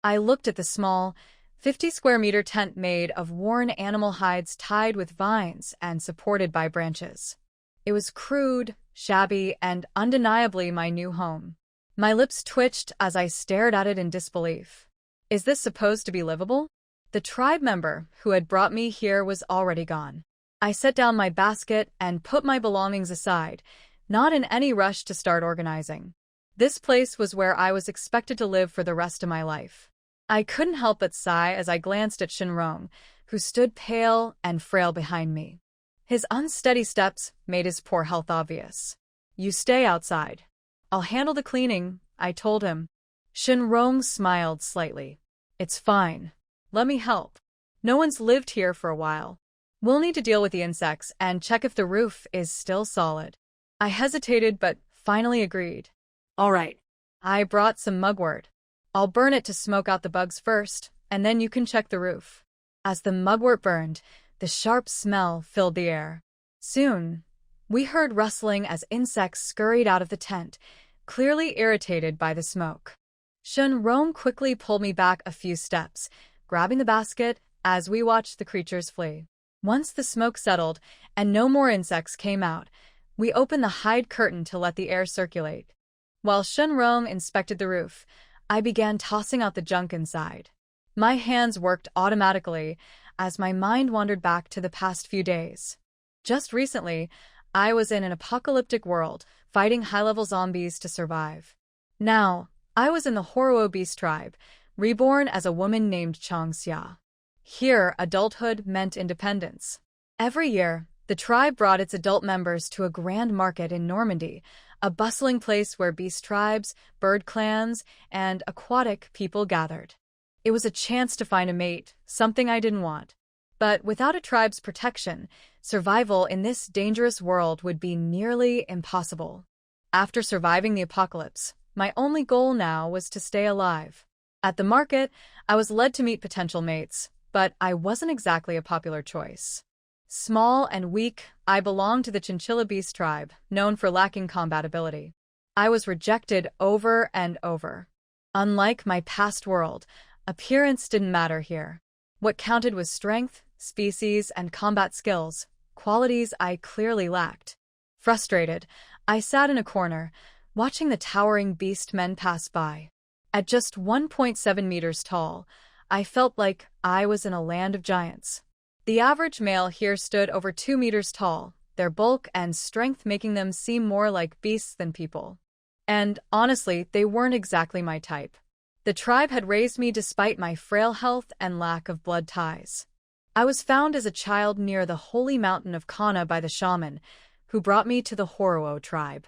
I looked at the small, 50-square-meter tent made of worn animal hides tied with vines and supported by branches. It was crude, shabby, and undeniably my new home. My lips twitched as I stared at it in disbelief. Is this supposed to be livable? The tribe member who had brought me here was already gone. I set down my basket and put my belongings aside, not in any rush to start organizing. This place was where I was expected to live for the rest of my life. I couldn't help but sigh as I glanced at Shinrong, who stood pale and frail behind me. His unsteady steps made his poor health obvious. "You stay outside. I'll handle the cleaning," I told him. Shinrong smiled slightly. "It's fine. Let me help. No one's lived here for a while. We'll need to deal with the insects and check if the roof is still solid." I hesitated but finally agreed. "All right." I brought some mugwort. "I'll burn it to smoke out the bugs first, and then you can check the roof." As the mugwort burned, the sharp smell filled the air. Soon, we heard rustling as insects scurried out of the tent, clearly irritated by the smoke. Shinrong quickly pulled me back a few steps, grabbing the basket as we watched the creatures flee. Once the smoke settled and no more insects came out, we opened the hide curtain to let the air circulate. While Shinrong inspected the roof, I began tossing out the junk inside. My hands worked automatically as my mind wandered back to the past few days. Just recently, I was in an apocalyptic world, fighting high-level zombies to survive. Now, I was in the Horo Beast tribe, reborn as a woman named Changxia. Here, adulthood meant independence. Every year, the tribe brought its adult members to a grand market in Normandy, a bustling place where beast tribes, bird clans, and aquatic people gathered. It was a chance to find a mate, something I didn't want. But without a tribe's protection, survival in this dangerous world would be nearly impossible. After surviving the apocalypse, my only goal now was to stay alive. At the market, I was led to meet potential mates, but I wasn't exactly a popular choice. Small and weak, I belonged to the chinchilla beast tribe, known for lacking combat ability. I was rejected over and over. Unlike my past world, appearance didn't matter here. What counted was strength, species, and combat skills, qualities I clearly lacked. Frustrated, I sat in a corner, watching the towering beast men pass by. At just 1.7 meters tall, I felt like I was in a land of giants. The average male here stood over 2 meters tall, their bulk and strength making them seem more like beasts than people. And honestly, they weren't exactly my type. The tribe had raised me despite my frail health and lack of blood ties. I was found as a child near the holy mountain of Kana by the shaman, who brought me to the Horo tribe.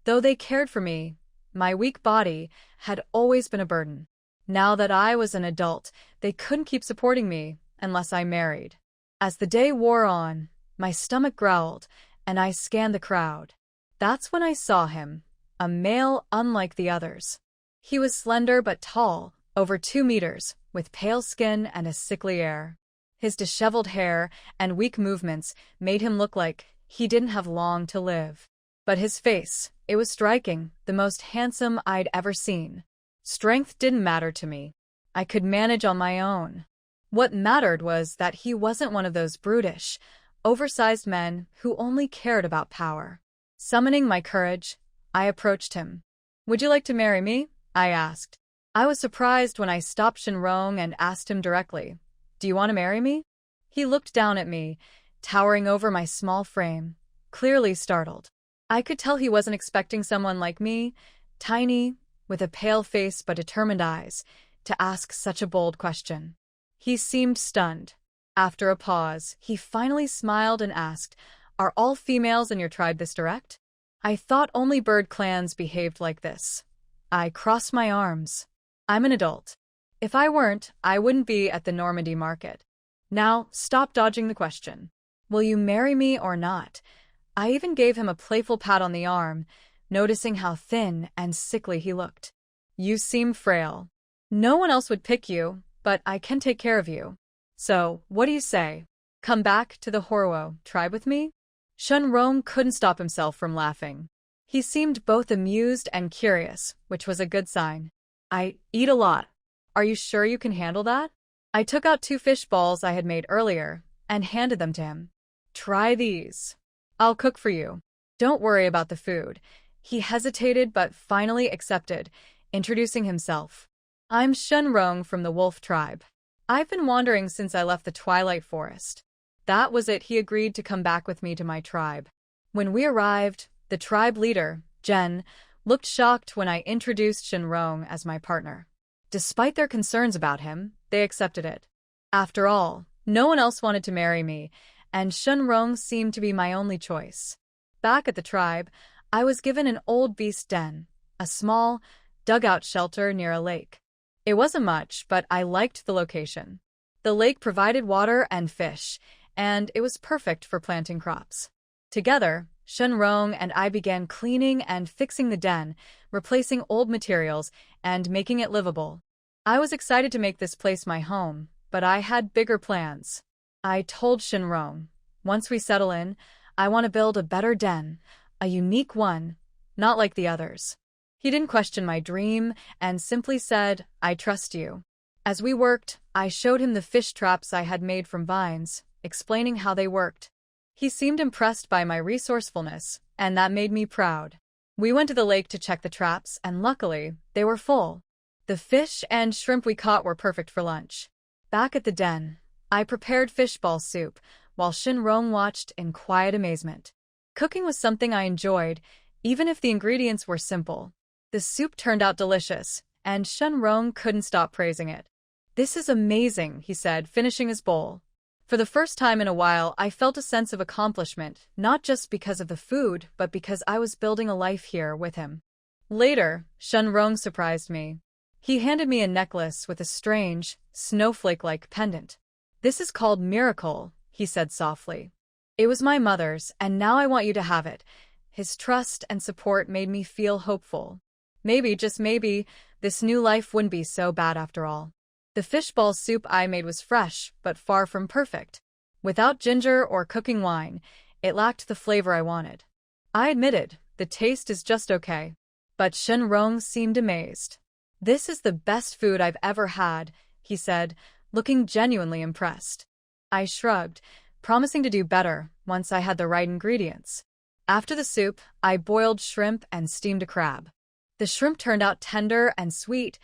Though they cared for me, my weak body had always been a burden. Now that I was an adult, they couldn't keep supporting me unless I married. As the day wore on, my stomach growled, and I scanned the crowd. That's when I saw him, a male unlike the others. He was slender but tall, over 2 meters, with pale skin and a sickly air. His disheveled hair and weak movements made him look like he didn't have long to live. But his face, it was striking, the most handsome I'd ever seen. Strength didn't matter to me. I could manage on my own. What mattered was that he wasn't one of those brutish, oversized men who only cared about power. Summoning my courage, I approached him. "Would you like to marry me?" I asked. I was surprised when I stopped Shinrong and asked him directly, "Do you want to marry me?" He looked down at me, towering over my small frame, clearly startled. I could tell he wasn't expecting someone like me, tiny, with a pale face but determined eyes, to ask such a bold question. He seemed stunned. After a pause, he finally smiled and asked, "Are all females in your tribe this direct?" I thought only bird clans behaved like this. I crossed my arms. I'm an adult. If I weren't, I wouldn't be at the Normandy market. Now, stop dodging the question. Will you marry me or not? I even gave him a playful pat on the arm, noticing how thin and sickly he looked. "You seem frail. No one else would pick you, but I can take care of you. So, what do you say? Come back to the Horo tribe with me?" Shinrong couldn't stop himself from laughing. He seemed both amused and curious, which was a good sign. "I eat a lot. Are you sure you can handle that? I took out 2 fish balls I had made earlier and handed them to him. Try these. I'll cook for you. Don't worry about the food. He hesitated but finally accepted, introducing himself. I'm Shenrong from the wolf tribe. I've been wandering since I left the Twilight Forest. That was it. He agreed to come back with me to my tribe. When we arrived, the tribe leader, Jen, looked shocked when I introduced Shenrong as my partner. Despite their concerns about him, they accepted it. After all, no one else wanted to marry me, and Shenrong seemed to be my only choice. Back at the tribe, I was given an old beast den, a small, dugout shelter near a lake. It wasn't much, but I liked the location. The lake provided water and fish, and it was perfect for planting crops. Together, Shenrong and I began cleaning and fixing the den, replacing old materials and making it livable. I was excited to make this place my home, but I had bigger plans. I told Shenrong, once we settle in, I want to build a better den, a unique one, not like the others. He didn't question my dream and simply said, I trust you. As we worked, I showed him the fish traps I had made from vines, explaining how they worked. He seemed impressed by my resourcefulness, and that made me proud. We went to the lake to check the traps, and luckily, they were full. The fish and shrimp we caught were perfect for lunch. Back at the den, I prepared fishball soup, while Shenrong watched in quiet amazement. Cooking was something I enjoyed, even if the ingredients were simple. The soup turned out delicious, and Shenrong couldn't stop praising it. This is amazing, he said, finishing his bowl. For the first time in a while, I felt a sense of accomplishment, not just because of the food, but because I was building a life here with him. Later, Shenrong surprised me. He handed me a necklace with a strange, snowflake-like pendant. This is called Miracle, he said softly. It was my mother's, and now I want you to have it. His trust and support made me feel hopeful. Maybe, just maybe, this new life wouldn't be so bad after all. The fishball soup I made was fresh, but far from perfect. Without ginger or cooking wine, it lacked the flavor I wanted. I admitted, the taste is just okay. But Shenrong seemed amazed. This is the best food I've ever had, he said, looking genuinely impressed. I shrugged, promising to do better once I had the right ingredients. After the soup, I boiled shrimp and steamed a crab. The shrimp turned out tender and sweet,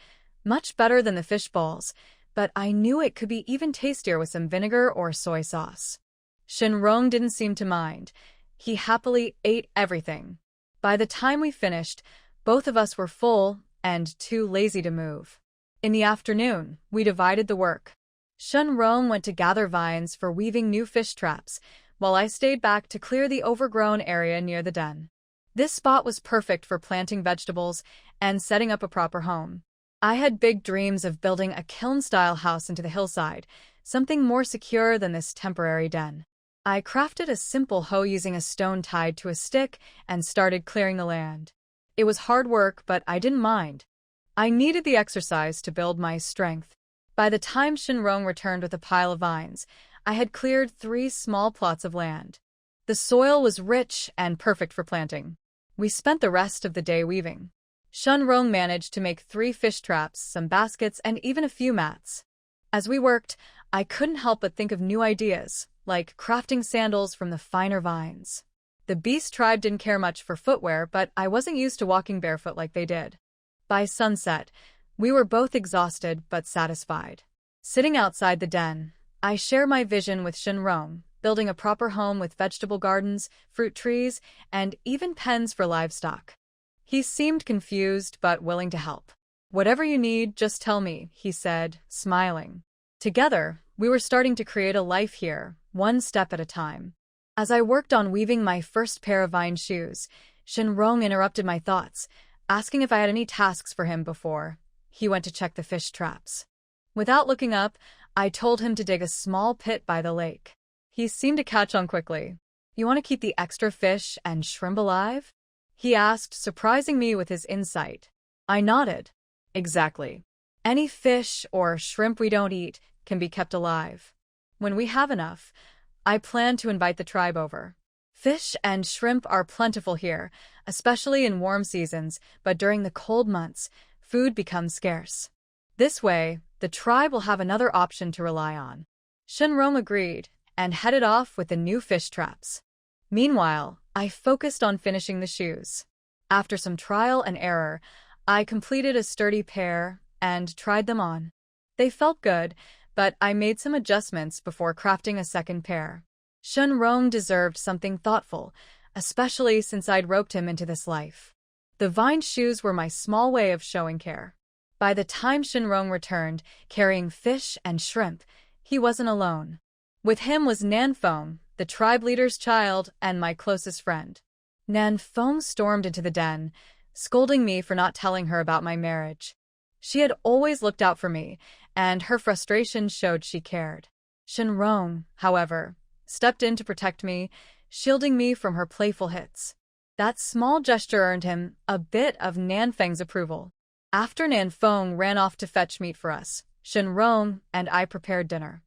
much better than the fish balls, but I knew it could be even tastier with some vinegar or soy sauce. Shenrong didn't seem to mind. He happily ate everything. By the time we finished, both of us were full and too lazy to move. In the afternoon, we divided the work. Shenrong went to gather vines for weaving new fish traps, while I stayed back to clear the overgrown area near the den. This spot was perfect for planting vegetables and setting up a proper home. I had big dreams of building a kiln-style house into the hillside, something more secure than this temporary den. I crafted a simple hoe using a stone tied to a stick and started clearing the land. It was hard work, but I didn't mind. I needed the exercise to build my strength. By the time Shenrong returned with a pile of vines, I had cleared 3 small plots of land. The soil was rich and perfect for planting. We spent the rest of the day weaving. Shenrong managed to make 3 fish traps, some baskets, and even a few mats. As we worked, I couldn't help but think of new ideas, like crafting sandals from the finer vines. The beast tribe didn't care much for footwear, but I wasn't used to walking barefoot like they did. By sunset, we were both exhausted but satisfied. Sitting outside the den, I shared my vision with Shenrong, building a proper home with vegetable gardens, fruit trees, and even pens for livestock. He seemed confused but willing to help. Whatever you need, just tell me, he said, smiling. Together, we were starting to create a life here, one step at a time. As I worked on weaving my first pair of vine shoes, Shenrong interrupted my thoughts, asking if I had any tasks for him before he went to check the fish traps. Without looking up, I told him to dig a small pit by the lake. He seemed to catch on quickly. You want to keep the extra fish and shrimp alive? He asked, surprising me with his insight. I nodded. Exactly. Any fish or shrimp we don't eat can be kept alive. When we have enough, I plan to invite the tribe over. Fish and shrimp are plentiful here, especially in warm seasons, but during the cold months, food becomes scarce. This way, the tribe will have another option to rely on. Shenrong agreed and headed off with the new fish traps. Meanwhile, I focused on finishing the shoes. After some trial and error, I completed a sturdy pair and tried them on. They felt good, but I made some adjustments before crafting a second pair. Shenrong deserved something thoughtful, especially since I'd roped him into this life. The vine shoes were my small way of showing care. By the time Shenrong returned, carrying fish and shrimp, he wasn't alone. With him was Nanfeng, the tribe leader's child and my closest friend. Nanfeng stormed into the den, scolding me for not telling her about my marriage. She had always looked out for me, and her frustration showed she cared. Shenrong, however, stepped in to protect me, shielding me from her playful hits. That small gesture earned him a bit of Nanfeng's approval. After Nanfeng ran off to fetch meat for us, Shenrong and I prepared dinner.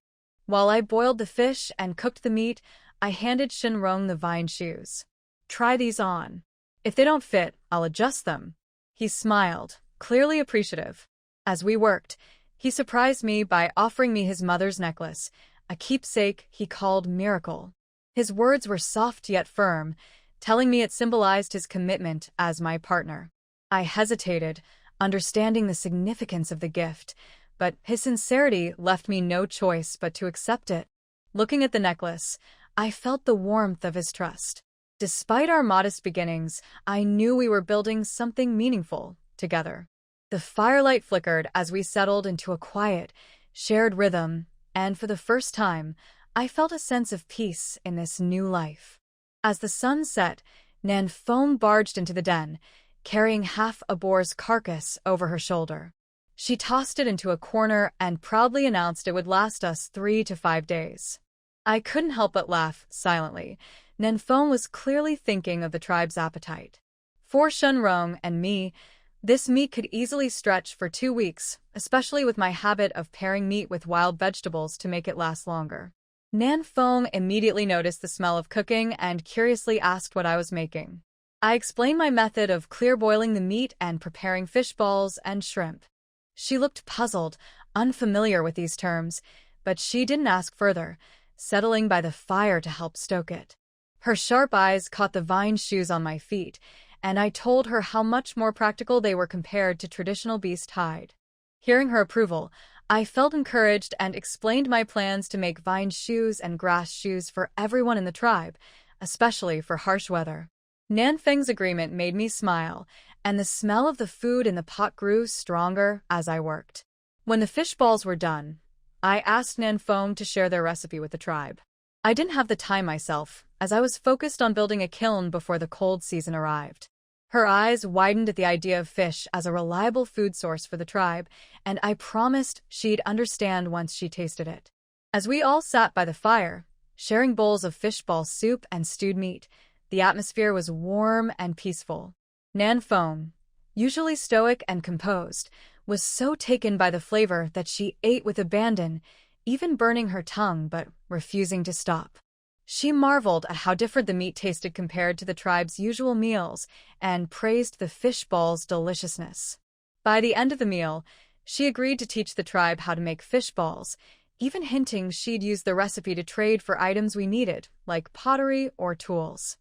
While I boiled the fish and cooked the meat, I handed Shenrong the vine shoes. "Try these on. If they don't fit, I'll adjust them." He smiled, clearly appreciative. As we worked, he surprised me by offering me his mother's necklace, a keepsake he called Miracle. His words were soft yet firm, telling me it symbolized his commitment as my partner. I hesitated, understanding the significance of the gift, but his sincerity left me no choice but to accept it. Looking at the necklace, I felt the warmth of his trust. Despite our modest beginnings, I knew we were building something meaningful together. The firelight flickered as we settled into a quiet, shared rhythm, and for the first time, I felt a sense of peace in this new life. As the sun set, Nanfeng barged into the den, carrying half a boar's carcass over her shoulder. She tossed it into a corner and proudly announced it would last us 3 to 5 days. I couldn't help but laugh silently. Nanfeng was clearly thinking of the tribe's appetite. For Shenrong and me, this meat could easily stretch for 2 weeks, especially with my habit of pairing meat with wild vegetables to make it last longer. Nanfeng immediately noticed the smell of cooking and curiously asked what I was making. I explained my method of clear boiling the meat and preparing fish balls and shrimp. She looked puzzled, unfamiliar with these terms, but she didn't ask further, settling by the fire to help stoke it. Her sharp eyes caught the vine shoes on my feet, and I told her how much more practical they were compared to traditional beast hide. Hearing her approval, I felt encouraged and explained my plans to make vine shoes and grass shoes for everyone in the tribe, especially for harsh weather. Nanfeng's agreement made me smile, and the smell of the food in the pot grew stronger as I worked. When the fish balls were done, I asked Nanfeng to share their recipe with the tribe. I didn't have the time myself, as I was focused on building a kiln before the cold season arrived. Her eyes widened at the idea of fish as a reliable food source for the tribe, and I promised she'd understand once she tasted it. As we all sat by the fire, sharing bowls of fishball soup and stewed meat, the atmosphere was warm and peaceful. Nanfeng, usually stoic and composed, was so taken by the flavor that she ate with abandon, even burning her tongue but refusing to stop. She marveled at how different the meat tasted compared to the tribe's usual meals and praised the fish ball's deliciousness. By the end of the meal, she agreed to teach the tribe how to make fish balls, even hinting she'd use the recipe to trade for items we needed, like pottery or tools.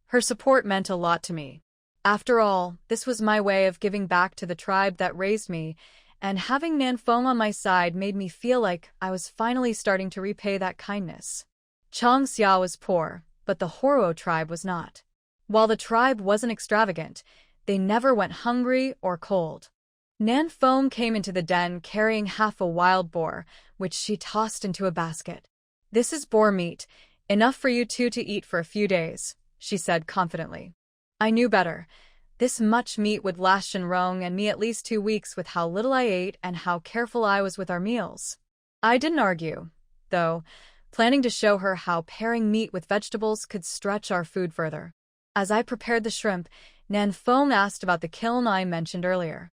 Her support meant a lot to me. After all, this was my way of giving back to the tribe that raised me, and having Nanfeng on my side made me feel like I was finally starting to repay that kindness. Changxia was poor, but the Horo tribe was not. While the tribe wasn't extravagant, they never went hungry or cold. Nanfeng came into the den carrying half a wild boar, which she tossed into a basket. "This is boar meat, enough for you two to eat for a few days," she said confidently. I knew better. This much meat would last Shenrong and me at least 2 weeks with how little I ate and how careful I was with our meals. I didn't argue, though, planning to show her how pairing meat with vegetables could stretch our food further. As I prepared the shrimp, Nanfeng asked about the kiln I mentioned earlier.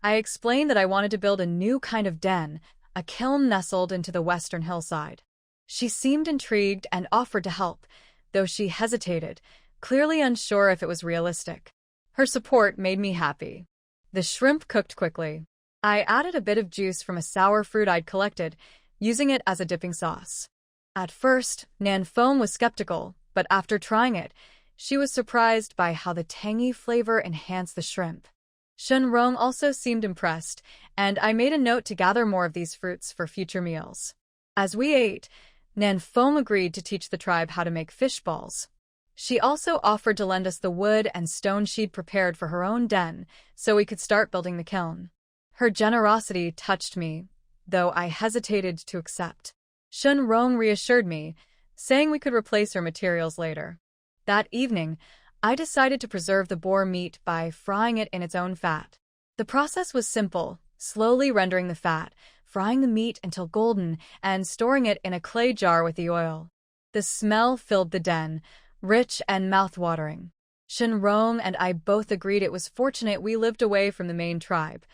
I explained that I wanted to build a new kind of den, a kiln nestled into the western hillside. She seemed intrigued and offered to help, though she hesitated, clearly unsure if it was realistic. Her support made me happy. The shrimp cooked quickly. I added a bit of juice from a sour fruit I'd collected, using it as a dipping sauce. At first, Nan Foam was skeptical, but after trying it, she was surprised by how the tangy flavor enhanced the shrimp. Shenrong also seemed impressed, and I made a note to gather more of these fruits for future meals. As we ate, Nan Foam agreed to teach the tribe how to make fish balls. She also offered to lend us the wood and stone she'd prepared for her own den, so we could start building the kiln. Her generosity touched me, though I hesitated to accept. Shenrong reassured me, saying we could replace her materials later. That evening, I decided to preserve the boar meat by frying it in its own fat. The process was simple, slowly rendering the fat, frying the meat until golden, and storing it in a clay jar with the oil. The smell filled the den, rich and mouth-watering. Shenrong and I both agreed it was fortunate we lived away from the main tribe.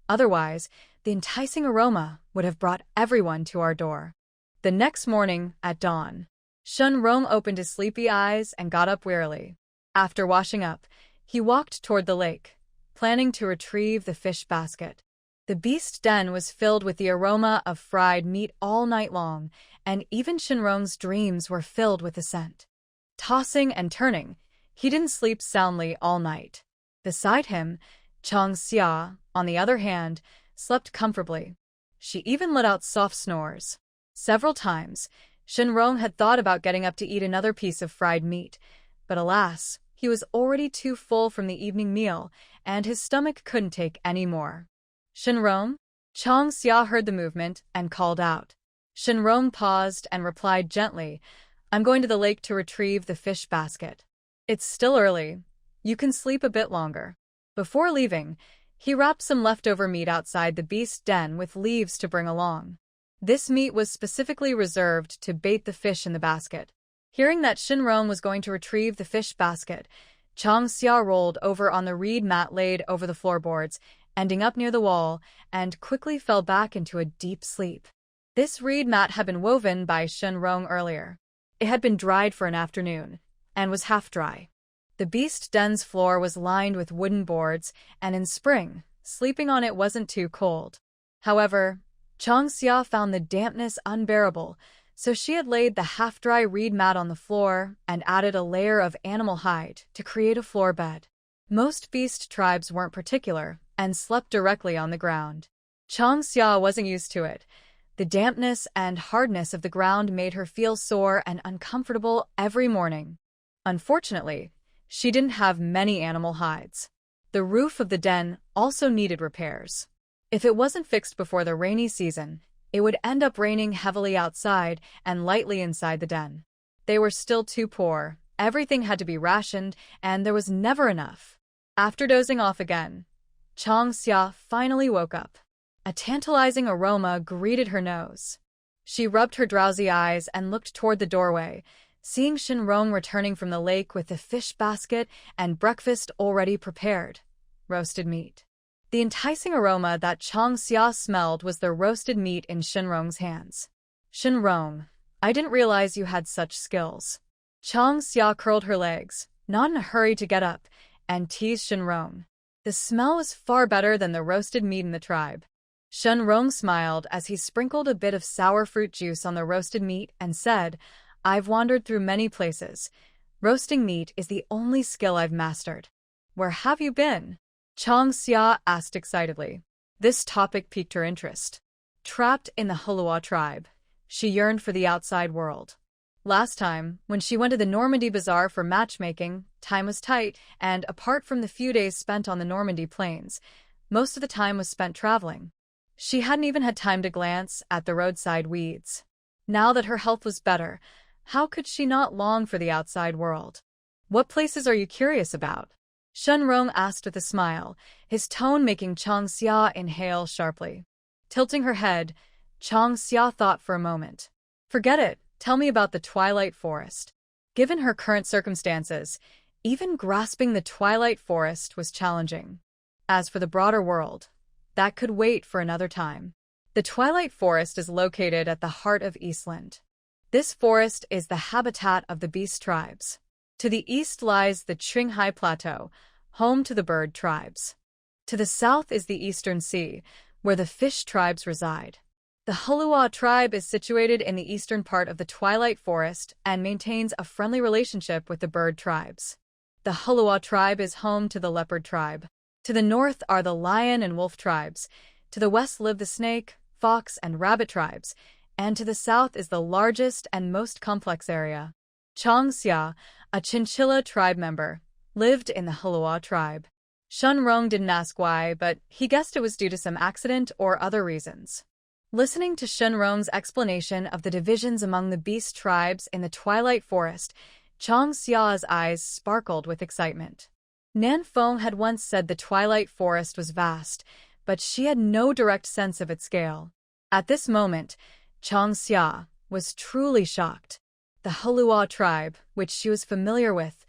Otherwise, the enticing aroma would have brought everyone to our door. The next morning, at dawn, Shenrong opened his sleepy eyes and got up wearily. After washing up, he walked toward the lake, planning to retrieve the fish basket. The beast den was filled with the aroma of fried meat all night long, and even Shenrong's dreams were filled with the scent. Tossing and turning, he didn't sleep soundly all night. Beside him, Changxia, on the other hand, slept comfortably. She even let out soft snores. Several times, Shenrong had thought about getting up to eat another piece of fried meat, but alas, he was already too full from the evening meal, and his stomach couldn't take any more. Shenrong? Changxia heard the movement and called out. Shenrong paused and replied gently, "I'm going to the lake to retrieve the fish basket. It's still early. You can sleep a bit longer." Before leaving, he wrapped some leftover meat outside the beast den with leaves to bring along. This meat was specifically reserved to bait the fish in the basket. Hearing that Shenrong was going to retrieve the fish basket, Changxia rolled over on the reed mat laid over the floorboards, ending up near the wall, and quickly fell back into a deep sleep. This reed mat had been woven by Shenrong earlier. It had been dried for an afternoon, and was half dry. The beast den's floor was lined with wooden boards, and in spring, sleeping on it wasn't too cold. However, Changxia found the dampness unbearable, so she had laid the half-dry reed mat on the floor and added a layer of animal hide to create a floor bed. Most beast tribes weren't particular and slept directly on the ground. Changxia wasn't used to it. The dampness and hardness of the ground made her feel sore and uncomfortable every morning. Unfortunately, she didn't have many animal hides. The roof of the den also needed repairs. If it wasn't fixed before the rainy season, it would end up raining heavily outside and lightly inside the den. They were still too poor, everything had to be rationed, and there was never enough. After dozing off again, Changxia finally woke up. A tantalizing aroma greeted her nose. She rubbed her drowsy eyes and looked toward the doorway, seeing Shenrong returning from the lake with the fish basket and breakfast already prepared. Roasted meat. The enticing aroma that Changxia smelled was the roasted meat in Shenrong's hands. "Shenrong, I didn't realize you had such skills." Changxia curled her legs, not in a hurry to get up, and teased Shenrong. The smell was far better than the roasted meat in the tribe. Shenrong smiled as he sprinkled a bit of sour fruit juice on the roasted meat and said, "I've wandered through many places. Roasting meat is the only skill I've mastered." "Where have you been?" Changxia asked excitedly. This topic piqued her interest. Trapped in the Hulua tribe, she yearned for the outside world. Last time, when she went to the Normandy Bazaar for matchmaking, time was tight, and apart from the few days spent on the Normandy plains, most of the time was spent traveling. She hadn't even had time to glance at the roadside weeds. Now that her health was better, how could she not long for the outside world? "What places are you curious about?" Shenrong asked with a smile, his tone making Changxia inhale sharply. Tilting her head, Changxia thought for a moment. "Forget it, tell me about the Twilight Forest." Given her current circumstances, even grasping the Twilight Forest was challenging. As for the broader world, that could wait for another time. The Twilight Forest is located at the heart of Eastland. This forest is the habitat of the beast tribes. To the east lies the Qinghai Plateau, home to the bird tribes. To the south is the Eastern Sea, where the fish tribes reside. The Hulua tribe is situated in the eastern part of the Twilight Forest and maintains a friendly relationship with the bird tribes. The Hulua tribe is home to the leopard tribe. To the north are the lion and wolf tribes. To the west live the snake, fox, and rabbit tribes. And to the south is the largest and most complex area. Changxia, a chinchilla tribe member, lived in the Hulua tribe. Shunrong didn't ask why, but he guessed it was due to some accident or other reasons. Listening to Shunrong's explanation of the divisions among the beast tribes in the Twilight Forest, Changxia's eyes sparkled with excitement. Nanfeng had once said the Twilight Forest was vast, but she had no direct sense of its scale. At this moment, Changxia was truly shocked. The Hulua tribe, which she was familiar with,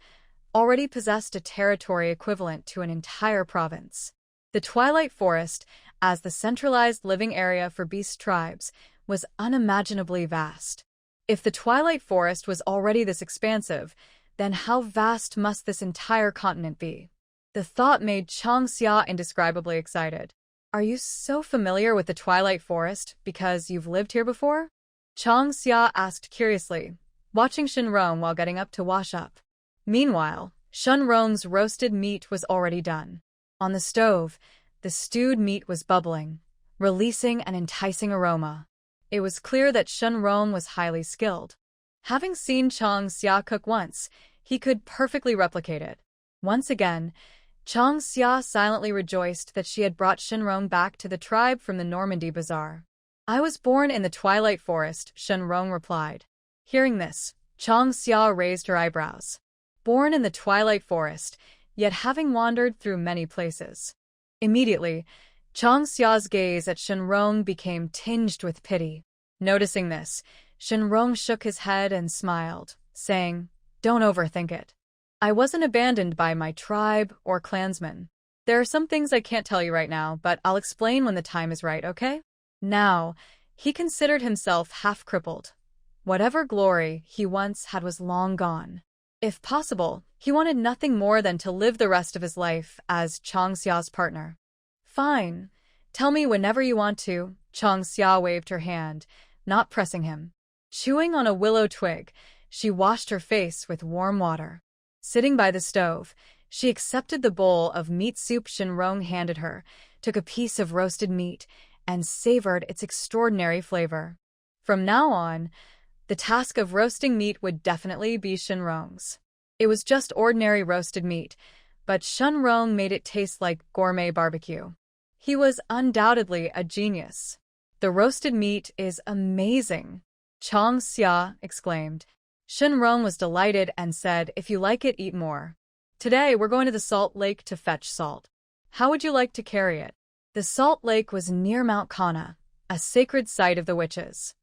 already possessed a territory equivalent to an entire province. The Twilight Forest, as the centralized living area for beast tribes, was unimaginably vast. If the Twilight Forest was already this expansive, then how vast must this entire continent be? The thought made Changxia indescribably excited. Are you so familiar with the Twilight Forest because you've lived here before? Changxia asked curiously, watching Shunrong while getting up to wash up. Meanwhile, Shunrong's roasted meat was already done. On the stove, the stewed meat was bubbling, releasing an enticing aroma. It was clear that Shunrong was highly skilled. Having seen Changxia cook once, he could perfectly replicate it. Once again, Changxia silently rejoiced that she had brought Shunrong back to the tribe from the Normandy Bazaar. I was born in the Twilight Forest, Shunrong replied. Hearing this, Changxia raised her eyebrows. Born in the Twilight Forest, yet having wandered through many places. Immediately, Changxia's gaze at Shunrong became tinged with pity. Noticing this, Shunrong shook his head and smiled, saying, "Don't overthink it. I wasn't abandoned by my tribe or clansmen. There are some things I can't tell you right now, but I'll explain when the time is right, okay?" Now, he considered himself half-crippled. Whatever glory he once had was long gone. If possible, he wanted nothing more than to live the rest of his life as Changxia's partner. Fine. Tell me whenever you want to, Changxia waved her hand, not pressing him. Chewing on a willow twig, she washed her face with warm water. Sitting by the stove, she accepted the bowl of meat soup Shunrong handed her, took a piece of roasted meat, and savored its extraordinary flavor. From now on, the task of roasting meat would definitely be Shunrong's. It was just ordinary roasted meat, but Shunrong made it taste like gourmet barbecue. He was undoubtedly a genius. The roasted meat is amazing, Changxia exclaimed. Shunrong was delighted and said, "If you like it, eat more. Today we're going to the salt lake to fetch salt. How would you like to carry it?" The salt lake was near Mount Kana, a sacred site of the witches.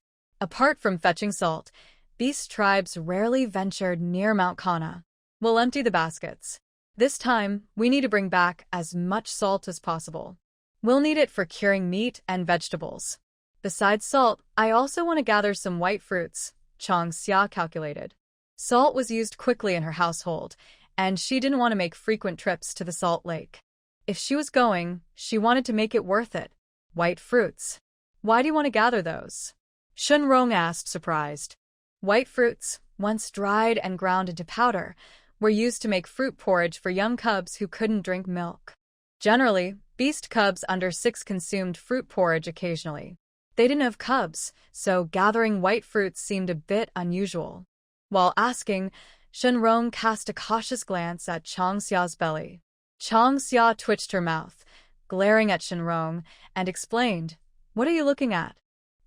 Apart from fetching salt, beast tribes rarely ventured near Mount Kana. We'll empty the baskets. This time, we need to bring back as much salt as possible. We'll need it for curing meat and vegetables. Besides salt, I also want to gather some white fruits, Changxia calculated. Salt was used quickly in her household, and she didn't want to make frequent trips to the salt lake. If she was going, she wanted to make it worth it. White fruits. Why do you want to gather those? Shunrong asked, surprised. White fruits, once dried and ground into powder, were used to make fruit porridge for young cubs who couldn't drink milk. Generally, beast cubs under 6 consumed fruit porridge occasionally. They didn't have cubs, so gathering white fruits seemed a bit unusual. While asking, Shunrong cast a cautious glance at Changxia's belly. Changxia twitched her mouth, glaring at Shunrong, and explained, "What are you looking at?"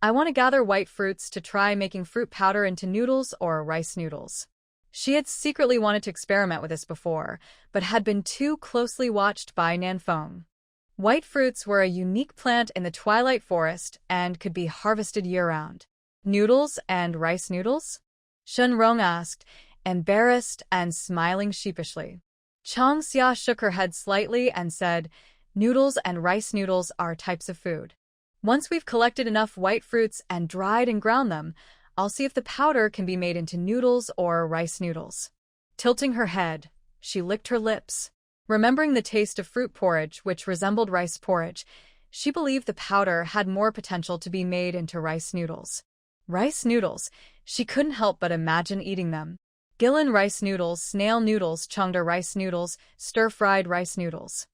"I want to gather white fruits to try making fruit powder into noodles or rice noodles." She had secretly wanted to experiment with this before, but had been too closely watched by Nanfeng. White fruits were a unique plant in the Twilight Forest and could be harvested year-round. "Noodles and rice noodles?" Shunrong asked, embarrassed and smiling sheepishly. Changxia shook her head slightly and said, "Noodles and rice noodles are types of food. Once we've collected enough white fruits and dried and ground them, I'll see if the powder can be made into noodles or rice noodles." Tilting her head, she licked her lips. Remembering the taste of fruit porridge, which resembled rice porridge, She believed the powder had more potential to be made into rice noodles. Rice noodles. She couldn't help but imagine eating them. Gillen rice noodles, snail noodles, chungda rice noodles, stir-fried rice noodles.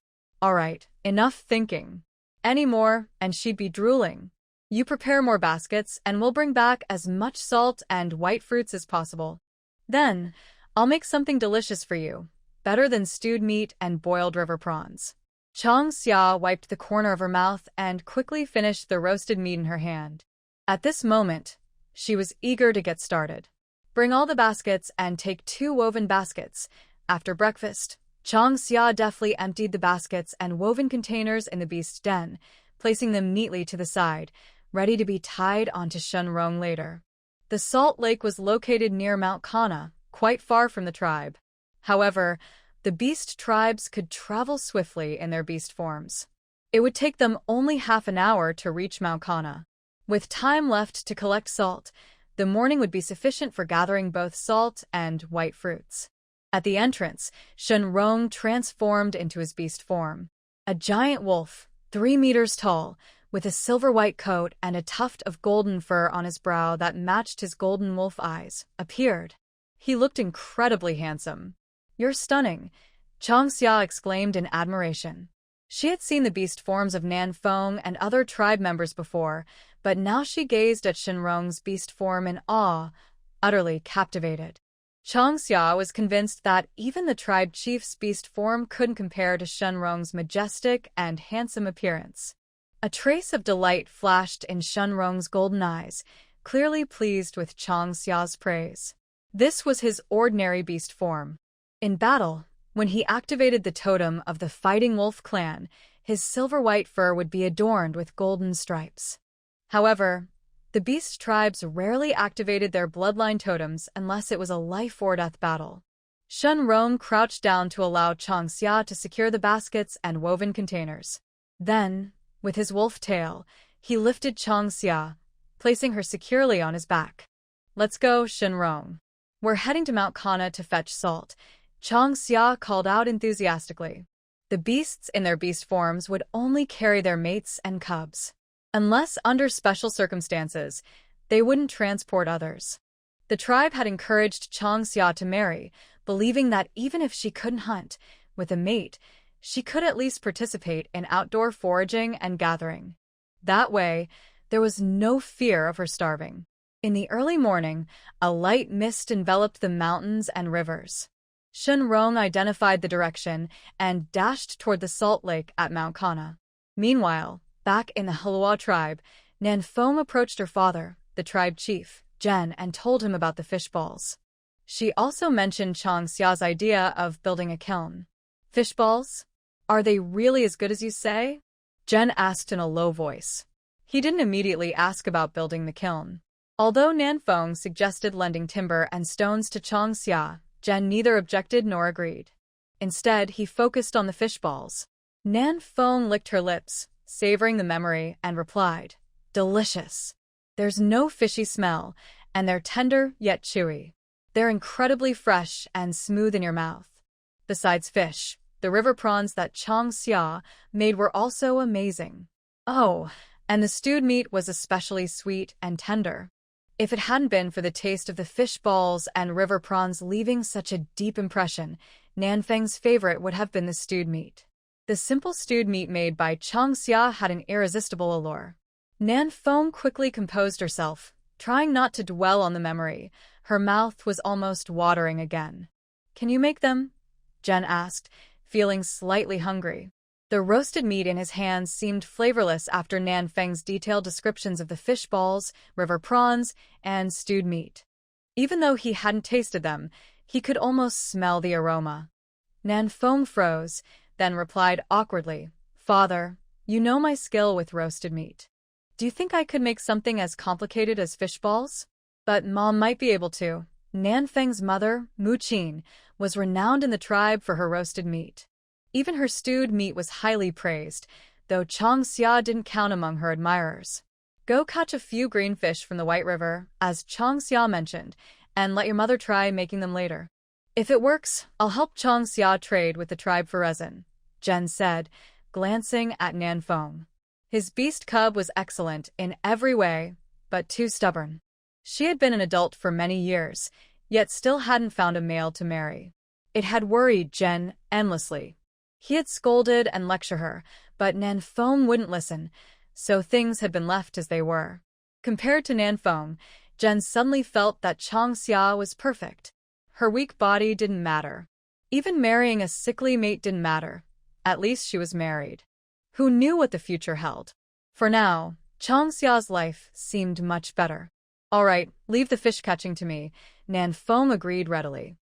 Alright, enough thinking. Any more, and she'd be drooling. You prepare more baskets, and we'll bring back as much salt and white fruits as possible. Then, I'll make something delicious for you, better than stewed meat and boiled river prawns. Chang Xia wiped the corner of her mouth and quickly finished the roasted meat in her hand. At this moment, she was eager to get started. Bring all the baskets and take 2 woven baskets. After breakfast, Chang Xia deftly emptied the baskets and woven containers in the beast den, placing them neatly to the side, ready to be tied onto Shenrong later. The salt lake was located near Mount Kana, quite far from the tribe. However, the beast tribes could travel swiftly in their beast forms. It would take them only half an hour to reach Mount Kana. With time left to collect salt, the morning would be sufficient for gathering both salt and white fruits. At the entrance, Shenrong transformed into his beast form. A giant wolf, 3 meters tall, with a silver-white coat and a tuft of golden fur on his brow that matched his golden wolf eyes, appeared. He looked incredibly handsome. "You're stunning," Chang Xia exclaimed in admiration. She had seen the beast forms of Nan Feng and other tribe members before, but now she gazed at Shenrong's beast form in awe, utterly captivated. Chang Xia was convinced that even the tribe chief's beast form couldn't compare to Shenrong's majestic and handsome appearance. A trace of delight flashed in Shenrong's golden eyes, clearly pleased with Chang Xia's praise. This was his ordinary beast form. In battle, when he activated the totem of the Fighting Wolf clan, his silver-white fur would be adorned with golden stripes. However, the beast tribes rarely activated their bloodline totems unless it was a life-or-death battle. Shenrong crouched down to allow Chang Xia to secure the baskets and woven containers. Then, with his wolf tail, he lifted Chang Xia, placing her securely on his back. "Let's go, Shenrong. We're heading to Mount Kana to fetch salt," Chang Xia called out enthusiastically. The beasts in their beast forms would only carry their mates and cubs. Unless under special circumstances, they wouldn't transport others. The tribe had encouraged Chang Xia to marry, believing that even if she couldn't hunt with a mate, she could at least participate in outdoor foraging and gathering. That way, there was no fear of her starving. In the early morning, a light mist enveloped the mountains and rivers. Shenrong identified the direction and dashed toward the salt lake at Mount Kana. Meanwhile, back in the Halua tribe, Nan Feng approached her father, the tribe chief, Zhen, and told him about the fish balls. She also mentioned Chang Xia's idea of building a kiln. "Fish balls? Are they really as good as you say?" Zhen asked in a low voice. He didn't immediately ask about building the kiln. Although Nan Feng suggested lending timber and stones to Chang Xia, Zhen neither objected nor agreed. Instead, he focused on the fish balls. Nan Feng licked her lips, savoring the memory, and replied, "Delicious. There's no fishy smell, and they're tender yet chewy. They're incredibly fresh and smooth in your mouth. Besides fish, the river prawns that Chang Xia made were also amazing. Oh, and the stewed meat was especially sweet and tender." If it hadn't been for the taste of the fish balls and river prawns leaving such a deep impression, Nan Feng's favorite would have been the stewed meat. The simple stewed meat made by Chang Xia had an irresistible allure. Nan Feng quickly composed herself, trying not to dwell on the memory. Her mouth was almost watering again. "Can you make them?" Zhen asked, feeling slightly hungry. The roasted meat in his hands seemed flavorless after Nan Feng's detailed descriptions of the fish balls, river prawns, and stewed meat. Even though he hadn't tasted them, he could almost smell the aroma. Nan Feng froze, then replied awkwardly, "Father, you know my skill with roasted meat. Do you think I could make something as complicated as fish balls?" But Mom might be able to. Nan Feng's mother, Mu Qin, was renowned in the tribe for her roasted meat. Even her stewed meat was highly praised, though Chang Xia didn't count among her admirers. "Go catch a few green fish from the White River, as Chang Xia mentioned, and let your mother try making them later. If it works, I'll help Chang Xia trade with the tribe for resin," Zhen said, glancing at Nan Feng. His beast cub was excellent in every way, but too stubborn. She had been an adult for many years, yet still hadn't found a male to marry. It had worried Jen endlessly. He had scolded and lectured her, but Nan Feng wouldn't listen, so things had been left as they were. Compared to Nan Feng, Jen suddenly felt that Chang Xia was perfect. Her weak body didn't matter. Even marrying a sickly mate didn't matter. At least she was married. Who knew what the future held? For now, Chang Xia's life seemed much better. All right, leave the fish catching to me, Nan Feng agreed readily.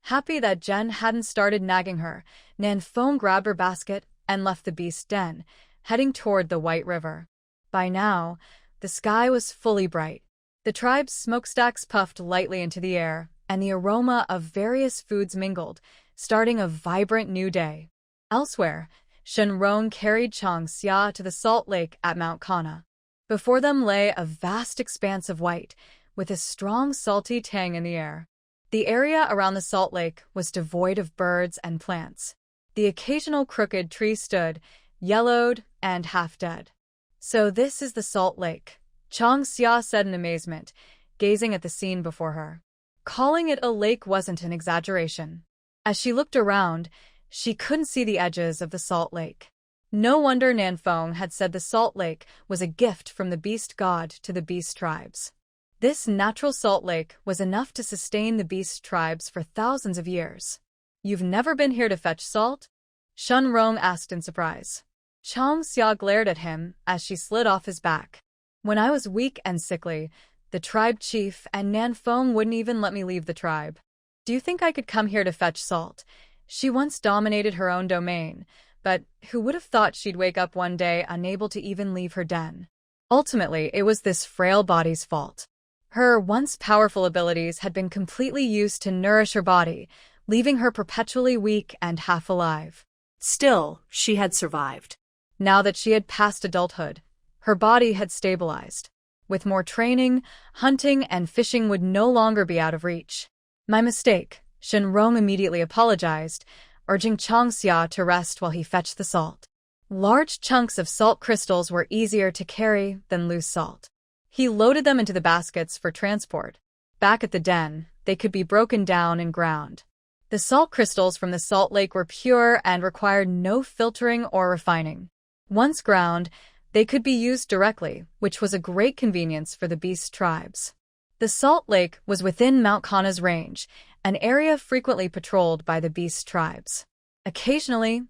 Happy that Jen hadn't started nagging her, Nan Feng grabbed her basket and left the beast den, heading toward the White River. By now, the sky was fully bright. The tribe's smokestacks puffed lightly into the air, and the aroma of various foods mingled, starting a vibrant new day. Elsewhere, Shenrong carried Chang Xia to the salt lake at Mount Kana. Before them lay a vast expanse of white, with a strong salty tang in the air. The area around the salt lake was devoid of birds and plants. The occasional crooked tree stood, yellowed and half dead. So this is the salt lake, Chang Xia said in amazement, gazing at the scene before her. Calling it a lake wasn't an exaggeration. As she looked around, she couldn't see the edges of the salt lake. No wonder Nan Feng had said the salt lake was a gift from the beast god to the beast tribes. This natural salt lake was enough to sustain the beast tribes for thousands of years. You've never been here to fetch salt? Shenrong asked in surprise. Chang Xia glared at him as she slid off his back. When I was weak and sickly, the tribe chief and Nan Feng wouldn't even let me leave the tribe. Do you think I could come here to fetch salt? She once dominated her own domain, but who would have thought she'd wake up one day unable to even leave her den? Ultimately, it was this frail body's fault. Her once powerful abilities had been completely used to nourish her body, leaving her perpetually weak and half alive. Still, she had survived. Now that she had passed adulthood, her body had stabilized. With more training, hunting and fishing would no longer be out of reach. My mistake, Shenrong immediately apologized, urging Chang Xia to rest while he fetched the salt. Large chunks of salt crystals were easier to carry than loose salt. He loaded them into the baskets for transport. Back at the den, they could be broken down and ground. The salt crystals from the salt lake were pure and required no filtering or refining. Once ground, they could be used directly, which was a great convenience for the beast tribes. The salt lake was within Mount Kana's range, an area frequently patrolled by the beast tribes. Occasionally,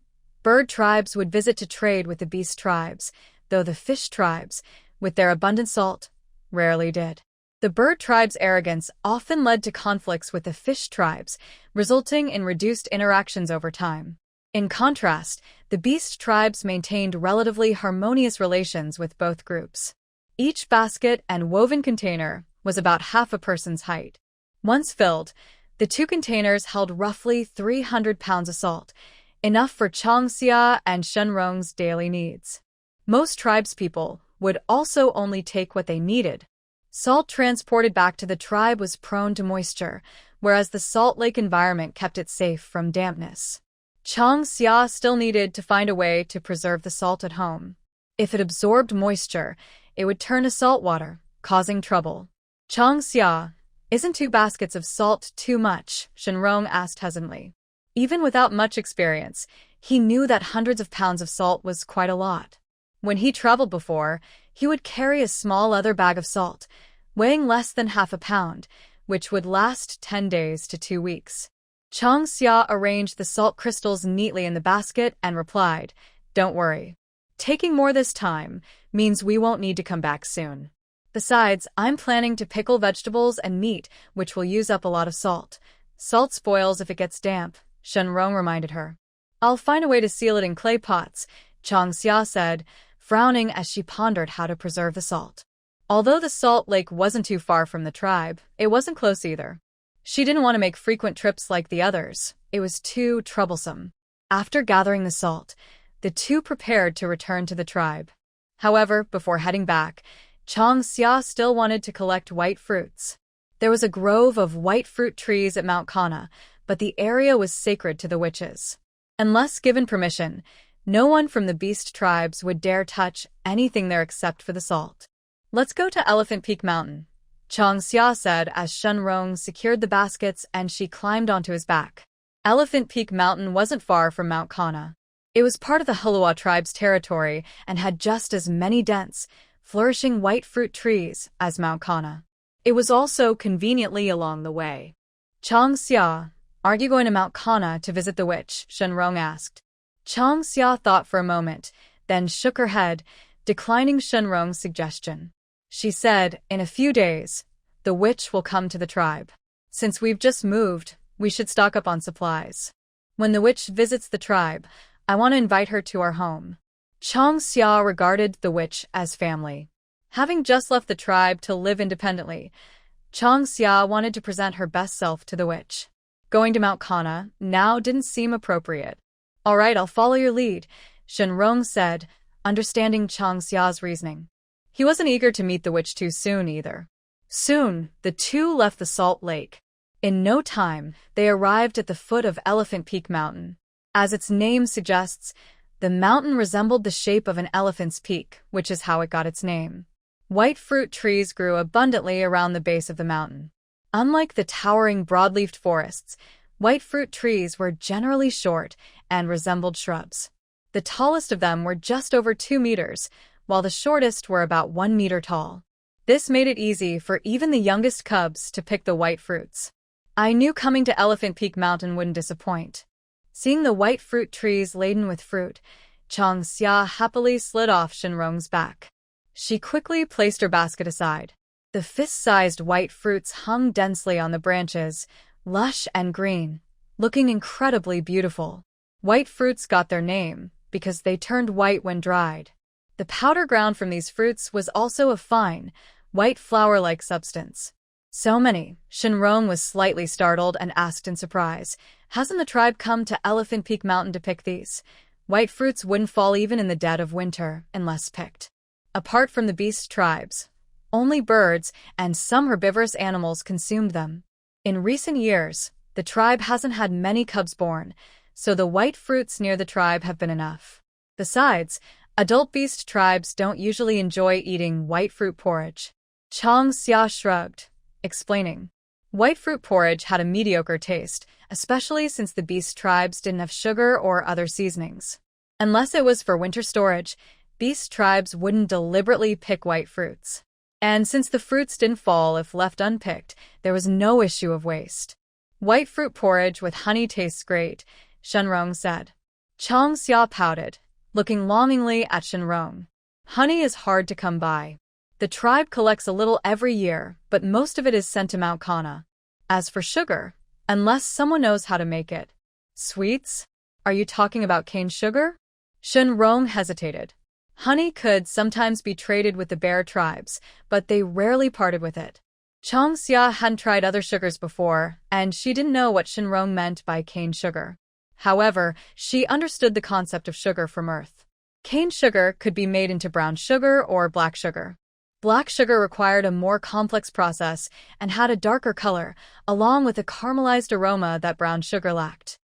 bird tribes would visit to trade with the beast tribes, though the fish tribes, with their abundant salt, rarely did. The bird tribes' arrogance often led to conflicts with the fish tribes, resulting in reduced interactions over time. In contrast, the beast tribes maintained relatively harmonious relations with both groups. Each basket and woven container was about half a person's height. Once filled, the two containers held roughly 300 pounds of salt, enough for Chang Xia and Shenrong's daily needs. Most tribespeople would also only take what they needed. Salt transported back to the tribe was prone to moisture, whereas the salt lake environment kept it safe from dampness. Chang Xia still needed to find a way to preserve the salt at home. If it absorbed moisture, it would turn to salt water, causing trouble. Chang Xia, isn't 2 baskets of salt too much? Shenrong asked hesitantly. Even without much experience, he knew that hundreds of pounds of salt was quite a lot. When he traveled before, he would carry a small leather bag of salt, weighing less than half a pound, which would last 10 days to 2 weeks. Chang Xia arranged the salt crystals neatly in the basket and replied, "Don't worry. Taking more this time means we won't need to come back soon. Besides, I'm planning to pickle vegetables and meat, which will use up a lot of salt. Salt spoils if it gets damp," Shenrong reminded her. "I'll find a way to seal it in clay pots," Chang Xia said, frowning as she pondered how to preserve the salt. Although the salt lake wasn't too far from the tribe, it wasn't close either. She didn't want to make frequent trips like the others. It was too troublesome. After gathering the salt, the two prepared to return to the tribe. However, before heading back, Chang Xia still wanted to collect white fruits. There was a grove of white fruit trees at Mount Kana, but the area was sacred to the witches. Unless given permission, No one from the beast tribes would dare touch anything there except for the salt. Let's go to Elephant Peak Mountain, Chang Xia said as Shenrong secured the baskets and she climbed onto his back. Elephant Peak Mountain wasn't far from Mount Kana. It was part of the Hulua tribe's territory and had just as many dense, flourishing white fruit trees as Mount Kana. It was also conveniently along the way. Chang Xia, aren't you going to Mount Kana to visit the witch? Shenrong asked. Chang Xia thought for a moment, then shook her head, declining Shenrong's suggestion. She said, in a few days, the witch will come to the tribe. Since we've just moved, we should stock up on supplies. When the witch visits the tribe, I want to invite her to our home. Chang Xia regarded the witch as family. Having just left the tribe to live independently, Chang Xia wanted to present her best self to the witch. Going to Mount Kana now didn't seem appropriate. All right, I'll follow your lead, Shenrong said, understanding Chang Xia's reasoning. He wasn't eager to meet the witch too soon either. Soon, the two left the salt lake. In no time, they arrived at the foot of Elephant Peak Mountain. As its name suggests, the mountain resembled the shape of an elephant's peak, which is how it got its name. White fruit trees grew abundantly around the base of the mountain. Unlike the towering broadleafed forests, white fruit trees were generally short and resembled shrubs. The tallest of them were just over 2 meters, while the shortest were about 1 meter tall. This made it easy for even the youngest cubs to pick the white fruits. I knew coming to Elephant Peak Mountain wouldn't disappoint. Seeing the white fruit trees laden with fruit, Chang Xia happily slid off Shenrong's back. She quickly placed her basket aside. The fist-sized white fruits hung densely on the branches, lush and green, looking incredibly beautiful. White fruits got their name because they turned white when dried. The powder ground from these fruits was also a fine, white flour-like substance. So many. Shenrong was slightly startled and asked in surprise, hasn't the tribe come to Elephant Peak Mountain to pick these? White fruits wouldn't fall even in the dead of winter unless picked. Apart from the beast tribes, only birds and some herbivorous animals consumed them. In recent years, the tribe hasn't had many cubs born, so the white fruits near the tribe have been enough. Besides, adult beast tribes don't usually enjoy eating white fruit porridge. Chang Xia shrugged, explaining. White fruit porridge had a mediocre taste, especially since the beast tribes didn't have sugar or other seasonings. Unless it was for winter storage, beast tribes wouldn't deliberately pick white fruits. And since the fruits didn't fall if left unpicked, there was no issue of waste. White fruit porridge with honey tastes great, Shenrong said. Chang Xia pouted, looking longingly at Shenrong. Honey is hard to come by. The tribe collects a little every year, but most of it is sent to Mount Kana. As for sugar, unless someone knows how to make it. Sweets? Are you talking about cane sugar? Shenrong hesitated. Honey could sometimes be traded with the bear tribes, but they rarely parted with it. Chang Xia hadn't tried other sugars before, and she didn't know what Shenrong meant by cane sugar. However, she understood the concept of sugar from Earth. Cane sugar could be made into brown sugar or black sugar. Black sugar required a more complex process and had a darker color, along with a caramelized aroma that brown sugar lacked.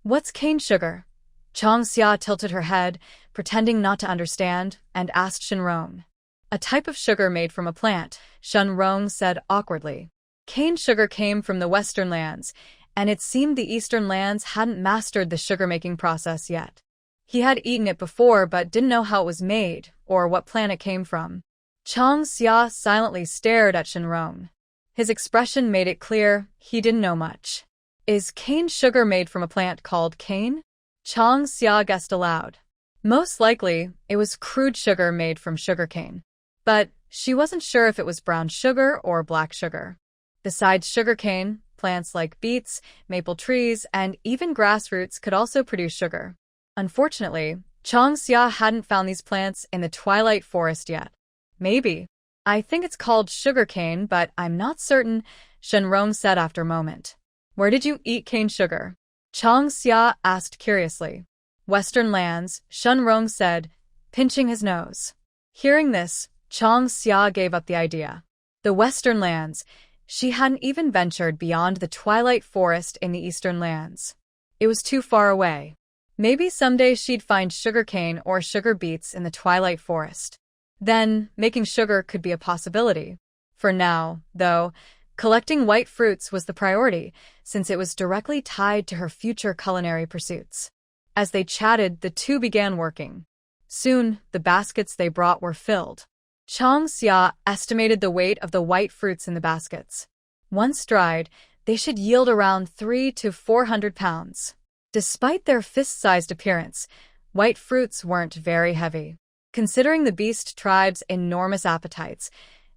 What's cane sugar? Chang Xia tilted her head, pretending not to understand, and asked Shenrong. A type of sugar made from a plant, Shenrong said awkwardly. Cane sugar came from the western lands, and it seemed the eastern lands hadn't mastered the sugar-making process yet. He had eaten it before but didn't know how it was made, or what plant it came from. Chang Xia silently stared at Shenrong. His expression made it clear he didn't know much. Is cane sugar made from a plant called cane? Chang Xia guessed aloud. Most likely, it was crude sugar made from sugarcane. But she wasn't sure if it was brown sugar or black sugar. Besides sugarcane, plants like beets, maple trees, and even grass roots could also produce sugar. Unfortunately, Chang Xia hadn't found these plants in the twilight forest yet. Maybe. I think it's called sugarcane, but I'm not certain, Shenrong said after a moment. Where did you eat cane sugar? Chang Xia asked curiously. Western lands, Shenrong said, pinching his nose. Hearing this, Chang Xia gave up the idea. The western lands, she hadn't even ventured beyond the twilight forest in the eastern lands. It was too far away. Maybe someday she'd find sugarcane or sugar beets in the twilight forest. Then, making sugar could be a possibility. For now, though, collecting white fruits was the priority, since it was directly tied to her future culinary pursuits. As they chatted, the two began working. Soon, the baskets they brought were filled. Chang Xia estimated the weight of the white fruits in the baskets. Once dried, they should yield around 300 to 400 pounds. Despite their fist-sized appearance, white fruits weren't very heavy. Considering the beast tribe's enormous appetites,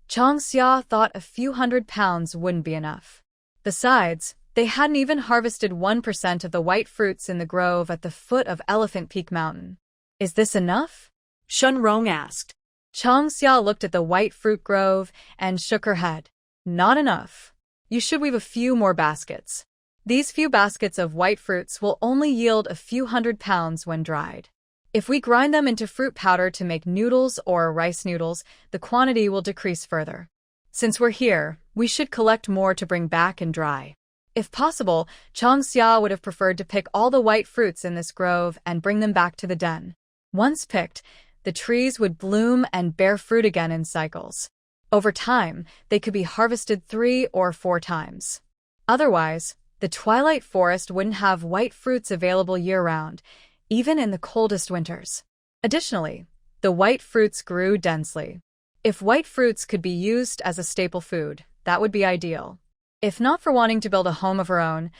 Chang Xia thought a few hundred pounds wouldn't be enough. Besides, they hadn't even harvested 1% of the white fruits in the grove at the foot of Elephant Peak Mountain. Is this enough? Shenrong asked. Chang Xia looked at the white fruit grove and shook her head. Not enough. You should weave a few more baskets. These few baskets of white fruits will only yield a few hundred pounds when dried. If we grind them into fruit powder to make noodles or rice noodles, the quantity will decrease further. Since we're here, we should collect more to bring back and dry. If possible, Chang Xia would have preferred to pick all the white fruits in this grove and bring them back to the den. Once picked, the trees would bloom and bear fruit again in cycles. Over time, they could be harvested 3 or 4 times. Otherwise, the twilight forest wouldn't have white fruits available year-round, even in the coldest winters. Additionally, the white fruits grew densely. If white fruits could be used as a staple food, that would be ideal. If not for wanting to build a home of her own,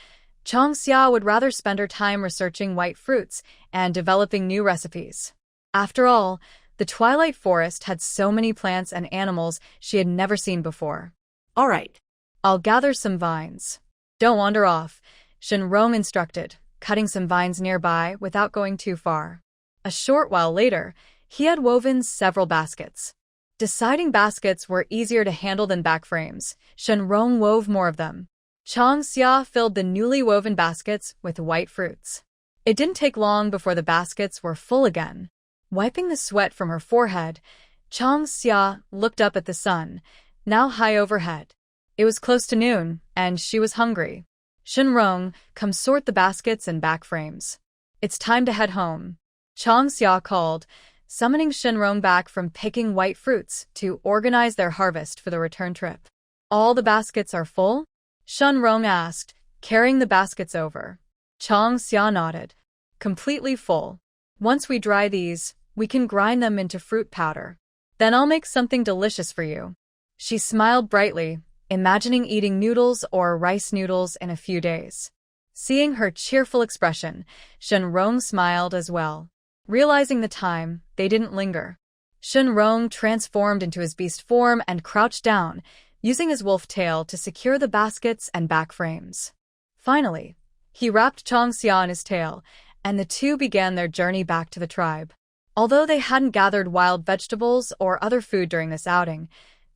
Chang Xia would rather spend her time researching white fruits and developing new recipes. After all, the twilight forest had so many plants and animals she had never seen before. All right. I'll gather some vines. Don't wander off, Shenrong instructed, cutting some vines nearby without going too far. A short while later, he had woven several baskets. Deciding baskets were easier to handle than backframes, Shenrong wove more of them. Chang Xia filled the newly woven baskets with white fruits. It didn't take long before the baskets were full again. Wiping the sweat from her forehead, Chang Xia looked up at the sun, now high overhead. It was close to noon, and she was hungry. Shenrong, come sort the baskets and backframes. It's time to head home. Chang Xia called, summoning Shenrong back from picking white fruits to organize their harvest for the return trip. All the baskets are full? Shenrong asked, carrying the baskets over. Chang Xia nodded. Completely full. Once we dry these, we can grind them into fruit powder. Then I'll make something delicious for you. She smiled brightly, imagining eating noodles or rice noodles in a few days. Seeing her cheerful expression, Shenrong smiled as well. Realizing the time, they didn't linger. Shenrong transformed into his beast form and crouched down, using his wolf tail to secure the baskets and backframes. Finally, he wrapped Chang Xia in his tail, and the two began their journey back to the tribe. Although they hadn't gathered wild vegetables or other food during this outing,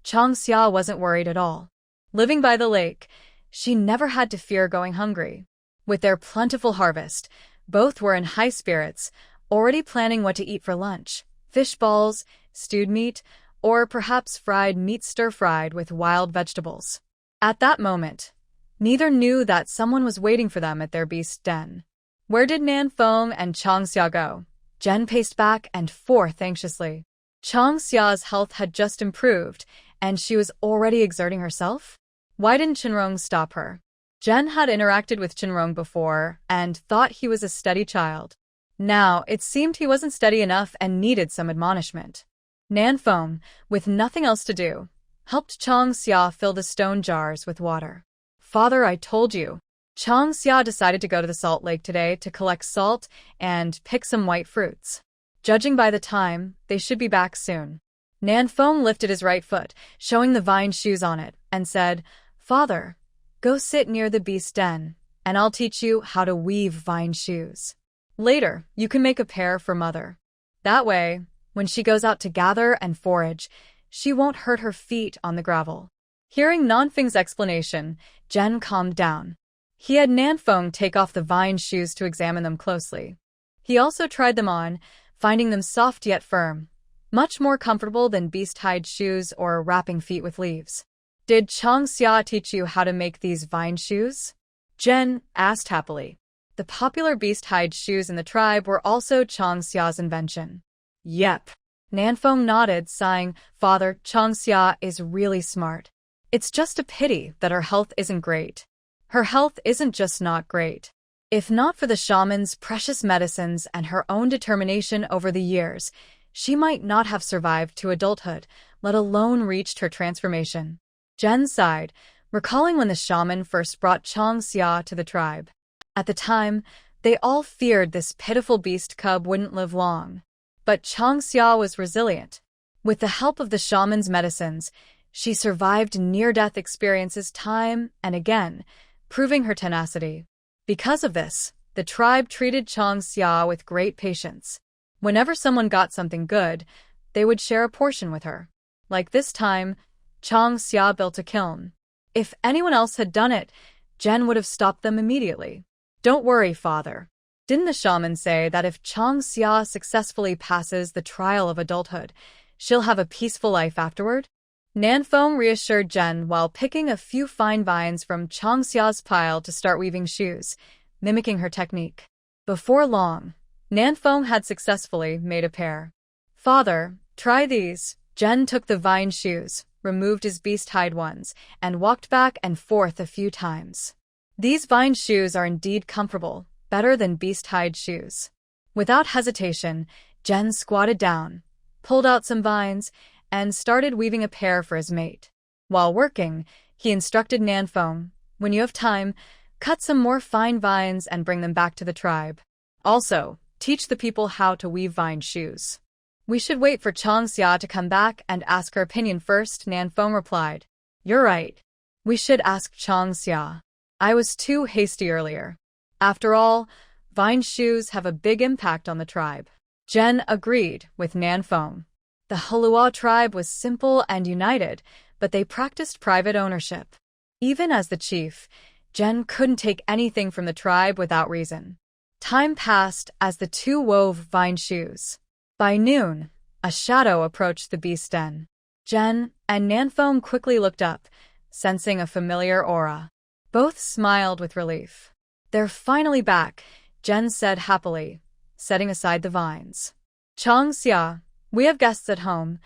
Chang Xia wasn't worried at all. Living by the lake, she never had to fear going hungry. With their plentiful harvest, both were in high spirits, already planning what to eat for lunch: fish balls, stewed meat, or perhaps fried meat stir-fried with wild vegetables. At that moment, neither knew that someone was waiting for them at their beast den. Where did Nan Feng and Chang Xia go? Jen paced back and forth anxiously. Chang Xia's health had just improved, and she was already exerting herself? Why didn't Shenrong stop her? Jen had interacted with Shenrong before and thought he was a steady child. Now, it seemed he wasn't steady enough and needed some admonishment. Nan Feng, with nothing else to do, helped Chang Xia fill the stone jars with water. Father, I told you. Chang Xia decided to go to the salt lake today to collect salt and pick some white fruits. Judging by the time, they should be back soon. Nan Feng lifted his right foot, showing the vine shoes on it, and said, Father, go sit near the beast den, and I'll teach you how to weave vine shoes. Later, you can make a pair for Mother. That way, when she goes out to gather and forage, she won't hurt her feet on the gravel. Hearing Nan Feng's explanation, Jen calmed down. He had Nan Feng take off the vine shoes to examine them closely. He also tried them on, finding them soft yet firm, much more comfortable than beast-hide shoes or wrapping feet with leaves. Did Chang Xia teach you how to make these vine shoes? Jen asked happily. The popular beast-hide shoes in the tribe were also Changxia's invention. Yep. Nanfeng nodded, sighing, Father, Changxia is really smart. It's just a pity that her health isn't great. Her health isn't just not great. If not for the shaman's precious medicines and her own determination over the years, she might not have survived to adulthood, let alone reached her transformation. Jen sighed, recalling when the shaman first brought Changxia to the tribe. At the time, they all feared this pitiful beast cub wouldn't live long. But Changxia was resilient. With the help of the shaman's medicines, she survived near-death experiences time and again, proving her tenacity. Because of this, the tribe treated Changxia with great patience. Whenever someone got something good, they would share a portion with her. Like this time, Changxia built a kiln. If anyone else had done it, Jen would have stopped them immediately. Don't worry, Father. Didn't the shaman say that if Changxia successfully passes the trial of adulthood, she'll have a peaceful life afterward? Nanfeng reassured Jen while picking a few fine vines from Changxia's pile to start weaving shoes, mimicking her technique. Before long, Nanfeng had successfully made a pair. Father, try these. Jen took the vine shoes, removed his beast-hide ones, and walked back and forth a few times. These vine shoes are indeed comfortable, better than beast-hide shoes. Without hesitation, Jen squatted down, pulled out some vines, and started weaving a pair for his mate. While working, he instructed Nanfeng, when you have time, cut some more fine vines and bring them back to the tribe. Also, teach the people how to weave vine shoes. We should wait for Changxia to come back and ask her opinion first, Nanfeng replied. You're right. We should ask Changxia. I was too hasty earlier. After all, vine shoes have a big impact on the tribe. Jen agreed with Nanfeng. The Hulua tribe was simple and united, but they practiced private ownership. Even as the chief, Jen couldn't take anything from the tribe without reason. Time passed as the two wove vine shoes. By noon, a shadow approached the beast den. Jen and Nanfeng quickly looked up, sensing a familiar aura. Both smiled with relief. They're finally back, Jen said happily, setting aside the vines. Changxia, we have guests at home.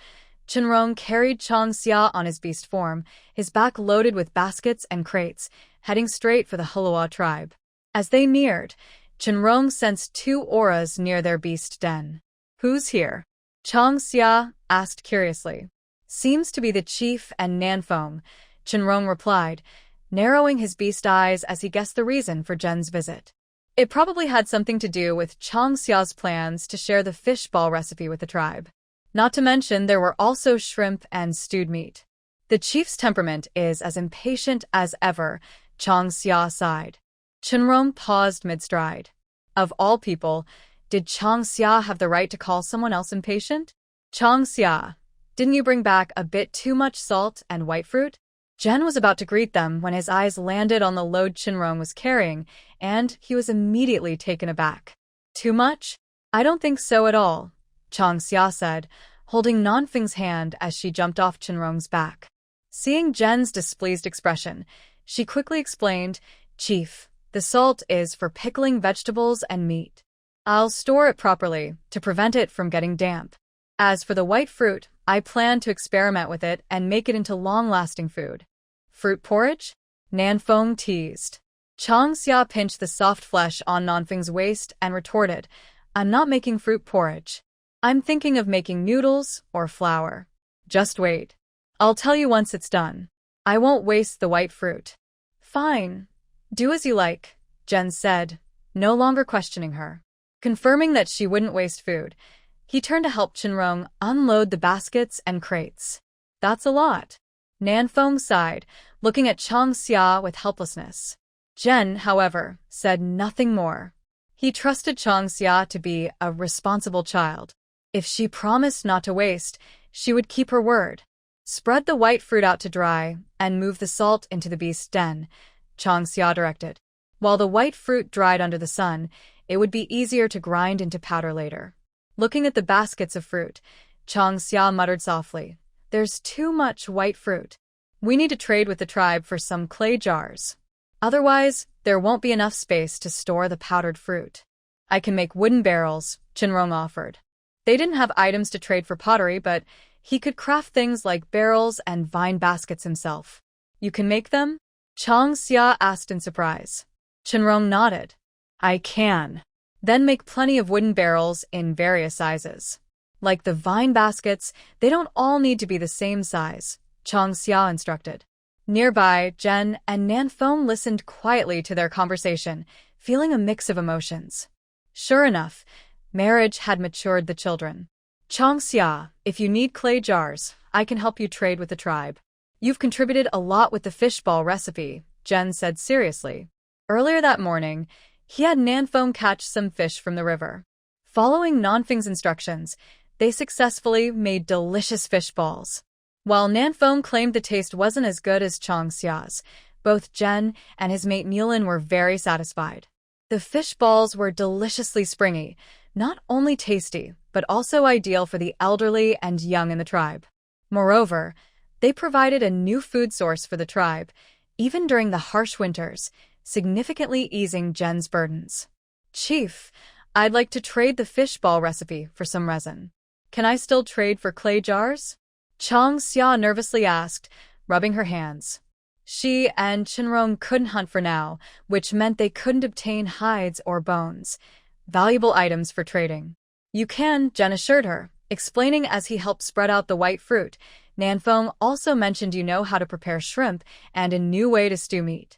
Chenrong carried Changxia on his beast form, his back loaded with baskets and crates, heading straight for the Hulua tribe. As they neared, Chenrong sensed two auras near their beast den. Who's here? Changxia asked curiously. Seems to be the chief and Nanfeng, Chenrong replied, narrowing his beast eyes as he guessed the reason for Jen's visit. It probably had something to do with Changxia's plans to share the fish ball recipe with the tribe. Not to mention there were also shrimp and stewed meat. The chief's temperament is as impatient as ever, Changxia sighed. Chenrong paused mid-stride. Of all people, did Changxia have the right to call someone else impatient? Changxia, didn't you bring back a bit too much salt and white fruit? Jen was about to greet them when his eyes landed on the load Chenrong was carrying, and he was immediately taken aback. Too much? I don't think so at all, Changxia said, holding Nanfeng's hand as she jumped off Chenrong's back. Seeing Jen's displeased expression, she quickly explained, Chief, the salt is for pickling vegetables and meat. I'll store it properly to prevent it from getting damp. As for the white fruit, I plan to experiment with it and make it into long-lasting food. Fruit porridge? Nanfeng teased. Changxia pinched the soft flesh on Nanfeng's waist and retorted, I'm not making fruit porridge. I'm thinking of making noodles or flour. Just wait. I'll tell you once it's done. I won't waste the white fruit. Fine. Do as you like, Jen said, no longer questioning her. Confirming that she wouldn't waste food, he turned to help Chenrong unload the baskets and crates. That's a lot. Nanfeng sighed, looking at Changxia with helplessness. Jen, however, said nothing more. He trusted Changxia to be a responsible child. If she promised not to waste, she would keep her word. Spread the white fruit out to dry and move the salt into the beast's den, Changxia directed. While the white fruit dried under the sun, it would be easier to grind into powder later. Looking at the baskets of fruit, Changxia muttered softly, There's too much white fruit. We need to trade with the tribe for some clay jars. Otherwise, there won't be enough space to store the powdered fruit. I can make wooden barrels, Chinrong offered. They didn't have items to trade for pottery, but he could craft things like barrels and vine baskets himself. You can make them? Chang Xia asked in surprise. Chinrong nodded. I can. Then make plenty of wooden barrels in various sizes. Like the vine baskets, they don't all need to be the same size, Chang Xia instructed. Nearby, Jen and Nanfeng listened quietly to their conversation, feeling a mix of emotions. Sure enough, marriage had matured the children. Chang Xia, if you need clay jars, I can help you trade with the tribe. You've contributed a lot with the fishball recipe, Jen said seriously. Earlier that morning, he had Nanfeng catch some fish from the river. Following Nanfeng's instructions, they successfully made delicious fish balls. While Nanfeng claimed the taste wasn't as good as Chang Xia's, both Jen and his mate Mulin were very satisfied. The fish balls were deliciously springy, not only tasty, but also ideal for the elderly and young in the tribe. Moreover, they provided a new food source for the tribe, even during the harsh winters, significantly easing Jen's burdens. Chief, I'd like to trade the fish ball recipe for some resin. Can I still trade for clay jars? Chang Xia nervously asked, rubbing her hands. She and Chinrong couldn't hunt for now, which meant they couldn't obtain hides or bones, valuable items for trading. You can, Jen assured her, explaining as he helped spread out the white fruit. Nanfeng also mentioned you know how to prepare shrimp and a new way to stew meat.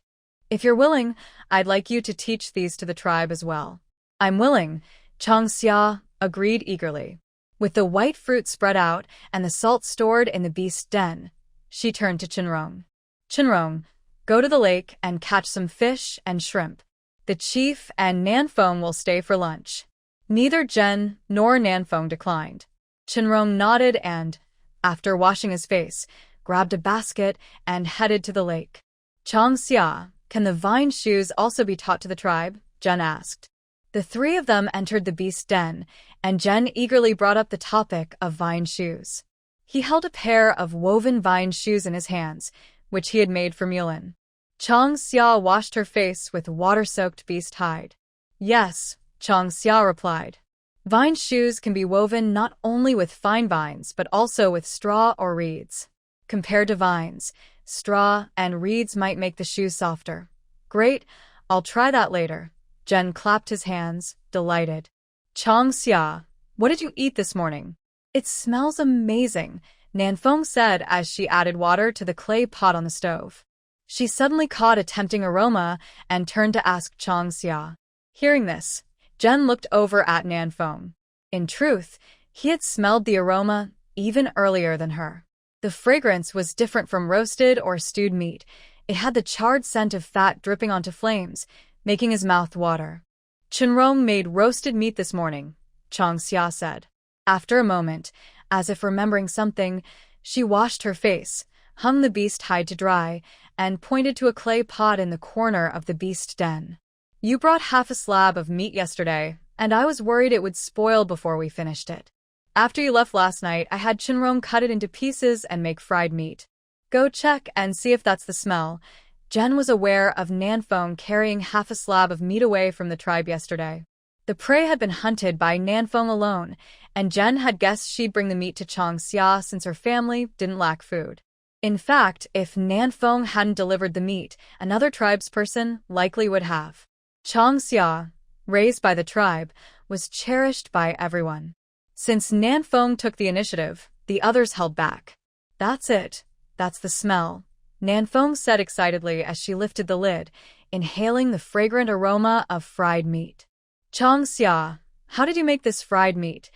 If you're willing, I'd like you to teach these to the tribe as well. I'm willing, Chang Xia agreed eagerly. With the white fruit spread out and the salt stored in the beast's den, she turned to Chinrong. Chinrong, go to the lake and catch some fish and shrimp. The chief and Nanfeng will stay for lunch. Neither Jen nor Nanfeng declined. Chinrong nodded and, after washing his face, grabbed a basket and headed to the lake. Chang Xia, can the vine shoes also be taught to the tribe? Jen asked. The three of them entered the beast's den, and Jen eagerly brought up the topic of vine shoes. He held a pair of woven vine shoes in his hands, which he had made for Mulin. Chang Xia washed her face with water-soaked beast hide. Yes, Chang Xia replied. Vine shoes can be woven not only with fine vines but also with straw or reeds. Compared to vines, straw and reeds might make the shoes softer. Great, I'll try that later. Jen clapped his hands, delighted. Chang Xia, what did you eat this morning? It smells amazing, Nanfeng said as she added water to the clay pot on the stove. She suddenly caught a tempting aroma and turned to ask Chang Xia. Hearing this, Jen looked over at Nanfeng. In truth, he had smelled the aroma even earlier than her. The fragrance was different from roasted or stewed meat. It had the charred scent of fat dripping onto flames, making his mouth water. Chinrong made roasted meat this morning, Chang Xia said. After a moment, as if remembering something, she washed her face, hung the beast hide to dry, and pointed to a clay pot in the corner of the beast den. You brought half a slab of meat yesterday, and I was worried it would spoil before we finished it. After you left last night, I had Chinrong cut it into pieces and make fried meat. Go check and see if that's the smell. Jen was aware of Nanfeng carrying half a slab of meat away from the tribe yesterday. The prey had been hunted by Nanfeng alone, and Jen had guessed she'd bring the meat to Chang Xia since her family didn't lack food. In fact, if Nanfeng hadn't delivered the meat, another tribesperson likely would have. Chang Xia, raised by the tribe, was cherished by everyone. Since Nanfeng took the initiative, the others held back. That's it. That's the smell, Nanfeng said excitedly as she lifted the lid, inhaling the fragrant aroma of fried meat. Chang Xia, how did you make this fried meat?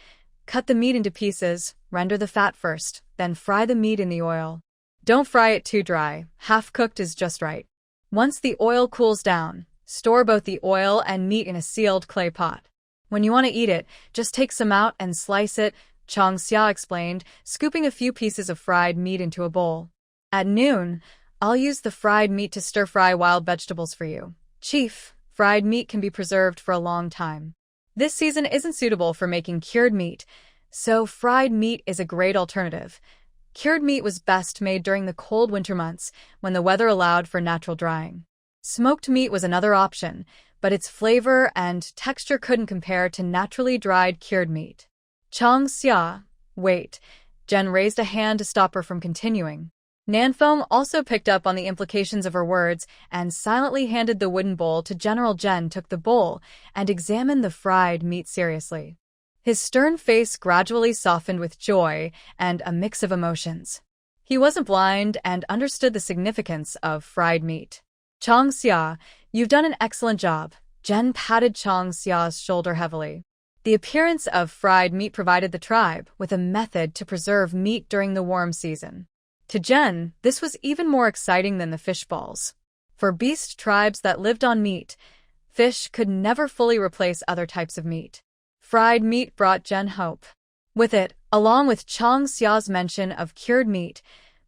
Cut the meat into pieces, render the fat first, then fry the meat in the oil. Don't fry it too dry, half-cooked is just right. Once the oil cools down, store both the oil and meat in a sealed clay pot. When you want to eat it, just take some out and slice it, Chang Xia explained, scooping a few pieces of fried meat into a bowl. At noon, I'll use the fried meat to stir-fry wild vegetables for you. Chief, fried meat can be preserved for a long time. This season isn't suitable for making cured meat, so fried meat is a great alternative. Cured meat was best made during the cold winter months when the weather allowed for natural drying. Smoked meat was another option, but its flavor and texture couldn't compare to naturally dried cured meat. Chang Xia, wait. Jen raised a hand to stop her from continuing. Nanfeng also picked up on the implications of her words and silently handed the wooden bowl to General. Jen took the bowl and examined the fried meat seriously. His stern face gradually softened with joy and a mix of emotions. He wasn't blind and understood the significance of fried meat. Chang Xia, you've done an excellent job. Jen patted Chang Xia's shoulder heavily. The appearance of fried meat provided the tribe with a method to preserve meat during the warm season. To Jen, this was even more exciting than the fish balls. For beast tribes that lived on meat, fish could never fully replace other types of meat. Fried meat brought Jen hope. With it, along with Chang Xia's mention of cured meat,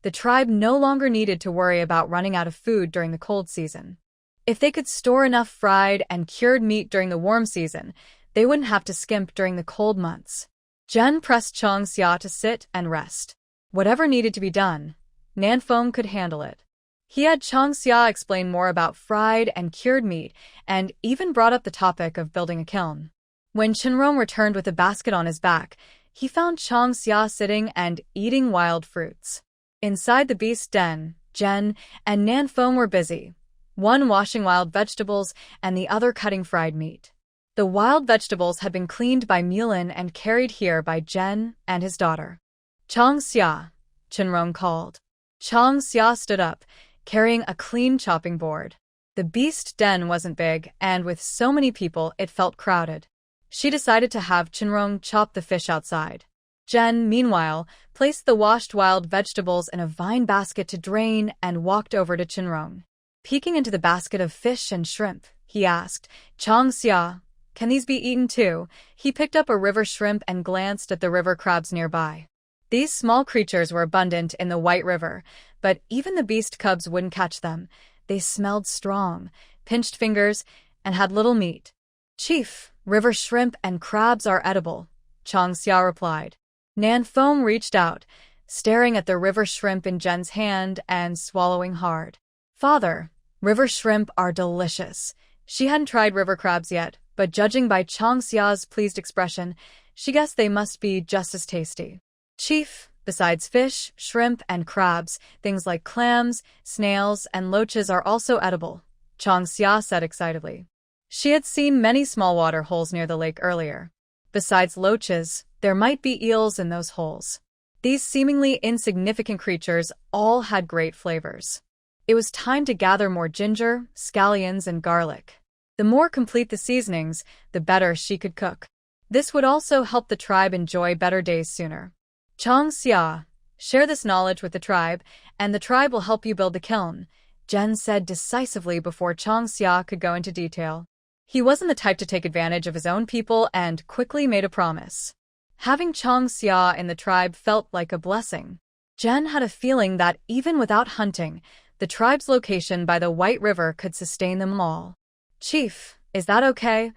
the tribe no longer needed to worry about running out of food during the cold season. If they could store enough fried and cured meat during the warm season, they wouldn't have to skimp during the cold months. Jen pressed Chang Xia to sit and rest. Whatever needed to be done, Nanfeng could handle it. He had Chang Xia explain more about fried and cured meat and even brought up the topic of building a kiln. When Chenrong returned with a basket on his back, he found Chang Xia sitting and eating wild fruits. Inside the beast den, Jen and Nanfeng were busy, one washing wild vegetables and the other cutting fried meat. The wild vegetables had been cleaned by Mulin and carried here by Jen and his daughter. Chang Xia, Chenrong called. Chang Xia stood up, carrying a clean chopping board. The beast den wasn't big, and with so many people it felt crowded. She decided to have Chenrong chop the fish outside. Jen, meanwhile, placed the washed wild vegetables in a vine basket to drain and walked over to Chenrong. Peeking into the basket of fish and shrimp, he asked, Chang Xia, can these be eaten too? He picked up a river shrimp and glanced at the river crabs nearby. These small creatures were abundant in the White River, but even the beast cubs wouldn't catch them. They smelled strong, pinched fingers, and had little meat. Chief, river shrimp and crabs are edible, Chang Xia replied. Nanfeng reached out, staring at the river shrimp in Jen's hand and swallowing hard. Father, river shrimp are delicious. She hadn't tried river crabs yet, but judging by Chang Xia's pleased expression, she guessed they must be just as tasty. Chief, besides fish, shrimp, and crabs, things like clams, snails, and loaches are also edible, Chang Xia said excitedly. She had seen many small water holes near the lake earlier. Besides loaches, there might be eels in those holes. These seemingly insignificant creatures all had great flavors. It was time to gather more ginger, scallions, and garlic. The more complete the seasonings, the better she could cook. This would also help the tribe enjoy better days sooner. Chang Xia, share this knowledge with the tribe, and the tribe will help you build the kiln, Jen said decisively before Chang Xia could go into detail. He wasn't the type to take advantage of his own people and quickly made a promise. Having Chang Xia in the tribe felt like a blessing. Jen had a feeling that even without hunting, the tribe's location by the White River could sustain them all. Chief, is that okay?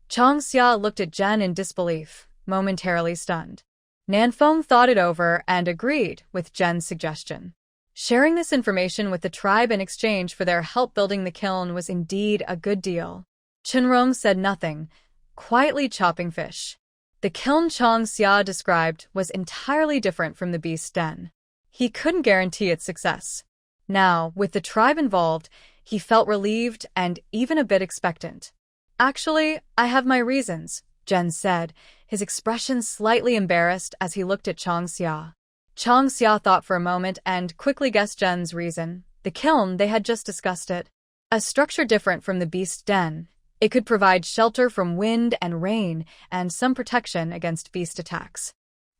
Chang Xia looked at Jen in disbelief, momentarily stunned. Nanfeng thought it over and agreed with Jen's suggestion. Sharing this information with the tribe in exchange for their help building the kiln was indeed a good deal. Chenrong said nothing, quietly chopping fish. The kiln Chang Xia described was entirely different from the beast den. He couldn't guarantee its success. Now, with the tribe involved, he felt relieved and even a bit expectant. Actually, I have my reasons, Jen said, his expression slightly embarrassed as he looked at Chang Xia. Chang Xia thought for a moment and quickly guessed Jen's reason. The kiln, they had just discussed it. A structure different from the beast den. It could provide shelter from wind and rain and some protection against beast attacks.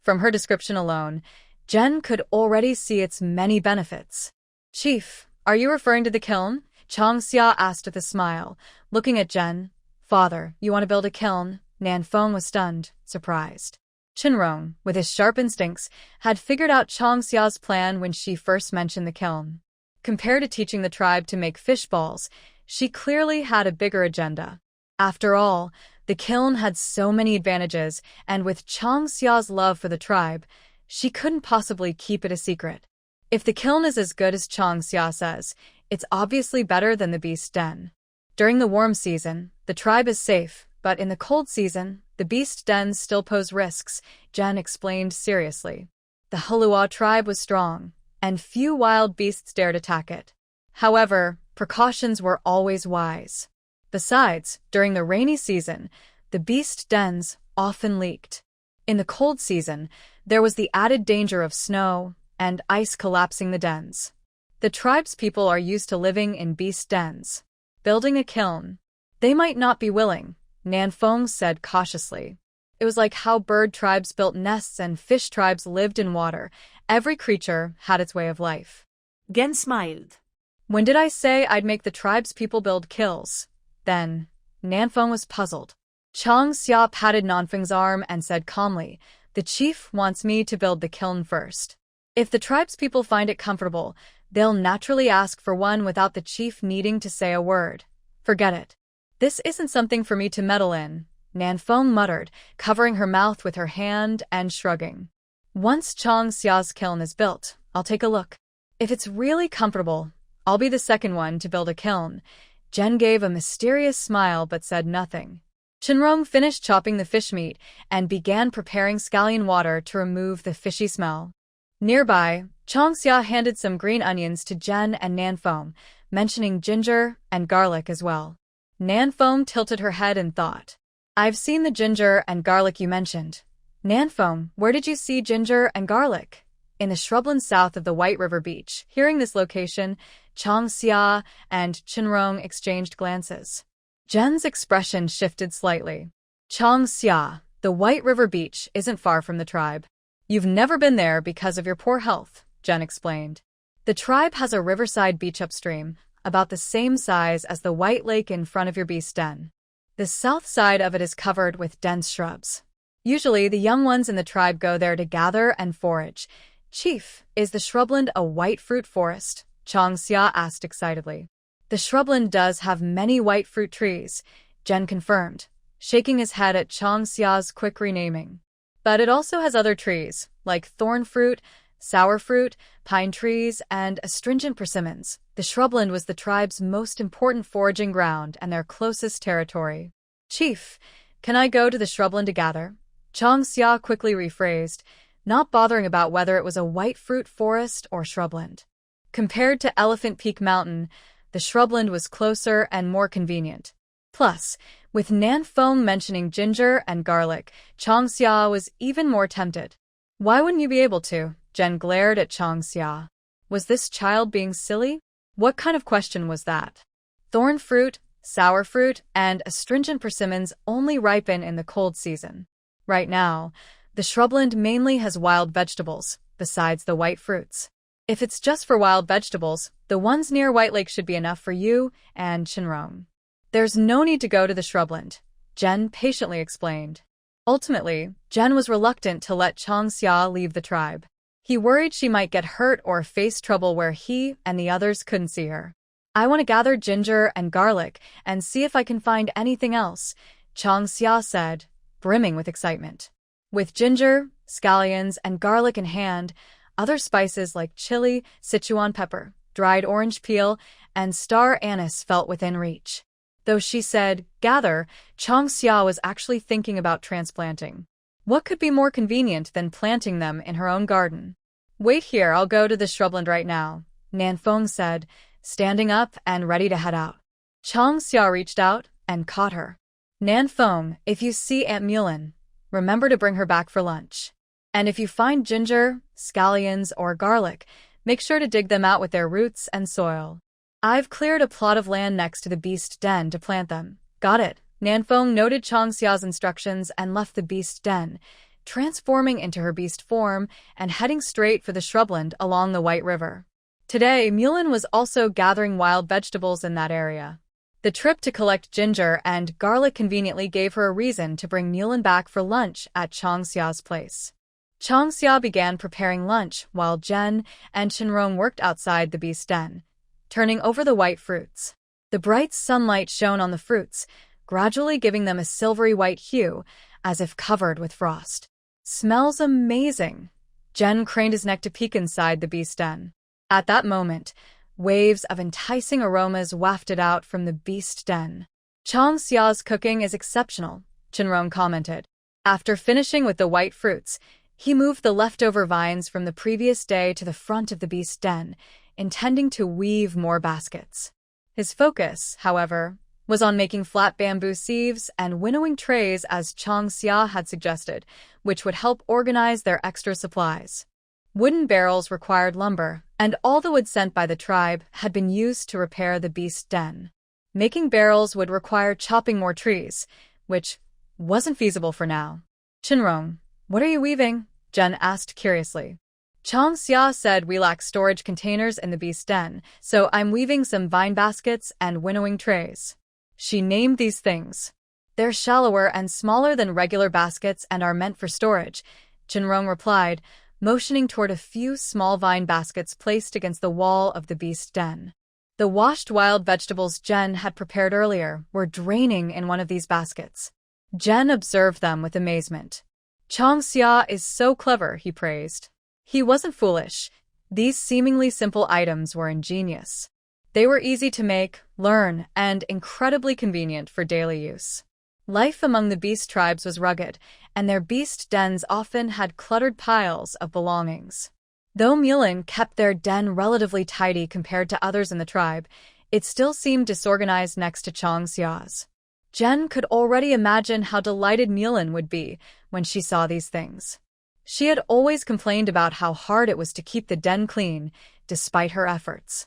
From her description alone, Jen could already see its many benefits. Chief, are you referring to the kiln? Chang Xia asked with a smile, looking at Jen. Father, you want to build a kiln? Nanfeng was stunned, surprised. Chenrong, with his sharp instincts, had figured out Chang Xia's plan when she first mentioned the kiln. Compared to teaching the tribe to make fish balls, she clearly had a bigger agenda. After all, the kiln had so many advantages, and with Chang Xia's love for the tribe, she couldn't possibly keep it a secret. If the kiln is as good as Chang Xia says, it's obviously better than the beast den. During the warm season, the tribe is safe, but in the cold season, the beast dens still pose risks, Jen explained seriously. The Halua tribe was strong, and few wild beasts dared attack it. However, precautions were always wise. Besides, during the rainy season, the beast dens often leaked. In the cold season, there was the added danger of snow and ice collapsing the dens. The tribe's people are used to living in beast dens. Building a kiln. They might not be willing, Nanfeng said cautiously. It was like how bird tribes built nests and fish tribes lived in water. Every creature had its way of life. Gen smiled. When did I say I'd make the tribe's people build kilns? Then, Nanfeng was puzzled. Chang Xia patted Nanfeng's arm and said calmly, "The chief wants me to build the kiln first. If the tribe's people find it comfortable, they'll naturally ask for one without the chief needing to say a word. Forget it. This isn't something for me to meddle in," Nanfeng muttered, covering her mouth with her hand and shrugging. "Once Chang Xia's kiln is built, I'll take a look. If it's really comfortable, I'll be the second one to build a kiln." Jen gave a mysterious smile but said nothing. Chenrong finished chopping the fish meat and began preparing scallion water to remove the fishy smell. Nearby, Chang Xia handed some green onions to Jen and Nanfeng, mentioning ginger and garlic as well. Nanfeng tilted her head in thought. "I've seen the ginger and garlic you mentioned. Nanfeng, where did you see ginger and garlic?" "In the shrubland south of the White River Beach." Hearing this location, Chang Xia and Chenrong exchanged glances. Jen's expression shifted slightly. "Chang Xia, the White River Beach isn't far from the tribe. You've never been there because of your poor health," Jen explained. "The tribe has a riverside beach upstream, about the same size as the White Lake in front of your beast den. The south side of it is covered with dense shrubs. Usually, the young ones in the tribe go there to gather and forage." "Chief, is the shrubland a white fruit forest?" Chang Xia asked excitedly. "The shrubland does have many white fruit trees," Jen confirmed, shaking his head at Chang Xia's quick renaming. "But it also has other trees, like thorn fruit, sour fruit, pine trees, and astringent persimmons." The shrubland was the tribe's most important foraging ground and their closest territory. "Chief, can I go to the shrubland to gather?" Chang Xia quickly rephrased, not bothering about whether it was a white fruit forest or shrubland. Compared to Elephant Peak Mountain, the shrubland was closer and more convenient. Plus, with Nanfeng mentioning ginger and garlic, Chang Xia was even more tempted. "Why wouldn't you be able to?" Jen glared at Chang Xia. Was this child being silly? What kind of question was that? Thorn fruit, sour fruit, and astringent persimmons only ripen in the cold season. Right now, the shrubland mainly has wild vegetables, besides the white fruits. If it's just for wild vegetables, the ones near White Lake should be enough for you and Chenrong. "There's no need to go to the shrubland," Jen patiently explained. Ultimately, Jen was reluctant to let Chang Xia leave the tribe. He worried she might get hurt or face trouble where he and the others couldn't see her. "I want to gather ginger and garlic and see if I can find anything else," Chang Xia said, brimming with excitement. With ginger, scallions, and garlic in hand, other spices like chili, Sichuan pepper, dried orange peel, and star anise felt within reach. Though she said, "gather," Chang Xia was actually thinking about transplanting. What could be more convenient than planting them in her own garden? "Wait here, I'll go to the shrubland right now," Nanfeng said, standing up and ready to head out. Chang Xia reached out and caught her. "Nanfeng, if you see Aunt Mulin, remember to bring her back for lunch. And if you find ginger, scallions, or garlic, make sure to dig them out with their roots and soil. I've cleared a plot of land next to the beast den to plant them." "Got it." Nanfeng noted Chang Xia's instructions and left the beast den, transforming into her beast form and heading straight for the shrubland along the White River. Today, Mulin was also gathering wild vegetables in that area. The trip to collect ginger and garlic conveniently gave her a reason to bring Mulin back for lunch at Chang Xia's place. Chang Xia began preparing lunch while Jen and Chenrong worked outside the beast den, turning over the white fruits. The bright sunlight shone on the fruits, gradually giving them a silvery white hue, as if covered with frost. "Smells amazing," Jen craned his neck to peek inside the beast den. At that moment, waves of enticing aromas wafted out from the beast den. Chang Xia's cooking is exceptional, Chenrong commented. After finishing with the white fruits, he moved the leftover vines from the previous day to the front of the beast den, intending to weave more baskets. His focus, however, was on making flat bamboo sieves and winnowing trays as Chang Xia had suggested, which would help organize their extra supplies. Wooden barrels required lumber, and all the wood sent by the tribe had been used to repair the beast den. Making barrels would require chopping more trees, which wasn't feasible for now. Chenrong, what are you weaving? Jen asked curiously. Chang Xia said we lack storage containers in the beast den, so I'm weaving some vine baskets and winnowing trays. She named these things. They're shallower and smaller than regular baskets and are meant for storage, Chenrong replied, motioning toward a few small vine baskets placed against the wall of the beast den. The washed wild vegetables Jen had prepared earlier were draining in one of these baskets. Jen observed them with amazement. Chang Xia is so clever, he praised. He wasn't foolish. These seemingly simple items were ingenious. They were easy to make, learn, and incredibly convenient for daily use. Life among the beast tribes was rugged, and their beast dens often had cluttered piles of belongings. Though Mulin kept their den relatively tidy compared to others in the tribe, it still seemed disorganized next to Chang Xia's. Jen could already imagine how delighted Mulin would be when she saw these things. She had always complained about how hard it was to keep the den clean, despite her efforts.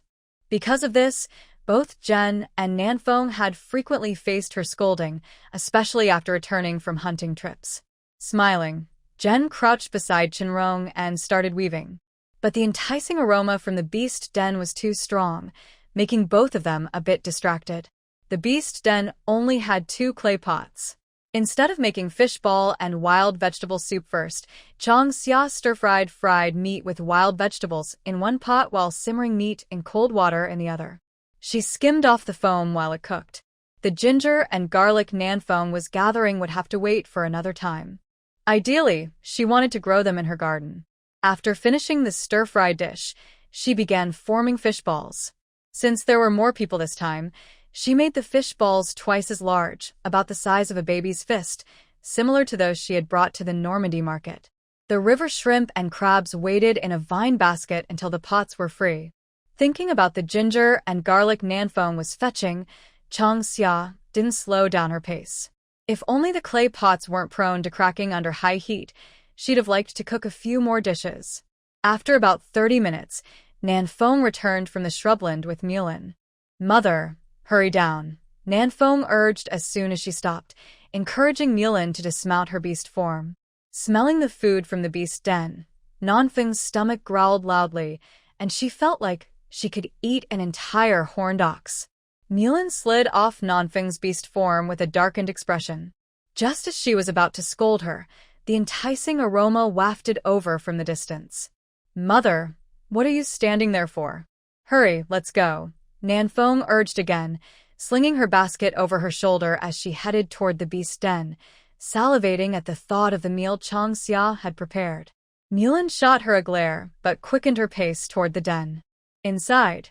Because of this, both Jen and Nanfeng had frequently faced her scolding, especially after returning from hunting trips. Smiling, Jen crouched beside Chenrong and started weaving. But the enticing aroma from the beast den was too strong, making both of them a bit distracted. The beast den only had 2 clay pots. Instead of making fishball and wild vegetable soup first, Chang Xia stir-fried fried meat with wild vegetables in one pot while simmering meat in cold water in the other. She skimmed off the foam while it cooked. The ginger and garlic Nanfeng was gathering would have to wait for another time. Ideally, she wanted to grow them in her garden. After finishing the stir-fry dish, she began forming fish balls. Since there were more people this time, she made the fish balls twice as large, about the size of a baby's fist, similar to those she had brought to the Normandy market. The river shrimp and crabs waited in a vine basket until the pots were free. Thinking about the ginger and garlic Nanfeng was fetching, Chang Xia didn't slow down her pace. If only the clay pots weren't prone to cracking under high heat, she'd have liked to cook a few more dishes. After about 30 minutes, Nanfeng returned from the shrubland with Mulin. Mother, hurry down, Nanfeng urged as soon as she stopped, encouraging Mulin to dismount her beast form. Smelling the food from the beast den, Nanfeng's stomach growled loudly, and she felt like she could eat an entire horned ox. Mulin slid off Nanfeng's beast form with a darkened expression. Just as she was about to scold her, the enticing aroma wafted over from the distance. Mother, what are you standing there for? Hurry, let's go, Nanfeng urged again, slinging her basket over her shoulder as she headed toward the beast den, salivating at the thought of the meal Chang Xia had prepared. Mulin shot her a glare, but quickened her pace toward the den. Inside,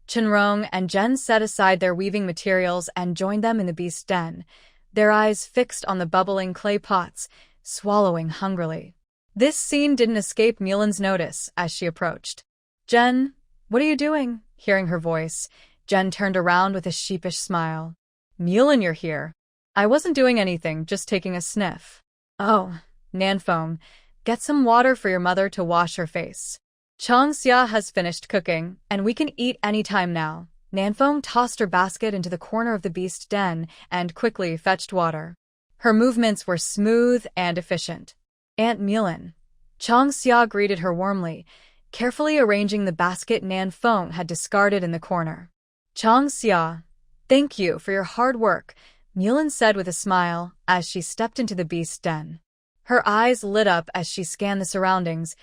Chenrong and Jen set aside their weaving materials and joined them in the beast den, their eyes fixed on the bubbling clay pots, swallowing hungrily. This scene didn't escape Mulin's notice as she approached. Jen, what are you doing? Hearing her voice, Jen turned around with a sheepish smile. Mulin, you're here. I wasn't doing anything, just taking a sniff. Oh, Nanfeng, get some water for your mother to wash her face. Chang Xia has finished cooking, and we can eat any time now. Nanfeng tossed her basket into the corner of the beast den and quickly fetched water. Her movements were smooth and efficient. Aunt Mulin. Chang Xia greeted her warmly, carefully arranging the basket Nanfeng had discarded in the corner. Chang Xia, thank you for your hard work, Mulin said with a smile as she stepped into the beast den. Her eyes lit up as she scanned the surroundings,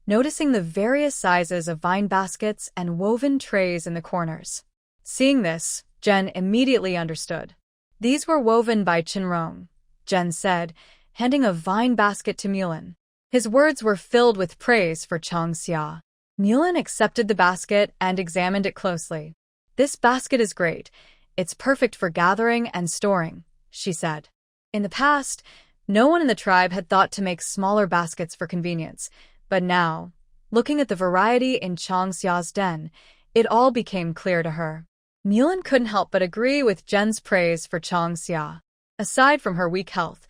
noticing the various sizes of vine baskets and woven trays in the corners. Seeing this, Jen immediately understood. These were woven by Chenrong, Jen said, handing a vine basket to Mulin. His words were filled with praise for Changxia. Mulan accepted the basket and examined it closely. "This basket is great. It's perfect for gathering and storing," she said. In the past, no one in the tribe had thought to make smaller baskets for convenience, but now, looking at the variety in Changxia's den, it all became clear to her. Mulan couldn't help but agree with Zhen's praise for Changxia. Aside from her weak health,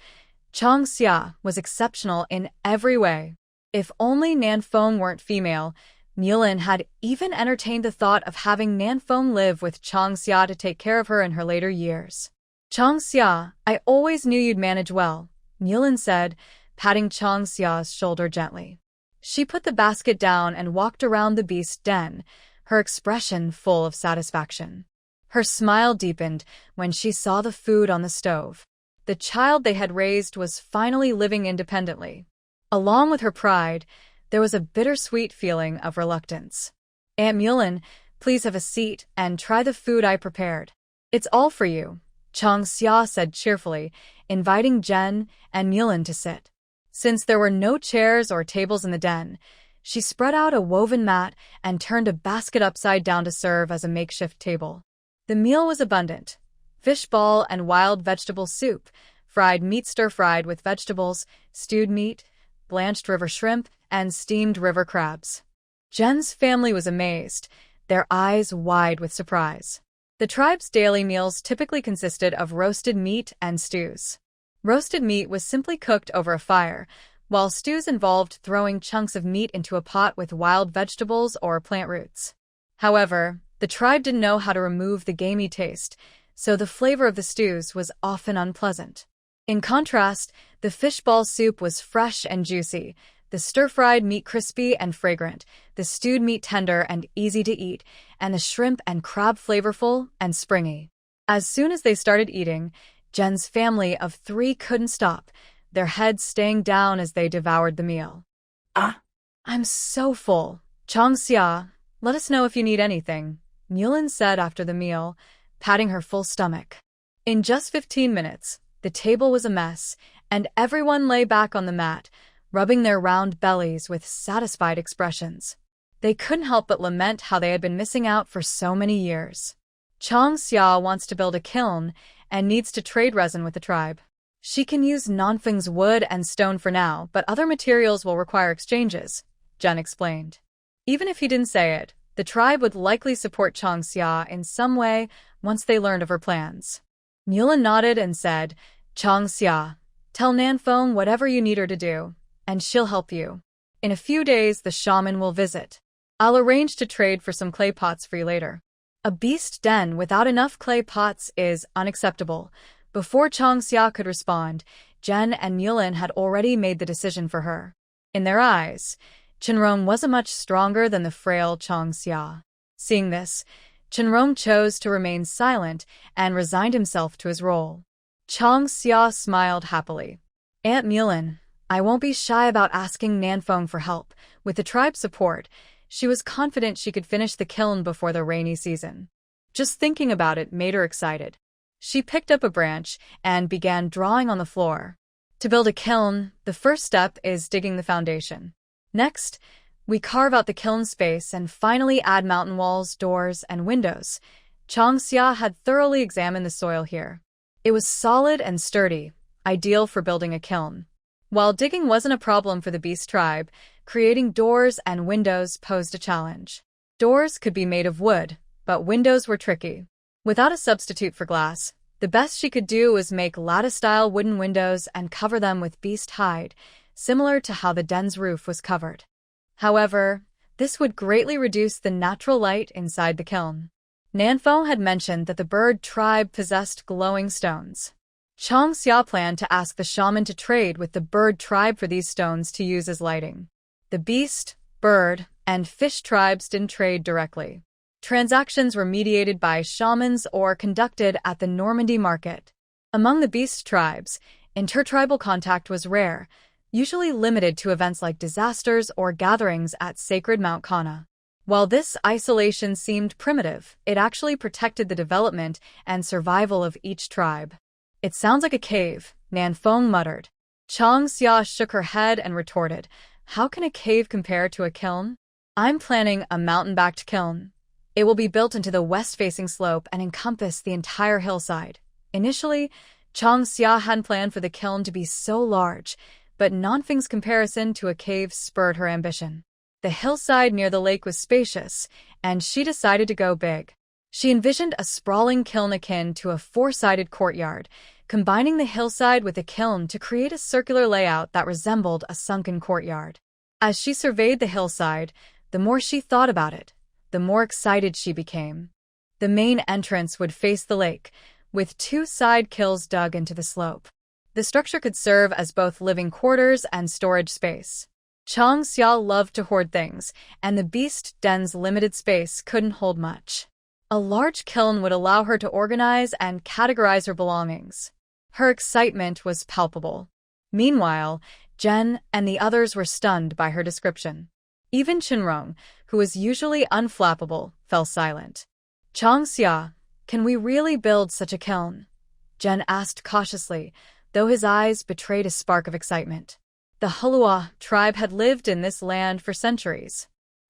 Changxia was exceptional in every way. If only Nanfeng weren't female, Mulan had even entertained the thought of having Nanfeng live with Changxia to take care of her in her later years. "Changxia, I always knew you'd manage well," Mulan said, patting Changxia's shoulder gently. She put the basket down and walked around the beast den, her expression full of satisfaction. Her smile deepened when she saw the food on the stove. The child they had raised was finally living independently. Along with her pride, there was a bittersweet feeling of reluctance. "Aunt Mulan, please have a seat and try the food I prepared. It's all for you," Changxia said cheerfully, inviting Zhen and Mulan to sit. Since there were no chairs or tables in the den, she spread out a woven mat and turned a basket upside down to serve as a makeshift table. The meal was abundant: fish ball and wild vegetable soup, fried meat stir-fried with vegetables, stewed meat, blanched river shrimp, and steamed river crabs. Zhen's family was amazed, their eyes wide with surprise. The tribe's daily meals typically consisted of roasted meat and stews. Roasted meat was simply cooked over a fire, while stews involved throwing chunks of meat into a pot with wild vegetables or plant roots. However, the tribe didn't know how to remove the gamey taste, so the flavor of the stews was often unpleasant. In contrast, the fishball soup was fresh and juicy, the stir-fried meat crispy and fragrant, the stewed meat tender and easy to eat, and the shrimp and crab flavorful and springy. As soon as they started eating, Zhen's family of 3 couldn't stop, their heads staying down as they devoured the meal. Ah, "I'm so full. Changxia, let us know if you need anything," Mulan said after the meal, patting her full stomach. In just 15 minutes, the table was a mess, and everyone lay back on the mat, rubbing their round bellies with satisfied expressions. They couldn't help but lament how they had been missing out for so many years. Changxia wants to build a kiln and needs to trade resin with the tribe. She can use Nanfeng's wood and stone for now, but other materials will require exchanges, Zhen explained. Even if he didn't say it, the tribe would likely support Changxia in some way once they learned of her plans. Mulan nodded and said, "Changxia, tell Nanfeng whatever you need her to do, and she'll help you. In a few days, the shaman will visit. I'll arrange to trade for some clay pots for you later." A beast den without enough clay pots is unacceptable. Before Changxia could respond, Zhen and Mulan had already made the decision for her. In their eyes, Chenrong wasn't much stronger than the frail Changxia. Seeing this, Chenrong chose to remain silent and resigned himself to his role. Changxia smiled happily. "Aunt Mulan, I won't be shy about asking Nanfeng for help." With the tribe's support, she was confident she could finish the kiln before the rainy season. Just thinking about it made her excited. She picked up a branch and began drawing on the floor. To build a kiln, the first step is digging the foundation. Next, we carve out the kiln space and finally add mountain walls, doors, and windows. Changxia had thoroughly examined the soil here. It was solid and sturdy, ideal for building a kiln. While digging wasn't a problem for the beast tribe, creating doors and windows posed a challenge. Doors could be made of wood, but windows were tricky. Without a substitute for glass, the best she could do was make lattice-style wooden windows and cover them with beast hide, similar to how the den's roof was covered. However, this would greatly reduce the natural light inside the kiln. Nanfeng had mentioned that the bird tribe possessed glowing stones. Changxia planned to ask the shaman to trade with the bird tribe for these stones to use as lighting. The beast, bird, and fish tribes didn't trade directly. Transactions were mediated by shamans or conducted at the Normandy market. Among the beast tribes, intertribal contact was rare, usually limited to events like disasters or gatherings at sacred Mount Kana. While this isolation seemed primitive, it actually protected the development and survival of each tribe. "It sounds like a cave," Nanfeng muttered. Chang Xia shook her head and retorted, "How can a cave compare to a kiln? I'm planning a mountain-backed kiln. It will be built into the west-facing slope and encompass the entire hillside." Initially, Chang Xia hadn't planned for the kiln to be so large, but Nanfeng's comparison to a cave spurred her ambition. The hillside near the lake was spacious, and she decided to go big. She envisioned a sprawling kiln akin to a four-sided courtyard, combining the hillside with the kiln to create a circular layout that resembled a sunken courtyard. As she surveyed the hillside, the more she thought about it, the more excited she became. The main entrance would face the lake, with two side kilns dug into the slope. The structure could serve as both living quarters and storage space. Chang Xia loved to hoard things, and the beast den's limited space couldn't hold much. A large kiln would allow her to organize and categorize her belongings. Her excitement was palpable. Meanwhile, Jen and the others were stunned by her description. Even Chenrong, who was usually unflappable, fell silent. "Chang Xia, can we really build such a kiln?" Jen asked cautiously, though his eyes betrayed a spark of excitement. The Hulua tribe had lived in this land for centuries.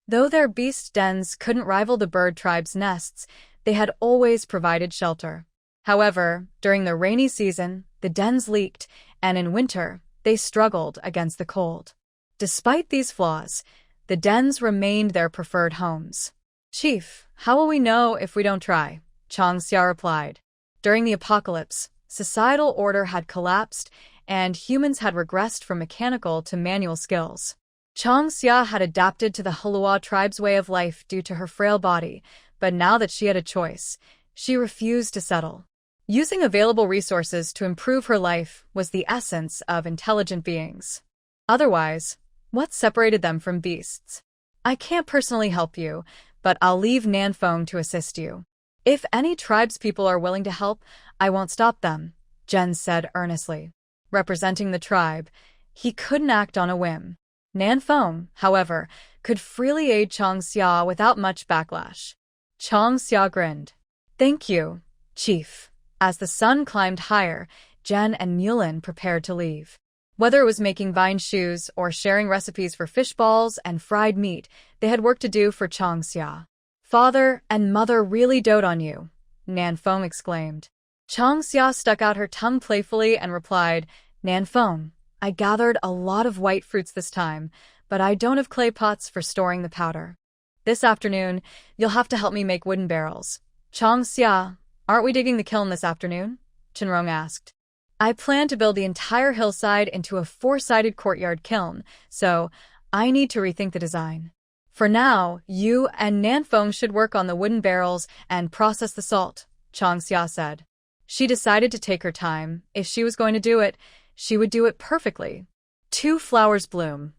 Though their beast dens couldn't rival the bird tribe's nests, they had always provided shelter. However, during the rainy season, the dens leaked, and in winter, they struggled against the cold. Despite these flaws, the dens remained their preferred homes. "Chief, how will we know if we don't try?" Chang Xia replied. During the apocalypse, societal order had collapsed, and humans had regressed from mechanical to manual skills. Chang Xia had adapted to the Hulua tribe's way of life due to her frail body, but now that she had a choice, she refused to settle. Using available resources to improve her life was the essence of intelligent beings. Otherwise, what separated them from beasts? "I can't personally help you, but I'll leave Nanfeng to assist you. If any tribespeople are willing to help, I won't stop them," Jen said earnestly. Representing the tribe, he couldn't act on a whim. Nanfeng, however, could freely aid Chang Xia without much backlash. Chang Xia grinned. "Thank you, Chief." As the sun climbed higher, Jen and Mulin prepared to leave. Whether it was making vine shoes or sharing recipes for fish balls and fried meat, they had work to do for Chang Xia. "Father and Mother really dote on you," Nanfeng exclaimed. Chang Xia stuck out her tongue playfully and replied, "Nanfeng, I gathered a lot of white fruits this time, but I don't have clay pots for storing the powder. This afternoon, you'll have to help me make wooden barrels." "Chang Xia, aren't we digging the kiln this afternoon?" Chenrong asked. "I plan to build the entire hillside into a four-sided courtyard kiln, so I need to rethink the design. For now, you and Nanfeng should work on the wooden barrels and process the salt," Chang Xia said. She decided to take her time. If she was going to do it, she would do it perfectly. Two flowers bloom,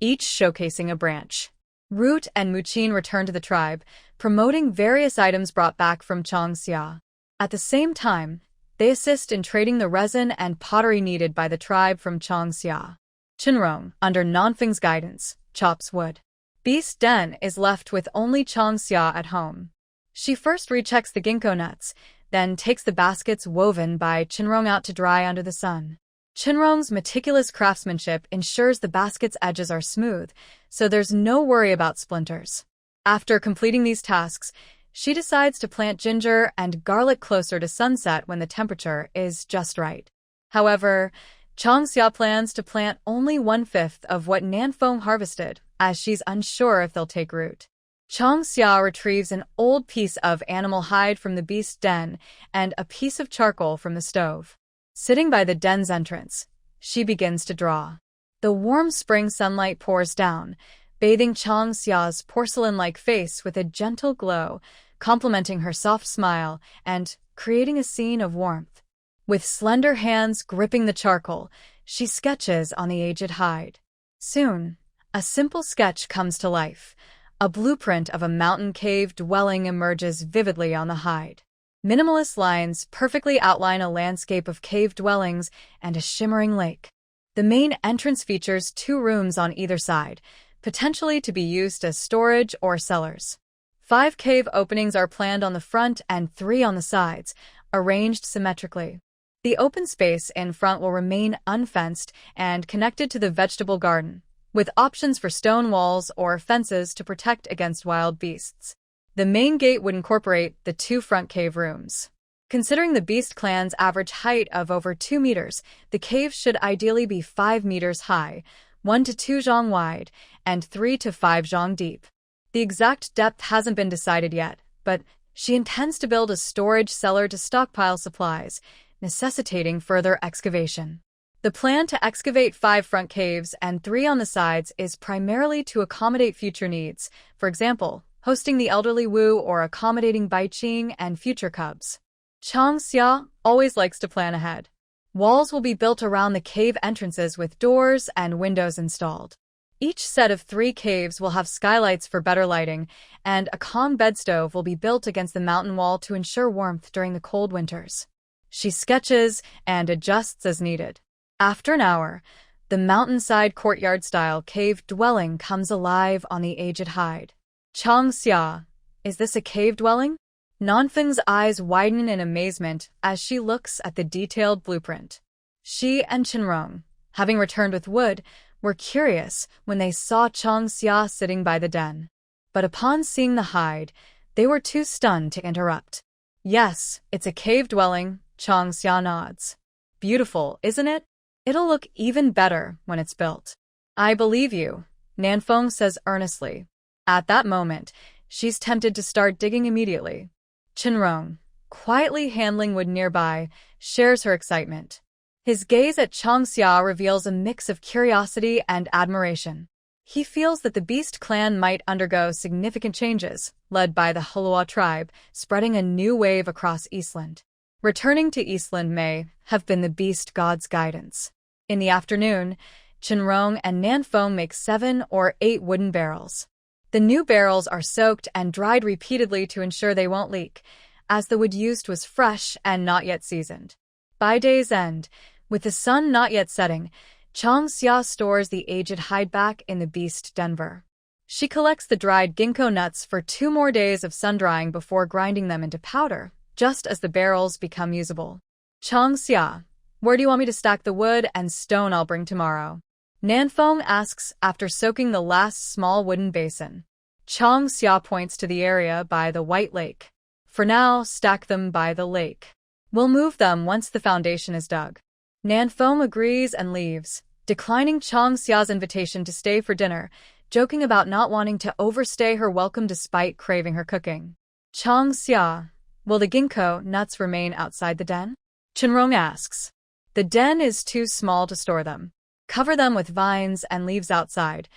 each showcasing a branch. Root and Muqin returned to the tribe, promoting various items brought back from Chang Xia. At the same time, they assist in trading the resin and pottery needed by the tribe from Chang Xia. Chenrong, under Nanfeng's guidance, chops wood. Beast Den is left with only Chang Xia at home. She first rechecks the ginkgo nuts, then takes the baskets woven by Chenrong out to dry under the sun. Chenrong's meticulous craftsmanship ensures the basket's edges are smooth, so there's no worry about splinters. After completing these tasks, she decides to plant ginger and garlic closer to sunset when the temperature is just right. However, Chang Xia plans to plant only 1/5 of what Nanfeng harvested, as she's unsure if they'll take root. Chang Xia retrieves an old piece of animal hide from the beast den and a piece of charcoal from the stove. Sitting by the den's entrance, she begins to draw. The warm spring sunlight pours down, bathing Chang Xia's porcelain-like face with a gentle glow, complementing her soft smile and creating a scene of warmth. With slender hands gripping the charcoal, she sketches on the aged hide. Soon, a simple sketch comes to life. A blueprint of a mountain cave dwelling emerges vividly on the hide. Minimalist lines perfectly outline a landscape of cave dwellings and a shimmering lake. The main entrance features 2 rooms on either side, potentially to be used as storage or cellars. 5 cave openings are planned on the front and 3 on the sides, arranged symmetrically. The open space in front will remain unfenced and connected to the vegetable garden, with options for stone walls or fences to protect against wild beasts. The main gate would incorporate the 2 front cave rooms. Considering the beast clan's average height of over 2 meters, the caves should ideally be 5 meters high, 1 to 2 zhang wide, and 3 to 5 zhang deep. The exact depth hasn't been decided yet, but she intends to build a storage cellar to stockpile supplies, necessitating further excavation. The plan to excavate 5 front caves and 3 on the sides is primarily to accommodate future needs, for example, hosting the elderly Wu or accommodating Baiqing and future cubs. Chang Xia always likes to plan ahead. Walls will be built around the cave entrances with doors and windows installed. Each set of 3 caves will have skylights for better lighting, and a Kong bed stove will be built against the mountain wall to ensure warmth during the cold winters. She sketches and adjusts as needed. After an hour, the mountainside courtyard-style cave dwelling comes alive on the aged hide. Chang Xia, is this a cave dwelling? Nanfeng's eyes widen in amazement as she looks at the detailed blueprint. She and Qinrong, having returned with wood, were curious when they saw Chang Xia sitting by the den. But upon seeing the hide, they were too stunned to interrupt. Yes, it's a cave dwelling, Chang Xia nods. Beautiful, isn't it? It'll look even better when it's built. I believe you, Nanfeng says earnestly. At that moment, she's tempted to start digging immediately. Qinrong, quietly handling wood nearby, shares her excitement. His gaze at Chang Xia reveals a mix of curiosity and admiration. He feels that the Beast clan might undergo significant changes, led by the Hulua tribe, spreading a new wave across Eastland. Returning to Eastland may have been the Beast god's guidance. In the afternoon, Qinrong and Nanfeng make 7 or 8 wooden barrels. The new barrels are soaked and dried repeatedly to ensure they won't leak, as the wood used was fresh and not yet seasoned. By day's end, with the sun not yet setting, Chang Xia stores the aged hide back in the Beast Denver. She collects the dried ginkgo nuts for 2 more days of sun-drying before grinding them into powder, just as the barrels become usable. Chang Xia, where do you want me to stack the wood and stone I'll bring tomorrow? Nanfeng asks after soaking the last small wooden basin. Chang Xia points to the area by the White Lake. For now, stack them by the lake. We'll move them once the foundation is dug. Nanfeng agrees and leaves, declining Chang Xia's invitation to stay for dinner, joking about not wanting to overstay her welcome despite craving her cooking. Chang Xia, will the ginkgo nuts remain outside the den? Qinrong asks. The den is too small to store them. Cover them with vines and leaves outside.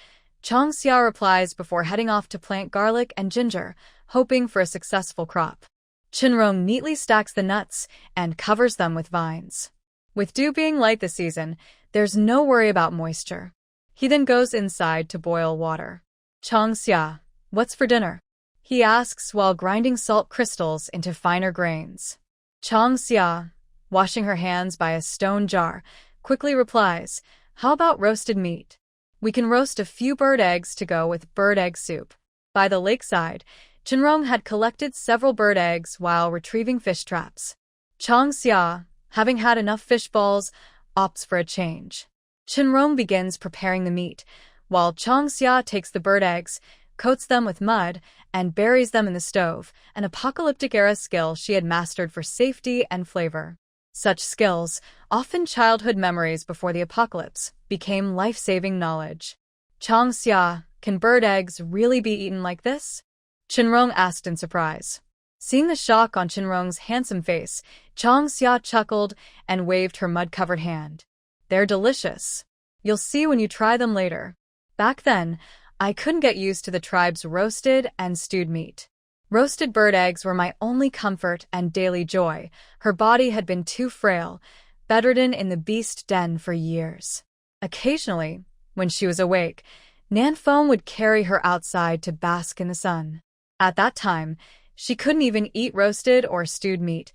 Chang Xia replies before heading off to plant garlic and ginger, hoping for a successful crop. Qinrong neatly stacks the nuts and covers them with vines. With dew being light this season, there's no worry about moisture. He then goes inside to boil water. Chang Xia, what's for dinner? He asks while grinding salt crystals into finer grains. Chang Xia, washing her hands by a stone jar, quickly replies, how about roasted meat? We can roast a few bird eggs to go with bird egg soup. By the lakeside, Qinrong had collected several bird eggs while retrieving fish traps. Chang Xia, having had enough fish balls, opts for a change. Qinrong begins preparing the meat, while Chang Xia takes the bird eggs, coats them with mud, and buries them in the stove, an apocalyptic-era skill she had mastered for safety and flavor. Such skills, often childhood memories before the apocalypse, became life-saving knowledge. Chang Xia, can bird eggs really be eaten like this? Qinrong asked in surprise. Seeing the shock on Qinrong's handsome face, Chang Xia chuckled and waved her mud-covered hand. They're delicious. You'll see when you try them later. Back then, I couldn't get used to the tribe's roasted and stewed meat. Roasted bird eggs were my only comfort and daily joy. Her body had been too frail, bedridden in the beast den for years. Occasionally, when she was awake, Nanfeng would carry her outside to bask in the sun. At that time, she couldn't even eat roasted or stewed meat,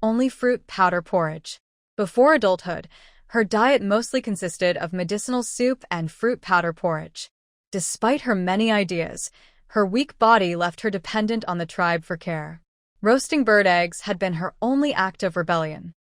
only fruit powder porridge. Before adulthood, her diet mostly consisted of medicinal soup and fruit powder porridge. Despite her many ideas, her weak body left her dependent on the tribe for care. Roasting bird eggs had been her only act of rebellion.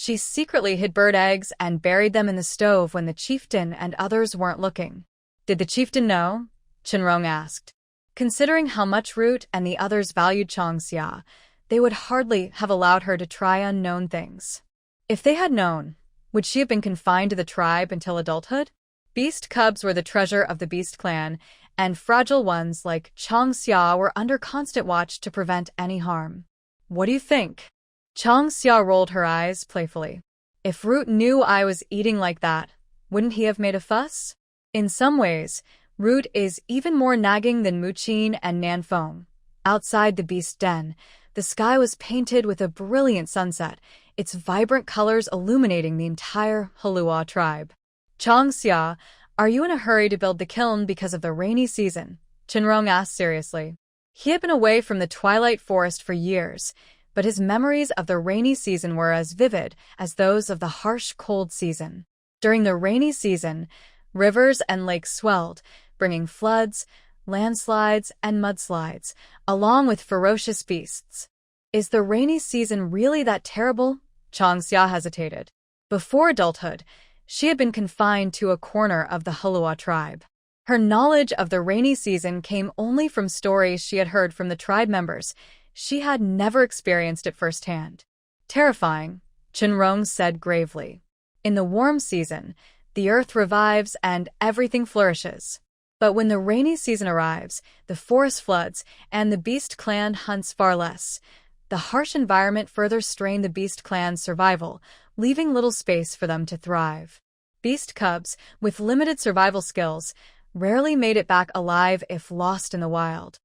She secretly hid bird eggs and buried them in the stove when the chieftain and others weren't looking. Did the chieftain know? Chenrong asked. Considering how much Root and the others valued Changxia, they would hardly have allowed her to try unknown things. If they had known, would she have been confined to the tribe until adulthood? Beast cubs were the treasure of the Beast clan, and fragile ones like Changxia were under constant watch to prevent any harm. What do you think? Changxia rolled her eyes playfully. If Root knew I was eating like that, wouldn't he have made a fuss? In some ways, Root is even more nagging than Muqin and Nanfeng. Outside the beast den, the sky was painted with a brilliant sunset, its vibrant colors illuminating the entire Halua tribe. Changxia, are you in a hurry to build the kiln because of the rainy season? Chenrong asked seriously. He had been away from the Twilight Forest for years, but his memories of the rainy season were as vivid as those of the harsh, cold season. During the rainy season, rivers and lakes swelled, bringing floods, landslides, and mudslides, along with ferocious beasts. Is the rainy season really that terrible? Changxia hesitated. Before adulthood, she had been confined to a corner of the Halua tribe. Her knowledge of the rainy season came only from stories she had heard from the tribe members. She had never experienced it firsthand. Terrifying, Chenrong said gravely. In the warm season, the earth revives and everything flourishes. But when the rainy season arrives, the forest floods and the Beast clan hunts far less. The harsh environment further strained the Beast clan's survival, leaving little space for them to thrive. Beast cubs, with limited survival skills, rarely made it back alive if lost in the wild.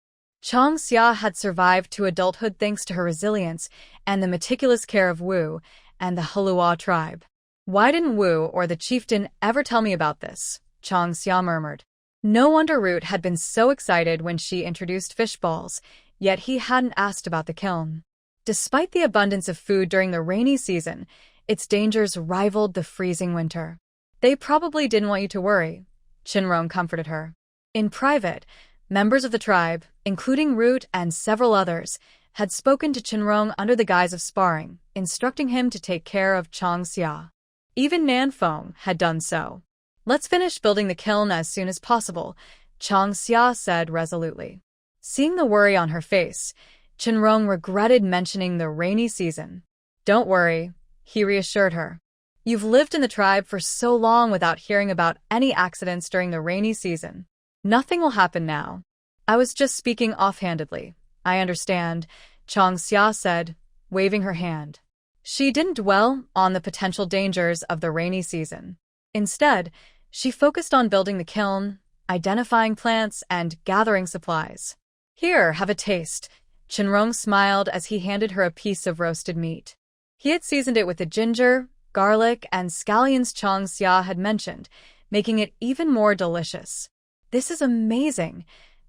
Changxia had survived to adulthood thanks to her resilience and the meticulous care of Wu and the Halua tribe. Why didn't Wu or the chieftain ever tell me about this? Changxia murmured. No wonder Root had been so excited when she introduced fish balls, yet he hadn't asked about the kiln. Despite the abundance of food during the rainy season, its dangers rivaled the freezing winter. They probably didn't want you to worry, Chenrong comforted her. In private, members of the tribe, including Root and several others, had spoken to Chenrong under the guise of sparring, instructing him to take care of Changxia. Even Nanfeng had done so. Let's finish building the kiln as soon as possible, Changxia said resolutely. Seeing the worry on her face, Chenrong regretted mentioning the rainy season. Don't worry, he reassured her. You've lived in the tribe for so long without hearing about any accidents during the rainy season. Nothing will happen now. I was just speaking offhandedly. I understand, Changxia said, waving her hand. She didn't dwell on the potential dangers of the rainy season. Instead, she focused on building the kiln, identifying plants, and gathering supplies. Here, have a taste. Chenrong smiled as he handed her a piece of roasted meat. He had seasoned it with the ginger, garlic, and scallions Changxia had mentioned, making it even more delicious. This is amazing.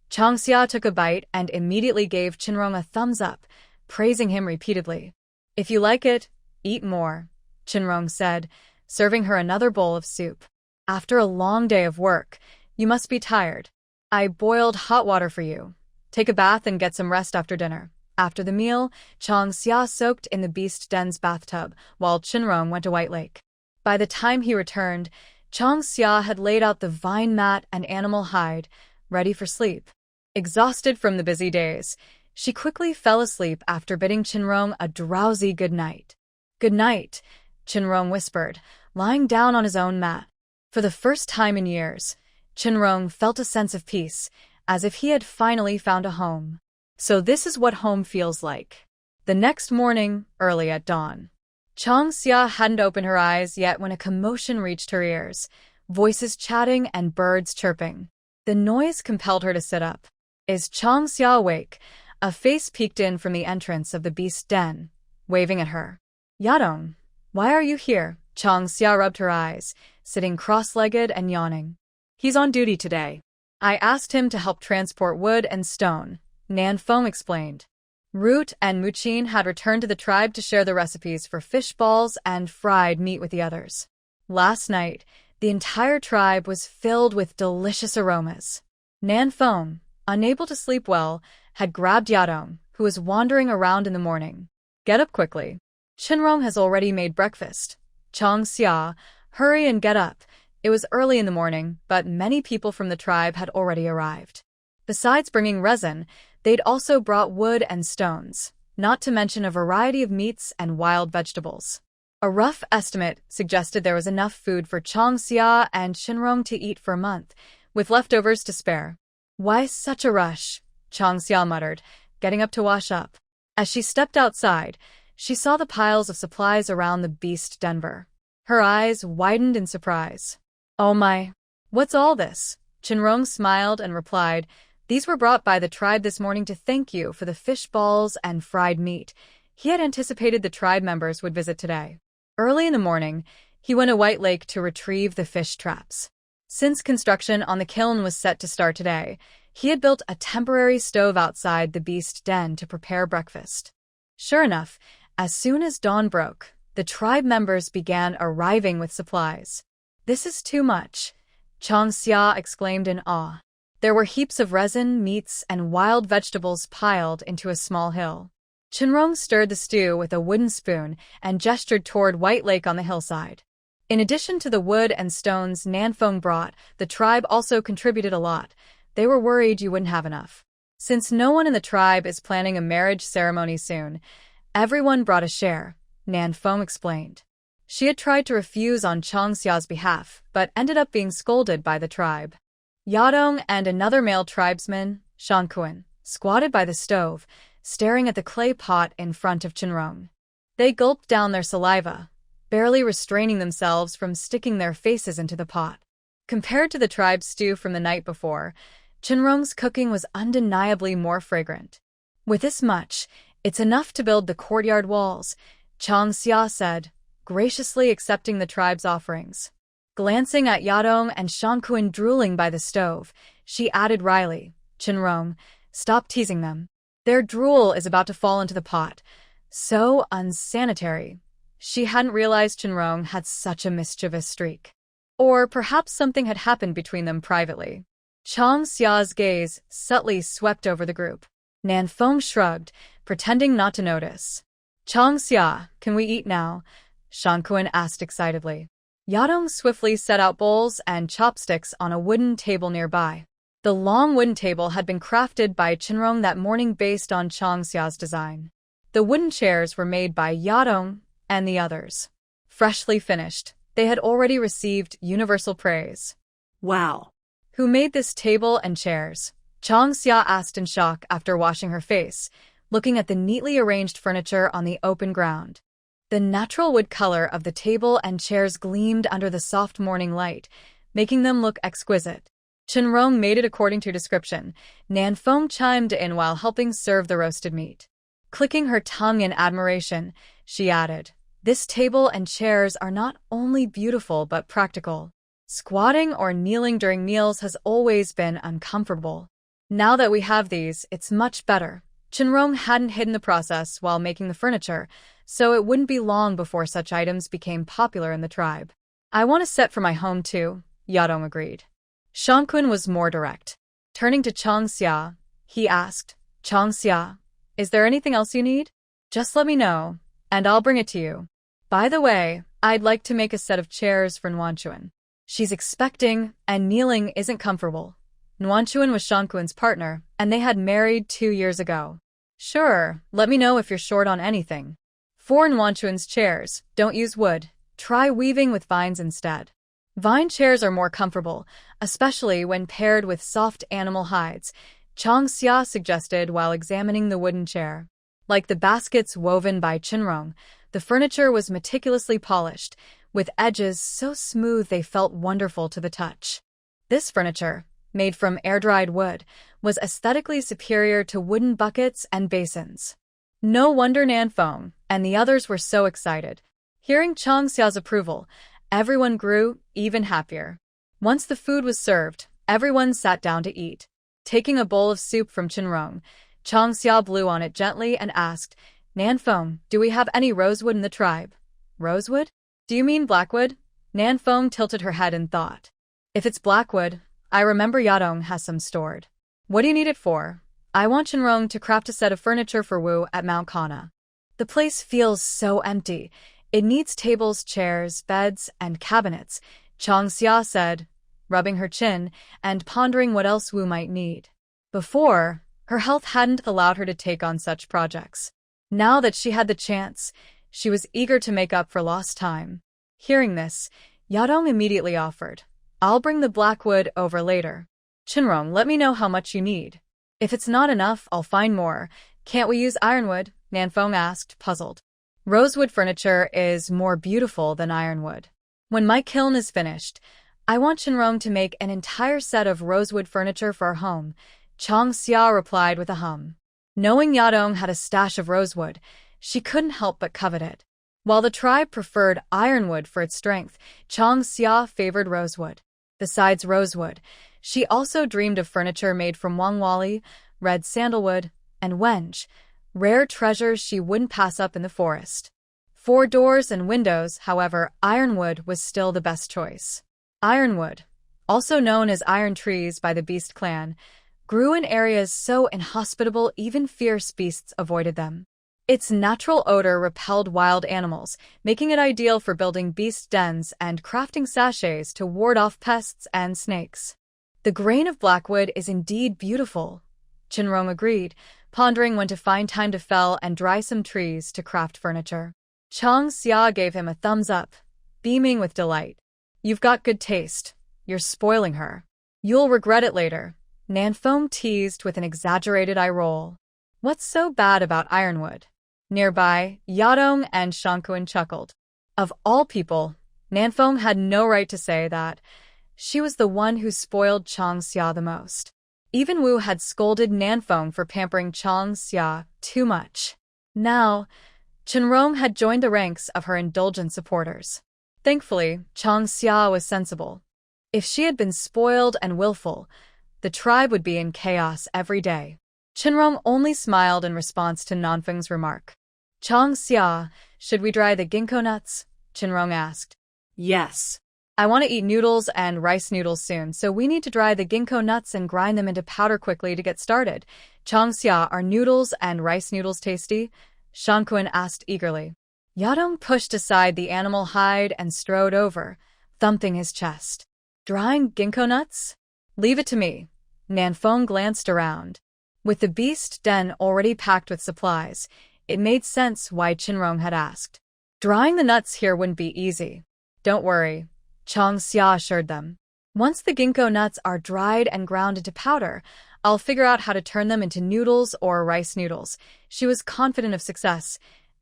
Changxia took a bite and immediately gave Chenrong a thumbs up, praising him repeatedly. If you like it, eat more, Chenrong said, serving her another bowl of soup. After a long day of work, you must be tired. I boiled hot water for you. Take a bath and get some rest after dinner. After the meal, Changxia soaked in the beast den's bathtub, while Chenrong went to White Lake. By the time he returned, Changxia had laid out the vine mat and animal hide, ready for sleep. Exhausted from the busy days, she quickly fell asleep after bidding Chenrong a drowsy good night. Good night, Chenrong whispered, lying down on his own mat. For the first time in years, Chenrong felt a sense of peace, as if he had finally found a home. So this is what home feels like. The next morning, early at dawn. Changxia hadn't opened her eyes yet when a commotion reached her ears, voices chatting and birds chirping. The noise compelled her to sit up. Is Changxia awake? A face peeked in from the entrance of the beast den, waving at her. Yadong, why are you here? Changxia rubbed her eyes, sitting cross-legged and yawning. He's on duty today. I asked him to help transport wood and stone, Nanfeng explained. Root and Muqin had returned to the tribe to share the recipes for fish balls and fried meat with the others. Last night, the entire tribe was filled with delicious aromas. Nanfeng, unable to sleep well, had grabbed Yadong, who was wandering around in the morning. Get up quickly. Chinrong has already made breakfast. Chang Xia, hurry and get up. It was early in the morning, but many people from the tribe had already arrived. Besides bringing resin, they'd also brought wood and stones, not to mention a variety of meats and wild vegetables. A rough estimate suggested there was enough food for Chang Xia and Chinrong to eat for a month, with leftovers to spare. Why such a rush? Chang Xia muttered, getting up to wash up. As she stepped outside, she saw the piles of supplies around the beast Denver. Her eyes widened in surprise. Oh my, what's all this? Chinrong smiled and replied, these were brought by the tribe this morning to thank you for the fish balls and fried meat. He had anticipated the tribe members would visit today. Early in the morning, he went to White Lake to retrieve the fish traps. Since construction on the kiln was set to start today, he had built a temporary stove outside the beast den to prepare breakfast. Sure enough, as soon as dawn broke, the tribe members began arriving with supplies. This is too much, Chang Xia exclaimed in awe. There were heaps of resin, meats, and wild vegetables piled into a small hill. Chinrong stirred the stew with a wooden spoon and gestured toward White Lake on the hillside. In addition to the wood and stones Nanfeng brought, the tribe also contributed a lot. They were worried you wouldn't have enough. Since no one in the tribe is planning a marriage ceremony soon, everyone brought a share, Nanfeng explained. She had tried to refuse on Chang Xia's behalf, but ended up being scolded by the tribe. Yadong and another male tribesman, Shankuan, squatted by the stove, staring at the clay pot in front of Chinrong. They gulped down their saliva, barely restraining themselves from sticking their faces into the pot. Compared to the tribe's stew from the night before, Chinrong's cooking was undeniably more fragrant. With this much, it's enough to build the courtyard walls, Chang Xia said, graciously accepting the tribe's offerings. Glancing at Yadong and Shankuan drooling by the stove, she added wryly, Chinrong, stop teasing them. Their drool is about to fall into the pot. So unsanitary. She hadn't realized Chinrong had such a mischievous streak. Or perhaps something had happened between them privately. Chang Xia's gaze subtly swept over the group. Nanfeng shrugged, pretending not to notice. Chang Xia, can we eat now? Shankuan asked excitedly. Yadong swiftly set out bowls and chopsticks on a wooden table nearby. The long wooden table had been crafted by Chinrong that morning based on Chang Xia's design. The wooden chairs were made by Yadong and the others. Freshly finished, they had already received universal praise. Wow. Who made this table and chairs? Chang Xia asked in shock after washing her face, looking at the neatly arranged furniture on the open ground. The natural wood color of the table and chairs gleamed under the soft morning light, making them look exquisite. Chinrong made it according to description. Nanfeng chimed in while helping serve the roasted meat. Clicking her tongue in admiration, she added, this table and chairs are not only beautiful but practical. Squatting or kneeling during meals has always been uncomfortable. Now that we have these, it's much better. Chinrong hadn't hidden the process while making the furniture, so it wouldn't be long before such items became popular in the tribe. I want a set for my home too, Yadong agreed. Shankuan was more direct. Turning to Chang Xia, he asked, Chang Xia, is there anything else you need? Just let me know, and I'll bring it to you. By the way, I'd like to make a set of chairs for Nuanchuan. She's expecting, and kneeling isn't comfortable. Nuanchuan was Shankuan's partner, and they had married 2 years ago. Sure, let me know if you're short on anything. For Nuanchuan's chairs, don't use wood. Try weaving with vines instead. Vine chairs are more comfortable, especially when paired with soft animal hides, Chang Xia suggested while examining the wooden chair. Like the baskets woven by Chinrong, the furniture was meticulously polished, with edges so smooth they felt wonderful to the touch. This furniture, made from air-dried wood, was aesthetically superior to wooden buckets and basins. No wonder Nanfeng and the others were so excited. Hearing Chang Xia's approval, everyone grew even happier. Once the food was served, everyone sat down to eat. Taking a bowl of soup from Chinrong, Chang Xia blew on it gently and asked, Nanfeng, do we have any rosewood in the tribe? Rosewood? Do you mean blackwood? Nanfeng tilted her head in thought. If it's blackwood, I remember Yadong has some stored. What do you need it for? I want Chinrong to craft a set of furniture for Wu at Mount Kana. The place feels so empty. It needs tables, chairs, beds, and cabinets, Chang Xia said, rubbing her chin and pondering what else Wu might need. Before, her health hadn't allowed her to take on such projects. Now that she had the chance, she was eager to make up for lost time. Hearing this, Yadong immediately offered, I'll bring the blackwood over later. Chinrong, let me know how much you need. If it's not enough, I'll find more. Can't we use ironwood? Nanfeng asked, puzzled. Rosewood furniture is more beautiful than ironwood. When my kiln is finished, I want Chinrong to make an entire set of rosewood furniture for our home, Chang Xia replied with a hum. Knowing Yadong had a stash of rosewood, she couldn't help but covet it. While the tribe preferred ironwood for its strength, Chang Xia favored rosewood. Besides rosewood, she also dreamed of furniture made from wangwali, red sandalwood, and wenge, rare treasures she wouldn't pass up in the forest. For doors and windows, however, ironwood was still the best choice. Ironwood, also known as iron trees by the beast clan, grew in areas so inhospitable even fierce beasts avoided them. Its natural odor repelled wild animals, making it ideal for building beast dens and crafting sachets to ward off pests and snakes. The grain of blackwood is indeed beautiful, Chinrong agreed, pondering when to find time to fell and dry some trees to craft furniture. Chang Xia gave him a thumbs up, beaming with delight. You've got good taste. You're spoiling her. You'll regret it later, Nanfeng teased with an exaggerated eye roll. What's so bad about ironwood? Nearby, Yadong and Shankuan chuckled. Of all people, Nanfeng had no right to say that. She was the one who spoiled Chang Xia the most. Even Wu had scolded Nanfeng for pampering Chang Xia too much. Now, Chinrong had joined the ranks of her indulgent supporters. Thankfully, Chang Xia was sensible. If she had been spoiled and willful, the tribe would be in chaos every day. Chinrong only smiled in response to Nanfeng's remark. Chang Xia, should we dry the ginkgo nuts? Chinrong asked. Yes. I want to eat noodles and rice noodles soon, so we need to dry the ginkgo nuts and grind them into powder quickly to get started. Chang Xia, are noodles and rice noodles tasty? Shankuan asked eagerly. Yadong pushed aside the animal hide and strode over, thumping his chest. Drying ginkgo nuts? Leave it to me. Nanfeng glanced around. With the beast den already packed with supplies, it made sense why Chinrong had asked. Drying the nuts here wouldn't be easy. Don't worry, Chang Xia assured them. Once the ginkgo nuts are dried and ground into powder, I'll figure out how to turn them into noodles or rice noodles. She was confident of success.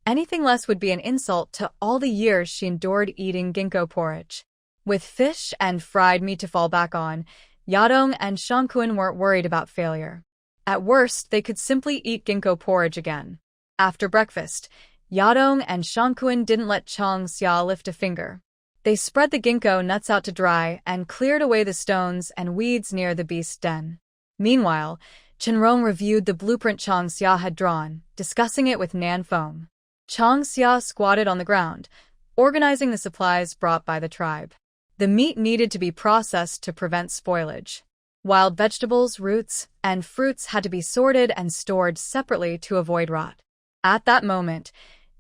Anything less would be an insult to all the years she endured eating ginkgo porridge. With fish and fried meat to fall back on, Yadong and Shankuan weren't worried about failure. At worst, they could simply eat ginkgo porridge again. After breakfast, Yadong and Shankuan didn't let Chang Xia lift a finger. They spread the ginkgo nuts out to dry and cleared away the stones and weeds near the beast den. Meanwhile, Chinrong reviewed the blueprint Chang Xia had drawn, discussing it with Nanfeng. Chang Xia squatted on the ground, organizing the supplies brought by the tribe. The meat needed to be processed to prevent spoilage. Wild vegetables, roots, and fruits had to be sorted and stored separately to avoid rot. At that moment,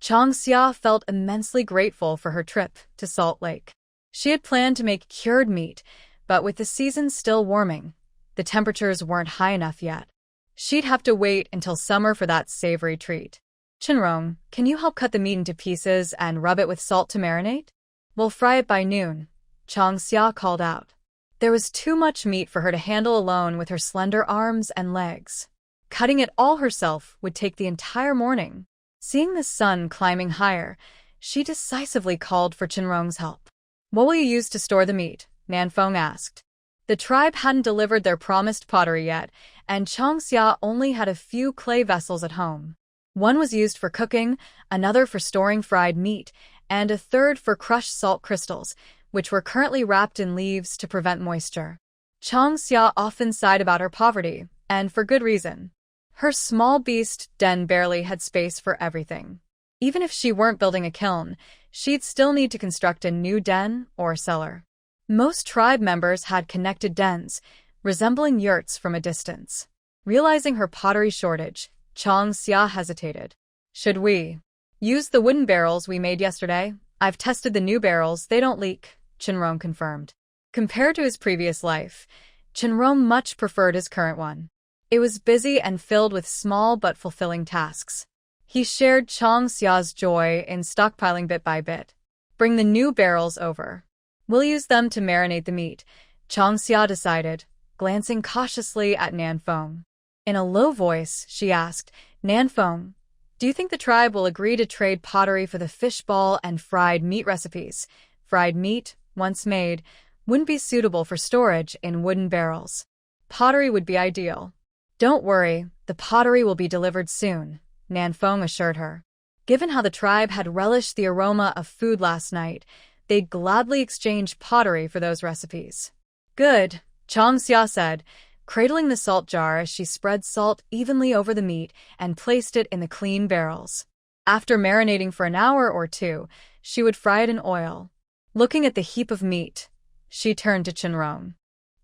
Chang Xia felt immensely grateful for her trip to Salt Lake. She had planned to make cured meat, but with the season still warming, the temperatures weren't high enough yet. She'd have to wait until summer for that savory treat. Chinrong, can you help cut the meat into pieces and rub it with salt to marinate? We'll fry it by noon, Chang Xia called out. There was too much meat for her to handle alone with her slender arms and legs. Cutting it all herself would take the entire morning. Seeing the sun climbing higher, she decisively called for Chinrong's help. What will you use to store the meat? Nanfeng asked. The tribe hadn't delivered their promised pottery yet, and Chang Xia only had a few clay vessels at home. One was used for cooking, another for storing fried meat, and a third for crushed salt crystals, which were currently wrapped in leaves to prevent moisture. Chang Xia often sighed about her poverty, and for good reason. Her small beast den barely had space for everything. Even if she weren't building a kiln, she'd still need to construct a new den or cellar. Most tribe members had connected dens, resembling yurts from a distance. Realizing her pottery shortage, Chang Xia hesitated. Should we? Use the wooden barrels we made yesterday. I've tested the new barrels, they don't leak, Chinrong confirmed. Compared to his previous life, Chinrong much preferred his current one. It was busy and filled with small but fulfilling tasks. He shared Chang Xia's joy in stockpiling bit by bit. Bring the new barrels over. We'll use them to marinate the meat, Chang Xia decided, glancing cautiously at Nanfeng. In a low voice, she asked, Nanfeng, do you think the tribe will agree to trade pottery for the fish ball and fried meat recipes? Fried meat, once made, wouldn't be suitable for storage in wooden barrels. Pottery would be ideal. Don't worry, the pottery will be delivered soon, Nanfeng assured her. Given how the tribe had relished the aroma of food last night, they'd gladly exchange pottery for those recipes. Good, Chang Xia said, cradling the salt jar as she spread salt evenly over the meat and placed it in the clean barrels. After marinating for an hour or two, she would fry it in oil. Looking at the heap of meat, she turned to Chinrong.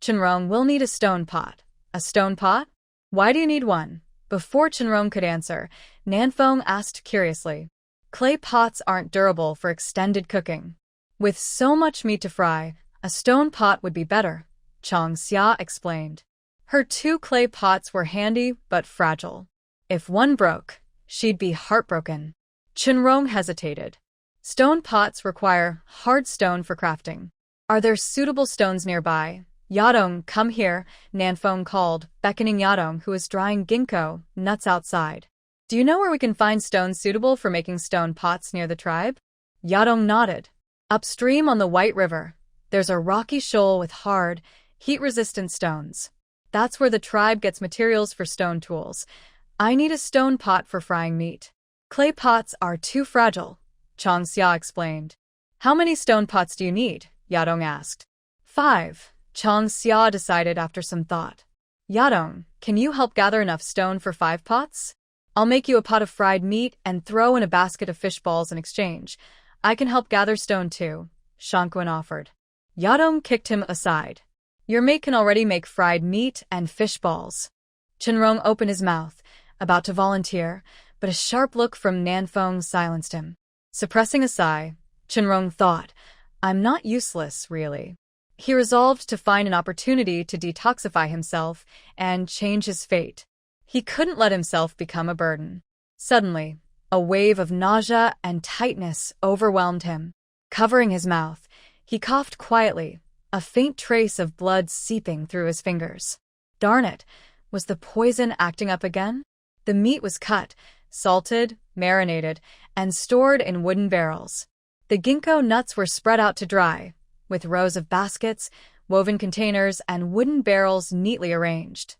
Chinrong, we'll need a stone pot. A stone pot? Why do you need one? Before Chinrong could answer, Nanfeng asked curiously. Clay pots aren't durable for extended cooking. With so much meat to fry, a stone pot would be better, Chang Xia explained. Her 2 clay pots were handy but fragile. If one broke, she'd be heartbroken. Chinrong hesitated. Stone pots require hard stone for crafting. Are there suitable stones nearby? Yadong, come here, Nanfeng called, beckoning Yadong, who was drying ginkgo nuts outside. Do you know where we can find stones suitable for making stone pots near the tribe? Yadong nodded. Upstream on the White River, there's a rocky shoal with hard, heat-resistant stones. That's where the tribe gets materials for stone tools. I need a stone pot for frying meat. Clay pots are too fragile, Chang Xia explained. How many stone pots do you need? Yadong asked. 5, Chang Xia decided after some thought. Yadong, can you help gather enough stone for 5 pots? I'll make you a pot of fried meat and throw in a basket of fish balls in exchange. I can help gather stone too, Shangquan offered. Yadong kicked him aside. Your mate can already make fried meat and fish balls. Chinrong opened his mouth, about to volunteer, but a sharp look from Nanfeng silenced him. Suppressing a sigh, Chinrong thought, I'm not useless, really. He resolved to find an opportunity to detoxify himself and change his fate. He couldn't let himself become a burden. Suddenly, a wave of nausea and tightness overwhelmed him. Covering his mouth, he coughed quietly, a faint trace of blood seeping through his fingers. Darn it, was the poison acting up again? The meat was cut, salted, marinated, and stored in wooden barrels. The ginkgo nuts were spread out to dry, with rows of baskets, woven containers, and wooden barrels neatly arranged.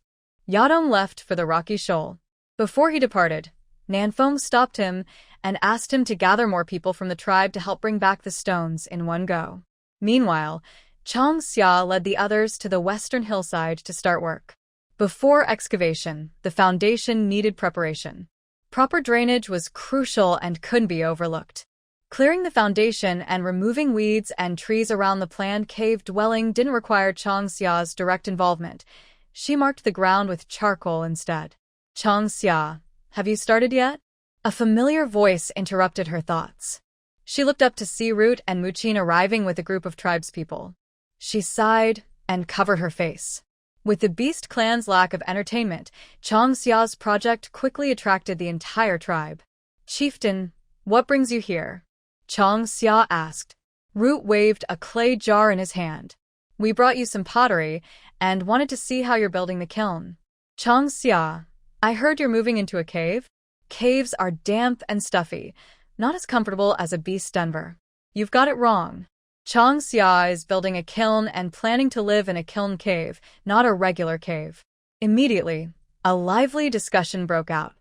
Yadong left for the rocky shoal. Before he departed, Nanfeng stopped him and asked him to gather more people from the tribe to help bring back the stones in one go. Meanwhile, Chang Xia led the others to the western hillside to start work. Before excavation, the foundation needed preparation. Proper drainage was crucial and couldn't be overlooked. Clearing the foundation and removing weeds and trees around the planned cave dwelling didn't require Chang Xia's direct involvement. She marked the ground with charcoal instead. Chang Xia, have you started yet? A familiar voice interrupted her thoughts. She looked up to see Root and Muqin arriving with a group of tribespeople. She sighed and covered her face. With the Beast clan's lack of entertainment, Chang Xia's project quickly attracted the entire tribe. Chieftain, what brings you here? Chang Xia asked. Root waved a clay jar in his hand. We brought you some pottery and wanted to see how you're building the kiln. Chang Xia, I heard you're moving into a cave? Caves are damp and stuffy, not as comfortable as a beast denver. You've got it wrong. Chang Xia is building a kiln and planning to live in a kiln cave, not a regular cave. Immediately, a lively discussion broke out.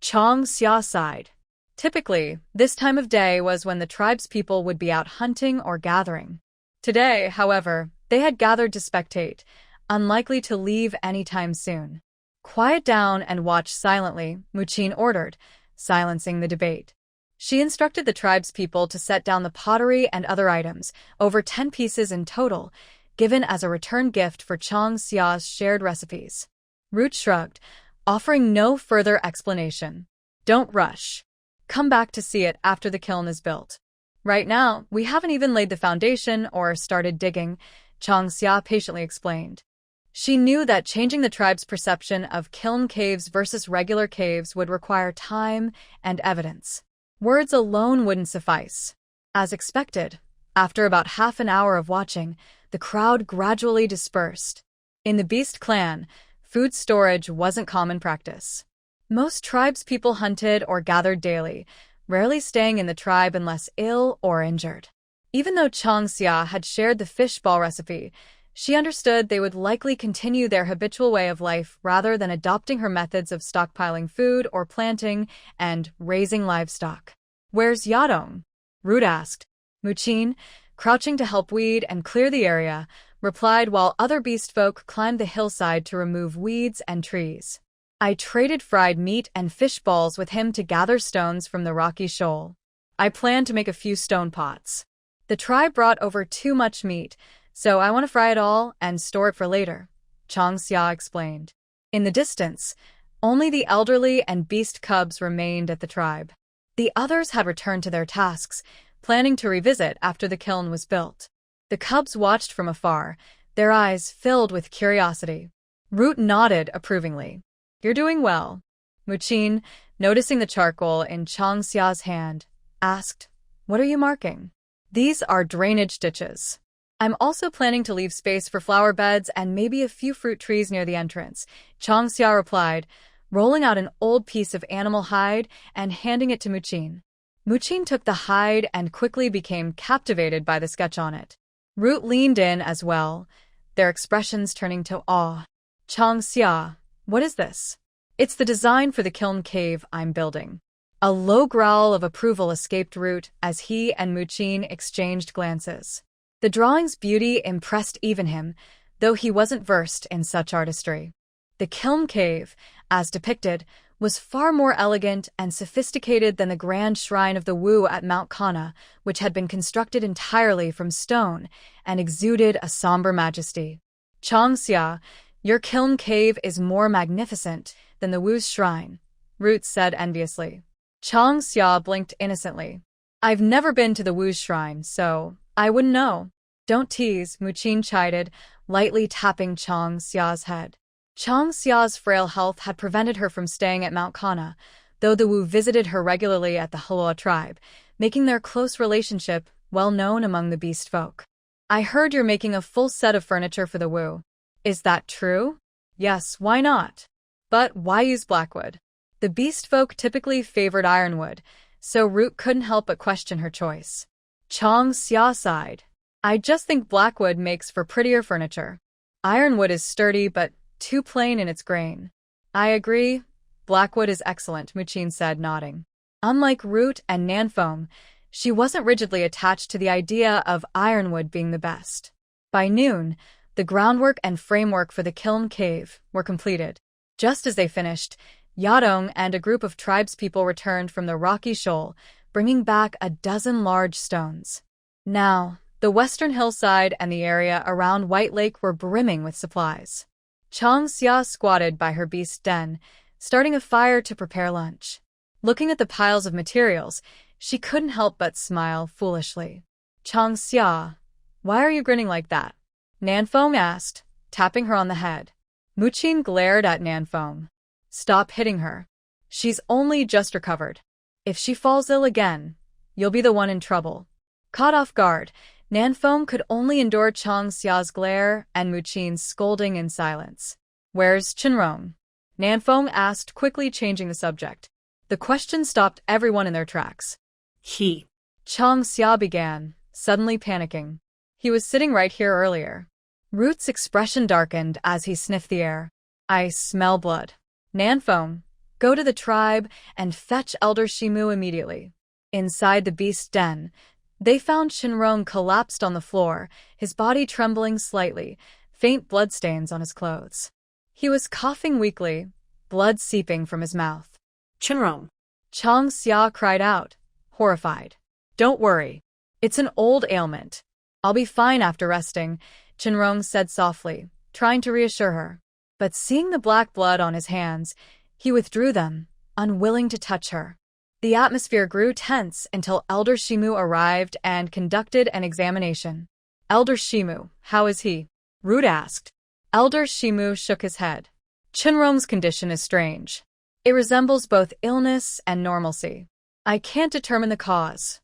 Chang Xia sighed. Typically, this time of day was when the tribespeople would be out hunting or gathering. Today, however, they had gathered to spectate, unlikely to leave anytime soon. Quiet down and watch silently, Muqin ordered, silencing the debate. She instructed the tribespeople to set down the pottery and other items, over 10 pieces in total, given as a return gift for Chang Xia's shared recipes. Root shrugged, offering no further explanation. Don't rush. Come back to see it after the kiln is built. Right now, we haven't even laid the foundation or started digging, Changxia patiently explained. She knew that changing the tribe's perception of kiln caves versus regular caves would require time and evidence. Words alone wouldn't suffice. As expected, after about half an hour of watching, the crowd gradually dispersed. In the Beast clan, food storage wasn't common practice. Most tribespeople hunted or gathered daily, rarely staying in the tribe unless ill or injured. Even though Changxia had shared the fish ball recipe, she understood they would likely continue their habitual way of life rather than adopting her methods of stockpiling food or planting and raising livestock. "Where's Yadong?" Root asked. Muqin, crouching to help weed and clear the area, replied while other beast folk climbed the hillside to remove weeds and trees. "I traded fried meat and fish balls with him to gather stones from the rocky shoal. I plan to make a few stone pots. The tribe brought over too much meat, so I want to fry it all and store it for later," Changxia explained. In the distance, only the elderly and beast cubs remained at the tribe. The others had returned to their tasks, planning to revisit after the kiln was built. The cubs watched from afar, their eyes filled with curiosity. Root nodded approvingly. "You're doing well." Muqin, noticing the charcoal in Changxia's hand, asked, "What are you marking?" "These are drainage ditches. I'm also planning to leave space for flower beds and maybe a few fruit trees near the entrance," Changxia replied, rolling out an old piece of animal hide and handing it to Muqin. Muqin took the hide and quickly became captivated by the sketch on it. Root leaned in as well, their expressions turning to awe. "Changxia, what is this?" "It's the design for the kiln cave I'm building." A low growl of approval escaped Root as he and Muqin exchanged glances. The drawing's beauty impressed even him, though he wasn't versed in such artistry. The kiln cave, as depicted, was far more elegant and sophisticated than the grand shrine of the Wu at Mount Kana, which had been constructed entirely from stone and exuded a somber majesty. "Changxia, your kiln cave is more magnificent than the Wu's shrine," Root said enviously. Changxia blinked innocently. "I've never been to the Wu's shrine, so I wouldn't know." "Don't tease," Muqin chided, lightly tapping Changxia's head. Changxia's frail health had prevented her from staying at Mount Kana, though the Wu visited her regularly at the Haloa tribe, making their close relationship well known among the beast folk. "I heard you're making a full set of furniture for the Wu. Is that true?" "Yes, why not? But why use blackwood?" The beast folk typically favored ironwood, so Root couldn't help but question her choice. Changxia sighed. "I just think blackwood makes for prettier furniture. Ironwood is sturdy but too plain in its grain." "I agree. Blackwood is excellent," Muqin said, nodding. Unlike Root and Nanfeng, she wasn't rigidly attached to the idea of ironwood being the best. By noon, the groundwork and framework for the kiln cave were completed. Just as they finished, Yadong and a group of tribespeople returned from the rocky shoal, bringing back a dozen large stones. Now, the western hillside and the area around White Lake were brimming with supplies. Changxia squatted by her beast den, starting a fire to prepare lunch. Looking at the piles of materials, she couldn't help but smile foolishly. "Changxia, why are you grinning like that?" Nanfeng asked, tapping her on the head. Muqin glared at Nanfeng. "Stop hitting her. She's only just recovered. If she falls ill again, you'll be the one in trouble." Caught off guard, Nanfeng could only endure Changxia's glare and Muqin's scolding in silence. "Where's Chenrong?" Nanfeng asked, quickly changing the subject. The question stopped everyone in their tracks. "He." Changxia began, suddenly panicking. "He was sitting right here earlier." Root's expression darkened as he sniffed the air. "I smell blood." "Nanfeng, go to the tribe and fetch Elder Shimu immediately." Inside the beast den, they found Chenrong collapsed on the floor, his body trembling slightly, faint bloodstains on his clothes. He was coughing weakly, blood seeping from his mouth. "Chenrong." Changxia cried out, horrified. "Don't worry. It's an old ailment. I'll be fine after resting," Chenrong said softly, trying to reassure her. But seeing the black blood on his hands, he withdrew them, unwilling to touch her. The atmosphere grew tense until Elder Shimu arrived and conducted an examination. Elder Shimu, how is he? Root asked. Elder Shimu shook his head. Chinrong's condition is strange. It resembles both illness and normalcy. I can't determine the cause.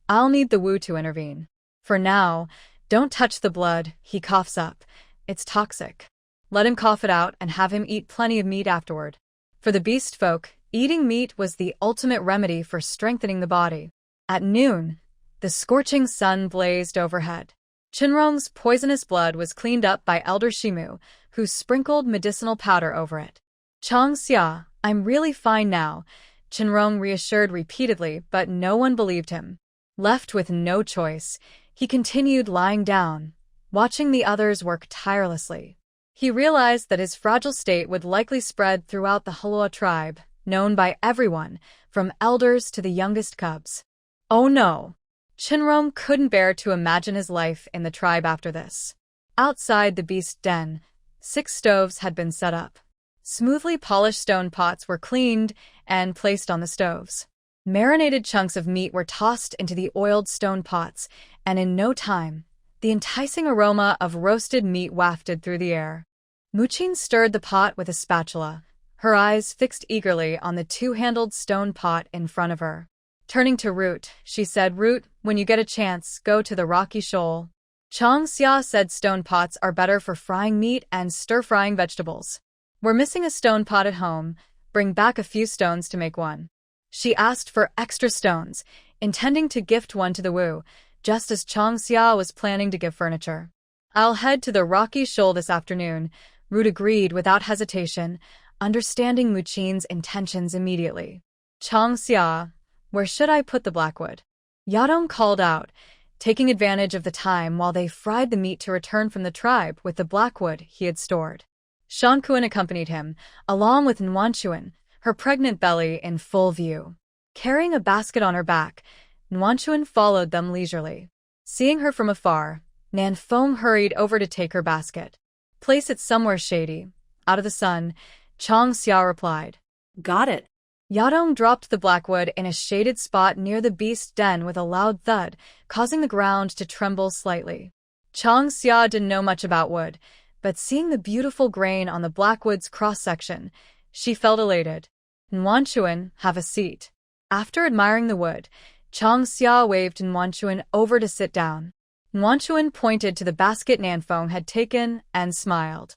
I'll need the Wu to intervene. For now, don't touch the blood, he coughs up. It's toxic. Let him cough it out and have him eat plenty of meat afterward. For the beast folk, eating meat was the ultimate remedy for strengthening the body. At noon, the scorching sun blazed overhead. Chinrong's poisonous blood was cleaned up by Elder Shimu, who sprinkled medicinal powder over it. Chang Xia, I'm really fine now, Chinrong reassured repeatedly, but no one believed him. Left with no choice, he continued lying down, watching the others work tirelessly. He realized that his fragile state would likely spread throughout the Haloa tribe, known by everyone, from elders to the youngest cubs. Oh no! Chinrong couldn't bear to imagine his life in the tribe after this. Outside the beast den, 6 stoves had been set up. Smoothly polished stone pots were cleaned and placed on the stoves. Marinated chunks of meat were tossed into the oiled stone pots, and in no time, the enticing aroma of roasted meat wafted through the air. Muchin stirred the pot with a spatula, her eyes fixed eagerly on the 2-handled stone pot in front of her. Turning to Root, she said, Root, when you get a chance, go to the rocky shoal. Chang Xia said stone pots are better for frying meat and stir-frying vegetables. We're missing a stone pot at home. Bring back a few stones to make one. She asked for extra stones, intending to gift one to the Wu, just as Chang Xia was planning to give furniture. I'll head to the rocky shoal this afternoon, Root agreed without hesitation, understanding Muchin's intentions immediately. Chang Xia, where should I put the blackwood? Yadong called out, taking advantage of the time while they fried the meat to return from the tribe with the blackwood he had stored. Shankuan accompanied him, along with Nwanchuan, her pregnant belly in full view. Carrying a basket on her back, Nwanchuan followed them leisurely. Seeing her from afar, Nanfeng hurried over to take her basket. Place it somewhere shady, out of the sun, Chang Xia replied. Got it. Yadong dropped the blackwood in a shaded spot near the beast den with a loud thud, causing the ground to tremble slightly. Chang Xia didn't know much about wood, but seeing the beautiful grain on the blackwood's cross-section, she felt elated. Nwanchuan, have a seat. After admiring the wood, Chang Xia waved Nwanchuan over to sit down. Nwanchuan pointed to the basket Nanfeng had taken and smiled.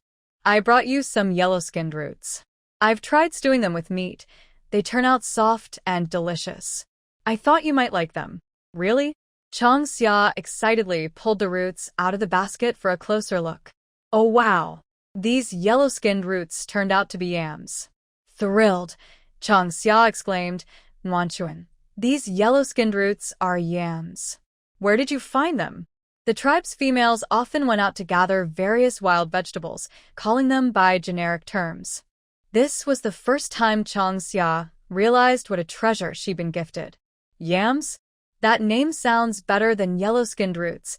I brought you some yellow-skinned roots. I've tried stewing them with meat. They turn out soft and delicious. I thought you might like them. Really? Chang Xia excitedly pulled the roots out of the basket for a closer look. Oh wow! These yellow-skinned roots turned out to be yams. Thrilled, Chang Xia exclaimed, Nwanchuan, these yellow-skinned roots are yams. Where did you find them? The tribe's females often went out to gather various wild vegetables, calling them by generic terms. This was the first time Chang Xia realized what a treasure she'd been gifted. Yams? That name sounds better than yellow-skinned roots,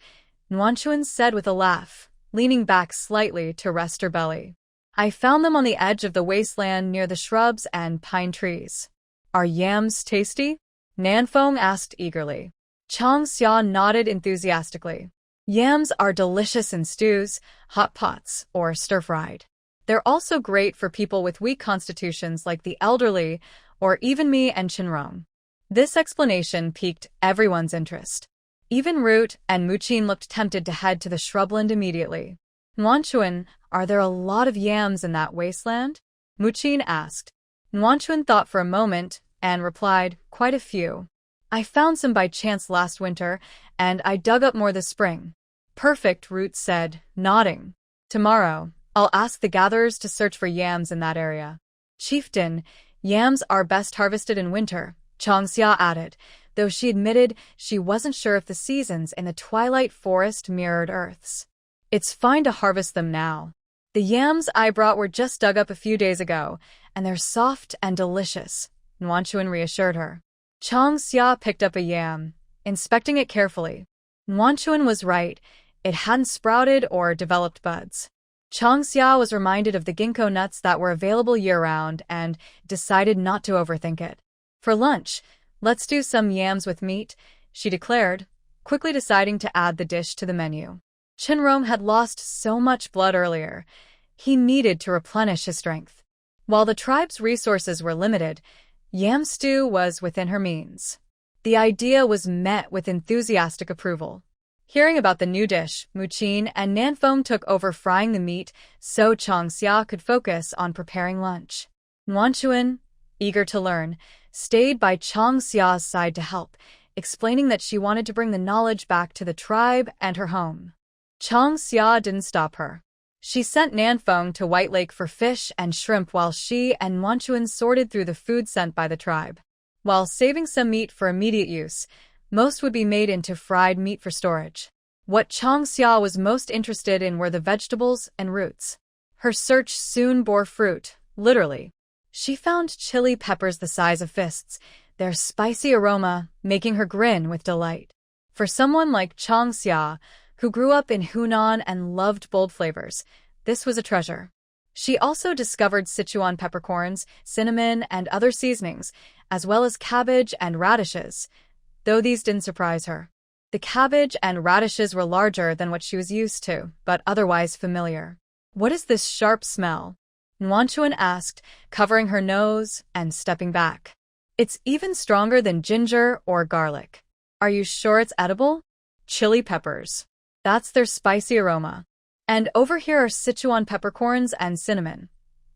Nwanchuan said with a laugh, leaning back slightly to rest her belly. I found them on the edge of the wasteland near the shrubs and pine trees. Are yams tasty? Nanfeng asked eagerly. Chang Xia nodded enthusiastically. Yams are delicious in stews, hot pots, or stir-fried. They're also great for people with weak constitutions like the elderly, or even me and Chinrong. This explanation piqued everyone's interest. Even Root and Muchin looked tempted to head to the shrubland immediately. Nwanchuan, are there a lot of yams in that wasteland? Muchin asked. Nwanchuan thought for a moment and replied, quite a few. I found some by chance last winter, and I dug up more this spring. Perfect, Root said, nodding. Tomorrow, I'll ask the gatherers to search for yams in that area. Chieftain, yams are best harvested in winter, Chang Xia added, though she admitted she wasn't sure if the seasons in the twilight forest mirrored Earth's. It's fine to harvest them now. The yams I brought were just dug up a few days ago, and they're soft and delicious, Nwanchuan reassured her. Chang Xia picked up a yam, inspecting it carefully. Nwanchuan was right, it hadn't sprouted or developed buds. Chang Xia was reminded of the ginkgo nuts that were available year-round and decided not to overthink it. For lunch, Let's do some yams with meat, she declared, quickly deciding to add the dish to the menu. Chinrome had lost so much blood earlier. He needed to replenish his strength. While the tribe's resources were limited, yam stew was within her means. The idea was met with enthusiastic approval. Hearing about the new dish, Muqin and Nanfeng took over frying the meat so Changxia could focus on preparing lunch. Wanchuan, eager to learn, stayed by Changxia's side to help, explaining that she wanted to bring the knowledge back to the tribe and her home. Changxia didn't stop her. She sent Nanfeng to White Lake for fish and shrimp while she and Wanchuan sorted through the food sent by the tribe. While saving some meat for immediate use, most would be made into fried meat for storage. What Changxia was most interested in were the vegetables and roots. Her search soon bore fruit, literally. She found chili peppers the size of fists, their spicy aroma making her grin with delight. For someone like Changxia, who grew up in Hunan and loved bold flavors, this was a treasure. She also discovered Sichuan peppercorns, cinnamon, and other seasonings, as well as cabbage and radishes, though these didn't surprise her. The cabbage and radishes were larger than what she was used to, but otherwise familiar. "What is this sharp smell?" Wanchuan asked, covering her nose and stepping back. "It's even stronger than ginger or garlic." "Are you sure it's edible?" "Chili peppers. That's their spicy aroma. And over here are Sichuan peppercorns and cinnamon.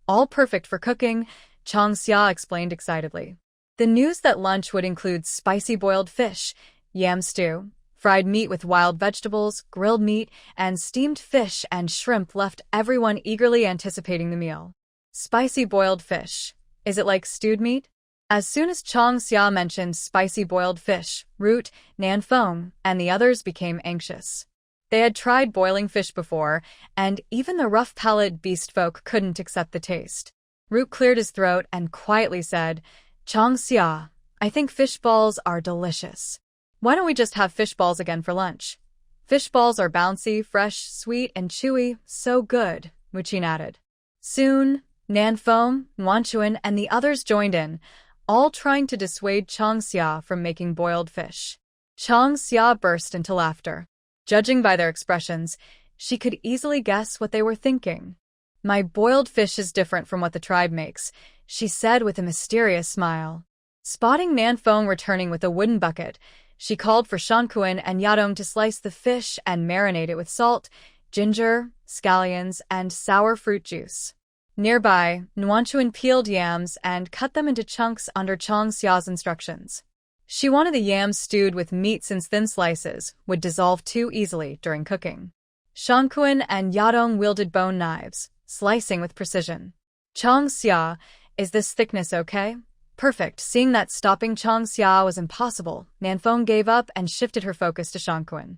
All perfect for cooking," Changxia explained excitedly. The news that lunch would include spicy boiled fish, yam stew, fried meat with wild vegetables, grilled meat, and steamed fish and shrimp left everyone eagerly anticipating the meal. Spicy boiled fish. Is it like stewed meat? As soon as Changxia mentioned spicy boiled fish, Root, Nanfeng, and the others became anxious. They had tried boiling fish before, and even the rough-palated beast folk couldn't accept the taste. Root cleared his throat and quietly said, "Changxia, I think fish balls are delicious. Why don't we just have fish balls again for lunch?" "Fish balls are bouncy, fresh, sweet, and chewy, so good," Muqin added. Soon, Nanfeng, Wanchuan, and the others joined in, all trying to dissuade Changxia from making boiled fish. Changxia burst into laughter. Judging by their expressions, she could easily guess what they were thinking. "My boiled fish is different from what the tribe makes," she said with a mysterious smile. Spotting Nanfeng returning with a wooden bucket, she called for Shankuan and Yadong to slice the fish and marinate it with salt, ginger, scallions, and sour fruit juice. Nearby, Wanchuan peeled yams and cut them into chunks under Changxia's instructions. She wanted the yams stewed with meat since thin slices would dissolve too easily during cooking. Shankuan and Yadong wielded bone knives, slicing with precision. "Changxia, is this thickness okay?" "Perfect." Seeing that stopping Changxia was impossible, Nanfeng gave up and shifted her focus to Shankuan.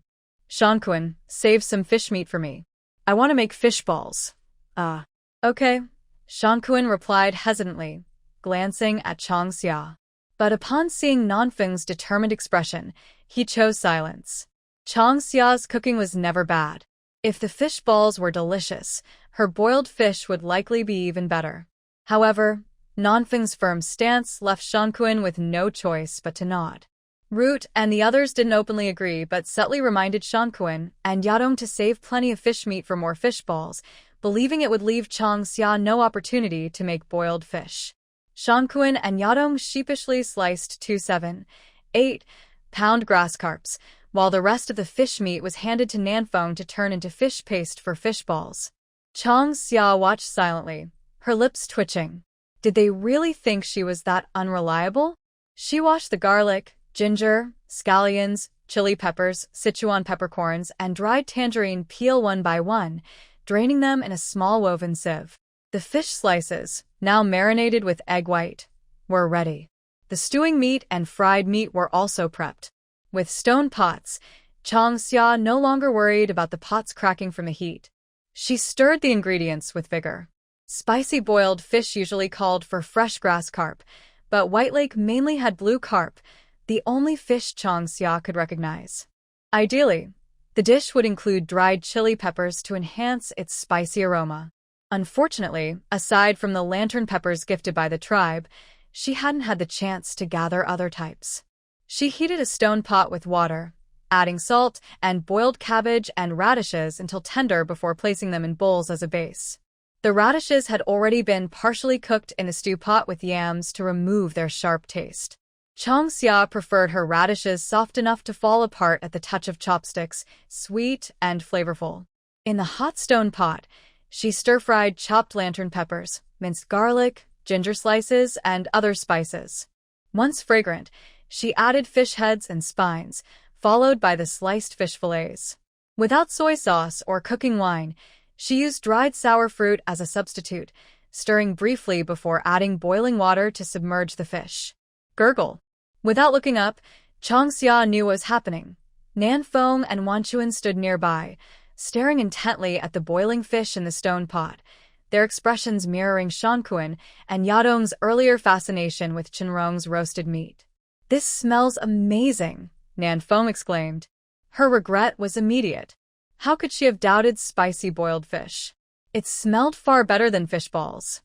"Shankuan, save some fish meat for me. I want to make fish balls." Okay," Shankuan replied hesitantly, glancing at Changxia. But upon seeing Nanfeng's determined expression, he chose silence. Changxia's cooking was never bad. If the fish balls were delicious, her boiled fish would likely be even better. However, Nanfeng's firm stance left Shankuan with no choice but to nod. Root and the others didn't openly agree, but subtly reminded Shankuan and Yadong to save plenty of fish meat for more fish balls, believing it would leave Changxia no opportunity to make boiled fish. Shankuan and Yadong sheepishly sliced 2 7-8-pound grass carps, while the rest of the fish meat was handed to Nanfeng to turn into fish paste for fish balls. Changxia watched silently, her lips twitching. Did they really think she was that unreliable? She washed the garlic, ginger, scallions, chili peppers, Sichuan peppercorns, and dried tangerine peel one by one, draining them in a small woven sieve. The fish slices, now marinated with egg white, were ready. The stewing meat and fried meat were also prepped. With stone pots, Changxia no longer worried about the pots cracking from the heat. She stirred the ingredients with vigor. Spicy boiled fish usually called for fresh grass carp, but White Lake mainly had blue carp, the only fish Changxia could recognize. Ideally, the dish would include dried chili peppers to enhance its spicy aroma. Unfortunately, aside from the lantern peppers gifted by the tribe, she hadn't had the chance to gather other types. She heated a stone pot with water, adding salt and boiled cabbage and radishes until tender before placing them in bowls as a base. The radishes had already been partially cooked in a stew pot with yams to remove their sharp taste. Changxia preferred her radishes soft enough to fall apart at the touch of chopsticks, sweet and flavorful. In the hot stone pot, she stir-fried chopped lantern peppers, minced garlic, ginger slices, and other spices. Once fragrant, she added fish heads and spines, followed by the sliced fish fillets. Without soy sauce or cooking wine, she used dried sour fruit as a substitute, stirring briefly before adding boiling water to submerge the fish. Gurgle. Without looking up, Changxia knew what was happening. Nanfeng and Wanchuan stood nearby, staring intently at the boiling fish in the stone pot, their expressions mirroring Shankuan and Yadong's earlier fascination with Chenrong's roasted meat. "This smells amazing," Nanfeng exclaimed. Her regret was immediate. How could she have doubted spicy boiled fish? It smelled far better than fish balls.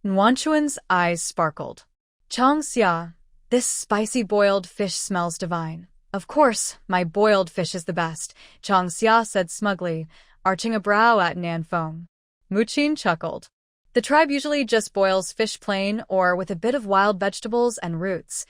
Wanchuan's eyes sparkled. "Changxia, this spicy boiled fish smells divine. Of course, my boiled fish is the best," Changxia said smugly, arching a brow at Nanfeng. Muqin chuckled. The tribe usually just boils fish plain or with a bit of wild vegetables and roots.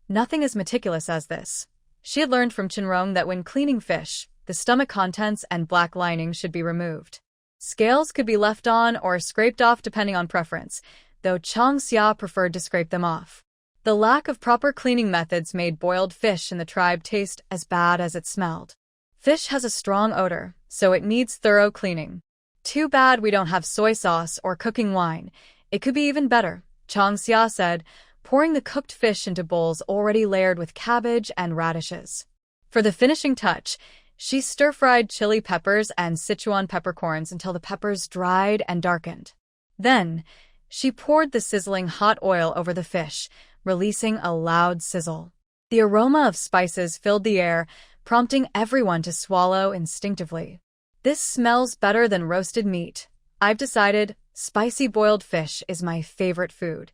Nothing as meticulous as this. She had learned from Chenrong that when cleaning fish, the stomach contents and black lining should be removed. Scales could be left on or scraped off depending on preference, though Changxia preferred to scrape them off. The lack of proper cleaning methods made boiled fish in the tribe taste as bad as it smelled. Fish has a strong odor, so it needs thorough cleaning. "Too bad we don't have soy sauce or cooking wine. It could be even better," Changxia said, pouring the cooked fish into bowls already layered with cabbage and radishes. For the finishing touch, she stir-fried chili peppers and Sichuan peppercorns until the peppers dried and darkened. Then, she poured the sizzling hot oil over the fish, releasing a loud sizzle. The aroma of spices filled the air, prompting everyone to swallow instinctively. "This smells better than roasted meat. I've decided spicy boiled fish is my favorite food."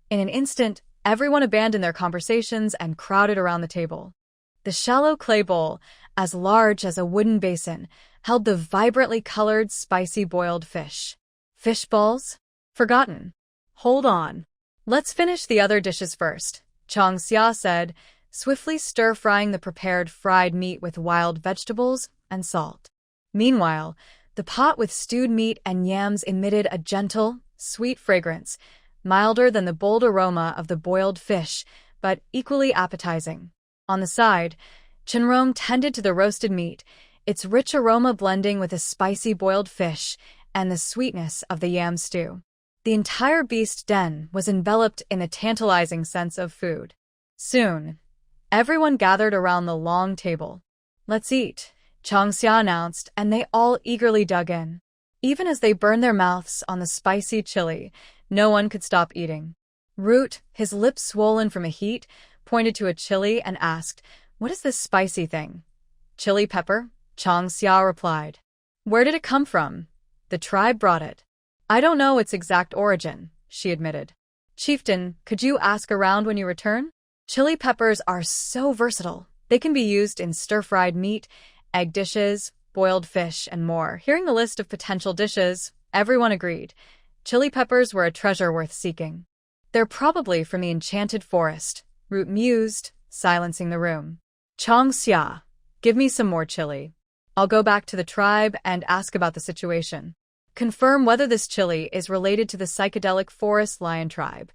In an instant, everyone abandoned their conversations and crowded around the table. The shallow clay bowl, as large as a wooden basin, held the vibrantly colored spicy boiled fish. "Fish balls? Forgotten. Hold on. Let's finish the other dishes first," Changxia said, swiftly stir-frying the prepared fried meat with wild vegetables and salt. Meanwhile, the pot with stewed meat and yams emitted a gentle, sweet fragrance, milder than the bold aroma of the boiled fish, but equally appetizing. On the side, Chenrong tended to the roasted meat, its rich aroma blending with the spicy boiled fish and the sweetness of the yam stew. The entire beast den was enveloped in a tantalizing sense of food. Soon, everyone gathered around the long table. "Let's eat," Changxia announced, and they all eagerly dug in. Even as they burned their mouths on the spicy chili, no one could stop eating. Root, his lips swollen from a heat, pointed to a chili and asked, "What is this spicy thing?" "Chili pepper," Changxia replied. "Where did it come from?" "The tribe brought it." "I don't know its exact origin," she admitted. "Chieftain, could you ask around when you return?" Chili peppers are so versatile. They can be used in stir-fried meat, egg dishes, boiled fish, and more. Hearing the list of potential dishes, everyone agreed. Chili peppers were a treasure worth seeking. "They're probably from the enchanted forest," Root mused, silencing the room. "Changxia, give me some more chili. I'll go back to the tribe and ask about the situation. Confirm whether this chili is related to the psychedelic forest lion tribe,"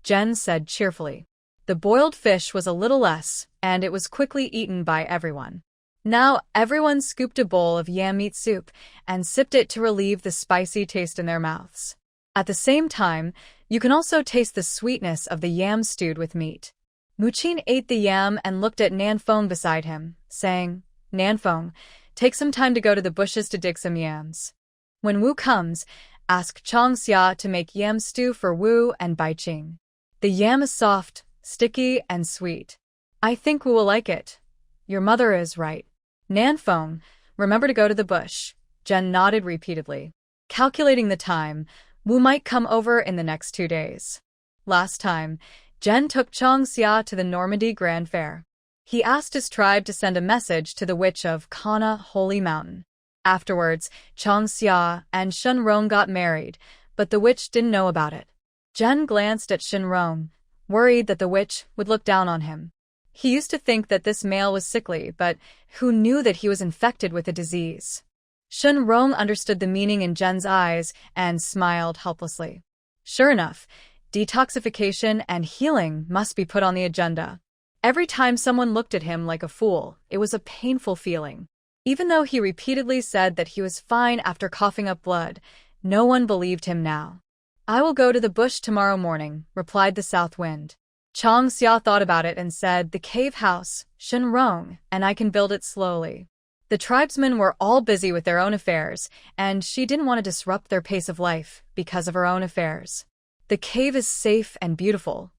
Jen said cheerfully. The boiled fish was a little less, and it was quickly eaten by everyone. Now everyone scooped a bowl of yam meat soup and sipped it to relieve the spicy taste in their mouths. At the same time, you can also taste the sweetness of the yam stewed with meat. Muqin ate the yam and looked at Nanfeng beside him, saying, "Nanfeng, take some time to go to the bushes to dig some yams. When Wu comes, ask Changxia to make yam stew for Wu and Baiqing. The yam is soft, sticky, and sweet. I think Wu will like it. Your mother is right." "Nanfeng, remember to go to the bush," Jen nodded repeatedly. Calculating the time, Wu might come over in the next 2 days. Last time, Jen took Chong Xia to the Normandy Grand Fair. He asked his tribe to send a message to the witch of Kana Holy Mountain. Afterwards, Chong Xia and Shenrong got married, but the witch didn't know about it. Jen glanced at Shenrong, worried that the witch would look down on him. He used to think that this male was sickly, but who knew that he was infected with a disease? Shenrong understood the meaning in Jen's eyes and smiled helplessly. Sure enough, detoxification and healing must be put on the agenda. Every time someone looked at him like a fool, it was a painful feeling. Even though he repeatedly said that he was fine after coughing up blood, no one believed him now. I will go to the bush tomorrow morning, replied the south wind. Chong Xia thought about it and said, the cave house, Shenrong, and I can build it slowly. The tribesmen were all busy with their own affairs, and she didn't want to disrupt their pace of life because of her own affairs. The cave is safe and beautiful.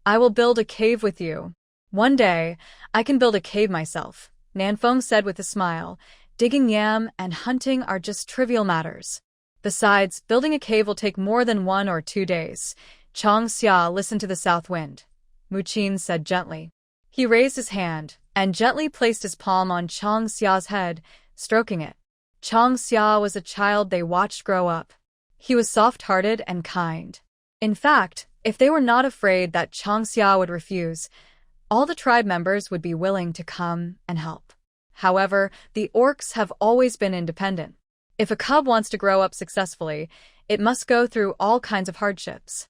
I will build a cave with you. One day, I can build a cave myself, Nanfeng said with a smile. Digging yam and hunting are just trivial matters. Besides, building a cave will take more than 1 or 2 days. Chong Xia listened to the south wind. Muqin said gently. He raised his hand and gently placed his palm on Chong Xia's head, stroking it. Chong Xia was a child they watched grow up. He was soft-hearted and kind. In fact, if they were not afraid that Chong Xia would refuse, all the tribe members would be willing to come and help. However, the orcs have always been independent. If a cub wants to grow up successfully, it must go through all kinds of hardships.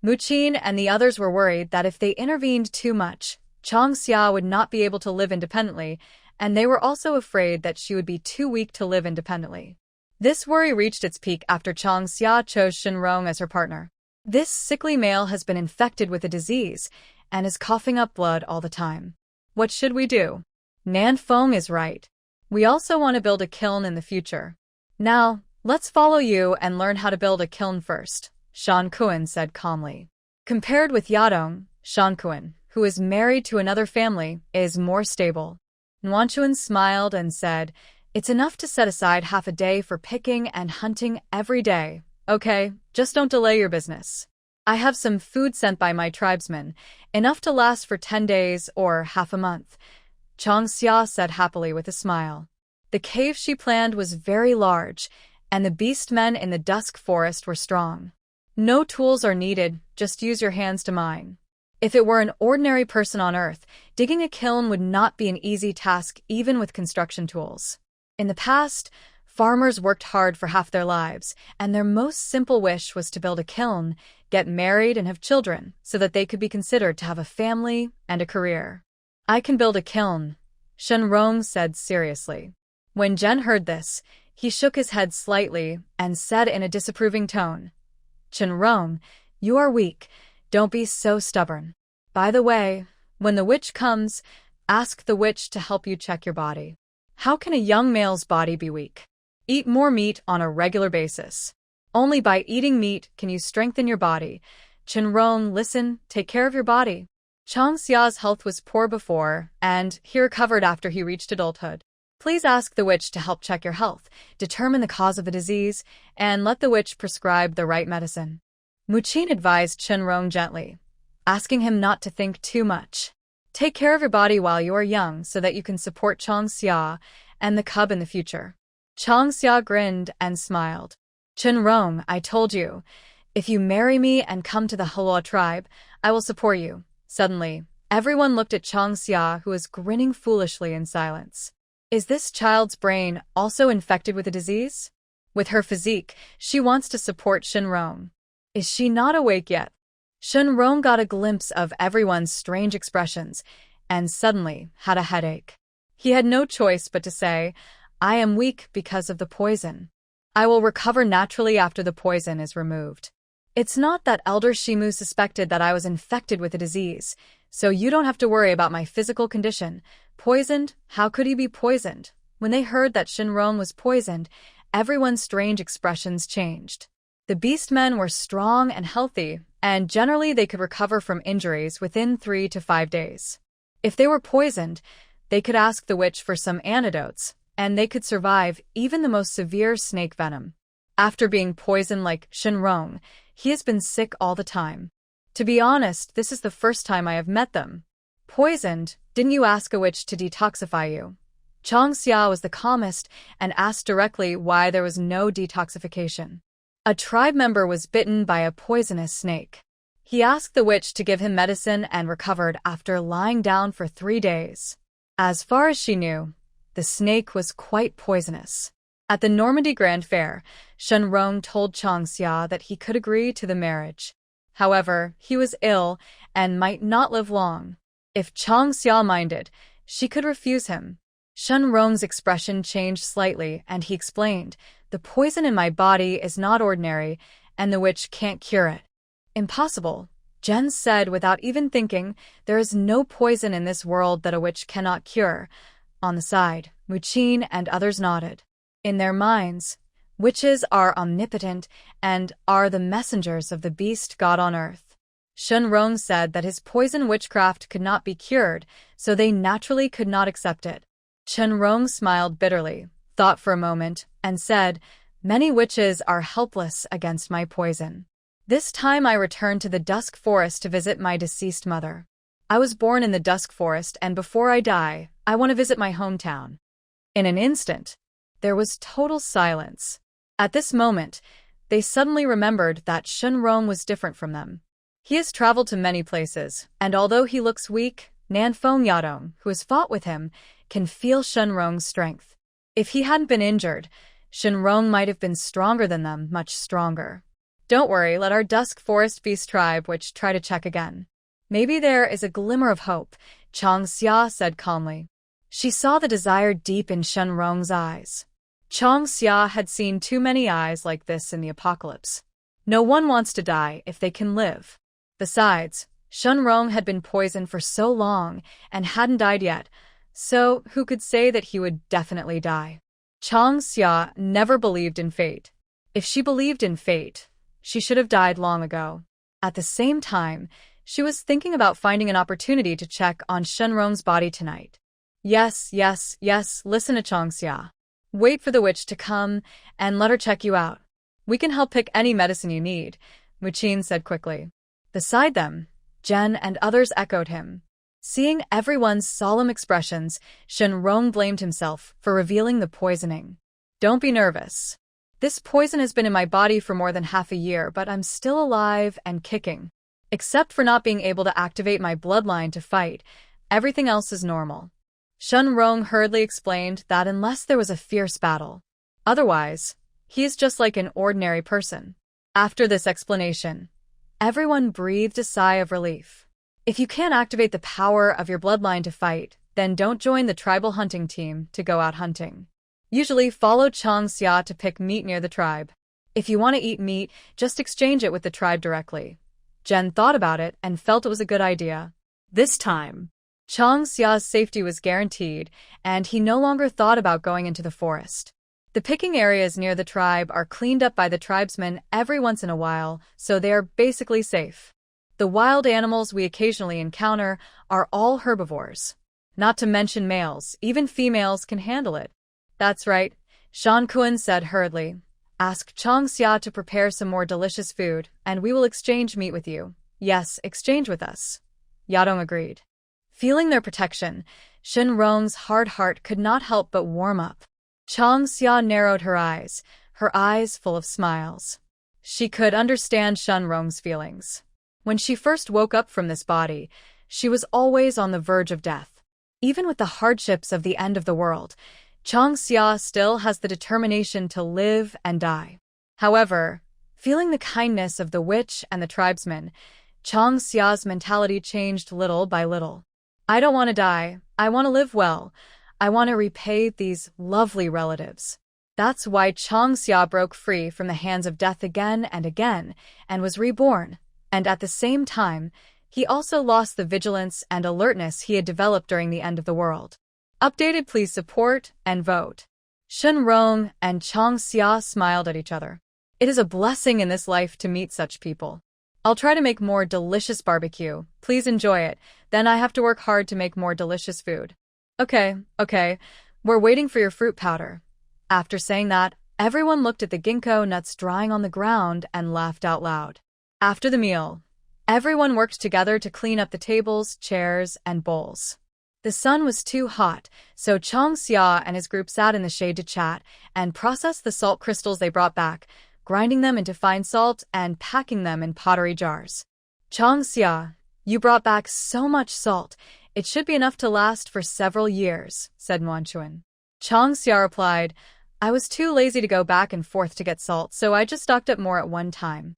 Muqin and the others were worried that if they intervened too much, Chong Xia would not be able to live independently, and they were also afraid that she would be too weak to live independently. This worry reached its peak after Chong Xia chose Shenrong as her partner. This sickly male has been infected with a disease and is coughing up blood all the time. What should we do? Nanfeng is right. We also want to build a kiln in the future. Now, let's follow you and learn how to build a kiln first, Shan Kuan said calmly. Compared with Yadong, Shan Kuan, who is married to another family, is more stable. Nuanchuan smiled and said, it's enough to set aside half a day for picking and hunting every day. Okay, just don't delay your business. I have some food sent by my tribesmen, enough to last for 10 days or half a month, Chong Xia said happily with a smile. The cave she planned was very large, and the beastmen in the dusk forest were strong. No tools are needed, just use your hands to mine. If it were an ordinary person on Earth, digging a kiln would not be an easy task even with construction tools. In the past, farmers worked hard for half their lives, and their most simple wish was to build a kiln, get married and have children, so that they could be considered to have a family and a career. I can build a kiln, Shenrong said seriously. When Jen heard this, he shook his head slightly and said in a disapproving tone, Shenrong, you are weak. Don't be so stubborn. By the way, when the witch comes, ask the witch to help you check your body. How can a young male's body be weak? Eat more meat on a regular basis. Only by eating meat can you strengthen your body. Shenrong, listen, take care of your body. Chong Xia's health was poor before, and he recovered after he reached adulthood. Please ask the witch to help check your health, determine the cause of the disease, and let the witch prescribe the right medicine. Muqin advised Shenrong gently, asking him not to think too much. Take care of your body while you are young so that you can support Chong Xia and the cub in the future. Chong Xia grinned and smiled. Shenrong, I told you, if you marry me and come to the Hua tribe, I will support you. Suddenly, everyone looked at Chong Xia, who was grinning foolishly in silence. Is this child's brain also infected with a disease? With her physique, she wants to support Shenrong. Is she not awake yet? Shenrong got a glimpse of everyone's strange expressions and suddenly had a headache. He had no choice but to say, I am weak because of the poison. I will recover naturally after the poison is removed. It's not that Elder Shimu suspected that I was infected with a disease, so you don't have to worry about my physical condition. Poisoned? How could he be poisoned? When they heard that Shenrong was poisoned, everyone's strange expressions changed. The beastmen were strong and healthy, and generally they could recover from injuries within 3 to 5 days. If they were poisoned, they could ask the witch for some antidotes, and they could survive even the most severe snake venom. After being poisoned like Shenrong, he has been sick all the time. To be honest, this is the first time I have met them. Poisoned, didn't you ask a witch to detoxify you? Chang Xia was the calmest and asked directly why there was no detoxification. A tribe member was bitten by a poisonous snake. He asked the witch to give him medicine and recovered after lying down for 3 days. As far as she knew, the snake was quite poisonous. At the Normandy Grand Fair, Shen Rong told Chang Xia that he could agree to the marriage. However, he was ill and might not live long. If Chang Xia minded, she could refuse him. Shen Rong's expression changed slightly, and he explained, "The poison in my body is not ordinary, and the witch can't cure it." "Impossible," Jen said without even thinking. "There is no poison in this world that a witch cannot cure." On the side, Muqin and others nodded. In their minds, witches are omnipotent and are the messengers of the beast god on earth. Shen Rong said that his poison witchcraft could not be cured, so they naturally could not accept it. Shen Rong smiled bitterly, thought for a moment, and said, "Many witches are helpless against my poison. This time I returned to the Dusk Forest to visit my deceased mother. I was born in the Dusk Forest, and before I die, I want to visit my hometown." In an instant, there was total silence. At this moment, they suddenly remembered that Shen Rong was different from them. He has traveled to many places, and although he looks weak, Nanfeng Yadong, who has fought with him, can feel Shen Rong's strength. If he hadn't been injured, Shen Rong might have been stronger than them, much stronger. "Don't worry, let our Dusk Forest Beast tribe which try to check again. Maybe there is a glimmer of hope," Chang Xia said calmly. She saw the desire deep in Shen Rong's eyes. Chang Xia had seen too many eyes like this in the apocalypse. No one wants to die if they can live. Besides, Shen Rong had been poisoned for so long and hadn't died yet, so who could say that he would definitely die? Chang Xia never believed in fate. If she believed in fate, she should have died long ago. At the same time, she was thinking about finding an opportunity to check on Shen Rong's body tonight. Yes, listen to Chang Xia. Wait for the witch to come and let her check you out. We can help pick any medicine you need, Muqin said quickly. Beside them, Jen and others echoed him. Seeing everyone's solemn expressions, Shen Rong blamed himself for revealing the poisoning. "Don't be nervous. This poison has been in my body for more than half a year, but I'm still alive and kicking. Except for not being able to activate my bloodline to fight, everything else is normal." Shen Rong hurriedly explained that unless there was a fierce battle, otherwise, he is just like an ordinary person. After this explanation, everyone breathed a sigh of relief. If you can't activate the power of your bloodline to fight, then don't join the tribal hunting team to go out hunting. Usually follow Chang Xia to pick meat near the tribe. If you want to eat meat, just exchange it with the tribe directly. Jen thought about it and felt it was a good idea. This time, Chang Xia's safety was guaranteed, and he no longer thought about going into the forest. The picking areas near the tribe are cleaned up by the tribesmen every once in a while, so they are basically safe. The wild animals we occasionally encounter are all herbivores. Not to mention males, even females can handle it. That's right, Shan Kun said hurriedly. Ask Chang Xia to prepare some more delicious food, and we will exchange meat with you. Yes, exchange with us. Yadong agreed. Feeling their protection, Shen Rong's hard heart could not help but warm up. Chang Xia narrowed her eyes full of smiles. She could understand Shen Rong's feelings. When she first woke up from this body, she was always on the verge of death. Even with the hardships of the end of the world, Chang Xia still has the determination to live and die. However, feeling the kindness of the witch and the tribesmen, Chang Xia's mentality changed little by little. I don't want to die. I want to live well. I want to repay these lovely relatives. That's why Chang Xia broke free from the hands of death again and was reborn. And at the same time, he also lost the vigilance and alertness he had developed during the end of the world. Updated, please support and vote. Shen Rong and Chang Xia smiled at each other. It is a blessing in this life to meet such people. I'll try to make more delicious barbecue. Please enjoy it. Then I have to work hard to make more delicious food. Okay. We're waiting for your fruit powder. After saying that, everyone looked at the ginkgo nuts drying on the ground and laughed out loud. After the meal, Everyone worked together to clean up the tables, chairs, and bowls. The sun was too hot, so Chang Xia and his group sat in the shade to chat and process the salt crystals they brought back, grinding them into fine salt and packing them in pottery jars. Chang Xia, you brought back so much salt. It should be enough to last for several years, said Wanchuan. Chang Xia replied, I was too lazy to go back and forth to get salt, so I just stocked up more at one time.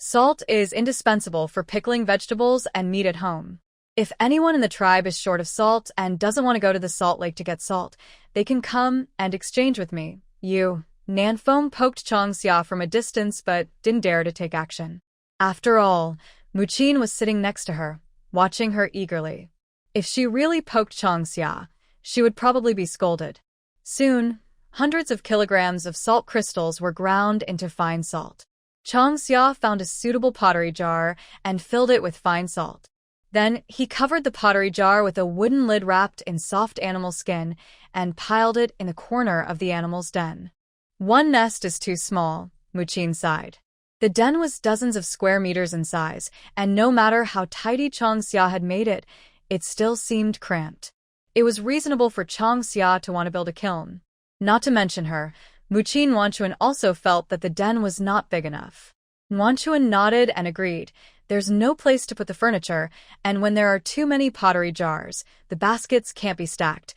Salt is indispensable for pickling vegetables and meat at home. If anyone in the tribe is short of salt and doesn't want to go to the salt lake to get salt, they can come and exchange with me. Nanfeng poked Chang Xia from a distance but didn't dare to take action. After all, Muqin was sitting next to her, watching her eagerly. If she really poked Chang Xia, she would probably be scolded. Soon, hundreds of kilograms of salt crystals were ground into fine salt. Chang Xia found a suitable pottery jar and filled it with fine salt. Then he covered the pottery jar with a wooden lid wrapped in soft animal skin and piled it in a corner of the animal's den. One nest is too small, Muqin sighed. The den was dozens of square meters in size, and no matter how tidy Chang Xia had made it, it still seemed cramped. It was reasonable for Chang Xia to want to build a kiln. Not to mention her, Muqin Wanchuan also felt that the den was not big enough. Wanchuan nodded and agreed. There's no place to put the furniture, and when there are too many pottery jars, the baskets can't be stacked.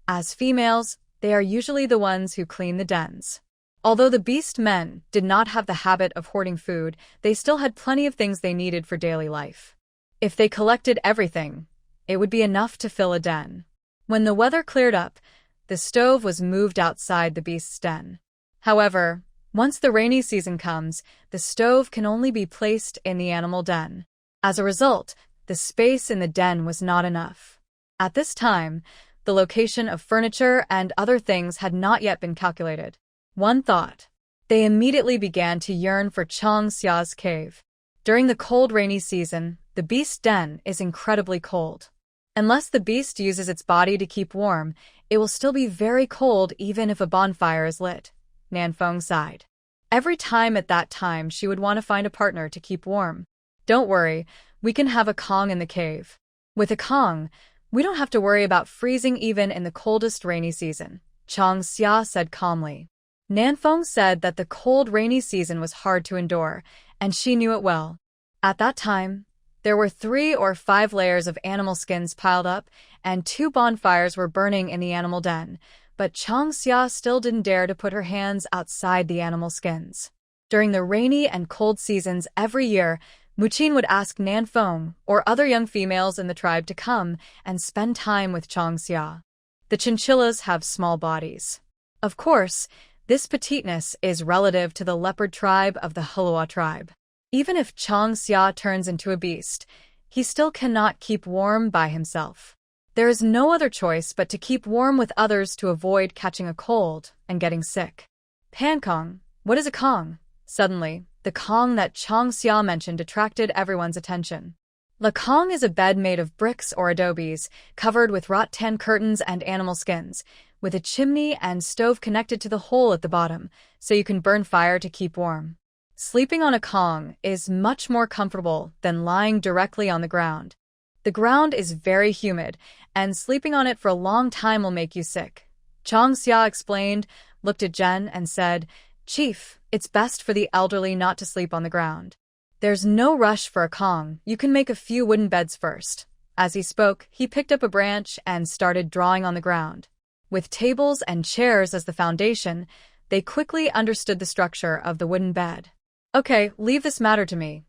As females, they are usually the ones who clean the dens. Although the beast men did not have the habit of hoarding food, they still had plenty of things they needed for daily life. If they collected everything, it would be enough to fill a den. When the weather cleared up, the stove was moved outside the beast's den. However, once the rainy season comes, the stove can only be placed in the animal den. As a result, the space in the den was not enough. At this time, the location of furniture and other things had not yet been calculated. One thought. They immediately began to yearn for Chang Xia's cave. During the cold rainy season, the beast's den is incredibly cold. Unless the beast uses its body to keep warm, it will still be very cold even if a bonfire is lit. Nanfeng sighed. Every time at that time she would want to find a partner to keep warm. Don't worry, we can have a Kong in the cave. With a Kong, we don't have to worry about freezing even in the coldest rainy season, Chang Xia said calmly. Nanfeng said that the cold rainy season was hard to endure, and she knew it well. At that time, there were 3 or 5 layers of animal skins piled up, and 2 bonfires were burning in the animal den, but Chang Xia still didn't dare to put her hands outside the animal skins. During the rainy and cold seasons every year, Muqin would ask Nanfeng or other young females in the tribe to come and spend time with Chang Xia. The chinchillas have small bodies. Of course, this petiteness is relative to the leopard tribe of the Hulua tribe. Even if Chang Xia turns into a beast, he still cannot keep warm by himself. There is no other choice but to keep warm with others to avoid catching a cold and getting sick. Pankong, what is a Kong? Suddenly, the Kong that Chang Xia mentioned attracted everyone's attention. La Kong is a bed made of bricks or adobes, covered with rattan curtains and animal skins, with a chimney and stove connected to the hole at the bottom, so you can burn fire to keep warm. Sleeping on a Kong is much more comfortable than lying directly on the ground. The ground is very humid, and sleeping on it for a long time will make you sick. Chang Xia explained, looked at Jen, and said, Chief, it's best for the elderly not to sleep on the ground. There's no rush for a Kong, you can make a few wooden beds first. As he spoke, he picked up a branch and started drawing on the ground. With tables and chairs as the foundation, they quickly understood the structure of the wooden bed. Okay, leave this matter to me,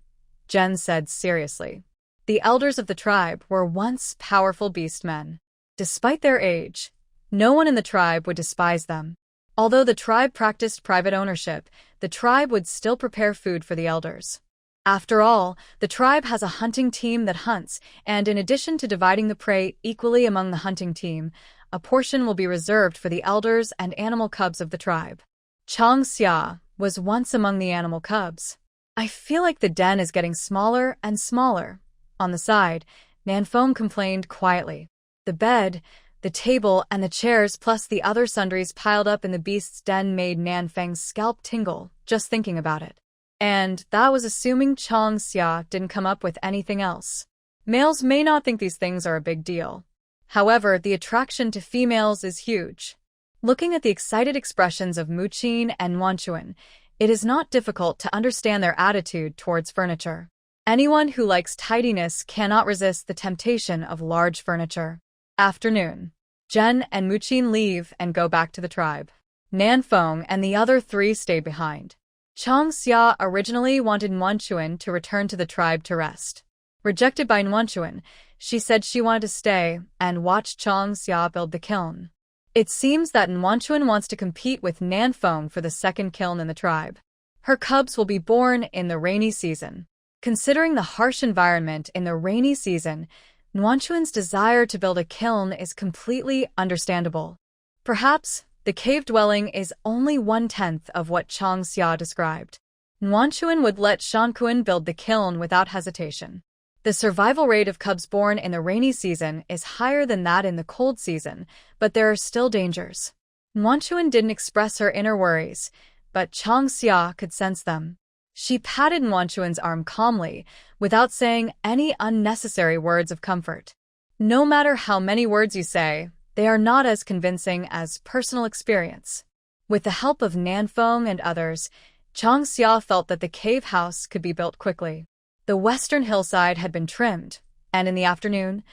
Jen said seriously. The elders of the tribe were once powerful beastmen. Despite their age, no one in the tribe would despise them. Although the tribe practiced private ownership, the tribe would still prepare food for the elders. After all, the tribe has a hunting team that hunts, and in addition to dividing the prey equally among the hunting team, a portion will be reserved for the elders and animal cubs of the tribe. Chang Xia was once among the animal cubs. I feel like the den is getting smaller and smaller. On the side, Nanfeng complained quietly. The bed, the table, and the chairs plus the other sundries piled up in the beast's den made Nanfeng's scalp tingle, just thinking about it. And that was assuming Chang Xia didn't come up with anything else. Males may not think these things are a big deal. However, the attraction to females is huge. Looking at the excited expressions of Muqin and Wanchuan, it is not difficult to understand their attitude towards furniture. Anyone who likes tidiness cannot resist the temptation of large furniture. Afternoon. Zhen and Muqin leave and go back to the tribe. Nanfeng and the other three stay behind. Chang Xia originally wanted Wanchuan to return to the tribe to rest. Rejected by Wanchuan, she said she wanted to stay and watch Chang Xia build the kiln. It seems that Wanchuan wants to compete with Nanfeng for the second kiln in the tribe. Her cubs will be born in the rainy season. Considering the harsh environment in the rainy season, Wanchuan's desire to build a kiln is completely understandable. Perhaps the cave dwelling is only 1/10 of what Chang Xia described. Wanchuan would let Shankuan build the kiln without hesitation. The survival rate of cubs born in the rainy season is higher than that in the cold season, but there are still dangers. Wanchuan didn't express her inner worries, but Chang Xia could sense them. She patted Wanchuan's arm calmly, without saying any unnecessary words of comfort. No matter how many words you say, they are not as convincing as personal experience. With the help of Nanfeng and others, Chang Xia felt that the cave house could be built quickly. The western hillside had been trimmed, and in the afternoon,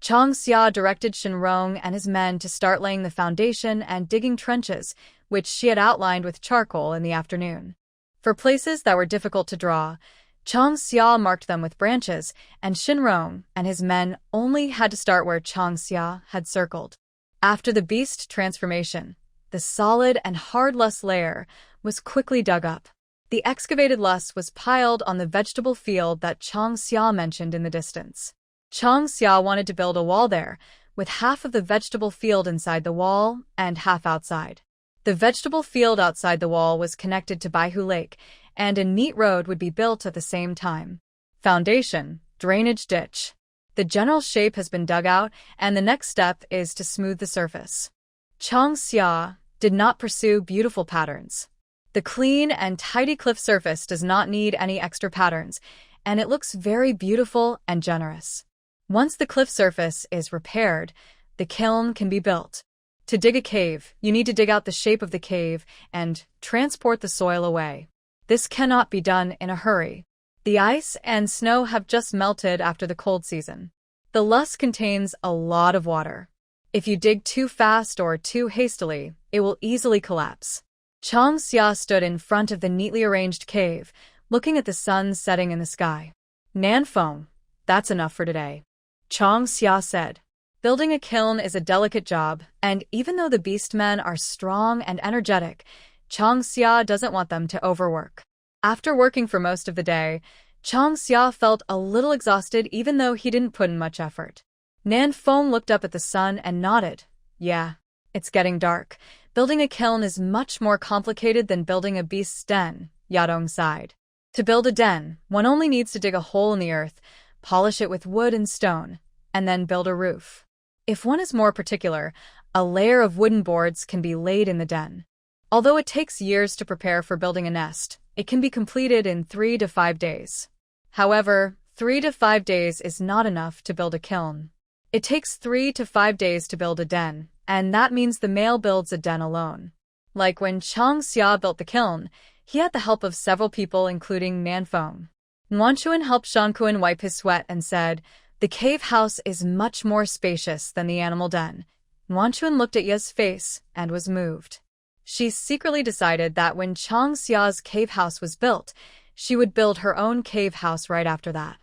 Chang Xia directed Shenrong and his men to start laying the foundation and digging trenches, which she had outlined with charcoal in the afternoon. For places that were difficult to draw, Chang Xia marked them with branches, and Shenrong and his men only had to start where Chang Xia had circled. After the beast transformation, the solid and hard loess layer was quickly dug up. The excavated loess was piled on the vegetable field that Chang Xia mentioned in the distance. Chang Xia wanted to build a wall there, with half of the vegetable field inside the wall and half outside. The vegetable field outside the wall was connected to Baihu Lake, and a neat road would be built at the same time. Foundation, drainage ditch. The general shape has been dug out, and the next step is to smooth the surface. Chang Xia did not pursue beautiful patterns. The clean and tidy cliff surface does not need any extra patterns, and it looks very beautiful and generous. Once the cliff surface is repaired, the kiln can be built. To dig a cave, you need to dig out the shape of the cave and transport the soil away. This cannot be done in a hurry. The ice and snow have just melted after the cold season. The loess contains a lot of water. If you dig too fast or too hastily, it will easily collapse. Chang Xia stood in front of the neatly arranged cave, looking at the sun setting in the sky. Nanfeng, that's enough for today. Chang Xia said. Building a kiln is a delicate job, and even though the beastmen are strong and energetic, Chang Xia doesn't want them to overwork. After working for most of the day, Chang Xia felt a little exhausted even though he didn't put in much effort. Nanfeng looked up at the sun and nodded. Yeah, it's getting dark. Building a kiln is much more complicated than building a beast's den, Yadong sighed. To build a den, one only needs to dig a hole in the earth, polish it with wood and stone, and then build a roof. If one is more particular, a layer of wooden boards can be laid in the den. Although it takes years to prepare for building a nest, it can be completed in 3 to 5 days. However, 3 to 5 days is not enough to build a kiln. It takes 3 to 5 days to build a den, and that means the male builds a den alone. Like when Chang Xia built the kiln, he had the help of several people including Nanfeng. Wanchuan helped Shankuan wipe his sweat and said, "The cave house is much more spacious than the animal den." Wanchuan looked at Ye's face and was moved. She secretly decided that when Chang Xia's cave house was built, she would build her own cave house right after that.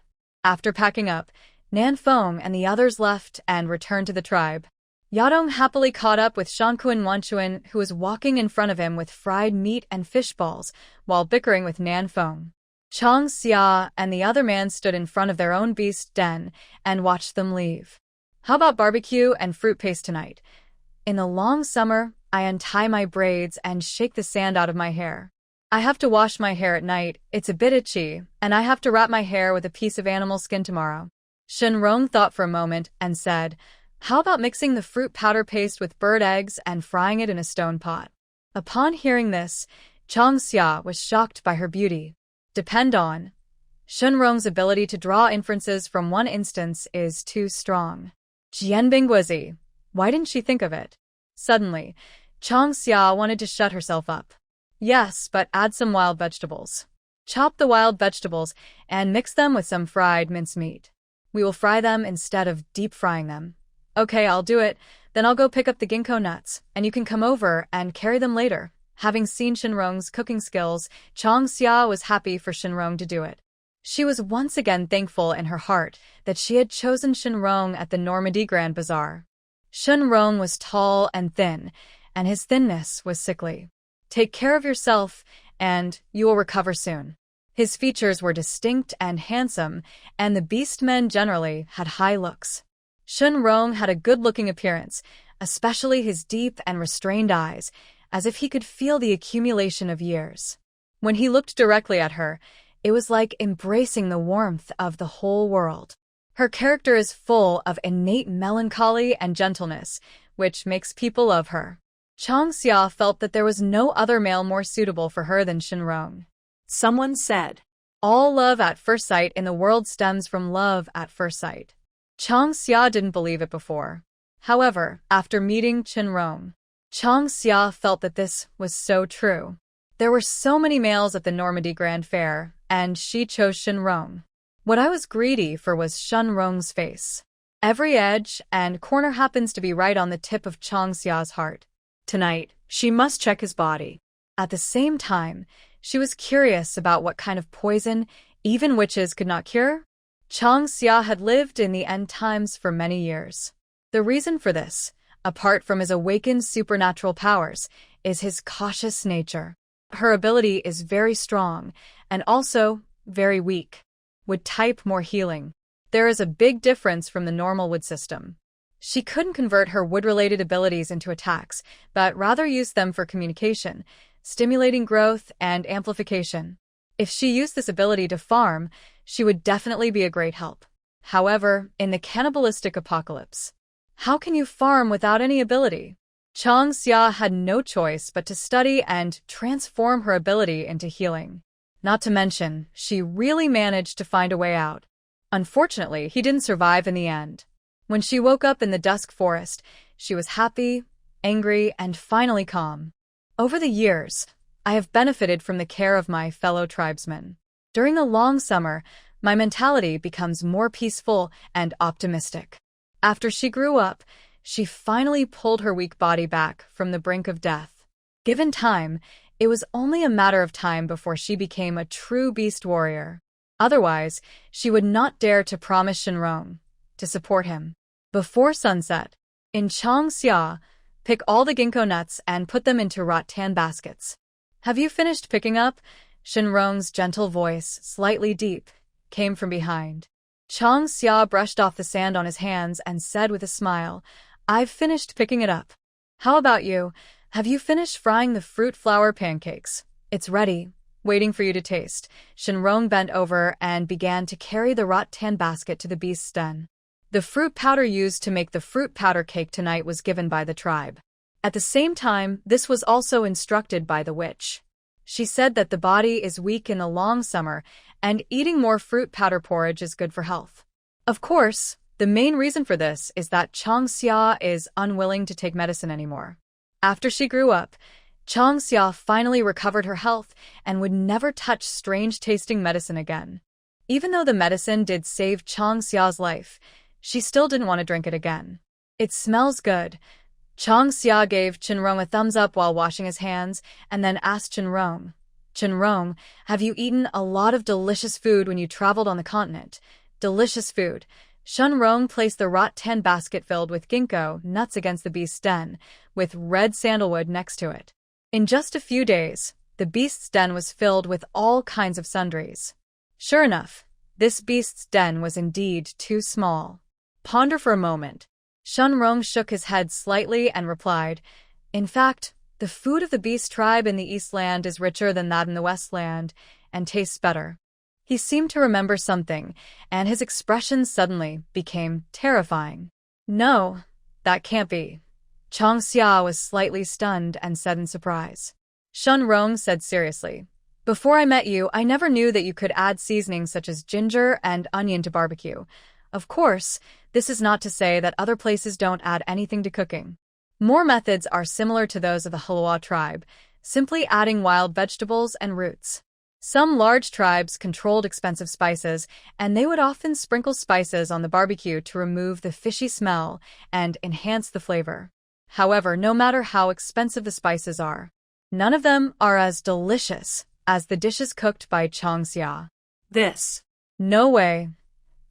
After packing up, Nanfeng and the others left and returned to the tribe. Yadong happily caught up with Shankuan Wanchuan, who was walking in front of him with fried meat and fish balls, while bickering with Nanfeng. Chang Xia and the other man stood in front of their own beast den and watched them leave. How about barbecue and fruit paste tonight? In the long summer, I untie my braids and shake the sand out of my hair. I have to wash my hair at night, it's a bit itchy, and I have to wrap my hair with a piece of animal skin tomorrow. Shenrong thought for a moment and said, "How about mixing the fruit powder paste with bird eggs and frying it in a stone pot?" Upon hearing this, Chang Xia was shocked by her beauty. depend on. Shenrong's ability to draw inferences from one instance is too strong. Jianbingguizi. Why didn't she think of it? Suddenly, Chang Xia wanted to shut herself up. Yes, but add some wild vegetables. Chop the wild vegetables and mix them with some fried mincemeat. We will fry them instead of deep frying them. Okay, I'll do it. Then I'll go pick up the ginkgo nuts, and you can come over and carry them later. Having seen Shenrong's cooking skills, Chang Xia was happy for Shenrong to do it. She was once again thankful in her heart that she had chosen Shenrong at the Normandy Grand Bazaar. Shenrong was tall and thin, and his thinness was sickly. Take care of yourself, and you will recover soon. His features were distinct and handsome, and the beast men generally had high looks. Shenrong had a good-looking appearance, especially his deep and restrained eyes, as if he could feel the accumulation of years. When he looked directly at her, it was like embracing the warmth of the whole world. Her character is full of innate melancholy and gentleness, which makes people love her. Chang Xia felt that there was no other male more suitable for her than Shenrong. Someone said, All love at first sight in the world stems from love at first sight. Chang Xia didn't believe it before. However, after meeting Shenrong, Chang Xia felt that this was so true. There were so many males at the Normandy Grand Fair, and she chose Shenrong. What I was greedy for was Shenrong's face. Every edge and corner happens to be right on the tip of Chang Xia's heart. Tonight, she must check his body. At the same time, she was curious about what kind of poison even witches could not cure. Chang Xia had lived in the end times for many years. The reason for this, apart from his awakened supernatural powers, is his cautious nature. Her ability is very strong and also very weak. Would type more healing. There is a big difference from the normal wood system. She couldn't convert her wood-related abilities into attacks, but rather used them for communication, stimulating growth and amplification. If she used this ability to farm, she would definitely be a great help. However, in the cannibalistic apocalypse, how can you farm without any ability? Chang Xia had no choice but to study and transform her ability into healing. Not to mention, she really managed to find a way out. Unfortunately, he didn't survive in the end. When she woke up in the dusk forest, she was happy, angry, and finally calm. Over the years, I have benefited from the care of my fellow tribesmen. During the long summer, my mentality becomes more peaceful and optimistic. After she grew up, she finally pulled her weak body back from the brink of death. Given time, it was only a matter of time before she became a true beast warrior. Otherwise, she would not dare to promise Shenrong to support him. Before sunset, in Chang Xia, pick all the ginkgo nuts and put them into rattan baskets. Have you finished picking up? Shenrong's gentle voice, slightly deep, came from behind. Chang Xia brushed off the sand on his hands and said with a smile, I've finished picking it up. How about you? Have you finished frying the fruit flour pancakes? It's ready, waiting for you to taste. Shenrong bent over and began to carry the rattan basket to the beast's den. The fruit powder used to make the fruit powder cake tonight was given by the tribe. At the same time, this was also instructed by the witch. She said that the body is weak in the long summer, and eating more fruit powder porridge is good for health. Of course, the main reason for this is that Chang Xia is unwilling to take medicine anymore. After she grew up, Chang Xia finally recovered her health and would never touch strange-tasting medicine again. Even though the medicine did save Chang Xia's life, she still didn't want to drink it again. It smells good. Chang Xia gave Shenrong a thumbs up while washing his hands and then asked Shenrong, Shenrong, have you eaten a lot of delicious food when you traveled on the continent? Delicious food. Shenrong placed the rattan basket filled with ginkgo nuts against the beast's den, with red sandalwood next to it. In just a few days, the beast's den was filled with all kinds of sundries. Sure enough, this beast's den was indeed too small. Ponder for a moment. Shenrong shook his head slightly and replied, In fact, the food of the beast tribe in the Eastland is richer than that in the Westland, and tastes better. He seemed to remember something, and his expression suddenly became terrifying. No, that can't be. Chang Xia was slightly stunned and said in surprise. Shenrong said seriously, Before I met you, I never knew that you could add seasonings such as ginger and onion to barbecue. Of course, this is not to say that other places don't add anything to cooking. More methods are similar to those of the Halwa tribe, simply adding wild vegetables and roots. Some large tribes controlled expensive spices, and they would often sprinkle spices on the barbecue to remove the fishy smell and enhance the flavor. However, no matter how expensive the spices are, none of them are as delicious as the dishes cooked by Changxia. This. No way.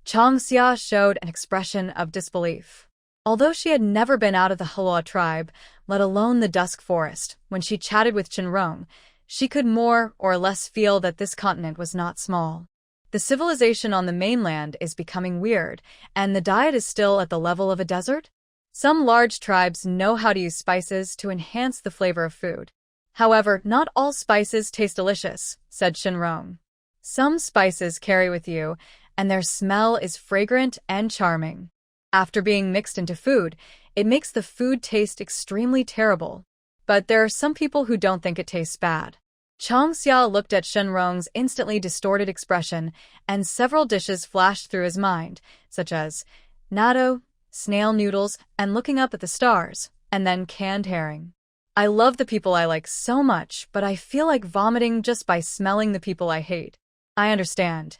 Changxia showed an expression of disbelief. Although she had never been out of the Halwa tribe, let alone the Dusk Forest, when she chatted with Shenrong, she could more or less feel that this continent was not small. The civilization on the mainland is becoming weird, and the diet is still at the level of a desert? Some large tribes know how to use spices to enhance the flavor of food. However, not all spices taste delicious, said Shenrong. Some spices carry with you, and their smell is fragrant and charming. After being mixed into food, it makes the food taste extremely terrible. But there are some people who don't think it tastes bad. Changxia looked at Shenrong's instantly distorted expression, and several dishes flashed through his mind, such as natto, snail noodles, and looking up at the stars, and then canned herring. I love the people I like so much, but I feel like vomiting just by smelling the people I hate. I understand.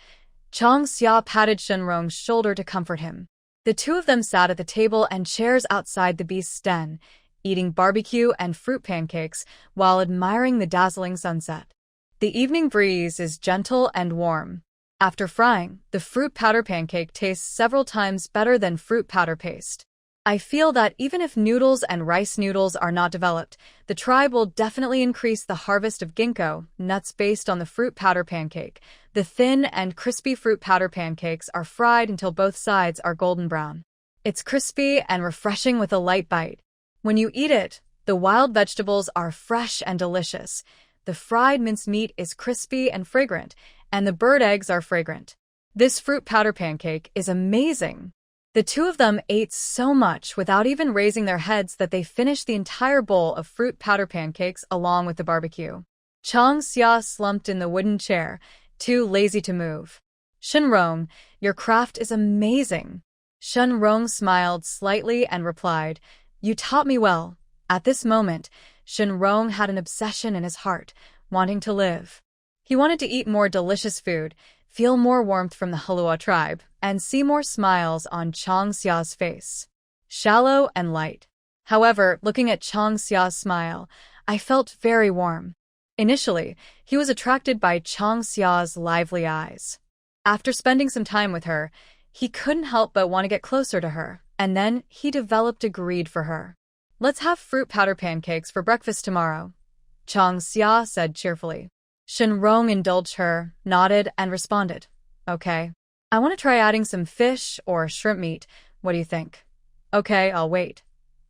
Changxia patted Shenrong's shoulder to comfort him. The two of them sat at the table and chairs outside the beast's den, eating barbecue and fruit pancakes while admiring the dazzling sunset. The evening breeze is gentle and warm. After frying, the fruit powder pancake tastes several times better than fruit powder paste. I feel that even if noodles and rice noodles are not developed, the tribe will definitely increase the harvest of ginkgo nuts based on the fruit powder pancake. The thin and crispy fruit powder pancakes are fried until both sides are golden brown. It's crispy and refreshing with a light bite. When you eat it, the wild vegetables are fresh and delicious. The fried mincemeat is crispy and fragrant, and the bird eggs are fragrant. This fruit powder pancake is amazing. The two of them ate so much without even raising their heads that they finished the entire bowl of fruit powder pancakes along with the barbecue. Changxia slumped in the wooden chair, too lazy to move. Shenrong, your craft is amazing. Shenrong smiled slightly and replied, You taught me well. At this moment, Shenrong had an obsession in his heart, wanting to live. He wanted to eat more delicious food, feel more warmth from the Halwa tribe, and see more smiles on Changxia's face. Shallow and light. However, looking at Changxia's smile, I felt very warm. Initially, he was attracted by Changxia's lively eyes. After spending some time with her, he couldn't help but want to get closer to her, and then he developed a greed for her. Let's have fruit powder pancakes for breakfast tomorrow, Changxia said cheerfully. Shenrong indulged her, nodded, and responded, Okay. I want to try adding some fish or shrimp meat. What do you think? Okay, I'll wait.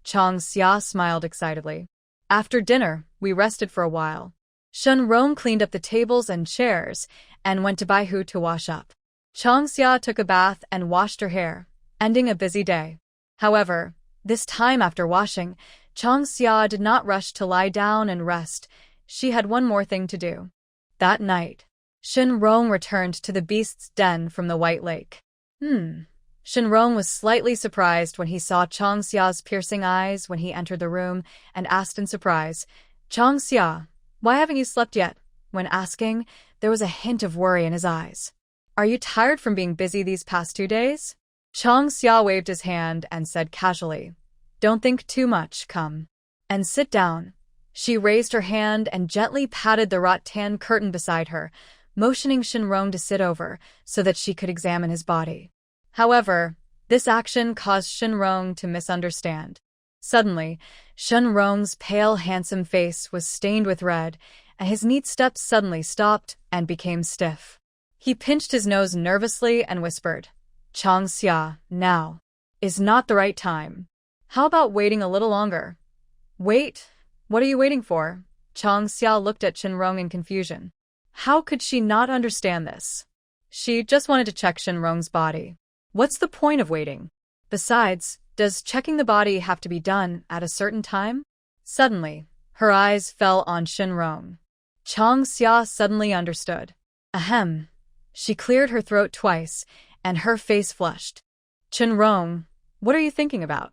Changxia smiled excitedly. After dinner, we rested for a while. Shenrong cleaned up the tables and chairs and went to Baihu to wash up. Changxia took a bath and washed her hair, ending a busy day. However, this time after washing, Changxia did not rush to lie down and rest. She had one more thing to do. That night, Shenrong returned to the beast's den from the White Lake. Shenrong was slightly surprised when he saw Changxia's piercing eyes when he entered the room and asked in surprise, Changxia, why haven't you slept yet? When asking, there was a hint of worry in his eyes. Are you tired from being busy these past 2 days? Changxia waved his hand and said casually, Don't think too much, come. And sit down. She raised her hand and gently patted the rattan curtain beside her, motioning Shenrong to sit over so that she could examine his body. However, this action caused Shenrong to misunderstand. Suddenly, Shenrong's pale, handsome face was stained with red, and his neat steps suddenly stopped and became stiff. He pinched his nose nervously and whispered, Changxia, now is not the right time. How about waiting a little longer? Wait? What are you waiting for? Changxia looked at Shenrong in confusion. How could she not understand this? She just wanted to check Shenrong's body. What's the point of waiting? Besides, does checking the body have to be done at a certain time? Suddenly, her eyes fell on Shenrong. Chang Xia suddenly understood. Ahem. She cleared her throat twice, and her face flushed. Shenrong, what are you thinking about?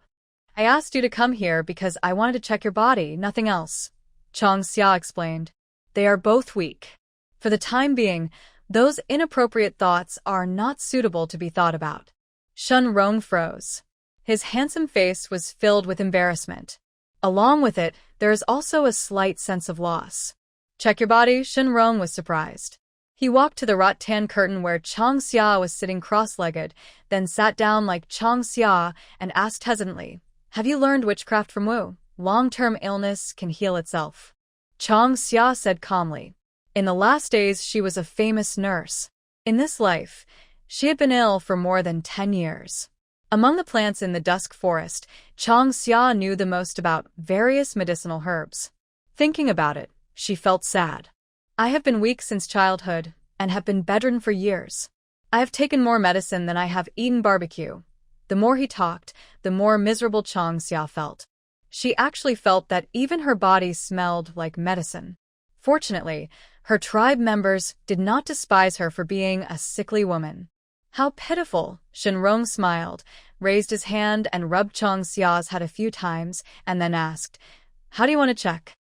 I asked you to come here because I wanted to check your body, nothing else. Chang Xia explained. They are both weak. For the time being, those inappropriate thoughts are not suitable to be thought about. Shenrong froze. His handsome face was filled with embarrassment. Along with it, there is also a slight sense of loss. Check your body, Shenrong was surprised. He walked to the rattan curtain where Chang Xia was sitting cross-legged, then sat down like Chang Xia and asked hesitantly, Have you learned witchcraft from Wu? Long-term illness can heal itself. Chang Xia said calmly. In the last days, she was a famous nurse. In this life, she had been ill for more than 10 years. Among the plants in the dusk forest, Chang Xia knew the most about various medicinal herbs. Thinking about it, she felt sad. I have been weak since childhood and have been bedridden for years. I have taken more medicine than I have eaten barbecue. The more he talked, the more miserable Chang Xia felt. She actually felt that even her body smelled like medicine. Fortunately, her tribe members did not despise her for being a sickly woman. How pitiful! Shenrong smiled, raised his hand and rubbed Chang Xia's head a few times, and then asked, How do you want to check?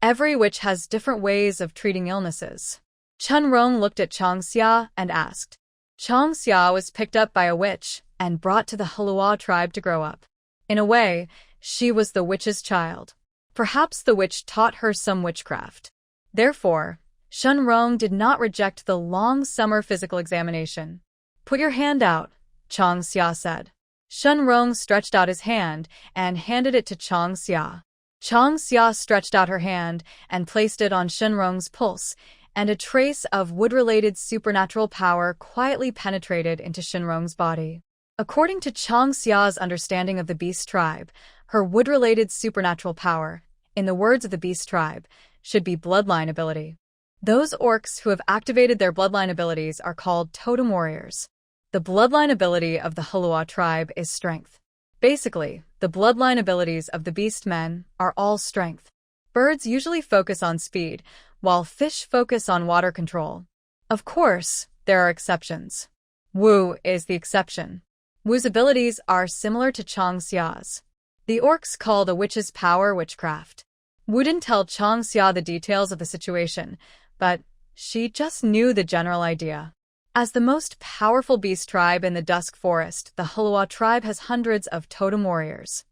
Every witch has different ways of treating illnesses. Shenrong looked at Chang Xia and asked. Chang Xia was picked up by a witch and brought to the Halua tribe to grow up. In a way, she was the witch's child. Perhaps the witch taught her some witchcraft. Therefore, Shenrong did not reject the long summer physical examination. Put your hand out, Chang Xia said. Shenrong stretched out his hand and handed it to Chang Xia. Chang Xia stretched out her hand and placed it on Shenrong's pulse, and a trace of wood-related supernatural power quietly penetrated into Shenrong's body. According to Chang Xia's understanding of the beast tribe, her wood-related supernatural power, in the words of the beast tribe, should be bloodline ability. Those orcs who have activated their bloodline abilities are called totem warriors. The bloodline ability of the Halua tribe is strength. Basically, the bloodline abilities of the beast men are all strength. Birds usually focus on speed, while fish focus on water control. Of course, there are exceptions. Wu is the exception. Wu's abilities are similar to Chang Xia's. The orcs call the witch's power witchcraft. Wu didn't tell Chang Xia the details of the situation, but she just knew the general idea. As the most powerful beast tribe in the dusk forest, the Halua tribe has hundreds of totem warriors.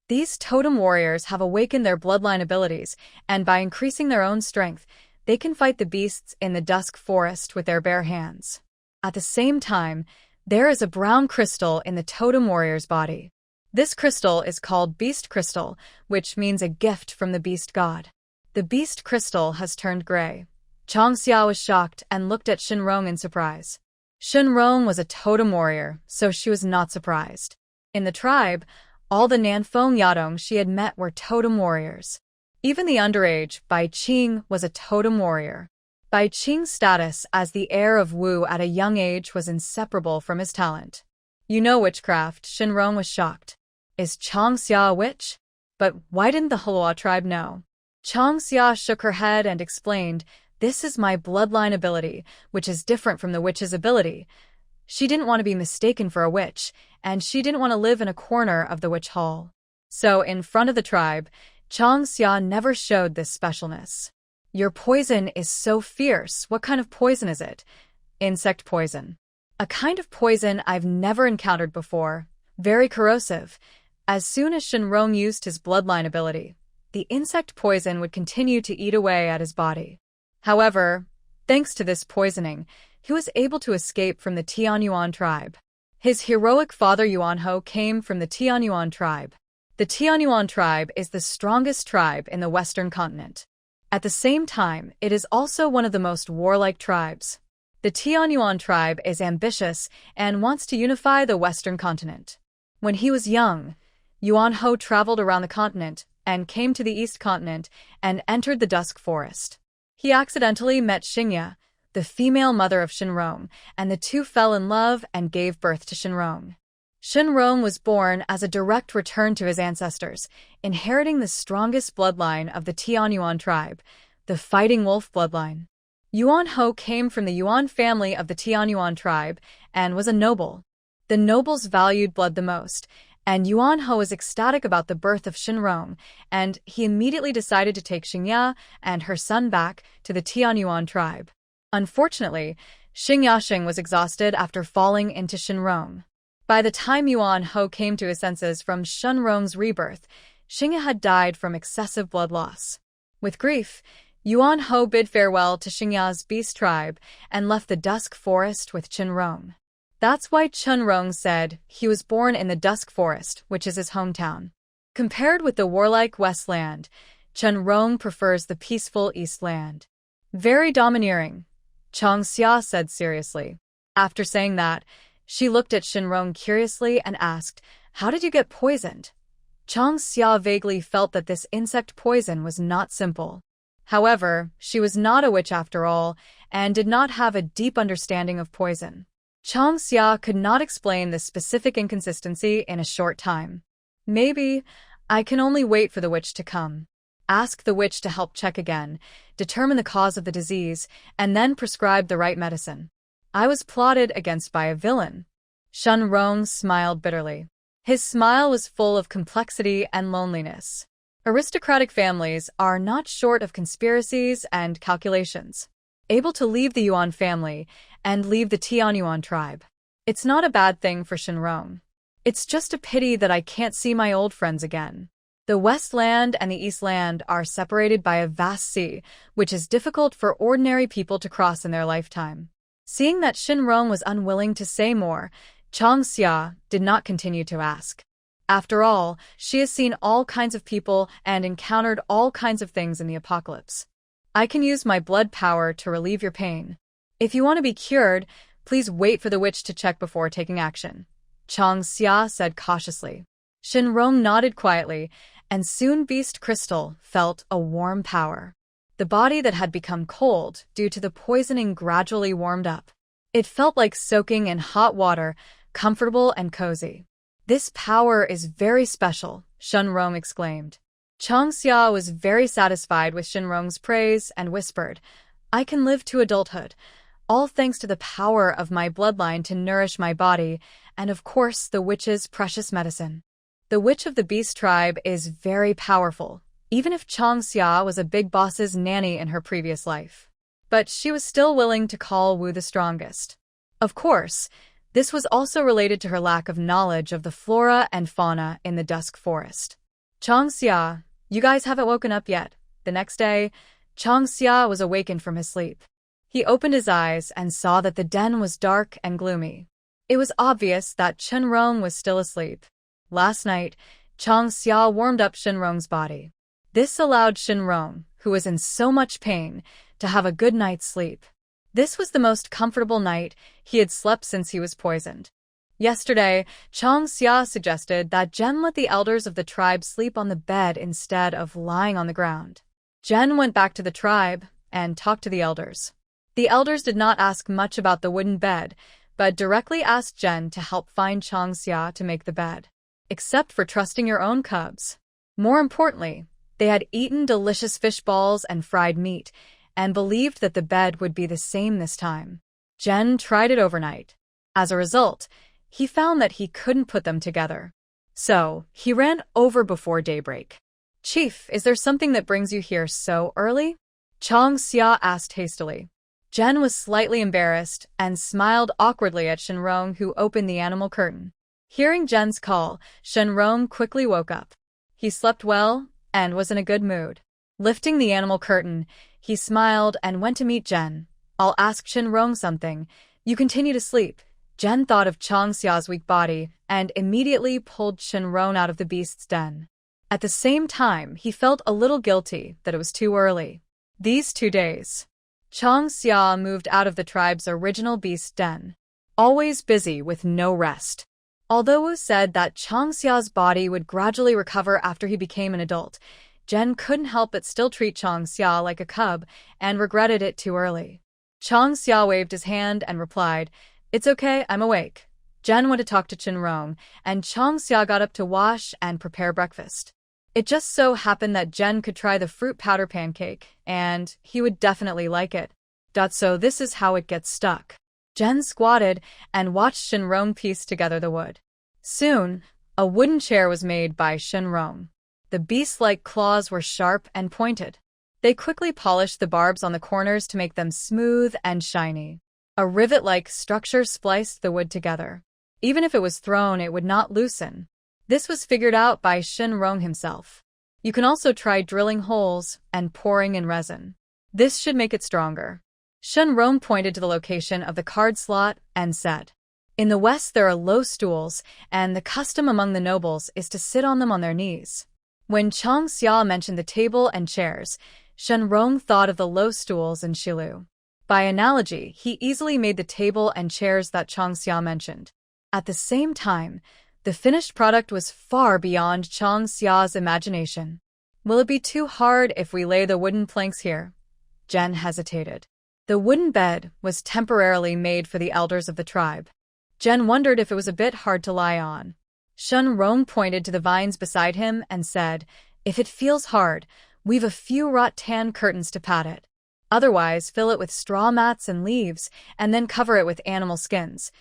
These totem warriors have awakened their bloodline abilities, and by increasing their own strength, they can fight the beasts in the dusk forest with their bare hands. At the same time, there is a brown crystal in the totem warrior's body. This crystal is called Beast Crystal, which means a gift from the beast god. The beast crystal has turned gray. Chang Xia was shocked and looked at Shenrong in surprise. Shenrong was a totem warrior, so she was not surprised. In the tribe, all the Nanfeng Yadong she had met were totem warriors. Even the underage, Bai Qing, was a totem warrior. Bai Qing's status as the heir of Wu at a young age was inseparable from his talent. You know witchcraft, Shenrong was shocked. Is Chang Xia a witch? But why didn't the Halua tribe know? Chang Xia shook her head and explained, This is my bloodline ability, which is different from the witch's ability. She didn't want to be mistaken for a witch, and she didn't want to live in a corner of the witch hall. So, in front of the tribe, Chang Xia never showed this specialness. Your poison is so fierce. What kind of poison is it? Insect poison. A kind of poison I've never encountered before. Very corrosive. As soon as Shenrong used his bloodline ability, the insect poison would continue to eat away at his body. However, thanks to this poisoning, he was able to escape from the Tianyuan tribe. His heroic father Yuanho came from the Tianyuan tribe. The Tianyuan tribe is the strongest tribe in the Western continent. At the same time, it is also one of the most warlike tribes. The Tianyuan tribe is ambitious and wants to unify the Western continent. When he was young, Yuanho traveled around the continent and came to the East continent and entered the dusk forest. He accidentally met Xingya, the female mother of Shenrong, and the two fell in love and gave birth to Shenrong. Shenrong was born as a direct return to his ancestors, inheriting the strongest bloodline of the Tianyuan tribe, the Fighting Wolf bloodline. Yuan Ho came from the Yuan family of the Tianyuan tribe and was a noble. The nobles valued blood the most, and Yuan Ho was ecstatic about the birth of Shinrong, and he immediately decided to take Xingya and her son back to the Tianyuan tribe. Unfortunately, Xingyasheng was exhausted after falling into Shinrong. By the time Yuan Ho came to his senses from Shinrong's rebirth, Xingya had died from excessive blood loss. With grief, Yuan Ho bid farewell to Xingya's beast tribe and left the Dusk Forest with Shinrong. That's why Shinrong said he was born in the Dusk Forest, which is his hometown. Compared with the warlike Westland, Shinrong prefers the peaceful Eastland. Very domineering, Chang Xia said seriously. After saying that, she looked at Shinrong curiously and asked, "How did you get poisoned?" Chang Xia vaguely felt that this insect poison was not simple. However, she was not a witch after all, and did not have a deep understanding of poison. Chang Xia could not explain this specific inconsistency in a short time. "Maybe I can only wait for the witch to come. Ask the witch to help check again, determine the cause of the disease, and then prescribe the right medicine. I was plotted against by a villain." Shinrong smiled bitterly. His smile was full of complexity and loneliness. Aristocratic families are not short of conspiracies and calculations. Able to leave the Yuan family and leave the Tianyuan tribe. It's not a bad thing for Shinrong. It's just a pity that I can't see my old friends again. The Westland and the Eastland are separated by a vast sea, which is difficult for ordinary people to cross in their lifetime. Seeing that Shinrong was unwilling to say more, Chang Xia did not continue to ask. After all, she has seen all kinds of people and encountered all kinds of things in the apocalypse. "I can use my blood power to relieve your pain. If you want to be cured, please wait for the witch to check before taking action," Chang Xia said cautiously. Shinrong nodded quietly, and soon Beast Crystal felt a warm power. The body that had become cold due to the poisoning gradually warmed up. It felt like soaking in hot water, comfortable and cozy. "This power is very special," Shinrong exclaimed. Chang Xia was very satisfied with Shinrong's praise and whispered, "I can live to adulthood, all thanks to the power of my bloodline to nourish my body, and of course the witch's precious medicine." The witch of the beast tribe is very powerful, even if Chang Xia was a big boss's nanny in her previous life. But she was still willing to call Wu the strongest. Of course, this was also related to her lack of knowledge of the flora and fauna in the Dusk Forest. "Chang Xia, you guys haven't woken up yet." The next day, Chang Xia was awakened from his sleep. He opened his eyes and saw that the den was dark and gloomy. It was obvious that Shinrong was still asleep. Last night, Chang Xia warmed up Shinrong's body. This allowed Shinrong, who was in so much pain, to have a good night's sleep. This was the most comfortable night he had slept since he was poisoned. Yesterday, Chang Xia suggested that Jen let the elders of the tribe sleep on the bed instead of lying on the ground. Jen went back to the tribe and talked to the elders. The elders did not ask much about the wooden bed, but directly asked Jen to help find Chang Xia to make the bed. Except for trusting your own cubs. More importantly, they had eaten delicious fish balls and fried meat, and believed that the bed would be the same this time. Jen tried it overnight. As a result, he found that he couldn't put them together. So, he ran over before daybreak. "Chief, is there something that brings you here so early?" Chang Xia asked hastily. Jen was slightly embarrassed and smiled awkwardly at Shinrong, who opened the animal curtain. Hearing Jen's call, Shinrong quickly woke up. He slept well and was in a good mood. Lifting the animal curtain, he smiled and went to meet Jen. "I'll ask Shinrong something. You continue to sleep." Jen thought of Chang Xia's weak body and immediately pulled Shinrong out of the beast's den. At the same time, he felt a little guilty that it was too early. These 2 days, Chang Xia moved out of the tribe's original beast den, always busy with no rest. Although Wu said that Chang Xia's body would gradually recover after he became an adult, Jen couldn't help but still treat Chang Xia like a cub and regretted it too early. Chang Xia waved his hand and replied, "It's okay, I'm awake." Jen went to talk to Shinrong, and Chang Xia got up to wash and prepare breakfast. It just so happened that Jen could try the fruit powder pancake, and he would definitely like it. So this is how it gets stuck. Jen squatted and watched Shinrong piece together the wood. Soon, a wooden chair was made by Shinrong. The beast-like claws were sharp and pointed. They quickly polished the barbs on the corners to make them smooth and shiny. A rivet-like structure spliced the wood together. Even if it was thrown, it would not loosen. This was figured out by Shinrong himself. You can also try drilling holes and pouring in resin. This should make it stronger. Shinrong pointed to the location of the card slot and said, "In the West there are low stools, and the custom among the nobles is to sit on them on their knees." When Chang Xia mentioned the table and chairs, Shinrong thought of the low stools in Shilu. By analogy, he easily made the table and chairs that Chang Xia mentioned. At the same time, the finished product was far beyond Chang Xia's imagination. "Will it be too hard if we lay the wooden planks here?" Jen hesitated. The wooden bed was temporarily made for the elders of the tribe. Jen wondered if it was a bit hard to lie on. Shinrong pointed to the vines beside him and said, "If it feels hard, weave a few rattan curtains to pad it. Otherwise, fill it with straw mats and leaves, and then cover it with animal skins.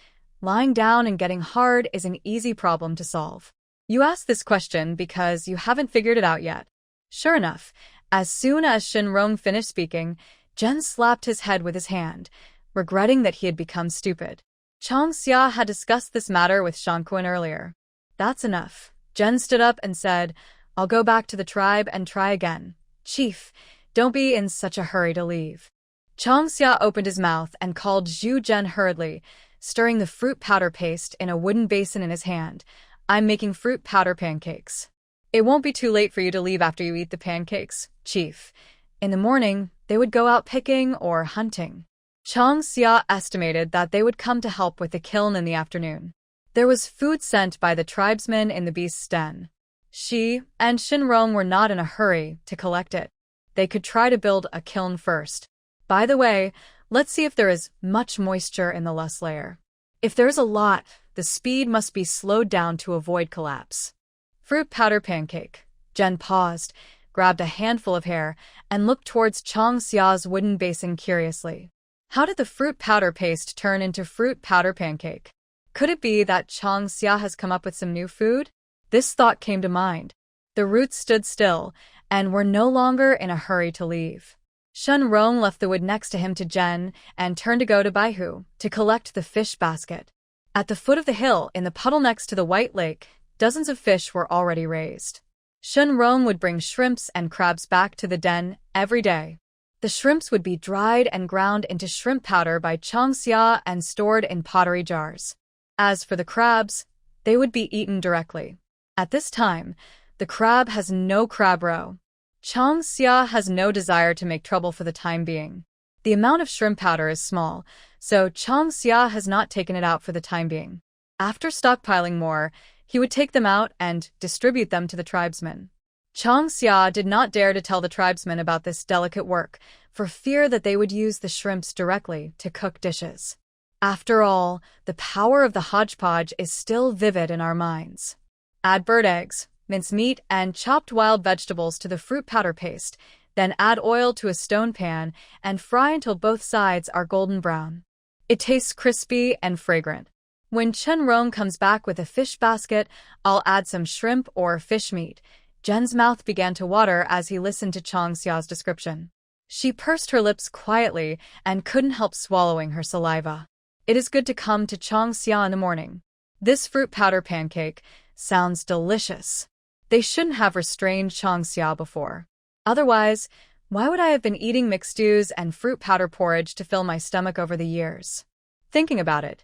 Lying down and getting hard is an easy problem to solve. You asked this question because you haven't figured it out yet." Sure enough, as soon as Shinrong finished speaking, Jen slapped his head with his hand, regretting that he had become stupid. Chang Xia had discussed this matter with Shanquan earlier. "That's enough." Jen stood up and said, "I'll go back to the tribe and try again. Chief, don't be in such a hurry to leave." Chang Xia opened his mouth and called Zhu Zhen hurriedly, stirring the fruit powder paste in a wooden basin in his hand. "I'm making fruit powder pancakes. It won't be too late for you to leave after you eat the pancakes, Chief." In the morning, they would go out picking or hunting. Chang Xia estimated that they would come to help with the kiln in the afternoon. There was food sent by the tribesmen in the beast's den. She and Shinrong were not in a hurry to collect it. They could try to build a kiln first. By the way, let's see if there is much moisture in the loess layer. If there's a lot, the speed must be slowed down to avoid collapse. Fruit powder pancake. Jen paused, grabbed a handful of hair, and looked towards Chang Xia's wooden basin curiously. How did the fruit powder paste turn into fruit powder pancake? Could it be that Chang Xia has come up with some new food? This thought came to mind. The roots stood still and were no longer in a hurry to leave. Shinrong left the wood next to him to Jen and turned to go to Baihu to collect the fish basket. At the foot of the hill, in the puddle next to the White Lake, dozens of fish were already raised. Shinrong would bring shrimps and crabs back to the den every day. The shrimps would be dried and ground into shrimp powder by Chang Xia and stored in pottery jars. As for the crabs, they would be eaten directly. At this time, the crab has no crab roe. Chang Xia has no desire to make trouble for the time being. The amount of shrimp powder is small, so Chang Xia has not taken it out for the time being. After stockpiling more, he would take them out and distribute them to the tribesmen. Chang Xia did not dare to tell the tribesmen about this delicate work, for fear that they would use the shrimps directly to cook dishes. After all, the power of the hodgepodge is still vivid in our minds. Add bird eggs, mincemeat, and chopped wild vegetables to the fruit powder paste, then add oil to a stone pan and fry until both sides are golden brown. It tastes crispy and fragrant. When Shinrong comes back with a fish basket, I'll add some shrimp or fish meat. Jen's mouth began to water as he listened to Chang Xia's description. She pursed her lips quietly and couldn't help swallowing her saliva. It is good to come to Chang Xia in the morning. This fruit powder pancake sounds delicious. They shouldn't have restrained Chang Xia before. Otherwise, why would I have been eating mixed stews and fruit powder porridge to fill my stomach over the years? Thinking about it,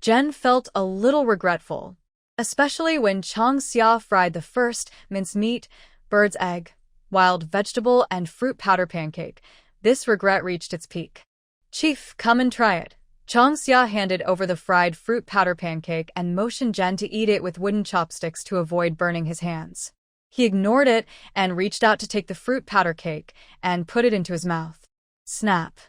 Jen felt a little regretful, especially when Chang Xia fried the first mincemeat, bird's egg, wild vegetable, and fruit powder pancake. This regret reached its peak. "Chief, come and try it." Chang Xia handed over the fried fruit powder pancake and motioned Jen to eat it with wooden chopsticks to avoid burning his hands. He ignored it and reached out to take the fruit powder cake and put it into his mouth. Snap.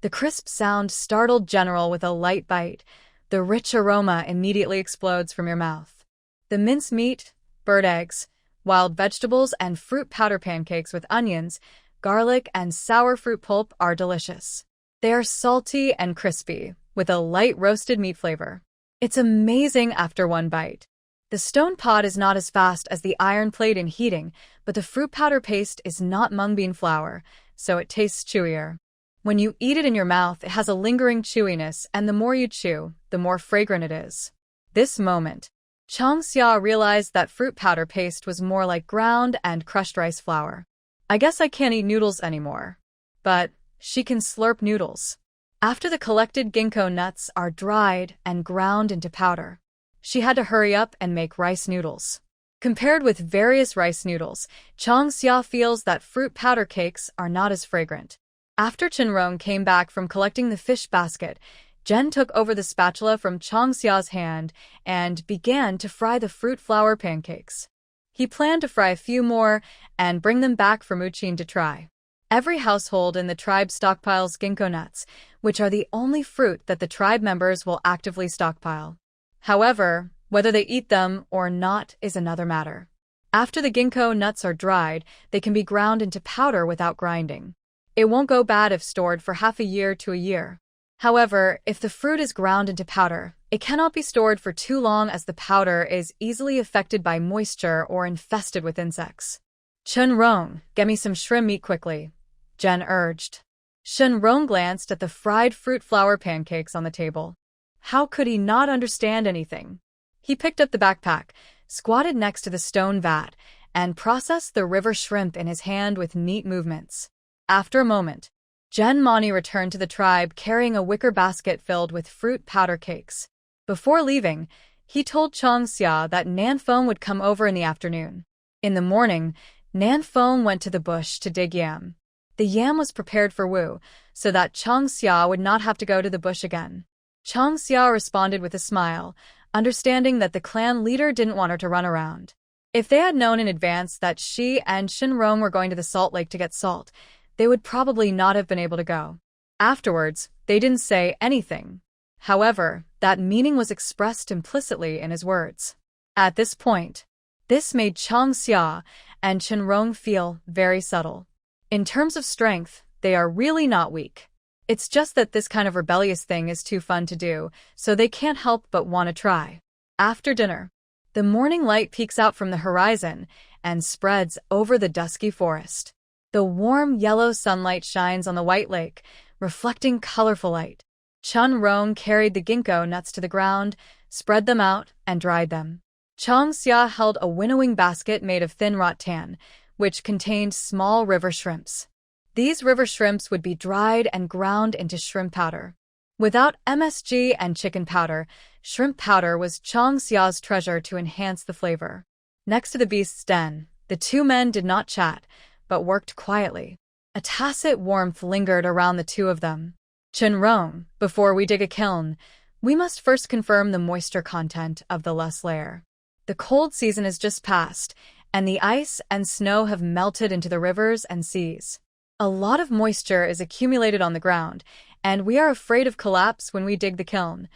The crisp sound startled General with a light bite. The rich aroma immediately explodes from your mouth. The mincemeat, bird eggs, Wild vegetables and fruit powder pancakes with onions, garlic, and sour fruit pulp are delicious. They are salty and crispy, with a light roasted meat flavor. It's amazing after one bite. The stone pot is not as fast as the iron plate in heating, but the fruit powder paste is not mung bean flour, so it tastes chewier. When you eat it in your mouth, it has a lingering chewiness, and the more you chew, the more fragrant it is. This moment, Chang Xia realized that fruit powder paste was more like ground and crushed rice flour. I guess I can't eat noodles anymore. But she can slurp noodles. After the collected ginkgo nuts are dried and ground into powder, she had to hurry up and make rice noodles. Compared with various rice noodles, Chang Xia feels that fruit powder cakes are not as fragrant. After Chenrong came back from collecting the fish basket, Jen took over the spatula from Chang Xia's hand and began to fry the fruit flour pancakes. He planned to fry a few more and bring them back for Muqin to try. Every household in the tribe stockpiles ginkgo nuts, which are the only fruit that the tribe members will actively stockpile. However, whether they eat them or not is another matter. After the ginkgo nuts are dried, they can be ground into powder without grinding. It won't go bad if stored for half a year to a year. However, if the fruit is ground into powder, it cannot be stored for too long as the powder is easily affected by moisture or infested with insects. Chenrong, get me some shrimp meat quickly, Jen urged. Chenrong glanced at the fried fruit flour pancakes on the table. How could he not understand anything? He picked up the backpack, squatted next to the stone vat, and processed the river shrimp in his hand with neat movements. After a moment, Jen Mani returned to the tribe carrying a wicker basket filled with fruit powder cakes. Before leaving, he told Chang Xia that Nan Feng would come over in the afternoon. In the morning, Nan Feng went to the bush to dig yam. The yam was prepared for Wu, so that Chang Xia would not have to go to the bush again. Chang Xia responded with a smile, understanding that the clan leader didn't want her to run around. If they had known in advance that she and Shinrong were going to the salt lake to get salt, they would probably not have been able to go. Afterwards, they didn't say anything. However, that meaning was expressed implicitly in his words. At this point, this made Chang Xia and Chenrong feel very subtle. In terms of strength, they are really not weak. It's just that this kind of rebellious thing is too fun to do, so they can't help but want to try. After dinner, the morning light peeks out from the horizon and spreads over the dusky forest. The warm yellow sunlight shines on the white lake, reflecting colorful light. Chenrong carried the ginkgo nuts to the ground, spread them out, and dried them. Chang Xia held a winnowing basket made of thin rattan, which contained small river shrimps. These river shrimps would be dried and ground into shrimp powder. Without MSG and chicken powder, shrimp powder was Chang Xia's treasure to enhance the flavor. Next to the beast's den, the two men did not chat, but worked quietly. A tacit warmth lingered around the two of them. Chenrong, before we dig a kiln, we must first confirm the moisture content of the loess layer. The cold season is just past, and the ice and snow have melted into the rivers and seas. A lot of moisture is accumulated on the ground, and we are afraid of collapse when we dig the kiln.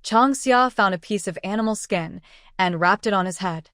Chang Xia found a piece of animal skin and wrapped it on his head.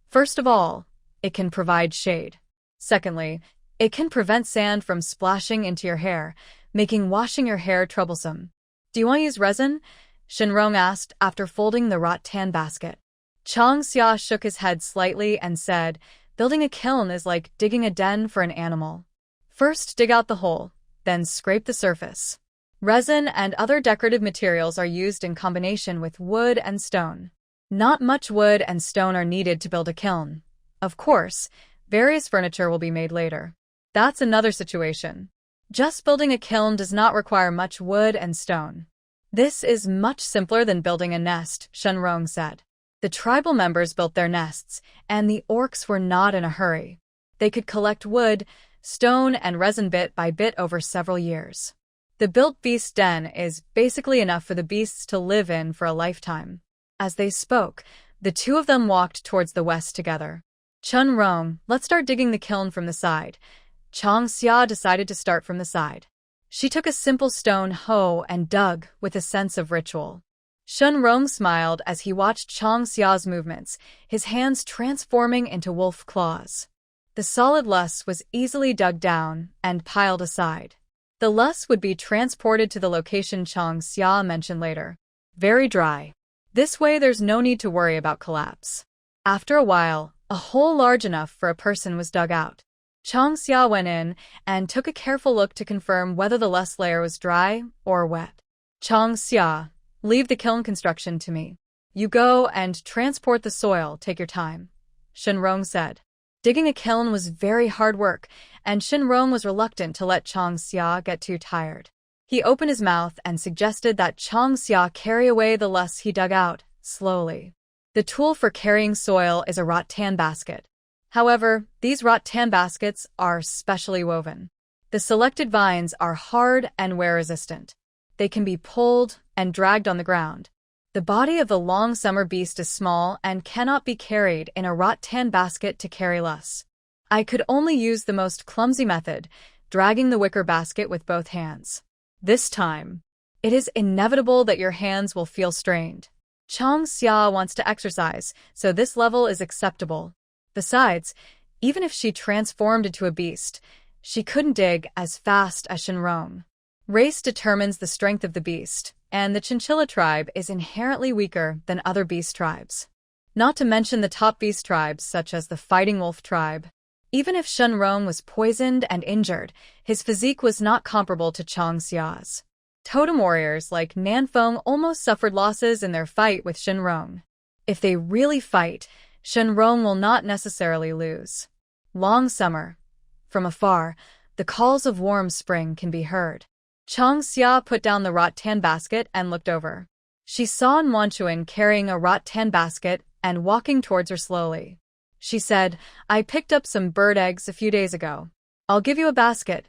First of all, it can provide shade. Secondly, it can prevent sand from splashing into your hair, making washing your hair troublesome. Do you want to use resin? Shinrong asked after folding the rattan basket. Chang Xia shook his head slightly and said, building a kiln is like digging a den for an animal. First dig out the hole, then scrape the surface. Resin and other decorative materials are used in combination with wood and stone. Not much wood and stone are needed to build a kiln. Of course, various furniture will be made later. That's another situation. Just building a kiln does not require much wood and stone. This is much simpler than building a nest, Shenrong said. The tribal members built their nests, and the orcs were not in a hurry. They could collect wood, stone, and resin bit by bit over several years. The built beast den is basically enough for the beasts to live in for a lifetime. As they spoke, the two of them walked towards the west together. Chenrong, let's start digging the kiln from the side. Chang Xia decided to start from the side. She took a simple stone hoe and dug with a sense of ritual. Shun Rong smiled as he watched Chang Xia's movements, his hands transforming into wolf claws. The solid loess was easily dug down and piled aside. The loess would be transported to the location Chang Xia mentioned later. Very dry. This way there's no need to worry about collapse. After a while, a hole large enough for a person was dug out. Chang Xia went in and took a careful look to confirm whether the loess layer was dry or wet. Chang Xia, leave the kiln construction to me. You go and transport the soil, take your time, Shenrong said. Digging a kiln was very hard work, and Shenrong was reluctant to let Chang Xia get too tired. He opened his mouth and suggested that Chang Xia carry away the loess he dug out, slowly. The tool for carrying soil is a rattan basket. However, these rattan baskets are specially woven. The selected vines are hard and wear-resistant. They can be pulled and dragged on the ground. The body of the long summer beast is small and cannot be carried in a rattan basket to carry less. I could only use the most clumsy method, dragging the wicker basket with both hands. This time, it is inevitable that your hands will feel strained. Chang Xia wants to exercise, so this level is acceptable. Besides, even if she transformed into a beast, she couldn't dig as fast as Shenrong. Race determines the strength of the beast, and the chinchilla tribe is inherently weaker than other beast tribes. Not to mention the top beast tribes, such as the fighting wolf tribe. Even if Shenrong was poisoned and injured, his physique was not comparable to Chang Xia's. Totem warriors like Nanfeng almost suffered losses in their fight with Shenrong. If they really fight, Shenrong will not necessarily lose. Long summer. From afar, the calls of warm spring can be heard. Chang Xia put down the rattan basket and looked over. She saw Nuanchuan carrying a rattan basket and walking towards her slowly. She said, I picked up some bird eggs a few days ago. I'll give you a basket.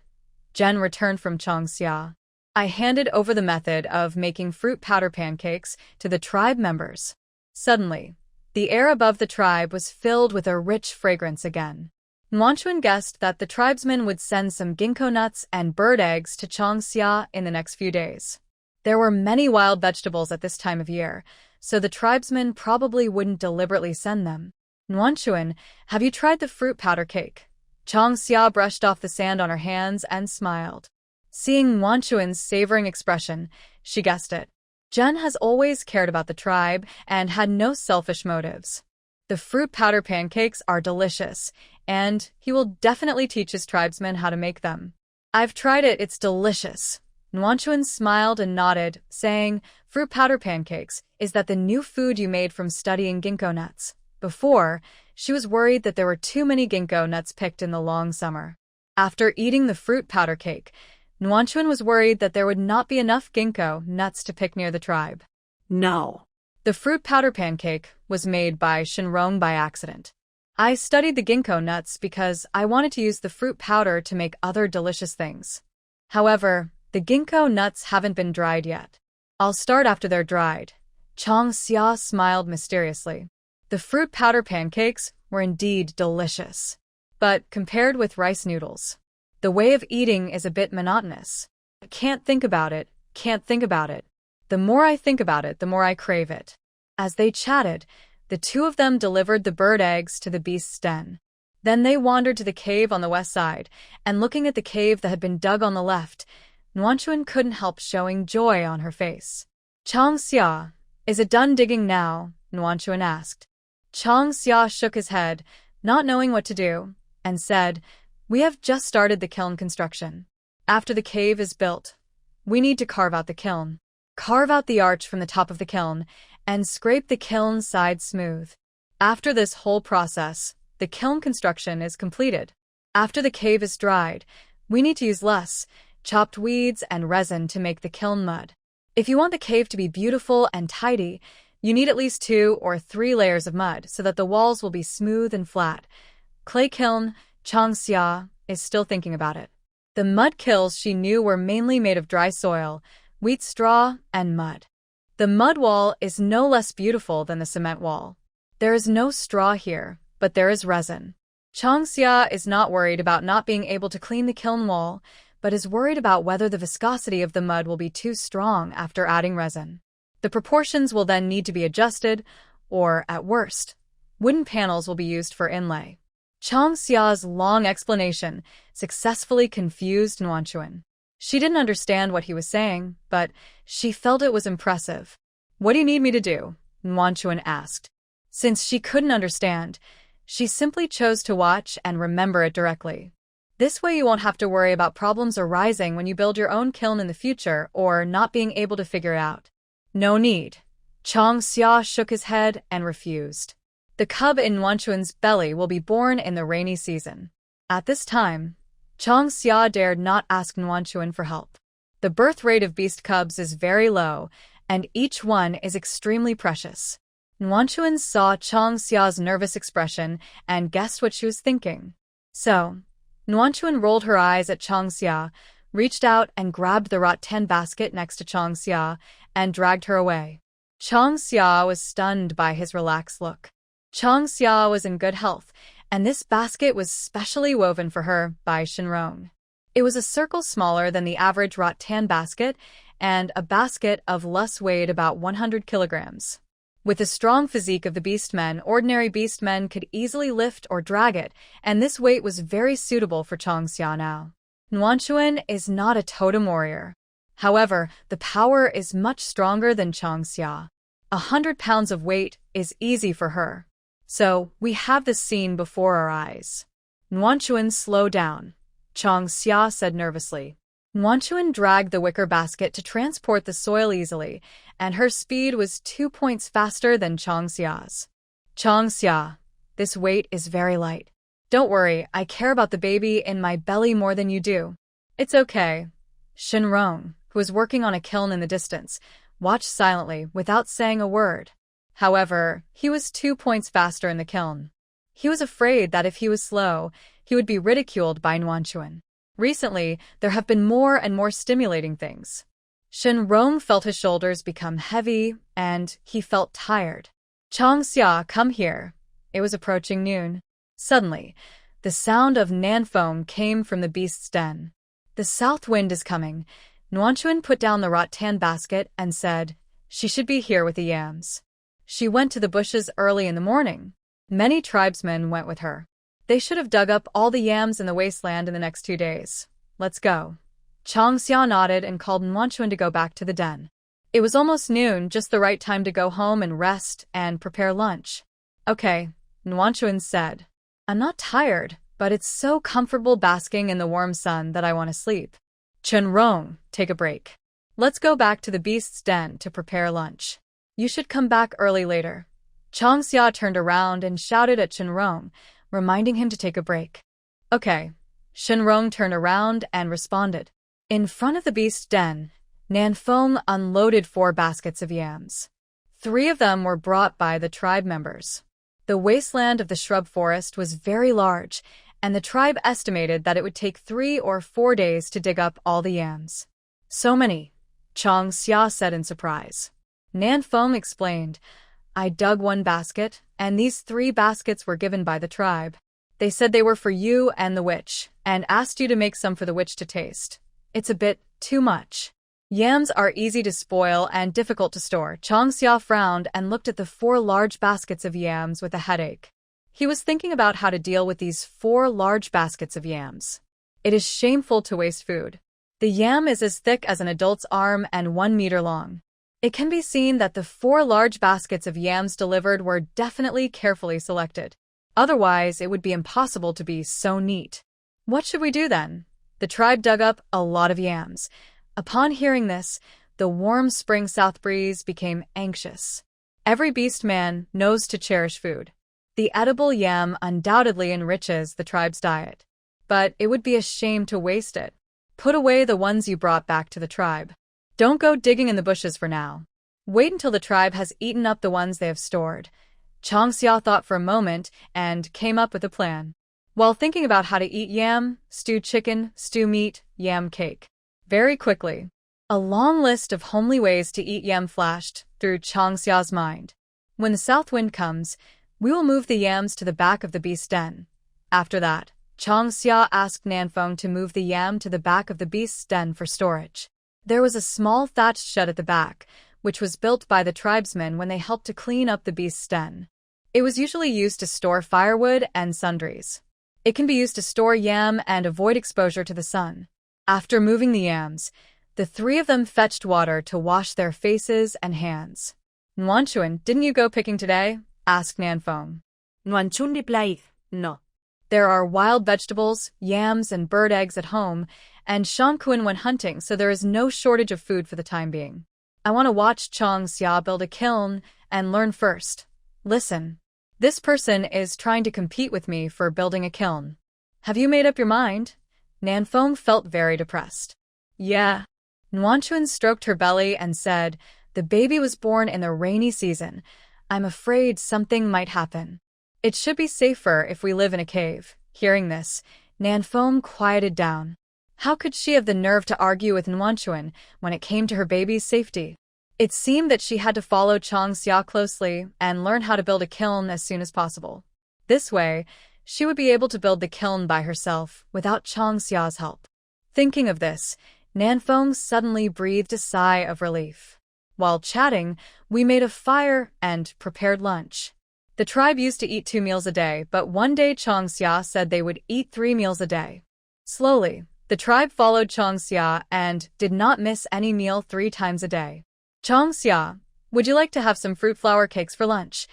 Jen returned from Chang Xia. I handed over the method of making fruit powder pancakes to the tribe members. Suddenly, the air above the tribe was filled with a rich fragrance again. Nuanchuan guessed that the tribesmen would send some ginkgo nuts and bird eggs to Chang Xia in the next few days. There were many wild vegetables at this time of year, so the tribesmen probably wouldn't deliberately send them. Nuanchuan, have you tried the fruit powder cake? Chang Xia brushed off the sand on her hands and smiled. Seeing Nuanchuan's savoring expression, she guessed it. Jen has always cared about the tribe and had no selfish motives. The fruit powder pancakes are delicious, and he will definitely teach his tribesmen how to make them. I've tried it, it's delicious. Nuanchuan smiled and nodded, saying, fruit powder pancakes, is that the new food you made from studying ginkgo nuts? Before, she was worried that there were too many ginkgo nuts picked in the long summer. After eating the fruit powder cake, Nuanchuan was worried that there would not be enough ginkgo nuts to pick near the tribe. No. The fruit powder pancake was made by Shenrong by accident. I studied the ginkgo nuts because I wanted to use the fruit powder to make other delicious things. However, the ginkgo nuts haven't been dried yet. I'll start after they're dried. Chang Xia smiled mysteriously. The fruit powder pancakes were indeed delicious. But compared with rice noodles, the way of eating is a bit monotonous. Can't think about it. The more I think about it, the more I crave it. As they chatted, the two of them delivered the bird eggs to the beast's den. Then they wandered to the cave on the west side, and looking at the cave that had been dug on the left, Nuanchuan couldn't help showing joy on her face. Chang Xia, is it done digging now? Nuanchuan asked. Chang Xia shook his head, not knowing what to do, and said, we have just started the kiln construction. After the cave is built, we need to carve out the kiln. Carve out the arch from the top of the kiln, and scrape the kiln side smooth. After this whole process, the kiln construction is completed. After the cave is dried, we need to use less chopped weeds and resin to make the kiln mud. If you want the cave to be beautiful and tidy, you need at least 2 or 3 layers of mud so that the walls will be smooth and flat. Clay kiln, Chang Xia is still thinking about it. The mud kilns she knew were mainly made of dry soil, wheat straw, and mud. The mud wall is no less beautiful than the cement wall. There is no straw here, but there is resin. Chang Xia is not worried about not being able to clean the kiln wall, but is worried about whether the viscosity of the mud will be too strong after adding resin. The proportions will then need to be adjusted, or, at worst, wooden panels will be used for inlay. Chang Xia's long explanation successfully confused Nuanchuan. She didn't understand what he was saying, but she felt it was impressive. "What do you need me to do?" Nuanchuan asked. Since she couldn't understand, she simply chose to watch and remember it directly. This way you won't have to worry about problems arising when you build your own kiln in the future or not being able to figure it out. No need. Chang Xia shook his head and refused. The cub in Nuanchuan's belly will be born in the rainy season. At this time, Chang Xia dared not ask Nuanchuan for help. The birth rate of beast cubs is very low, and each one is extremely precious. Nuanchuan saw Chang Xia's nervous expression and guessed what she was thinking. So, Nuanchuan rolled her eyes at Chang Xia, reached out and grabbed the rattan basket next to Chang Xia, and dragged her away. Chang Xia was stunned by his relaxed look. Chang Xia was in good health, and this basket was specially woven for her by Shenrong. It was a circle smaller than the average rattan basket, and a basket of less weighed about 100 kilograms. With the strong physique of the beastmen, ordinary beastmen could easily lift or drag it, and this weight was very suitable for Chang Xia now. Nuanchuan is not a totem warrior. However, the power is much stronger than Chang Xia. 100 pounds of weight is easy for her. So, we have this scene before our eyes. Nuanchuan, slow down, Chang Xia said nervously. Nuanchuan dragged the wicker basket to transport the soil easily, and her speed was 2 points faster than Chang Xia's. Chang Xia, this weight is very light. Don't worry, I care about the baby in my belly more than you do. It's okay. Shenrong, who was working on a kiln in the distance, watched silently without saying a word. However, he was 2 points faster in the kiln. He was afraid that if he was slow, he would be ridiculed by Nuanchuan. Recently, there have been more and more stimulating things. Shenrong felt his shoulders become heavy, and he felt tired. Chang Xia, come here. It was approaching noon. Suddenly, the sound of nanfeng came from the beast's den. The south wind is coming. Nuanchuan put down the rattan basket and said, she should be here with the yams. She went to the bushes early in the morning. Many tribesmen went with her. They should have dug up all the yams in the wasteland in the next 2 days. Let's go. Chang Xia nodded and called Nuanchuan to go back to the den. It was almost noon, just the right time to go home and rest and prepare lunch. Okay, Nuanchuan said. I'm not tired, but it's so comfortable basking in the warm sun that I want to sleep. Shenrong, take a break. Let's go back to the beast's den to prepare lunch. You should come back early later. Chang Xia turned around and shouted at Shenrong, reminding him to take a break. Okay. Shenrong turned around and responded. In front of the beast's den, Nanfeng unloaded 4 baskets of yams. 3 of them were brought by the tribe members. The wasteland of the shrub forest was very large, and the tribe estimated that it would take 3 or 4 days to dig up all the yams. So many, Chang Xia said in surprise. Nanfeng explained, I dug 1 basket, and these 3 baskets were given by the tribe. They said they were for you and the witch, and asked you to make some for the witch to taste. It's a bit too much. Yams are easy to spoil and difficult to store. Chang Xia frowned and looked at the 4 large baskets of yams with a headache. He was thinking about how to deal with these 4 large baskets of yams. It is shameful to waste food. The yam is as thick as an adult's arm and 1 meter long. It can be seen that the 4 large baskets of yams delivered were definitely carefully selected. Otherwise, it would be impossible to be so neat. What should we do then? The tribe dug up a lot of yams. Upon hearing this, the warm spring south breeze became anxious. Every beast man knows to cherish food. The edible yam undoubtedly enriches the tribe's diet. But it would be a shame to waste it. Put away the ones you brought back to the tribe. Don't go digging in the bushes for now. Wait until the tribe has eaten up the ones they have stored. Chang Xia thought for a moment and came up with a plan. While thinking about how to eat yam, stewed chicken, stew meat, yam cake. Very quickly, a long list of homely ways to eat yam flashed through Chang Xia's mind. When the south wind comes, we will move the yams to the back of the beast's den. After that, Chang Xia asked Nanfeng to move the yam to the back of the beast's den for storage. There was a small thatched shed at the back, which was built by the tribesmen when they helped to clean up the beast's den. It was usually used to store firewood and sundries. It can be used to store yam and avoid exposure to the sun. After moving the yams, the three of them fetched water to wash their faces and hands. "Nuanchuan, didn't you go picking today?" asked Nanfeng. Nuanchun replied, "No." There are wild vegetables, yams, and bird eggs at home, and Shangquan went hunting, so there is no shortage of food for the time being. I want to watch Chong Xia build a kiln and learn first. Listen. This person is trying to compete with me for building a kiln. Have you made up your mind? Nanfeng felt very depressed. Yeah. Nuanchuan stroked her belly and said, "The baby was born in the rainy season. I'm afraid something might happen. It should be safer if we live in a cave." Hearing this, Nanfeng quieted down. How could she have the nerve to argue with Nuanchuan when it came to her baby's safety? It seemed that she had to follow Chong Xia closely and learn how to build a kiln as soon as possible. This way, she would be able to build the kiln by herself without Chong Xia's help. Thinking of this, Nanfeng suddenly breathed a sigh of relief. While chatting, we made a fire and prepared lunch. The tribe used to eat 2 meals a day, but one day Chong Xia said they would eat 3 meals a day. Slowly, the tribe followed Chong Xia and did not miss any meal 3 times a day. "Chong Xia, would you like to have some fruit flour cakes for lunch?"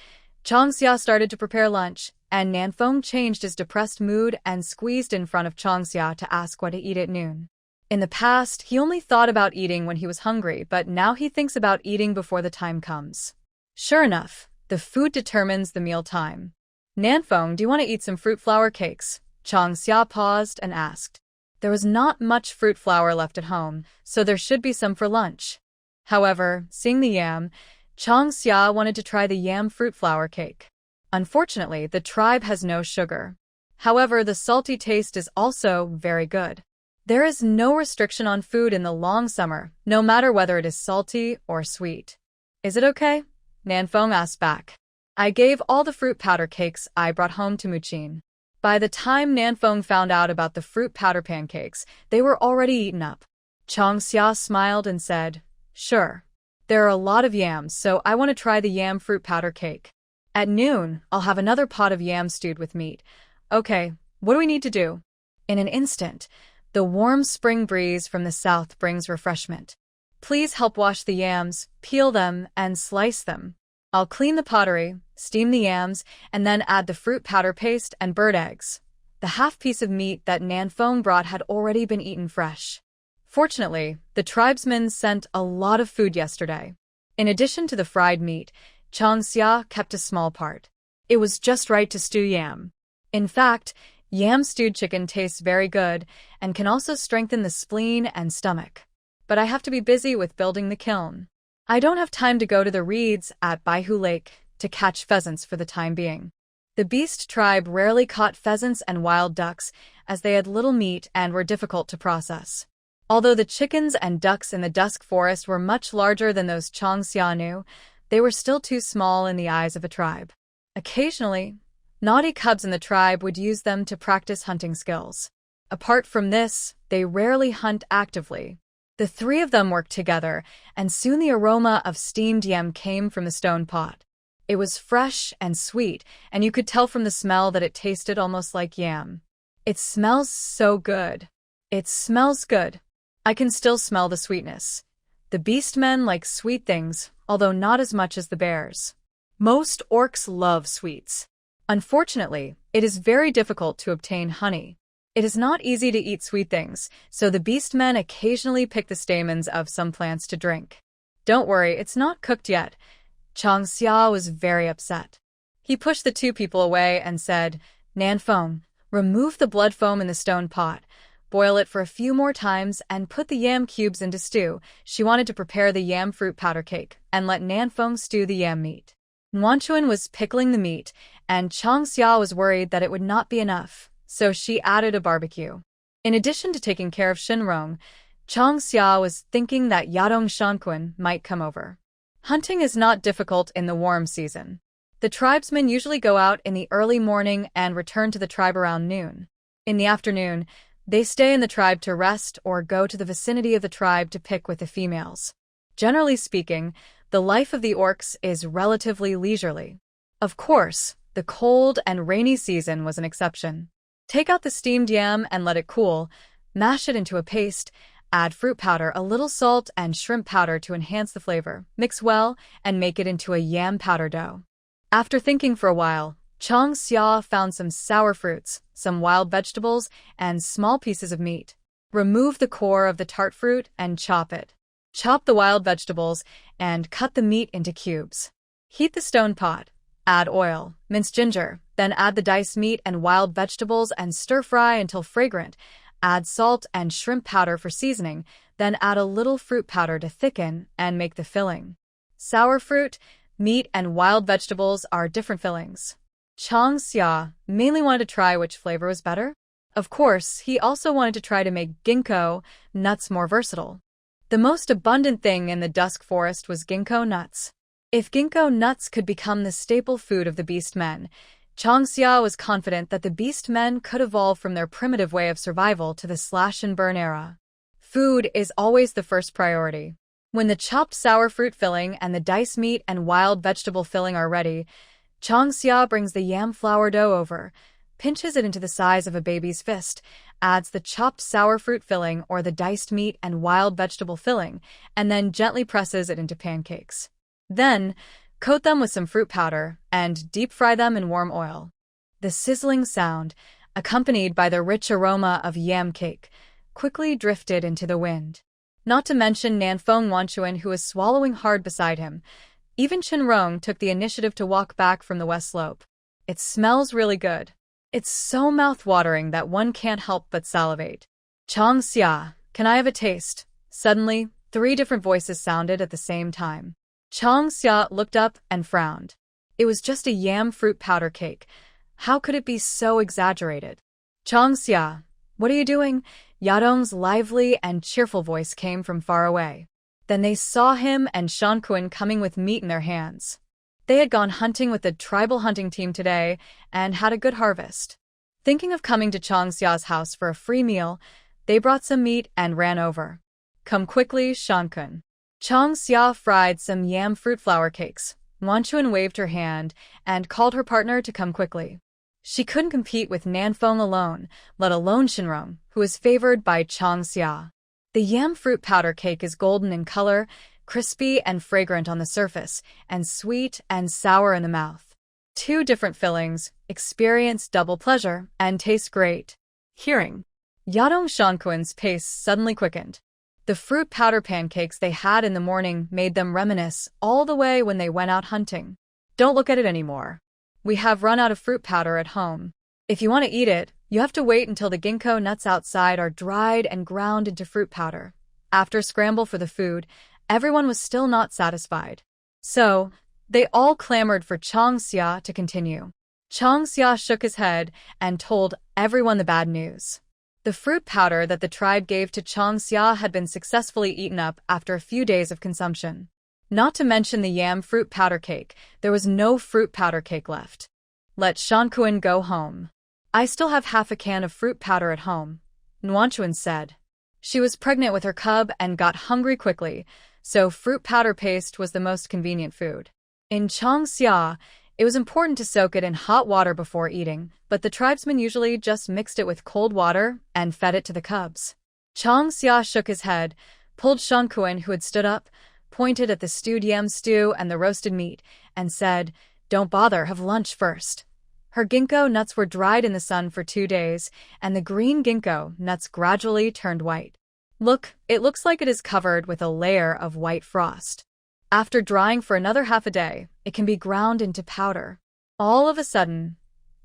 Chong Xia started to prepare lunch, and Nanfeng changed his depressed mood and squeezed in front of Chong Xia to ask what to eat at noon. In the past, he only thought about eating when he was hungry, but now he thinks about eating before the time comes. Sure enough, the food determines the meal time. "Nanfeng, do you want to eat some fruit flour cakes?" Chong Xia paused and asked. There was not much fruit flour left at home, so there should be some for lunch. However, seeing the yam, Chong Xia wanted to try the yam fruit flour cake. Unfortunately, the tribe has no sugar. However, the salty taste is also very good. There is no restriction on food in the long summer, no matter whether it is salty or sweet. "Is it okay?" Nanfeng asked back. I gave all the fruit powder cakes I brought home to Muchin. By the time Nanfeng found out about the fruit powder pancakes, they were already eaten up. Chong Xia smiled and said, "Sure. There are a lot of yams, so I want to try the yam fruit powder cake. At noon, I'll have another pot of yam stewed with meat. Okay, what do we need to do?" In an instant, the warm spring breeze from the south brings refreshment. "Please help wash the yams, peel them, and slice them. I'll clean the pottery, steam the yams, and then add the fruit powder paste and bird eggs." The half piece of meat that Nanfeng brought had already been eaten fresh. Fortunately, the tribesmen sent a lot of food yesterday. In addition to the fried meat, Chong Xia kept a small part. It was just right to stew yam. In fact, yam stewed chicken tastes very good and can also strengthen the spleen and stomach. But I have to be busy with building the kiln. I don't have time to go to the reeds at Baihu Lake to catch pheasants for the time being. The beast tribe rarely caught pheasants and wild ducks as they had little meat and were difficult to process. Although the chickens and ducks in the dusk forest were much larger than those Chong Xia knew, they were still too small in the eyes of a tribe. Occasionally, naughty cubs in the tribe would use them to practice hunting skills. Apart from this, they rarely hunt actively. The three of them worked together, and soon the aroma of steamed yam came from the stone pot. It was fresh and sweet, and you could tell from the smell that it tasted almost like yam. "It smells so good. It smells good. I can still smell the sweetness." The beastmen like sweet things, although not as much as the bears. Most orcs love sweets. Unfortunately, it is very difficult to obtain honey. It is not easy to eat sweet things, so the beastmen occasionally pick the stamens of some plants to drink. "Don't worry, it's not cooked yet." Chong Xia was very upset. He pushed the two people away and said, "Nanfeng, remove the blood foam in the stone pot. Boil it for a few more times and put the yam cubes into stew." She wanted to prepare the yam fruit powder cake and let Nanfeng stew the yam meat. Nuanchuan was pickling the meat, and Chong Xia was worried that it would not be enough, so she added a barbecue. In addition to taking care of Shinrong, Chong Xia was thinking that Yadong Shangquan might come over. Hunting is not difficult in the warm season. The tribesmen usually go out in the early morning and return to the tribe around noon. In the afternoon, they stay in the tribe to rest or go to the vicinity of the tribe to pick with the females. Generally speaking, the life of the orcs is relatively leisurely. Of course, the cold and rainy season was an exception. Take out the steamed yam and let it cool, mash it into a paste, add fruit powder, a little salt, and shrimp powder to enhance the flavor. Mix well and make it into a yam powder dough. After thinking for a while, Chang Xia found some sour fruits, some wild vegetables, and small pieces of meat. Remove the core of the tart fruit and chop it. Chop the wild vegetables and cut the meat into cubes. Heat the stone pot. Add oil, minced ginger, then add the diced meat and wild vegetables and stir-fry until fragrant. Add salt and shrimp powder for seasoning, then add a little fruit powder to thicken and make the filling. Sour fruit, meat, and wild vegetables are different fillings. Chang Xia mainly wanted to try which flavor was better. Of course, he also wanted to try to make ginkgo nuts more versatile. The most abundant thing in the dusk forest was ginkgo nuts. If ginkgo nuts could become the staple food of the beast men, Chang Xia was confident that the beast men could evolve from their primitive way of survival to the slash-and-burn era. Food is always the first priority. When the chopped sour fruit filling and the diced meat and wild vegetable filling are ready, Chang Xia brings the yam flour dough over, pinches it into the size of a baby's fist, adds the chopped sour fruit filling or the diced meat and wild vegetable filling, and then gently presses it into pancakes. Then, coat them with some fruit powder and deep fry them in warm oil. The sizzling sound, accompanied by the rich aroma of yam cake, quickly drifted into the wind. Not to mention Nanfeng Wanchuan, who was swallowing hard beside him. Even Chenrong took the initiative to walk back from the west slope. It smells really good. It's so mouth-watering that one can't help but salivate. Chang Xia, can I have a taste? Suddenly, 3 different voices sounded at the same time. Chang Xia looked up and frowned. It was just a yam fruit powder cake. How could it be so exaggerated? Chang Xia, what are you doing? Yadong's lively and cheerful voice came from far away. Then they saw him and Shankuan coming with meat in their hands. They had gone hunting with the tribal hunting team today and had a good harvest. Thinking of coming to Chang Xia's house for a free meal, they brought some meat and ran over. Come quickly, Shankun. Chang Xia fried some yam fruit flour cakes. Wanchuan waved her hand and called her partner to come quickly. She couldn't compete with Nanfeng alone, let alone Shinrong, who was favored by Chang Xia. The yam fruit powder cake is golden in color, crispy and fragrant on the surface, and sweet and sour in the mouth. 2 different fillings, experience double pleasure, and taste great. Hearing Yadong Shankuan's pace suddenly quickened. The fruit powder pancakes they had in the morning made them reminisce all the way when they went out hunting. Don't look at it anymore. We have run out of fruit powder at home. If you want to eat it, you have to wait until the ginkgo nuts outside are dried and ground into fruit powder. After scramble for the food, everyone was still not satisfied. So, they all clamored for Chang Xia to continue. Chang Xia shook his head and told everyone the bad news. The fruit powder that the tribe gave to Chang Xia had been successfully eaten up after a few days of consumption. Not to mention the yam fruit powder cake, there was no fruit powder cake left. Let Shankuan go home. I still have half a can of fruit powder at home, Nuanchuan said. She was pregnant with her cub and got hungry quickly, so fruit powder paste was the most convenient food. In Chang Xia, it was important to soak it in hot water before eating, but the tribesmen usually just mixed it with cold water and fed it to the cubs. Chang Xia shook his head, pulled Shankuan, who had stood up, pointed at the stewed yam stew and the roasted meat, and said, "Don't bother, have lunch first." Her ginkgo nuts were dried in the sun for 2 days, and the green ginkgo nuts gradually turned white. Look, it looks like it is covered with a layer of white frost. After drying for another half a day, it can be ground into powder. All of a sudden,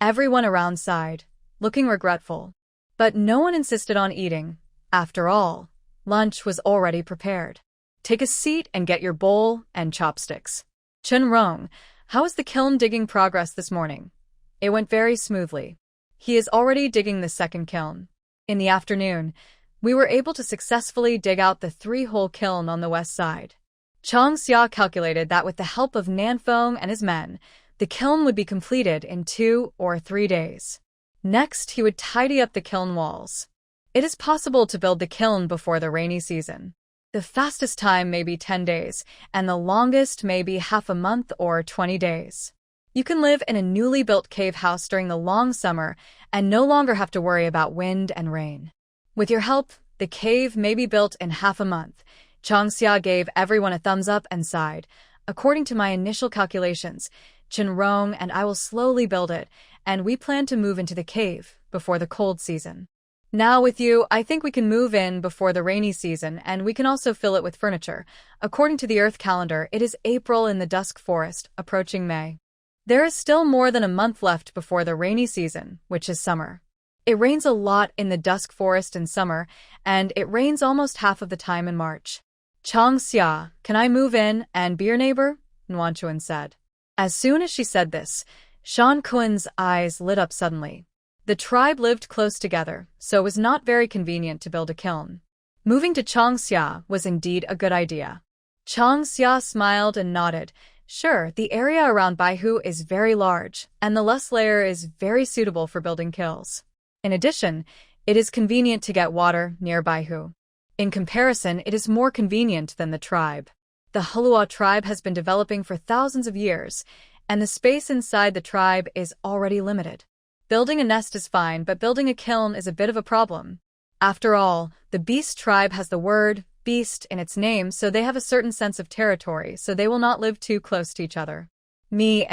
everyone around sighed, looking regretful. But no one insisted on eating. After all, lunch was already prepared. Take a seat and get your bowl and chopsticks. Chenrong, how is the kiln digging progress this morning? It went very smoothly. He is already digging the second kiln. In the afternoon, we were able to successfully dig out the 3-hole kiln on the west side. Chang Xia calculated that with the help of Nanfeng and his men, the kiln would be completed in 2 or 3 days. Next, he would tidy up the kiln walls. It is possible to build the kiln before the rainy season. The fastest time may be 10 days, and the longest may be half a month or 20 days. You can live in a newly built cave house during the long summer and no longer have to worry about wind and rain. With your help, the cave may be built in half a month. Changxia gave everyone a thumbs up and sighed. According to my initial calculations, Chenrong and I will slowly build it, and we plan to move into the cave before the cold season. Now with you, I think we can move in before the rainy season, and we can also fill it with furniture. According to the Earth calendar, it is April in the dusk forest, approaching May. There is still more than a month left before the rainy season, which is summer. It rains a lot in the dusk forest in summer, and it rains almost half of the time in March. Changxia, can I move in and be your neighbor? Nuanchuan said. As soon as she said this, Shan Kuan's eyes lit up suddenly. The tribe lived close together, so it was not very convenient to build a kiln. Moving to Changxia was indeed a good idea. Changxia smiled and nodded. Sure, the area around Baihu is very large, and the loess layer is very suitable for building kilns. In addition, it is convenient to get water near Baihu. In comparison, it is more convenient than the tribe. The Hulua tribe has been developing for thousands of years, and the space inside the tribe is already limited. Building a nest is fine, but building a kiln is a bit of a problem. After all, the beast tribe has the word beast in its name, so they have a certain sense of territory, so they will not live too close to each other. Me.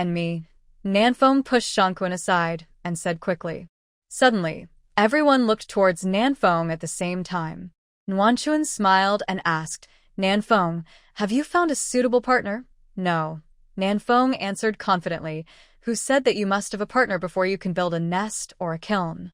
Nanfeng pushed Shangquan aside and said quickly. Suddenly, everyone looked towards Nanfeng at the same time. Nuanchuan smiled and asked, Nanfeng, have you found a suitable partner? No. Nanfeng answered confidently, who said that you must have a partner before you can build a nest or a kiln.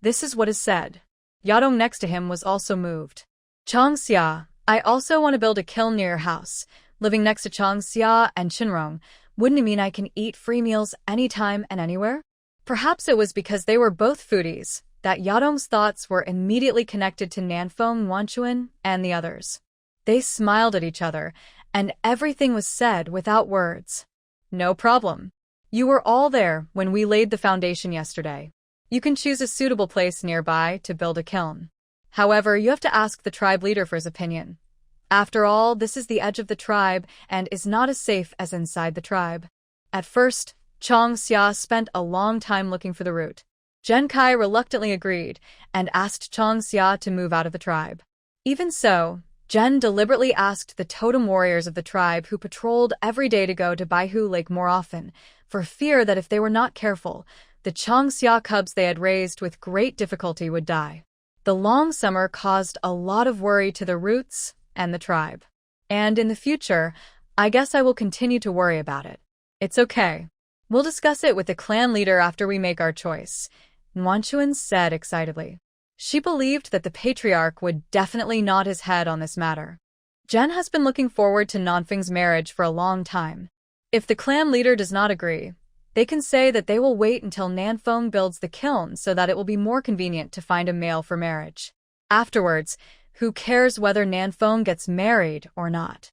This is what is said. Yadong next to him was also moved. Changxia, I also want to build a kiln near your house. Living next to Changxia and Chenrong, wouldn't it mean I can eat free meals anytime and anywhere? Perhaps it was because they were both foodies that Yadong's thoughts were immediately connected to Nanfeng, Nuanchuan, and the others. They smiled at each other, and everything was said without words. No problem. You were all there when we laid the foundation yesterday. You can choose a suitable place nearby to build a kiln. However, you have to ask the tribe leader for his opinion. After all, this is the edge of the tribe and is not as safe as inside the tribe. At first, Changxia spent a long time looking for the route. Genkai reluctantly agreed and asked Changxia to move out of the tribe. Even so, Jen deliberately asked the totem warriors of the tribe who patrolled every day to go to Baihu Lake more often, for fear that if they were not careful, the Changxia cubs they had raised with great difficulty would die. The long summer caused a lot of worry to the roots and the tribe. And in the future, I guess I will continue to worry about it. It's okay. We'll discuss it with the clan leader after we make our choice, Nuanchuan said excitedly. She believed that the patriarch would definitely nod his head on this matter. Jen has been looking forward to Nanfeng's marriage for a long time. If the clan leader does not agree, they can say that they will wait until Nanfeng builds the kiln so that it will be more convenient to find a male for marriage. Afterwards, who cares whether Nanfeng gets married or not?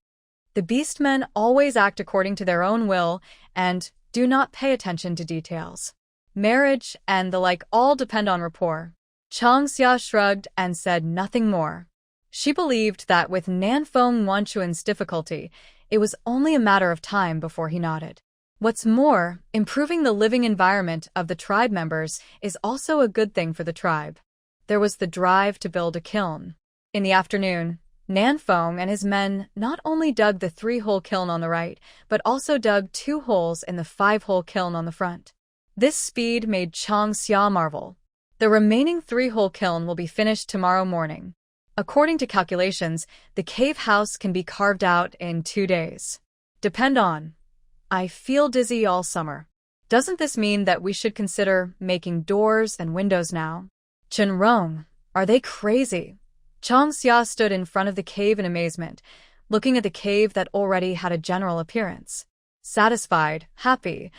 The beastmen always act according to their own will and do not pay attention to details. Marriage and the like all depend on rapport. Changxia shrugged and said nothing more. She believed that with Nanfeng Nuanchuan's difficulty, it was only a matter of time before he nodded. What's more, improving the living environment of the tribe members is also a good thing for the tribe. There was the drive to build a kiln. In the afternoon, Nanfeng and his men not only dug the 3-hole kiln on the right, but also dug 2 holes in the 5-hole kiln on the front. This speed made Changxia marvel. The remaining 3-hole kiln will be finished tomorrow morning. According to calculations, the cave house can be carved out in 2 days. Depend on. I feel dizzy all summer. Doesn't this mean that we should consider making doors and windows now? Chenrong, are they crazy? Changxia stood in front of the cave in amazement, looking at the cave that already had a general appearance. Satisfied, happy,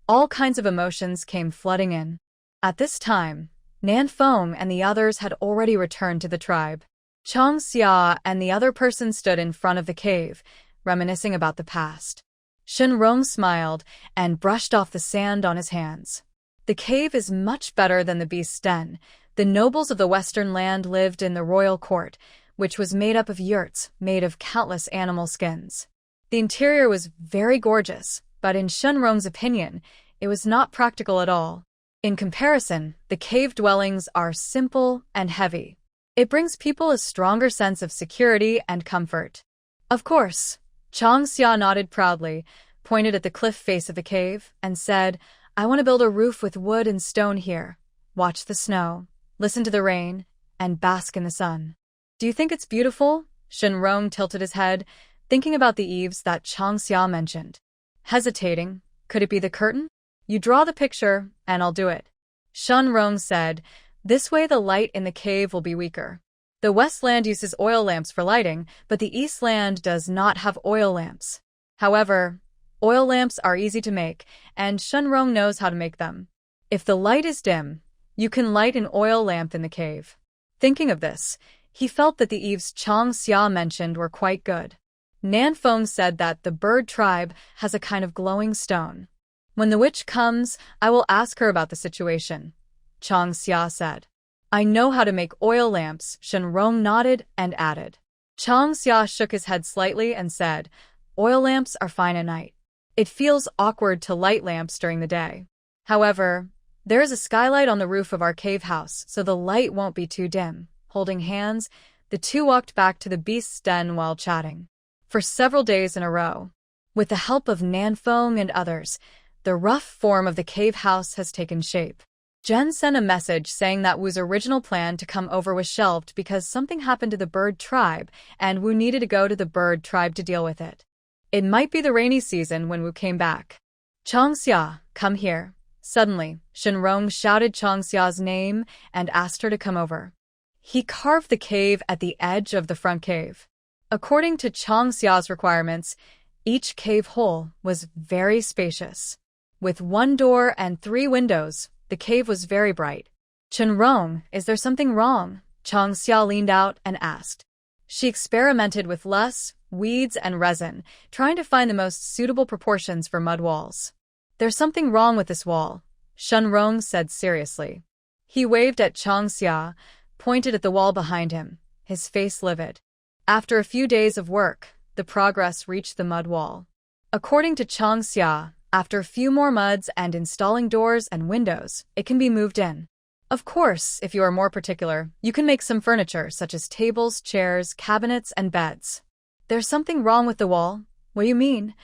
all kinds of emotions came flooding in. At this time, Nanfeng and the others had already returned to the tribe. Changxia and the other person stood in front of the cave, reminiscing about the past. Shenrong smiled and brushed off the sand on his hands. The cave is much better than the beast's den. The nobles of the western land lived in the royal court, which was made up of yurts made of countless animal skins. The interior was very gorgeous, but in Shenrong's opinion, it was not practical at all. In comparison, the cave dwellings are simple and heavy. It brings people a stronger sense of security and comfort. Of course, Chang Xia nodded proudly, pointed at the cliff face of the cave, and said, I want to build a roof with wood and stone here. Watch the snow, listen to the rain, and bask in the sun. Do you think it's beautiful? Shenrong tilted his head, thinking about the eaves that Chang Xia mentioned. Hesitating, could it be the curtain? You draw the picture, and I'll do it. Shenrong said, this way the light in the cave will be weaker. The west land uses oil lamps for lighting, but the east land does not have oil lamps. However, oil lamps are easy to make, and Shenrong knows how to make them. If the light is dim, you can light an oil lamp in the cave. Thinking of this, he felt that the eaves Chang Xia mentioned were quite good. Nanfeng said that the bird tribe has a kind of glowing stone. When the witch comes, I will ask her about the situation, Chang Xia said. I know how to make oil lamps, Shenrong nodded and added. Chang Xia shook his head slightly and said, oil lamps are fine at night. It feels awkward to light lamps during the day. However, there is a skylight on the roof of our cave house, so the light won't be too dim. Holding hands, the two walked back to the beast's den while chatting. For several days in a row, with the help of Nanfeng and others, the rough form of the cave house has taken shape. Jen sent a message saying that Wu's original plan to come over was shelved because something happened to the bird tribe, and Wu needed to go to the bird tribe to deal with it. It might be the rainy season when Wu came back. Chang Xia, come here. Suddenly, Shenrong shouted Chang Xia's name and asked her to come over. He carved the cave at the edge of the front cave. According to Chang Xia's requirements, each cave hole was very spacious. With 1 door and 3 windows, the cave was very bright. Shenrong, is there something wrong? Chang Xia leaned out and asked. She experimented with less weeds and resin, trying to find the most suitable proportions for mud walls. There's something wrong with this wall, Shenrong said seriously. He waved at Chang Xia, pointed at the wall behind him, his face livid. After a few days of work, the progress reached the mud wall. According to Chang Xia, after a few more muds and installing doors and windows, it can be moved in. Of course, if you are more particular, you can make some furniture such as tables, chairs, cabinets, and beds. There's something wrong with the wall? What do you mean?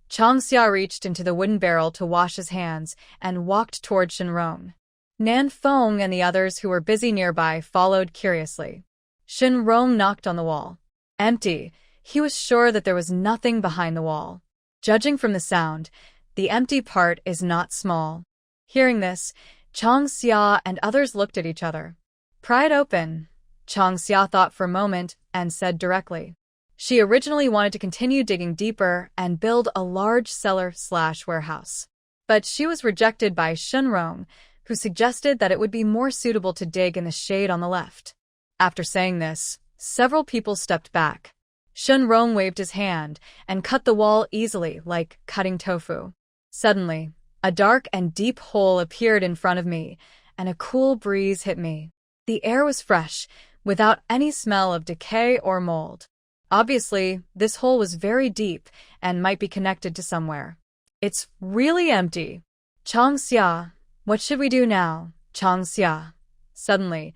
Chang Xia reached into the wooden barrel to wash his hands and walked toward Shenrong. Nanfeng and the others who were busy nearby followed curiously. Shenrong knocked on the wall. Empty. He was sure that there was nothing behind the wall. Judging from the sound, the empty part is not small. Hearing this, Chang Xia and others looked at each other. Pry it open, Chang Xia thought for a moment and said directly. She originally wanted to continue digging deeper and build a large cellar/warehouse. But she was rejected by Shenrong, who suggested that it would be more suitable to dig in the shade on the left. After saying this, several people stepped back. Shenrong waved his hand and cut the wall easily, like cutting tofu. Suddenly, a dark and deep hole appeared in front of me, and a cool breeze hit me. The air was fresh, without any smell of decay or mold. Obviously, this hole was very deep and might be connected to somewhere. It's really empty. Chang Xia, what should we do now? Chang Xia. Suddenly,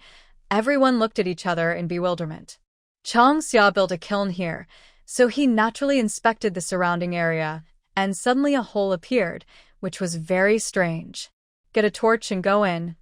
everyone looked at each other in bewilderment. Chang Xia built a kiln here, so he naturally inspected the surrounding area, and suddenly a hole appeared, which was very strange. Get a torch and go in,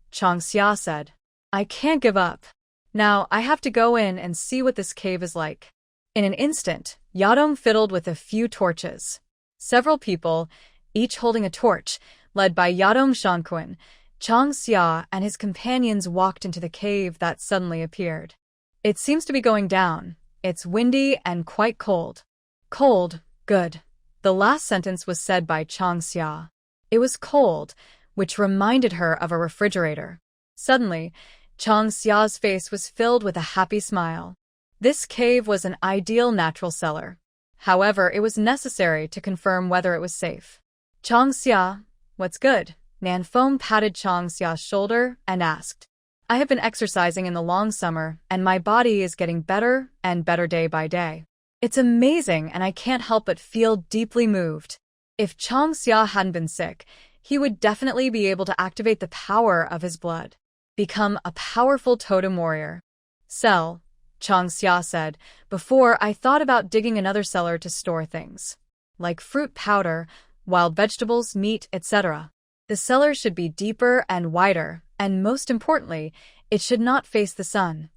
Chang Xia said. I can't give up. Now I have to go in and see what this cave is like. In an instant, Yadong fiddled with a few torches. Several people, each holding a torch, led by Yadong Shanquan, Chang Xia and his companions walked into the cave that suddenly appeared. It seems to be going down. It's windy and quite cold. Cold, good. The last sentence was said by Chang Xia. It was cold, which reminded her of a refrigerator. Suddenly, Chang Xia's face was filled with a happy smile. This cave was an ideal natural cellar. However, it was necessary to confirm whether it was safe. Chang Xia, what's good? Nanfeng patted Chang Xia's shoulder and asked. I have been exercising in the long summer, and my body is getting better and better day by day. It's amazing, and I can't help but feel deeply moved. If Chang Xia hadn't been sick, he would definitely be able to activate the power of his blood, become a powerful totem warrior. Sell, Chang Xia said, before I thought about digging another cellar to store things, like fruit powder, wild vegetables, meat, etc. The cellar should be deeper and wider, and most importantly, it should not face the sun.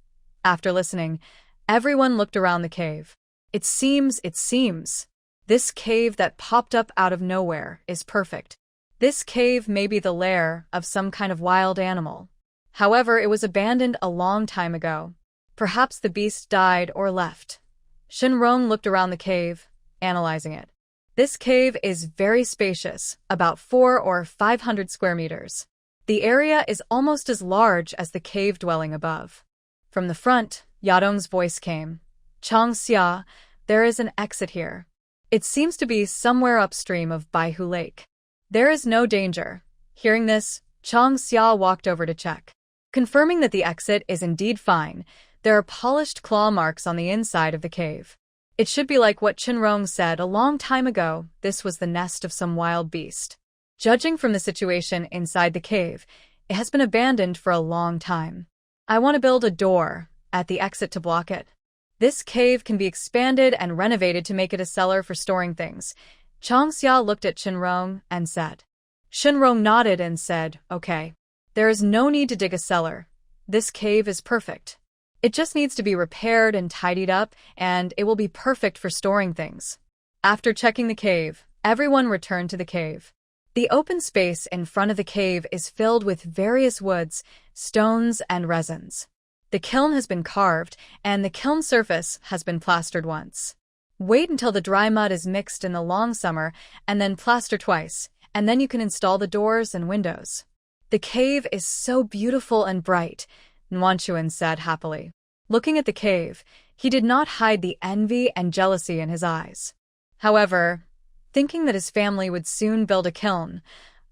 After listening, everyone looked around the cave. It seems, this cave that popped up out of nowhere is perfect. This cave may be the lair of some kind of wild animal. However, it was abandoned a long time ago. Perhaps the beast died or left. Shenrong looked around the cave, analyzing it. This cave is very spacious, about 400 or 500 square meters. The area is almost as large as the cave dwelling above. From the front, Yadong's voice came. Chang Xia, there is an exit here. It seems to be somewhere upstream of Baihu Lake. There is no danger. Hearing this, Chang Xia walked over to check. Confirming that the exit is indeed fine, there are polished claw marks on the inside of the cave. It should be like what Shenrong said a long time ago, this was the nest of some wild beast. Judging from the situation inside the cave, it has been abandoned for a long time. I want to build a door at the exit to block it. This cave can be expanded and renovated to make it a cellar for storing things. Chang Xia looked at Shenrong and said. Shenrong nodded and said, okay. There is no need to dig a cellar. This cave is perfect. It just needs to be repaired and tidied up, and it will be perfect for storing things. After checking the cave, everyone returned to the cave. The open space in front of the cave is filled with various woods, stones, and resins. The kiln has been carved, and the kiln surface has been plastered once. Wait until the dry mud is mixed in the long summer, and then plaster twice, and then you can install the doors and windows. The cave is so beautiful and bright, Nuanchuan said happily. Looking at the cave, he did not hide the envy and jealousy in his eyes. However, thinking that his family would soon build a kiln,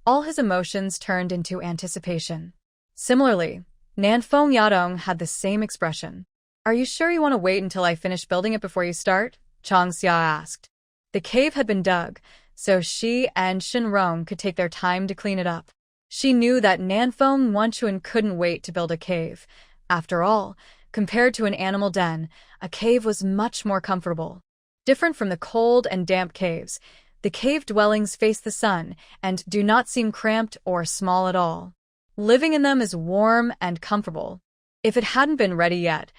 all his emotions turned into anticipation. Similarly, Nanfeng Yadong had the same expression. Are you sure you want to wait until I finish building it before you start? Chang Xia asked. The cave had been dug, so she and Shenrong could take their time to clean it up. She knew that Nanfeng Nuanchuan couldn't wait to build a cave. After all, compared to an animal den, a cave was much more comfortable. Different from the cold and damp caves, the cave dwellings face the sun and do not seem cramped or small at all. Living in them is warm and comfortable. If it hadn't been ready yet,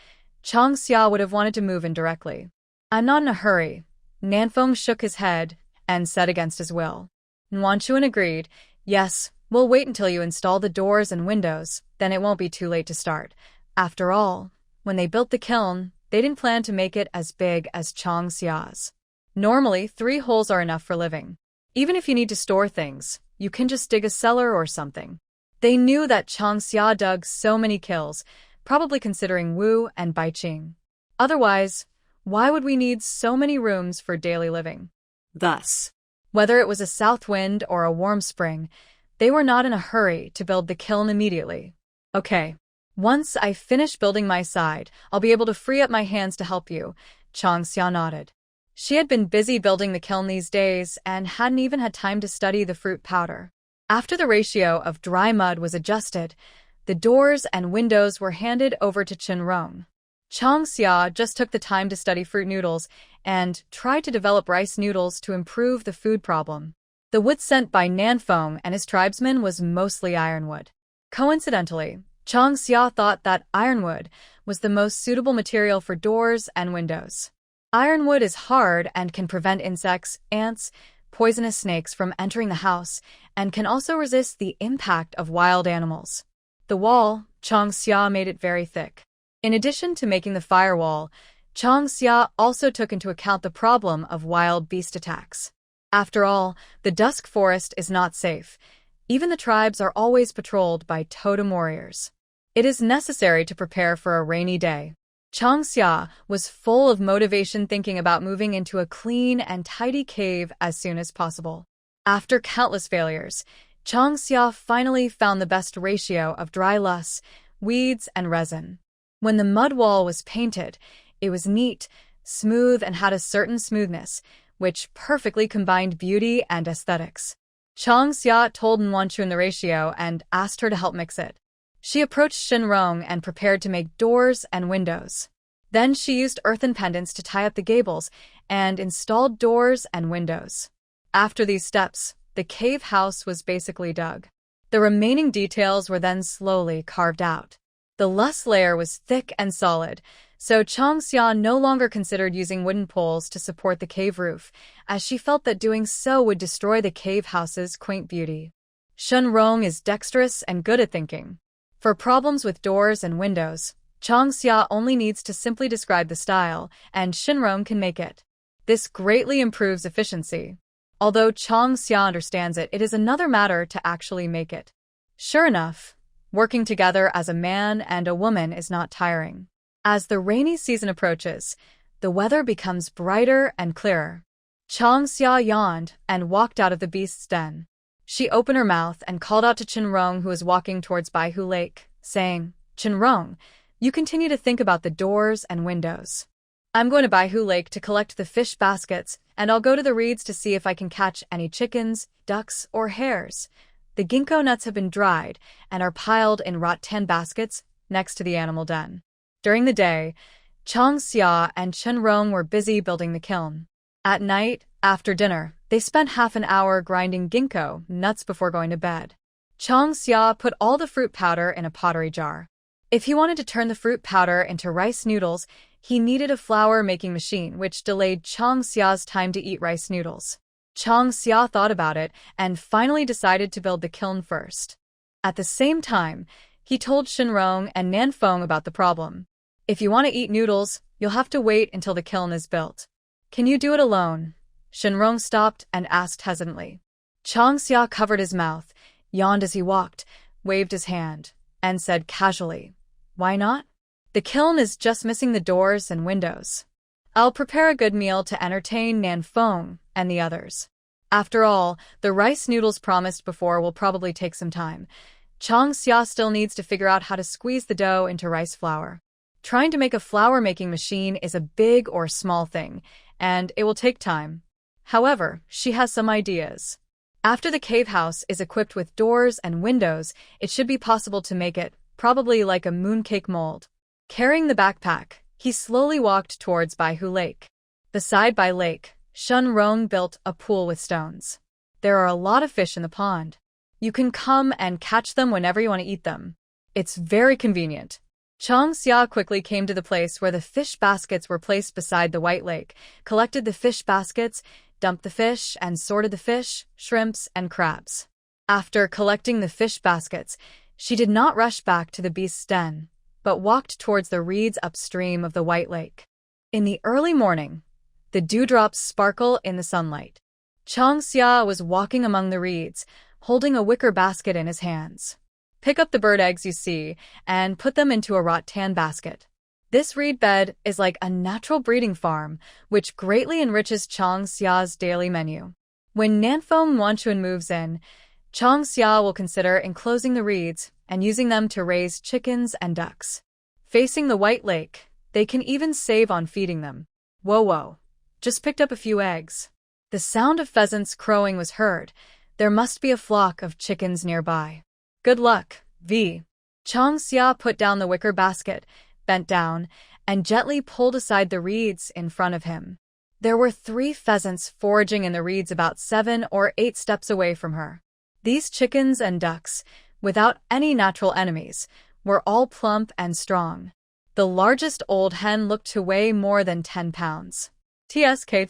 Chang Xia would have wanted to move in directly. I'm not in a hurry. Nanfeng shook his head and said against his will. Nuanchuan agreed, yes, we'll wait until you install the doors and windows, then it won't be too late to start. After all, when they built the kiln, they didn't plan to make it as big as Chang Xia's. Normally, 3 holes are enough for living. Even if you need to store things, you can just dig a cellar or something. They knew that Chang Xia dug so many kilns, probably considering Wu and Baiqing. Otherwise, why would we need so many rooms for daily living? Thus, whether it was a south wind or a warm spring, they were not in a hurry to build the kiln immediately. Okay, once I finish building my side, I'll be able to free up my hands to help you, Chang Xia nodded. She had been busy building the kiln these days and hadn't even had time to study the fruit powder. After the ratio of dry mud was adjusted, the doors and windows were handed over to Shenrong. Chang Xia just took the time to study fruit noodles and tried to develop rice noodles to improve the food problem. The wood sent by Nanfeng and his tribesmen was mostly ironwood. Coincidentally, Chang Xia thought that ironwood was the most suitable material for doors and windows. Ironwood is hard and can prevent insects, ants, poisonous snakes from entering the house, and can also resist the impact of wild animals. The wall, Chang Xia made it very thick. In addition to making the firewall, Chang Xia also took into account the problem of wild beast attacks. After all, the dusk forest is not safe. Even the tribes are always patrolled by totem warriors. It is necessary to prepare for a rainy day. Chang Xia was full of motivation thinking about moving into a clean and tidy cave as soon as possible. After countless failures, Chang Xia finally found the best ratio of dry loess, weeds, and resin. When the mud wall was painted, it was neat, smooth, and had a certain smoothness, which perfectly combined beauty and aesthetics. Chang Xia told Nwanchun the ratio and asked her to help mix it. She approached Shinrong and prepared to make doors and windows. Then she used earthen pendants to tie up the gables and installed doors and windows. After these steps, the cave house was basically dug. The remaining details were then slowly carved out. The last layer was thick and solid, so Chang Xia no longer considered using wooden poles to support the cave roof, as she felt that doing so would destroy the cave house's quaint beauty. Shinrong is dexterous and good at thinking. For problems with doors and windows, Chang Xia only needs to simply describe the style, and Shinrong can make it. This greatly improves efficiency. Although Chang Xia understands it, it is another matter to actually make it. Sure enough, working together as a man and a woman is not tiring. As the rainy season approaches, the weather becomes brighter and clearer. Chang Xia yawned and walked out of the beast's den. She opened her mouth and called out to Chenrong, who was walking towards Baihu Lake, saying, "Chenrong, you continue to think about the doors and windows. I'm going to Baihu Lake to collect the fish baskets, and I'll go to the reeds to see if I can catch any chickens, ducks, or hares. The ginkgo nuts have been dried and are piled in rattan baskets next to the animal den." During the day, Chang Xia and Chenrong were busy building the kiln. At night, after dinner, they spent half an hour grinding ginkgo nuts before going to bed. Chang Xia put all the fruit powder in a pottery jar. If he wanted to turn the fruit powder into rice noodles, he needed a flour-making machine, which delayed Chang Xia's time to eat rice noodles. Chang Xia thought about it and finally decided to build the kiln first. At the same time, he told Shinrong and Nanfeng about the problem. "If you want to eat noodles, you'll have to wait until the kiln is built. Can you do it alone?" Shinrong stopped and asked hesitantly. Chang Xia covered his mouth, yawned as he walked, waved his hand, and said casually, "Why not? The kiln is just missing the doors and windows. I'll prepare a good meal to entertain Nanfeng and the others." After all, the rice noodles promised before will probably take some time. Chang Xia still needs to figure out how to squeeze the dough into rice flour. Trying to make a flour-making machine is a big or small thing, and it will take time. However, she has some ideas. After the cave house is equipped with doors and windows, it should be possible to make it, probably like a mooncake mold. Carrying the backpack, he slowly walked towards Baihu Lake. Beside Bai Lake, Shinrong built a pool with stones. There are a lot of fish in the pond. You can come and catch them whenever you want to eat them. It's very convenient. Chang Xia quickly came to the place where the fish baskets were placed beside the White Lake, collected the fish baskets, dumped the fish, and sorted the fish, shrimps, and crabs. After collecting the fish baskets, she did not rush back to the beast's den, but walked towards the reeds upstream of the White Lake. In the early morning, the dewdrops sparkle in the sunlight. Chang Xia was walking among the reeds, holding a wicker basket in his hands. "Pick up the bird eggs you see and put them into a rattan basket." This reed bed is like a natural breeding farm, which greatly enriches Chang Xia's daily menu. When Nanfeng Wanchun moves in, Chang Xia will consider enclosing the reeds and using them to raise chickens and ducks. Facing the White Lake, they can even save on feeding them. Whoa, just picked up a few eggs. The sound of pheasants crowing was heard. There must be a flock of chickens nearby. Good luck, V. Chang Xia put down the wicker basket, bent down, and gently pulled aside the reeds in front of him. There were 3 pheasants foraging in the reeds about 7 or 8 steps away from her. These chickens and ducks, without any natural enemies, were all plump and strong. The largest old hen looked to weigh more than 10 pounds. TSK.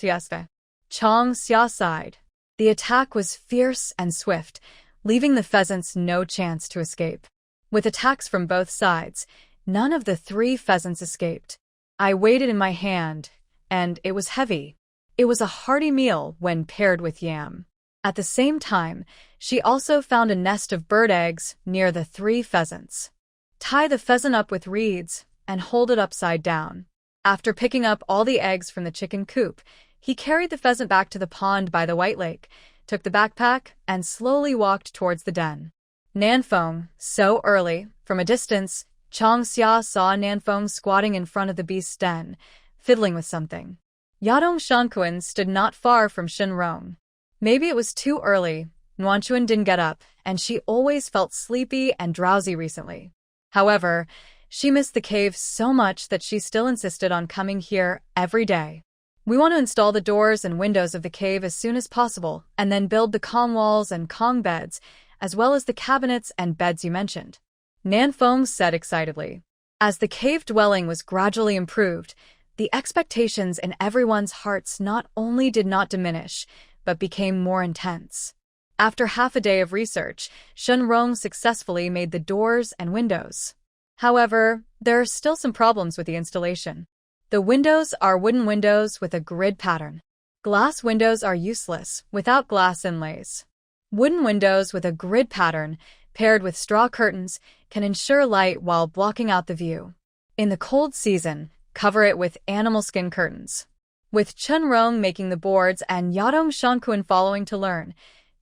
Chang Xia sighed. The attack was fierce and swift, leaving the pheasants no chance to escape. With attacks from both sides, none of the 3 pheasants escaped. I weighed it in my hand, and it was heavy. It was a hearty meal when paired with yam. At the same time, she also found a nest of bird eggs near the 3 pheasants. Tie the pheasant up with reeds and hold it upside down. After picking up all the eggs from the chicken coop, he carried the pheasant back to the pond by the White Lake, took the backpack, and slowly walked towards the den. Nanfeng, so early, from a distance, Chang Xia saw Nanfeng squatting in front of the beast's den, fiddling with something. Yadong Shankuan stood not far from Shenrong. Maybe it was too early. Nuanchuan didn't get up, and she always felt sleepy and drowsy recently. However, she missed the cave so much that she still insisted on coming here every day. We want to install the doors and windows of the cave as soon as possible, and then build the Kong walls and Kong beds, as well as the cabinets and beds you mentioned. Nanfeng said excitedly. As the cave dwelling was gradually improved, the expectations in everyone's hearts not only did not diminish, but became more intense. After half a day of research, Shenrong successfully made the doors and windows. However, there are still some problems with the installation. The windows are wooden windows with a grid pattern. Glass windows are useless without glass inlays. Wooden windows with a grid pattern, paired with straw curtains, can ensure light while blocking out the view. In the cold season, cover it with animal skin curtains. With Shenrong making the boards and Yadong Shankuan following to learn,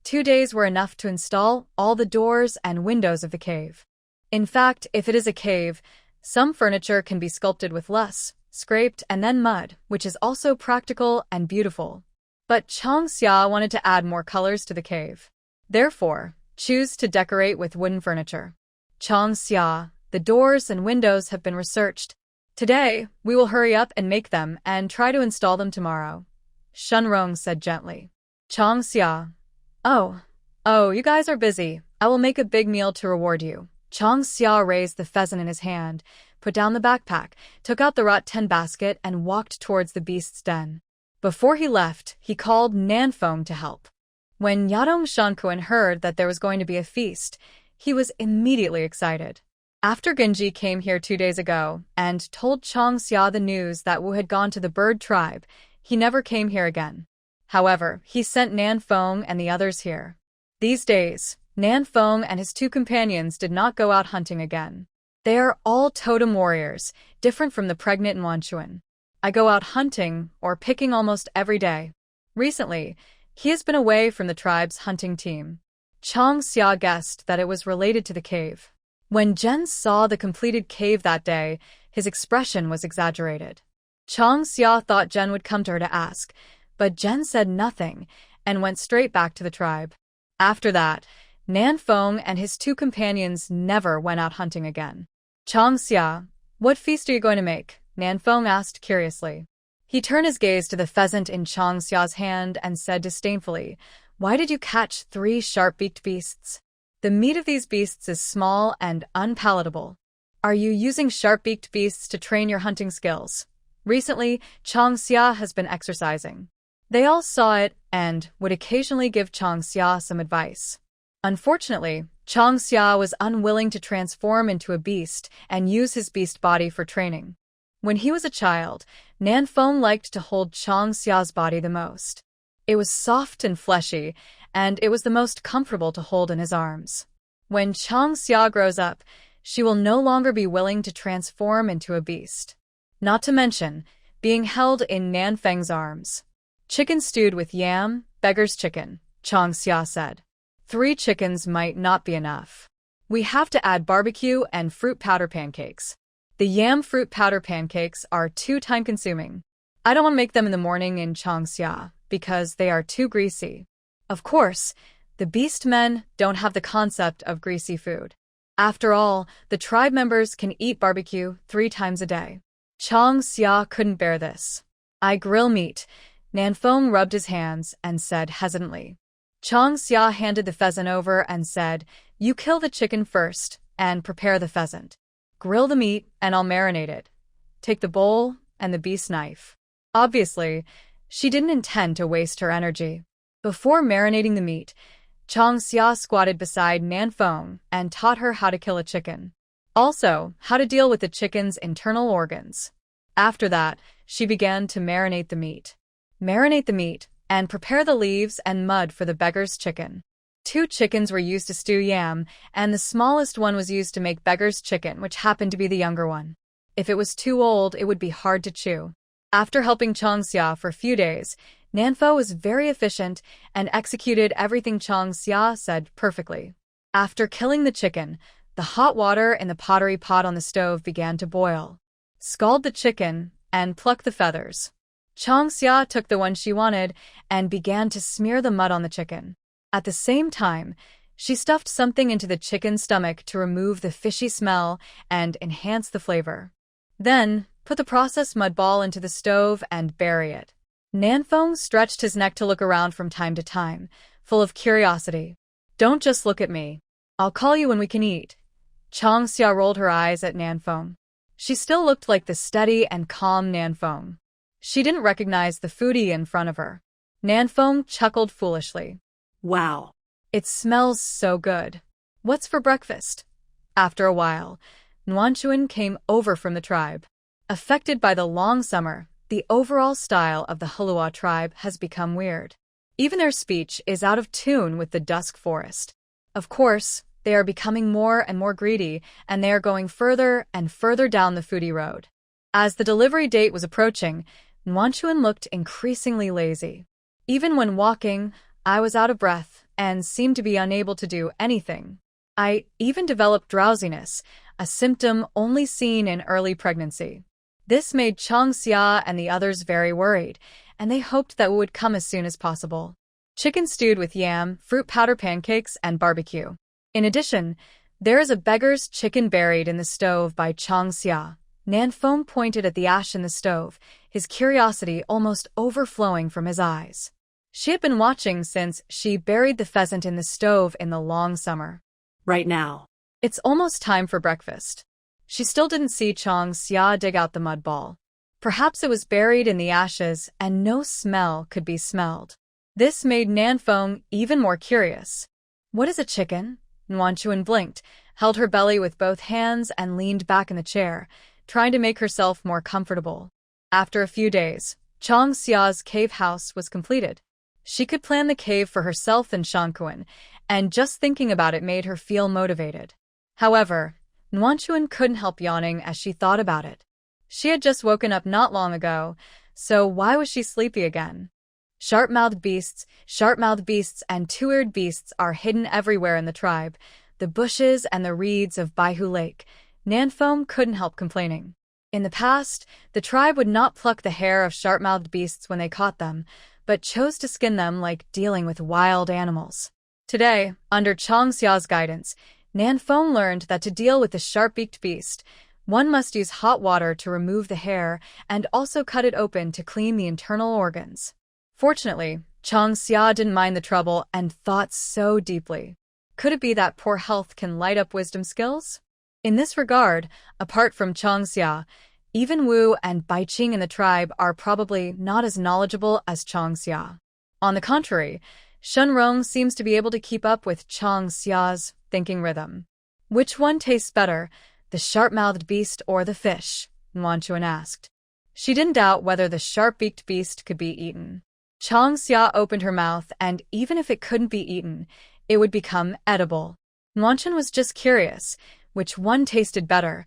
2 days were enough to install all the doors and windows of the cave. In fact, if it is a cave, some furniture can be sculpted with less, scraped and then mud, which is also practical and beautiful. But Chang Xia wanted to add more colors to the cave. Therefore, choose to decorate with wooden furniture. Chang Xia, the doors and windows have been researched. Today, we will hurry up and make them and try to install them tomorrow. Shenrong said gently. Chang Xia. Oh, you guys are busy. I will make a big meal to reward you. Chang Xia raised the pheasant in his hand, put down the backpack, took out the rattan basket, and walked towards the beast's den. Before he left, he called Nanfeng to help. When Yadong Shankuan heard that there was going to be a feast, he was immediately excited. After Genji came here 2 days ago and told Chang Xia the news that Wu had gone to the bird tribe, he never came here again. However, he sent Nanfeng and the others here. These days, Nanfeng and his 2 companions did not go out hunting again. They are all totem warriors, different from the pregnant Nuanchuan. I go out hunting or picking almost every day. Recently, he has been away from the tribe's hunting team. Chang Xia guessed that it was related to the cave. When Jen saw the completed cave that day, his expression was exaggerated. Chang Xia thought Jen would come to her to ask, but Jen said nothing and went straight back to the tribe. After that, Nanfeng and his 2 companions never went out hunting again. Chang Xia, what feast are you going to make? Nanfeng asked curiously. He turned his gaze to the pheasant in Chang Xia's hand and said disdainfully, Why did you catch 3 sharp-beaked beasts? The meat of these beasts is small and unpalatable. Are you using sharp-beaked beasts to train your hunting skills? Recently, Chang Xia has been exercising. They all saw it and would occasionally give Chang Xia some advice. Unfortunately, Chang Xia was unwilling to transform into a beast and use his beast body for training. When he was a child, Nanfeng liked to hold Chang Xia's body the most. It was soft and fleshy, and it was the most comfortable to hold in his arms. When Chang Xia grows up, she will no longer be willing to transform into a beast. Not to mention, being held in Nanfeng's arms. Chicken stewed with yam, beggar's chicken, Chang Xia said. 3 chickens might not be enough. We have to add barbecue and fruit powder pancakes. The yam fruit powder pancakes are too time-consuming. I don't want to make them in the morning in Chang Xia, because they are too greasy. Of course, the beast men don't have the concept of greasy food. After all, the tribe members can eat barbecue 3 times a day. Chang Xia couldn't bear this. I grill meat. Nanfeng rubbed his hands and said hesitantly. Chang Xia handed the pheasant over and said, You kill the chicken first and prepare the pheasant. Grill the meat and I'll marinate it. Take the bowl and the beast's knife. Obviously, she didn't intend to waste her energy. Before marinating the meat, Chang Xia squatted beside Nanfeng and taught her how to kill a chicken. Also, how to deal with the chicken's internal organs. After that, she began to marinate the meat. Marinate the meat and prepare the leaves and mud for the beggar's chicken. 2 chickens were used to stew yam, and the smallest one was used to make beggar's chicken, which happened to be the younger one. If it was too old, it would be hard to chew. After helping Chang Xia for a few days, Nanfeng was very efficient and executed everything Chang Xia said perfectly. After killing the chicken, The hot water in the pottery pot on the stove began to boil. Scald the chicken and pluck the feathers. Changxia took the one she wanted and began to smear the mud on the chicken. At the same time, she stuffed something into the chicken's stomach to remove the fishy smell and enhance the flavor. Then, put the processed mud ball into the stove and bury it. Nanfeng stretched his neck to look around from time to time, full of curiosity. Don't just look at me. I'll call you when we can eat. Changxia rolled her eyes at Nanfeng. She still looked like the steady and calm Nanfeng. She didn't recognize the foodie in front of her. Nanfeng chuckled foolishly. Wow. It smells so good. What's for breakfast? After a while, Nuanchuan came over from the tribe. Affected by the long summer, the overall style of the Halua tribe has become weird. Even their speech is out of tune with the dusk forest. Of course, they are becoming more and more greedy, and they are going further and further down the foodie road. As the delivery date was approaching, Nuanchuan looked increasingly lazy. Even when walking, I was out of breath and seemed to be unable to do anything. I even developed drowsiness, a symptom only seen in early pregnancy. This made Changxia and the others very worried, and they hoped that it would come as soon as possible. Chicken stewed with yam, fruit powder pancakes, and barbecue. In addition, there is a beggar's chicken buried in the stove by Changxia. Nanfeng pointed at the ash in the stove, his curiosity almost overflowing from his eyes. She had been watching since she buried the pheasant in the stove in the long summer. Right now. It's almost time for breakfast. She still didn't see Changxia dig out the mud ball. Perhaps it was buried in the ashes and no smell could be smelled. This made Nanfeng even more curious. What is a chicken? Nuanchuan blinked, held her belly with both hands and leaned back in the chair, trying to make herself more comfortable. After a few days, Changxia's cave house was completed. She could plan the cave for herself and Shangkuan, and just thinking about it made her feel motivated. However, Nuanchuan couldn't help yawning as she thought about it. She had just woken up not long ago, so why was she sleepy again? Sharp-mouthed beasts, and two-eared beasts are hidden everywhere in the tribe, the bushes and the reeds of Baihu Lake. Nanfeng couldn't help complaining. In the past, the tribe would not pluck the hair of sharp-mouthed beasts when they caught them, but chose to skin them like dealing with wild animals. Today, under Changxia's guidance, Nanfeng learned that to deal with the sharp-beaked beast, one must use hot water to remove the hair and also cut it open to clean the internal organs. Fortunately, Changxia didn't mind the trouble and thought so deeply. Could it be that poor health can light up wisdom skills? In this regard, apart from Changxia, even Wu and Baiqing in the tribe are probably not as knowledgeable as Changxia. On the contrary, Shunrong seems to be able to keep up with Changxia's thinking rhythm. Which one tastes better, the sharp-mouthed beast or the fish? Nuanchuan asked. She didn't doubt whether the sharp-beaked beast could be eaten. Changxia opened her mouth, and even if it couldn't be eaten, it would become edible. Nuanchuan was just curious, which one tasted better,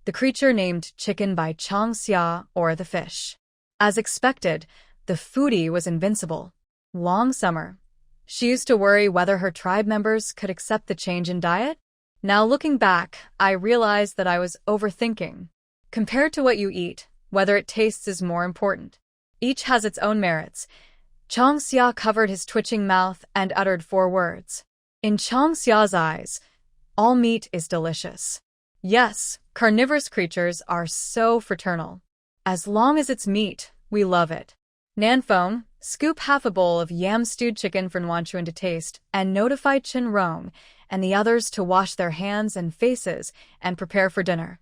the creature named chicken by Changxia or the fish. As expected, the foodie was invincible. Long summer. She used to worry whether her tribe members could accept the change in diet. Now looking back, I realized that I was overthinking. Compared to what you eat, whether it tastes is more important. Each has its own merits. Changxia covered his twitching mouth and uttered 4 words. In Changxia's eyes, all meat is delicious. Yes, carnivorous creatures are so fraternal. As long as it's meat, we love it. Nanfeng, scoop half a bowl of yam-stewed chicken for Nuanchuan to taste and notify Qinrong and the others to wash their hands and faces and prepare for dinner.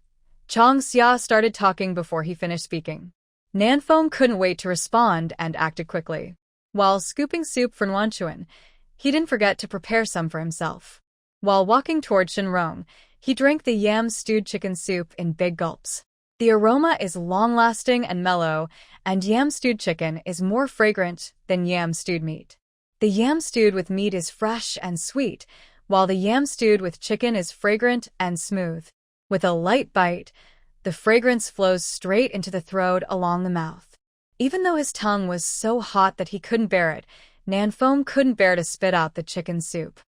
Changxia started talking before he finished speaking. Nanfeng couldn't wait to respond and acted quickly. While scooping soup for Nuanchuan, he didn't forget to prepare some for himself. While walking toward Qinrong, he drank the yam-stewed chicken soup in big gulps. The aroma is long-lasting and mellow, and yam-stewed chicken is more fragrant than yam-stewed meat. The yam stewed with meat is fresh and sweet, while the yam stewed with chicken is fragrant and smooth. With a light bite, the fragrance flows straight into the throat along the mouth. Even though his tongue was so hot that he couldn't bear it, Nanfeng couldn't bear to spit out the chicken soup.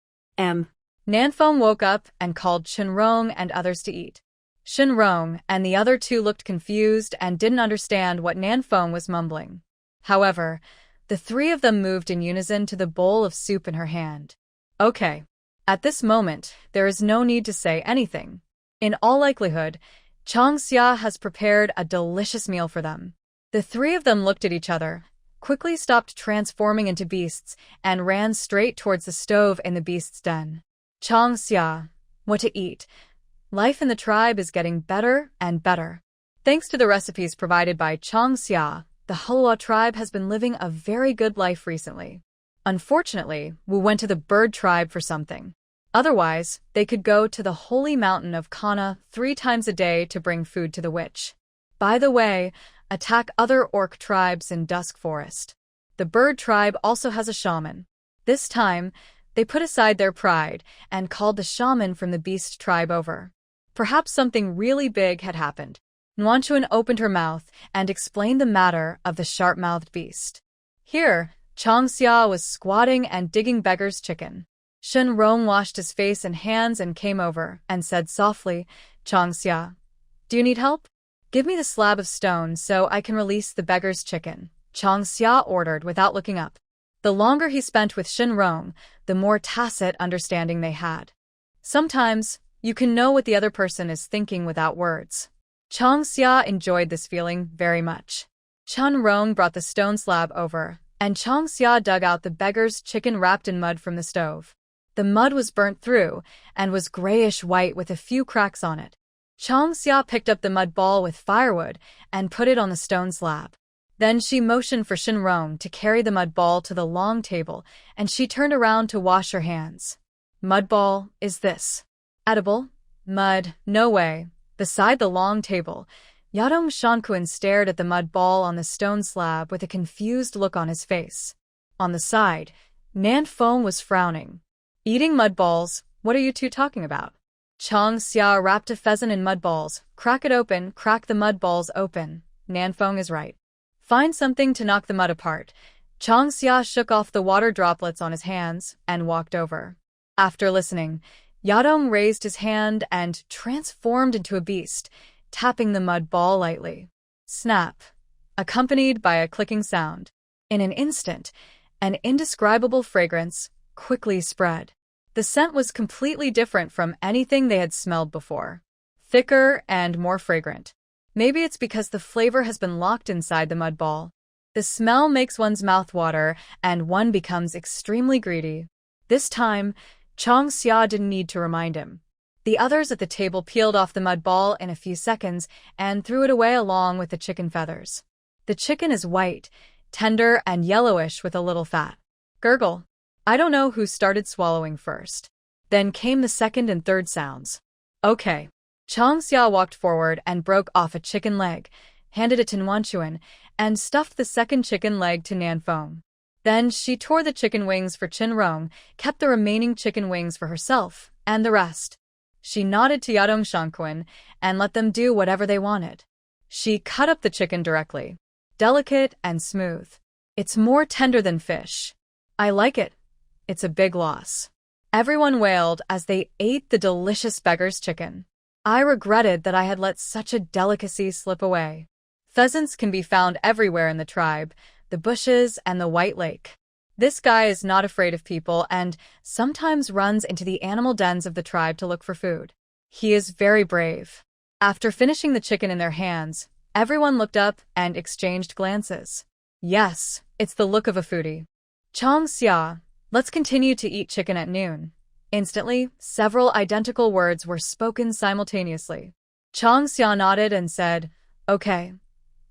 Nanfeng woke up and called Shenrong and others to eat. Shenrong and the other two looked confused and didn't understand what Nanfeng was mumbling. However, the three of them moved in unison to the bowl of soup in her hand. Okay. At this moment, there is no need to say anything. In all likelihood, Changxia has prepared a delicious meal for them. The three of them looked at each other, quickly stopped transforming into beasts, and ran straight towards the stove in the beast's den. Changxia, what to eat? Life in the tribe is getting better and better. Thanks to the recipes provided by Changxia, the Hulua tribe has been living a very good life recently. Unfortunately, we went to the bird tribe for something. Otherwise, they could go to the holy mountain of Kana 3 times a day to bring food to the witch. By the way, attack other orc tribes in Dusk Forest. The bird tribe also has a shaman. This time, they put aside their pride and called the shaman from the beast tribe over. Perhaps something really big had happened. Nuanchuan opened her mouth and explained the matter of the sharp-mouthed beast. Here, Changxia was squatting and digging beggar's chicken. Shenrong washed his face and hands and came over and said softly, Changxia, do you need help? Give me the slab of stone so I can release the beggar's chicken, Changxia ordered without looking up. The longer he spent with Shenrong, the more tacit understanding they had. Sometimes, you can know what the other person is thinking without words. Changxia enjoyed this feeling very much. Shenrong brought the stone slab over, and Changxia dug out the beggar's chicken wrapped in mud from the stove. The mud was burnt through and was grayish-white with a few cracks on it. Changxia picked up the mud ball with firewood and put it on the stone slab. Then she motioned for Shenrong to carry the mud ball to the long table, and she turned around to wash her hands. Mud ball, is this edible? Mud, no way. Beside the long table, Yadong Shankuan stared at the mud ball on the stone slab with a confused look on his face. On the side, Nanfeng was frowning. Eating mud balls, what are you two talking about? Changxia wrapped a pheasant in mud balls. Crack it open, crack the mud balls open. Nanfeng is right. Find something to knock the mud apart. Changxia shook off the water droplets on his hands and walked over. After listening, Yadong raised his hand and transformed into a beast, tapping the mud ball lightly. Snap, accompanied by a clicking sound. In an instant, an indescribable fragrance quickly spread. The scent was completely different from anything they had smelled before. Thicker and more fragrant. Maybe it's because the flavor has been locked inside the mud ball. The smell makes one's mouth water, and one becomes extremely greedy. This time, Changxia didn't need to remind him. The others at the table peeled off the mud ball in a few seconds and threw it away along with the chicken feathers. The chicken is white, tender, and yellowish with a little fat. Gurgle. I don't know who started swallowing first. Then came the second and third sounds. Okay. Changxia walked forward and broke off a chicken leg, handed it to Nuanchuan, and stuffed the second chicken leg to Nanfeng. Then she tore the chicken wings for Shenrong, kept the remaining chicken wings for herself, and the rest. She nodded to Yadong Shankuan and let them do whatever they wanted. She cut up the chicken directly. Delicate and smooth. It's more tender than fish. I like it. It's a big loss. Everyone wailed as they ate the delicious beggar's chicken. I regretted that I had let such a delicacy slip away. Pheasants can be found everywhere in the tribe, the bushes and the White Lake. This guy is not afraid of people and sometimes runs into the animal dens of the tribe to look for food. He is very brave. After finishing the chicken in their hands, everyone looked up and exchanged glances. Yes, it's the look of a foodie. Changxia, let's continue to eat chicken at noon. Instantly, several identical words were spoken simultaneously. Changxia nodded and said, okay.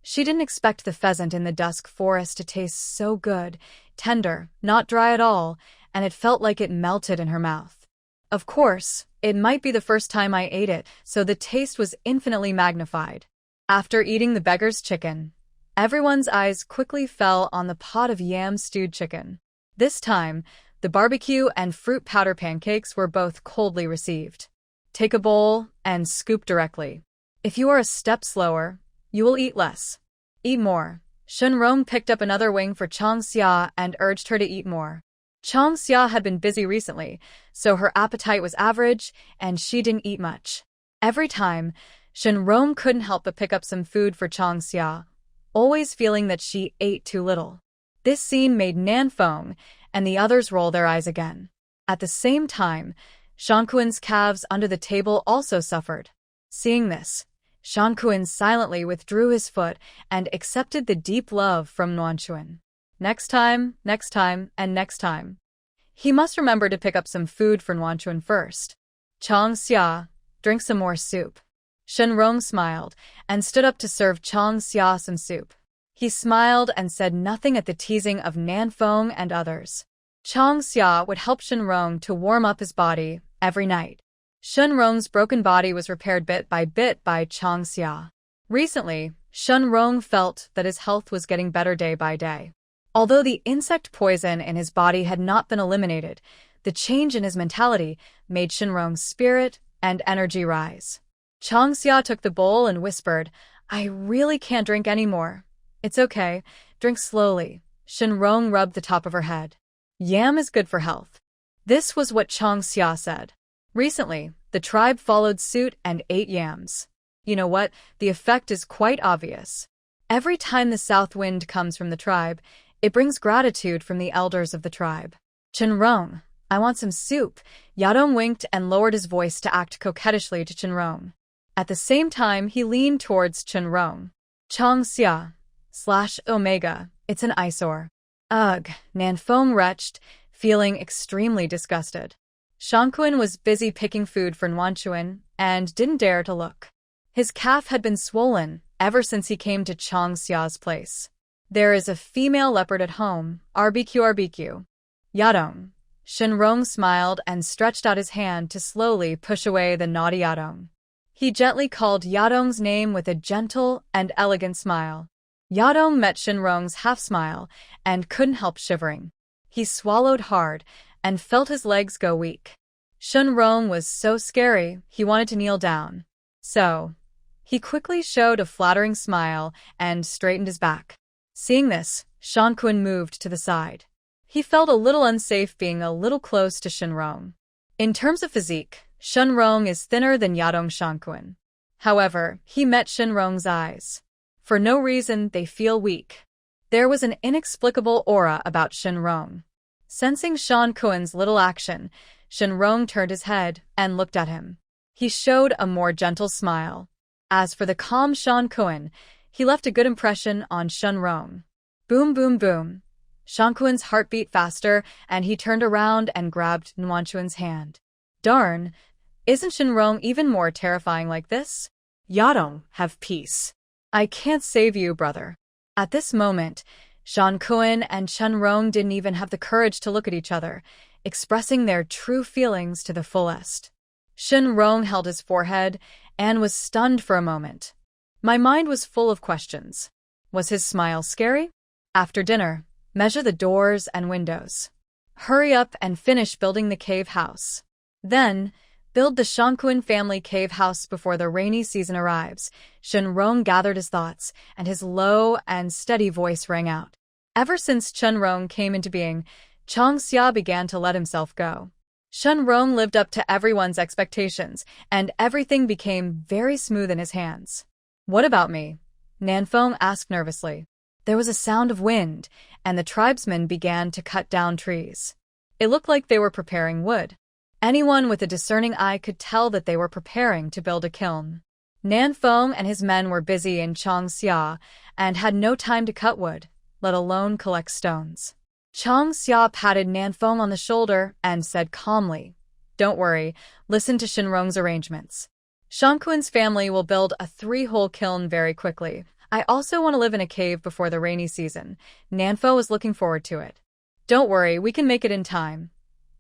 She didn't expect the pheasant in the dusk forest to taste so good, tender, not dry at all, and it felt like it melted in her mouth. Of course, it might be the first time I ate it, so the taste was infinitely magnified. After eating the beggar's chicken, everyone's eyes quickly fell on the pot of yam-stewed chicken. This time, the barbecue and fruit powder pancakes were both coldly received. Take a bowl and scoop directly. If you are a step slower, you will eat less. Eat more. Shenrong picked up another wing for Changxia and urged her to eat more. Chang Xia had been busy recently, so her appetite was average, and she didn't eat much. Every time, Shenrong couldn't help but pick up some food for Chang Xia, always feeling that she ate too little. This scene made Nanfeng and the others roll their eyes again. At the same time, Shanquin's calves under the table also suffered. Seeing this, Shanquin silently withdrew his foot and accepted the deep love from Nuanchuan. Next time, and next time. He must remember to pick up some food for Nuanchuan first. Chang Xia, drink some more soup. Shenrong smiled and stood up to serve Chang Xia some soup. He smiled and said nothing at the teasing of Nanfeng and others. Chang Xia would help Shenrong to warm up his body every night. Shenrong's broken body was repaired bit by Chang Xia. Recently, Shenrong felt that his health was getting better day by day. Although the insect poison in his body had not been eliminated, the change in his mentality made Shenrong's spirit and energy rise. Chang Xia took the bowl and whispered, "I really can't drink anymore." "It's okay, drink slowly." Shenrong rubbed the top of her head. "Yam is good for health." This was what Chang Xia said. Recently, the tribe followed suit and ate yams. You know what? The effect is quite obvious. Every time the south wind comes from the tribe, it brings gratitude from the elders of the tribe. "Shenrong, I want some soup." Yadong winked and lowered his voice to act coquettishly to Shenrong. At the same time, he leaned towards Shenrong. "Chang Xia / Omega, it's an eyesore." "Ugh," Nanfeng retched, feeling extremely disgusted. Shanquin was busy picking food for Nuanchuan and didn't dare to look. His calf had been swollen ever since he came to Chang Xia's place. "There is a female leopard at home, RBQ. Yadong." Shenrong smiled and stretched out his hand to slowly push away the naughty Yadong. He gently called Yadong's name with a gentle and elegant smile. Yadong met Shenrong's half-smile and couldn't help shivering. He swallowed hard and felt his legs go weak. Shenrong was so scary, he wanted to kneel down. So, he quickly showed a flattering smile and straightened his back. Seeing this, Shanquin moved to the side. He felt a little unsafe being a little close to Shenrong. In terms of physique, Shenrong is thinner than Yadong Shanquin. However, he met Shenrong's eyes. For no reason, they feel weak. There was an inexplicable aura about Shenrong. Sensing Shanquin's little action, Shenrong turned his head and looked at him. He showed a more gentle smile. As for the calm Shanquin, he left a good impression on Shenrong. Boom, boom, boom. Shanquin's heart beat faster, and he turned around and grabbed Nuanchuan's hand. Darn, isn't Shenrong even more terrifying like this? Yadong, have peace. I can't save you, brother. At this moment, Shanquin and Shenrong didn't even have the courage to look at each other, expressing their true feelings to the fullest. Shenrong held his forehead and was stunned for a moment. My mind was full of questions. Was his smile scary? After dinner, measure the doors and windows. Hurry up and finish building the cave house. Then, build the Shanquin family cave house before the rainy season arrives. Shenrong gathered his thoughts, and his low and steady voice rang out. Ever since Shenrong came into being, Chang Xia began to let himself go. Shenrong lived up to everyone's expectations, and everything became very smooth in his hands. What about me? Nanfeng asked nervously. There was a sound of wind, and the tribesmen began to cut down trees. It looked like they were preparing wood. Anyone with a discerning eye could tell that they were preparing to build a kiln. Nanfeng and his men were busy in Chang Xia and had no time to cut wood, let alone collect stones. Chang Xia patted Nanfeng on the shoulder and said calmly, "Don't worry, listen to Shenrong's arrangements. Shanquin's family will build a 3-hole kiln very quickly. I also want to live in a cave before the rainy season." Nanfeng was looking forward to it. "Don't worry, we can make it in time."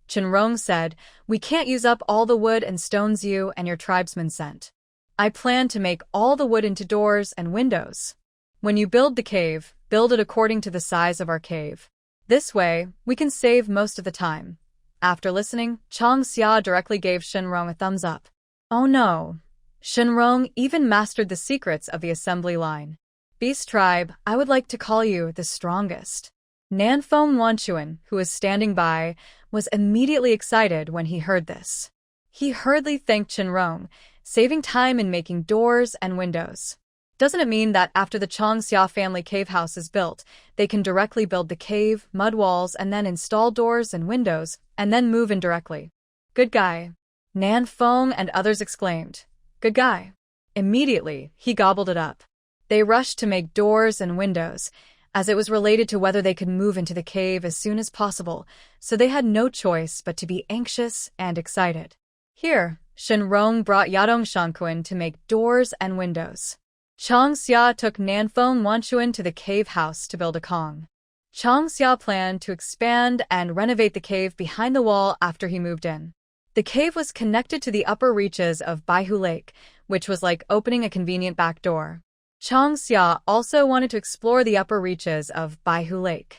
Shenrong said, "We can't use up all the wood and stones you and your tribesmen sent. I plan to make all the wood into doors and windows. When you build the cave, build it according to the size of our cave. This way, we can save most of the time." After listening, Chang Xia directly gave Shenrong a thumbs up. Oh no! Shenrong even mastered the secrets of the assembly line. "Beast tribe, I would like to call you the strongest." Nanfeng Wanchuan, who was standing by, was immediately excited when he heard this. He hurriedly thanked Chenrong, saving time in making doors and windows. Doesn't it mean that after the Changxia family cave house is built, they can directly build the cave, mud walls, and then install doors and windows, and then move in directly? Good guy. Nanfeng and others exclaimed. Good guy. Immediately, he gobbled it up. They rushed to make doors and windows, as it was related to whether they could move into the cave as soon as possible, so they had no choice but to be anxious and excited. Here, Shenrong brought Yadong Shanquan to make doors and windows. Changxia took Nanfeng Wanchuan to the cave house to build a Kong. Changxia planned to expand and renovate the cave behind the wall after he moved in. The cave was connected to the upper reaches of Baihu Lake, which was like opening a convenient back door. Changxia also wanted to explore the upper reaches of Baihu Lake.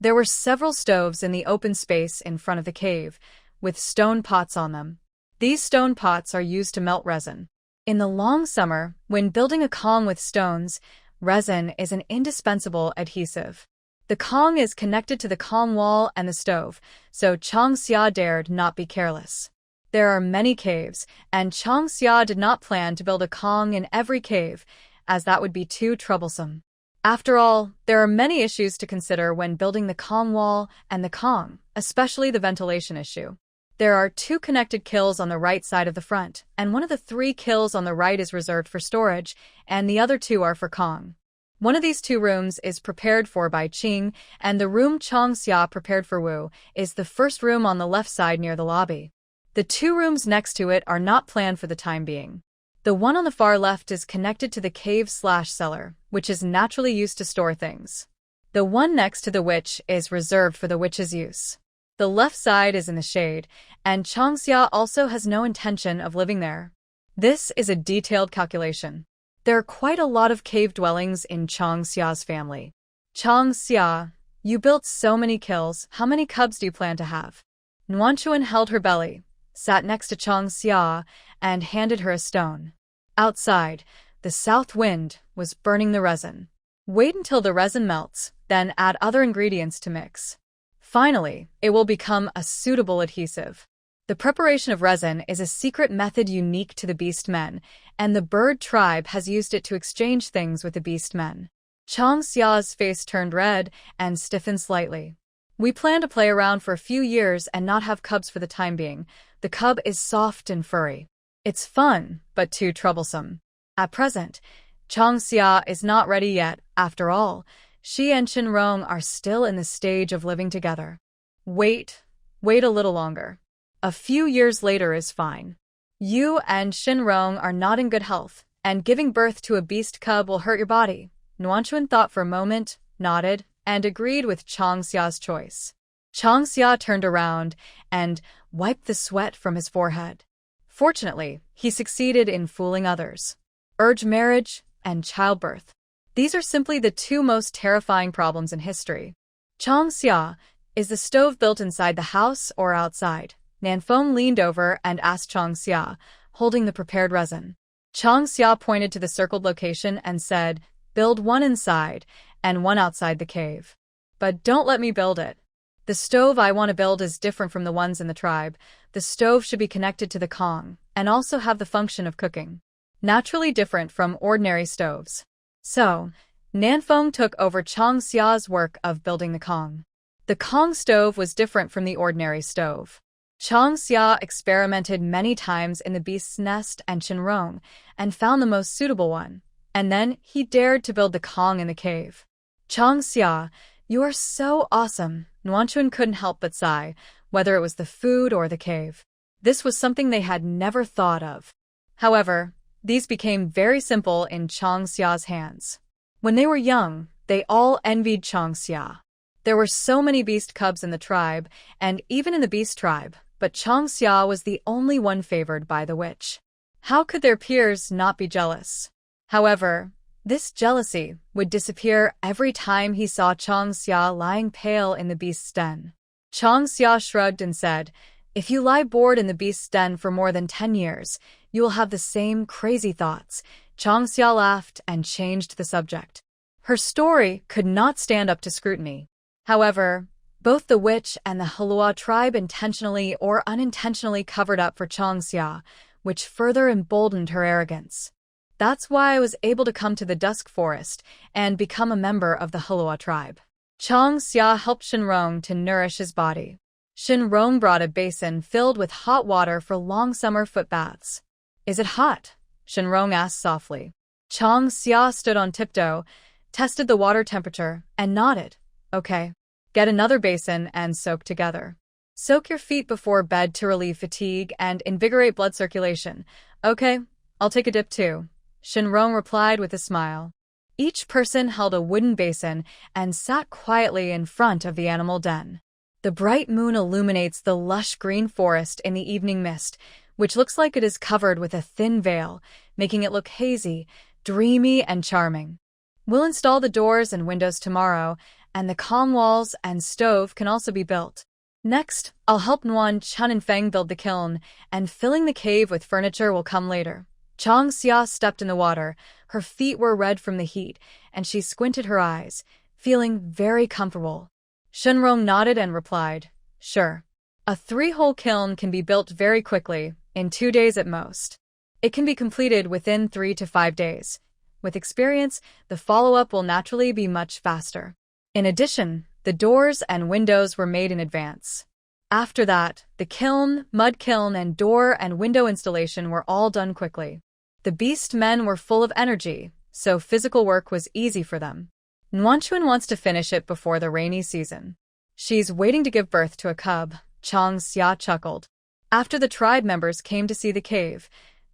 There were several stoves in the open space in front of the cave, with stone pots on them. These stone pots are used to melt resin. In the long summer, when building a Kong with stones, resin is an indispensable adhesive. The Kong is connected to the Kong wall and the stove, so Changxia dared not be careless. There are many caves, and Changxia did not plan to build a Kong in every cave, as that would be too troublesome. After all, there are many issues to consider when building the Kong wall and the Kong, especially the ventilation issue. There are 2 connected kills on the right side of the front, and one of the 3 kills on the right is reserved for storage, and the other 2 are for Kong. One of these 2 rooms is prepared for by Qing, and the room Changxia prepared for Wu is the first room on the left side near the lobby. The 2 rooms next to it are not planned for the time being. The one on the far left is connected to the cave/cellar, which is naturally used to store things. The one next to the witch is reserved for the witch's use. The left side is in the shade, and Changxia also has no intention of living there. This is a detailed calculation. There are quite a lot of cave dwellings in Changxia's family. Changxia, you built so many kills, how many cubs do you plan to have? Nuanchuan held her belly, sat next to Changxia, and handed her a stone. Outside, the south wind was burning the resin. Wait until the resin melts, then add other ingredients to mix. Finally, it will become a suitable adhesive. The preparation of resin is a secret method unique to the Beast Men, and the bird tribe has used it to exchange things with the Beast Men. Changxia's face turned red and stiffened slightly. We plan to play around for a few years and not have cubs for the time being. The cub is soft and furry. It's fun, but too troublesome. At present, Changxia is not ready yet. After all, she and Chenrong are still in the stage of living together. Wait a little longer. A few years later is fine. You and Chenrong are not in good health, and giving birth to a beast cub will hurt your body. Nuanchuan thought for a moment, nodded, and agreed with Changxia's choice. Changxia turned around and wiped the sweat from his forehead. Fortunately, he succeeded in fooling others. Urge marriage and childbirth. These are simply the 2 most terrifying problems in history. Changxia, is the stove built inside the house or outside? Nanfeng leaned over and asked Changxia, holding the prepared resin. Changxia pointed to the circled location and said, build one inside and one outside the cave. But don't let me build it. The stove I want to build is different from the ones in the tribe. The stove should be connected to the Kong and also have the function of cooking. Naturally different from ordinary stoves. So, Nanfeng took over Changxia's work of building the Kong. The Kong stove was different from the ordinary stove. Changxia experimented many times in the beast's nest and Chenrong and found the most suitable one. And then he dared to build the Kong in the cave. Changxia, you are so awesome. Nuanchuan couldn't help but sigh, whether it was the food or the cave. This was something they had never thought of. However, these became very simple in Changxia's hands. When they were young, they all envied Changxia. There were so many beast cubs in the tribe, and even in the beast tribe, but Changxia was the only one favored by the witch. How could their peers not be jealous? However, this jealousy would disappear every time he saw Changxia lying pale in the beast's den. Changxia shrugged and said, if you lie bored in the beast's den for more than 10 years, you will have the same crazy thoughts. Changxia laughed and changed the subject. Her story could not stand up to scrutiny. However, both the witch and the Halua tribe intentionally or unintentionally covered up for Changxia, which further emboldened her arrogance. That's why I was able to come to the Dusk Forest and become a member of the Halua tribe. Changxia helped Shenrong to nourish his body. Shenrong brought a basin filled with hot water for long summer foot baths. Is it hot? Shenrong asked softly. Changxia stood on tiptoe, tested the water temperature, and nodded. Okay. Get another basin and soak together. Soak your feet before bed to relieve fatigue and invigorate blood circulation. Okay, I'll take a dip too. Shenrong replied with a smile. Each person held a wooden basin and sat quietly in front of the animal den. The bright moon illuminates the lush green forest in the evening mist, which looks like it is covered with a thin veil, making it look hazy, dreamy, and charming. We'll install the doors and windows tomorrow, and the calm walls and stove can also be built. Next, I'll help Nuan, Chun, and Feng build the kiln, and filling the cave with furniture will come later. Changxia stepped in the water. Her feet were red from the heat, and she squinted her eyes, feeling very comfortable. Shenrong nodded and replied, Sure. A 3-hole kiln can be built very quickly, in 2 days at most. It can be completed within 3 to 5 days. With experience, the follow-up will naturally be much faster. In addition, the doors and windows were made in advance. After that, the kiln, mud kiln, and door and window installation were all done quickly. The beast men were full of energy, so physical work was easy for them. Nuanchuan wants to finish it before the rainy season. She's waiting to give birth to a cub, Changxia chuckled. After the tribe members came to see the cave,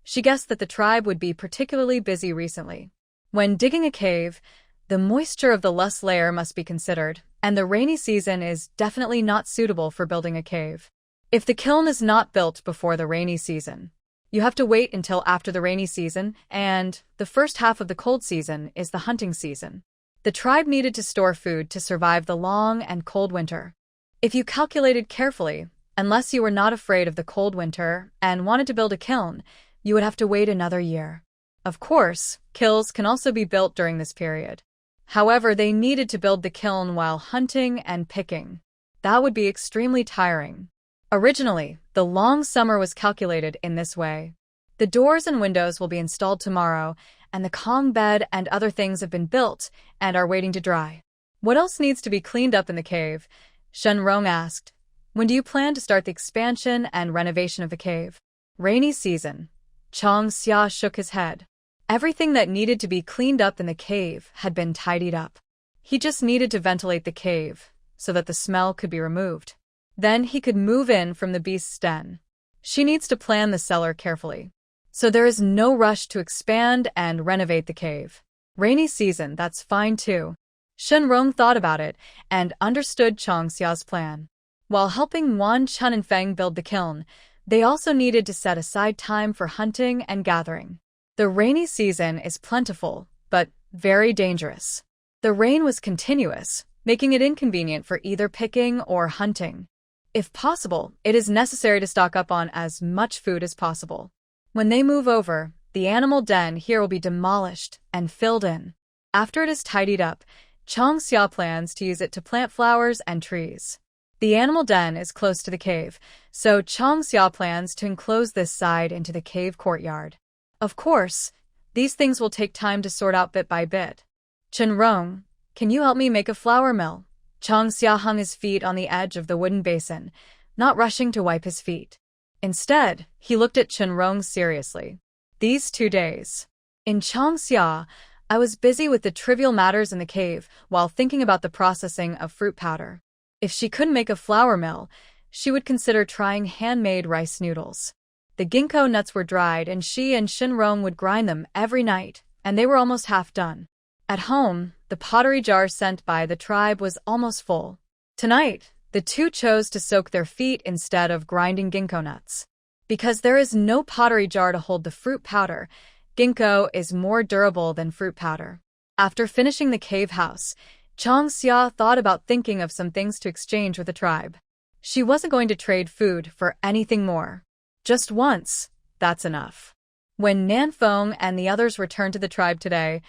she guessed that the tribe would be particularly busy recently. When digging a cave, the moisture of the loess layer must be considered, and the rainy season is definitely not suitable for building a cave. If the kiln is not built before the rainy season, you have to wait until after the rainy season, and the first half of the cold season is the hunting season. The tribe needed to store food to survive the long and cold winter. If you calculated carefully, unless you were not afraid of the cold winter and wanted to build a kiln, you would have to wait another year. Of course, kilns can also be built during this period. However, they needed to build the kiln while hunting and picking. That would be extremely tiring. Originally, the long summer was calculated in this way. The doors and windows will be installed tomorrow, and the Kong bed and other things have been built and are waiting to dry. What else needs to be cleaned up in the cave? Shenrong asked. When do you plan to start the expansion and renovation of the cave? Rainy season. Changxia shook his head. Everything that needed to be cleaned up in the cave had been tidied up. He just needed to ventilate the cave so that the smell could be removed. Then he could move in from the beast's den. She needs to plan the cellar carefully. So there is no rush to expand and renovate the cave. Rainy season, that's fine too. Shenrong thought about it and understood Changxia's plan. While helping Wan, Chun, and Feng build the kiln, they also needed to set aside time for hunting and gathering. The rainy season is plentiful, but very dangerous. The rain was continuous, making it inconvenient for either picking or hunting. If possible, it is necessary to stock up on as much food as possible. When they move over, the animal den here will be demolished and filled in. After it is tidied up, Changxia plans to use it to plant flowers and trees. The animal den is close to the cave, so Changxia plans to enclose this side into the cave courtyard. Of course, these things will take time to sort out bit by bit. Shenrong, can you help me make a flour mill? Changxia hung his feet on the edge of the wooden basin, not rushing to wipe his feet. Instead, he looked at Shenrong seriously. These 2 days. In Changxia, I was busy with the trivial matters in the cave while thinking about the processing of fruit powder. If she couldn't make a flour mill, she would consider trying handmade rice noodles. The ginkgo nuts were dried and she and Shenrong would grind them every night, and they were almost half done. At home, the pottery jar sent by the tribe was almost full. Tonight, the two chose to soak their feet instead of grinding ginkgo nuts. Because there is no pottery jar to hold the fruit powder, ginkgo is more durable than fruit powder. After finishing the cave house, Changxia thought about thinking of some things to exchange with the tribe. She wasn't going to trade food for anything more. Just once, that's enough. When Nanfeng and the others returned to the tribe today,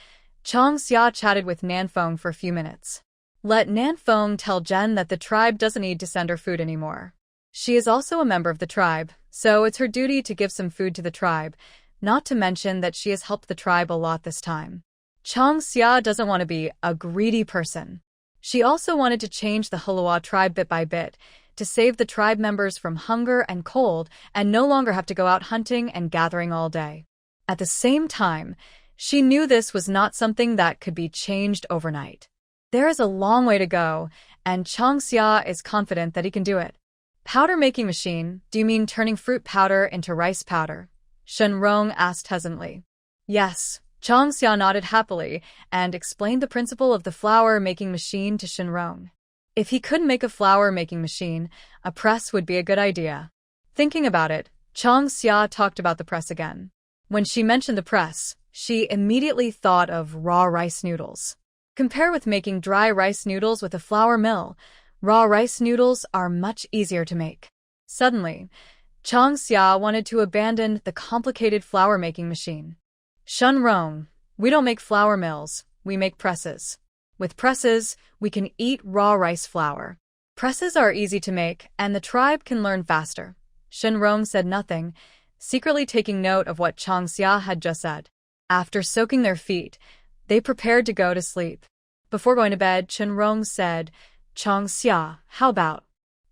Changxia chatted with Nanfeng for a few minutes. Let Nanfeng tell Jen that the tribe doesn't need to send her food anymore. She is also a member of the tribe, so it's her duty to give some food to the tribe, not to mention that she has helped the tribe a lot this time. Chang Xia doesn't want to be a greedy person. She also wanted to change the Hulua tribe bit by bit, to save the tribe members from hunger and cold and no longer have to go out hunting and gathering all day. At the same time, she knew this was not something that could be changed overnight. There is a long way to go, and Chang Xia is confident that he can do it. Powder making machine, do you mean turning fruit powder into rice powder? Shenrong asked hesitantly. Yes, Chang Xia nodded happily and explained the principle of the flour-making machine to Shenrong. If he couldn't make a flour-making machine, a press would be a good idea. Thinking about it, Chang Xia talked about the press again. When she mentioned the press, she immediately thought of raw rice noodles. Compare with making dry rice noodles with a flour mill. Raw rice noodles are much easier to make. Suddenly, Chang Xia wanted to abandon the complicated flour-making machine. Shenrong, we don't make flour mills, we make presses. With presses, we can eat raw rice flour. Presses are easy to make, and the tribe can learn faster. Shenrong said nothing, secretly taking note of what Chang Xia had just said. After soaking their feet, they prepared to go to sleep. Before going to bed, Shenrong said, Chang Xia, how about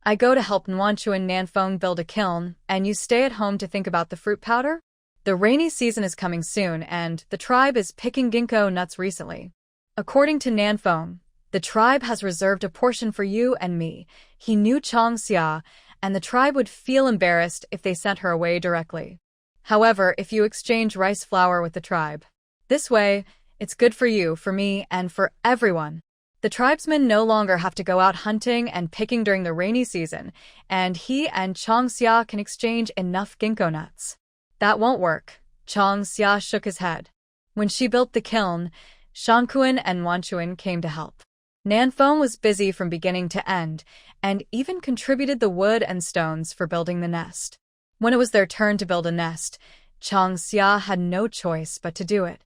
I go to help Nuanchu and Nanfeng build a kiln, and you stay at home to think about the fruit powder? The rainy season is coming soon, and the tribe is picking ginkgo nuts recently. According to Nanfeng, the tribe has reserved a portion for you and me. He knew Chang Xia, and the tribe would feel embarrassed if they sent her away directly. However, if you exchange rice flour with the tribe, this way, it's good for you, for me, and for everyone. The tribesmen no longer have to go out hunting and picking during the rainy season, and he and Chang Xia can exchange enough ginkgo nuts. That won't work. Chang Xia shook his head. When she built the kiln, Shankuan and Wanchuan came to help. Nanfeng was busy from beginning to end, and even contributed the wood and stones for building the nest. When it was their turn to build a nest, Chang Xia had no choice but to do it.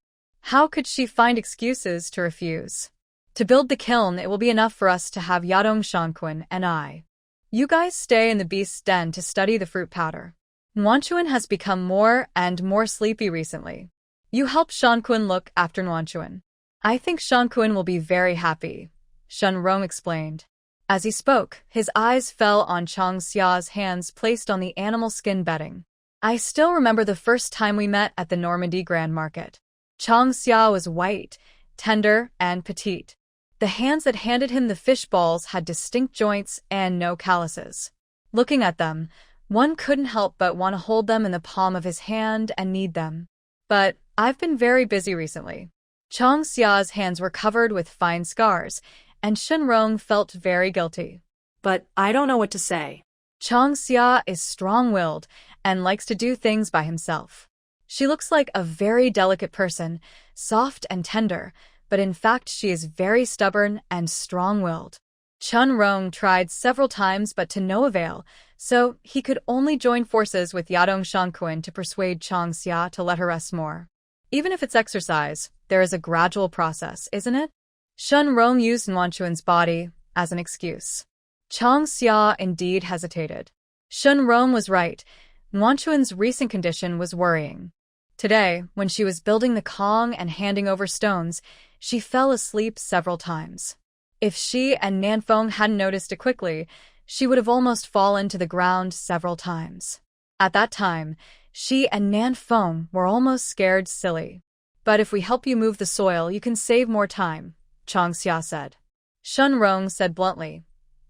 How could she find excuses to refuse? To build the kiln, it will be enough for us to have Yadong, Shankuan, and I. You guys stay in the beast's den to study the fruit powder. Nuanchuan has become more and more sleepy recently. You help Shankuan look after Nuanchuan. I think Shankuan will be very happy, Shenrong explained. As he spoke, his eyes fell on Chang Xia's hands placed on the animal skin bedding. I still remember the first time we met at the Normandy Grand Market. Chang Xia was white, tender, and petite. The hands that handed him the fish balls had distinct joints and no calluses. Looking at them, one couldn't help but want to hold them in the palm of his hand and knead them. But I've been very busy recently. Chang Xia's hands were covered with fine scars, and Shenrong felt very guilty. But I don't know what to say. Chang Xia is strong-willed and likes to do things by himself. She looks like a very delicate person, soft and tender, but in fact she is very stubborn and strong-willed. Shenrong tried several times but to no avail, so he could only join forces with Yadong Shankuan to persuade Chang Xia to let her rest more. Even if it's exercise, there is a gradual process, isn't it? Shenrong used Nuanchuan's body as an excuse. Chang Xia indeed hesitated. Shenrong was right. Nuanchuan's recent condition was worrying. Today, when she was building the Kong and handing over stones, she fell asleep several times. If she and Nanfeng hadn't noticed it quickly, she would have almost fallen to the ground several times. At that time, she and Nanfeng were almost scared silly. But if we help you move the soil, you can save more time, Chang Xia said. Shenrong said bluntly,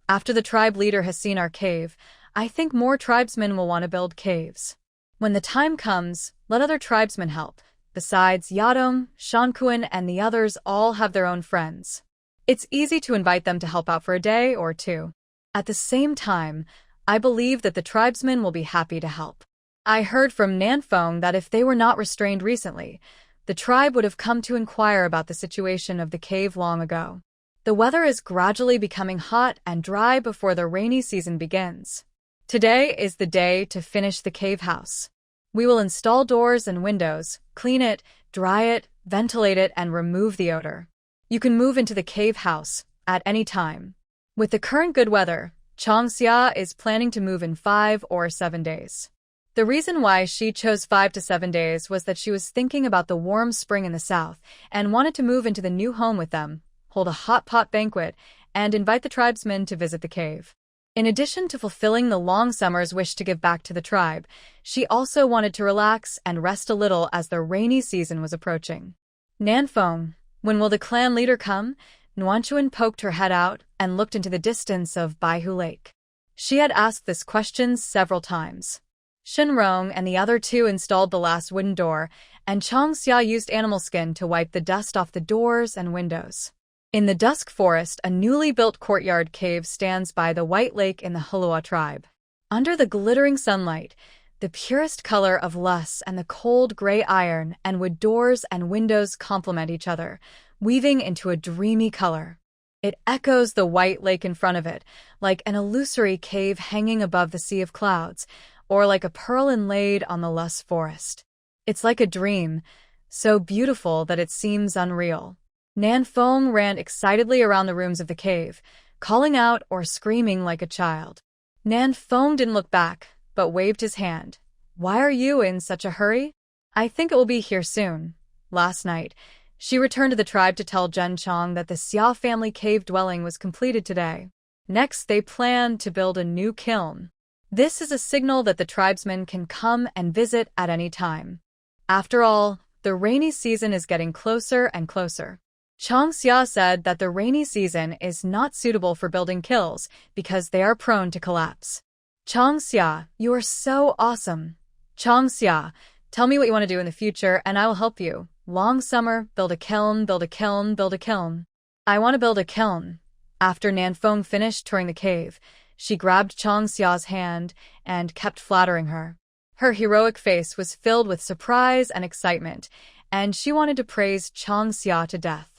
after the tribe leader has seen our cave, I think more tribesmen will want to build caves. When the time comes, let other tribesmen help. Besides, Yadong, Shankuan, and the others all have their own friends. It's easy to invite them to help out for a day or two. At the same time, I believe that the tribesmen will be happy to help. I heard from Nanfeng that if they were not restrained recently, the tribe would have come to inquire about the situation of the cave long ago. The weather is gradually becoming hot and dry before the rainy season begins. Today is the day to finish the cave house. We will install doors and windows, clean it, dry it, ventilate it, and remove the odor. You can move into the cave house. at any time. With the current good weather, Changxia is planning to move in 5 or 7 days. The reason why she chose 5 to 7 days was that she was thinking about the warm spring in the south and wanted to move into the new home with them, hold a hot pot banquet, and invite the tribesmen to visit the cave. In addition to fulfilling the long summer's wish to give back to the tribe, she also wanted to relax and rest a little as the rainy season was approaching. Nanfeng, when will the clan leader come? Nuanchuan poked her head out and looked into the distance of Baihu Lake. She had asked this question several times. Shenrong and the other two installed the last wooden door, and Changxia used animal skin to wipe the dust off the doors and windows. In the dusk forest, a newly built courtyard cave stands by the White Lake in the Hulua tribe. Under the glittering sunlight, the purest color of luss and the cold gray iron and wood doors and windows complement each other, weaving into a dreamy color. It echoes the White Lake in front of it, like an illusory cave hanging above the sea of clouds, or like a pearl inlaid on the luss forest. It's like a dream, so beautiful that it seems unreal. Nanfeng ran excitedly around the rooms of the cave, calling out or screaming like a child. Nanfeng didn't look back, but waved his hand. Why are you in such a hurry? I think it will be here soon. Last night, she returned to the tribe to tell Zhen Chong that the Xia family cave dwelling was completed today. Next, they planned to build a new kiln. This is a signal that the tribesmen can come and visit at any time. After all, the rainy season is getting closer and closer. Changxia said that the rainy season is not suitable for building kilns because they are prone to collapse. Changxia, you are so awesome. Changxia, tell me what you want to do in the future and I will help you. Long summer, build a kiln, build a kiln, build a kiln. I want to build a kiln. After Nanfeng finished touring the cave, she grabbed Changxia's hand and kept flattering her. Her heroic face was filled with surprise and excitement, and she wanted to praise Changxia to death.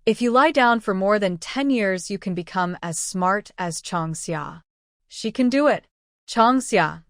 If you lie down for more than 10 years, you can become as smart as Changxia. She can do it. Changxia. ..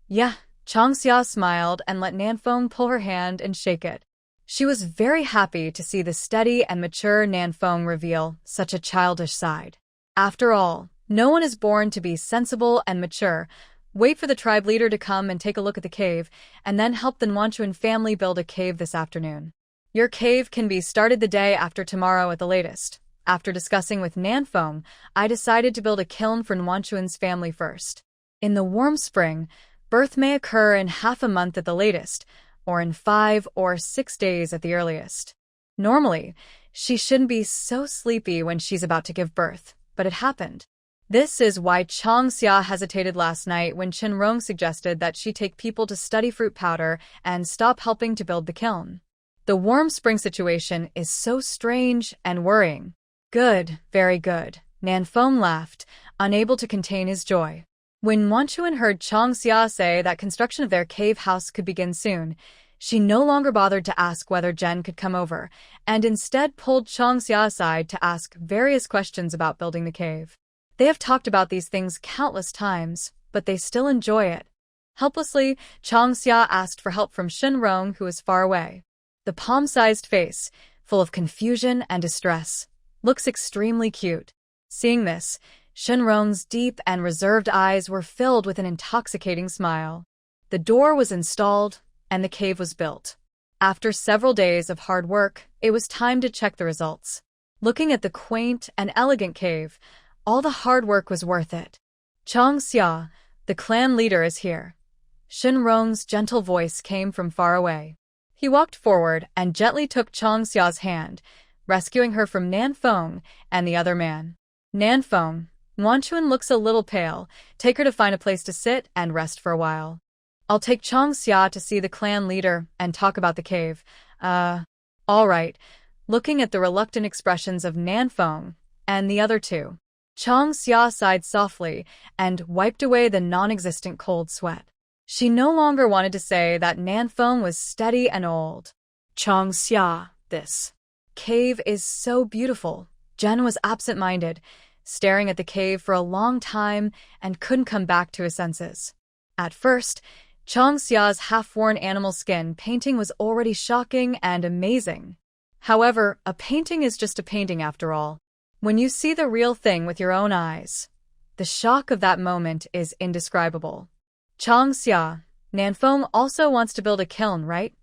Yeah, Changxia smiled and let Nanfeng pull her hand and shake it. She was very happy to see the steady and mature Nanfeng reveal such a childish side. After all, no one is born to be sensible and mature. Wait for the tribe leader to come and take a look at the cave, and then help the Nuanchuan family build a cave this afternoon. Your cave can be started the day after tomorrow at the latest. After discussing with Nanfeng, I decided to build a kiln for Nuanchuan's family first. In the warm spring, birth may occur in half a month at the latest, or in 5 or 6 days at the earliest. Normally, she shouldn't be so sleepy when she's about to give birth, but it happened. This is why Changxia hesitated last night when Chenrong suggested that she take people to study fruit powder and stop helping to build the kiln. The warm spring situation is so strange and worrying. Good, very good. Nanfeng laughed, unable to contain his joy. When Nuanchuan heard Changxia say that construction of their cave house could begin soon, she no longer bothered to ask whether Zhen could come over, and instead pulled Changxia aside to ask various questions about building the cave. They have talked about these things countless times, but they still enjoy it. Helplessly, Changxia asked for help from Shenrong, who was far away. The palm-sized face, full of confusion and distress, looks extremely cute. Seeing this, Shenrong's deep and reserved eyes were filled with an intoxicating smile. The door was installed, and the cave was built. After several days of hard work, it was time to check the results. Looking at the quaint and elegant cave, all the hard work was worth it. Changxia, the clan leader, is here. Shenrong's gentle voice came from far away. He walked forward and gently took Changxia's hand, rescuing her from Nanfeng and the other man. Nanfeng, Nuanchuan looks a little pale. Take her to find a place to sit and rest for a while. I'll take Changxia to see the clan leader and talk about the cave. All right. Looking at the reluctant expressions of Nanfeng and the other two, Changxia sighed softly and wiped away the non-existent cold sweat. She no longer wanted to say that Nanfeng was steady and old. Changxia, this cave is so beautiful. Zhen was absent-minded, staring at the cave for a long time and couldn't come back to his senses. At first, Changxia's half-worn animal skin painting was already shocking and amazing. However, a painting is just a painting after all. When you see the real thing with your own eyes, the shock of that moment is indescribable. Changxia, Nanfeng also wants to build a kiln, right?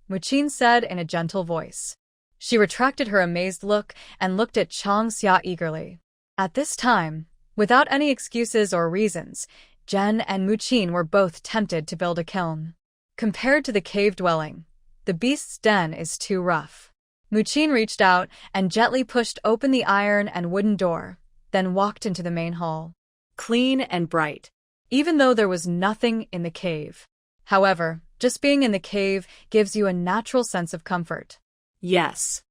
Muqin said in a gentle voice. She retracted her amazed look and looked at Changxia eagerly. At this time, without any excuses or reasons, Jen and Muqin were both tempted to build a kiln. Compared to the cave dwelling, the beast's den is too rough. Muqin reached out and gently pushed open the iron and wooden door, then walked into the main hall. Clean and bright. Even though there was nothing in the cave. However, just being in the cave gives you a natural sense of comfort. Yes.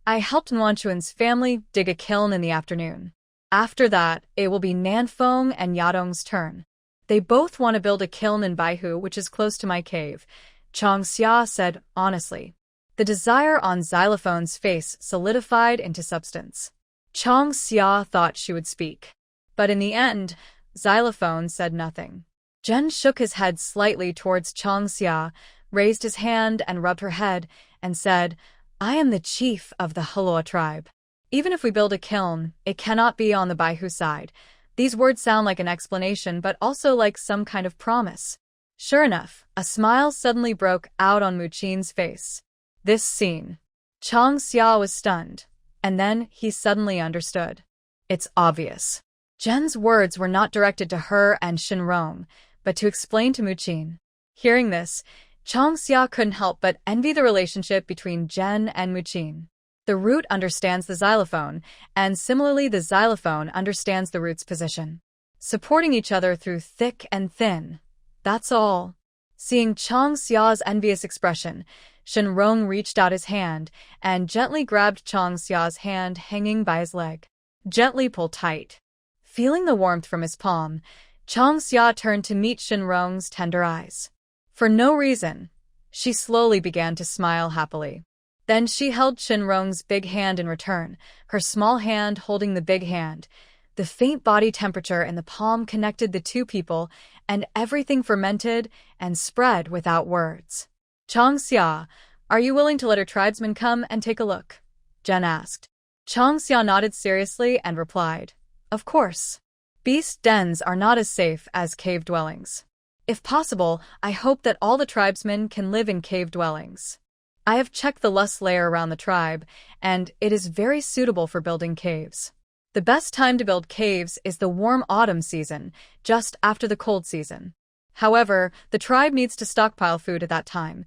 I helped Nuanchuan's family dig a kiln in the afternoon. After that, it will be Nanfeng and Yadong's turn. They both want to build a kiln in Baihu, which is close to my cave, Changxia said honestly. The desire on Xylophone's face solidified into substance. Changxia thought she would speak. But in the end, Xylophone said nothing. Jen shook his head slightly towards Changxia, raised his hand and rubbed her head, and said, I am the chief of the Haloa tribe. Even if we build a kiln, it cannot be on the Baihu side. These words sound like an explanation, but also like some kind of promise. Sure enough, a smile suddenly broke out on Muqin's face. This scene. Changxia was stunned, and then he suddenly understood. It's obvious. Jen's words were not directed to her and Shenrong, but to explain to Muqin. Hearing this, Changxia couldn't help but envy the relationship between Jen and Muqin. The root understands the xylophone, and similarly the xylophone understands the root's position. Supporting each other through thick and thin. That's all. Seeing Changxia's envious expression, Shenrong reached out his hand and gently grabbed Changxia's hand hanging by his leg. Gently pull tight. Feeling the warmth from his palm, Changxia turned to meet Shenrong's tender eyes. For no reason, she slowly began to smile happily. Then she held Shenrong's big hand in return, her small hand holding the big hand. The faint body temperature in the palm connected the two people, and everything fermented and spread without words. Changxia, are you willing to let her tribesmen come and take a look? Jen asked. Changxia nodded seriously and replied, Of course. Beast dens are not as safe as cave dwellings. If possible, I hope that all the tribesmen can live in cave dwellings. I have checked the lust layer around the tribe, and it is very suitable for building caves. The best time to build caves is the warm autumn season, just after the cold season. However, the tribe needs to stockpile food at that time.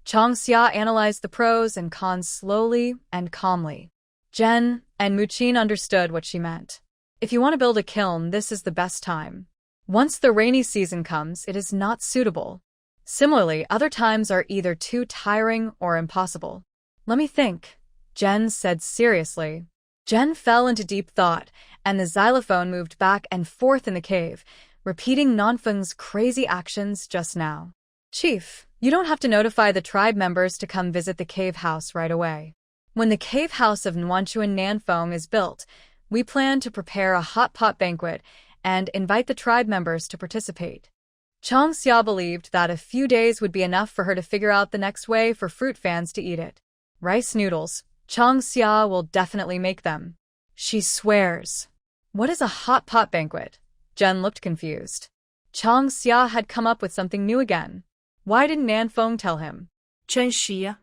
Changxia analyzed the pros and cons slowly and calmly. Jen and Muqin understood what she meant. If you want to build a kiln, this is the best time. Once the rainy season comes, it is not suitable. Similarly, other times are either too tiring or impossible. Let me think, Jen said seriously. Jen fell into deep thought, and the xylophone moved back and forth in the cave, repeating Nanfeng's crazy actions just now. Chief, you don't have to notify the tribe members to come visit the cave house right away. When the cave house of Nuanchuan Nanfeng is built, we plan to prepare a hot pot banquet and invite the tribe members to participate. Changxia believed that a few days would be enough for her to figure out the next way for fruit fans to eat it. Rice noodles. Changxia will definitely make them. She swears. What is a hot pot banquet? Jen looked confused. Changxia had come up with something new again. Why didn't Nanfeng tell him? Changxia,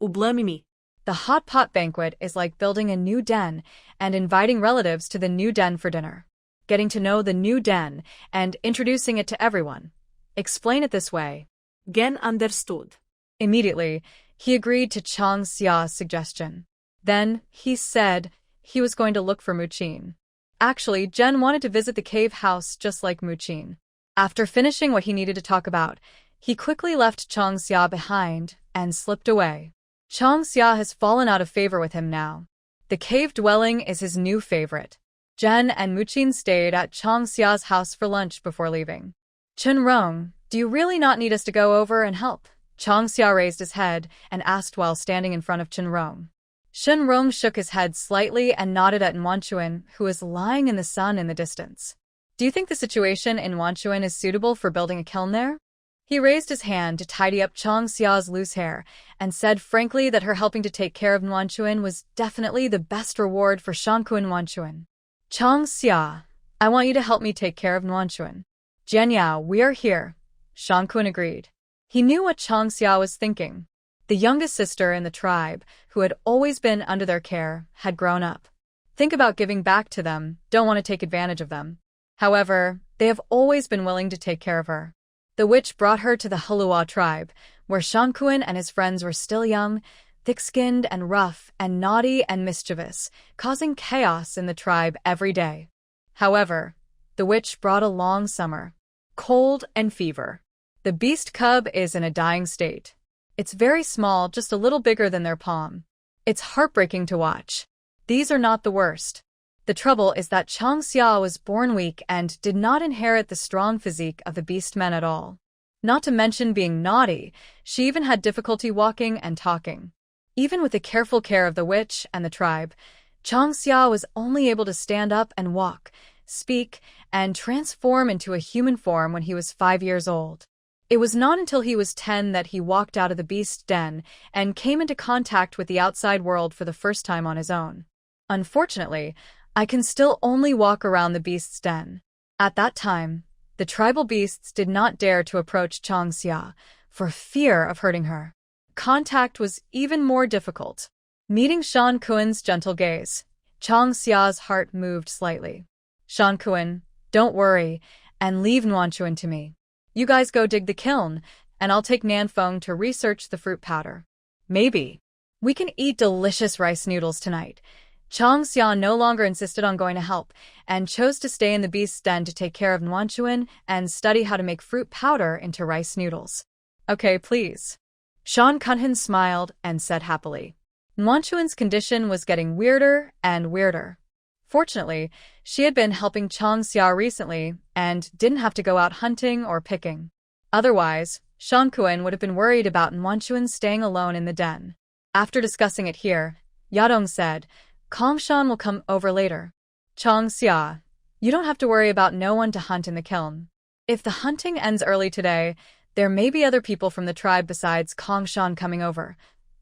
ublami. The hot pot banquet is like building a new den and inviting relatives to the new den for dinner. Getting to know the new den and introducing it to everyone. Explain it this way. Gen understood. Immediately, he agreed to Changxia's suggestion. Then, he said he was going to look for Muqin. Actually, Jen wanted to visit the cave house just like Muqin. After finishing what he needed to talk about, he quickly left Changxia behind and slipped away. Changxia has fallen out of favor with him now. The cave dwelling is his new favorite. Jen and Muqin stayed at Changxia's house for lunch before leaving. Shenrong, do you really not need us to go over and help? Changxia raised his head and asked while standing in front of Shenrong. Shenrong shook his head slightly and nodded at Nuanchuan, who was lying in the sun in the distance. Do you think the situation in Nuanchuan is suitable for building a kiln there? He raised his hand to tidy up Chang Xia's loose hair and said frankly that her helping to take care of Nuanchuan was definitely the best reward for Shangkuan Nuanchuan. Chang Xia, I want you to help me take care of Nuanchuan. Jianyao, we are here. Shangkuan agreed. He knew what Chang Xia was thinking. The youngest sister in the tribe, who had always been under their care, had grown up. Think about giving back to them, don't want to take advantage of them. However, they have always been willing to take care of her. The witch brought her to the Halua tribe, where Shangkuan and his friends were still young, thick-skinned and rough and naughty and mischievous, causing chaos in the tribe every day. However, the witch brought a long summer, cold and fever. The beast cub is in a dying state. It's very small, just a little bigger than their palm. It's heartbreaking to watch. These are not the worst. The trouble is that Chang Xia was born weak and did not inherit the strong physique of the beast men at all. Not to mention being naughty, she even had difficulty walking and talking. Even with the careful care of the witch and the tribe, Chang Xia was only able to stand up and walk, speak, and transform into a human form when he was 5 years old. It was not until he was 10 that he walked out of the beast's den and came into contact with the outside world for the first time on his own. Unfortunately, I can still only walk around the beast's den. At that time, the tribal beasts did not dare to approach Chang Xia for fear of hurting her. Contact was even more difficult. Meeting Shangkuan's gentle gaze, Chang Xia's heart moved slightly. Shangkuan, don't worry, and leave Nuanchuan to me. You guys go dig the kiln, and I'll take Nanfeng to research the fruit powder. Maybe we can eat delicious rice noodles tonight. Chang Xia no longer insisted on going to help, and chose to stay in the beast's den to take care of Nuanchuan and study how to make fruit powder into rice noodles. Okay, please. Shan Kunhan smiled and said happily. Nuanchuan's condition was getting weirder and weirder. Fortunately, she had been helping Chang Xia recently and didn't have to go out hunting or picking. Otherwise, Shangkuan would have been worried about Nuanchuan staying alone in the den. After discussing it here, Yadong said, Kongshan will come over later. Chang Xia, you don't have to worry about no one to hunt in the kiln. If the hunting ends early today, there may be other people from the tribe besides Kongshan coming over.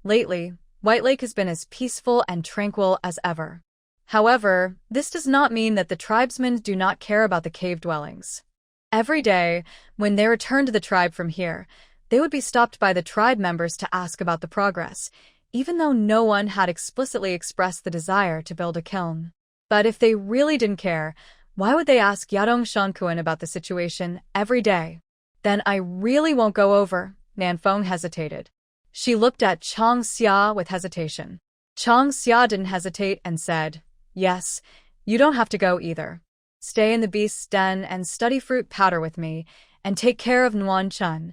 Lately, White Lake has been as peaceful and tranquil as ever. However, this does not mean that the tribesmen do not care about the cave dwellings. Every day, when they returned to the tribe from here, they would be stopped by the tribe members to ask about the progress, even though no one had explicitly expressed the desire to build a kiln. But if they really didn't care, why would they ask Yadong Shangkuan about the situation every day? Then I really won't go over, Nanfeng hesitated. She looked at Chang Xia with hesitation. Chang Xia didn't hesitate and said, Yes, you don't have to go either. Stay in the beast's den and study fruit powder with me, and take care of Nuanchuan.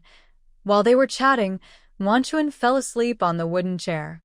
While they were chatting, Nuanchuan fell asleep on the wooden chair.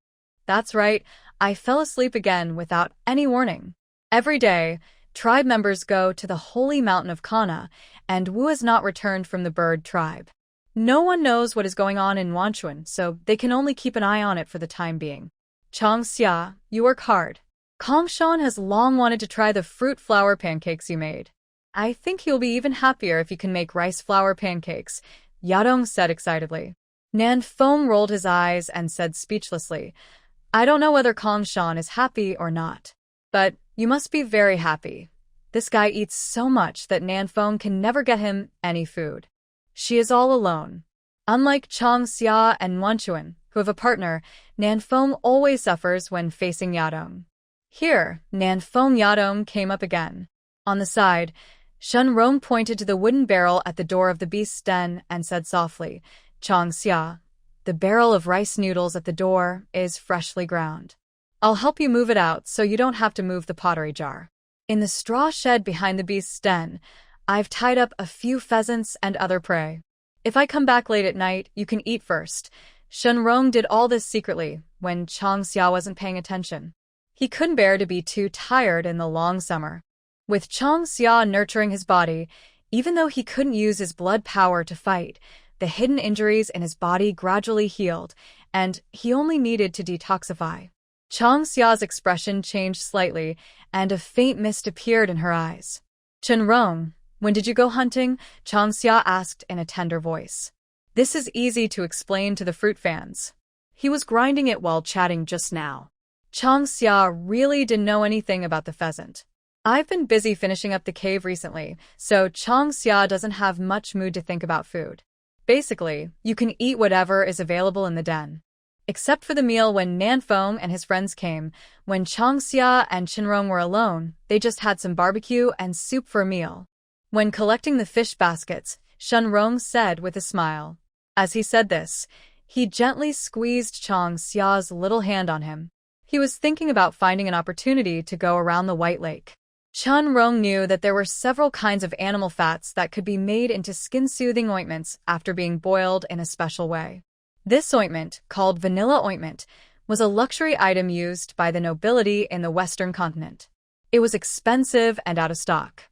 That's right, I fell asleep again without any warning. Every day, tribe members go to the holy mountain of Kana, and Wu has not returned from the bird tribe. No one knows what is going on in Nuanchuan, so they can only keep an eye on it for the time being. Chang Xia, you work hard. Kongshan has long wanted to try the fruit flour pancakes you made. I think he'll be even happier if you can make rice flour pancakes, Yadong said excitedly. Nanfeng rolled his eyes and said speechlessly, I don't know whether Kongshan is happy or not. But you must be very happy. This guy eats so much that Nanfeng can never get him any food. She is all alone. Unlike Chang Xia and Nuanchuan, who have a partner, Nanfeng always suffers when facing Yadong. Here, Nanfeng Yadong came up again. On the side, Shen Rong pointed to the wooden barrel at the door of the beast's den and said softly, Chang Xia, the barrel of rice noodles at the door is freshly ground. I'll help you move it out so you don't have to move the pottery jar. In the straw shed behind the beast's den, I've tied up a few pheasants and other prey. If I come back late at night, you can eat first. Shen Rong did all this secretly when Chang Xia wasn't paying attention. He couldn't bear to be too tired in the long summer. With Chang Xia nurturing his body, even though he couldn't use his blood power to fight, the hidden injuries in his body gradually healed, and he only needed to detoxify. Chang Xia's expression changed slightly, and a faint mist appeared in her eyes. Chen Rong, when did you go hunting? Chang Xia asked in a tender voice. This is easy to explain to the fruit fans. He was grinding it while chatting just now. Chang Xia really didn't know anything about the pheasant. I've been busy finishing up the cave recently, so Chang Xia doesn't have much mood to think about food. Basically, you can eat whatever is available in the den. Except for the meal when Nanfeng and his friends came, when Chang Xia and Qinrong were alone, they just had some barbecue and soup for a meal. When collecting the fish baskets, Shenrong said with a smile. As he said this, he gently squeezed Chang Xia's little hand on him. He was thinking about finding an opportunity to go around the White Lake. Shenrong knew that there were several kinds of animal fats that could be made into skin-soothing ointments after being boiled in a special way. This ointment, called vanilla ointment, was a luxury item used by the nobility in the Western continent. It was expensive and out of stock.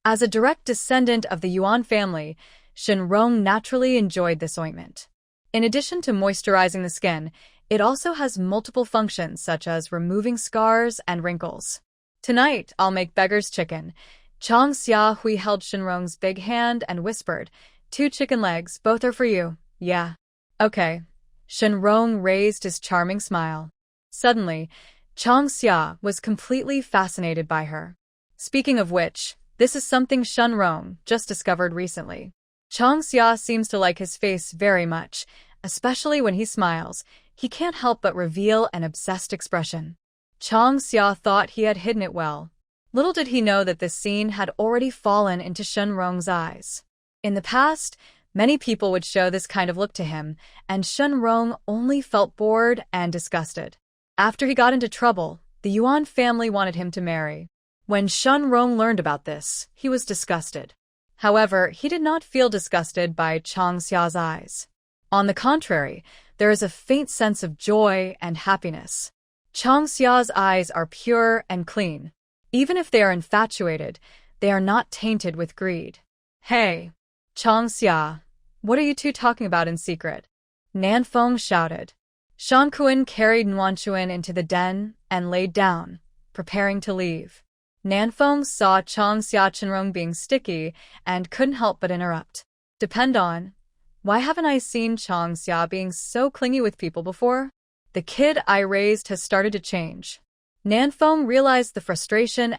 As a direct descendant of the Yuan family, Shenrong naturally enjoyed this ointment. In addition to moisturizing the skin, it also has multiple functions such as removing scars and wrinkles. Tonight, I'll make beggar's chicken. Chang Xiahui held Shenrong's big hand and whispered, 2 chicken legs, both are for you. Yeah. Okay. Shenrong raised his charming smile. Suddenly, Chang Xia was completely fascinated by her. Speaking of which, this is something Shenrong just discovered recently. Chang Xia seems to like his face very much, especially when he smiles. He can't help but reveal an obsessed expression. Chang Xia thought he had hidden it well. Little did he know that this scene had already fallen into Shenrong's eyes. In the past, many people would show this kind of look to him, and Shenrong only felt bored and disgusted. After he got into trouble, the Yuan family wanted him to marry. When Shenrong learned about this, he was disgusted. However, he did not feel disgusted by Chang Xia's eyes. On the contrary, there is a faint sense of joy and happiness. Chang Xia's eyes are pure and clean. Even if they are infatuated, they are not tainted with greed. Hey, Chang Xia, what are you two talking about in secret? Nanfeng shouted. Shankuan carried Nuanchuan into the den and laid down, preparing to leave. Nanfeng saw Chang Xia Qinrong being sticky and couldn't help but interrupt. Depend on. Why haven't I seen Chang Xia being so clingy with people before? The kid I raised has started to change. Nanfeng realized the frustration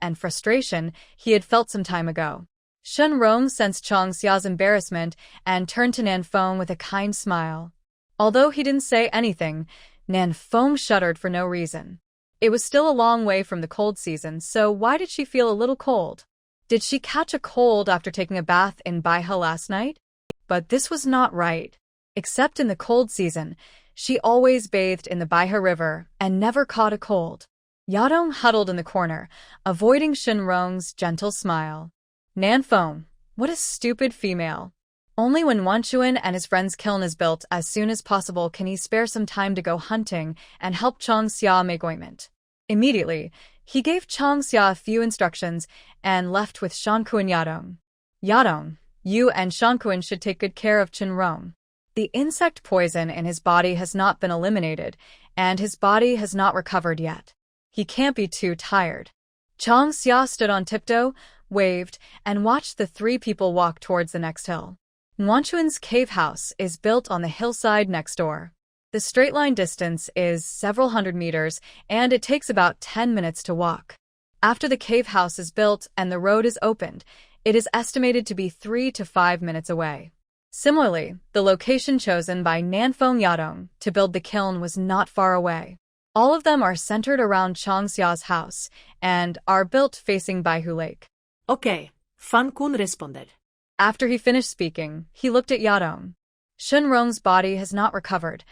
he had felt some time ago. Shenrong sensed Chang Xia's embarrassment and turned to Nanfeng with a kind smile. Although he didn't say anything, Nanfeng shuddered for no reason. It was still a long way from the cold season, so why did she feel a little cold? Did she catch a cold after taking a bath in Baihe last night? But this was not right. Except in the cold season, she always bathed in the Baihe River and never caught a cold. Yadong huddled in the corner, avoiding Shenrong's gentle smile. Nanfeng, what a stupid female. Only when Wanchuan and his friend's kiln is built as soon as possible can he spare some time to go hunting and help Chang Xia make ointment. Immediately, he gave Chang Xia a few instructions and left with Shankuan Yadong. Yadong, you and Shankuan should take good care of Qinrong. The insect poison in his body has not been eliminated, and his body has not recovered yet. He can't be too tired. Chang Xia stood on tiptoe, waved, and watched the 3 people walk towards the next hill. Nuanchuan's cave house is built on the hillside next door. The straight-line distance is several hundred meters, and it takes about 10 minutes to walk. After the cave house is built and the road is opened, it is estimated to be 3 to 5 minutes away. Similarly, the location chosen by Nanfeng Yadong to build the kiln was not far away. All of them are centered around Chang Xia's house and are built facing Baihu Lake. Okay, Fan Kun responded. After he finished speaking, he looked at Yadong. Shenrong's body has not recovered.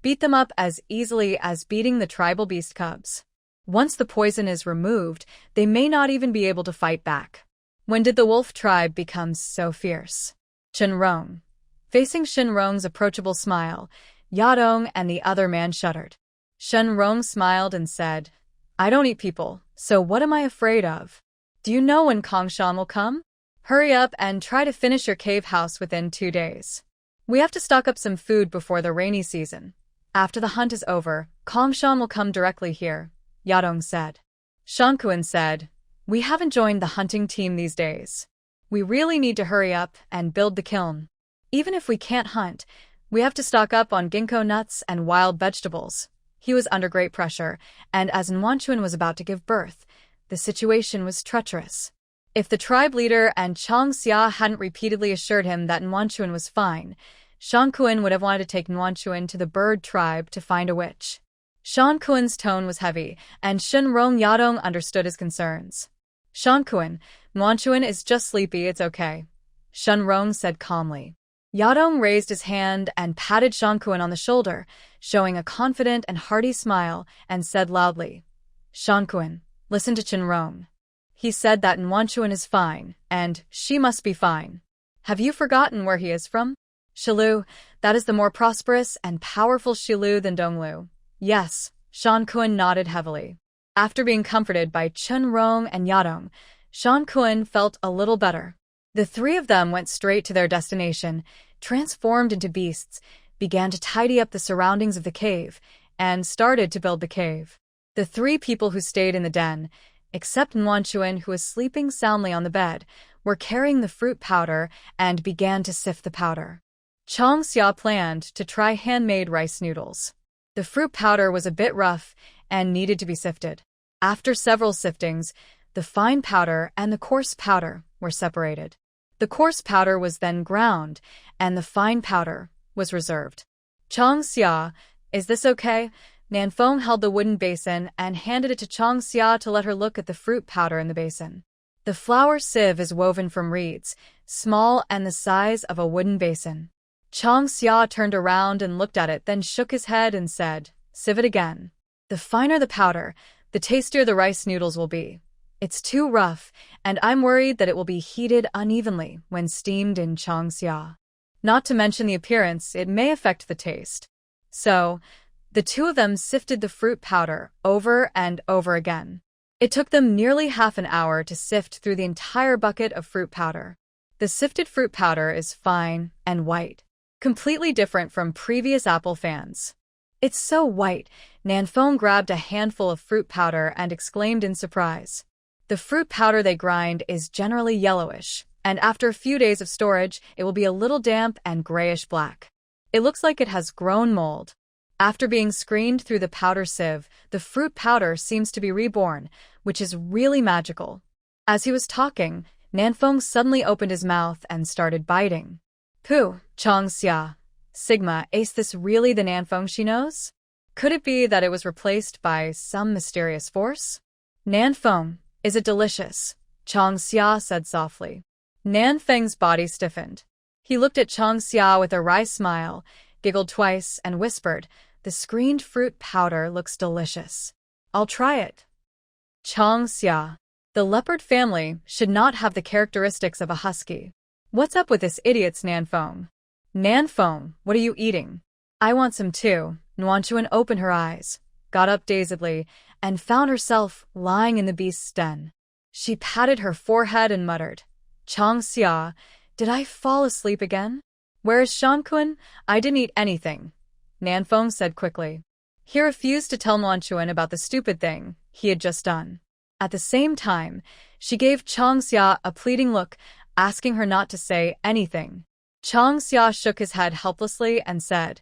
Beat them up as easily as beating the tribal beast cubs. Once the poison is removed, they may not even be able to fight back. When did the wolf tribe become so fierce? Qinrong. Facing Shenrong's approachable smile, Yadong and the other man shuddered. Shenrong smiled and said, I don't eat people, so what am I afraid of? Do you know when Kongshan will come? Hurry up and try to finish your cave house within 2 days. We have to stock up some food before the rainy season. After the hunt is over, Kongshan will come directly here, Yadong said. Shankuan said, we haven't joined the hunting team these days. We really need to hurry up and build the kiln. Even if we can't hunt, We have to stock up on ginkgo nuts and wild vegetables. He was under great pressure, and as Nwanchuan was about to give birth, the situation was treacherous. If the tribe leader and Chang Xia hadn't repeatedly assured him that Nwanchuan was fine, Shan Kun would have wanted to take Nwanchuan to the bird tribe to find a witch. Shan Kun's tone was heavy, and Shenrong Yadong understood his concerns. Shan Kun, Nwanchuan is just sleepy, it's okay, Shenrong said calmly. Yadong raised his hand and patted Shan Kun on the shoulder, showing a confident and hearty smile, and said loudly, Shan Kun, listen to Shenrong. He said that Nwanchuan is fine, and she must be fine. Have you forgotten where he is from? Shilu, that is the more prosperous and powerful Shilu than Donglu. Yes, Shan Kun nodded heavily. After being comforted by Shenrong and Yadong, Shan Kun felt a little better. The three of them went straight to their destination, transformed into beasts, began to tidy up the surroundings of the cave, and started to build the cave. The three people who stayed in the den, except Nwanchuan, who was sleeping soundly on the bed, were carrying the fruit powder and began to sift the powder. Chang Xia planned to try handmade rice noodles. The fruit powder was a bit rough and needed to be sifted. After several siftings, the fine powder and the coarse powder were separated. The coarse powder was then ground, and the fine powder was reserved. Chang Xia, is this okay? Nanfeng held the wooden basin and handed it to Chang Xia to let her look at the fruit powder in the basin. The flour sieve is woven from reeds, small and the size of a wooden basin. Chang Xia turned around and looked at it, then shook his head and said, sieve it again. The finer the powder, the tastier the rice noodles will be. It's too rough, and I'm worried that it will be heated unevenly when steamed in Chang Xia. Not to mention the appearance, it may affect the taste. So, the two of them sifted the fruit powder over and over again. It took them nearly half an hour to sift through the entire bucket of fruit powder. The sifted fruit powder is fine and white, completely different from previous apple fans. It's so white, Nanfeng grabbed a handful of fruit powder and exclaimed in surprise. The fruit powder they grind is generally yellowish, and after a few days of storage, it will be a little damp and grayish-black. It looks like it has grown mold. After being screened through the powder sieve, the fruit powder seems to be reborn, which is really magical. As he was talking, Nanfeng suddenly opened his mouth and started biting. Pooh, Chang Xia. Sigma, is this really the Nanfeng she knows? Could it be that it was replaced by some mysterious force? Nanfeng, is it delicious? Chang Xia said softly. Nanfeng's body stiffened. He looked at Chang Xia with a wry smile, giggled twice, and whispered, the screened fruit powder looks delicious. I'll try it. Chang Xia. The leopard family should not have the characteristics of a husky. What's up with this idiot's Nanfeng? Nanfeng, what are you eating? I want some too. Nwanchuan opened her eyes, got up dazedly, and found herself lying in the beast's den. She patted her forehead and muttered, Chang Xia, did I fall asleep again? Where is Shan Kun? I didn't eat anything, Nanfeng said quickly. He refused to tell Nwanchuan about the stupid thing he had just done. At the same time, she gave Chang Xia a pleading look, asking her not to say anything. Chang Xia shook his head helplessly and said,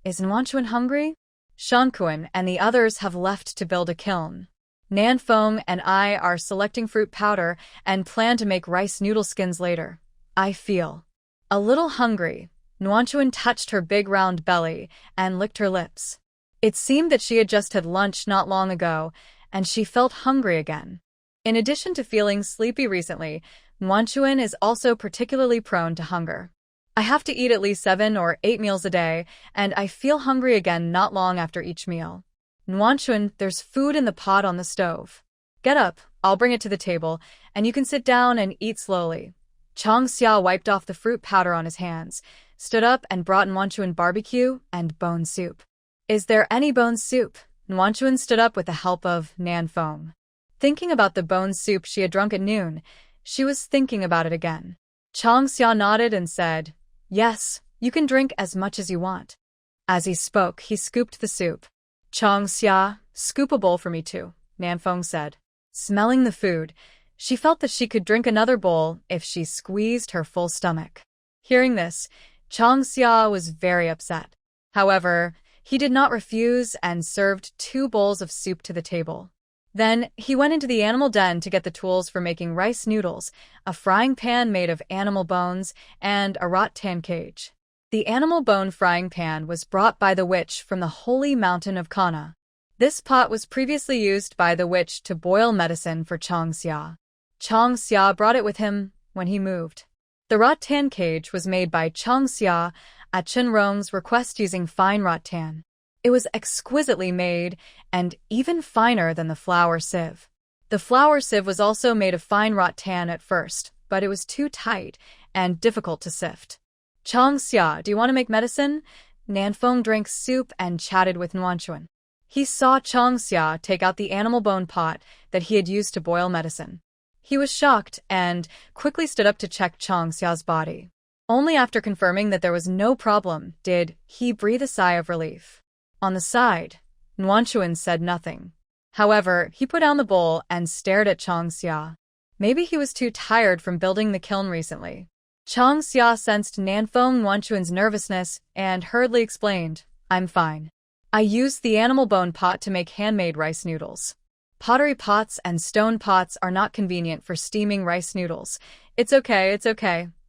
is Nwanchuan hungry? Shan Kun and the others have left to build a kiln. Nanfeng and I are selecting fruit powder and plan to make rice noodle skins later. I feel a little hungry. Nwanchuan touched her big round belly and licked her lips. It seemed that she had just had lunch not long ago, and she felt hungry again. In addition to feeling sleepy recently, Nwanchuan is also particularly prone to hunger. I have to eat at least 7 or 8 meals a day, and I feel hungry again not long after each meal. Nwanchuan, there's food in the pot on the stove. Get up, I'll bring it to the table, and you can sit down and eat slowly. Chang Xia wiped off the fruit powder on his hands, stood up and brought Nwanchuan barbecue and bone soup. Is there any bone soup? Nwanchuan stood up with the help of Nanfeng. Thinking about the bone soup she had drunk at noon, she was thinking about it again. Chang Xia nodded and said, yes, you can drink as much as you want. As he spoke, he scooped the soup. Chang Xia, scoop a bowl for me too, Nanfeng said. Smelling the food, she felt that she could drink another bowl if she squeezed her full stomach. Hearing this, Chang Xia was very upset. However, he did not refuse and served 2 bowls of soup to the table. Then he went into the animal den to get the tools for making rice noodles, a frying pan made of animal bones, and a rattan cage. The animal bone frying pan was brought by the witch from the holy mountain of Kana. This pot was previously used by the witch to boil medicine for Chang Xia. Chang Xia brought it with him when he moved. The rattan cage was made by Chang Xia at Chen Rong's request using fine rattan. It was exquisitely made and even finer than the flour sieve. The flour sieve was also made of fine rattan at first, but it was too tight and difficult to sift. Chang Xia, do you want to make medicine? Nanfeng drank soup and chatted with Nuanchuan. He saw Chang Xia take out the animal bone pot that he had used to boil medicine. He was shocked and quickly stood up to check Chang Xia's body. Only after confirming that there was no problem did he breathe a sigh of relief. On the side, Nuanchuan said nothing. However, he put down the bowl and stared at Chang Xia. Maybe he was too tired from building the kiln recently. Chang Xia sensed Nanfeng Nuanchuan's nervousness and hurriedly explained, I'm fine. I used the animal bone pot to make handmade rice noodles. Pottery pots and stone pots are not convenient for steaming rice noodles. It's okay,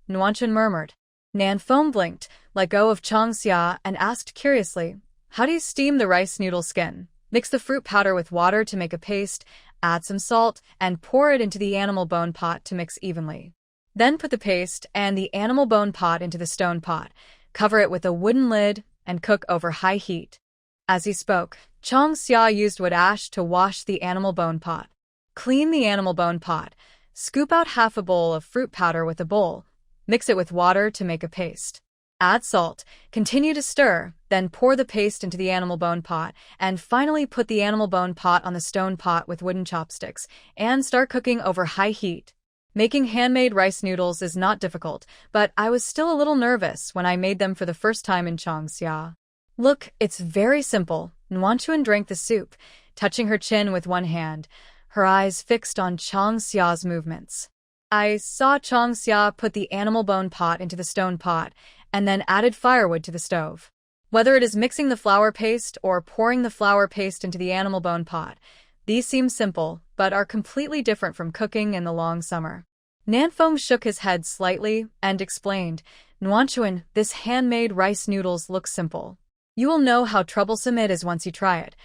Nuanchuan murmured. Nanfeng blinked, let go of Chang Xia, and asked curiously, how do you steam the rice noodle skin? Mix the fruit powder with water to make a paste, add some salt, and pour it into the animal bone pot to mix evenly. Then put the paste and the animal bone pot into the stone pot, cover it with a wooden lid, and cook over high heat. As he spoke, Chang Xia used wood ash to wash the animal bone pot. Clean the animal bone pot, scoop out half a bowl of fruit powder with a bowl, mix it with water to make a paste. Add salt, continue to stir, then pour the paste into the animal bone pot, and finally put the animal bone pot on the stone pot with wooden chopsticks, and start cooking over high heat. Making handmade rice noodles is not difficult, but I was still a little nervous when I made them for the first time in Chang Xia. Look, it's very simple. Nuanchuan drank the soup, touching her chin with one hand, her eyes fixed on Chang Xia's movements. I saw Chang Xia put the animal bone pot into the stone pot, and then added firewood to the stove. Whether it is mixing the flour paste or pouring the flour paste into the animal bone pot, these seem simple, but are completely different from cooking in the long summer. Nanfeng shook his head slightly and explained, Nuanchuan, this handmade rice noodles look simple. You will know how troublesome it is once you try it.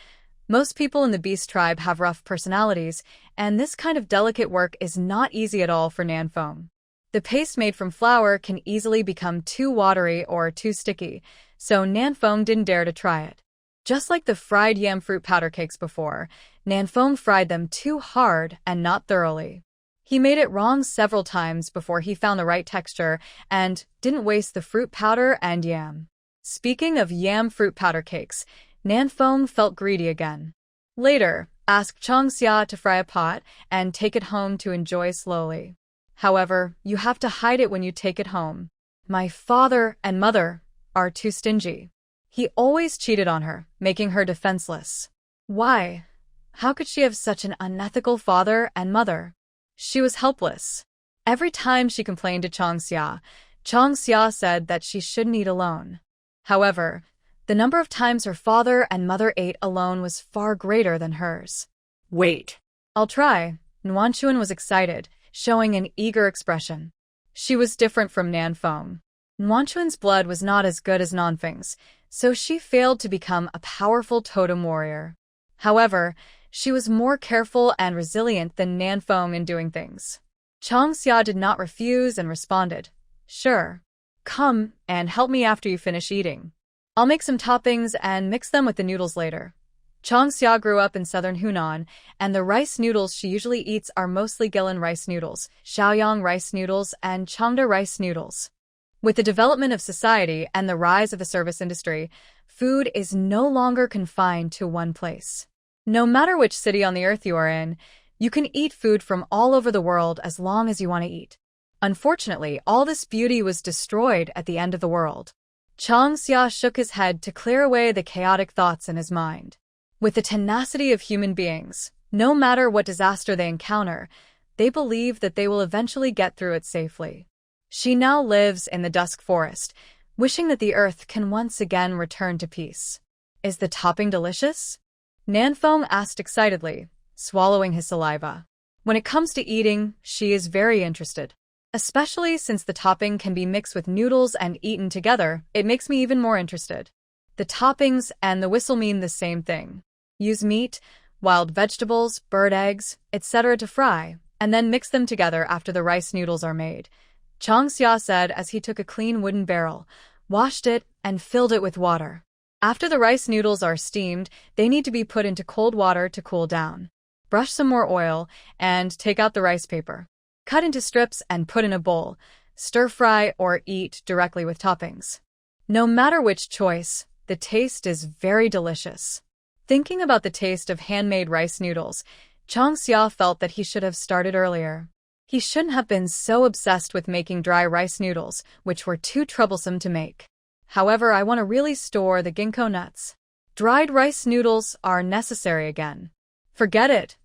Most people in the beast tribe have rough personalities, and this kind of delicate work is not easy at all for Nanfeng. The paste made from flour can easily become too watery or too sticky, so Nanfeng didn't dare to try it. Just like the fried yam fruit powder cakes before, Nanfeng fried them too hard and not thoroughly. He made it wrong several times before he found the right texture and didn't waste the fruit powder and yam. Speaking of yam fruit powder cakes, Nanfeng felt greedy again. Later, asked Chang Xia to fry a pot and take it home to enjoy slowly. However, you have to hide it when you take it home. My father and mother are too stingy. He always cheated on her, making her defenseless. Why? How could she have such an unethical father and mother? She was helpless. Every time she complained to Chang Xia said that she shouldn't eat alone. However, the number of times her father and mother ate alone was far greater than hers. Wait. I'll try. Nuanchuan was excited, showing an eager expression. She was different from Nanfeng. Nuanchuan's blood was not as good as Nanfeng's, so she failed to become a powerful totem warrior. However, she was more careful and resilient than Nanfeng in doing things. Chang Xia did not refuse and responded, Sure. Come and help me after you finish eating. I'll make some toppings and mix them with the noodles later. Chang Xia grew up in southern Hunan, and the rice noodles she usually eats are mostly Guilin rice noodles, Shaoyang rice noodles, and Changda rice noodles. With the development of society and the rise of the service industry, food is no longer confined to one place. No matter which city on the earth you are in, you can eat food from all over the world as long as you want to eat. Unfortunately, all this beauty was destroyed at the end of the world. Chang Xia shook his head to clear away the chaotic thoughts in his mind. With the tenacity of human beings, no matter what disaster they encounter, they believe that they will eventually get through it safely. She now lives in the Dusk Forest, wishing that the earth can once again return to peace. Is the topping delicious? Nanfeng asked excitedly, swallowing his saliva. When it comes to eating, she is very interested. Especially since the topping can be mixed with noodles and eaten together, it makes me even more interested. The toppings and the whistle mean the same thing. Use meat, wild vegetables, bird eggs, etc. to fry, and then mix them together after the rice noodles are made, Chang Xia said as he took a clean wooden barrel, washed it, and filled it with water. After the rice noodles are steamed, they need to be put into cold water to cool down. Brush some more oil, and take out the rice paper. Cut into strips and put in a bowl. Stir-fry or eat directly with toppings. No matter which choice, the taste is very delicious. Thinking about the taste of handmade rice noodles, Chang Xia felt that he should have started earlier. He shouldn't have been so obsessed with making dry rice noodles, which were too troublesome to make. However, I want to really store the ginkgo nuts. Dried rice noodles are necessary again. Forget it.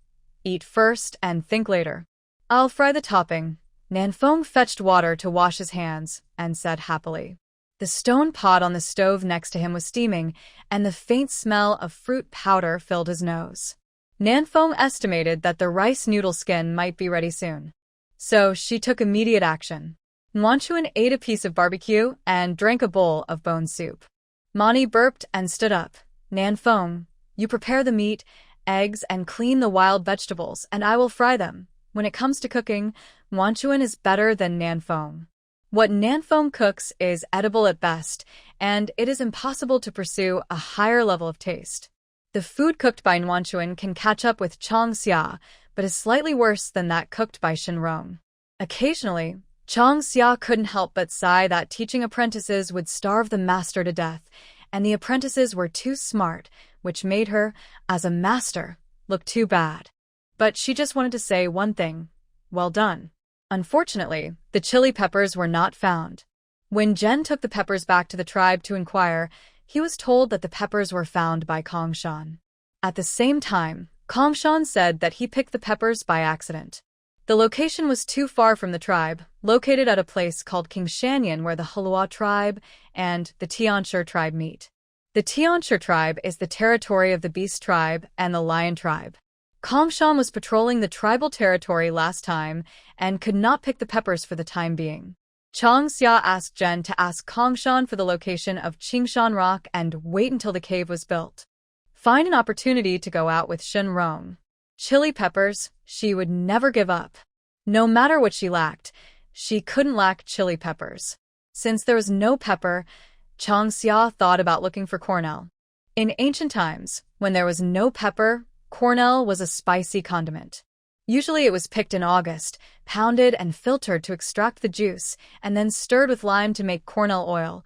Eat first and think later. I'll fry the topping. Nanfeng fetched water to wash his hands and said happily. The stone pot on the stove next to him was steaming, and the faint smell of fruit powder filled his nose. Nanfeng estimated that the rice noodle skin might be ready soon. So she took immediate action. Wanchuan ate a piece of barbecue and drank a bowl of bone soup. Mani burped and stood up. Nanfeng, you prepare the meat, eggs, and clean the wild vegetables, and I will fry them. When it comes to cooking, Wanchuan is better than Nanfeng. What Nanfeng cooks is edible at best, and it is impossible to pursue a higher level of taste. The food cooked by Wanchuan can catch up with Chang Xia, but is slightly worse than that cooked by Shenrong. Occasionally, Chang Xia couldn't help but sigh that teaching apprentices would starve the master to death, and the apprentices were too smart, which made her, as a master, look too bad. But she just wanted to say one thing. Well done. Unfortunately, the chili peppers were not found. When Zhen took the peppers back to the tribe to inquire, he was told that the peppers were found by Kongshan. At the same time, Kongshan said that he picked the peppers by accident. The location was too far from the tribe, located at a place called Kingshanyan where the Halua tribe and the Tianshi tribe meet. The Tianshi tribe is the territory of the Beast tribe and the Lion tribe. Kongshan was patrolling the tribal territory last time and could not pick the peppers for the time being. Chang Xia asked Zhen to ask Kongshan for the location of Qingshan Rock and wait until the cave was built. Find an opportunity to go out with Shenrong. Chili peppers, she would never give up. No matter what she lacked, she couldn't lack chili peppers. Since there was no pepper, Chang Xia thought about looking for cornel. In ancient times, when there was no pepper, cornel was a spicy condiment. Usually it was picked in August, pounded and filtered to extract the juice, and then stirred with lime to make cornel oil,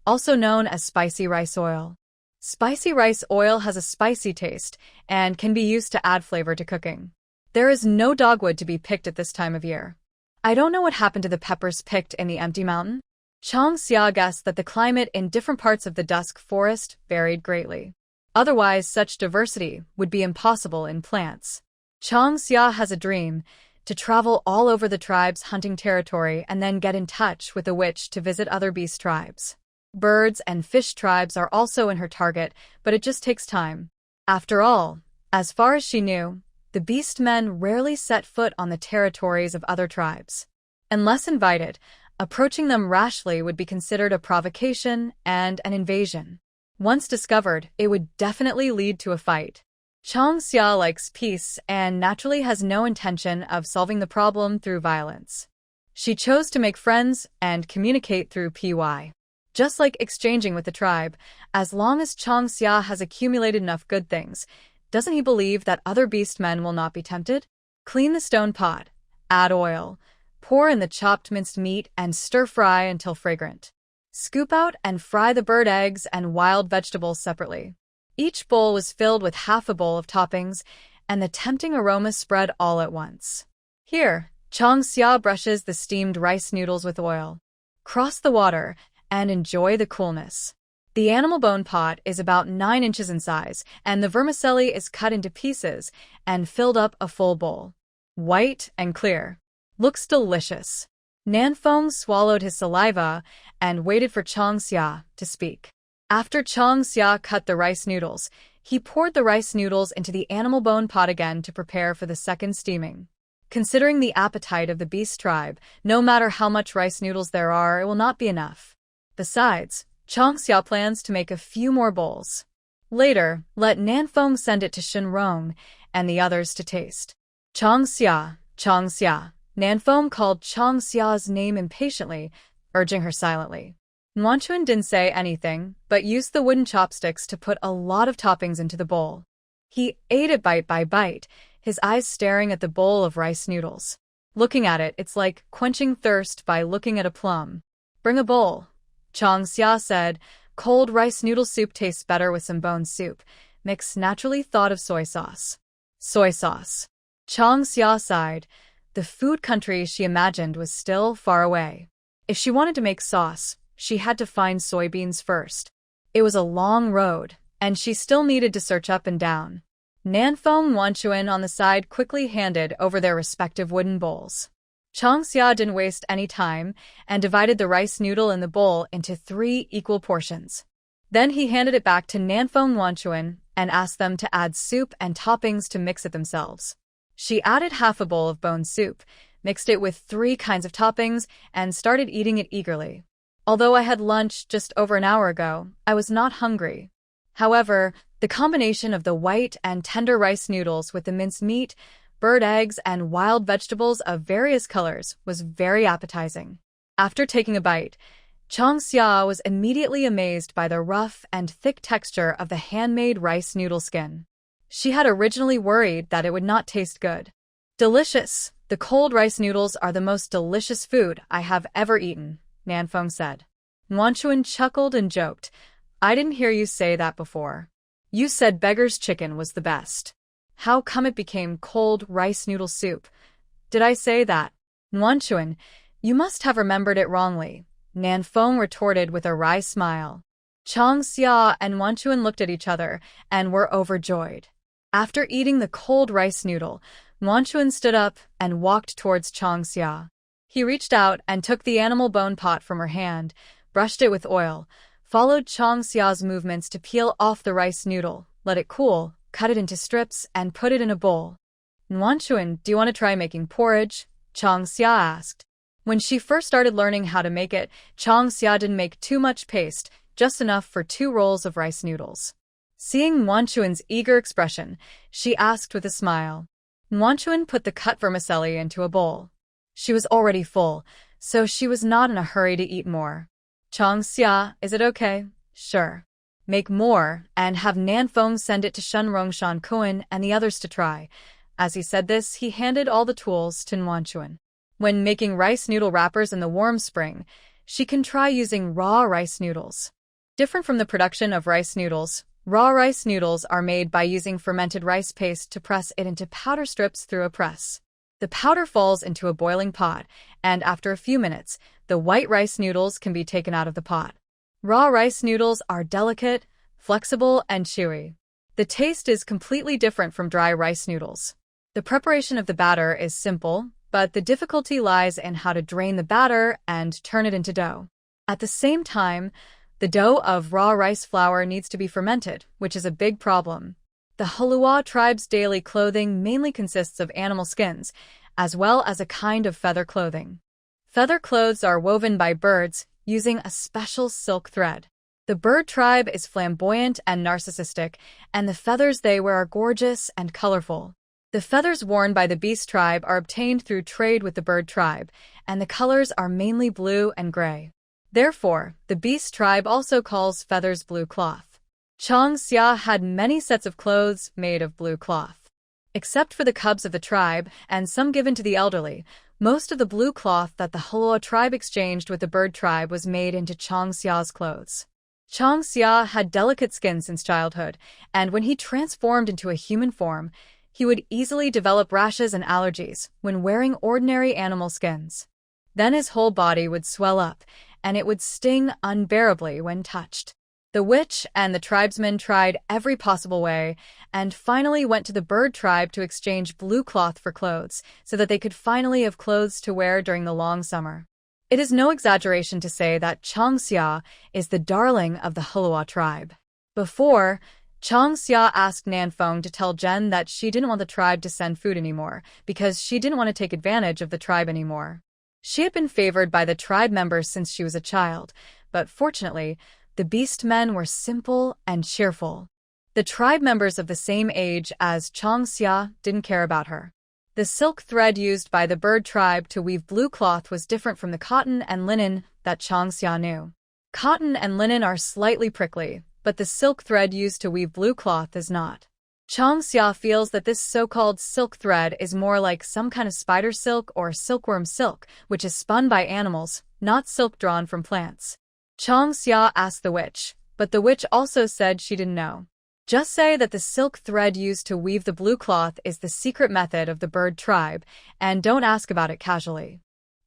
also known as spicy rice oil. Spicy rice oil has a spicy taste and can be used to add flavor to cooking. There is no dogwood to be picked at this time of year. I don't know what happened to the peppers picked in the empty mountain. Chang Xia guessed that the climate in different parts of the dusk forest varied greatly. Otherwise, such diversity would be impossible in plants. Chang Xia has a dream to travel all over the tribe's hunting territory and then get in touch with a witch to visit other beast tribes. Birds and fish tribes are also in her target, but it just takes time. After all, as far as she knew, the beast men rarely set foot on the territories of other tribes. Unless invited, approaching them rashly would be considered a provocation and an invasion. Once discovered, it would definitely lead to a fight. Chang Xia likes peace and naturally has no intention of solving the problem through violence. She chose to make friends and communicate through PY. Just like exchanging with the tribe, as long as Chang Xia has accumulated enough good things, doesn't he believe that other beast men will not be tempted? Clean the stone pot, add oil, pour in the chopped minced meat and stir-fry until fragrant. Scoop out and fry the bird eggs and wild vegetables separately. Each bowl was filled with half a bowl of toppings, and the tempting aroma spread all at once. Here, Chang Xia brushes the steamed rice noodles with oil. Cross the water and enjoy the coolness. The animal bone pot is about 9 inches in size, and the vermicelli is cut into pieces and filled up a full bowl. White and clear. Looks delicious. Nanfeng swallowed his saliva and waited for Changxia to speak. After Changxia cut the rice noodles, he poured the rice noodles into the animal bone pot again to prepare for the second steaming. Considering the appetite of the beast tribe, no matter how much rice noodles there are, it will not be enough. Besides, Changxia plans to make a few more bowls. Later, let Nanfeng send it to Shenrong and the others to taste. Changxia, Changxia. Nanfeng called Changxia's name impatiently, urging her silently. Wanchuan didn't say anything, but used the wooden chopsticks to put a lot of toppings into the bowl. He ate it bite by bite, his eyes staring at the bowl of rice noodles. Looking at it, it's like quenching thirst by looking at a plum. Bring a bowl, Changxia said. Cold rice noodle soup tastes better with some bone soup. Mix naturally thought of soy sauce. Soy sauce. Changxia sighed. The food country she imagined was still far away. If she wanted to make sauce, she had to find soybeans first. It was a long road, and she still needed to search up and down. Nanfeng and Wanchuan on the side quickly handed over their respective wooden bowls. Changxia didn't waste any time and divided the rice noodle in the bowl into 3 equal portions. Then he handed it back to Nanfeng and Wanchuan and asked them to add soup and toppings to mix it themselves. She added half a bowl of bone soup, mixed it with 3 kinds of toppings, and started eating it eagerly. Although I had lunch just over an hour ago, I was not hungry. However, the combination of the white and tender rice noodles with the minced meat, bird eggs, and wild vegetables of various colors was very appetizing. After taking a bite, Changxia was immediately amazed by the rough and thick texture of the handmade rice noodle skin. She had originally worried that it would not taste good. Delicious! The cold rice noodles are the most delicious food I have ever eaten, Nanfeng said. Wanchuan chuckled and joked. I didn't hear you say that before. You said beggar's chicken was the best. How come it became cold rice noodle soup? Did I say that? Wanchuan, you must have remembered it wrongly, Nanfeng retorted with a wry smile. Changxia and Wanchuan looked at each other and were overjoyed. After eating the cold rice noodle, Wanchuan stood up and walked towards Changxia. He reached out and took the animal bone pot from her hand, brushed it with oil, followed Changxia's movements to peel off the rice noodle, let it cool, cut it into strips, and put it in a bowl. Wanchuan, do you want to try making porridge? Changxia asked. When she first started learning how to make it, Changxia didn't make too much paste, just enough for 2 rolls of rice noodles. Seeing Wanchuan's eager expression, she asked with a smile. Wanchuan put the cut vermicelli into a bowl. She was already full, so she was not in a hurry to eat more. Changxia, is it okay? Sure. Make more, and have Nanfeng send it to Shenrong Shankuan and the others to try. As he said this, he handed all the tools to Wanchuan. When making rice noodle wrappers in the warm spring, she can try using raw rice noodles. Different from the production of rice noodles, raw rice noodles are made by using fermented rice paste to press it into powder strips through a press. The powder falls into a boiling pot, and after a few minutes, the white rice noodles can be taken out of the pot. Raw rice noodles are delicate, flexible, and chewy. The taste is completely different from dry rice noodles. The preparation of the batter is simple, but the difficulty lies in how to drain the batter and turn it into dough. At the same time, the dough of raw rice flour needs to be fermented, which is a big problem. The Halua tribe's daily clothing mainly consists of animal skins, as well as a kind of feather clothing. Feather clothes are woven by birds using a special silk thread. The bird tribe is flamboyant and narcissistic, and the feathers they wear are gorgeous and colorful. The feathers worn by the beast tribe are obtained through trade with the bird tribe, and the colors are mainly blue and gray. Therefore, the beast tribe also calls feathers blue cloth. Changxia had many sets of clothes made of blue cloth. Except for the cubs of the tribe and some given to the elderly, most of the blue cloth that the Halua tribe exchanged with the bird tribe was made into Changxia's clothes. Changxia had delicate skin since childhood, and when he transformed into a human form, he would easily develop rashes and allergies when wearing ordinary animal skins. Then his whole body would swell up, and it would sting unbearably when touched. The witch and the tribesmen tried every possible way, and finally went to the bird tribe to exchange blue cloth for clothes, so that they could finally have clothes to wear during the long summer. It is no exaggeration to say that Changxia is the darling of the Hulua tribe. Before, Changxia asked Nanfeng to tell Jen that she didn't want the tribe to send food anymore because she didn't want to take advantage of the tribe anymore. She had been favored by the tribe members since she was a child, but fortunately, the beast men were simple and cheerful. The tribe members of the same age as Changxia didn't care about her. The silk thread used by the bird tribe to weave blue cloth was different from the cotton and linen that Changxia knew. Cotton and linen are slightly prickly, but the silk thread used to weave blue cloth is not. Changxia feels that this so-called silk thread is more like some kind of spider silk or silkworm silk, which is spun by animals, not silk drawn from plants. Changxia asked the witch, but the witch also said she didn't know. Just say that the silk thread used to weave the blue cloth is the secret method of the bird tribe, and don't ask about it casually.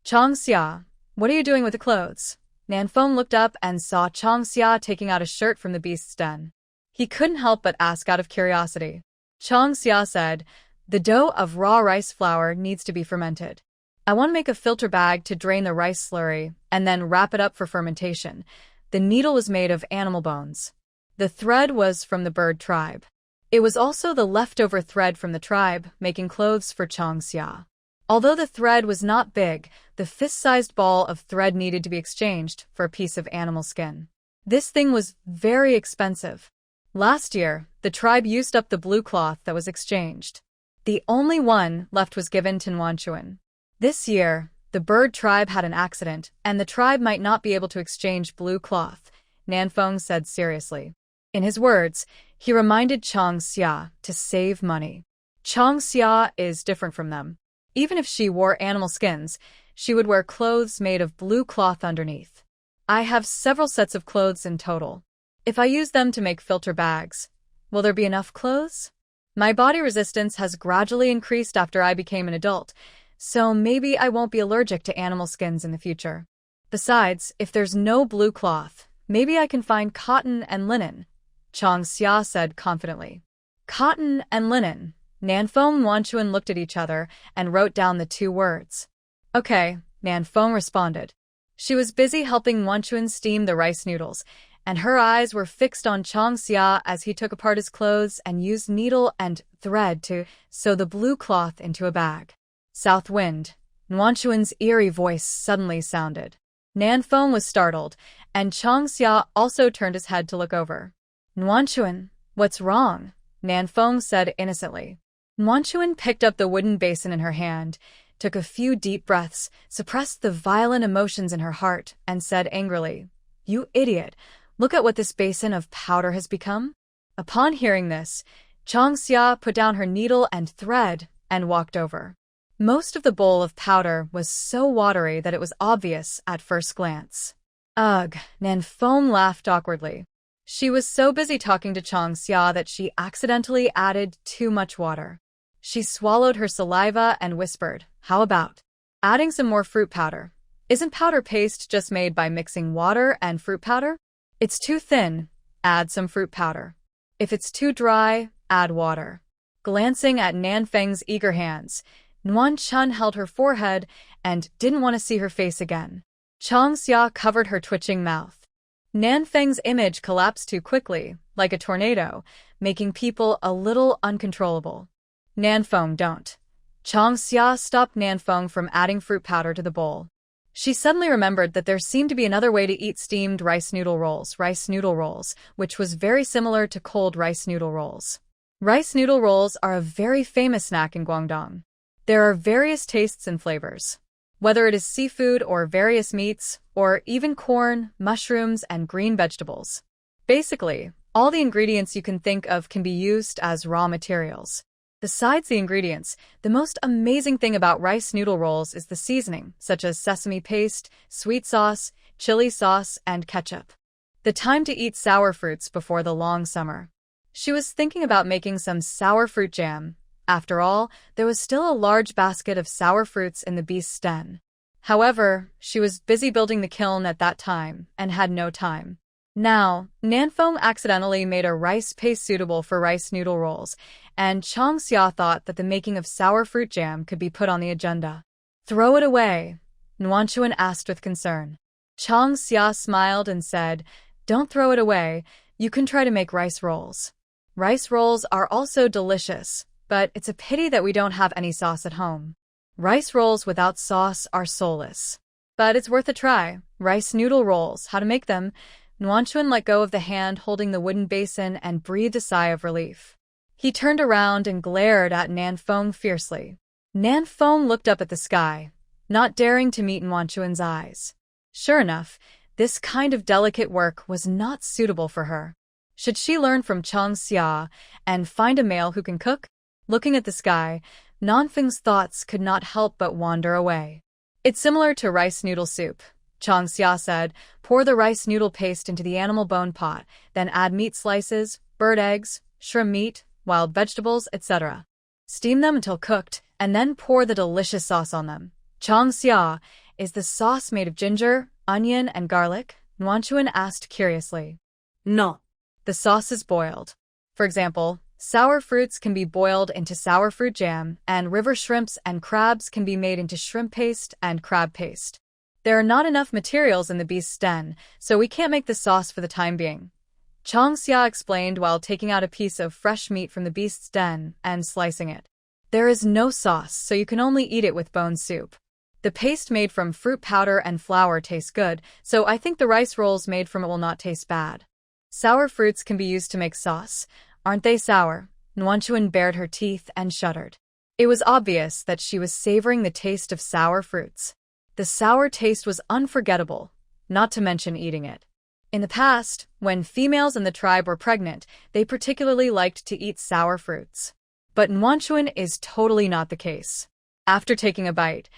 Changxia, what are you doing with the clothes? Nanfeng looked up and saw Changxia taking out a shirt from the beast's den. He couldn't help but ask out of curiosity. Changxia said, the dough of raw rice flour needs to be fermented. I want to make a filter bag to drain the rice slurry and then wrap it up for fermentation. The needle was made of animal bones. The thread was from the bird tribe. It was also the leftover thread from the tribe, making clothes for Changxia. Although the thread was not big, the fist-sized ball of thread needed to be exchanged for a piece of animal skin. This thing was very expensive. Last year, the tribe used up the blue cloth that was exchanged. The only one left was given to Nuanchuan. This year, the bird tribe had an accident, and the tribe might not be able to exchange blue cloth, Nanfeng said seriously. In his words, he reminded Changxia to save money. Changxia is different from them. Even if she wore animal skins, she would wear clothes made of blue cloth underneath. I have several sets of clothes in total. If I use them to make filter bags, will there be enough clothes? My body resistance has gradually increased after I became an adult, so maybe I won't be allergic to animal skins in the future. Besides, if there's no blue cloth, maybe I can find cotton and linen, Changxia said confidently. Cotton and linen. Nanfeng and Wanchuan looked at each other and wrote down the two words. Okay, Nanfeng responded. She was busy helping Wanchuan steam the rice noodles, and her eyes were fixed on Changxia as he took apart his clothes and used needle and thread to sew the blue cloth into a bag. South wind. Nuanchuan's eerie voice suddenly sounded. Nanfeng was startled, and Changxia also turned his head to look over. Nuanchuan, what's wrong? Nanfeng said innocently. Nuanchuan picked up the wooden basin in her hand, took a few deep breaths, suppressed the violent emotions in her heart, and said angrily, You idiot! Look at what this basin of powder has become. Upon hearing this, Changxia put down her needle and thread and walked over. Most of the bowl of powder was so watery that it was obvious at first glance. Ugh, Nanfeng laughed awkwardly. She was so busy talking to Changxia that she accidentally added too much water. She swallowed her saliva and whispered, How about adding some more fruit powder? Isn't powder paste just made by mixing water and fruit powder? It's too thin, add some fruit powder. If it's too dry, add water. Glancing at Nanfeng's eager hands, Nuanchun held her forehead and didn't want to see her face again. Changxia covered her twitching mouth. Nanfeng's image collapsed too quickly, like a tornado, making people a little uncontrollable. Nanfeng, don't. Changxia stopped Nanfeng from adding fruit powder to the bowl. She suddenly remembered that there seemed to be another way to eat steamed rice noodle rolls, which was very similar to cold rice noodle rolls. Rice noodle rolls are a very famous snack in Guangdong. There are various tastes and flavors. Whether it is seafood or various meats, or even corn, mushrooms, and green vegetables. Basically, all the ingredients you can think of can be used as raw materials. Besides the ingredients, the most amazing thing about rice noodle rolls is the seasoning, such as sesame paste, sweet sauce, chili sauce, and ketchup. The time to eat sour fruits before the long summer. She was thinking about making some sour fruit jam. After all, there was still a large basket of sour fruits in the beast's den. However, she was busy building the kiln at that time and had no time. Now, Nanfeng accidentally made a rice paste suitable for rice noodle rolls, and Changxia thought that the making of sour fruit jam could be put on the agenda. Throw it away. Nuanchuan asked with concern. Chang Xia smiled and said, "Don't throw it away. You can try to make rice rolls. Rice rolls are also delicious, but it's a pity that we don't have any sauce at home. Rice rolls without sauce are soulless. But it's worth a try. Rice noodle rolls, how to make them." Nuanchuan let go of the hand holding the wooden basin and breathed a sigh of relief. He turned around and glared at Nanfeng fiercely. Nanfeng looked up at the sky, not daring to meet Nuanchuan's eyes. Sure enough, this kind of delicate work was not suitable for her. Should she learn from Chang Xia and find a male who can cook? Looking at the sky, Nanfeng's thoughts could not help but wander away. "It's similar to rice noodle soup," Chang Xia said. "Pour the rice noodle paste into the animal bone pot, then add meat slices, bird eggs, shrimp meat, wild vegetables, etc. Steam them until cooked, and then pour the delicious sauce on them." Chang Xia, "Is the sauce made of ginger, onion, and garlic?" Nuanchuan asked curiously. No. "The sauce is boiled. For example, sour fruits can be boiled into sour fruit jam, and river shrimps and crabs can be made into shrimp paste and crab paste. There are not enough materials in the beast's den, so we can't make the sauce for the time being." Chang Xia explained while taking out a piece of fresh meat from the beast's den and slicing it. "There is no sauce, so you can only eat it with bone soup. The paste made from fruit powder and flour tastes good, so I think the rice rolls made from it will not taste bad. Sour fruits can be used to make sauce. Aren't they sour?" Nuanchuan bared her teeth and shuddered. It was obvious that she was savoring the taste of sour fruits. The sour taste was unforgettable, not to mention eating it. In the past, when females in the tribe were pregnant, they particularly liked to eat sour fruits. But Nuanchuan is totally not the case. After taking a bite,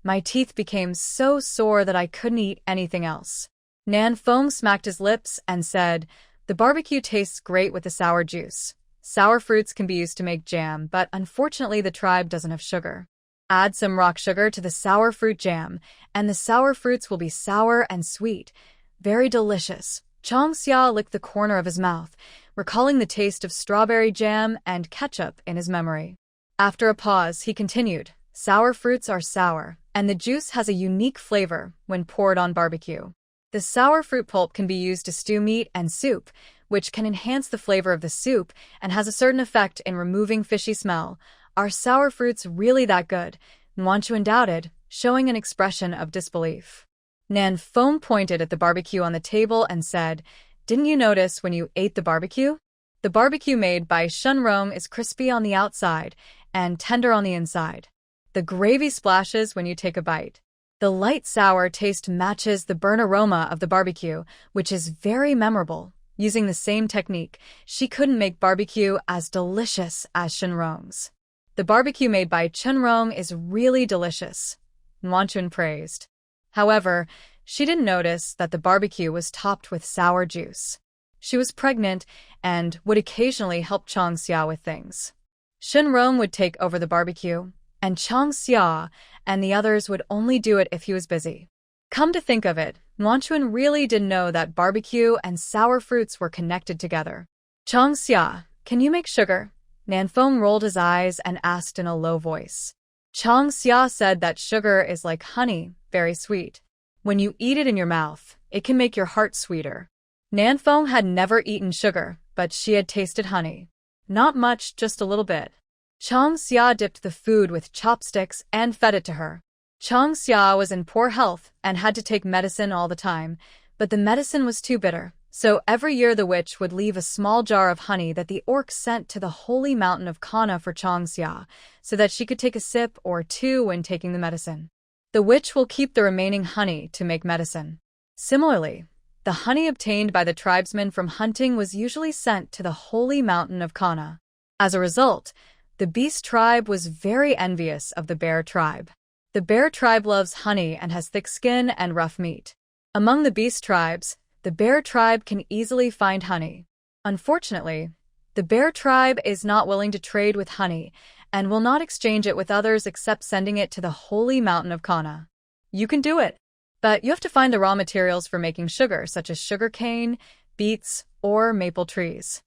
my teeth became so sore that I couldn't eat anything else. Nanfeng smacked his lips and said, "The barbecue tastes great with the sour juice. Sour fruits can be used to make jam, but unfortunately the tribe doesn't have sugar. Add some rock sugar to the sour fruit jam, and the sour fruits will be sour and sweet. Very delicious." Chang Xia licked the corner of his mouth, recalling the taste of strawberry jam and ketchup in his memory. After a pause, he continued, "Sour fruits are sour, and the juice has a unique flavor when poured on barbecue. The sour fruit pulp can be used to stew meat and soup, which can enhance the flavor of the soup and has a certain effect in removing fishy smell. Are sour fruits really that good?" Nuanchuan doubted, showing an expression of disbelief. Nanfeng pointed at the barbecue on the table and said, "Didn't you notice when you ate the barbecue? The barbecue made by Shunrong is crispy on the outside and tender on the inside. The gravy splashes when you take a bite. The light sour taste matches the burnt aroma of the barbecue, which is very memorable. Using the same technique, she couldn't make barbecue as delicious as Shunrong's. The barbecue made by Shunrong is really delicious," Nuanchuan praised. However, she didn't notice that the barbecue was topped with sour juice. She was pregnant and would occasionally help Chang Xia with things. Shunrong would take over the barbecue, and Chang Xia and the others would only do it if he was busy. Come to think of it, Nuanchuan really didn't know that barbecue and sour fruits were connected together. "Chang Xia, can you make sugar?" Nanfeng rolled his eyes and asked in a low voice. Chang Xia said that sugar is like honey, very sweet. When you eat it in your mouth, it can make your heart sweeter. Nanfeng had never eaten sugar, but she had tasted honey. Not much, just a little bit. Chang Xia dipped the food with chopsticks and fed it to her. Chang Xia was in poor health and had to take medicine all the time, but the medicine was too bitter, so every year the witch would leave a small jar of honey that the orcs sent to the holy mountain of Kana for Chang Xia, so that she could take a sip or two when taking the medicine. The witch will keep the remaining honey to make medicine. Similarly, the honey obtained by the tribesmen from hunting was usually sent to the holy mountain of Kana. As a result, the beast tribe was very envious of the bear tribe. The bear tribe loves honey and has thick skin and rough meat. Among the beast tribes, the bear tribe can easily find honey. Unfortunately, the bear tribe is not willing to trade with honey and will not exchange it with others except sending it to the holy mountain of Kana. You can do it, but you have to find the raw materials for making sugar, such as sugar cane, beets, or maple trees.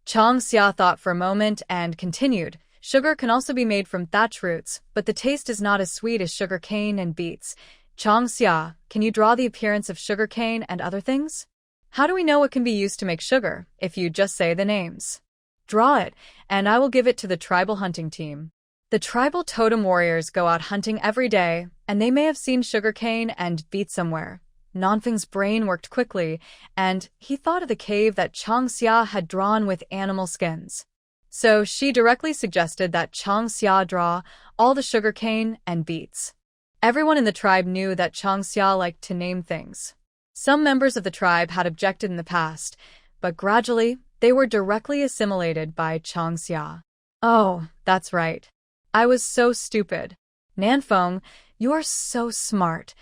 Chang Xia thought for a moment and continued, "Sugar can also be made from thatch roots, but the taste is not as sweet as sugar cane and beets. Changxia, can you draw the appearance of sugarcane and other things? How do we know what can be used to make sugar, if you just say the names? Draw it, and I will give it to the tribal hunting team. The tribal totem warriors go out hunting every day, and they may have seen sugarcane and beet somewhere. Nanfeng's brain worked quickly, and he thought of the cave that Changxia had drawn with animal skins. So she directly suggested that Changxia draw all the sugarcane and beets. Everyone in the tribe knew that Changxia liked to name things. Some members of the tribe had objected in the past, but gradually they were directly assimilated by Changxia. Oh, that's right. I was so stupid. Nanfeng, you are so smart.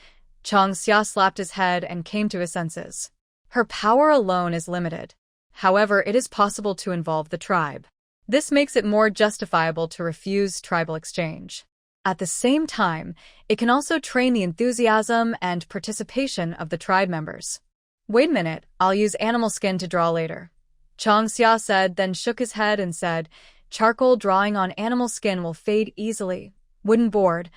Changxia slapped his head and came to his senses. Her power alone is limited. However, it is possible to involve the tribe. This makes it more justifiable to refuse tribal exchange. At the same time, it can also train the enthusiasm and participation of the tribe members. Wait a minute, I'll use animal skin to draw later. Changxia said, then shook his head and said, charcoal drawing on animal skin will fade easily. Wooden board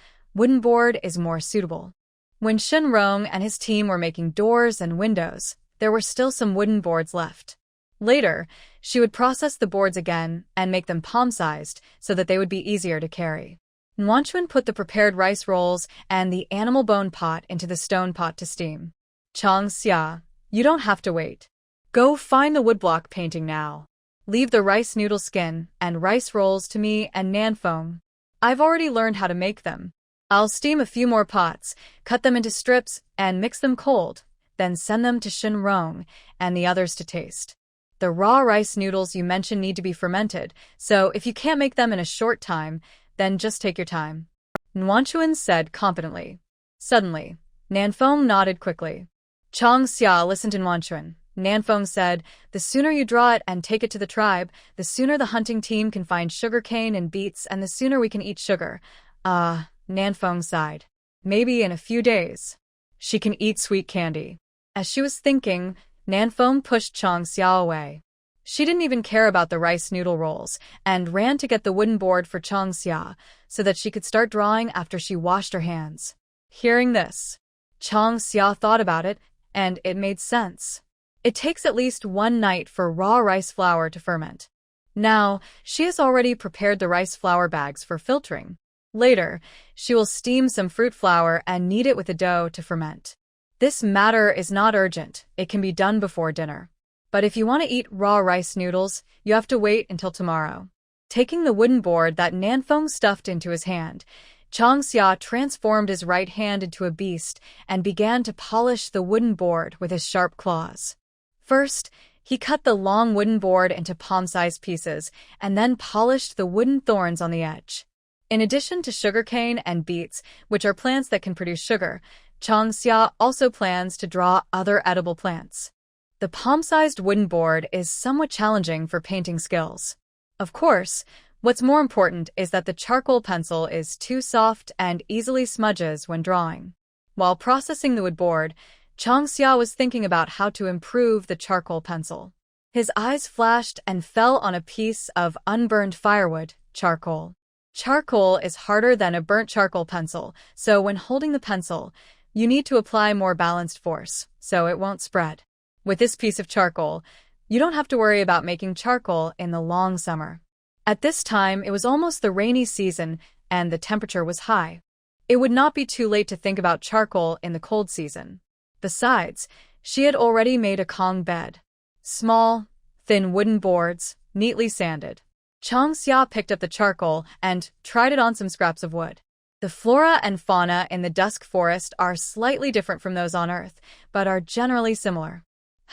is more suitable. When Shenrong and his team were making doors and windows, there were still some wooden boards left. Later, she would process the boards again and make them palm-sized so that they would be easier to carry. Wanchuan put the prepared rice rolls and the animal bone pot into the stone pot to steam. Changxia, you don't have to wait. Go find the woodblock painting now. Leave the rice noodle skin and rice rolls to me and Nanfeng. I've already learned how to make them. I'll steam a few more pots, cut them into strips, and mix them cold, then send them to Shenrong and the others to taste. The raw rice noodles you mentioned need to be fermented, so if you can't make them in a short time, then just take your time. Wanchuan said confidently. Suddenly, Nanfeng nodded quickly. Changxia listened to Wanchuan. Nanfeng said, the sooner you draw it and take it to the tribe, the sooner the hunting team can find sugarcane and beets and the sooner we can eat sugar. Nanfeng sighed. Maybe in a few days. She can eat sweet candy. As she was thinking, Nanfeng pushed Changxia away. She didn't even care about the rice noodle rolls and ran to get the wooden board for Changxia so that she could start drawing after she washed her hands. Hearing this, Changxia thought about it, and it made sense. It takes at least one night for raw rice flour to ferment. Now, she has already prepared the rice flour bags for filtering. Later, she will steam some fruit flour and knead it with the dough to ferment. This matter is not urgent. It can be done before dinner. But if you want to eat raw rice noodles, you have to wait until tomorrow. Taking the wooden board that Nanfeng stuffed into his hand, Changxia transformed his right hand into a beast and began to polish the wooden board with his sharp claws. First, he cut the long wooden board into palm-sized pieces and then polished the wooden thorns on the edge. In addition to sugarcane and beets, which are plants that can produce sugar, Changxia also plans to draw other edible plants. The palm-sized wooden board is somewhat challenging for painting skills. Of course, what's more important is that the charcoal pencil is too soft and easily smudges when drawing. While processing the wood board, Changxia was thinking about how to improve the charcoal pencil. His eyes flashed and fell on a piece of unburned firewood, charcoal. Charcoal is harder than a burnt charcoal pencil, so when holding the pencil, you need to apply more balanced force, so it won't spread. With this piece of charcoal, you don't have to worry about making charcoal in the long summer. At this time, it was almost the rainy season and the temperature was high. It would not be too late to think about charcoal in the cold season. Besides, she had already made a Kong bed. Small, thin wooden boards, neatly sanded. Changxia picked up the charcoal and tried it on some scraps of wood. The flora and fauna in the dusk forest are slightly different from those on Earth, but are generally similar.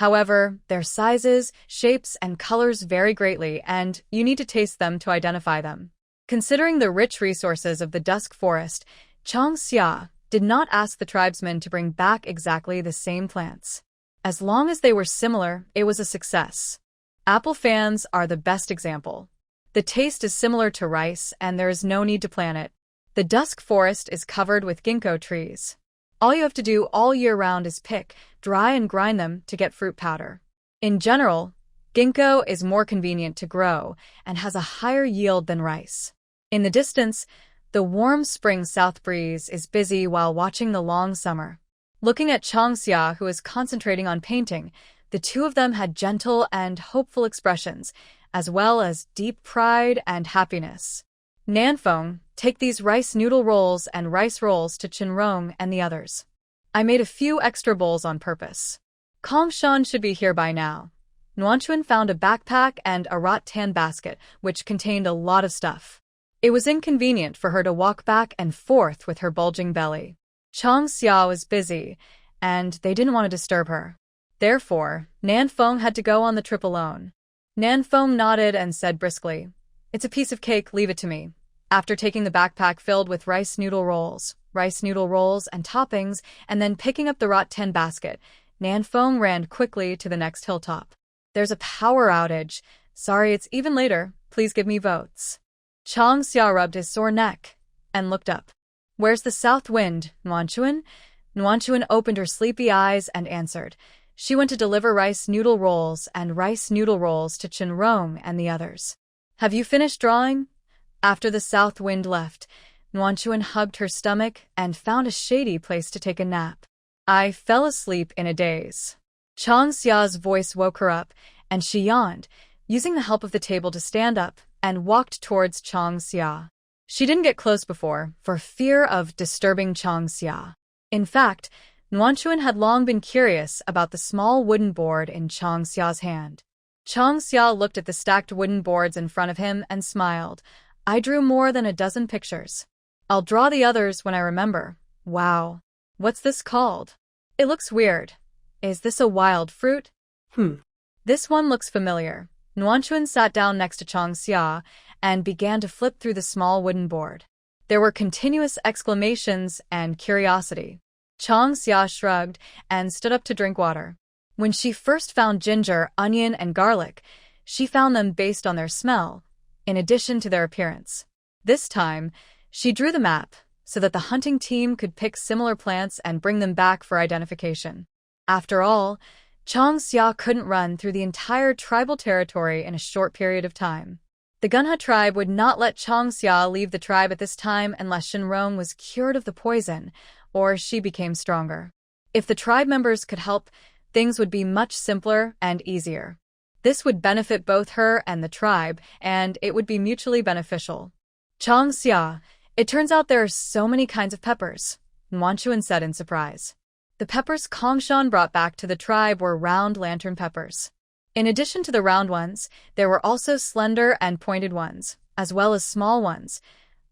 However, their sizes, shapes, and colors vary greatly, and you need to taste them to identify them. Considering the rich resources of the dusk forest, Changxia did not ask the tribesmen to bring back exactly the same plants. As long as they were similar, it was a success. Apple fans are the best example. The taste is similar to rice, and there is no need to plant it. The dusk forest is covered with ginkgo trees. All you have to do all year round is pick, dry, and grind them to get fruit powder. In general, ginkgo is more convenient to grow and has a higher yield than rice. In the distance, The warm spring south breeze is busy while watching the long summer. Looking at Changxia, who is concentrating on painting, the two of them had gentle and hopeful expressions, as well as deep pride and happiness. Nanfeng, take these rice noodle rolls and rice rolls to Chenrong and the others. I made a few extra bowls on purpose. Kongshan should be here by now. Nuanchuan found a backpack and a rattan basket, which contained a lot of stuff. It was inconvenient for her to walk back and forth with her bulging belly. Changxia was busy, and they didn't want to disturb her. Therefore, Nanfeng had to go on the trip alone. Nanfeng nodded and said briskly, "It's a piece of cake, leave it to me." After taking the backpack filled with rice noodle rolls and toppings, and then picking up the rattan basket, Nanfeng ran quickly to the next hilltop. "There's a power outage. Sorry, it's even later. Please give me votes." Changxia rubbed his sore neck and looked up. "Where's the south wind, Nuanchuan?" Nuanchuan opened her sleepy eyes and answered. She went to deliver rice noodle rolls to Chenrong and the others. "Have you finished drawing?" After the south wind left, Nuanchuan hugged her stomach and found a shady place to take a nap. "I fell asleep in a daze." Changxia's voice woke her up, and she yawned, using the help of the table to stand up, and walked towards Changxia. She didn't get close before, for fear of disturbing Changxia. In fact, Nuanchuan had long been curious about the small wooden board in Changxia's hand. Changxia looked at the stacked wooden boards in front of him and smiled. "I drew more than a dozen pictures. I'll draw the others when I remember." "Wow. What's this called? It looks weird. Is this a wild fruit?" "This one looks familiar." Nuanchuan sat down next to Changxia and began to flip through the small wooden board. There were continuous exclamations and curiosity. Changxia shrugged and stood up to drink water. When she first found ginger, onion, and garlic, she found them based on their smell, in addition to their appearance. This time, she drew the map so that the hunting team could pick similar plants and bring them back for identification. After all, Changxia couldn't run through the entire tribal territory in a short period of time. The Gunha tribe would not let Changxia leave the tribe at this time unless Shenrong was cured of the poison, or she became stronger. If the tribe members could help, things would be much simpler and easier. This would benefit both her and the tribe, and it would be mutually beneficial. "Changxia, it turns out there are so many kinds of peppers," Nuanchuan said in surprise. The peppers Kongshan brought back to the tribe were round lantern peppers. In addition to the round ones, there were also slender and pointed ones, as well as small ones,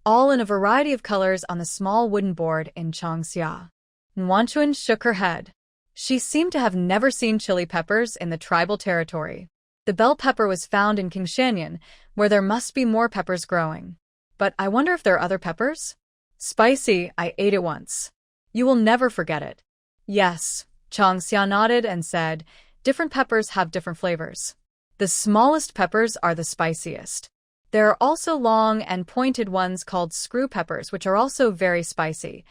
all in a variety of colors on the small wooden board in Changxia. Nuanchuan shook her head. She seemed to have never seen chili peppers in the tribal territory. The bell pepper was found in Kingshanyan, where there must be more peppers growing. But I wonder if there are other peppers? "Spicy, I ate it once. You will never forget it." "Yes," Changxia nodded and said, "different peppers have different flavors. The smallest peppers are the spiciest. There are also long and pointed ones called screw peppers, which are also very spicy.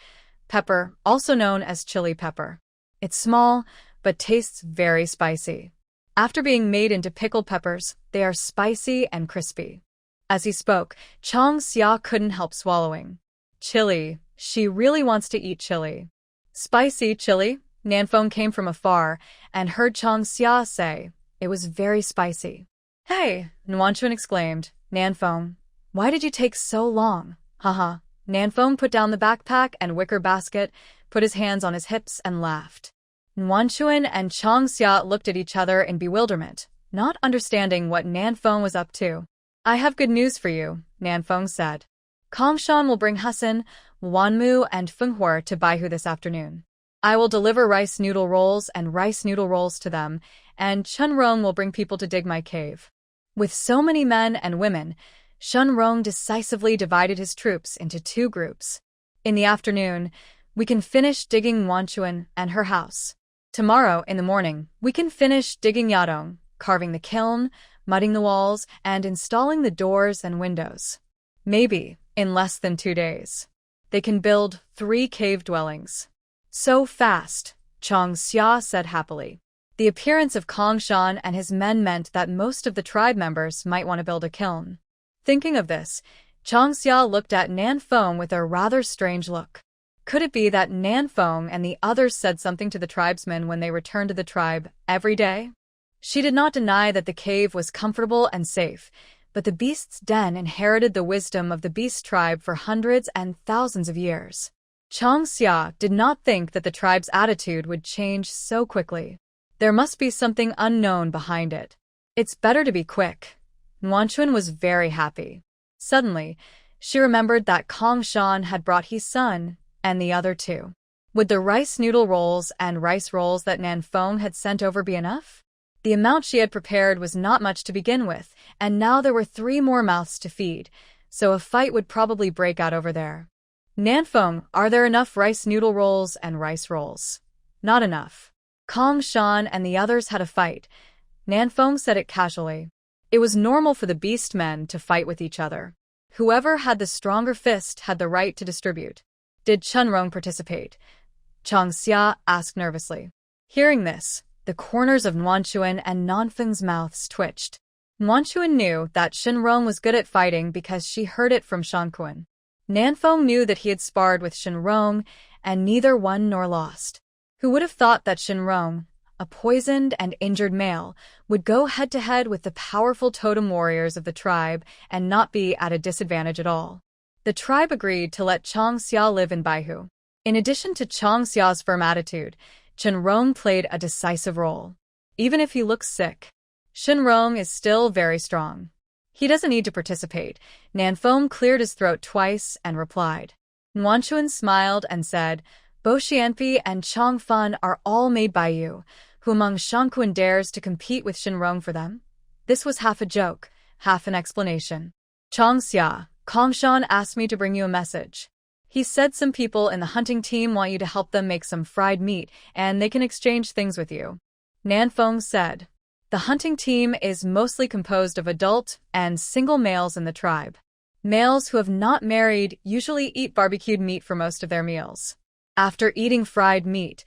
Pepper, also known as chili pepper. It's small, but tastes very spicy. After being made into pickled peppers, they are spicy and crispy." As he spoke, Changxia couldn't help swallowing. Chili. She really wants to eat chili. "Spicy chili?" Nanfeng came from afar and heard Changxia say. It was very spicy. "Hey!" Nuanchuan exclaimed. "Nanfeng, why did you take so long?" "Haha." Nanfeng put down the backpack and wicker basket, put his hands on his hips, and laughed. Nuanchuan and Changxia looked at each other in bewilderment, not understanding what Nanfeng was up to. "I have good news for you," Nanfeng said. "Kongshan will bring Hassan, Wanmu, and Fenghuo to Baihu this afternoon. I will deliver rice noodle rolls to them, and Chenrong will bring people to dig my cave." With so many men and women, Chenrong decisively divided his troops into two groups. "In the afternoon, we can finish digging Nuanchuan and her house. Tomorrow, in the morning, we can finish digging Yadong, carving the kiln, mudding the walls, and installing the doors and windows. Maybe, in less than 2 days, they can build 3 cave dwellings." "So fast," Changxia said happily. The appearance of Kongshan and his men meant that most of the tribe members might want to build a kiln. Thinking of this, Changxia looked at Nanfeng with a rather strange look. Could it be that Nanfeng and the others said something to the tribesmen when they returned to the tribe every day? She did not deny that the cave was comfortable and safe, but the beast's den inherited the wisdom of the beast tribe for hundreds and thousands of years. Changxia did not think that the tribe's attitude would change so quickly. There must be something unknown behind it. It's better to be quick. Nuanchuan was very happy. Suddenly, she remembered that Kong Shan had brought his son and the other two. Would the rice noodle rolls and rice rolls that Nanfeng had sent over be enough? The amount she had prepared was not much to begin with, and now there were 3 more mouths to feed, so a fight would probably break out over there. Nanfeng, are there enough rice noodle rolls and rice rolls? Not enough. Kong Shan and the others had a fight. Nanfeng said it casually. It was normal for the beast men to fight with each other. Whoever had the stronger fist had the right to distribute. Did Chunrong participate? Changxia asked nervously. Hearing this, the corners of Nuanchuan and Nanfeng's mouths twitched. Nuanchuan knew that Shenrong was good at fighting because she heard it from Shankuan. Nanfeng knew that he had sparred with Shenrong, and neither won nor lost. Who would have thought that Shenrong, a poisoned and injured male, would go head-to-head with the powerful totem warriors of the tribe and not be at a disadvantage at all? The tribe agreed to let Changxia live in Baihu. In addition to Changxia's firm attitude, Shenrong played a decisive role. Even if he looks sick, Shenrong is still very strong. He doesn't need to participate. Nanfeng cleared his throat twice and replied. Nuanchuan smiled and said, Bo Xianpi and Chong Fan are all made by you. Who among Shankuan dares to compete with Shenrong for them? This was half a joke, half an explanation. Changxia, Kongshan asked me to bring you a message. He said some people in the hunting team want you to help them make some fried meat, and they can exchange things with you. Nanfeng said. The hunting team is mostly composed of adult and single males in the tribe. Males who have not married usually eat barbecued meat for most of their meals. After eating fried meat,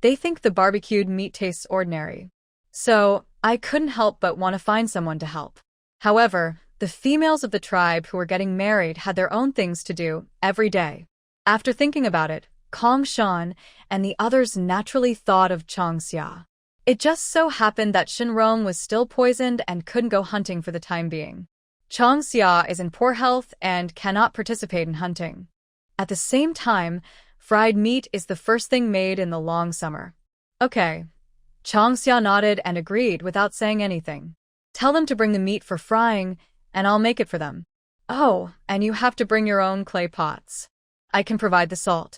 they think the barbecued meat tastes ordinary. So, I couldn't help but want to find someone to help. However, the females of the tribe who were getting married had their own things to do every day. After thinking about it, Kong Shan and the others naturally thought of Changxia. It just so happened that Shenrong was still poisoned and couldn't go hunting for the time being. Changxia is in poor health and cannot participate in hunting. At the same time, fried meat is the first thing made in the long summer. Okay. Changxia nodded and agreed without saying anything. Tell them to bring the meat for frying, and I'll make it for them. Oh, and you have to bring your own clay pots. I can provide the salt.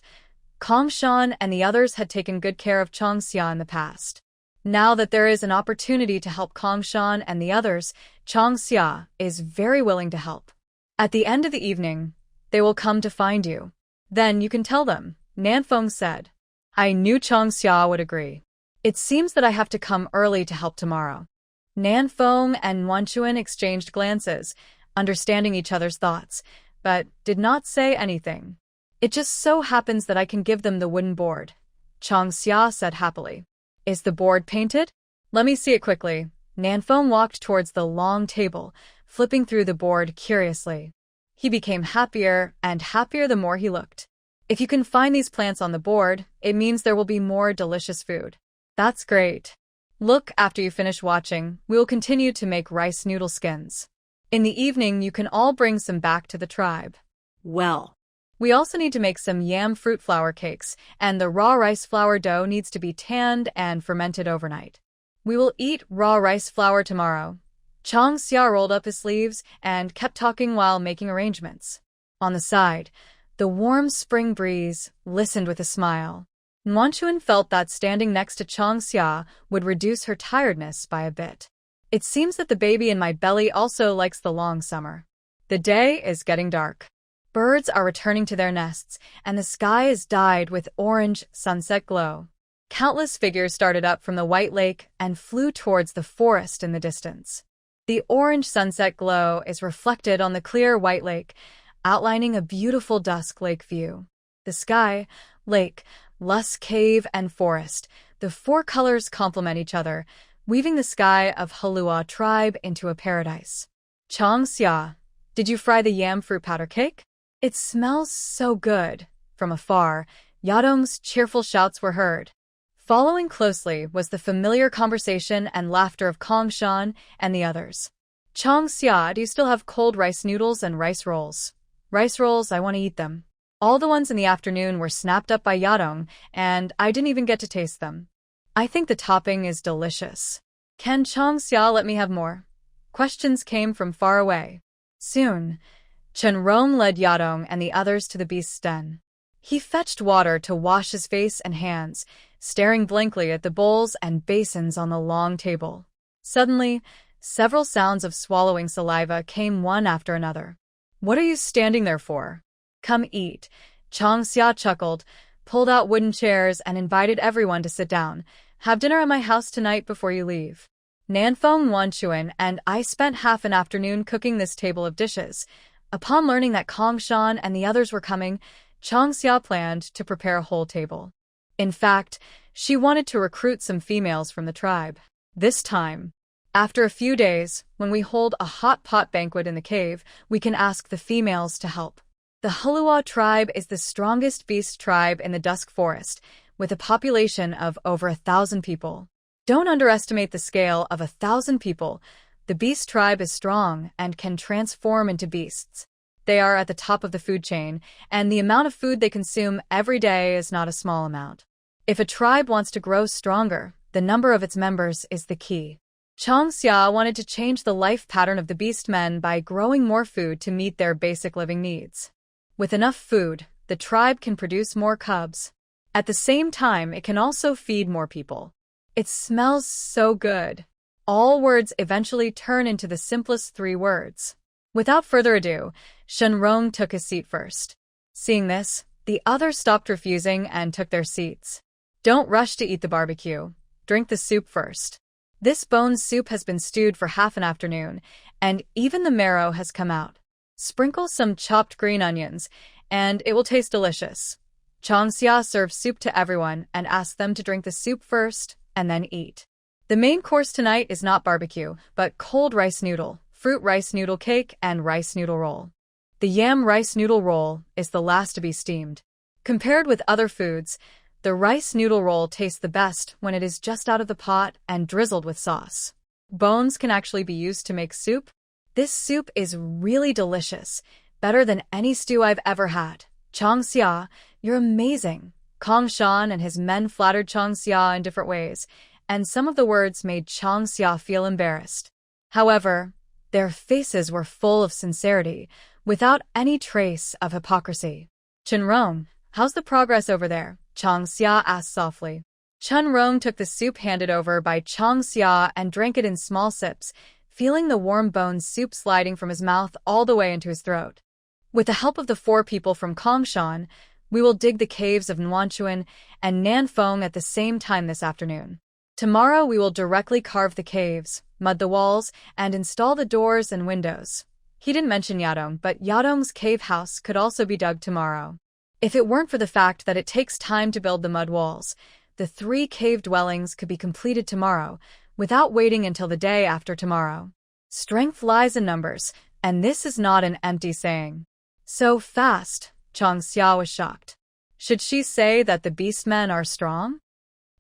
Kongshan and the others had taken good care of Changxia in the past. Now that there is an opportunity to help Kongshan and the others, Changxia is very willing to help. At the end of the evening, they will come to find you. Then you can tell them, Nanfeng said. I knew Changxia would agree. It seems that I have to come early to help tomorrow. Nanfeng and Nuanchuan exchanged glances, understanding each other's thoughts, but did not say anything. It just so happens that I can give them the wooden board, Changxia said happily. Is the board painted? Let me see it quickly. Nanfeng walked towards the long table, flipping through the board curiously. He became happier and happier the more he looked. If you can find these plants on the board, it means there will be more delicious food. That's great. Look, after you finish watching, we will continue to make rice noodle skins. In the evening, you can all bring some back to the tribe. Well. We also need to make some yam fruit flour cakes, and the raw rice flour dough needs to be tanned and fermented overnight. We will eat raw rice flour tomorrow. Changxia rolled up his sleeves and kept talking while making arrangements. On the side, the warm spring breeze listened with a smile. Nuanchuan felt that standing next to Changxia would reduce her tiredness by a bit. It seems that the baby in my belly also likes the long summer. The day is getting dark. Birds are returning to their nests, and the sky is dyed with orange sunset glow. Countless figures started up from the white lake and flew towards the forest in the distance. The orange sunset glow is reflected on the clear white lake, outlining a beautiful dusk lake view. The sky, lake, lush cave, and forest, the 4 colors complement each other, weaving the sky of Halua tribe into a paradise. Changxia, Did you fry the yam fruit powder cake? It smells so good. From afar, Yadong's cheerful shouts were heard. Following closely was the familiar conversation and laughter of Kongshan and the others. Changxia, do you still have cold rice noodles and rice rolls? Rice rolls, I want to eat them. All the ones in the afternoon were snapped up by Yadong, and I didn't even get to taste them. I think the topping is delicious. Can Changxia let me have more? Questions came from far away. Soon, Chen Rong led Yadong and the others to the beast's den. He fetched water to wash his face and hands, staring blankly at the bowls and basins on the long table. Suddenly, several sounds of swallowing saliva came one after another. What are you standing there for? Come eat. Changxia chuckled, pulled out wooden chairs and invited everyone to sit down. Have dinner at my house tonight before you leave. Nanfeng Wanchuan and I spent half an afternoon cooking this table of dishes. Upon learning that Kongshan and the others were coming, Changxia planned to prepare a whole table. In fact, she wanted to recruit some females from the tribe. This time, after a few days, when we hold a hot pot banquet in the cave, we can ask the females to help. The Hulua tribe is the strongest beast tribe in the Dusk Forest, with a population of over 1,000 people. Don't underestimate the scale of 1,000 people. The beast tribe is strong and can transform into beasts. They are at the top of the food chain, and the amount of food they consume every day is not a small amount. If a tribe wants to grow stronger, the number of its members is the key. Changxia wanted to change the life pattern of the beast men by growing more food to meet their basic living needs. With enough food, the tribe can produce more cubs. At the same time, it can also feed more people. It smells so good. All words eventually turn into the simplest 3 words. Without further ado, Shenrong took his seat first. Seeing this, the others stopped refusing and took their seats. Don't rush to eat the barbecue. Drink the soup first. This bone soup has been stewed for half an afternoon, and even the marrow has come out. Sprinkle some chopped green onions, and it will taste delicious. Changxia served soup to everyone and asked them to drink the soup first and then eat. The main course tonight is not barbecue, but cold rice noodle, fruit rice noodle cake, and rice noodle roll. The yam rice noodle roll is the last to be steamed. Compared with other foods, the rice noodle roll tastes the best when it is just out of the pot and drizzled with sauce. Bones can actually be used to make soup. This soup is really delicious, better than any stew I've ever had. Changxia, you're amazing. Kongshan and his men flattered Changxia in different ways, and some of the words made Changxia feel embarrassed. However, their faces were full of sincerity, without any trace of hypocrisy. Chenrong, how's the progress over there? Changxia asked softly. Chenrong took the soup handed over by Changxia and drank it in small sips, feeling the warm bone soup sliding from his mouth all the way into his throat. With the help of the 4 people from Kongshan, we will dig the caves of Nwanchuan and Nanfeng at the same time this afternoon. Tomorrow we will directly carve the caves, mud the walls, and install the doors and windows. He didn't mention Yadong, but Yadong's cave house could also be dug tomorrow. If it weren't for the fact that it takes time to build the mud walls, the 3 cave dwellings could be completed tomorrow, without waiting until the day after tomorrow. Strength lies in numbers, and this is not an empty saying. So fast, Changxia was shocked. Should she say that the beastmen are strong?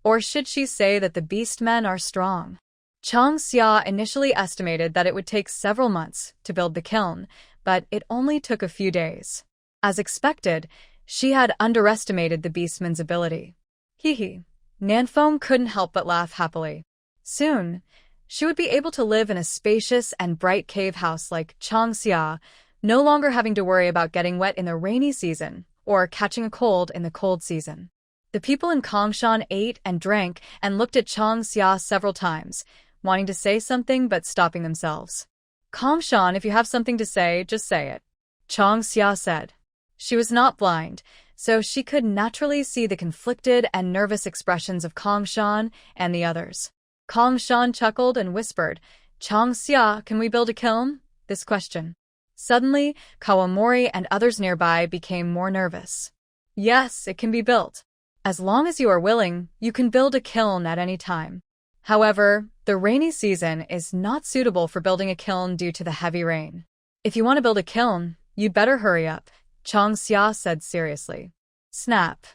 Or should she say that the beastmen are strong? Changxia initially estimated that it would take several months to build the kiln, but it only took a few days. As expected, she had underestimated the beastmen's ability. Hee. Nanfeng couldn't help but laugh happily. Soon, she would be able to live in a spacious and bright cave house like Changxia, no longer having to worry about getting wet in the rainy season or catching a cold in the cold season. The people in Kongshan ate and drank and looked at Changxia several times, wanting to say something but stopping themselves. Kongshan, if you have something to say, just say it, Changxia said. She was not blind, so she could naturally see the conflicted and nervous expressions of Kongshan and the others. Kongshan chuckled and whispered, Changxia, can we build a kiln? This question. Suddenly, Kawamori and others nearby became more nervous. Yes, it can be built. As long as you are willing, you can build a kiln at any time. However, the rainy season is not suitable for building a kiln due to the heavy rain. If you want to build a kiln, you'd better hurry up, Chang Xia said seriously. Snap.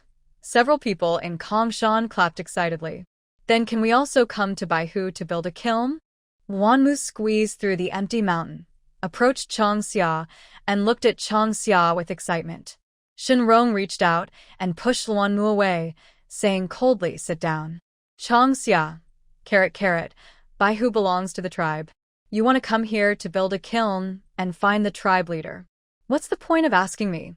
Several people in Kongshan clapped excitedly. Then can we also come to Baihu to build a kiln? Wanmu squeezed through the empty mountain, approached Chang Xia, and looked at Chang Xia with excitement. Shenrong reached out and pushed Wanmu away, saying coldly, sit down. Chang Xia, carrot, Baihu belongs to the tribe. You want to come here to build a kiln and find the tribe leader. What's the point of asking me?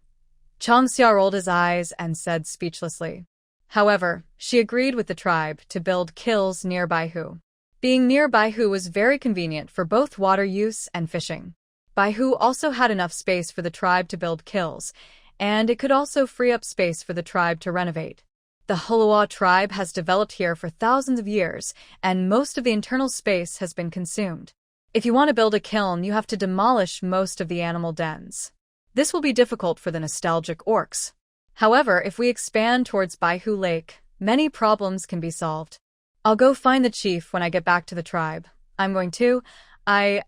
Chang Xia rolled his eyes and said speechlessly. However, she agreed with the tribe to build kilns near Baihu. Being near Baihu was very convenient for both water use and fishing. Baihu also had enough space for the tribe to build kilns, and it could also free up space for the tribe to renovate. The Hulua tribe has developed here for thousands of years, and most of the internal space has been consumed. If you want to build a kiln, you have to demolish most of the animal dens. This will be difficult for the nostalgic orcs. However, if we expand towards Baihu Lake, many problems can be solved. I'll go find the chief when I get back to the tribe. I'm going to. In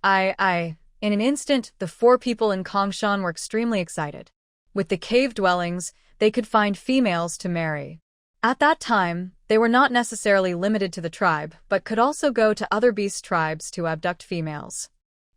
an instant, the 4 people in Kongshan were extremely excited. With the cave dwellings, they could find females to marry. At that time, they were not necessarily limited to the tribe, but could also go to other beast tribes to abduct females.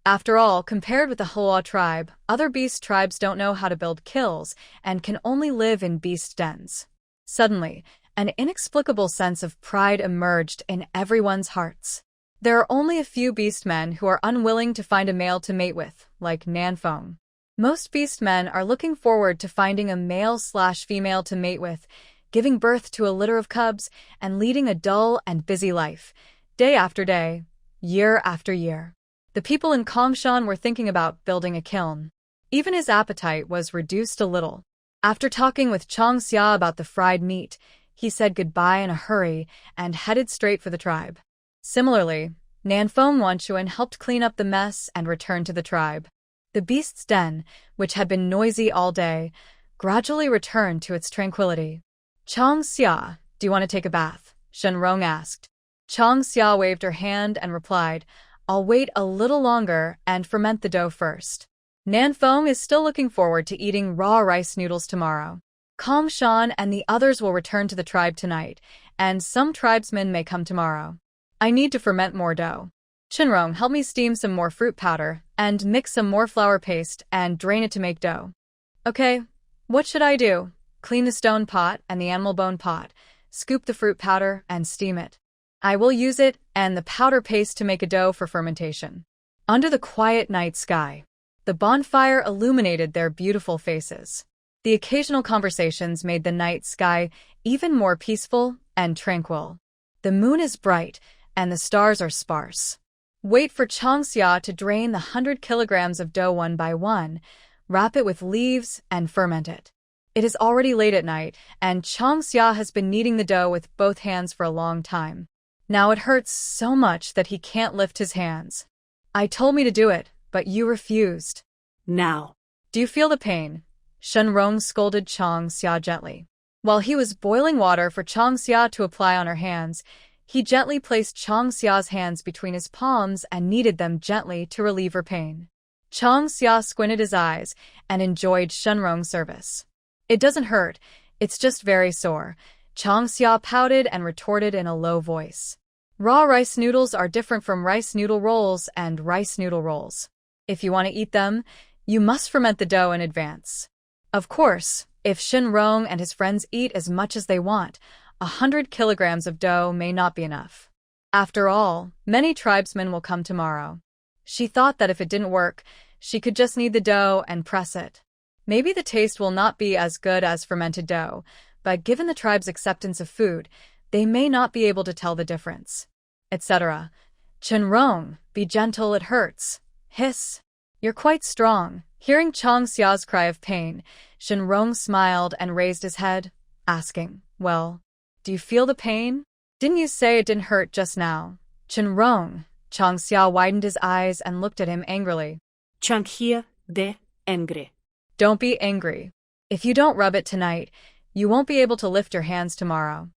After all, compared with the Hulua tribe, other beast tribes don't know how to build kilns and can only live in beast dens. Suddenly, an inexplicable sense of pride emerged in everyone's hearts. There are only a few beast men who are unwilling to find a male to mate with, like Nanfeng. Most beast men are looking forward to finding a male/female to mate with, giving birth to a litter of cubs, and leading a dull and busy life, day after day, year after year. The people in Kongshan were thinking about building a kiln. Even his appetite was reduced a little. After talking with Chang Xia about the fried meat, he said goodbye in a hurry and headed straight for the tribe. Similarly, Nanfeng Wanchuan helped clean up the mess and returned to the tribe. The beast's den, which had been noisy all day, gradually returned to its tranquility. Chang Xia, do you want to take a bath? Shenrong asked. Chang Xia waved her hand and replied, I'll wait a little longer and ferment the dough first. Nanfeng is still looking forward to eating raw rice noodles tomorrow. Kongshan and the others will return to the tribe tonight, and some tribesmen may come tomorrow. I need to ferment more dough. Shenrong, help me steam some more fruit powder and mix some more flour paste and drain it to make dough. Okay, what should I do? Clean the stone pot and the animal bone pot, scoop the fruit powder and steam it. I will use it and the powder paste to make a dough for fermentation. Under the quiet night sky, the bonfire illuminated their beautiful faces. The occasional conversations made the night sky even more peaceful and tranquil. The moon is bright and the stars are sparse. Wait for Chang Xia to drain the 100 kilograms of dough one by one, wrap it with leaves, and ferment it. It is already late at night, and Chang Xia has been kneading the dough with both hands for a long time. Now it hurts so much that he can't lift his hands. I told me to do it, but you refused. Now. Do you feel the pain? Shenrong scolded Chang Xia gently. While he was boiling water for Chang Xia to apply on her hands, he gently placed Chang Xia's hands between his palms and kneaded them gently to relieve her pain. Chang Xia squinted his eyes and enjoyed Shenrong's service. It doesn't hurt, it's just very sore, Chang Xia pouted and retorted in a low voice. Raw rice noodles are different from rice noodle rolls and rice noodle rolls. If you want to eat them, you must ferment the dough in advance. Of course, if Shenrong and his friends eat as much as they want, 100 kilograms of dough may not be enough. After all, many tribesmen will come tomorrow. She thought that if it didn't work, she could just knead the dough and press it. Maybe the taste will not be as good as fermented dough, but given the tribe's acceptance of food, they may not be able to tell the difference. Etc. Shenrong, be gentle, it hurts. Hiss. You're quite strong. Hearing Chang Xia's cry of pain, Shenrong smiled and raised his head, asking, well, do you feel the pain? Didn't you say it didn't hurt just now? Shenrong. Chang Xia widened his eyes and looked at him angrily. Chang Xia de angry. Don't be angry. If you don't rub it tonight, you won't be able to lift your hands tomorrow.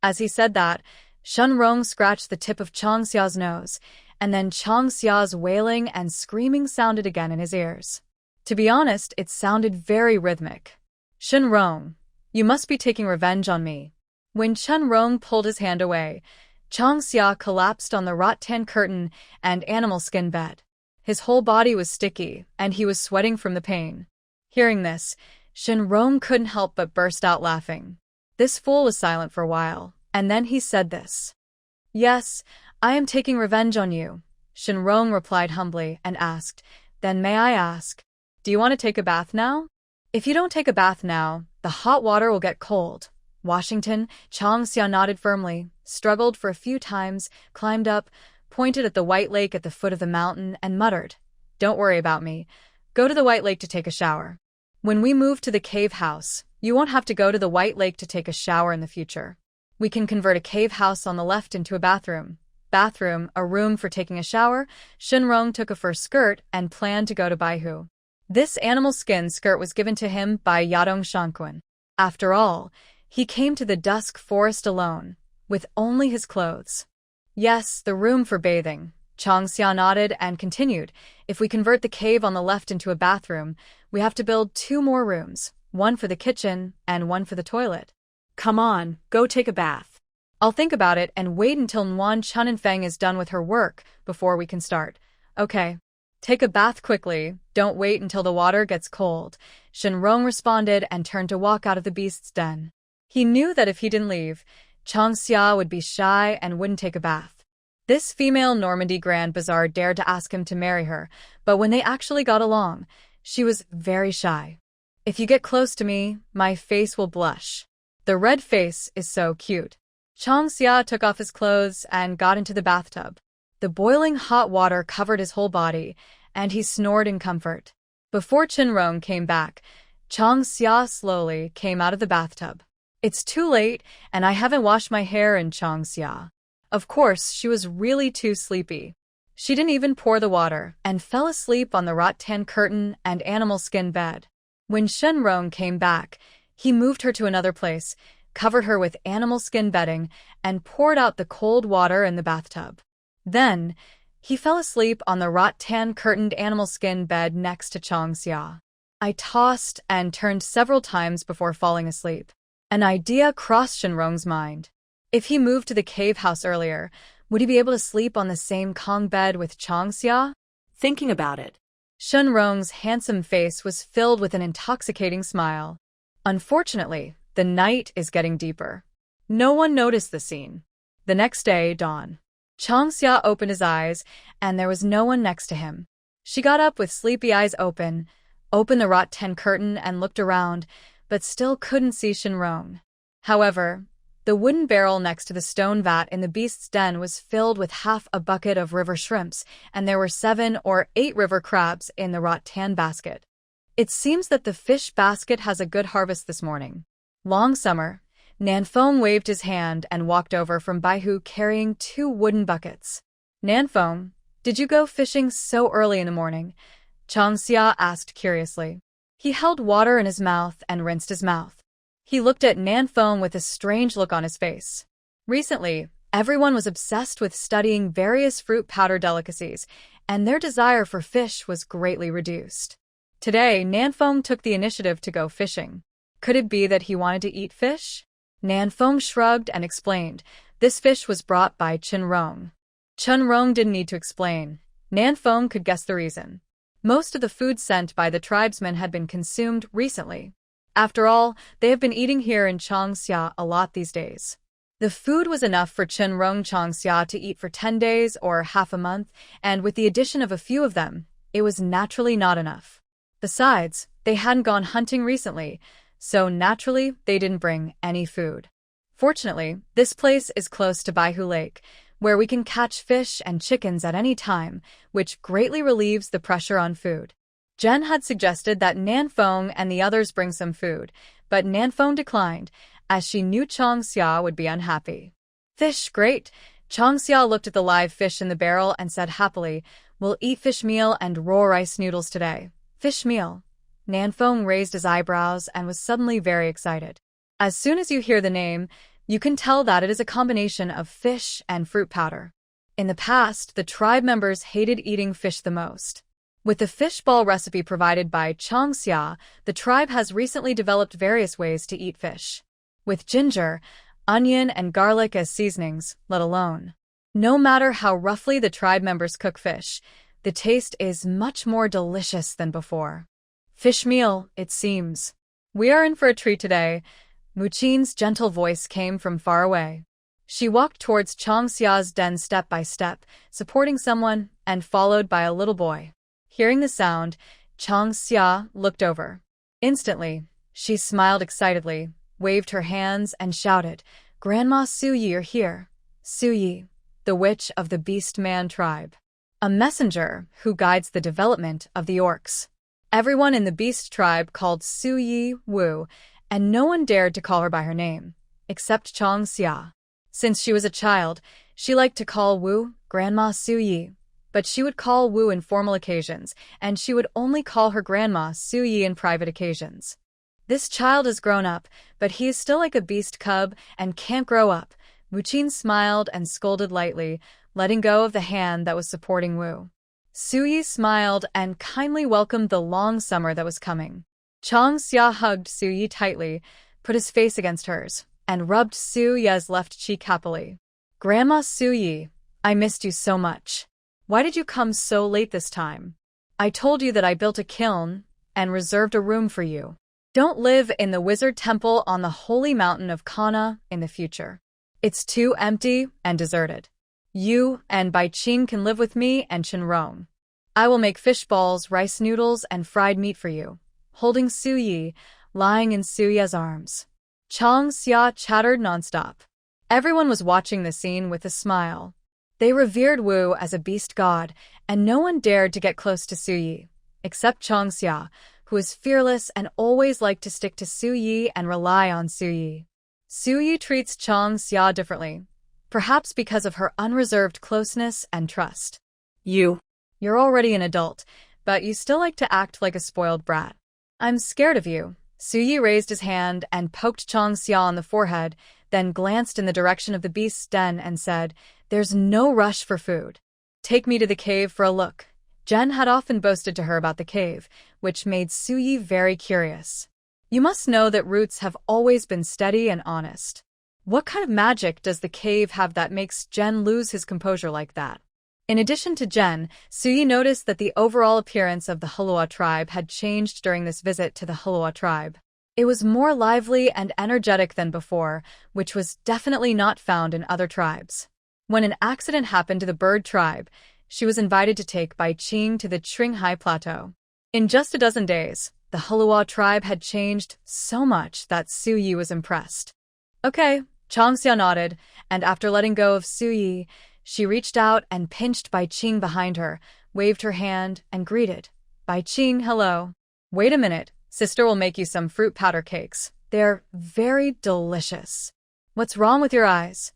As he said that, Shenrong scratched the tip of Chang Xia's nose, and then Chang Xia's wailing and screaming sounded again in his ears. To be honest, it sounded very rhythmic. Shenrong, you must be taking revenge on me. When Shenrong pulled his hand away, Chang Xia collapsed on the rattan curtain and animal skin bed. His whole body was sticky, and he was sweating from the pain. Hearing this, Shenrong couldn't help but burst out laughing. This fool was silent for a while, and then he said this. Yes, I am taking revenge on you, Shenrong replied humbly and asked, Then may I ask, do you want to take a bath now? If you don't take a bath now, the hot water will get cold. Washington, Chang Xia nodded firmly, struggled for a few times, climbed up, pointed at the White Lake at the foot of the mountain, and muttered, Don't worry about me. Go to the White Lake to take a shower. When we move to the cave house, you won't have to go to the White Lake to take a shower in the future. We can convert a cave house on the left into a bathroom. Bathroom, a room for taking a shower. Shenrong took a fur skirt and planned to go to Baihu. This animal skin skirt was given to him by Yadong Shanquan. After all, he came to the dusk forest alone, with only his clothes. Yes, the room for bathing. Chang Xia nodded and continued, If we convert the cave on the left into a bathroom, we have to build 2 more rooms, one for the kitchen and one for the toilet. Come on, go take a bath. I'll think about it and wait until Nguyen Chunanfeng is done with her work before we can start. Okay. Take a bath quickly, don't wait until the water gets cold, Shenrong responded and turned to walk out of the beast's den. He knew that if he didn't leave, Chang Xia would be shy and wouldn't take a bath. This female Normandy Grand Bazaar dared to ask him to marry her, but when they actually got along, she was very shy. If you get close to me, my face will blush. The red face is so cute. Chang Xia took off his clothes and got into the bathtub. The boiling hot water covered his whole body, and he snored in comfort. Before Shenrong came back, Chang Xia slowly came out of the bathtub. It's too late, and I haven't washed my hair in Chang Xia. Of course, she was really too sleepy. She didn't even pour the water, and fell asleep on the rattan curtain and animal skin bed. When Shenrong came back, he moved her to another place, covered her with animal skin bedding, and poured out the cold water in the bathtub. Then, he fell asleep on the rattan-curtained animal skin bed next to Chang Xia. I tossed and turned several times before falling asleep. An idea crossed Shenrong's mind. If he moved to the cave house earlier, would he be able to sleep on the same Kong bed with Chang Xia? Thinking about it. Shenrong's handsome face was filled with an intoxicating smile. Unfortunately, the night is getting deeper. No one noticed the scene. The next day, dawn. Chang Xia opened his eyes, and there was no one next to him. She got up with sleepy eyes opened the rattan curtain and looked around, but still couldn't see Shenrong. However, the wooden barrel next to the stone vat in the beast's den was filled with half a bucket of river shrimps, and there were 7 or 8 river crabs in the rattan basket. It seems that the fish basket has a good harvest this morning. Long summer. Nanfeng waved his hand and walked over from Baihu carrying 2 wooden buckets. Nanfeng, did you go fishing so early in the morning? Chang Xia asked curiously. He held water in his mouth and rinsed his mouth. He looked at Nanfeng with a strange look on his face. Recently, everyone was obsessed with studying various fruit powder delicacies, and their desire for fish was greatly reduced. Today, Nanfeng took the initiative to go fishing. Could it be that he wanted to eat fish? Nanfeng shrugged and explained, This fish was brought by Shenrong. Shenrong didn't need to explain. Nanfeng could guess the reason. Most of the food sent by the tribesmen had been consumed recently. After all, they have been eating here in Chang Xia a lot these days. The food was enough for Shenrong Chang Xia to eat for 10 days or half a month, and with the addition of a few of them, it was naturally not enough. Besides, they hadn't gone hunting recently, so naturally they didn't bring any food. Fortunately, this place is close to Baihu Lake, where we can catch fish and chickens at any time, which greatly relieves the pressure on food. Jen had suggested that Nanfeng and the others bring some food, but Nanfeng declined, as she knew Chang Xia would be unhappy. Fish, great. Chang Xia looked at the live fish in the barrel and said happily, We'll eat fish meal and raw rice noodles today. Fish meal. Nanfeng raised his eyebrows and was suddenly very excited. As soon as you hear the name, you can tell that it is a combination of fish and fruit powder. In the past, the tribe members hated eating fish the most. With the fish ball recipe provided by Changxia, the tribe has recently developed various ways to eat fish. With ginger, onion, and garlic as seasonings, let alone. No matter how roughly the tribe members cook fish, the taste is much more delicious than before. Fish meal, it seems. We are in for a treat today. Muqin's gentle voice came from far away. She walked towards Changxia's den step by step, supporting someone, and followed by a little boy. Hearing the sound, Changxia looked over. Instantly, she smiled excitedly, waved her hands, and shouted, "Grandma Suyi are here." Suyi, the witch of the Beast Man tribe. A messenger who guides the development of the orcs. Everyone in the Beast tribe called Suyi Wu, and no one dared to call her by her name, except Changxia. Since she was a child, she liked to call Wu Grandma Suyi, but she would call Wu in formal occasions, and she would only call her grandma Suyi in private occasions. This child has grown up, but he is still like a beast cub and can't grow up. Muqin smiled and scolded lightly, letting go of the hand that was supporting Wu. Suyi smiled and kindly welcomed the long summer that was coming. Changxia hugged Suyi tightly, put his face against hers, and rubbed Suyi's left cheek happily. "Grandma Suyi, I missed you so much. Why did you come so late this time? I told you that I built a kiln and reserved a room for you. Don't live in the wizard temple on the holy mountain of Kana in the future. It's too empty and deserted. You and Bai Qing can live with me and Chenrong. I will make fish balls, rice noodles, and fried meat for you." Holding Suyi, lying in Suyi's arms, Changxia chattered nonstop. Everyone was watching the scene with a smile. They revered Wu as a beast god, and no one dared to get close to Suyi, except Changxia, who was fearless and always liked to stick to Suyi and rely on Suyi. Suyi treats Changxia differently, perhaps because of her unreserved closeness and trust. You're already an adult, but you still like to act like a spoiled brat. I'm scared of you. Suyi raised his hand and poked Changxia on the forehead, then glanced in the direction of the beast's den and said, "There's no rush for food. Take me to the cave for a look." Jen had often boasted to her about the cave, which made Suyi very curious. You must know that Roots have always been steady and honest. What kind of magic does the cave have that makes Jen lose his composure like that? In addition to Jen, Suyi noticed that the overall appearance of the Hulua tribe had changed during this visit to the Hulua tribe. It was more lively and energetic than before, which was definitely not found in other tribes. When an accident happened to the bird tribe, she was invited to take Bai Qing to the Qinghai Plateau. In just a dozen days, the Hulua tribe had changed so much that Suyi was impressed. "Okay," Changxia nodded, and after letting go of Suyi, she reached out and pinched Bai Qing behind her, waved her hand, and greeted. "Bai Qing, hello. Wait a minute, sister will make you some fruit powder cakes. They're very delicious. What's wrong with your eyes?"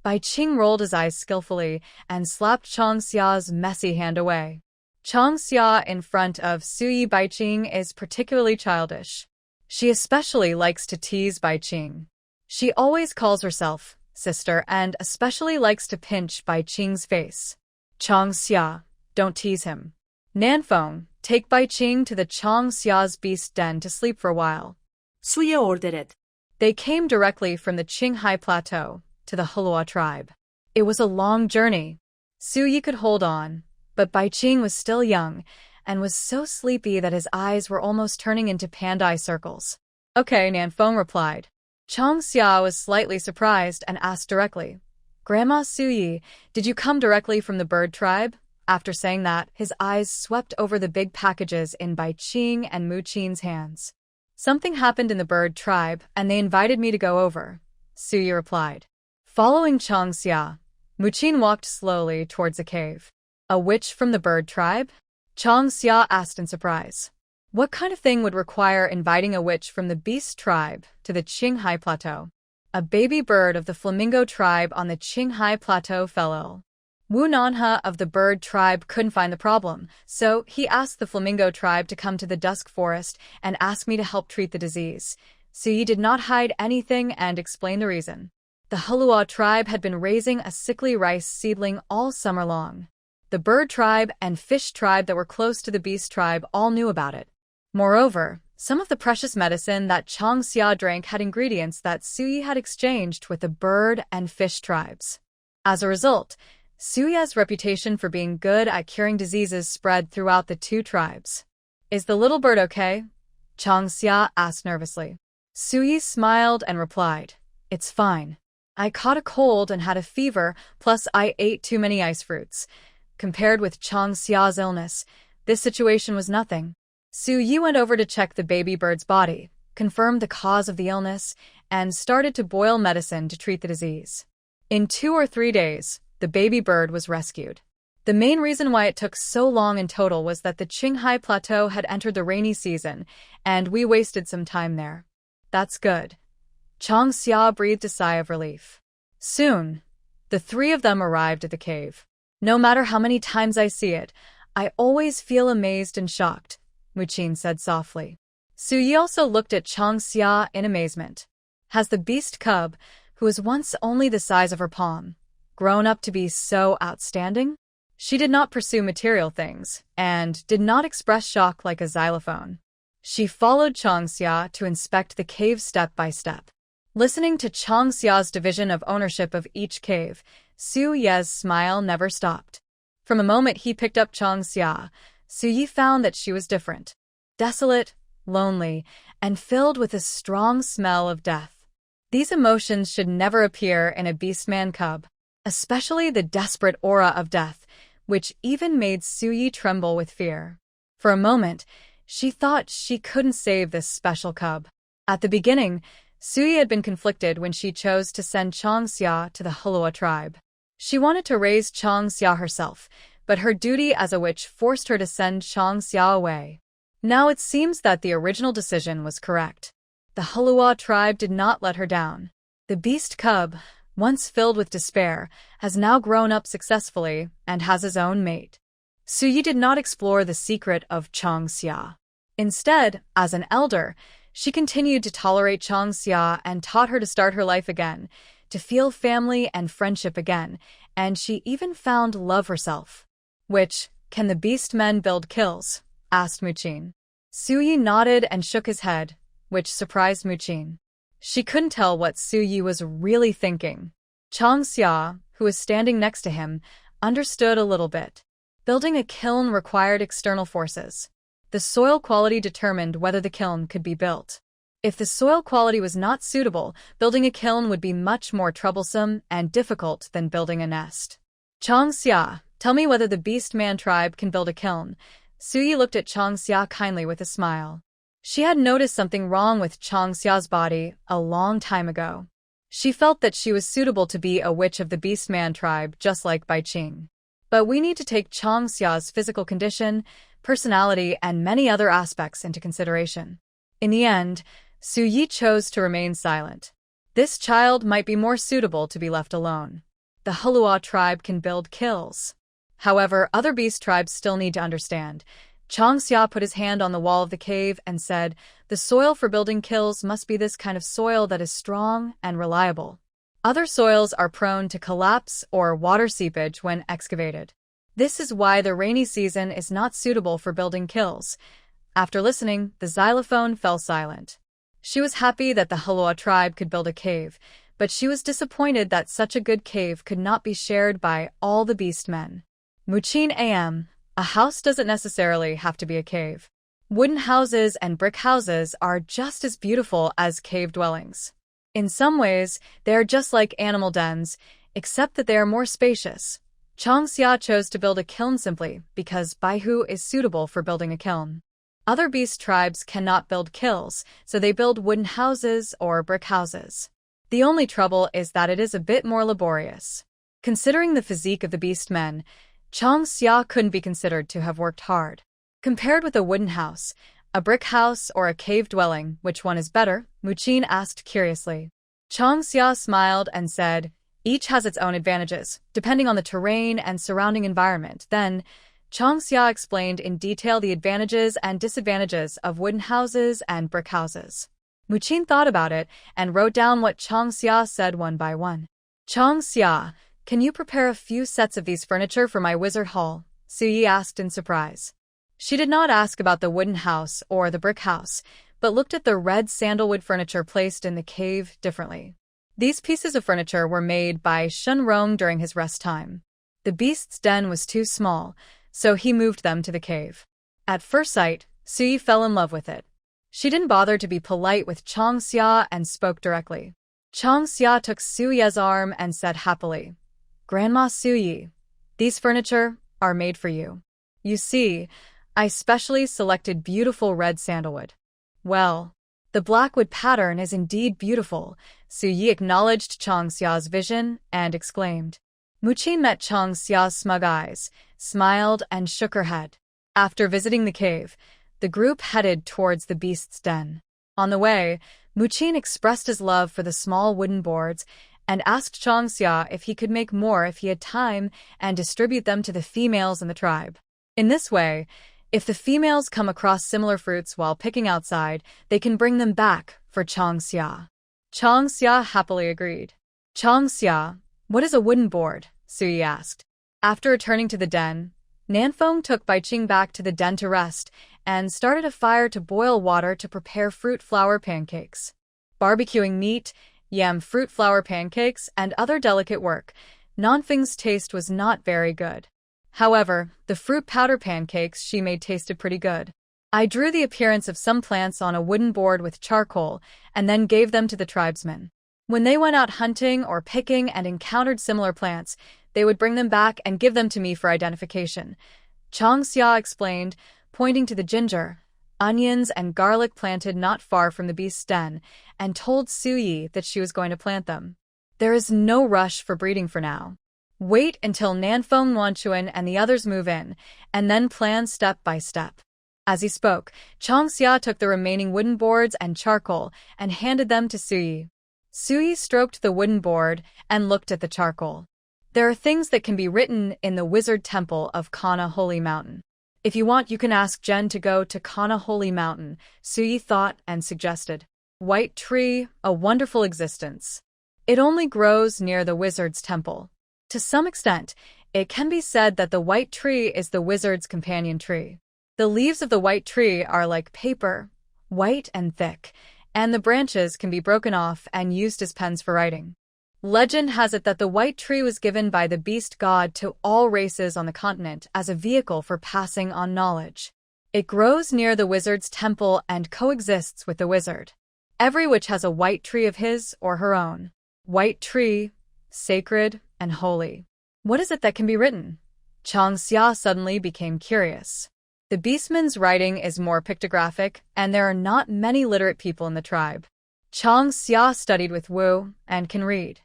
Bai Qing rolled his eyes skillfully and slapped Changxia's messy hand away. Changxia in front of Suyi Bai Qing is particularly childish. She especially likes to tease Bai Qing. She always calls herself sister and especially likes to pinch Bai Qing's face. "Changxia, don't tease him. Nanfeng, take Bai Qing to the Changxia's beast den to sleep for a while." Suyi ordered. They came directly from the Qinghai Plateau to the Hulua tribe. It was a long journey. Suyi could hold on, but Bai Qing was still young and was so sleepy that his eyes were almost turning into panda eye circles. "Okay," Nanfeng replied. Changxia was slightly surprised and asked directly, "Grandma Suyi, did you come directly from the bird tribe?" After saying that, his eyes swept over the big packages in Bai Qing and Muqin's hands. "Something happened in the bird tribe, and they invited me to go over," Suyi replied. Following Changxia, Muqin walked slowly towards a cave. "A witch from the bird tribe?" Changxia asked in surprise. What kind of thing would require inviting a witch from the beast tribe to the Qinghai Plateau? A baby bird of the flamingo tribe on the Qinghai Plateau fell ill. Wu Nanha of the bird tribe couldn't find the problem, so he asked the flamingo tribe to come to the dusk forest and ask me to help treat the disease. Suyi did not hide anything and explained the reason. The Halua tribe had been raising a sickly rice seedling all summer long. The bird tribe and fish tribe that were close to the beast tribe all knew about it. Moreover, some of the precious medicine that Changxia drank had ingredients that Suyi had exchanged with the bird and fish tribes. As a result, Suyi's reputation for being good at curing diseases spread throughout the two tribes. "Is the little bird okay?" Changxia asked nervously. Suyi smiled and replied, "It's fine. I caught a cold and had a fever, plus I ate too many ice fruits. Compared with Changxia's illness, this situation was nothing." Suyi went over to check the baby bird's body, confirmed the cause of the illness, and started to boil medicine to treat the disease. In 2 or 3 days, the baby bird was rescued. The main reason why it took so long in total was that the Qinghai Plateau had entered the rainy season, and we wasted some time there. "That's good." Changxia breathed a sigh of relief. Soon, the three of them arrived at the cave. "No matter how many times I see it, I always feel amazed and shocked," Muqin said softly. Suyi also looked at Changxia in amazement. Has the beast cub, who was once only the size of her palm, grown up to be so outstanding? She did not pursue material things, and did not express shock like a xylophone. She followed Changxia to inspect the cave step by step. Listening to Changxia's division of ownership of each cave, Suyi's smile never stopped. From the moment he picked up Changxia, Suyi found that she was different. Desolate, lonely, and filled with a strong smell of death. These emotions should never appear in a beastman cub, especially the desperate aura of death, which even made Suyi tremble with fear. For a moment, she thought she couldn't save this special cub. At the beginning, Suyi had been conflicted when she chose to send Changxia to the Halua tribe. She wanted to raise Changxia herself, but her duty as a witch forced her to send Changxia away. Now it seems that the original decision was correct. The Halua tribe did not let her down. The beast cub, once filled with despair, has now grown up successfully and has his own mate. Suyi did not explore the secret of Changxia. Instead, as an elder, she continued to tolerate Changxia and taught her to start her life again, to feel family and friendship again, and she even found love herself. "Which, can the beast men build kills?" asked Muqin. Suyi nodded and shook his head, which surprised Muqin. She couldn't tell what Suyi was really thinking. Changxia, who was standing next to him, understood a little bit. Building a kiln required external forces. The soil quality determined whether the kiln could be built. If the soil quality was not suitable, building a kiln would be much more troublesome and difficult than building a nest. "Changxia, tell me whether the Beastman tribe can build a kiln." Suyi looked at Changxia kindly with a smile. She had noticed something wrong with Changxia's body a long time ago. She felt that she was suitable to be a witch of the Beastman tribe, just like Bai Qing. But we need to take Changxia's physical condition, personality, and many other aspects into consideration. In the end, Suyi chose to remain silent. This child might be more suitable to be left alone. The Halua tribe can build kilns. However, other beast tribes still need to understand. Changxia put his hand on the wall of the cave and said, "The soil for building kilns must be this kind of soil that is strong and reliable. Other soils are prone to collapse or water seepage when excavated. This is why the rainy season is not suitable for building kilns." After listening, the xylophone fell silent. She was happy that the Halua tribe could build a cave, but she was disappointed that such a good cave could not be shared by all the beastmen. Muqin am. A house doesn't necessarily have to be a cave. Wooden houses and brick houses are just as beautiful as cave dwellings. In some ways, they are just like animal dens, except that they are more spacious. Changxia chose to build a kiln simply because Baihu is suitable for building a kiln. Other beast tribes cannot build kilns, so they build wooden houses or brick houses. The only trouble is that it is a bit more laborious. Considering the physique of the beast men, Changxia couldn't be considered to have worked hard. Compared with a wooden house, a brick house, or a cave dwelling, which one is better? Muqin asked curiously. Changxia smiled and said, "Each has its own advantages, depending on the terrain and surrounding environment." Then, Changxia explained in detail the advantages and disadvantages of wooden houses and brick houses. Muqin thought about it and wrote down what Changxia said one by one. Changxia, can you prepare a few sets of these furniture for my wizard hall? Suyi asked in surprise. She did not ask about the wooden house or the brick house, but looked at the red sandalwood furniture placed in the cave differently. These pieces of furniture were made by Shunrong during his rest time. The beast's den was too small, so he moved them to the cave. At first sight, Suyi fell in love with it. She didn't bother to be polite with Changxia and spoke directly. Changxia took Suyi's arm and said happily, "Grandma Suyi, these furniture are made for you. You see, I specially selected beautiful red sandalwood." Well, the blackwood pattern is indeed beautiful, Suyi acknowledged Changxia's vision and exclaimed. Muqin met Changxia's smug eyes, smiled and shook her head. After visiting the cave, the group headed towards the beast's den. On the way, Muqin expressed his love for the small wooden boards and asked Changxia if he could make more if he had time and distribute them to the females in the tribe. In this way, if the females come across similar fruits while picking outside, they can bring them back for Changxia. Changxia happily agreed. Changxia, what is a wooden board? Suyi asked. After returning to the den, Nanfeng took Baiqing back to the den to rest and started a fire to boil water to prepare fruit flour pancakes. Barbecuing meat, yam fruit flour pancakes, and other delicate work, Nanfeng's taste was not very good. However, the fruit powder pancakes she made tasted pretty good. I drew the appearance of some plants on a wooden board with charcoal and then gave them to the tribesmen. When they went out hunting or picking and encountered similar plants, they would bring them back and give them to me for identification. Changxia explained, pointing to the ginger, onions, and garlic planted not far from the beast's den, and told Suyi that she was going to plant them. There is no rush for breeding for now. Wait until Nanfeng Wanchuan and the others move in, and then plan step by step. As he spoke, Changxia took the remaining wooden boards and charcoal and handed them to Suyi. Suyi stroked the wooden board and looked at the charcoal. There are things that can be written in the wizard temple of Kana Holy Mountain. If you want, you can ask Jen to go to Kana Holy Mountain, Suyi thought and suggested. White tree, a wonderful existence. It only grows near the wizard's temple. To some extent, it can be said that the white tree is the wizard's companion tree. The leaves of the white tree are like paper, white and thick, and the branches can be broken off and used as pens for writing. Legend has it that the white tree was given by the beast god to all races on the continent as a vehicle for passing on knowledge. It grows near the wizard's temple and coexists with the wizard. Every witch has a white tree of his or her own. White tree, sacred and holy. What is it that can be written? Changxia suddenly became curious. The beastman's writing is more pictographic, and there are not many literate people in the tribe. Changxia studied with Wu and can read.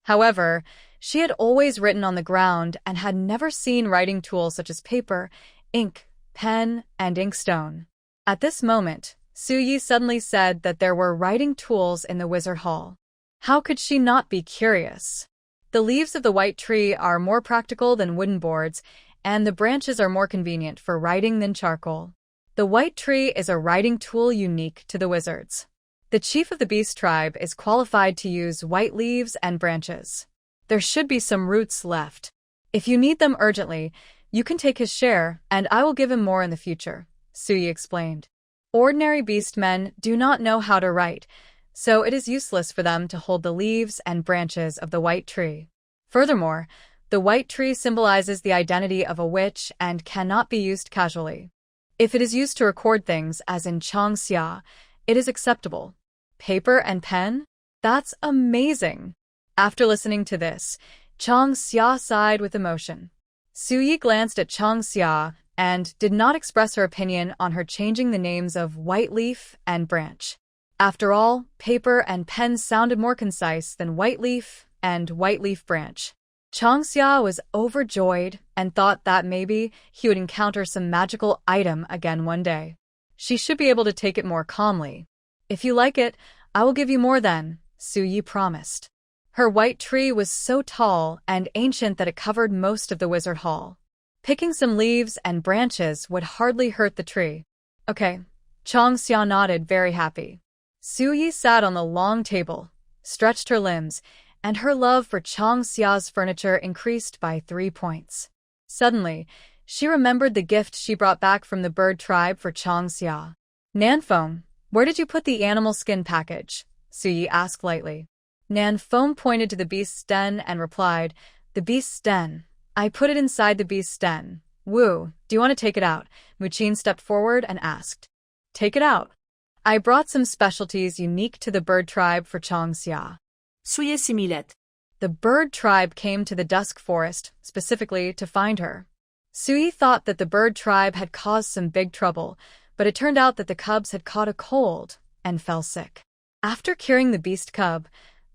However, she had always written on the ground and had never seen writing tools such as paper, ink, pen, and inkstone. At this moment, Suyi suddenly said that there were writing tools in the wizard hall. How could she not be curious? The leaves of the white tree are more practical than wooden boards, and the branches are more convenient for writing than charcoal. The white tree is a writing tool unique to the wizards. The chief of the beast tribe is qualified to use white leaves and branches. There should be some roots left. If you need them urgently, you can take his share, and I will give him more in the future, Suyi explained. Ordinary beastmen do not know how to write, so it is useless for them to hold the leaves and branches of the white tree. Furthermore, the white tree symbolizes the identity of a witch and cannot be used casually. If it is used to record things, as in Changxia, it is acceptable. Paper and pen? That's amazing! After listening to this, Changxia sighed with emotion. Suyi glanced at Changxia and did not express her opinion on her changing the names of White Leaf and Branch. After all, paper and pen sounded more concise than White Leaf and White Leaf Branch. Changxia was overjoyed and thought that maybe he would encounter some magical item again one day. She should be able to take it more calmly. If you like it, I will give you more then, Suyi promised. Her white tree was so tall and ancient that it covered most of the wizard hall. Picking some leaves and branches would hardly hurt the tree. Okay, Changxia nodded, very happy. Suyi sat on the long table, stretched her limbs, and her love for Chang Xia's furniture increased by 3 points. Suddenly, she remembered the gift she brought back from the bird tribe for Chang Xia. Nanfeng, where did you put the animal skin package? Suyi asked lightly. Nanfeng pointed to the beast's den and replied, The beast's den. I put it inside the beast's den. Wu, do you want to take it out? Muqin stepped forward and asked. Take it out. I brought some specialties unique to the bird tribe for Chang Xia. Suyi similet. The bird tribe came to the dusk forest, specifically to find her. Suyi thought that the bird tribe had caused some big trouble, but it turned out that the cubs had caught a cold and fell sick. After curing the beast cub,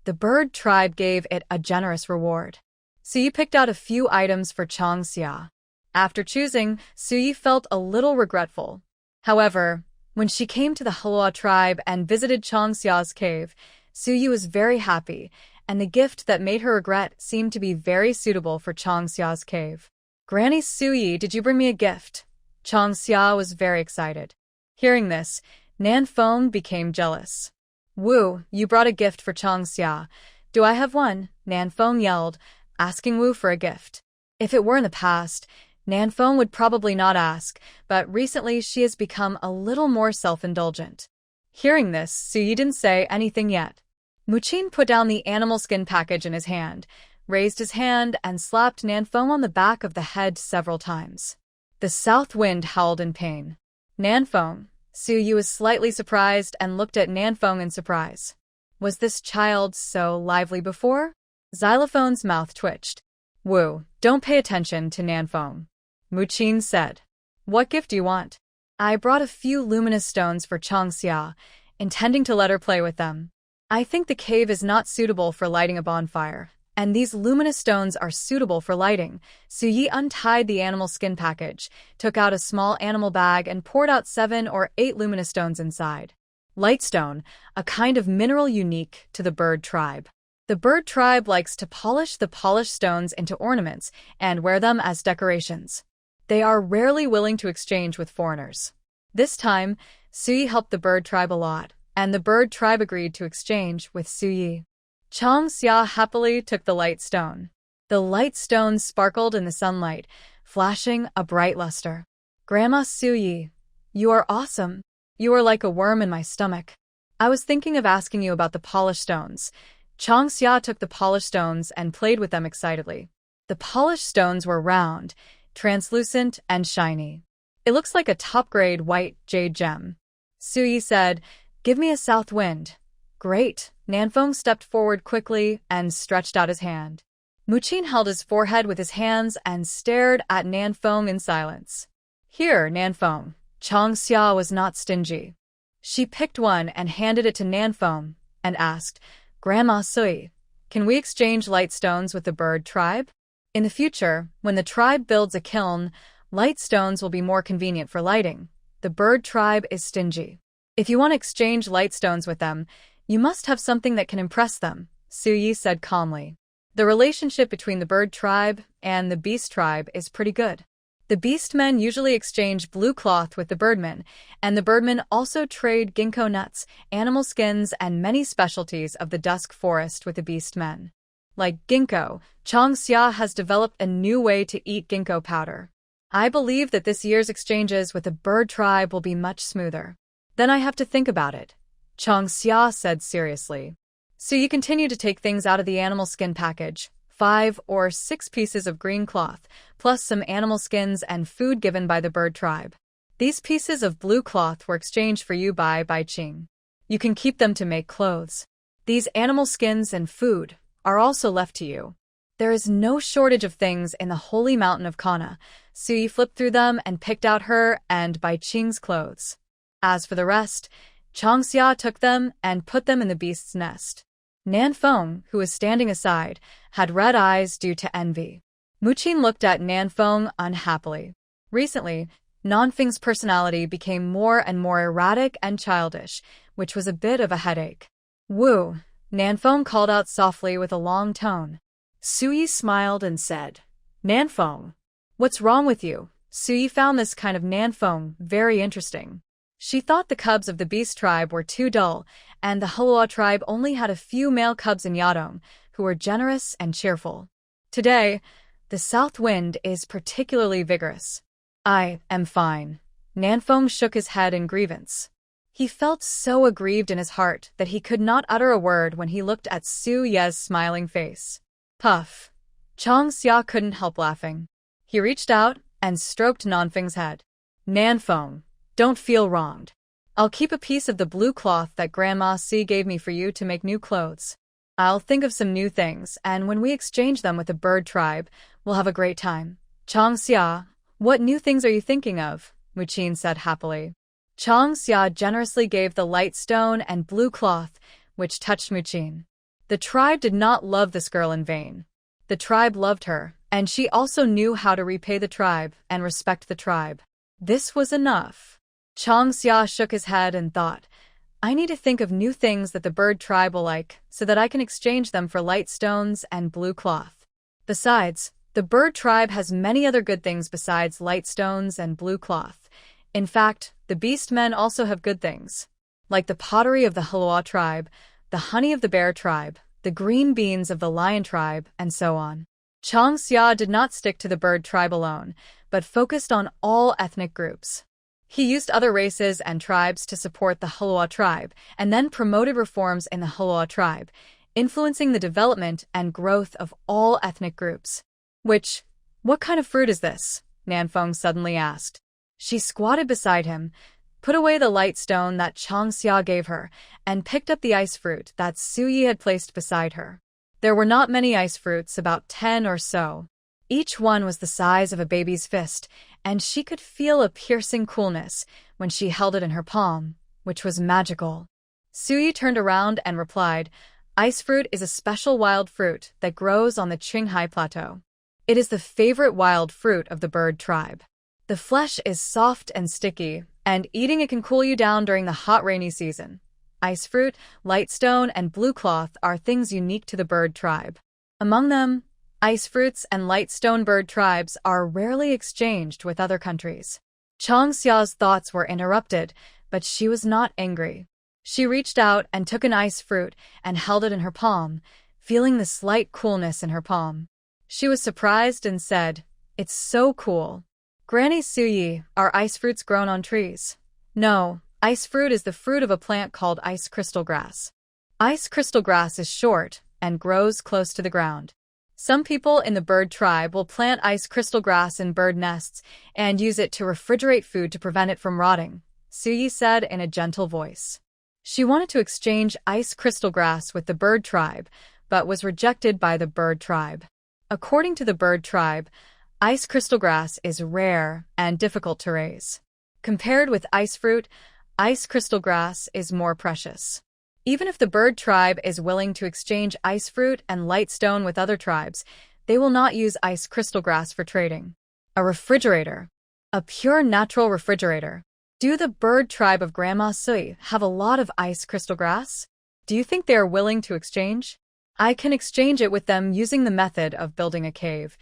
the bird tribe gave it a generous reward. Suyi picked out a few items for Chang Xia. After choosing, Suyi felt a little regretful. However, when she came to the Halua tribe and visited Chang Xia's cave, Suyi was very happy, and the gift that made her regret seemed to be very suitable for Chang Xia's cave. Granny Suyi, did you bring me a gift? Chang Xia was very excited. Hearing this, Nanfeng became jealous. Wu, you brought a gift for Chang Xia. Do I have one? Nanfeng yelled, asking Wu for a gift. If it were in the past, Nanfeng would probably not ask, but recently she has become a little more self-indulgent. Hearing this, Suyi didn't say anything yet. Muqin put down the animal skin package in his hand, raised his hand, and slapped Nanfeng on the back of the head several times. The south wind howled in pain. Nanfeng. Suyi was slightly surprised and looked at Nanfeng in surprise. Was this child so lively before? Xylophone's mouth twitched. Wu, don't pay attention to Nanfeng. Muqin said. What gift do you want? I brought a few luminous stones for Chang Xia, intending to let her play with them. I think the cave is not suitable for lighting a bonfire, and these luminous stones are suitable for lighting. Suyi untied the animal skin package, took out a small animal bag and poured out 7 or 8 luminous stones inside. Lightstone, a kind of mineral unique to the bird tribe. The bird tribe likes to polish the polished stones into ornaments and wear them as decorations. They are rarely willing to exchange with foreigners. This time, Suyi helped the bird tribe a lot, and the bird tribe agreed to exchange with Suyi. Chang Xia happily took the light stone. The light stone sparkled in the sunlight, flashing a bright luster. Grandma Suyi, you are awesome. You are like a worm in my stomach. I was thinking of asking you about the polished stones. Chang Xia took the polished stones and played with them excitedly. The polished stones were round, translucent, and shiny. It looks like a top-grade white jade gem. Suyi said, Give me a south wind. Great. Nanfeng stepped forward quickly and stretched out his hand. Muqin held his forehead with his hands and stared at Nanfeng in silence. Here, Nanfeng. Chang Xia was not stingy. She picked one and handed it to Nanfeng and asked, Grandma Suyi, can we exchange light stones with the bird tribe? In the future, when the tribe builds a kiln, light stones will be more convenient for lighting. The bird tribe is stingy. If you want to exchange light stones with them, you must have something that can impress them, Suyi said calmly. The relationship between the bird tribe and the beast tribe is pretty good. The beastmen usually exchange blue cloth with the birdmen, and the birdmen also trade ginkgo nuts, animal skins, and many specialties of the dusk forest with the beastmen. Like ginkgo, Chang Xia has developed a new way to eat ginkgo powder. I believe that this year's exchanges with the bird tribe will be much smoother. Then I have to think about it, Chang Xia said seriously. So you continue to take things out of the animal skin package, 5 or 6 pieces of green cloth, plus some animal skins and food given by the bird tribe. These pieces of blue cloth were exchanged for you by Bai Qing. You can keep them to make clothes. These animal skins and food are also left to you. There is no shortage of things in the holy mountain of Kana. Suyi flipped through them and picked out her and Bai Qing's clothes. As for the rest, Chang Xia took them and put them in the beast's nest. Nanfeng, who was standing aside, had red eyes due to envy. Muqin looked at Nanfeng unhappily. Recently, Nanfeng's personality became more and more erratic and childish, which was a bit of a headache. Wu, Nanfeng called out softly with a long tone. Suyi smiled and said, Nanfeng, what's wrong with you? Suyi found this kind of Nanfeng very interesting. She thought the cubs of the beast tribe were too dull, and the Hulua tribe only had a few male cubs in Yadong, who were generous and cheerful. Today, the south wind is particularly vigorous. I am fine. Nanfeng shook his head in grievance. He felt so aggrieved in his heart that he could not utter a word when he looked at Su Ye's smiling face. Puff. Chang Xia couldn't help laughing. He reached out and stroked Nanfeng's head. Nanfeng, don't feel wronged. I'll keep a piece of the blue cloth that Grandma Si gave me for you to make new clothes. I'll think of some new things, and when we exchange them with the bird tribe, we'll have a great time. Chang Xia, what new things are you thinking of? Muqin said happily. Chang Xia generously gave the light stone and blue cloth, which touched Muqin. The tribe did not love this girl in vain. The tribe loved her, and she also knew how to repay the tribe and respect the tribe. This was enough. Chang Xia shook his head and thought, I need to think of new things that the bird tribe will like, so that I can exchange them for light stones and blue cloth. Besides, the bird tribe has many other good things besides light stones and blue cloth. In fact, the beast men also have good things, like the pottery of the Hulua tribe, the honey of the bear tribe, the green beans of the lion tribe, and so on. Chang Xia did not stick to the bird tribe alone, but focused on all ethnic groups. He used other races and tribes to support the Hulua tribe, and then promoted reforms in the Hulua tribe, influencing the development and growth of all ethnic groups. What kind of fruit is this? Nanfeng suddenly asked. She squatted beside him, put away the light stone that Chang Xia gave her, and picked up the ice fruit that Su Yi had placed beside her. There were not many ice fruits, about 10 or so. Each one was the size of a baby's fist, and she could feel a piercing coolness when she held it in her palm, which was magical. Su Yi turned around and replied, Ice fruit is a special wild fruit that grows on the Qinghai Plateau. It is the favorite wild fruit of the bird tribe. The flesh is soft and sticky, and eating it can cool you down during the hot rainy season. Ice fruit, light stone, and blue cloth are things unique to the bird tribe. Among them, ice fruits and light stone bird tribes are rarely exchanged with other countries. Chang Xia's thoughts were interrupted, but she was not angry. She reached out and took an ice fruit and held it in her palm, feeling the slight coolness in her palm. She was surprised and said, It's so cool. Granny Su Yi, are ice fruits grown on trees? No, ice fruit is the fruit of a plant called ice crystal grass. Ice crystal grass is short and grows close to the ground. Some people in the bird tribe will plant ice crystal grass in bird nests and use it to refrigerate food to prevent it from rotting, Su Yi said in a gentle voice. She wanted to exchange ice crystal grass with the bird tribe, but was rejected by the bird tribe. According to the bird tribe, ice crystal grass is rare and difficult to raise. Compared with ice fruit, ice crystal grass is more precious. Even if the bird tribe is willing to exchange ice fruit and light stone with other tribes, they will not use ice crystal grass for trading. A refrigerator. A pure natural refrigerator. Do the bird tribe of Grandma Sui have a lot of ice crystal grass? Do you think they are willing to exchange? I can exchange it with them using the method of building a cave,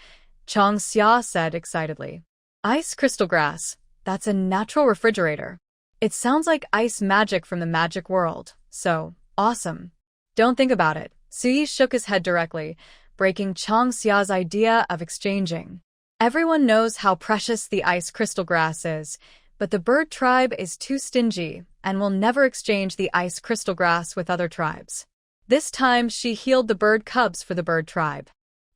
Chang Xia said excitedly. Ice crystal grass, that's a natural refrigerator. It sounds like ice magic from the magic world, so awesome. Don't think about it. Su Yi shook his head directly, breaking Chang Xia's idea of exchanging. Everyone knows how precious the ice crystal grass is, but the bird tribe is too stingy and will never exchange the ice crystal grass with other tribes. This time she healed the bird cubs for the bird tribe.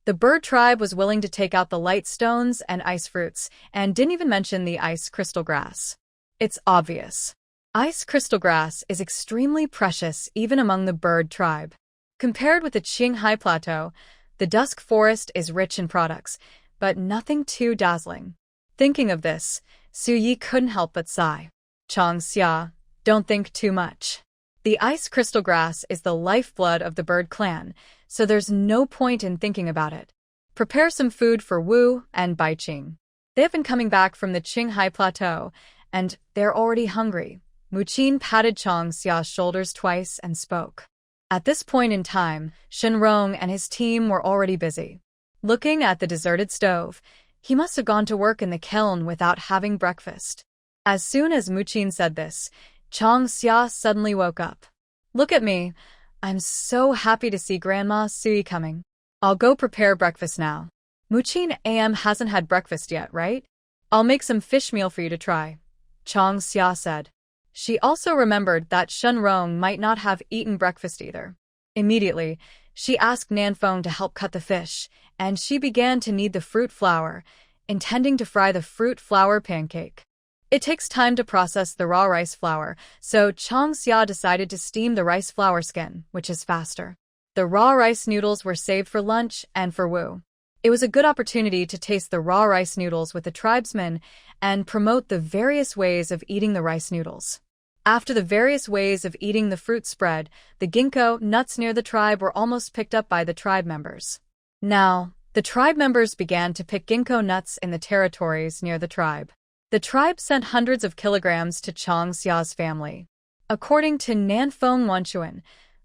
The bird tribe was willing to take out the light stones and ice fruits, and didn't even mention the ice crystal grass. It's obvious. Ice crystal grass is extremely precious even among the bird tribe. Compared with the Qinghai Plateau, the dusk forest is rich in products, but nothing too dazzling. Thinking of this, Su Yi couldn't help but sigh. Chang Xia, don't think too much. The ice crystal grass is the lifeblood of the bird clan, so there's no point in thinking about it. Prepare some food for Wu and Baiqing. They have been coming back from the Qinghai Plateau, and they're already hungry. Muqin patted Chang Xia's shoulders twice and spoke. At this point in time, Shenrong and his team were already busy. Looking at the deserted stove, he must have gone to work in the kiln without having breakfast. As soon as Muqin said this, Chang Xia suddenly woke up. Look at me. I'm so happy to see Grandma Sui coming. I'll go prepare breakfast now. Muqin AM hasn't had breakfast yet, right? I'll make some fish meal for you to try, Chang Xia said. She also remembered that Shen Rong might not have eaten breakfast either. Immediately, she asked Nanfeng to help cut the fish, and she began to knead the fruit flour, intending to fry the fruit flour pancake. It takes time to process the raw rice flour, so Chang Xia decided to steam the rice flour skin, which is faster. The raw rice noodles were saved for lunch and for Wu. It was a good opportunity to taste the raw rice noodles with the tribesmen and promote the various ways of eating the rice noodles. After the various ways of eating the fruit spread, the ginkgo nuts near the tribe were almost picked up by the tribe members. Now, the tribe members began to pick ginkgo nuts in the territories near the tribe. The tribe sent hundreds of kilograms to Chang Xia's family. According to Nanfeng Wanchuan,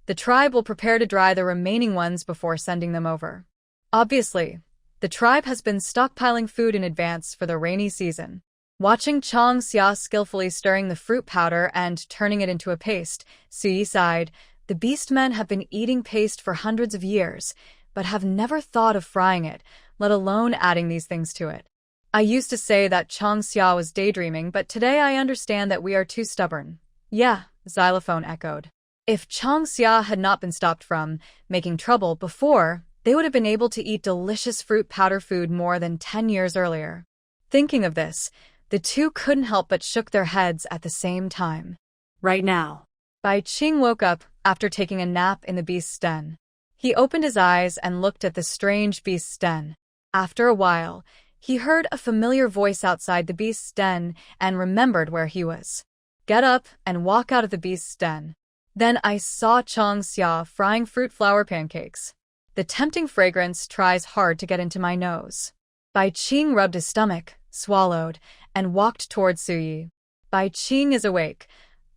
the tribe will prepare to dry the remaining ones before sending them over. Obviously, the tribe has been stockpiling food in advance for the rainy season. Watching Chang Xia skillfully stirring the fruit powder and turning it into a paste, Sui sighed. The beastmen have been eating paste for hundreds of years, but have never thought of frying it, let alone adding these things to it. I used to say that Chang Xia was daydreaming, but today I understand that we are too stubborn. Yeah, Xylophone echoed. If Chang Xia had not been stopped from making trouble before, they would have been able to eat delicious fruit powder food more than 10 years earlier. Thinking of this, the two couldn't help but shook their heads at the same time. Right now. Bai Qing woke up after taking a nap in the beast's den. He opened his eyes and looked at the strange beast's den. After a while, he heard a familiar voice outside the beast's den and remembered where he was. Get up and walk out of the beast's den. Then I saw Chang Xia frying fruit flour pancakes. The tempting fragrance tries hard to get into my nose. Bai Qing rubbed his stomach, swallowed, and walked towards Suyi. Bai Qing is awake.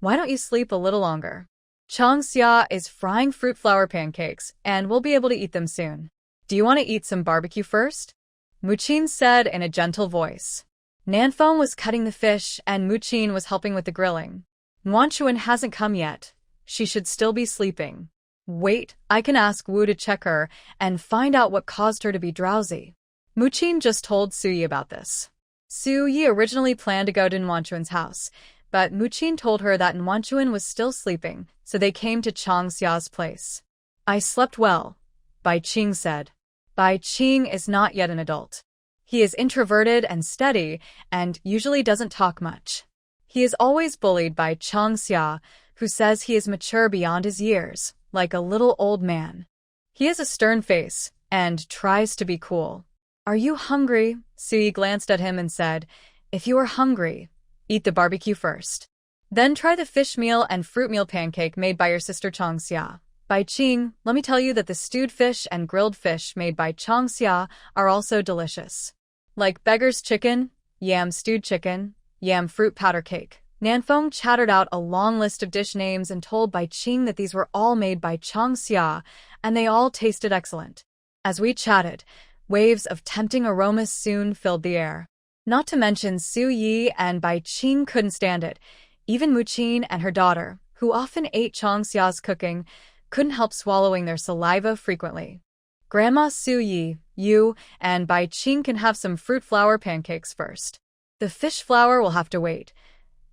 Why don't you sleep a little longer? Chang Xia is frying fruit flour pancakes, and we'll be able to eat them soon. Do you want to eat some barbecue first? Muqin said in a gentle voice. Nanfeng was cutting the fish, and Muqin was helping with the grilling. Wanchuan hasn't come yet. She should still be sleeping. Wait, I can ask Wu to check her and find out what caused her to be drowsy. Muqin just told Suyi about this. Suyi originally planned to go to Wanchuan's house, but Muqin told her that Wanchuan was still sleeping, so they came to Chang Xia's place. I slept well, Bai Qing said. Bai Qing is not yet an adult. He is introverted and steady, and usually doesn't talk much. He is always bullied by Chang Xia, who says he is mature beyond his years, like a little old man. He has a stern face, and tries to be cool. Are you hungry? Sui glanced at him and said, If you are hungry, eat the barbecue first. Then try the fish meal and fruit meal pancake made by your sister Chang Xia. Bai Qing, let me tell you that the stewed fish and grilled fish made by Chang Xia are also delicious. Like beggar's chicken, yam stewed chicken, yam fruit powder cake. Nanfeng chattered out a long list of dish names and told Bai Qing that these were all made by Chang Xia, and they all tasted excellent. As we chatted, waves of tempting aromas soon filled the air. Not to mention Su Yi and Bai Qing couldn't stand it. Even Muqin and her daughter, who often ate Chang Xia's cooking, couldn't help swallowing their saliva frequently. Grandma Su Yi, you, and Bai Qing can have some fruit flour pancakes first. The fish flour will have to wait.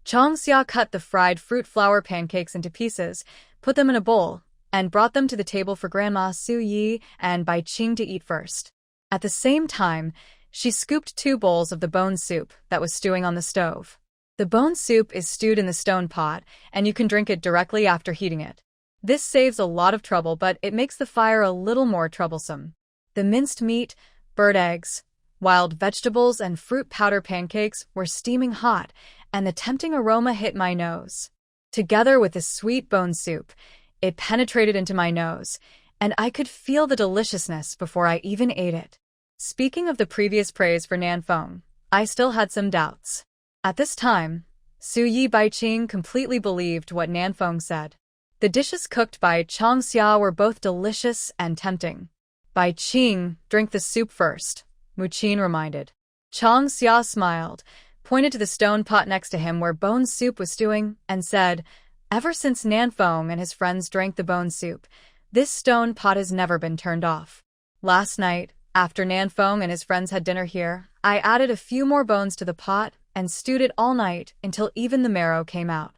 Chang Xia cut the fried fruit flour pancakes into pieces, put them in a bowl, and brought them to the table for Grandma Su Yi and Bai Qing to eat first. At the same time, she scooped 2 bowls of the bone soup that was stewing on the stove. The bone soup is stewed in the stone pot, and you can drink it directly after heating it. This saves a lot of trouble, but it makes the fire a little more troublesome. The minced meat, bird eggs, wild vegetables, and fruit powder pancakes were steaming hot, and the tempting aroma hit my nose. Together with the sweet bone soup, it penetrated into my nose, and I could feel the deliciousness before I even ate it. Speaking of the previous praise for Nanfeng, I still had some doubts. At this time, Su Yi Bai Qing completely believed what Nanfeng said. The dishes cooked by Chang Xia were both delicious and tempting. Bai Qing, drink the soup first, Muqin reminded. Chang Xia smiled, pointed to the stone pot next to him where bone soup was stewing, and said, "Ever since Nanfeng and his friends drank the bone soup, this stone pot has never been turned off. Last night, after Nanfeng and his friends had dinner here, I added a few more bones to the pot and stewed it all night until even the marrow came out."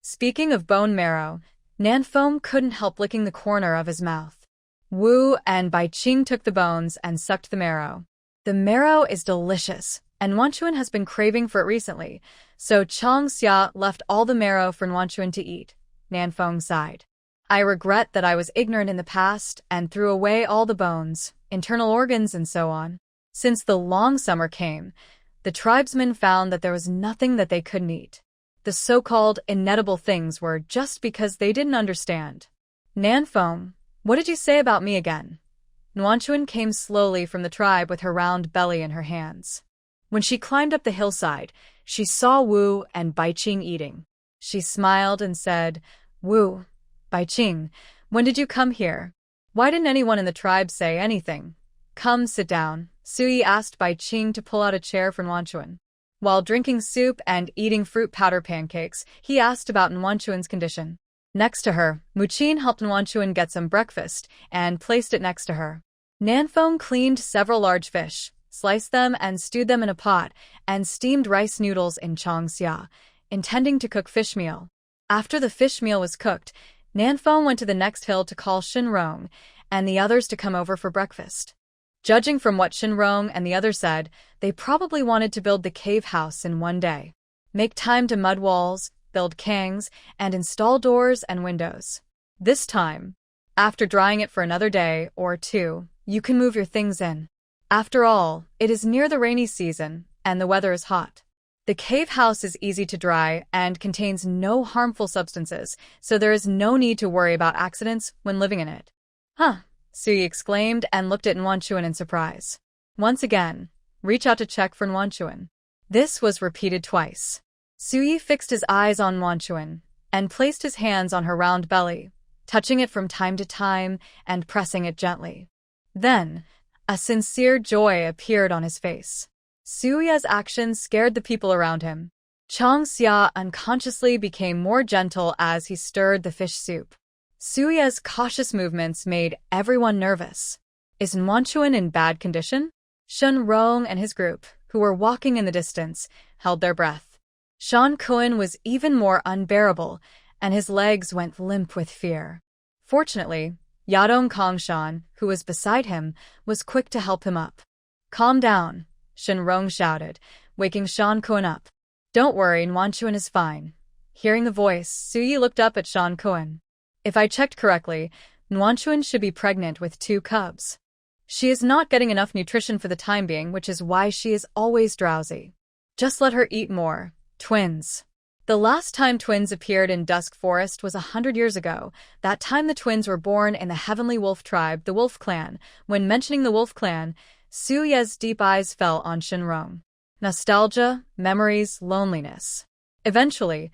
Speaking of bone marrow, Nanfeng couldn't help licking the corner of his mouth. Wu and Bai Qing took the bones and sucked the marrow. "The marrow is delicious, and Wanchuan has been craving for it recently, so Chang Xia left all the marrow for Wanchuan to eat," Nanfeng sighed. "I regret that I was ignorant in the past and threw away all the bones, internal organs, and so on. Since the long summer came, the tribesmen found that there was nothing that they couldn't eat. The so-called inedible things were just because they didn't understand." "Nanfeng, what did you say about me again?" Nuanchuan came slowly from the tribe with her round belly in her hands. When she climbed up the hillside, she saw Wu and Baiqing eating. She smiled and said, "Wu, Baiqing, when did you come here? Why didn't anyone in the tribe say anything?" "Come, sit down," Suyi asked Baiqing to pull out a chair for Nuanchuan. While drinking soup and eating fruit powder pancakes, he asked about Nuanchuan's condition. Next to her, Muqin helped Nuanchuan get some breakfast and placed it next to her. Nanfeng cleaned several large fish, sliced them and stewed them in a pot, and steamed rice noodles in Changxia, intending to cook fish meal. After the fish meal was cooked, Nanfeng went to the next hill to call Shinrong and the others to come over for breakfast. Judging from what Shinrong and the others said, they probably wanted to build the cave house in one day. Make time to mud walls, build kangs, and install doors and windows. This time, after drying it for another day or two, you can move your things in. After all, it is near the rainy season, and the weather is hot. The cave house is easy to dry and contains no harmful substances, so there is no need to worry about accidents when living in it. "Huh," Suyi exclaimed and looked at Nuanchuan in surprise. Once again, reach out to check for Nuanchuan. This was repeated twice. Suyi fixed his eyes on Nuanchuan and placed his hands on her round belly, touching it from time to time and pressing it gently. Then, a sincere joy appeared on his face. Suya's actions scared the people around him. Chang Xia unconsciously became more gentle as he stirred the fish soup. Suya's cautious movements made everyone nervous. Is Nuanchuan in bad condition? Shen Rong and his group, who were walking in the distance, held their breath. Shan Kuan was even more unbearable, and his legs went limp with fear. Fortunately, Yadong Kongshan, who was beside him, was quick to help him up. "Calm down," Shinrong shouted, waking Shan Kuan up. "Don't worry, Nuanchuan is fine." Hearing the voice, Suyi looked up at Shan Kuan. "If I checked correctly, Nuanchuan should be pregnant with 2 cubs. She is not getting enough nutrition for the time being, which is why she is always drowsy. Just let her eat more. Twins." The last time twins appeared in Dusk Forest was 100 years ago. That time the twins were born in the Heavenly Wolf tribe, the Wolf Clan. When mentioning the Wolf Clan, Suye's deep eyes fell on Shinrong. Nostalgia, memories, loneliness. Eventually,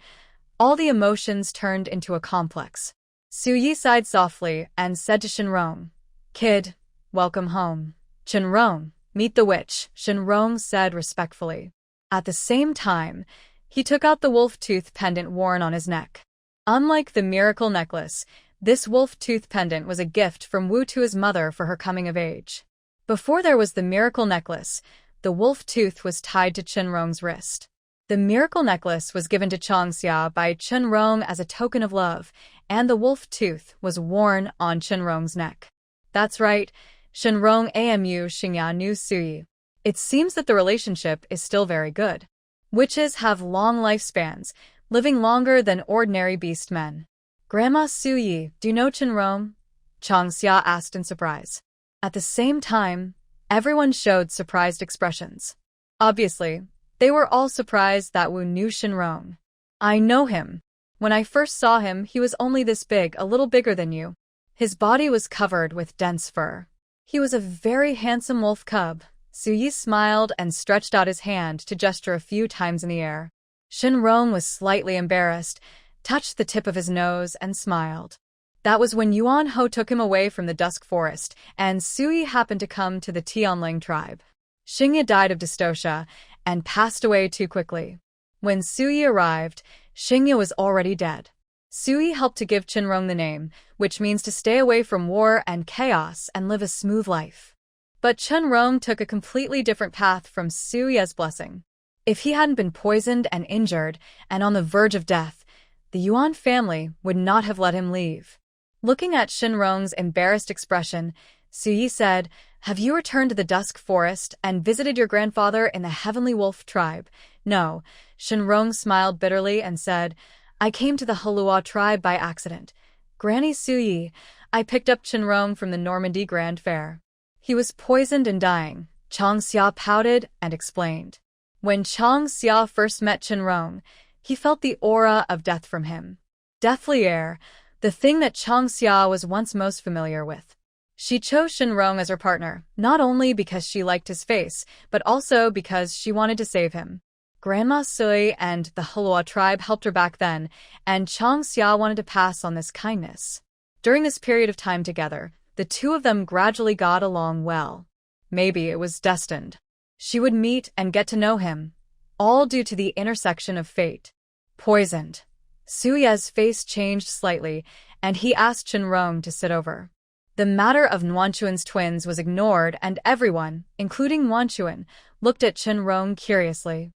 all the emotions turned into a complex. Suyi sighed softly and said to Shinrong, "Kid, welcome home." "Shinrong, meet the witch," Shinrong said respectfully. At the same time, he took out the wolf tooth pendant worn on his neck. Unlike the miracle necklace, this wolf tooth pendant was a gift from Wu to his mother for her coming of age. Before there was the miracle necklace, the wolf tooth was tied to Shinrong's wrist. The miracle necklace was given to Changxia by Shinrong as a token of love, and the wolf tooth was worn on Shinrong's neck. That's right, Shinrong Amu Xingya knew Suyi. It seems that the relationship is still very good. Witches have long lifespans, living longer than ordinary beast men. "Grandma Suyi, do you know Shinrong?" Changxia asked in surprise. At the same time, everyone showed surprised expressions. Obviously, they were all surprised that Wu knew Shinrong. "I know him. When I first saw him, he was only this big, a little bigger than you. His body was covered with dense fur. He was a very handsome wolf cub." Suyi smiled and stretched out his hand to gesture a few times in the air. Shinrong was slightly embarrassed, touched the tip of his nose, and smiled. That was when Yuan Ho took him away from the Dusk Forest, and Suyi happened to come to the Tianling tribe. Xingya died of dystocia, and passed away too quickly. When Sui arrived, Xingye was already dead. Sui helped to give Qinrong the name, which means to stay away from war and chaos and live a smooth life. But Qinrong took a completely different path from Sui's blessing. If he hadn't been poisoned and injured and on the verge of death, the Yuan family would not have let him leave. Looking at Qinrong's embarrassed expression, Sui said, "Have you returned to the Dusk Forest and visited your grandfather in the Heavenly Wolf tribe?" "No." Qinrong smiled bitterly and said, "I came to the Halua tribe by accident. Granny Sui, I picked up Qinrong from the Normandy Grand Fair. He was poisoned and dying." Chang Xia pouted and explained. When Chang Xia first met Qinrong, he felt the aura of death from him. Deathly air, the thing that Chang Xia was once most familiar with. She chose Qinrong as her partner, not only because she liked his face, but also because she wanted to save him. Grandma Sui and the Halua tribe helped her back then, and Chang Xia wanted to pass on this kindness. During this period of time together, the two of them gradually got along well. Maybe it was destined. She would meet and get to know him, all due to the intersection of fate. Poisoned. Sui's face changed slightly, and he asked Qinrong to sit over. The matter of Nuanchuan's twins was ignored, and everyone, including Nuanchuan, looked at Qinrong curiously.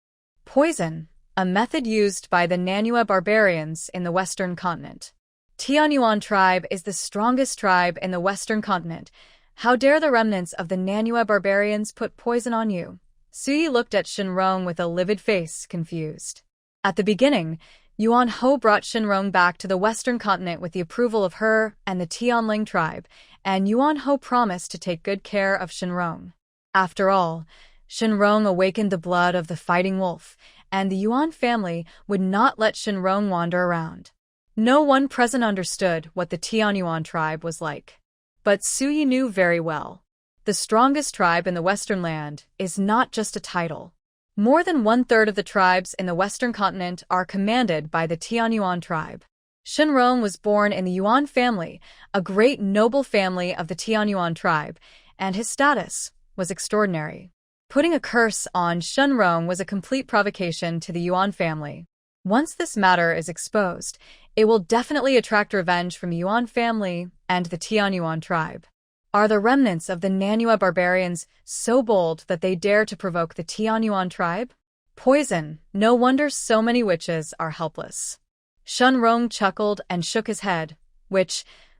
Poison, a method used by the Manhwa barbarians in the Western continent. Tianyuan tribe is the strongest tribe in the Western continent. How dare the remnants of the Manhwa barbarians put poison on you? Sui looked at Qinrong with a livid face, confused. At the beginning, Yuan Ho brought Qinrong back to the Western continent with the approval of her and the Tianling tribe, and Yuan Ho promised to take good care of Qinrong. After all, Qinrong awakened the blood of the fighting wolf, and the Yuan family would not let Qinrong wander around. No one present understood what the Tianyuan tribe was like. But Sui knew very well. The strongest tribe in the Western land is not just a title. More than 1/3 of the tribes in the Western continent are commanded by the Tianyuan tribe. Qinrong was born in the Yuan family, a great noble family of the Tianyuan tribe, and his status was extraordinary. Putting a curse on Qinrong was a complete provocation to the Yuan family. Once this matter is exposed, it will definitely attract revenge from the Yuan family and the Tianyuan tribe. Are the remnants of the Manhwa barbarians so bold that they dare to provoke the Tianyuan tribe? Poison, no wonder so many witches are helpless. Qinrong chuckled and shook his head,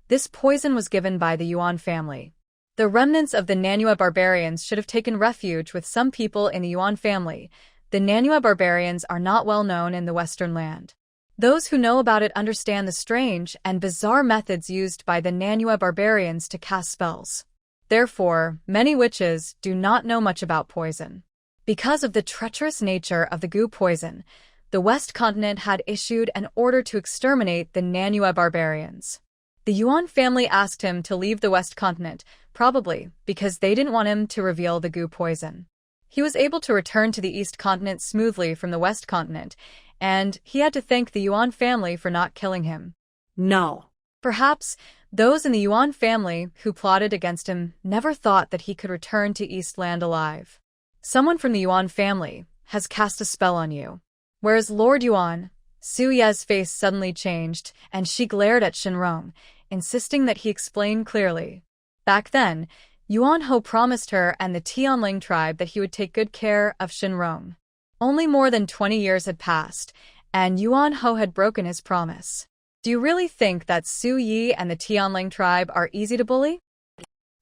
this poison was given by the Yuan family. The remnants of the Manhwa barbarians should have taken refuge with some people in the Yuan family. The Manhwa barbarians are not well known in the Western land. Those who know about it understand the strange and bizarre methods used by the Manhwa barbarians to cast spells. Therefore, many witches do not know much about poison. Because of the treacherous nature of the goo poison, the West continent had issued an order to exterminate the Manhwa barbarians. The Yuan family asked him to leave the West continent, probably because they didn't want him to reveal the goo poison. He was able to return to the East continent smoothly from the West continent, and he had to thank the Yuan family for not killing him. No. Perhaps those in the Yuan family who plotted against him never thought that he could return to East Land alive. Someone from the Yuan family has cast a spell on you. Whereas Lord Yuan, Suye's face suddenly changed, and she glared at Qinrong, insisting that he explain clearly. Back then, Yuan Ho promised her and the Tianling tribe that he would take good care of Qinrong. Only more than 20 years had passed, and Yuan Ho had broken his promise. Do you really think that Su Yi and the Tianling tribe are easy to bully?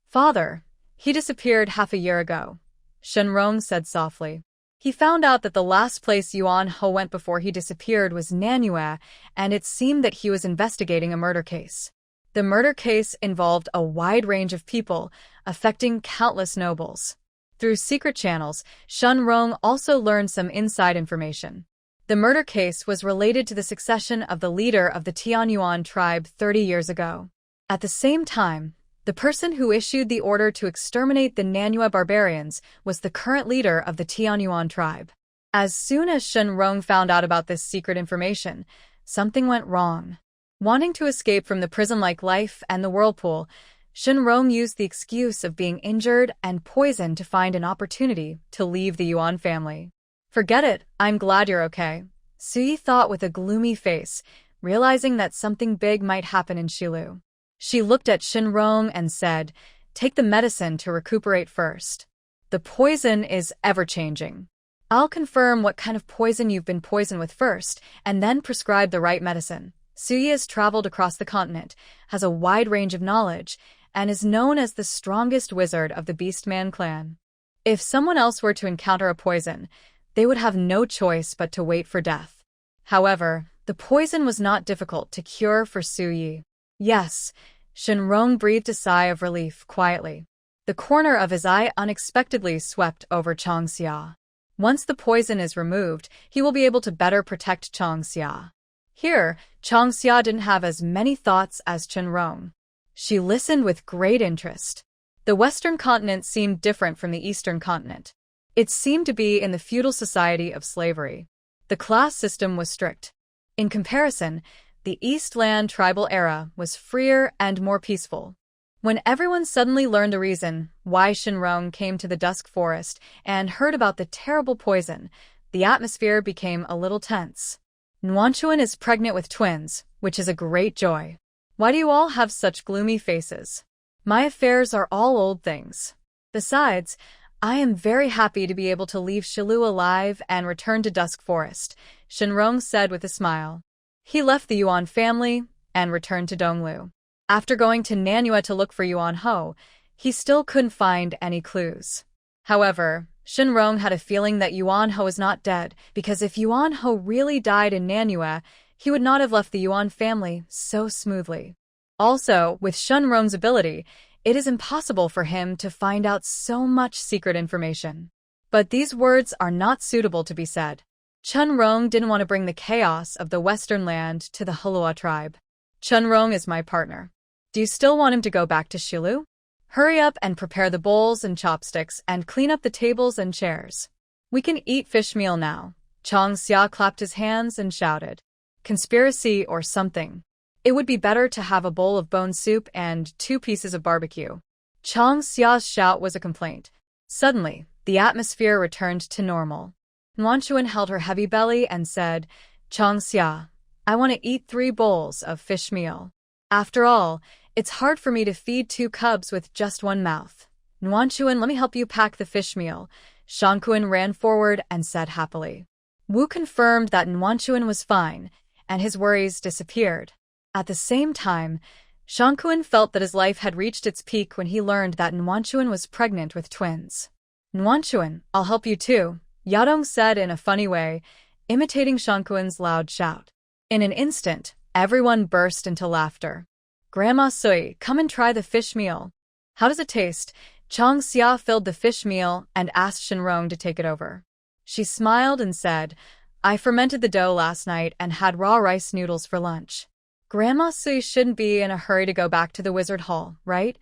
Father, he disappeared half a year ago, Qinrong said softly. He found out that the last place Yuan Ho went before he disappeared was Nanhua, and it seemed that he was investigating a murder case. The murder case involved a wide range of people, affecting countless nobles. Through secret channels, Qinrong also learned some inside information. The murder case was related to the succession of the leader of the Tianyuan tribe 30 years ago. At the same time, the person who issued the order to exterminate the Manhwa barbarians was the current leader of the Tianyuan tribe. As soon as Qinrong found out about this secret information, something went wrong. Wanting to escape from the prison-like life and the whirlpool, Qinrong used the excuse of being injured and poisoned to find an opportunity to leave the Yuan family. Forget it, I'm glad you're okay, Suyi thought with a gloomy face, realizing that something big might happen in Shilu. She looked at Shinrong and said, take the medicine to recuperate first. The poison is ever-changing. I'll confirm what kind of poison you've been poisoned with first, and then prescribe the right medicine. Suyi has traveled across the continent, has a wide range of knowledge, and is known as the strongest wizard of the Beastman clan. If someone else were to encounter a poison, they would have no choice but to wait for death. However, the poison was not difficult to cure for Suyi. Yes, Shinrong breathed a sigh of relief quietly. The corner of his eye unexpectedly swept over Changxia. Once the poison is removed, he will be able to better protect Changxia. Here, Changxia didn't have as many thoughts as Shinrong. She listened with great interest. The Western continent seemed different from the Eastern continent. It seemed to be in the feudal society of slavery. The class system was strict. In comparison, the Eastland tribal era was freer and more peaceful. When everyone suddenly learned the reason why Shinrong came to the Dusk Forest and heard about the terrible poison, the atmosphere became a little tense. Nuanchuan is pregnant with twins, which is a great joy. Why do you all have such gloomy faces? My affairs are all old things. Besides, I am very happy to be able to leave Shilu alive and return to Dusk Forest, Shinrong said with a smile. He left the Yuan family and returned to Donglu. After going to Nanhua to look for Yuan Ho, he still couldn't find any clues. However, Shinrong had a feeling that Yuan Ho is not dead, because if Yuan Ho really died in Nanhua, he would not have left the Yuan family so smoothly. Also, with Shinrong's ability, it is impossible for him to find out so much secret information. But these words are not suitable to be said. Shinrong didn't want to bring the chaos of the Western land to the Halua tribe. Shinrong is my partner. Do you still want him to go back to Shilu? Hurry up and prepare the bowls and chopsticks and clean up the tables and chairs. We can eat fish meal now. Changxia clapped his hands and shouted. Conspiracy or something. It would be better to have a bowl of bone soup and 2 pieces of barbecue. Changxia's shout was a complaint. Suddenly, the atmosphere returned to normal. Nuanchuan held her heavy belly and said, Changxia, I want to eat 3 bowls of fish meal. After all, it's hard for me to feed 2 cubs with just 1 mouth. Nuanchuan, let me help you pack the fish meal. Shangkuan ran forward and said happily. Wu confirmed that Nuanchuan was fine, and his worries disappeared. At the same time, Shangkuan felt that his life had reached its peak when he learned that Nuanchuan was pregnant with twins. Nuanchuan, I'll help you too, Yadong said in a funny way, imitating Shangkuan's loud shout. In an instant, everyone burst into laughter. Grandma Sui, come and try the fish meal. How does it taste? Changxia filled the fish meal and asked Shinrong to take it over. She smiled and said, I fermented the dough last night and had raw rice noodles for lunch. Grandma Sui shouldn't be in a hurry to go back to the wizard hall, right?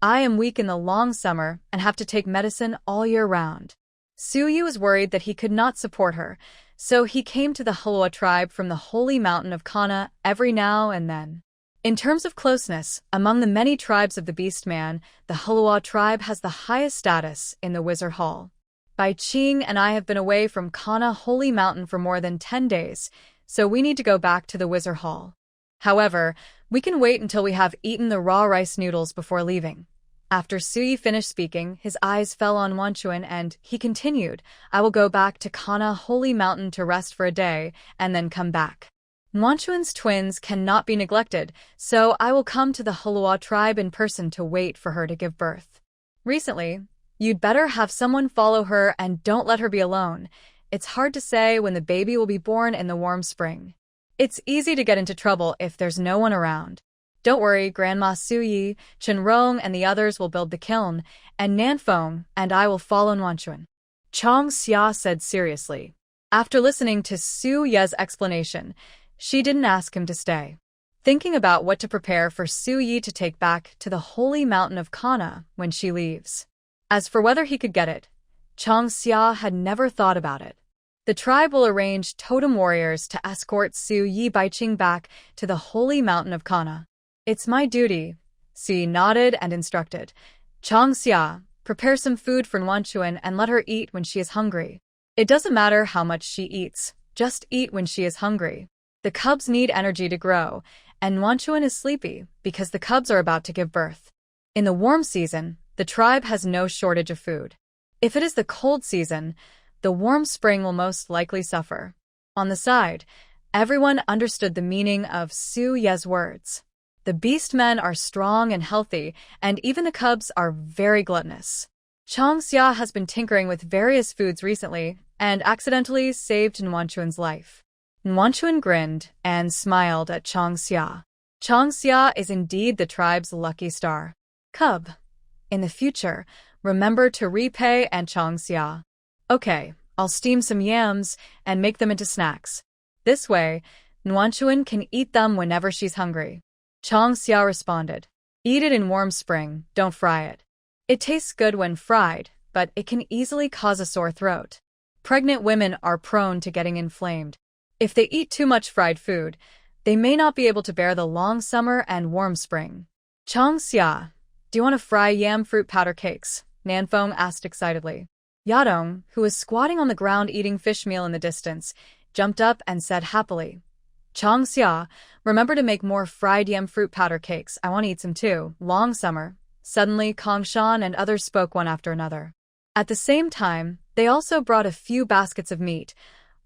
I am weak in the long summer and have to take medicine all year round. Suyu was worried that he could not support her, so he came to the Halua tribe from the holy mountain of Kana every now and then. In terms of closeness, among the many tribes of the Beastman, the Halua tribe has the highest status in the Wizard Hall. Bai Qing and I have been away from Kana Holy Mountain for more than 10 days, so we need to go back to the Wizard Hall. However, we can wait until we have eaten the raw rice noodles before leaving. After Suyi finished speaking, his eyes fell on Wanchuan and he continued, I will go back to Kana Holy Mountain to rest for a day and then come back. Wanchuan's twins cannot be neglected, so I will come to the Halua tribe in person to wait for her to give birth. Recently, you'd better have someone follow her and don't let her be alone. It's hard to say when the baby will be born in the warm spring. It's easy to get into trouble if there's no one around. Don't worry, Grandma Suyi, Chenrong and the others will build the kiln, and Nanfeng and I will follow Wanchuan. Changxia said seriously. After listening to Su Ye's explanation, she didn't ask him to stay. Thinking about what to prepare for Su Yi to take back to the holy mountain of Kana when she leaves. As for whether he could get it, Changxia had never thought about it. The tribe will arrange totem warriors to escort Su Yi Baiqing back to the holy mountain of Kana. It's my duty, Su Yi nodded and instructed. Changxia, prepare some food for Wanchuan and let her eat when she is hungry. It doesn't matter how much she eats, just eat when she is hungry. The cubs need energy to grow, and Wanchuan is sleepy because the cubs are about to give birth. In the warm season, the tribe has no shortage of food. If it is the cold season, the warm spring will most likely suffer. On the side, everyone understood the meaning of Su Ye's words. The beast men are strong and healthy, and even the cubs are very gluttonous. Chang Xia has been tinkering with various foods recently and accidentally saved Nwanchuan's life. Nwanchuan grinned and smiled at Chang Xia. Chang Xia is indeed the tribe's lucky star. Cub, in the future, remember to repay and Chang Xia. Okay, I'll steam some yams and make them into snacks. This way, Nwanchuan can eat them whenever she's hungry. Chang Xia responded. Eat it in warm spring, don't fry it. It tastes good when fried, but it can easily cause a sore throat. Pregnant women are prone to getting inflamed. If they eat too much fried food, they may not be able to bear the long summer and warm spring. Chang Xia, do you want to fry yam fruit powder cakes? Nanfeng asked excitedly. Yadong, who was squatting on the ground eating fish meal in the distance, jumped up and said happily, Chang Xia, remember to make more fried yam fruit powder cakes. I want to eat some too. Long summer. Suddenly, Kongshan and others spoke one after another. At the same time, they also brought a few baskets of meat,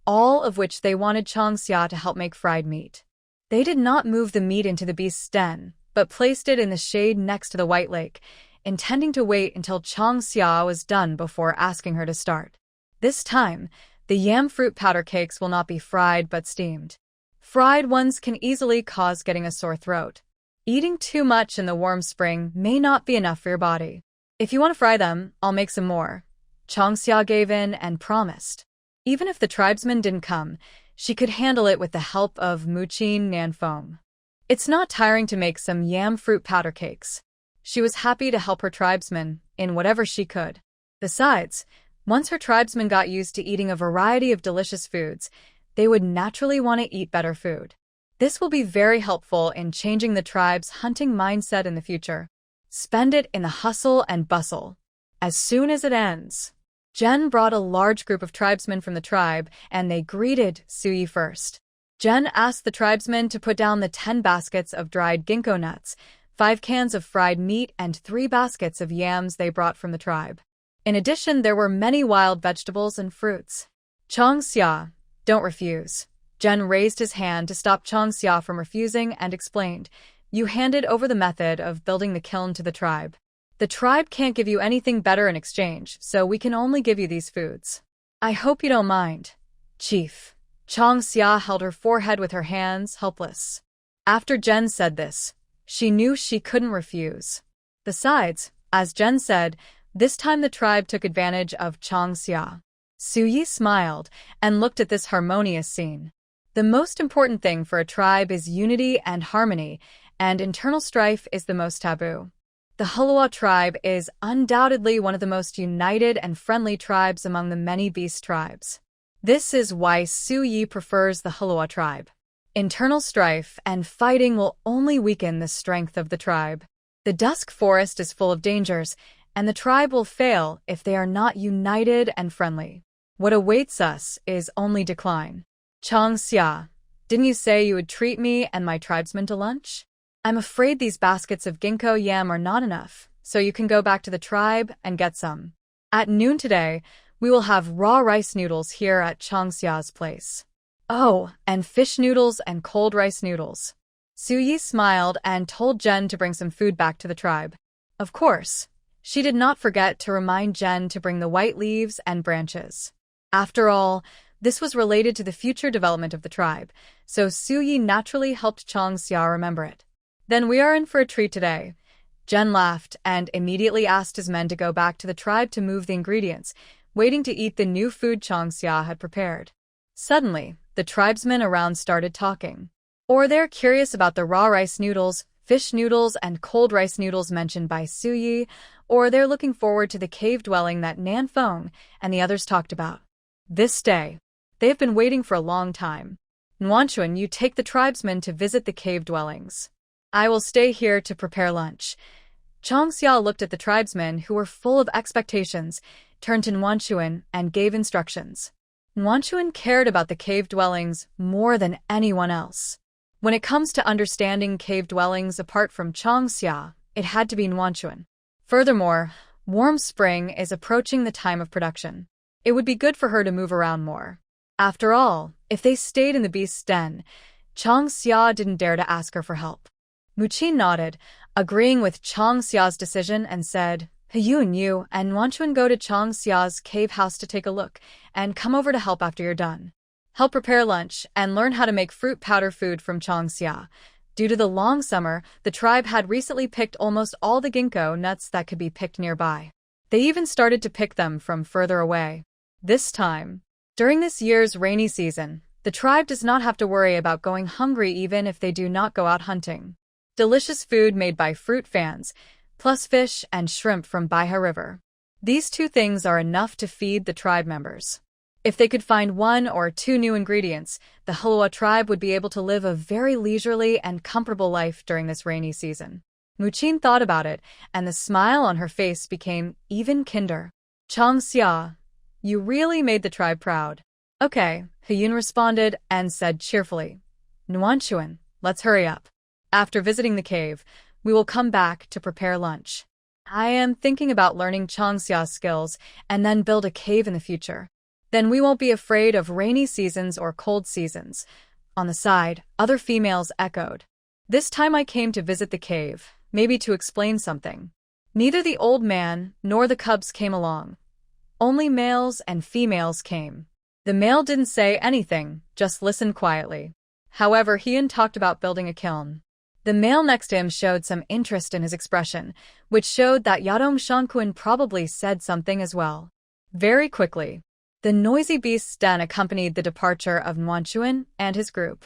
all of which they wanted Chang Xia to help make fried meat. They did not move the meat into the beast's den, but placed it in the shade next to the White Lake, intending to wait until Chang Xia was done before asking her to start. This time, the yam fruit powder cakes will not be fried but steamed. Fried ones can easily cause getting a sore throat. Eating too much in the warm spring may not be enough for your body. If you want to fry them, I'll make some more. Chang Xia gave in and promised. Even if the tribesmen didn't come, she could handle it with the help of Muqin Nanfeng. It's not tiring to make some yam fruit powder cakes. She was happy to help her tribesmen in whatever she could. Besides, once her tribesmen got used to eating a variety of delicious foods, they would naturally want to eat better food. This will be very helpful in changing the tribe's hunting mindset in the future. Spend it in the hustle and bustle. As soon as it ends. Jen brought a large group of tribesmen from the tribe, and they greeted Suyi first. Jen asked the tribesmen to put down the 10 baskets of dried ginkgo nuts, 5 cans of fried meat, and 3 baskets of yams they brought from the tribe. In addition, there were many wild vegetables and fruits. Chang Xia, don't refuse. Jen raised his hand to stop Chang Xia from refusing and explained, you handed over the method of building the kiln to the tribe. The tribe can't give you anything better in exchange, so we can only give you these foods. I hope you don't mind. Chief. Chang Xia held her forehead with her hands, helpless. After Jen said this, she knew she couldn't refuse. Besides, as Jen said, this time the tribe took advantage of Chang Xia. Suyi smiled and looked at this harmonious scene. The most important thing for a tribe is unity and harmony, and internal strife is the most taboo. The Hulua tribe is undoubtedly one of the most united and friendly tribes among the many beast tribes. This is why Suyi prefers the Hulua tribe. Internal strife and fighting will only weaken the strength of the tribe. The Dusk Forest is full of dangers, and the tribe will fail if they are not united and friendly. What awaits us is only decline. Chang Xia, didn't you say you would treat me and my tribesmen to lunch? I'm afraid these baskets of ginkgo yam are not enough, so you can go back to the tribe and get some. At noon today, we will have raw rice noodles here at Chang Xia's place. Oh, and fish noodles and cold rice noodles. Suyi smiled and told Jen to bring some food back to the tribe. Of course, she did not forget to remind Jen to bring the white leaves and branches. After all, this was related to the future development of the tribe, so Suyi naturally helped Chang Xia remember it. Then we are in for a treat today. Jen laughed and immediately asked his men to go back to the tribe to move the ingredients, waiting to eat the new food Chang Xia had prepared. Suddenly, the tribesmen around started talking. Or they're curious about the raw rice noodles, fish noodles, and cold rice noodles mentioned by Suyi, or they're looking forward to the cave dwelling that Nanfeng and the others talked about. This day, they have been waiting for a long time. Nwanchuan, you take the tribesmen to visit the cave dwellings. I will stay here to prepare lunch. Chang Xia looked at the tribesmen who were full of expectations, turned to Nwanchuan and gave instructions. Nuanchuan cared about the cave dwellings more than anyone else. When it comes to understanding cave dwellings apart from Changxia, it had to be Nuanchuan. Furthermore, warm spring is approaching the time of production. It would be good for her to move around more. After all, if they stayed in the beast's den, Changxia didn't dare to ask her for help. Muqin nodded, agreeing with Changxia's decision, and said, You and Nuanchuan go to Changxia's cave house to take a look, and come over to help after you're done. Help prepare lunch, and learn how to make fruit powder food from Changxia. Due to the long summer, the tribe had recently picked almost all the ginkgo nuts that could be picked nearby. They even started to pick them from further away. This time, during this year's rainy season, the tribe does not have to worry about going hungry even if they do not go out hunting. Delicious food made by fruit fans, plus fish and shrimp from Baiha River. These two things are enough to feed the tribe members. If they could find 1 or 2 new ingredients, the Hulua tribe would be able to live a very leisurely and comfortable life during this rainy season. Muqin thought about it, and the smile on her face became even kinder. Changxia, you really made the tribe proud. Okay, Huyun responded and said cheerfully, Nuanchuan, let's hurry up. After visiting the cave, we will come back to prepare lunch. I am thinking about learning Changxia's skills and then build a cave in the future. Then we won't be afraid of rainy seasons or cold seasons. On the side, other females echoed. This time I came to visit the cave, maybe to explain something. Neither the old man nor the cubs came along. Only males and females came. The male didn't say anything, just listened quietly. However, Hyun talked about building a kiln. The male next to him showed some interest in his expression, which showed that Yadong Shankun probably said something as well. Very quickly, the noisy beast's den accompanied the departure of Nuanchuan and his group.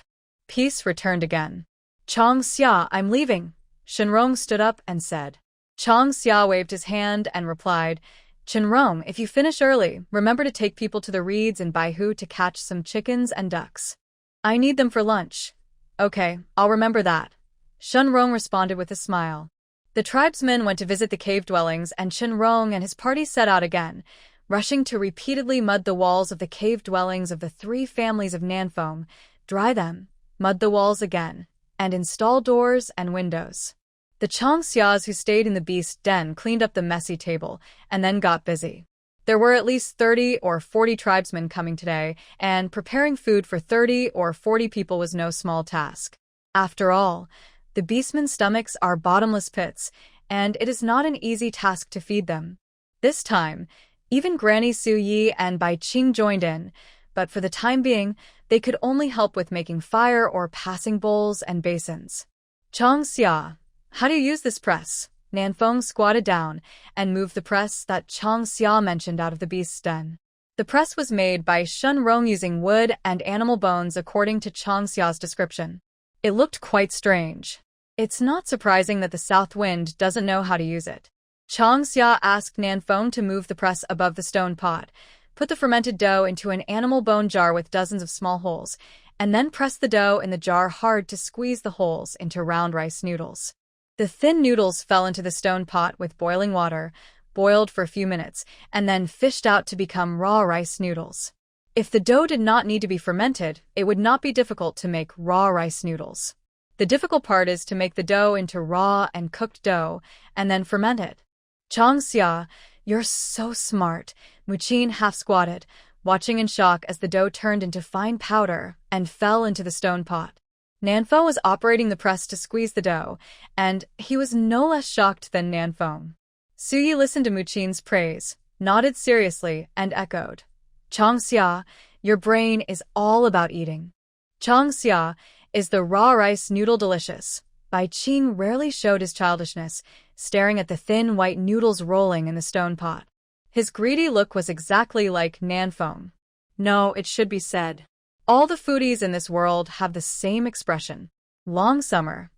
Peace returned again. Changxia, I'm leaving. Shenrong stood up and said. Changxia waved his hand and replied, Shenrong, if you finish early, remember to take people to the reeds in Baihu to catch some chickens and ducks. I need them for lunch. Okay, I'll remember that. Shenrong responded with a smile. The tribesmen went to visit the cave dwellings, and Shenrong and his party set out again, rushing to repeatedly mud the walls of the cave dwellings of the 3 families of Nanfeng, dry them, mud the walls again, and install doors and windows. The Changxias who stayed in the beast's den cleaned up the messy table and then got busy. There were at least 30 or 40 tribesmen coming today, and preparing food for 30 or 40 people was no small task. After all, the beastmen's stomachs are bottomless pits, and it is not an easy task to feed them. This time, even Granny Su Yi and Bai Qing joined in, but for the time being, they could only help with making fire or passing bowls and basins. Changxia, how do you use this press? Nanfeng squatted down and moved the press that Changxia mentioned out of the beast's den. The press was made by Shenrong using wood and animal bones according to Changxia's description. It looked quite strange. It's not surprising that the south wind doesn't know how to use it. Changxia asked Nanfeng to move the press above the stone pot, put the fermented dough into an animal bone jar with dozens of small holes, and then press the dough in the jar hard to squeeze the holes into round rice noodles. The thin noodles fell into the stone pot with boiling water, boiled for a few minutes, and then fished out to become raw rice noodles. If the dough did not need to be fermented, it would not be difficult to make raw rice noodles. The difficult part is to make the dough into raw and cooked dough, and then ferment it. Changxia, you're so smart, Muqin half-squatted, watching in shock as the dough turned into fine powder and fell into the stone pot. Nanfeng was operating the press to squeeze the dough, and he was no less shocked than Nanfeng. Suyi listened to Muqin's praise, nodded seriously, and echoed. Changxia, your brain is all about eating. Changxia, is the raw rice noodle delicious? Bai Qing rarely showed his childishness, staring at the thin white noodles rolling in the stone pot. His greedy look was exactly like Nanfeng. No, it should be said. All the foodies in this world have the same expression. Long summer.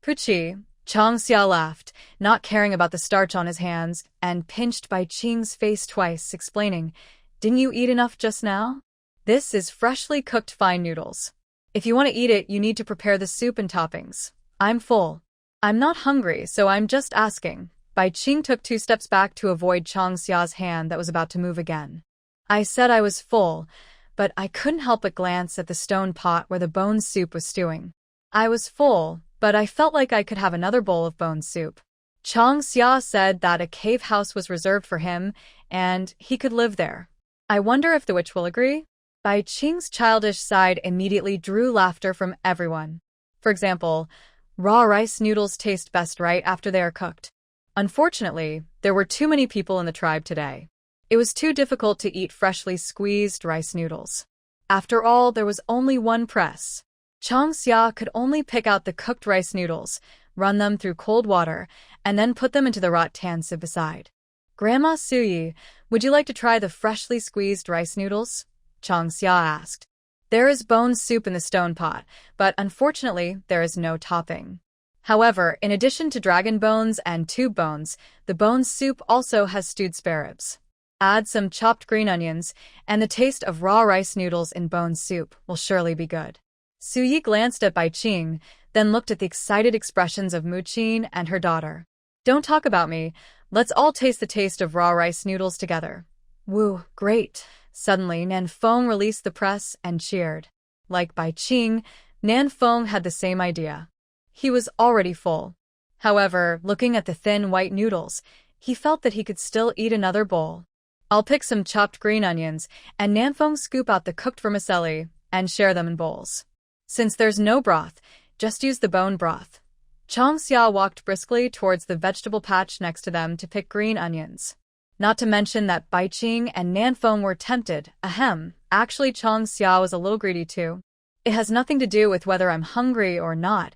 Puchi, Changxia laughed, not caring about the starch on his hands, and pinched Bai Qing's face twice, explaining, Didn't you eat enough just now? This is freshly cooked fine noodles. If you want to eat it, you need to prepare the soup and toppings. I'm full. I'm not hungry, so I'm just asking. Bai Qing took 2 steps back to avoid Changxia's hand that was about to move again. I said I was full, but I couldn't help but glance at the stone pot where the bone soup was stewing. I was full, but I felt like I could have another bowl of bone soup. Chang Xia said that a cave house was reserved for him, and he could live there. I wonder if the witch will agree? Bai Qing's childish side immediately drew laughter from everyone. For example, raw rice noodles taste best right after they are cooked. Unfortunately, there were too many people in the tribe today. It was too difficult to eat freshly squeezed rice noodles. After all, there was only one press. Chang Xia could only pick out the cooked rice noodles, run them through cold water, and then put them into the rattan sieve beside. Grandma Suyi, would you like to try the freshly squeezed rice noodles? Chang Xia asked. There is bone soup in the stone pot, but unfortunately there is no topping. However, in addition to dragon bones and tube bones, the bone soup also has stewed spare ribs. Add some chopped green onions, and the taste of raw rice noodles in bone soup will surely be good. Suyi glanced at Bai Qing, then looked at the excited expressions of Mu Qin and her daughter. Don't talk about me. Let's all taste the taste of raw rice noodles together. Woo, great. Suddenly, Nan Feng released the press and cheered. Like Bai Qing, Nan Feng had the same idea. He was already full. However, looking at the thin white noodles, he felt that he could still eat another bowl. I'll pick some chopped green onions, and Nan Feng scoop out the cooked vermicelli and share them in bowls. Since there's no broth, just use the bone broth. Chang Xia walked briskly towards the vegetable patch next to them to pick green onions. Not to mention that Bai Qing and Nan Feng were tempted. Ahem, actually Chang Xia was a little greedy too. It has nothing to do with whether I'm hungry or not.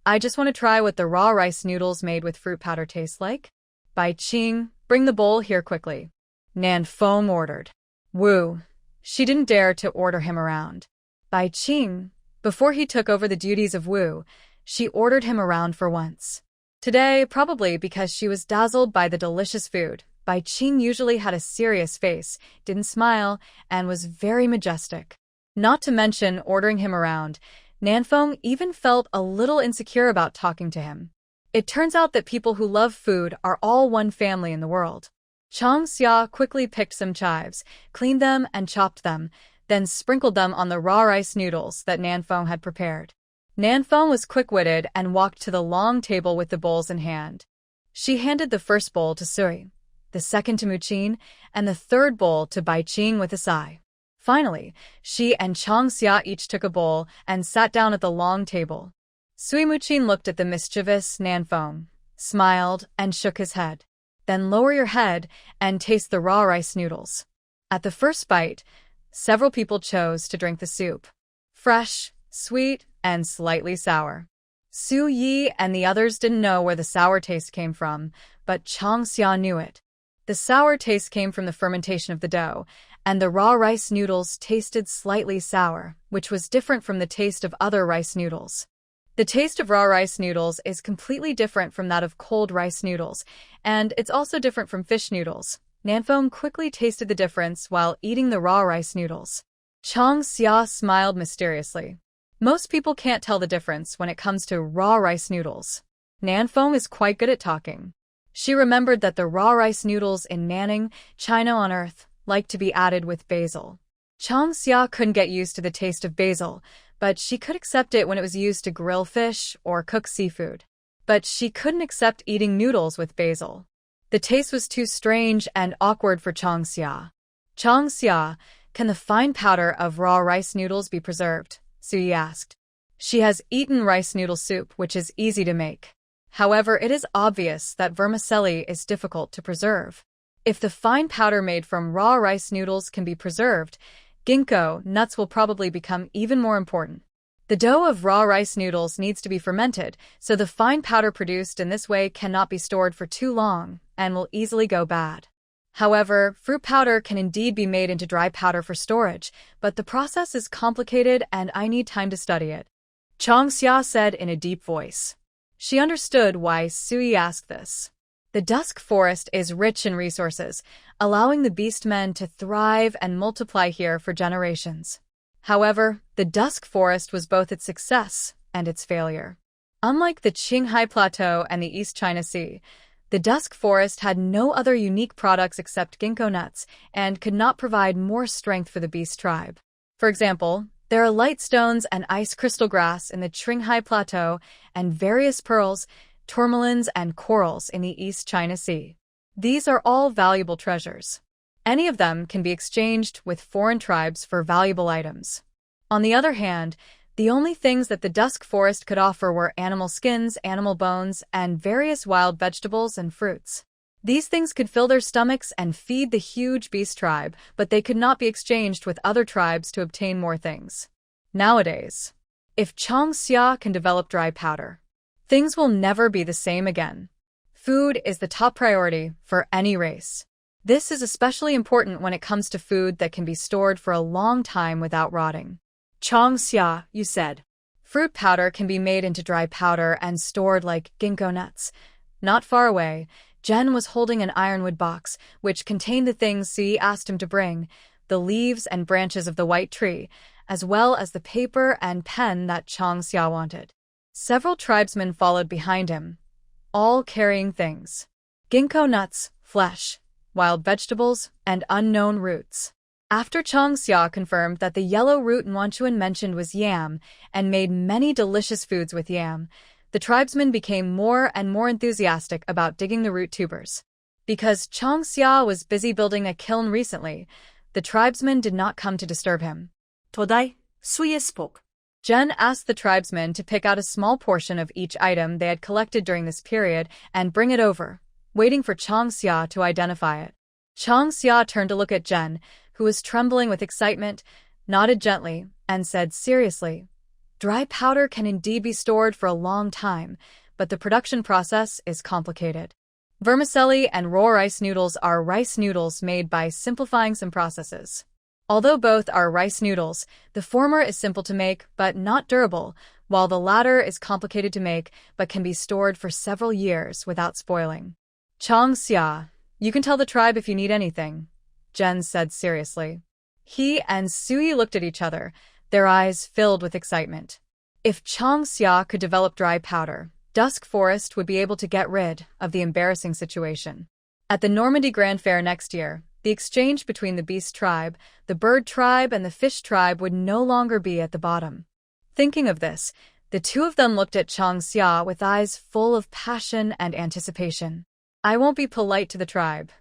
I just want to try what the raw rice noodles made with fruit powder taste like. Bai Qing, bring the bowl here quickly. Nan Feng ordered. Woo. She didn't dare to order him around. Bai Qing, before he took over the duties of Wu, she ordered him around for once. Today, probably because she was dazzled by the delicious food, Bai Qing usually had a serious face, didn't smile, and was very majestic. Not to mention ordering him around, Nanfeng even felt a little insecure about talking to him. It turns out that people who love food are all one family in the world. Chang Xia quickly picked some chives, cleaned them and chopped them, then sprinkled them on the raw rice noodles that Nanfeng had prepared. Nanfeng was quick-witted and walked to the long table with the bowls in hand. She handed the first bowl to Sui, the second to Mu Qin, and the third bowl to Bai Qing with a sigh. Finally, she and Chang Xia each took a bowl and sat down at the long table. Sui Mu Qin looked at the mischievous Nanfeng, smiled, and shook his head. Then lower your head and taste the raw rice noodles. At the first bite, several people chose to drink the soup. Fresh, sweet, and slightly sour. Su Yi and the others didn't know where the sour taste came from, but Chang Xia knew it. The sour taste came from the fermentation of the dough, and the raw rice noodles tasted slightly sour, which was different from the taste of other rice noodles. The taste of raw rice noodles is completely different from that of cold rice noodles, and it's also different from fish noodles. Nanfeng quickly tasted the difference while eating the raw rice noodles. Chang Xia smiled mysteriously. Most people can't tell the difference when it comes to raw rice noodles. Nanfeng is quite good at talking. She remembered that the raw rice noodles in Nanning, China on Earth, like to be added with basil. Chang Xia couldn't get used to the taste of basil, but she could accept it when it was used to grill fish or cook seafood. But she couldn't accept eating noodles with basil. The taste was too strange and awkward for Chang Xia. Chang Xia, can the fine powder of raw rice noodles be preserved? Sui asked. She has eaten rice noodle soup, which is easy to make. However, it is obvious that vermicelli is difficult to preserve. If the fine powder made from raw rice noodles can be preserved, ginkgo nuts will probably become even more important. The dough of raw rice noodles needs to be fermented, so the fine powder produced in this way cannot be stored for too long and will easily go bad. However, fruit powder can indeed be made into dry powder for storage, but the process is complicated and I need time to study it. Chang Xia said in a deep voice. She understood why Sui asked this. The dusk forest is rich in resources, allowing the beastmen to thrive and multiply here for generations. However, the dusk forest was both its success and its failure. Unlike the Qinghai Plateau and the East China Sea, The dusk forest had no other unique products except ginkgo nuts and could not provide more strength for the beast tribe. For example, there are light stones and ice crystal grass in the Qinghai Plateau and various pearls, tourmalines, and corals in the East China Sea. These are all valuable treasures. Any of them can be exchanged with foreign tribes for valuable items. On the other hand, the only things that the dusk forest could offer were animal skins, animal bones, and various wild vegetables and fruits. These things could fill their stomachs and feed the huge beast tribe, but they could not be exchanged with other tribes to obtain more things. Nowadays, if Changxia can develop dry powder, things will never be the same again. Food is the top priority for any race. This is especially important when it comes to food that can be stored for a long time without rotting. Changxia, you said. Fruit powder can be made into dry powder and stored like ginkgo nuts. Not far away, Jen was holding an ironwood box, which contained the things Sui asked him to bring, the leaves and branches of the white tree, as well as the paper and pen that Changxia wanted. Several tribesmen followed behind him, all carrying things. Ginkgo nuts, flesh, wild vegetables, and unknown roots. After Changxia confirmed that the yellow root Wanchuan mentioned was yam and made many delicious foods with yam, the tribesmen became more and more enthusiastic about digging the root tubers. Because Changxia was busy building a kiln recently, the tribesmen did not come to disturb him. Todai, Sui spoke. Jen asked the tribesmen to pick out a small portion of each item they had collected during this period and bring it over, waiting for Changxia to identify it. Changxia turned to look at Jen, who was trembling with excitement, nodded gently, and said seriously, "Dry powder can indeed be stored for a long time, but the production process is complicated. Vermicelli and raw rice noodles are rice noodles made by simplifying some processes. Although both are rice noodles, the former is simple to make but not durable, while the latter is complicated to make but can be stored for several years without spoiling." "Changxia, you can tell the tribe if you need anything," Jen said seriously. He and Sui looked at each other, their eyes filled with excitement. If Changxia could develop dry powder, Dusk Forest would be able to get rid of the embarrassing situation. At the Normandy Grand Fair next year, the exchange between the beast tribe, the bird tribe, and the fish tribe would no longer be at the bottom. Thinking of this, the two of them looked at Changxia with eyes full of passion and anticipation. "I won't be polite to the tribe,"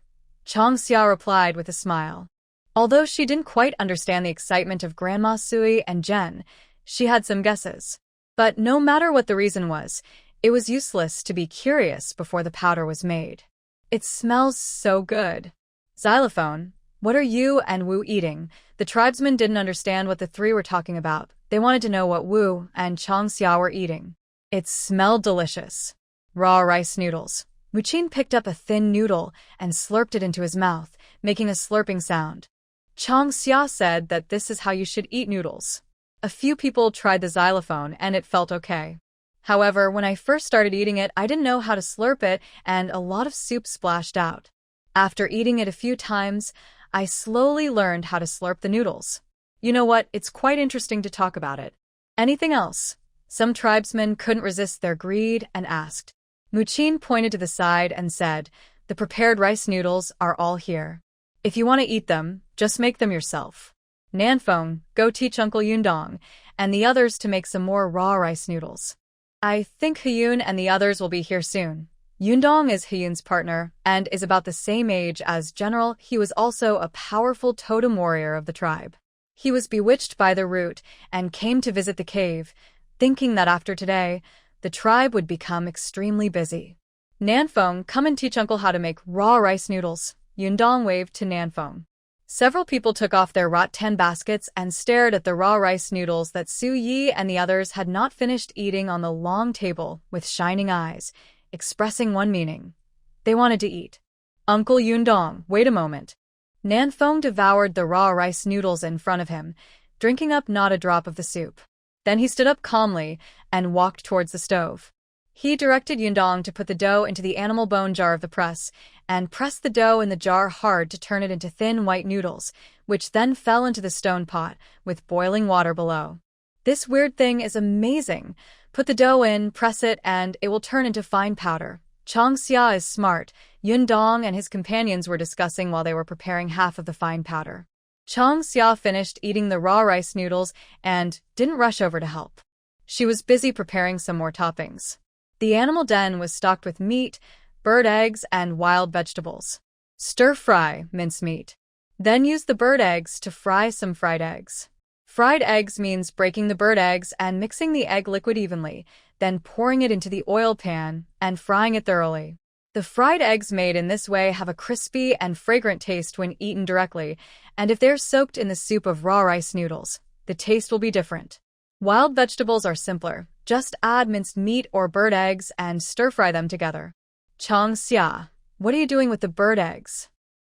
Changxia replied with a smile. Although she didn't quite understand the excitement of Grandma Sui and Jen, she had some guesses. But no matter what the reason was, it was useless to be curious before the powder was made. "It smells so good." "Xylophone, what are you and Wu eating?" The tribesmen didn't understand what the three were talking about. They wanted to know what Wu and Changxia were eating. It smelled delicious. "Raw rice noodles." Muqin picked up a thin noodle and slurped it into his mouth, making a slurping sound. Changxia said that this is how you should eat noodles. A few people tried the xylophone and it felt okay. However, when I first started eating it, I didn't know how to slurp it and a lot of soup splashed out. After eating it a few times, I slowly learned how to slurp the noodles. You know what? It's quite interesting to talk about it. Anything else? Some tribesmen couldn't resist their greed and asked. Muqin pointed to the side and said, "The prepared rice noodles are all here. If you want to eat them, just make them yourself. Nanfeng, go teach Uncle Yundong and the others to make some more raw rice noodles. I think Huyun and the others will be here soon." Yundong is Huyun's partner and is about the same age as General. He was also a powerful totem warrior of the tribe. He was bewitched by the root and came to visit the cave, thinking that after today, the tribe would become extremely busy. "Nanfeng, come and teach Uncle how to make raw rice noodles." Yundong waved to Nanfeng. Several people took off their rattan baskets and stared at the raw rice noodles that Su Yi and the others had not finished eating on the long table with shining eyes, expressing one meaning. They wanted to eat. "Uncle Yundong, wait a moment." Nanfeng devoured the raw rice noodles in front of him, drinking up not a drop of the soup. Then he stood up calmly and walked towards the stove. He directed Yundong to put the dough into the animal bone jar of the press and pressed the dough in the jar hard to turn it into thin white noodles, which then fell into the stone pot with boiling water below. "This weird thing is amazing. Put the dough in, press it, and it will turn into fine powder," Changxia is smart, Yundong and his companions were discussing while they were preparing half of the fine powder. Changxia finished eating the raw rice noodles and didn't rush over to help. She was busy preparing some more toppings. The animal den was stocked with meat, bird eggs, and wild vegetables. Stir-fry mincemeat. Then use the bird eggs to fry some fried eggs. Fried eggs means breaking the bird eggs and mixing the egg liquid evenly, then pouring it into the oil pan and frying it thoroughly. The fried eggs made in this way have a crispy and fragrant taste when eaten directly, and if they're soaked in the soup of raw rice noodles, the taste will be different. Wild vegetables are simpler. Just add minced meat or bird eggs and stir-fry them together. Changxia, what are you doing with the bird eggs?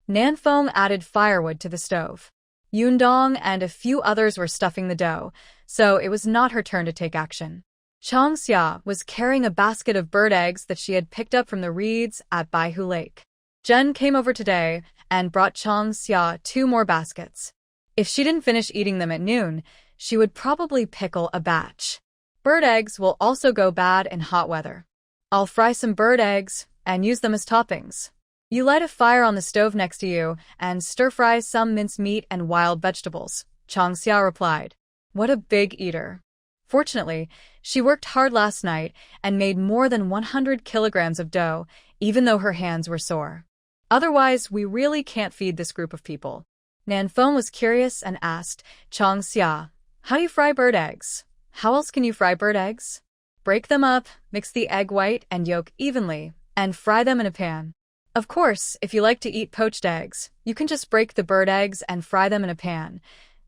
Nanfeng added firewood to the stove. Yundong and a few others were stuffing the dough, so it was not her turn to take action. Changxia was carrying a basket of bird eggs that she had picked up from the reeds at Baihu Lake. Jen came over today and brought Changxia 2 more baskets. If she didn't finish eating them at noon, she would probably pickle a batch. Bird eggs will also go bad in hot weather. I'll fry some bird eggs and use them as toppings. You light a fire on the stove next to you and stir-fry some minced meat and wild vegetables, Changxia replied. What a big eater. Fortunately, she worked hard last night and made more than 100 kilograms of dough, even though her hands were sore. Otherwise, we really can't feed this group of people. Nanfeng was curious and asked, Changxia, how do you fry bird eggs? How else can you fry bird eggs? Break them up, mix the egg white and yolk evenly, and fry them in a pan. Of course, if you like to eat poached eggs, you can just break the bird eggs and fry them in a pan,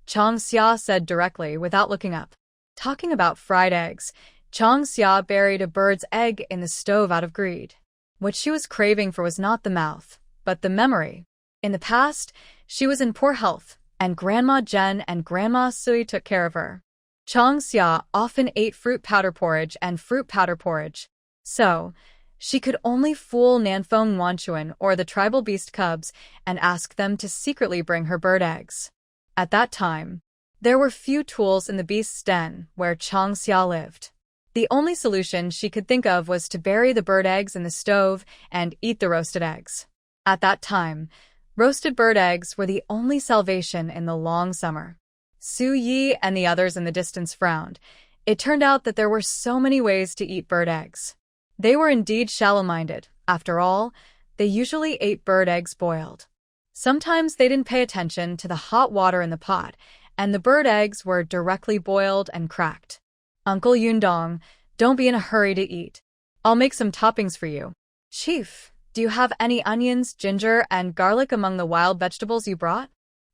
Changxia said directly without looking up. Talking about fried eggs, Changxia buried a bird's egg in the stove out of greed. What she was craving for was not the mouth, but the memory. In the past, she was in poor health, and Grandma Jen and Grandma Sui took care of her. Changxia often ate fruit powder porridge and fruit powder porridge. So, she could only fool Nanfeng Wanchuan or the tribal beast cubs and ask them to secretly bring her bird eggs. At that time, there were few tools in the beast's den where Changxia lived. The only solution she could think of was to bury the bird eggs in the stove and eat the roasted eggs. At that time, roasted bird eggs were the only salvation in the long summer. Su Yi and the others in the distance frowned. It turned out that there were so many ways to eat bird eggs. They were indeed shallow-minded. After all, they usually ate bird eggs boiled. Sometimes they didn't pay attention to the hot water in the pot, and the bird eggs were directly boiled and cracked. Uncle Yundong, don't be in a hurry to eat. I'll make some toppings for you. Chief, do you have any onions, ginger, and garlic among the wild vegetables you brought?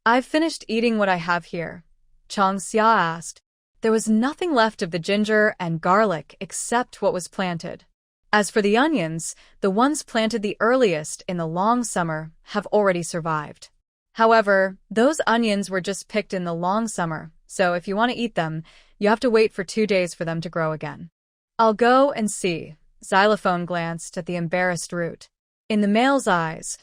I've finished eating what I have here, Changxia asked. There was nothing left of the ginger and garlic except what was planted. As for the onions, the ones planted the earliest in the long summer have already survived. However, those onions were just picked in the long summer, so if you want to eat them, you have to wait for 2 days for them to grow again. I'll go and see. Xylophone glanced at the embarrassed root. In the male's eyes,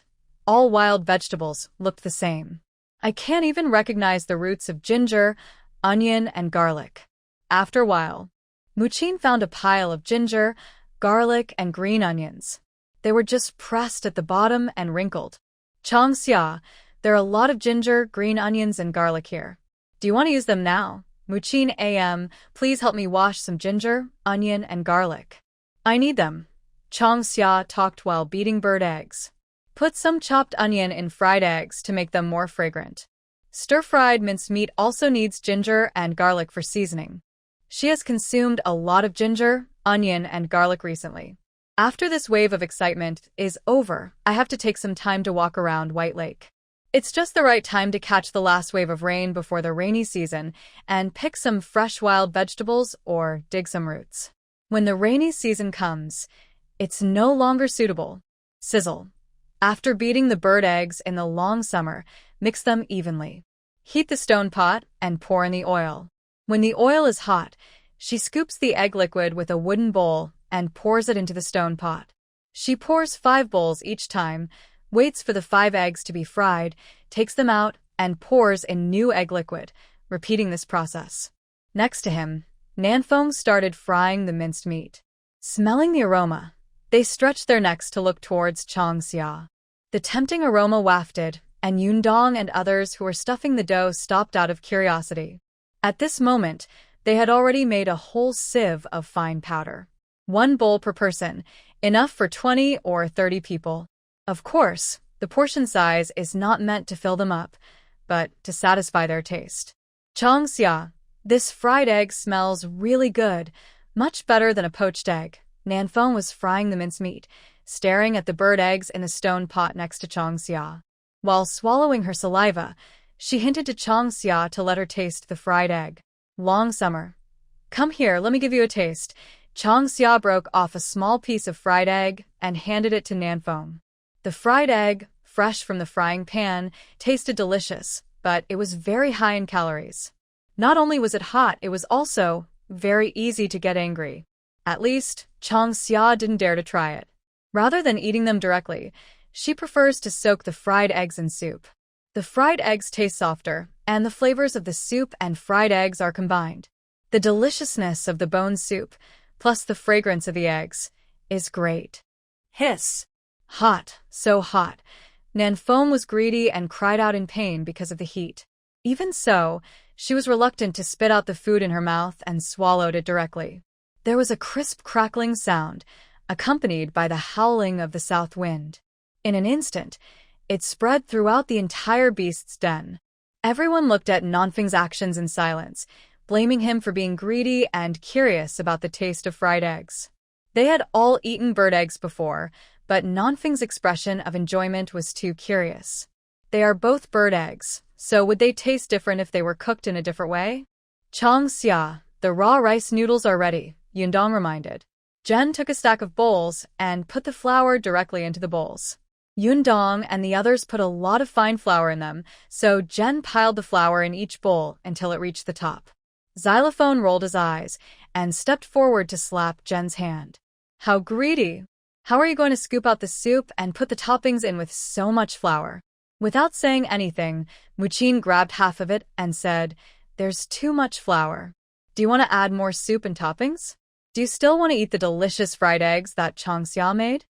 all wild vegetables looked the same. I can't even recognize the roots of ginger, onion, and garlic. After a while, Muchin found a pile of ginger, garlic, and green onions. They were just pressed at the bottom and wrinkled. Changxia, there are a lot of ginger, green onions, and garlic here. Do you want to use them now? Muchin AM, please help me wash some ginger, onion, and garlic. I need them. Changxia talked while beating bird eggs. Put some chopped onion in fried eggs to make them more fragrant. Stir-fried minced meat also needs ginger and garlic for seasoning. She has consumed a lot of ginger, onion, and garlic recently. After this wave of excitement is over, I have to take some time to walk around White Lake. It's just the right time to catch the last wave of rain before the rainy season and pick some fresh wild vegetables or dig some roots. When the rainy season comes, it's no longer suitable. Sizzle. After beating the bird eggs in the long summer, mix them evenly. Heat the stone pot and pour in the oil. When the oil is hot, she scoops the egg liquid with a wooden bowl and pours it into the stone pot. She pours 5 bowls each time, waits for the 5 eggs to be fried, takes them out, and pours in new egg liquid, repeating this process. Next to him, Nanfeng started frying the minced meat. Smelling the aroma, They stretched their necks to look towards Changxia. The tempting aroma wafted, and Yundong and others who were stuffing the dough stopped out of curiosity. At this moment, they had already made a whole sieve of fine powder. 1 bowl per person, enough for 20 or 30 people. Of course, the portion size is not meant to fill them up, but to satisfy their taste. Changxia, this fried egg smells really good, much better than a poached egg. Nanfeng was frying the mincemeat, staring at the bird eggs in the stone pot next to Changxia. While swallowing her saliva, she hinted to Changxia to let her taste the fried egg. Long summer. Come here, let me give you a taste. Changxia broke off a small piece of fried egg and handed it to Nanfeng. The fried egg, fresh from the frying pan, tasted delicious, but it was very high in calories. Not only was it hot, it was also very easy to get angry. At least, Changxia didn't dare to try it. Rather than eating them directly, she prefers to soak the fried eggs in soup. The fried eggs taste softer, and the flavors of the soup and fried eggs are combined. The deliciousness of the bone soup, plus the fragrance of the eggs, is great. Hiss. Hot, so hot. Nanfeng was greedy and cried out in pain because of the heat. Even so, she was reluctant to spit out the food in her mouth and swallowed it directly. There was a crisp crackling sound, accompanied by the howling of the south wind. In an instant, it spread throughout the entire beast's den. Everyone looked at Nanfeng's actions in silence, blaming him for being greedy and curious about the taste of fried eggs. They had all eaten bird eggs before, but Nanfeng's expression of enjoyment was too curious. They are both bird eggs, so would they taste different if they were cooked in a different way? Changxia, the raw rice noodles are ready, Yundong reminded. Jen took a stack of bowls and put the flour directly into the bowls. Yundong and the others put a lot of fine flour in them, so Jen piled the flour in each bowl until it reached the top. Xylophone rolled his eyes and stepped forward to slap Jen's hand. How greedy! How are you going to scoop out the soup and put the toppings in with so much flour? Without saying anything, Muqin grabbed half of it and said, "There's too much flour. Do you want to add more soup and toppings? Do you still want to eat the delicious fried eggs that Changxia made?"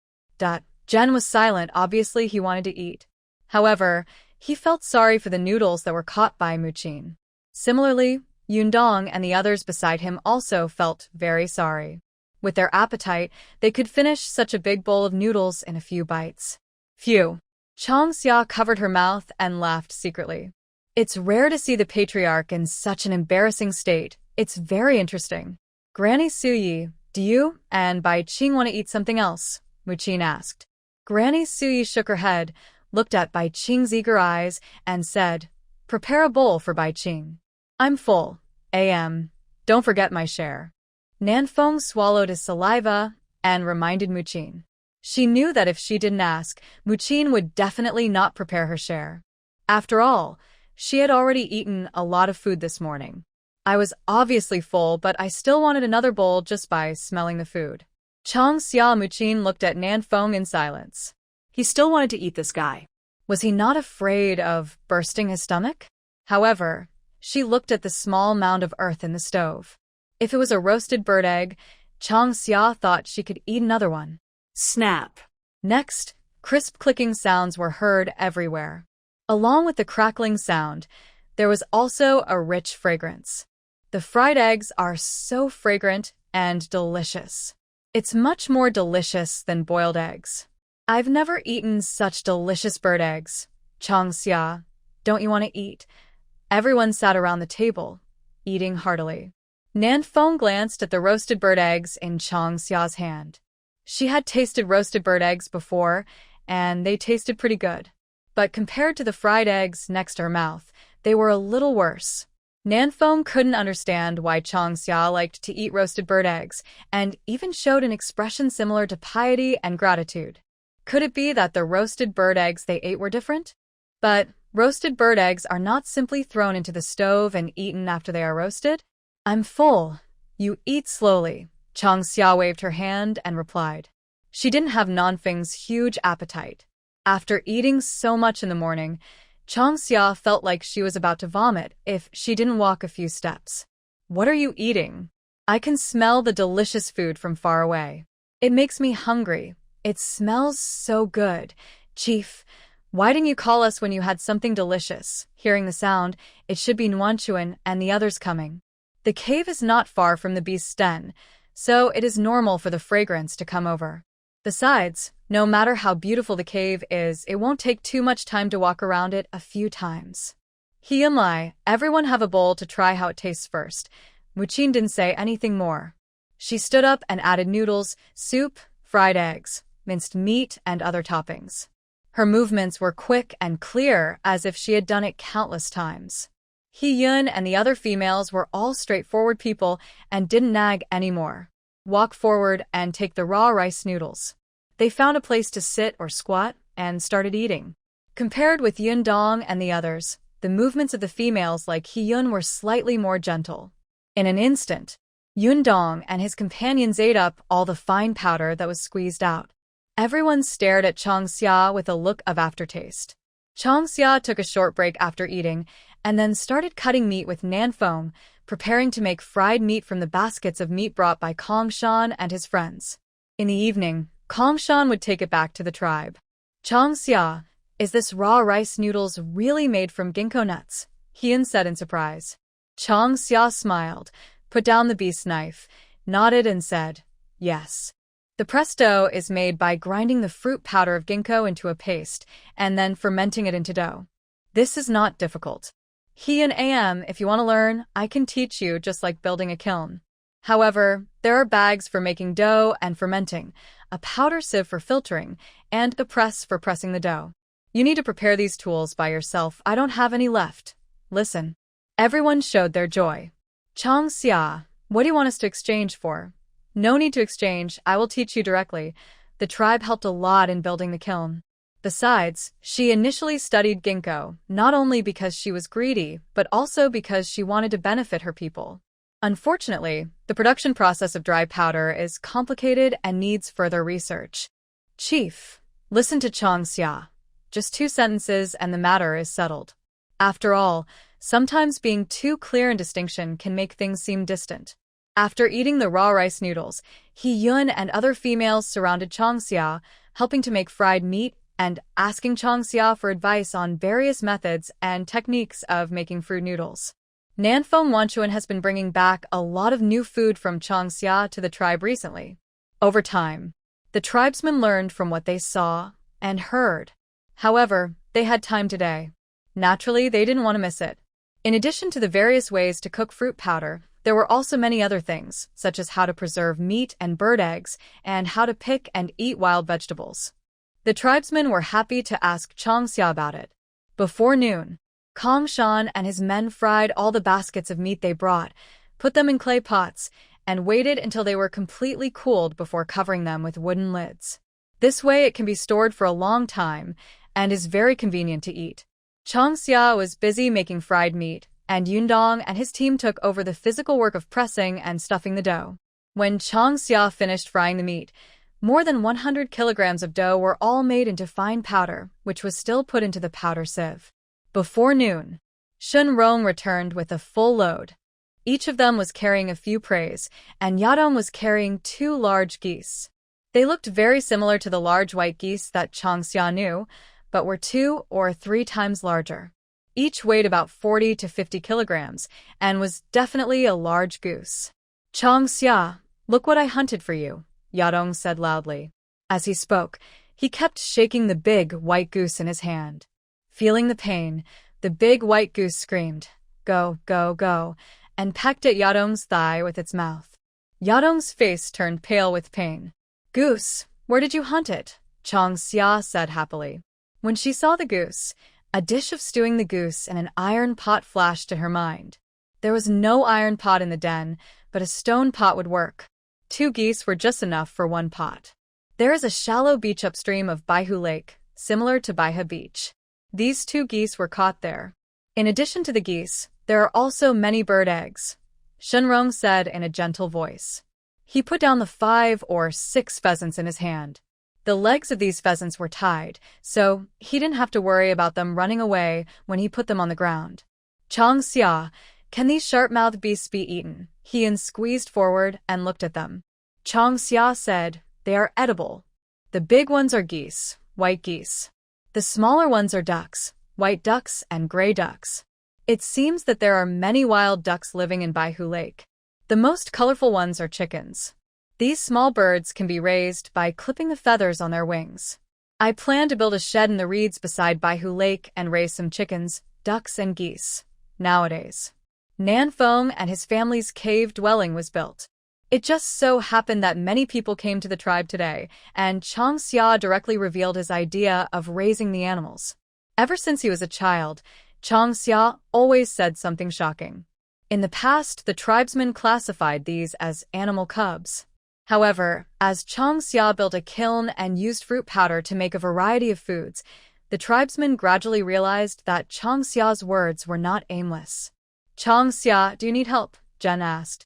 Jen was silent. Obviously, he wanted to eat. However, he felt sorry for the noodles that were caught by Muqin. Similarly, Yundong and the others beside him also felt very sorry. With their appetite, they could finish such a big bowl of noodles in a few bites. Phew! Changxia covered her mouth and laughed secretly. It's rare to see the patriarch in such an embarrassing state. It's very interesting. Granny Suyi, do you and Bai Qing want to eat something else? Muqin asked. Granny Suyi shook her head, looked at Bai Qing's eager eyes, and said, "Prepare a bowl for Bai Qing. I'm full. Don't forget my share." Nanfeng swallowed his saliva and reminded Muqin. She knew that if she didn't ask, Muqin would definitely not prepare her share. After all, she had already eaten a lot of food this morning. I was obviously full, but I still wanted another bowl just by smelling the food. Changxia Muqin looked at Nanfeng in silence. He still wanted to eat this guy. Was he not afraid of bursting his stomach? However, she looked at the small mound of earth in the stove. If it was a roasted bird egg, Changxia thought she could eat another one. Snap. Next, crisp clicking sounds were heard everywhere. Along with the crackling sound, there was also a rich fragrance. The fried eggs are so fragrant and delicious. It's much more delicious than boiled eggs. I've never eaten such delicious bird eggs. Changxia, don't you want to eat? Everyone sat around the table, eating heartily. Nanfeng glanced at the roasted bird eggs in Changxia's hand. She had tasted roasted bird eggs before, and they tasted pretty good. But compared to the fried eggs next to her mouth, they were a little worse. Nanfeng couldn't understand why Changxia liked to eat roasted bird eggs, and even showed an expression similar to piety and gratitude. Could it be that the roasted bird eggs they ate were different? But roasted bird eggs are not simply thrown into the stove and eaten after they are roasted. I'm full. You eat slowly. Changxia waved her hand and replied. She didn't have Nanfeng's huge appetite. After eating so much in the morning, Changxia felt like she was about to vomit if she didn't walk a few steps. What are you eating? I can smell the delicious food from far away. It makes me hungry. It smells so good. Chief, why didn't you call us when you had something delicious? Hearing the sound, it should be Nuanchuan and the others coming. The cave is not far from the beast's den, so it is normal for the fragrance to come over. Besides, no matter how beautiful the cave is, it won't take too much time to walk around it a few times. He and Lai, everyone have a bowl to try how it tastes first. Muchin didn't say anything more. She stood up and added noodles, soup, fried eggs, minced meat, and other toppings. Her movements were quick and clear, as if she had done it countless times. He-yun and the other females were all straightforward people and didn't nag anymore. Walk forward and take the raw rice noodles. They found a place to sit or squat and started eating. Compared with Yun Dong and the others, the movements of the females like He-yun were slightly more gentle. In an instant, Yun Dong and his companions ate up all the fine powder that was squeezed out. Everyone stared at Chong Xia with a look of aftertaste. Chong Xia took a short break after eating and then started cutting meat with nan foam, preparing to make fried meat from the baskets of meat brought by Kong Shan and his friends. In the evening, Kong Shan would take it back to the tribe. Chong Xia, is this raw rice noodles really made from ginkgo nuts? Hien said in surprise. Chong Xia smiled, put down the beast's knife, nodded and said, yes. The presto is made by grinding the fruit powder of ginkgo into a paste and then fermenting it into dough. This is not difficult. He and AM, if you want to learn, I can teach you just like building a kiln. However, there are bags for making dough and fermenting, a powder sieve for filtering, and the press for pressing the dough. You need to prepare these tools by yourself. I don't have any left. Listen. Everyone showed their joy. Chong Xia, what do you want us to exchange for? No need to exchange, I will teach you directly. The tribe helped a lot in building the kiln. Besides, she initially studied ginkgo, not only because she was greedy, but also because she wanted to benefit her people. Unfortunately, the production process of dry powder is complicated and needs further research. Chief, listen to Chong Xia. Just 2 sentences and the matter is settled. After all, sometimes being too clear in distinction can make things seem distant. After eating the raw rice noodles, He-yun and other females surrounded Chong Xia, helping to make fried meat and asking Chong Xia for advice on various methods and techniques of making fruit noodles. Nanfeng Wanchuan has been bringing back a lot of new food from Chong Xia to the tribe recently. Over time, the tribesmen learned from what they saw and heard. However, they had time today. Naturally, they didn't want to miss it. In addition to the various ways to cook fruit powder, there were also many other things, such as how to preserve meat and bird eggs, and how to pick and eat wild vegetables. The tribesmen were happy to ask Chong Xia about it. Before noon, Kong Shan and his men fried all the baskets of meat they brought, put them in clay pots, and waited until they were completely cooled before covering them with wooden lids. This way it can be stored for a long time and is very convenient to eat. Chong Xia was busy making fried meat, and Yun Dong and his team took over the physical work of pressing and stuffing the dough. When Chong Xia finished frying the meat, more than 100 kilograms of dough were all made into fine powder, which was still put into the powder sieve. Before noon, Shun Rong returned with a full load. Each of them was carrying a few prays, and Yadong was carrying 2 large geese. They looked very similar to the large white geese that Chong Xia knew, but were 2 or 3 times larger. Each weighed about 40 to 50 kilograms and was definitely a large goose. Chong Xia, look what I hunted for you, Yadong said loudly. As he spoke, he kept shaking the big white goose in his hand. Feeling the pain, the big white goose screamed, "Go, go, go," and pecked at Yadong's thigh with its mouth. Yadong's face turned pale with pain. "Goose, where did you hunt it?" Chong Xia said happily. When she saw the goose, a dish of stewing the goose in an iron pot flashed to her mind. There was no iron pot in the den, but a stone pot would work. 2 geese were just enough for 1 pot. There is a shallow beach upstream of Baihu Lake, similar to Baiha Beach. These 2 geese were caught there. In addition to the geese, there are also many bird eggs, Shunrong said in a gentle voice. He put down the 5 or 6 pheasants in his hand. The legs of these pheasants were tied, so he didn't have to worry about them running away when he put them on the ground. Chong Xia, can these sharp-mouthed beasts be eaten? He squeezed forward and looked at them. Chong Xia said, they are edible. The big ones are geese, white geese. The smaller ones are ducks, white ducks and gray ducks. It seems that there are many wild ducks living in Baihu Lake. The most colorful ones are chickens. These small birds can be raised by clipping the feathers on their wings. I plan to build a shed in the reeds beside Baihu Lake and raise some chickens, ducks, and geese. Nowadays, Nan Feng and his family's cave dwelling was built. It just so happened that many people came to the tribe today, and Chang Xia directly revealed his idea of raising the animals. Ever since he was a child, Chang Xia always said something shocking. In the past, the tribesmen classified these as animal cubs. However, as Chang Xia built a kiln and used fruit powder to make a variety of foods, the tribesmen gradually realized that Chang Xia's words were not aimless. "Chang Xia, do you need help?" Jen asked.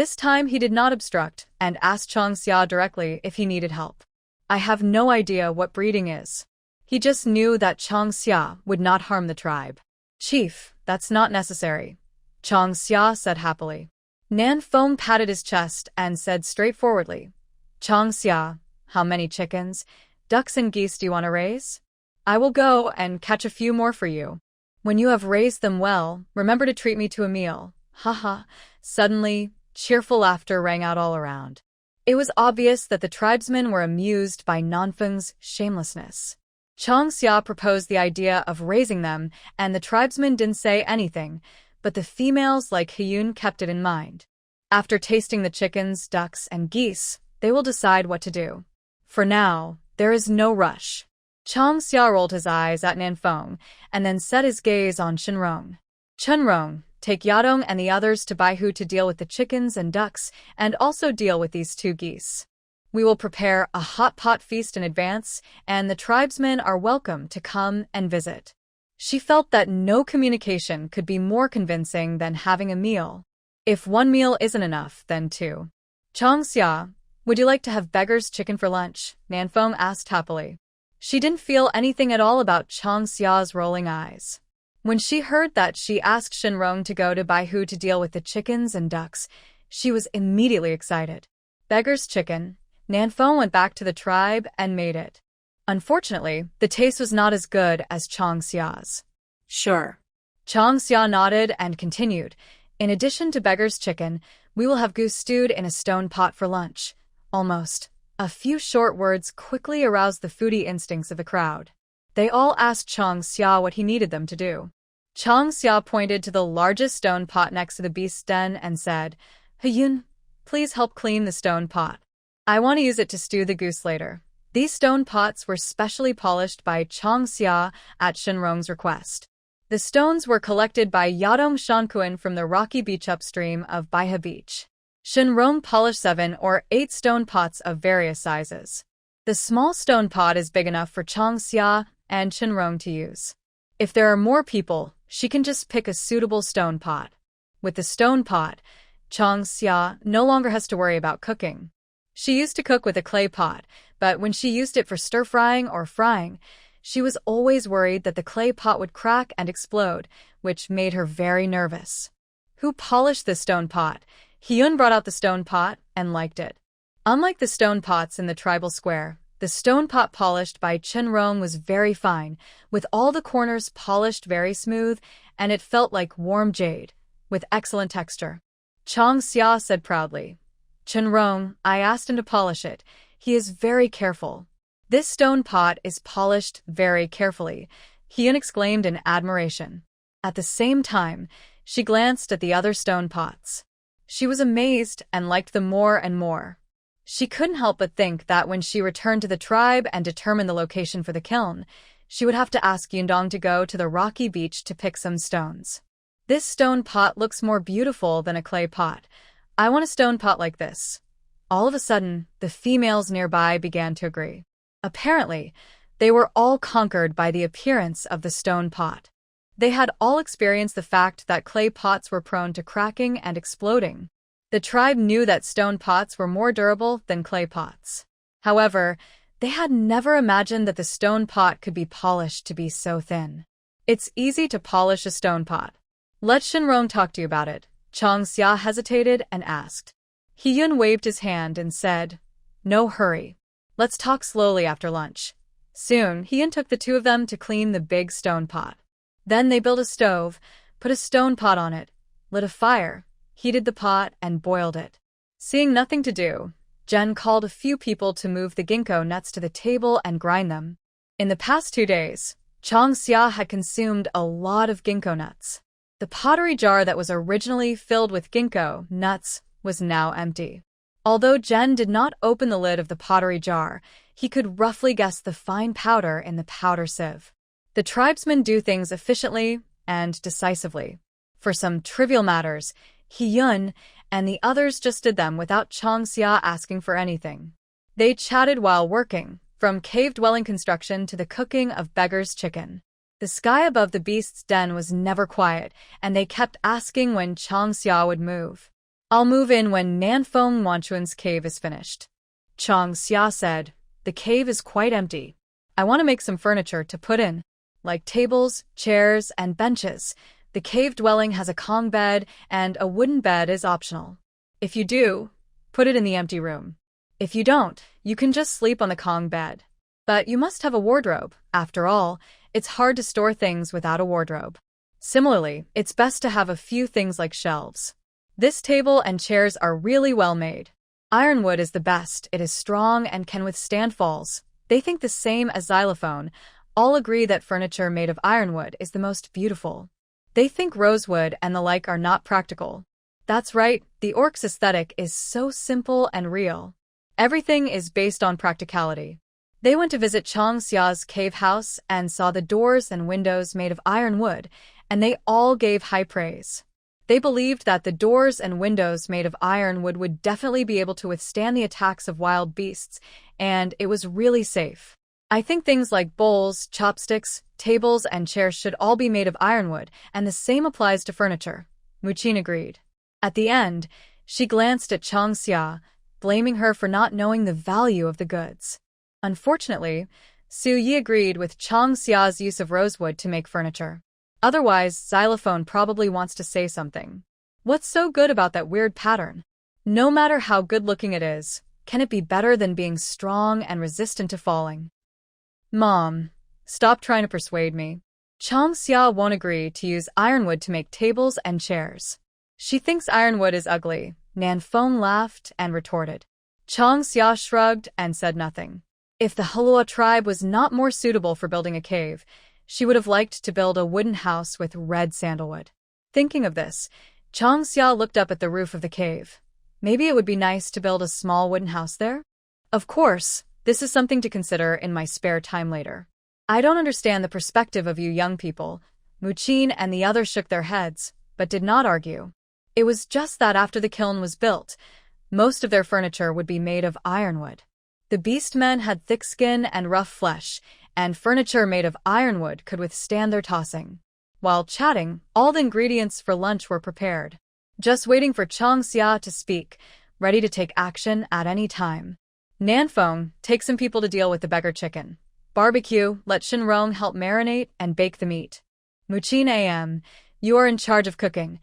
This time he did not obstruct and asked Chang Xia directly if he needed help. "I have no idea what breeding is." He just knew that Chang Xia would not harm the tribe. "Chief, that's not necessary," Chang Xia said happily. Nan Feng patted his chest and said straightforwardly, "Chang Xia, how many chickens, ducks and geese do you want to raise? I will go and catch a few more for you. When you have raised them well, remember to treat me to a meal." Haha. Suddenly, cheerful laughter rang out all around. It was obvious that the tribesmen were amused by Nanfeng's shamelessness. Chang Xia proposed the idea of raising them, and the tribesmen didn't say anything, but the females like Hyun kept it in mind. After tasting the chickens, ducks, and geese, they will decide what to do. For now, there is no rush. Chang Xia rolled his eyes at Nanfeng and then set his gaze on Shenrong. "Chenrong, take Yadong and the others to Baihu to deal with the chickens and ducks, and also deal with these 2 geese. We will prepare a hot pot feast in advance, and the tribesmen are welcome to come and visit." She felt that no communication could be more convincing than having a meal. If 1 meal isn't enough, then 2. "Chang Xia, would you like to have beggar's chicken for lunch?" Nanfeng asked happily. She didn't feel anything at all about Chang Xia's rolling eyes. When she heard that she asked Shenrong to go to Baihu to deal with the chickens and ducks, she was immediately excited. Beggar's chicken, Nanfeng went back to the tribe and made it. Unfortunately, the taste was not as good as Chang Xia's. Sure. Chang Xia nodded and continued, "In addition to beggar's chicken, we will have goose stewed in a stone pot for lunch." Almost. A few short words quickly aroused the foodie instincts of the crowd. They all asked Chang Xia what he needed them to do. Chang Xia pointed to the largest stone pot next to the beast's den and said, "Hyun, please help clean the stone pot. I want to use it to stew the goose later." These stone pots were specially polished by Chang Xia at Shenrong's request. The stones were collected by Yadong Shankuan from the rocky beach upstream of Baiha Beach. Shenrong polished 7 or 8 stone pots of various sizes. The small stone pot is big enough for Chang Xia and Shenrong to use. If there are more people, she can just pick a suitable stone pot. With the stone pot, Chang Xia no longer has to worry about cooking. She used to cook with a clay pot, but when she used it for stir-frying or frying, she was always worried that the clay pot would crack and explode, which made her very nervous. "Who polished this stone pot?" Hyun brought out the stone pot and liked it. Unlike the stone pots in the tribal square, the stone pot polished by Shenrong was very fine, with all the corners polished very smooth, and it felt like warm jade, with excellent texture. Chang Xia said proudly, "Shenrong, I asked him to polish it. He is very careful." "This stone pot is polished very carefully," Hyun exclaimed in admiration. At the same time, she glanced at the other stone pots. She was amazed and liked them more and more. She couldn't help but think that when she returned to the tribe and determined the location for the kiln, she would have to ask Yundong to go to the rocky beach to pick some stones. "This stone pot looks more beautiful than a clay pot. I want a stone pot like this." All of a sudden, the females nearby began to agree. Apparently, they were all conquered by the appearance of the stone pot. They had all experienced the fact that clay pots were prone to cracking and exploding. The tribe knew that stone pots were more durable than clay pots. However, they had never imagined that the stone pot could be polished to be so thin. "It's easy to polish a stone pot. Let Shenrong talk to you about it." Chang Xia hesitated and asked. Hyun waved his hand and said, "No hurry. Let's talk slowly after lunch. Soon, Hyun took the two of them to clean the big stone pot. Then they built a stove, put a stone pot on it, lit a fire, heated the pot, and boiled it. Seeing nothing to do, Jen called a few people to move the ginkgo nuts to the table and grind them. In the past 2 days, Changxia had consumed a lot of ginkgo nuts. The pottery jar that was originally filled with ginkgo nuts was now empty. Although Jen did not open the lid of the pottery jar, he could roughly guess the fine powder in the powder sieve. The tribesmen do things efficiently and decisively. For some trivial matters, Hyun and the others just did them without Changxia asking for anything. They chatted while working, from cave-dwelling construction to the cooking of beggar's chicken. The sky above the beast's den was never quiet, and they kept asking when Changxia would move. "I'll move in when Nanfeng Wanchuan's cave is finished." Changxia said, "The cave is quite empty. I want to make some furniture to put in, like tables, chairs, and benches. The cave dwelling has a Kong bed, and a wooden bed is optional. If you do, put it in the empty room. If you don't, you can just sleep on the Kong bed. But you must have a wardrobe. After all, it's hard to store things without a wardrobe. Similarly, it's best to have a few things like shelves. This table and chairs are really well made. Ironwood is the best. It is strong and can withstand falls." They think the same as xylophone. All agree that furniture made of ironwood is the most beautiful. They think rosewood and the like are not practical. That's right, the orc's aesthetic is so simple and real. Everything is based on practicality. They went to visit Changxia's cave house and saw the doors and windows made of ironwood, and they all gave high praise. They believed that the doors and windows made of ironwood would definitely be able to withstand the attacks of wild beasts, and it was really safe. "I think things like bowls, chopsticks, tables, and chairs should all be made of ironwood, and the same applies to furniture," Muchin agreed. At the end, she glanced at Changxia, blaming her for not knowing the value of the goods. Unfortunately, Su Yi agreed with Changxia's use of rosewood to make furniture. Otherwise, Xylophone probably wants to say something. "What's so good about that weird pattern? No matter how good-looking it is, can it be better than being strong and resistant to falling?" "Mom, stop trying to persuade me. Changxia won't agree to use ironwood to make tables and chairs. She thinks ironwood is ugly." Nanfeng laughed and retorted. Changxia shrugged and said nothing. If the Halua tribe was not more suitable for building a cave, she would have liked to build a wooden house with red sandalwood. Thinking of this, Changxia looked up at the roof of the cave. Maybe it would be nice to build a small wooden house there? Of course, this is something to consider in my spare time later. I don't understand the perspective of you young people. Muchin and the others shook their heads, but did not argue. It was just that after the kiln was built, most of their furniture would be made of ironwood. The beast men had thick skin and rough flesh, and furniture made of ironwood could withstand their tossing. While chatting, all the ingredients for lunch were prepared. Just waiting for Changxia to speak, ready to take action at any time. "Nanfeng, take some people to deal with the beggar chicken. Barbecue, let Shinrong help marinate and bake the meat. Muchin AM, you are in charge of cooking."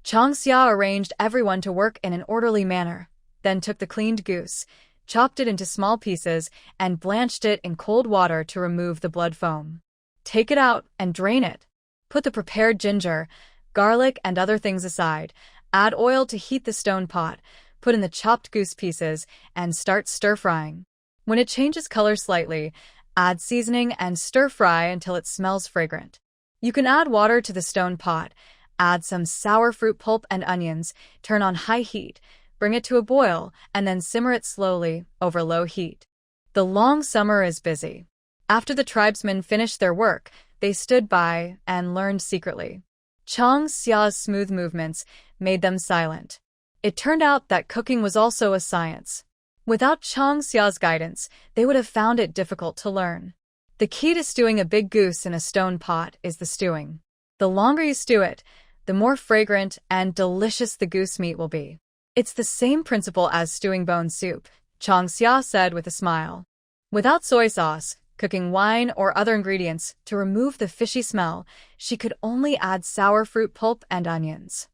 Changxia arranged everyone to work in an orderly manner, then took the cleaned goose, chopped it into small pieces, and blanched it in cold water to remove the blood foam. "Take it out and drain it. Put the prepared ginger, garlic, and other things aside. Add oil to heat the stone pot, put in the chopped goose pieces, and start stir-frying. When it changes color slightly, add seasoning and stir-fry until it smells fragrant. You can add water to the stone pot, add some sour fruit pulp and onions, turn on high heat, bring it to a boil, and then simmer it slowly over low heat. The long summer is busy. After the tribesmen finished their work, they stood by and learned secretly. Changxia's smooth movements made them silent. It turned out that cooking was also a science. Without Changxia's guidance, they would have found it difficult to learn. The key to stewing a big goose in a stone pot is the stewing. The longer you stew it, the more fragrant and delicious the goose meat will be. It's the same principle as stewing bone soup, Changxia said with a smile. Without soy sauce, cooking wine or other ingredients to remove the fishy smell, she could only add sour fruit pulp and onions.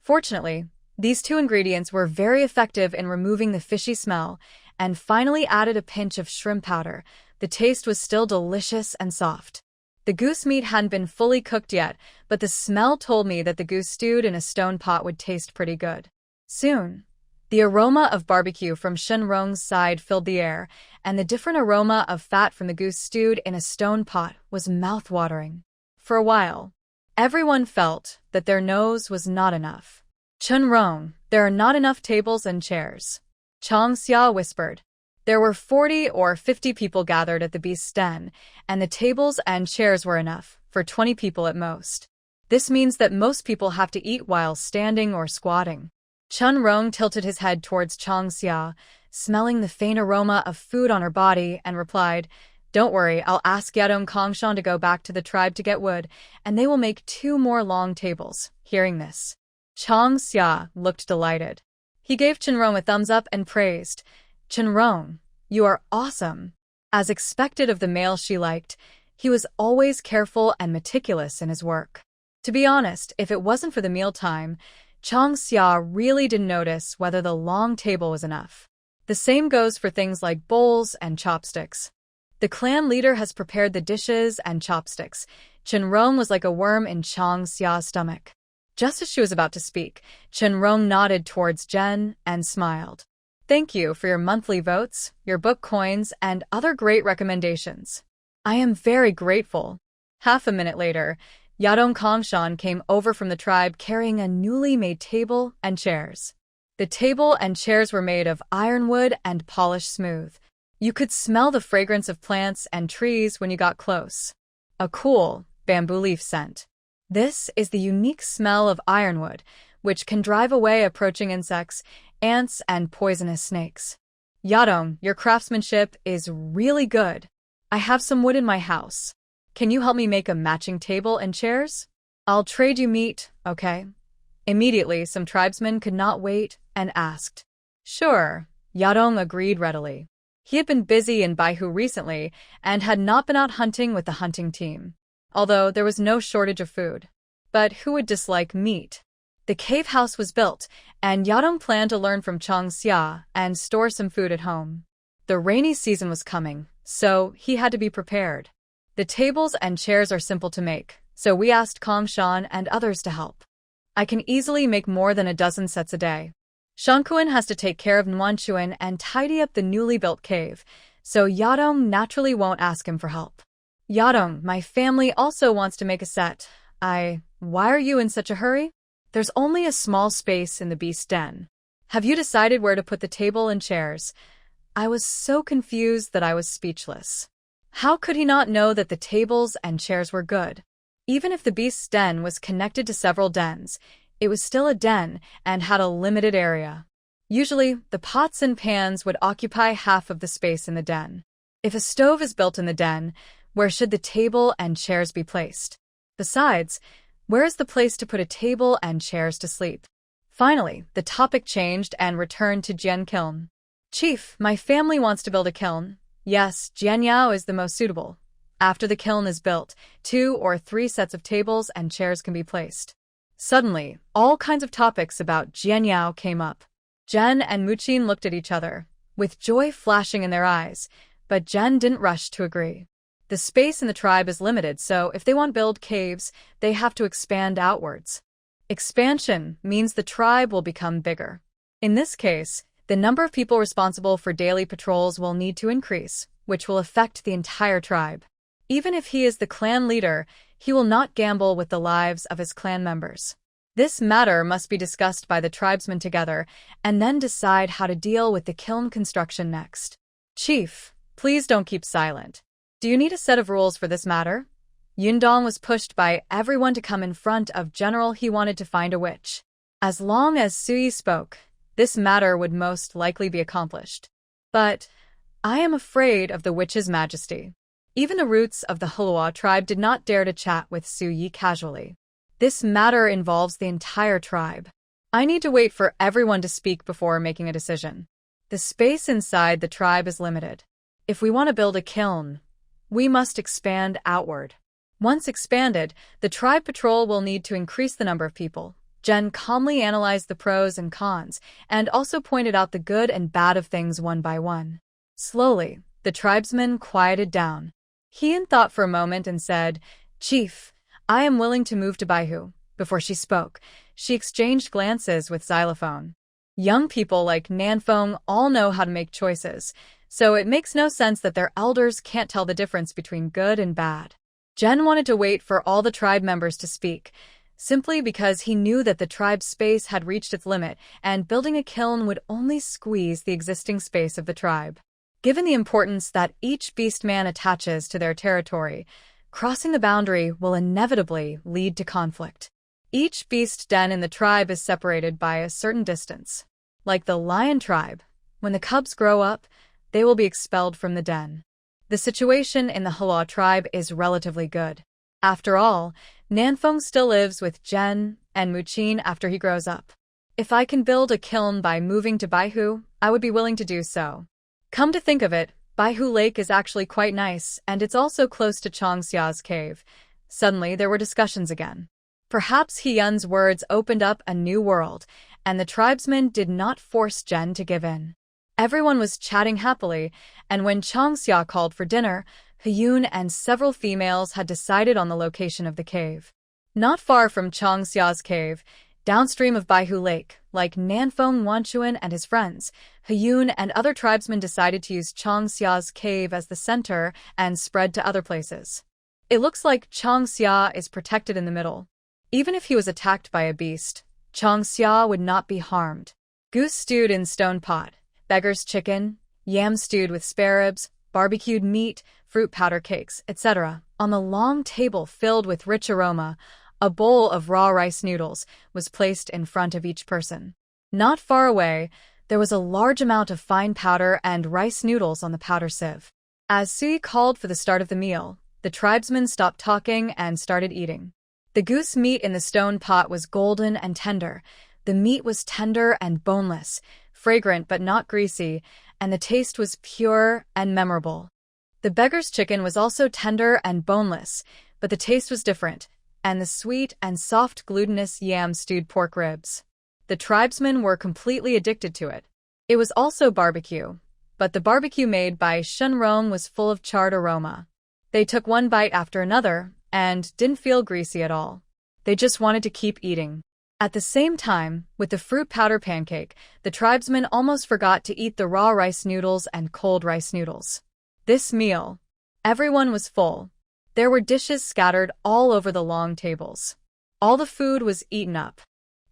Fortunately, these two ingredients were very effective in removing the fishy smell, and finally added a pinch of shrimp powder. The taste was still delicious and soft. The goose meat hadn't been fully cooked yet, but the smell told me that the goose stewed in a stone pot would taste pretty good. Soon, the aroma of barbecue from Shenrong's side filled the air, and the different aroma of fat from the goose stewed in a stone pot was mouth-watering. For a while, everyone felt that their nose was not enough. Shenrong, there are not enough tables and chairs. Chang Xia whispered. There were 40 or 50 people gathered at the beast's den, and the tables and chairs were enough for 20 people at most. This means that most people have to eat while standing or squatting. Shenrong tilted his head towards Chang Xia, smelling the faint aroma of food on her body, and replied, "Don't worry, I'll ask Yadong Kongshan to go back to the tribe to get wood, and they will make 2 more long tables." Hearing this, Chang Xia looked delighted. He gave Shenrong a thumbs up and praised, "Shenrong, you are awesome." As expected of the male she liked, he was always careful and meticulous in his work. To be honest, if it wasn't for the mealtime, Chang Xia really didn't notice whether the long table was enough. The same goes for things like bowls and chopsticks. The clan leader has prepared the dishes and chopsticks. Shenrong was like a worm in Chang Xia's stomach. Just as she was about to speak, Shenrong nodded towards Jen and smiled. "Thank you for your monthly votes, your book coins, and other great recommendations. I am very grateful." Half a minute later, Yadong Kongshan came over from the tribe carrying a newly made table and chairs. The table and chairs were made of ironwood and polished smooth. You could smell the fragrance of plants and trees when you got close. A cool bamboo leaf scent. This is the unique smell of ironwood, which can drive away approaching insects, ants, and poisonous snakes. "Yadong, your craftsmanship is really good. I have some wood in my house. Can you help me make a matching table and chairs? I'll trade you meat, okay?" Immediately, some tribesmen could not wait and asked. Sure, Yadong agreed readily. He had been busy in Baihu recently and had not been out hunting with the hunting team, although there was no shortage of food. But who would dislike meat? The cave house was built, and Yadong planned to learn from Chang Xia and store some food at home. The rainy season was coming, so he had to be prepared. The tables and chairs are simple to make, so we asked Kongshan and others to help. I can easily make more than a dozen sets a day. Shankuan has to take care of Nwanchuan and tidy up the newly built cave, so Yadong naturally won't ask him for help. Yadong, my family also wants to make a set. Why are you in such a hurry? There's only a small space in the beast den. Have you decided where to put the table and chairs? I was so confused that I was speechless. How could he not know that the tables and chairs were good? Even if the beast's den was connected to several dens, it was still a den and had a limited area. Usually, the pots and pans would occupy half of the space in the den. If a stove is built in the den, where should the table and chairs be placed? Besides, where is the place to put a table and chairs to sleep? Finally, the topic changed and returned to Jian Kiln. Chief, my family wants to build a kiln. Yes, Jianyao is the most suitable. After the kiln is built, 2 or 3 sets of tables and chairs can be placed. Suddenly, all kinds of topics about Jianyao came up. Jen and Muqin looked at each other, with joy flashing in their eyes, but Jen didn't rush to agree. The space in the tribe is limited, so if they want to build caves, they have to expand outwards. Expansion means the tribe will become bigger. In this case, the number of people responsible for daily patrols will need to increase, which will affect the entire tribe. Even if he is the clan leader, he will not gamble with the lives of his clan members. This matter must be discussed by the tribesmen together and then decide how to deal with the kiln construction next. Chief, please don't keep silent. Do you need a set of rules for this matter? Yundong was pushed by everyone to come in front of General. He wanted to find a witch. As long as Sui spoke, this matter would most likely be accomplished. But I am afraid of the witch's majesty. Even the roots of the Hulua tribe did not dare to chat with Su Yi casually. This matter involves the entire tribe. I need to wait for everyone to speak before making a decision. The space inside the tribe is limited. If we want to build a kiln, we must expand outward. Once expanded, the tribe patrol will need to increase the number of people, Jen calmly analyzed the pros and cons, and also pointed out the good and bad of things one by one. Slowly, the tribesman quieted down. Hien thought for a moment and said, "Chief, I am willing to move to Baihu." Before she spoke, she exchanged glances with Xylophone. Young people like Nanfeng all know how to make choices, so it makes no sense that their elders can't tell the difference between good and bad. Jen wanted to wait for all the tribe members to speak, simply because he knew that the tribe's space had reached its limit, and building a kiln would only squeeze the existing space of the tribe. Given the importance that each beastman attaches to their territory, crossing the boundary will inevitably lead to conflict. Each beast den in the tribe is separated by a certain distance. Like the lion tribe, when the cubs grow up, they will be expelled from the den. The situation in the Hala tribe is relatively good. After all, Nanfeng still lives with Jen and Muqin after he grows up. If I can build a kiln by moving to Baihu, I would be willing to do so. Come to think of it, Baihu Lake is actually quite nice, and it's also close to Changxia's cave. Suddenly, there were discussions again. Perhaps Hyun's words opened up a new world, and the tribesmen did not force Jen to give in. Everyone was chatting happily, and when Changxia called for dinner, Hyun and several females had decided on the location of the cave. Not far from Changxia's cave, downstream of Baihu Lake, like Nanfeng Wanchuan and his friends, Hyun and other tribesmen decided to use Changxia's cave as the center and spread to other places. It looks like Changxia is protected in the middle. Even if he was attacked by a beast, Changxia would not be harmed. Goose stewed in stone pot, beggar's chicken, yam stewed with spare ribs, barbecued meat, fruit powder cakes, etc. On the long table filled with rich aroma, a bowl of raw rice noodles was placed in front of each person. Not far away, there was a large amount of fine powder and rice noodles on the powder sieve. As Sui called for the start of the meal, the tribesmen stopped talking and started eating. The goose meat in the stone pot was golden and tender. The meat was tender and boneless, fragrant but not greasy, and the taste was pure and memorable. The beggar's chicken was also tender and boneless, but the taste was different, and the sweet and soft glutinous yam stewed pork ribs. The tribesmen were completely addicted to it. It was also barbecue, but the barbecue made by Shunrong was full of charred aroma. They took one bite after another, and didn't feel greasy at all. They just wanted to keep eating. At the same time, with the fruit powder pancake, the tribesmen almost forgot to eat the raw rice noodles and cold rice noodles. This meal, everyone was full. There were dishes scattered all over the long tables. All the food was eaten up.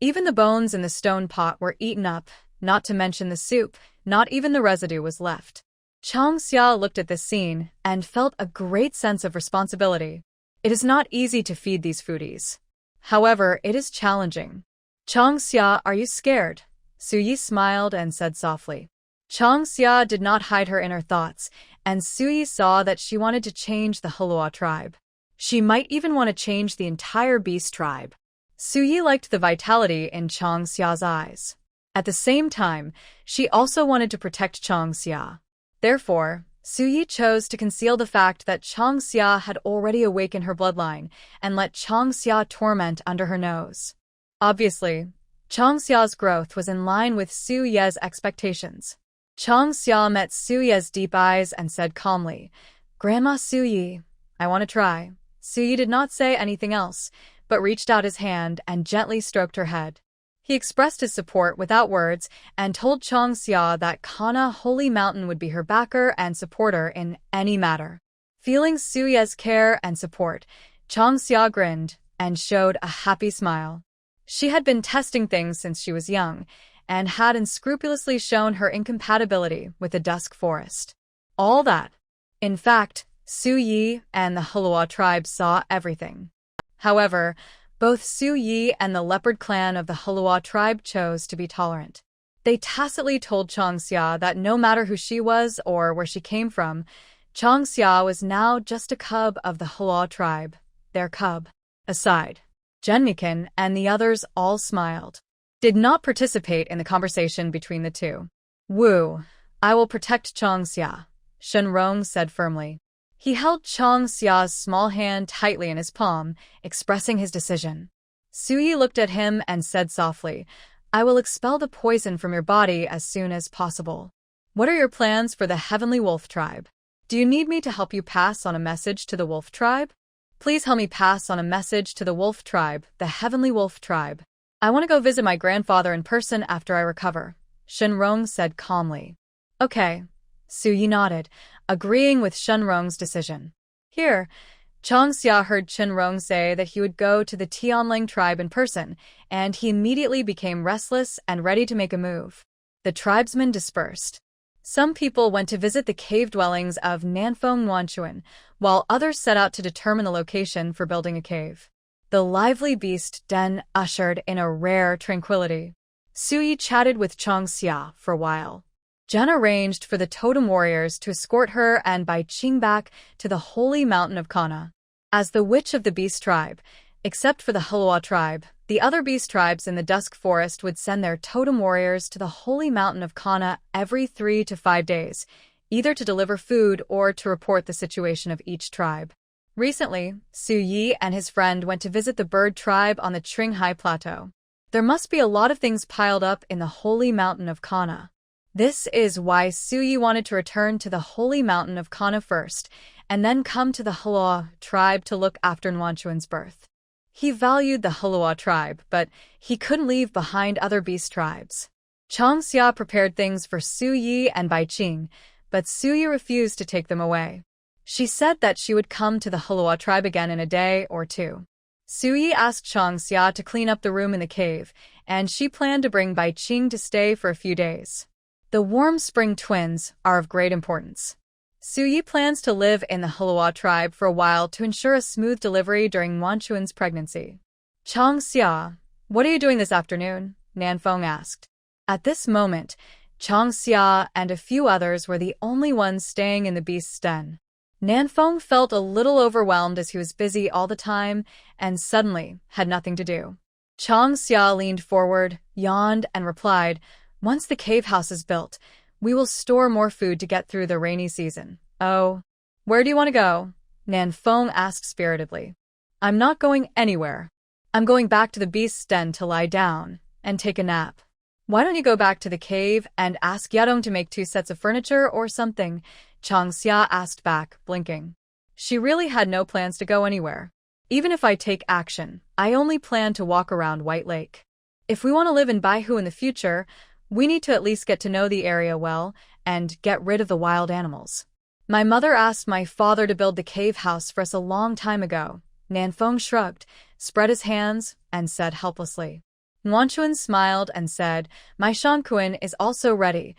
Even the bones in the stone pot were eaten up, not to mention the soup. Not even the residue was left. Changxia looked at this scene and felt a great sense of responsibility. It is not easy to feed these foodies. However, it is challenging. Changxia, are you scared? Suyi smiled and said softly. Changxia did not hide her inner thoughts, and Suyi saw that she wanted to change the Halua tribe. She might even want to change the entire beast tribe. Suyi liked the vitality in Changxia's eyes. At the same time, she also wanted to protect Changxia. Therefore, Suyi chose to conceal the fact that Changxia had already awakened her bloodline and let Changxia torment under her nose. Obviously, Changxia's growth was in line with Su Ye's expectations. Changxia met Su Ye's deep eyes and said calmly, "Grandma Su Yi, I want to try." Su Yi did not say anything else, but reached out his hand and gently stroked her head. He expressed his support without words and told Changxia that Kana Holy Mountain would be her backer and supporter in any matter. Feeling Su Ye's care and support, Changxia grinned and showed a happy smile. She had been testing things since she was young and had unscrupulously shown her incompatibility with the Dusk Forest. All that. In fact, Su Yi and the Halua tribe saw everything. However, both Su Yi and the leopard clan of the Halua tribe chose to be tolerant. They tacitly told Changxia that no matter who she was or where she came from, Changxia was now just a cub of the Halua tribe, their cub. Aside, Jenmikin and the others all smiled. Did not participate in the conversation between the two. "Wu, I will protect Changxia," Shunrong said firmly. He held Changxia's small hand tightly in his palm, expressing his decision. Suyi looked at him and said softly, I will expel the poison from your body as soon as possible. What are your plans for the Heavenly Wolf Tribe? Do you need me to help you pass on a message to the Wolf Tribe? Please help me pass on a message to the Wolf Tribe, the Heavenly Wolf Tribe. I want to go visit my grandfather in person after I recover, Shenrong said calmly. Okay. Suyi nodded, agreeing with Shenrong's decision. Here, Changxia heard Shenrong say that he would go to the Tianling tribe in person, and he immediately became restless and ready to make a move. The tribesmen dispersed. Some people went to visit the cave dwellings of Nanfeng Wanchuan, while others set out to determine the location for building a cave. The lively beast den ushered in a rare tranquility. Suyi chatted with Changxia for a while. Jen arranged for the totem warriors to escort her and Bai Qing back to the holy mountain of Kana. As the witch of the beast tribe, except for the Hulua tribe, the other beast tribes in the Dusk Forest would send their totem warriors to the holy mountain of Kana every 3 to 5 days, either to deliver food or to report the situation of each tribe. Recently, Su Yi and his friend went to visit the bird tribe on the Tringhai Plateau. There must be a lot of things piled up in the holy mountain of Kana. This is why Su Yi wanted to return to the holy mountain of Kana first, and then come to the Hulua tribe to look after Nwanchuan's birth. He valued the Hulua tribe, but he couldn't leave behind other beast tribes. Changxia prepared things for Su Yi and Bai Qing, but Su Yi refused to take them away. She said that she would come to the Hulua tribe again in a day or two. Su Yi asked Changxia to clean up the room in the cave, and she planned to bring Bai Qing to stay for a few days. The warm spring twins are of great importance. Su Yi plans to live in the Hulua tribe for a while to ensure a smooth delivery during Wanchuan's pregnancy. Changxia, what are you doing this afternoon? Nanfeng asked. At this moment, Changxia and a few others were the only ones staying in the beast's den. Nanfeng felt a little overwhelmed as he was busy all the time and suddenly had nothing to do. Changxia leaned forward, yawned, and replied, Once the cave house is built, we will store more food to get through the rainy season. Oh, where do you want to go? Nanfeng asked spiritedly. I'm not going anywhere. I'm going back to the beast's den to lie down and take a nap. Why don't you go back to the cave and ask Yadong to make 2 sets of furniture or something? Changxia asked back, blinking. She really had no plans to go anywhere. Even if I take action, I only plan to walk around White Lake. If we want to live in Baihu in the future, we need to at least get to know the area well and get rid of the wild animals. My mother asked my father to build the cave house for us a long time ago. Nanfeng shrugged, spread his hands, and said helplessly. Nwanchuan smiled and said, My Shankuan is also ready.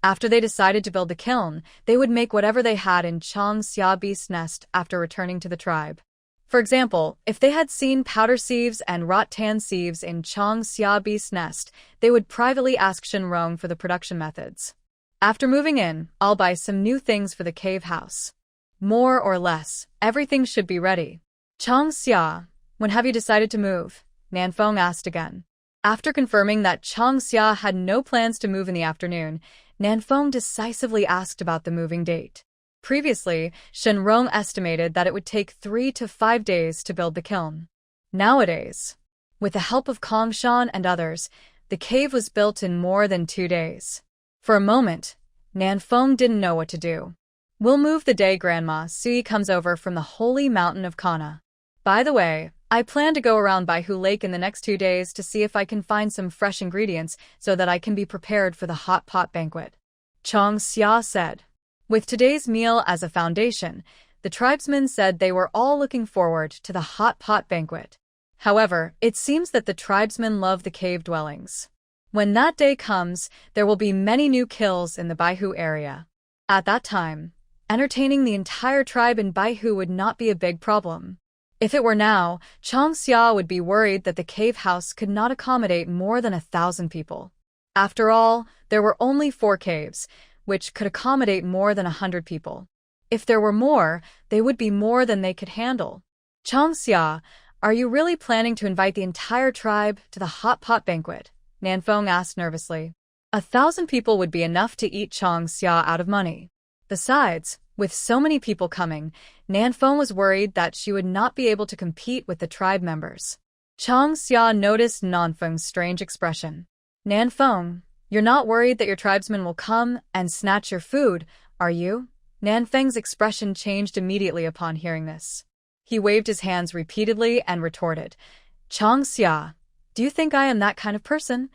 After they decided to build the kiln, they would make whatever they had in Changxia Beast's nest after returning to the tribe. For example, if they had seen powder sieves and rattan sieves in Changxia Beast's nest, they would privately ask Shenrong for the production methods. After moving in, I'll buy some new things for the cave house. More or less, everything should be ready. Changxia, when have you decided to move? Nanfeng asked again. After confirming that Changxia had no plans to move in the afternoon, Nanfeng decisively asked about the moving date. Previously, Shenrong estimated that it would take 3 to 5 days to build the kiln. Nowadays, with the help of Kongshan and others, the cave was built in more than 2 days. For a moment, Nanfeng didn't know what to do. We'll move the day Grandma Sui comes over from the holy mountain of Kana. By the way, I plan to go around Baihu Lake in the next 2 days to see if I can find some fresh ingredients so that I can be prepared for the hot pot banquet. Changxia said. With today's meal as a foundation, the tribesmen said they were all looking forward to the hot pot banquet. However, it seems that the tribesmen love the cave dwellings. When that day comes, there will be many new kills in the Baihu area. At that time, entertaining the entire tribe in Baihu would not be a big problem. If it were now, Changxia would be worried that the cave house could not accommodate more than 1,000 people. After all, there were only 4 caves, which could accommodate more than 100 people. If there were more, they would be more than they could handle. Changxia, are you really planning to invite the entire tribe to the hot pot banquet? Nanfeng asked nervously. 1,000 people would be enough to eat Changxia out of money. Besides, with so many people coming, Nanfeng was worried that she would not be able to compete with the tribe members. Chang Xia noticed Nanfeng's strange expression. Nanfeng, you're not worried that your tribesmen will come and snatch your food, are you? Nanfeng's expression changed immediately upon hearing this. He waved his hands repeatedly and retorted, Chang Xia, do you think I am that kind of person?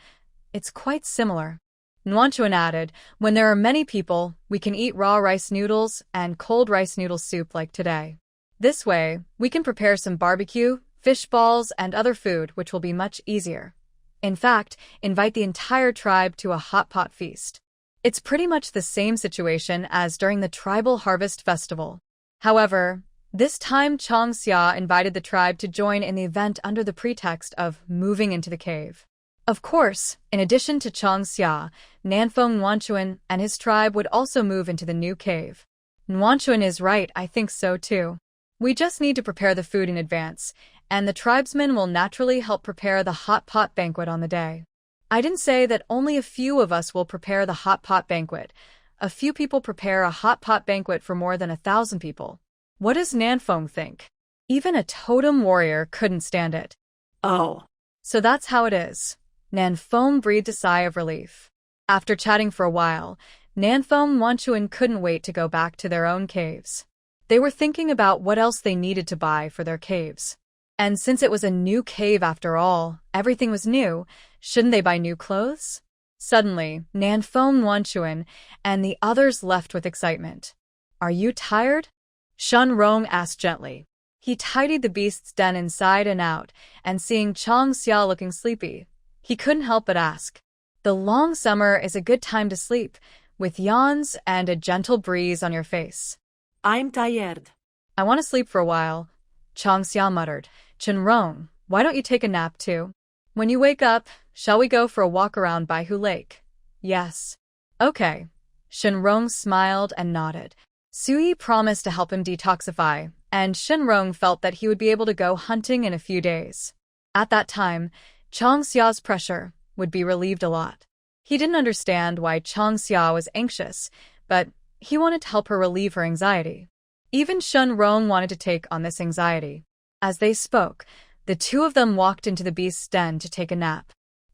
It's quite similar. Nuanchuan added, when there are many people, we can eat raw rice noodles and cold rice noodle soup like today. This way, we can prepare some barbecue, fish balls, and other food, which will be much easier. In fact, invite the entire tribe to a hot pot feast. It's pretty much the same situation as during the tribal harvest festival. However, this time Chang Xia invited the tribe to join in the event under the pretext of moving into the cave. Of course, in addition to Chang Xia, Nanfeng Nuanchuan and his tribe would also move into the new cave. Nuanchuan is right, I think so too. We just need to prepare the food in advance, and the tribesmen will naturally help prepare the hot pot banquet on the day. I didn't say that only a few of us will prepare the hot pot banquet. A few people prepare a hot pot banquet for more than 1,000 people. What does Nanfeng think? Even a totem warrior couldn't stand it. Oh. So that's how it is. Nanfeng breathed a sigh of relief. After chatting for a while, Nanfeng and Wanchuan couldn't wait to go back to their own caves. They were thinking about what else they needed to buy for their caves. And since it was a new cave after all, everything was new, shouldn't they buy new clothes? Suddenly, Nanfeng, Wanchuan, and the others left with excitement. Are you tired? Shun Rong asked gently. He tidied the beast's den inside and out, and seeing Chang Xia looking sleepy, he couldn't help but ask. The long summer is a good time to sleep, with yawns and a gentle breeze on your face. I'm tired. I want to sleep for a while, Chang Xia muttered. Chen Rong, why don't you take a nap too? When you wake up, shall we go for a walk around Baihu Lake? Yes. Okay. Shenrong smiled and nodded. Sui promised to help him detoxify, and Shenrong felt that he would be able to go hunting in a few days. At that time, Chang Xia's pressure would be relieved a lot. He didn't understand why Chang Xia was anxious, but he wanted to help her relieve her anxiety. Even Shenrong wanted to take on this anxiety. As they spoke, the two of them walked into the beast's den to take a nap.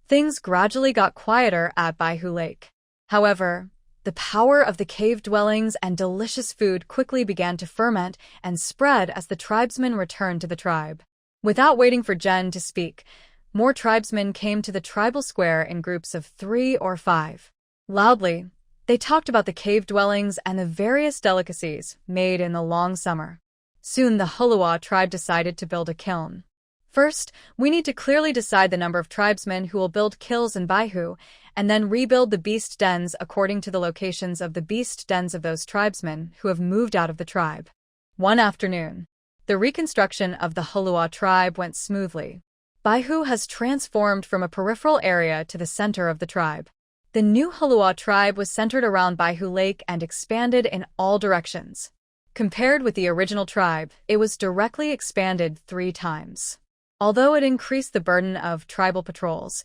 Things gradually got quieter at Baihu Lake. However, the power of the cave dwellings and delicious food quickly began to ferment and spread as the tribesmen returned to the tribe. Without waiting for Jen to speak, more tribesmen came to the tribal square in groups of 3 or 5. Loudly, they talked about the cave dwellings and the various delicacies made in the long summer. Soon the Hulua tribe decided to build a kiln. First, we need to clearly decide the number of tribesmen who will build kilns in Baihu, and then rebuild the beast dens according to the locations of the beast dens of those tribesmen who have moved out of the tribe. One afternoon, the reconstruction of the Hulua tribe went smoothly. Baihu has transformed from a peripheral area to the center of the tribe. The new Hulua tribe was centered around Baihu Lake and expanded in all directions. Compared with the original tribe, it was directly expanded 3 times. Although it increased the burden of tribal patrols,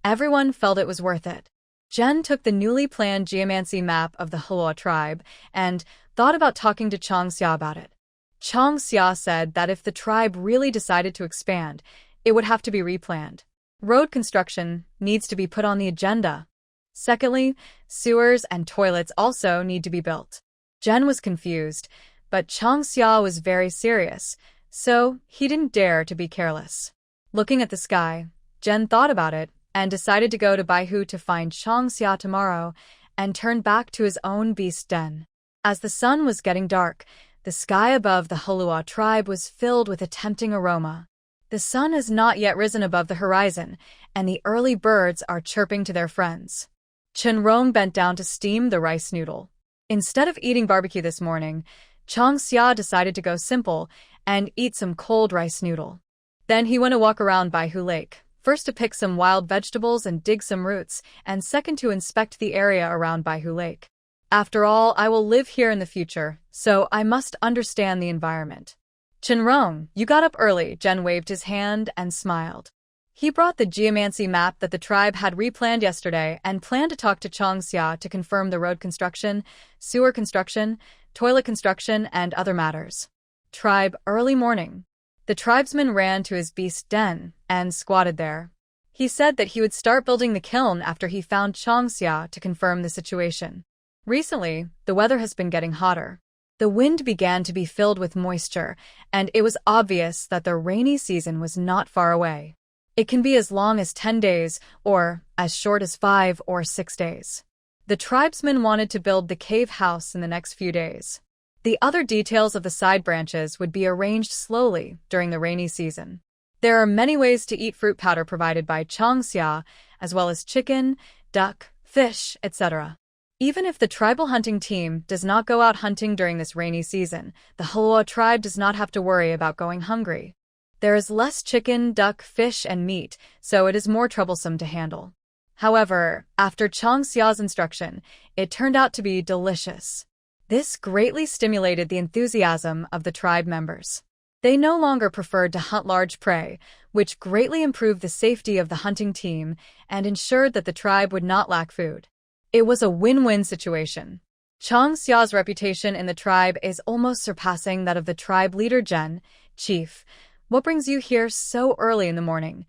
everyone felt it was worth it. Jen took the newly planned geomancy map of the Hulua tribe and thought about talking to Chang Xia about it. Chang Xia said that if the tribe really decided to expand, it would have to be replanned. Road construction needs to be put on the agenda. Secondly, sewers and toilets also need to be built. Jen was confused, but Chang Xia was very serious, so he didn't dare to be careless. Looking at the sky, Jen thought about it and decided to go to Baihu to find Chang Xia tomorrow and turn back to his own beast den. As the sun was getting dark, the sky above the Hulua tribe was filled with a tempting aroma. The sun has not yet risen above the horizon, and the early birds are chirping to their friends. Chenrong bent down to steam the rice noodle. Instead of eating barbecue this morning, Chang Xia decided to go simple and eat some cold rice noodle. Then he went to walk around Baihu Lake, first to pick some wild vegetables and dig some roots, and second to inspect the area around Baihu Lake. After all, I will live here in the future, so I must understand the environment. Chenrong, you got up early, Jen waved his hand and smiled. He brought the geomancy map that the tribe had replanned yesterday and planned to talk to Chang Xia to confirm the road construction, sewer construction, toilet construction, and other matters. Tribe, early morning. The tribesman ran to his beast den and squatted there. He said that he would start building the kiln after he found Changxia to confirm the situation. Recently, the weather has been getting hotter. The wind began to be filled with moisture, and it was obvious that the rainy season was not far away. It can be as long as 10 days, or as short as 5 or 6 days. The tribesmen wanted to build the cave house in the next few days. The other details of the side branches would be arranged slowly during the rainy season. There are many ways to eat fruit powder provided by Changxia, as well as chicken, duck, fish, etc. Even if the tribal hunting team does not go out hunting during this rainy season, the Halua tribe does not have to worry about going hungry. There is less chicken, duck, fish, and meat, so it is more troublesome to handle. However, after Changxia's instruction, it turned out to be delicious. This greatly stimulated the enthusiasm of the tribe members. They no longer preferred to hunt large prey, which greatly improved the safety of the hunting team and ensured that the tribe would not lack food. It was a win-win situation. Changxia's reputation in the tribe is almost surpassing that of the tribe leader Zhen. Chief, what brings you here so early in the morning?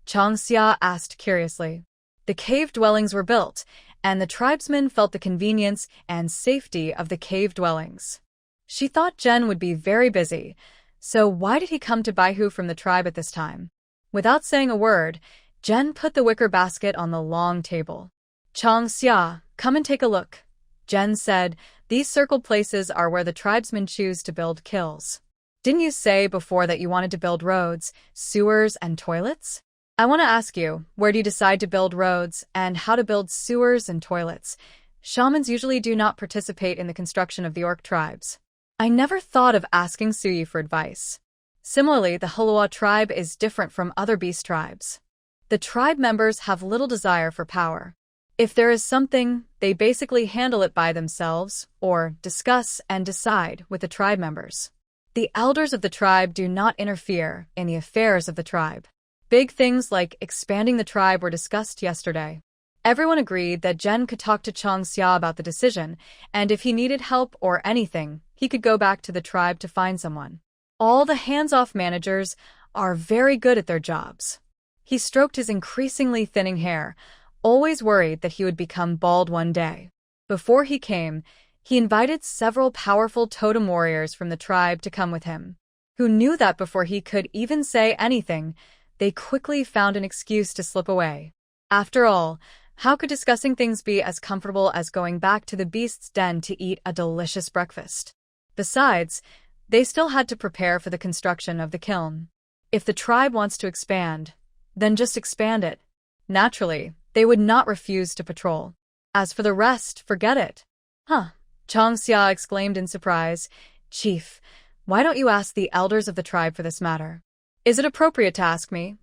Changxia asked curiously. The cave dwellings were built, and the tribesmen felt the convenience and safety of the cave dwellings. She thought Zhen would be very busy, so why did he come to Baihu from the tribe at this time? Without saying a word, Zhen put the wicker basket on the long table. Changxia, come and take a look. Zhen said, these circled places are where the tribesmen choose to build kilns. Didn't you say before that you wanted to build roads, sewers, and toilets? I want to ask you, where do you decide to build roads and how to build sewers and toilets? Shamans usually do not participate in the construction of the orc tribes. I never thought of asking Suyi for advice. Similarly, the Halua tribe is different from other beast tribes. The tribe members have little desire for power. If there is something, they basically handle it by themselves or discuss and decide with the tribe members. The elders of the tribe do not interfere in the affairs of the tribe. Big things like expanding the tribe were discussed yesterday. Everyone agreed that Zhen could talk to Changxia about the decision, and if he needed help or anything, he could go back to the tribe to find someone. All the hands-off managers are very good at their jobs. He stroked his increasingly thinning hair, always worried that he would become bald one day. Before he came, he invited several powerful totem warriors from the tribe to come with him, who knew that before he could even say anything, they quickly found an excuse to slip away. After all, how could discussing things be as comfortable as going back to the beast's den to eat a delicious breakfast? Besides, they still had to prepare for the construction of the kiln. If the tribe wants to expand, then just expand it. Naturally, they would not refuse to patrol. As for the rest, forget it. Huh, Changxia exclaimed in surprise. Chief, why don't you ask the elders of the tribe for this matter? Is it appropriate to ask me?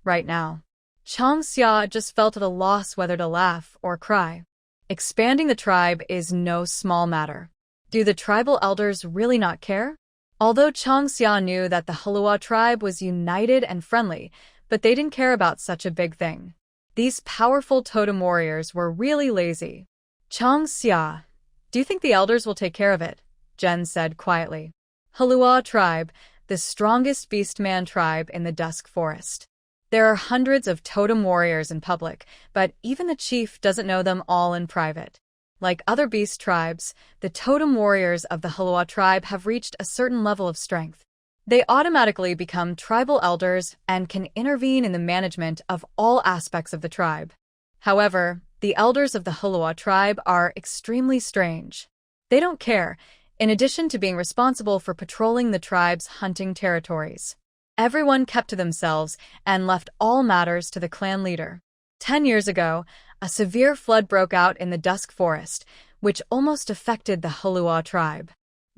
Right now. Changxia just felt at a loss whether to laugh or cry. Expanding the tribe is no small matter. Do the tribal elders really not care? Although Changxia knew that the Halua tribe was united and friendly, but they didn't care about such a big thing. These powerful totem warriors were really lazy. Changxia, do you think the elders will take care of it? Zhen said quietly. Halua tribe, the strongest beastman tribe in the Dusk Forest. There are hundreds of totem warriors in public, but even the chief doesn't know them all in private. Like other beast tribes, the totem warriors of the Halua tribe have reached a certain level of strength. They automatically become tribal elders and can intervene in the management of all aspects of the tribe. However, the elders of the Halua tribe are extremely strange. They don't care, in addition to being responsible for patrolling the tribe's hunting territories. Everyone kept to themselves and left all matters to the clan leader. 10 years ago, a severe flood broke out in the Dusk Forest, which almost affected the Halua tribe.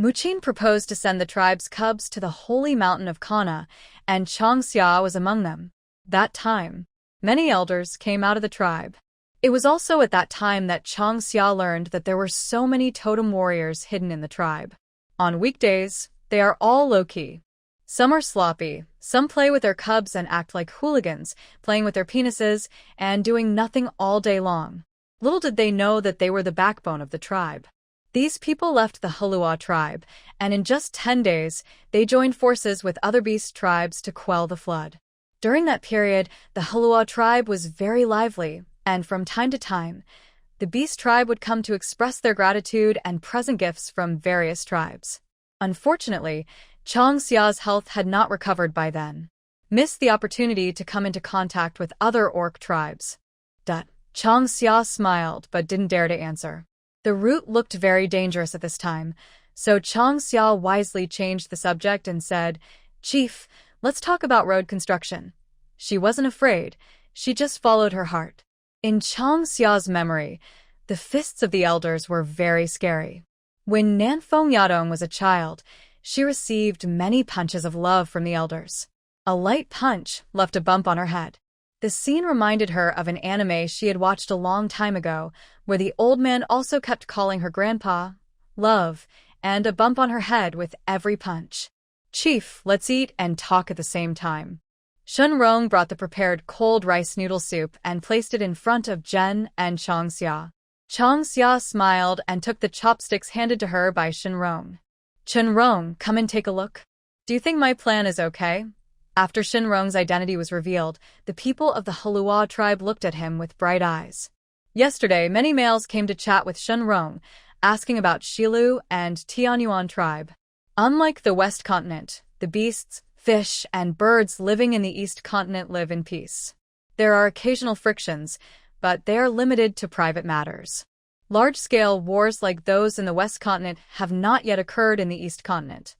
Muqin proposed to send the tribe's cubs to the holy mountain of Kana, and Changxia was among them. That time, many elders came out of the tribe. It was also at that time that Changxia learned that there were so many totem warriors hidden in the tribe. On weekdays, they are all low-key. Some are sloppy, some play with their cubs and act like hooligans, playing with their penises and doing nothing all day long. Little did they know that they were the backbone of the tribe. These people left the Halua tribe, and in just 10 days, they joined forces with other beast tribes to quell the flood. During that period, the Halua tribe was very lively, and from time to time, the beast tribe would come to express their gratitude and present gifts from various tribes. Unfortunately, Chang Xia's health had not recovered by then. Missed the opportunity to come into contact with other orc tribes. Chang Xia smiled but didn't dare to answer. The route looked very dangerous at this time, so Chang Xia wisely changed the subject and said, "Chief, let's talk about road construction." She wasn't afraid, she just followed her heart. In Chang Xia's memory, the fists of the elders were very scary. When Nanfeng Yadong was a child, she received many punches of love from the elders. A light punch left a bump on her head. The scene reminded her of an anime she had watched a long time ago, where the old man also kept calling her grandpa, love, and a bump on her head with every punch. "Chief, let's eat and talk at the same time." Shen Rong brought the prepared cold rice noodle soup and placed it in front of Jen and Chang Xia. Chang Xia smiled and took the chopsticks handed to her by Shen Rong. "Shen Rong, come and take a look. Do you think my plan is okay?" After Shen Rong's identity was revealed, the people of the Halua tribe looked at him with bright eyes. Yesterday, many males came to chat with Shen Rong, asking about Shilu and Tianyuan tribe. Unlike the West Continent, the beasts, fish, and birds living in the East Continent live in peace. There are occasional frictions, but they are limited to private matters. Large-scale wars like those in the West Continent have not yet occurred in the East Continent.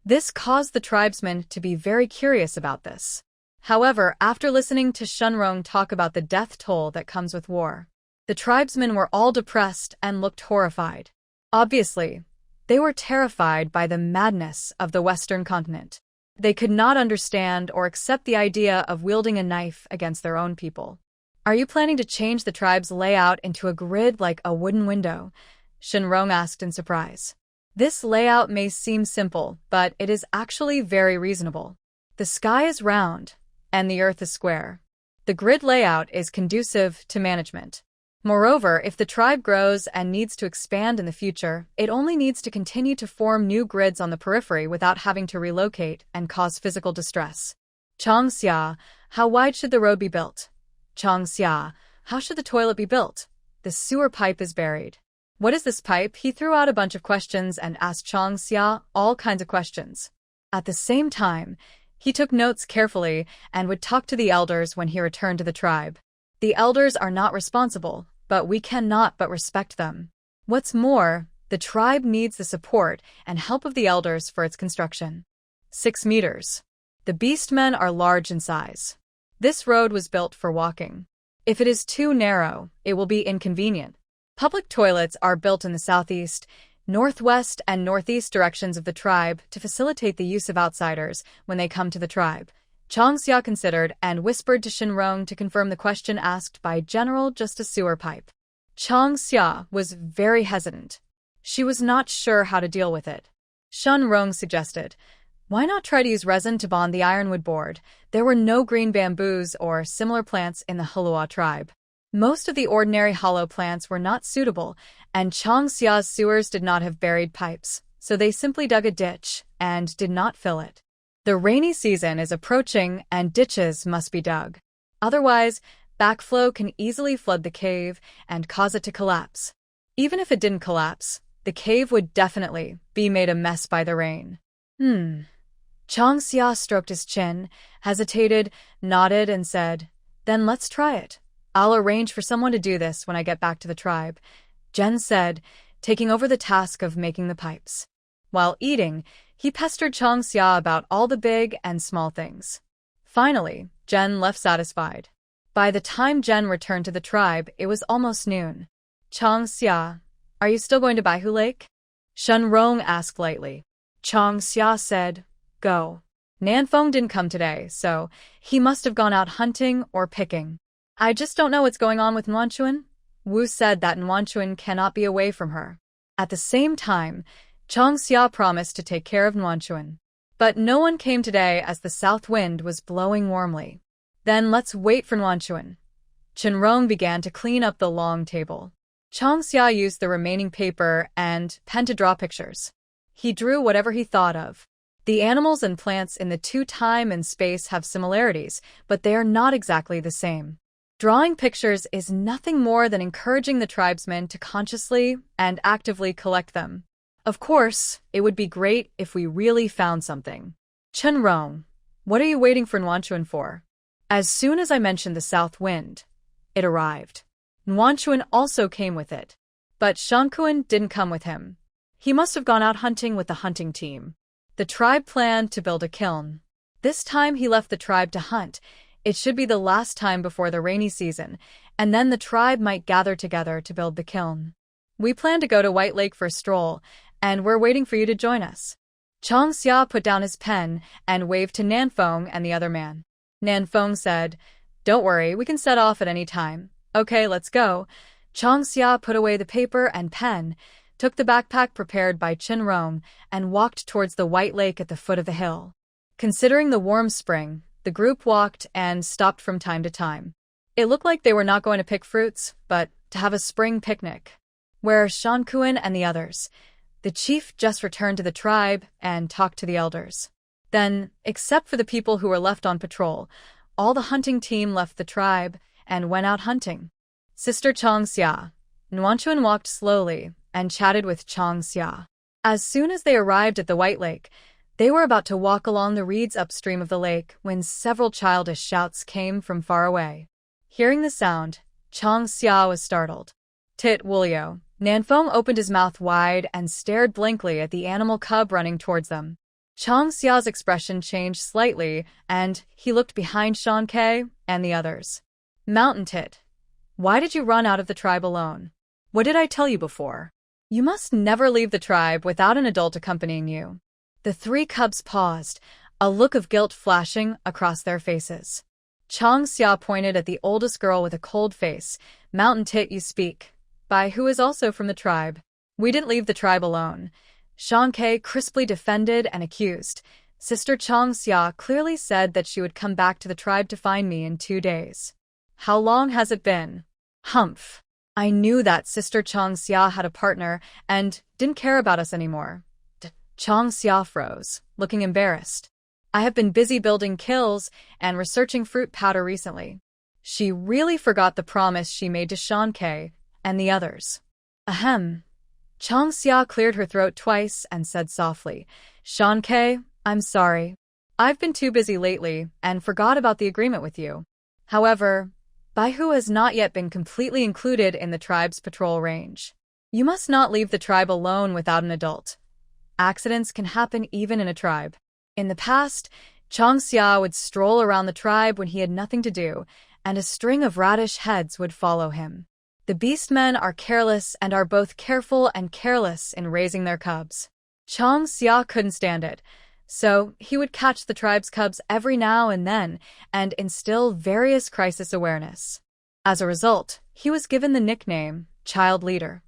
This caused the tribesmen to be very curious about this. However, after listening to Shen Rong talk about the death toll that comes with war, the tribesmen were all depressed and looked horrified. Obviously, they were terrified by the madness of the Western continent. They could not understand or accept the idea of wielding a knife against their own people. "Are you planning to change the tribe's layout into a grid like a wooden window?" Shen Rong asked in surprise. This layout may seem simple, but it is actually very reasonable. The sky is round, and the earth is square. The grid layout is conducive to management. Moreover, if the tribe grows and needs to expand in the future, it only needs to continue to form new grids on the periphery without having to relocate and cause physical distress. Chang Xia, how wide should the road be built? Chang Xia, how should the toilet be built? The sewer pipe is buried. What is this pipe? He threw out a bunch of questions and asked Chang Xia all kinds of questions. At the same time, he took notes carefully and would talk to the elders when he returned to the tribe. The elders are not responsible, but we cannot but respect them. What's more, the tribe needs the support and help of the elders for its construction. 6 meters. The beastmen are large in size. This road was built for walking. If it is too narrow, it will be inconvenient. Public toilets are built in the southeast, northwest, and northeast directions of the tribe to facilitate the use of outsiders when they come to the tribe. Chang Xia considered and whispered to Shen Rong to confirm the question asked by General just a sewer pipe. Chang Xia was very hesitant. She was not sure how to deal with it. Shen Rong suggested, "Why not try to use resin to bond the ironwood board?" There were no green bamboos or similar plants in the Halua tribe. Most of the ordinary hollow plants were not suitable, and Chang Xia's sewers did not have buried pipes, so they simply dug a ditch and did not fill it. The rainy season is approaching and ditches must be dug. Otherwise, backflow can easily flood the cave and cause it to collapse. Even if it didn't collapse, the cave would definitely be made a mess by the rain. Chang Xia stroked his chin, hesitated, nodded, and said, "Then let's try it. I'll arrange for someone to do this when I get back to the tribe," Jen said, taking over the task of making the pipes. While eating, he pestered Chang Xia about all the big and small things. Finally, Jen left satisfied. By the time Jen returned to the tribe, it was almost noon. "Chang Xia, are you still going to Baihu Lake?" Shen Rong asked lightly. Chang Xia said, "Go." Nanfeng didn't come today, so he must have gone out hunting or picking. "I just don't know what's going on with Nuanchuan." Wu said that Nuanchuan cannot be away from her. At the same time, Chang Xia promised to take care of Nuanchuan. But no one came today as the south wind was blowing warmly. "Then let's wait for Nuanchuan." Chen Rong began to clean up the long table. Chang Xia used the remaining paper and pen to draw pictures. He drew whatever he thought of. The animals and plants in the two time and space have similarities, but they are not exactly the same. Drawing pictures is nothing more than encouraging the tribesmen to consciously and actively collect them. Of course, it would be great if we really found something. Chen Rong, what are you waiting for Nuanchuan for? As soon as I mentioned the south wind, it arrived. Nuanchuan also came with it. But Shankuan didn't come with him. He must have gone out hunting with the hunting team. The tribe planned to build a kiln. This time he left the tribe to hunt. It should be the last time before the rainy season, and then the tribe might gather together to build the kiln. We plan to go to White Lake for a stroll, and we're waiting for you to join us. Chang Xia put down his pen and waved to Nanfeng and the other man. Nanfeng said, "Don't worry, we can set off at any time. Okay, let's go." Chang Xia put away the paper and pen, took the backpack prepared by Chen Rong, and walked towards the White Lake at the foot of the hill. Considering the warm spring, the group walked and stopped from time to time. It looked like they were not going to pick fruits, but to have a spring picnic. Where are Shankuan and the others? The chief just returned to the tribe and talked to the elders. Then, except for the people who were left on patrol, all the hunting team left the tribe and went out hunting. Sister Chang Xia. Nuanchuan walked slowly and chatted with Chang Xia. As soon as they arrived at the White Lake, they were about to walk along the reeds upstream of the lake when several childish shouts came from far away. Hearing the sound, Chang Xia was startled. Tit Wulio. Nanfeng opened his mouth wide and stared blankly at the animal cub running towards them. Chang Xia's expression changed slightly, and he looked behind Shan Ke and the others. Mountain Tit, why did you run out of the tribe alone? What did I tell you before? You must never leave the tribe without an adult accompanying you. The three cubs paused, a look of guilt flashing across their faces. Chang Xia pointed at the oldest girl with a cold face. Mountain Tit, you speak. By who is also from the tribe. We didn't leave the tribe alone. Shan Ke crisply defended and accused. Sister Chang Xia clearly said that she would come back to the tribe to find me in 2 days. How long has it been? Humph. I knew that Sister Chang Xia had a partner and didn't care about us anymore. Chang Xia froze, looking embarrassed. I have been busy building kilns and researching fruit powder recently. She really forgot the promise she made to Shan Ke and the others. Ahem. Chang Xia cleared her throat twice and said softly, Shan Ke, I'm sorry. I've been too busy lately and forgot about the agreement with you. However, Baihu has not yet been completely included in the tribe's patrol range. You must not leave the tribe alone without an adult. Accidents can happen even in a tribe. In the past, Chang Xia would stroll around the tribe when he had nothing to do, and a string of radish heads would follow him. The beastmen are careless and are both careful and careless in raising their cubs. Chang Xia couldn't stand it, so he would catch the tribe's cubs every now and then and instill various crisis awareness. As a result, he was given the nickname Child Leader.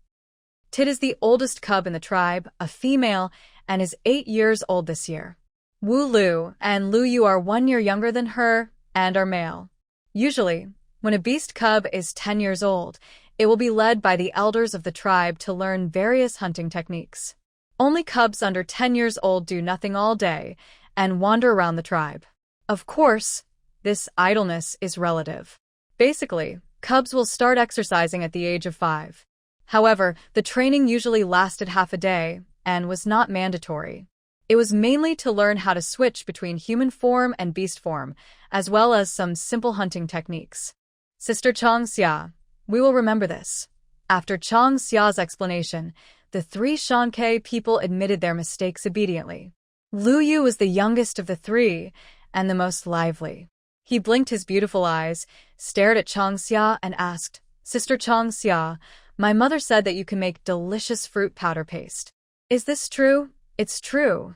Tit is the oldest cub in the tribe, a female, and is 8 years old this year. Wu Lu and Lu Yu are 1 year younger than her and are male. Usually, when a beast cub is 10 years old, it will be led by the elders of the tribe to learn various hunting techniques. Only cubs under 10 years old do nothing all day and wander around the tribe. Of course, this idleness is relative. Basically, cubs will start exercising at the age of 5. However, the training usually lasted half a day and was not mandatory. It was mainly to learn how to switch between human form and beast form, as well as some simple hunting techniques. Sister Chang Xia, we will remember this. After Chang Xia's explanation, the 3 Shan Ke people admitted their mistakes obediently. Lu Yu was the youngest of the 3 and the most lively. He blinked his beautiful eyes, stared at Chang Xia, and asked, Sister Chang Xia, my mother said that you can make delicious fruit powder paste. Is this true? It's true.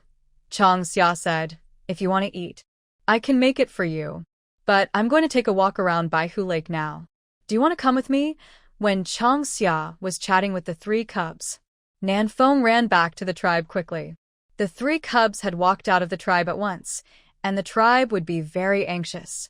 Chang Xia said, if you want to eat, I can make it for you. But I'm going to take a walk around Baihu Lake now. Do you want to come with me? When Chang Xia was chatting with the 3 cubs, Nanfeng ran back to the tribe quickly. The 3 cubs had walked out of the tribe at once, and the tribe would be very anxious.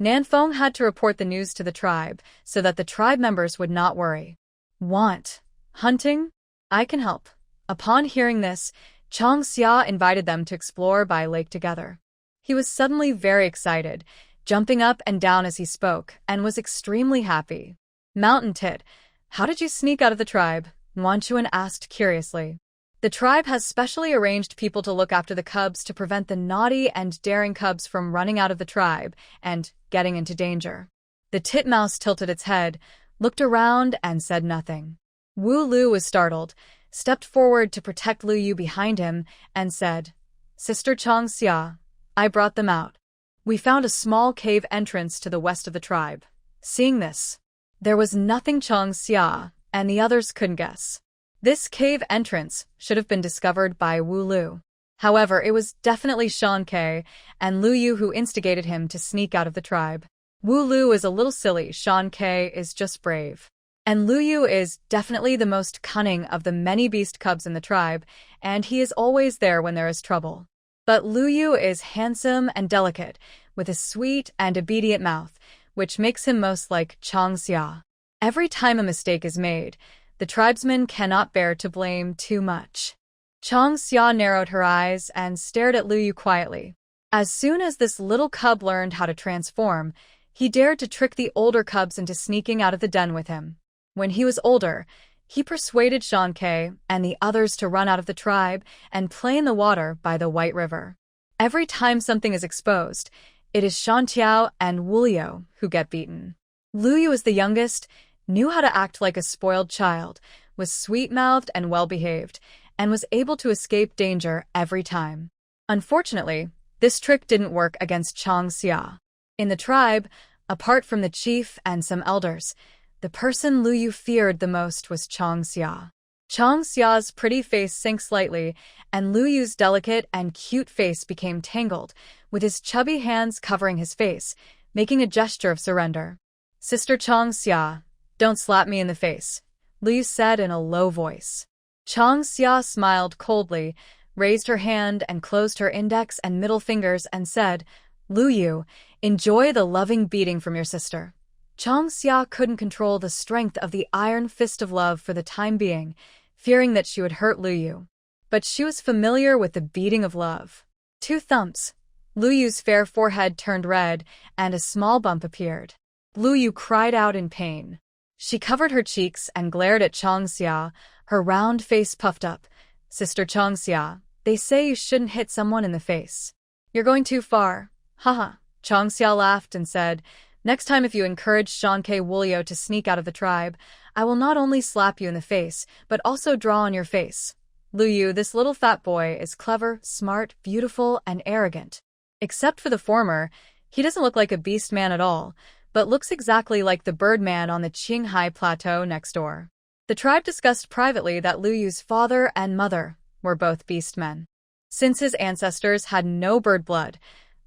Nanfeng had to report the news to the tribe so that the tribe members would not worry. Want hunting? I can help. Upon hearing this, Chang Xia invited them to explore by lake together. He was suddenly very excited, jumping up and down as he spoke, and was extremely happy. Mountain Tit, how did you sneak out of the tribe? Wanchuan asked curiously. The tribe has specially arranged people to look after the cubs to prevent the naughty and daring cubs from running out of the tribe and getting into danger. The titmouse tilted its head, looked around, and said nothing. Wu Lu was startled, stepped forward to protect Lu Yu behind him, and said, Sister Chang Xia, I brought them out. We found a small cave entrance to the west of the tribe. Seeing this, there was nothing Chang Xia and the others couldn't guess. This cave entrance should have been discovered by Wu Lu. However, it was definitely Shan Ke and Lu Yu who instigated him to sneak out of the tribe. Wu Lu is a little silly, Shan Ke is just brave. And Lu Yu is definitely the most cunning of the many beast cubs in the tribe, and he is always there when there is trouble. But Lu Yu is handsome and delicate, with a sweet and obedient mouth, which makes him most like Chang Xia. Every time a mistake is made, the tribesmen cannot bear to blame too much. Chang Xia narrowed her eyes and stared at Lu Yu quietly. As soon as this little cub learned how to transform, he dared to trick the older cubs into sneaking out of the den with him. When he was older, he persuaded Shan Ke and the others to run out of the tribe and play in the water by the White River. Every time something is exposed, it is Shan Tiao and Wu Liu who get beaten. Lu Yu is the youngest, knew how to act like a spoiled child, was sweet-mouthed and well-behaved, and was able to escape danger every time. Unfortunately, this trick didn't work against Chang Xia. In the tribe, apart from the chief and some elders, the person Lu Yu feared the most was Chang Xia. Chang Xia's pretty face sank slightly, and Lu Yu's delicate and cute face became tangled, with his chubby hands covering his face, making a gesture of surrender. Sister Chang Xia, don't slap me in the face, Lu Yu said in a low voice. Chang Xia smiled coldly, raised her hand and closed her index and middle fingers and said, Lu Yu, enjoy the loving beating from your sister. Chang Xia couldn't control the strength of the iron fist of love for the time being, fearing that she would hurt Lu Yu. But she was familiar with the beating of love. 2 thumps. Lu Yu's fair forehead turned red, and a small bump appeared. Lu Yu cried out in pain. She covered her cheeks and glared at Chang Xia, her round face puffed up. Sister Chang Xia, they say you shouldn't hit someone in the face. You're going too far. Haha. Chang Xia laughed and said, Next time if you encourage Shan Ke Wu Liu to sneak out of the tribe, I will not only slap you in the face, but also draw on your face. Lu Yu, this little fat boy, is clever, smart, beautiful, and arrogant. Except for the former, he doesn't look like a beast man at all, but looks exactly like the bird man on the Qinghai Plateau next door. The tribe discussed privately that Lu Yu's father and mother were both beast men. Since his ancestors had no bird blood,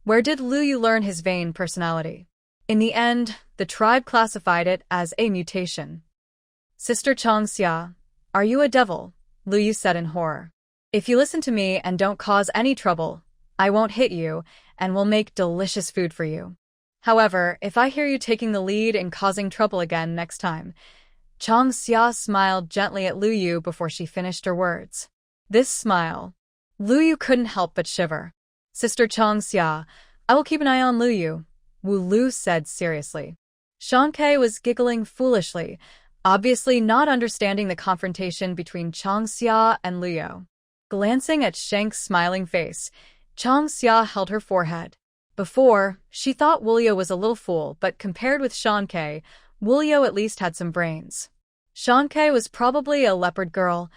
where did Lu Yu learn his vain personality? In the end, the tribe classified it as a mutation. Sister Chang Xia, are you a devil? Lu Yu said in horror. If you listen to me and don't cause any trouble, I won't hit you and will make delicious food for you. However, if I hear you taking the lead in causing trouble again next time, Chang Xia smiled gently at Lu Yu before she finished her words. This smile, Lu Yu couldn't help but shiver. Sister Chang Xia, I will keep an eye on Lu Yu, Wu Lu said seriously. Shan Ke was giggling foolishly, obviously not understanding the confrontation between Chang Xia and Lu Yu. Glancing at Shank's smiling face, Chang Xia held her forehead. Before, she thought Wu Liu was a little fool, but compared with Shan Ke, Wu Liu at least had some brains. Shan Ke was probably a leopard girl,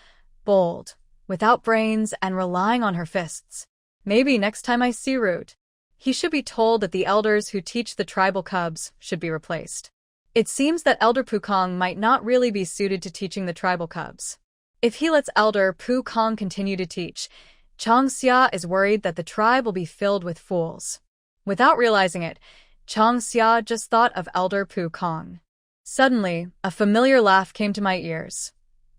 bold, without brains and relying on her fists. Maybe next time I see Root, he should be told that the elders who teach the tribal cubs should be replaced. It seems that Elder Pukong might not really be suited to teaching the tribal cubs. If he lets Elder Pukong continue to teach, Chang Xia is worried that the tribe will be filled with fools. Without realizing it, Chang Xia just thought of Elder Pukong. Suddenly, a familiar laugh came to my ears.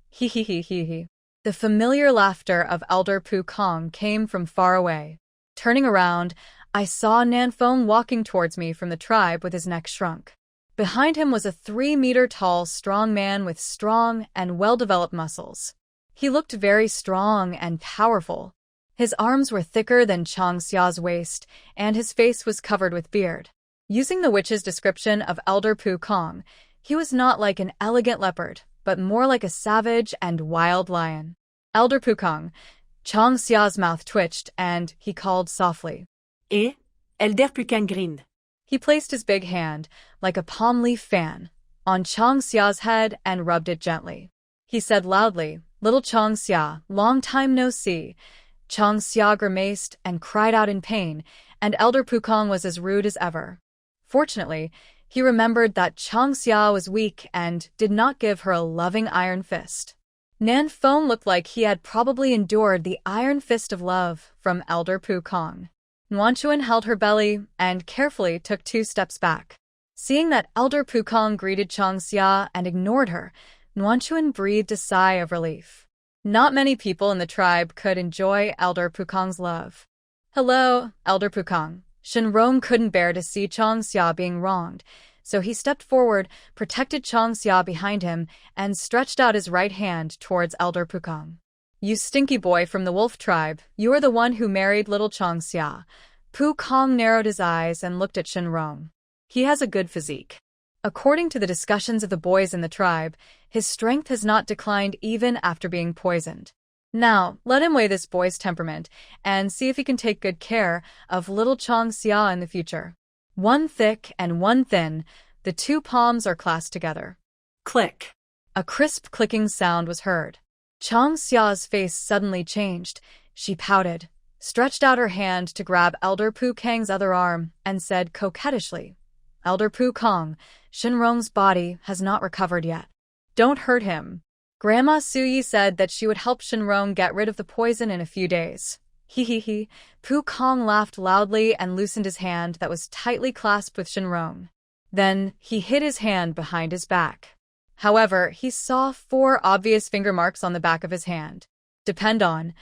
Hee hee hee hee hee. The familiar laughter of Elder Pukong came from far away. Turning around, I saw Nanfeng walking towards me from the tribe with his neck shrunk. Behind him was a 3-meter-tall, strong man with strong and well-developed muscles. He looked very strong and powerful. His arms were thicker than Chang Xia's waist, and his face was covered with beard. Using the witch's description of Elder Pu Kong, he was not like an elegant leopard, but more like a savage and wild lion. Elder Pu Kong. Chang Xia's mouth twitched, and he called softly. Elder Pu Kong grinned. He placed his big hand, like a palm leaf fan, on Chang Xia's head and rubbed it gently. He said loudly, "Little Chang Xia, long time no see." Chang Xia grimaced and cried out in pain, and Elder Pu Kong was as rude as ever. Fortunately, he remembered that Chang Xia was weak and did not give her a loving iron fist. Nan Feng looked like he had probably endured the iron fist of love from Elder Pu Kong. Nuanchuan held her belly and carefully took 2 steps back. Seeing that Elder Pu Kong greeted Chang Xia and ignored her, Nuanchuan breathed a sigh of relief. Not many people in the tribe could enjoy Elder Pu Kong's love. "Hello, Elder Pu Kong." Shenrong couldn't bear to see Chang Xia being wronged, so he stepped forward, protected Chang Xia behind him, and stretched out his right hand towards Elder Pu Kong. "You stinky boy from the wolf tribe, you are the one who married little Chang Xia." Pu Kong narrowed his eyes and looked at Shenrong. He has a good physique. According to the discussions of the boys in the tribe, his strength has not declined even after being poisoned. Now, let him weigh this boy's temperament and see if he can take good care of little Chang Xia in the future. One thick and one thin, the 2 palms are clasped together. Click. A crisp clicking sound was heard. Chang Xia's face suddenly changed. She pouted, stretched out her hand to grab Elder Pu Kong's other arm, and said coquettishly, "Elder Pu Kong, Shenrong's body has not recovered yet. Don't hurt him." Grandma Suyi said that she would help Shenrong get rid of the poison in a few days. He. Pu Kong laughed loudly and loosened his hand that was tightly clasped with Shenrong. Then he hid his hand behind his back. However, he saw 4 obvious finger marks on the back of his hand. Depend on.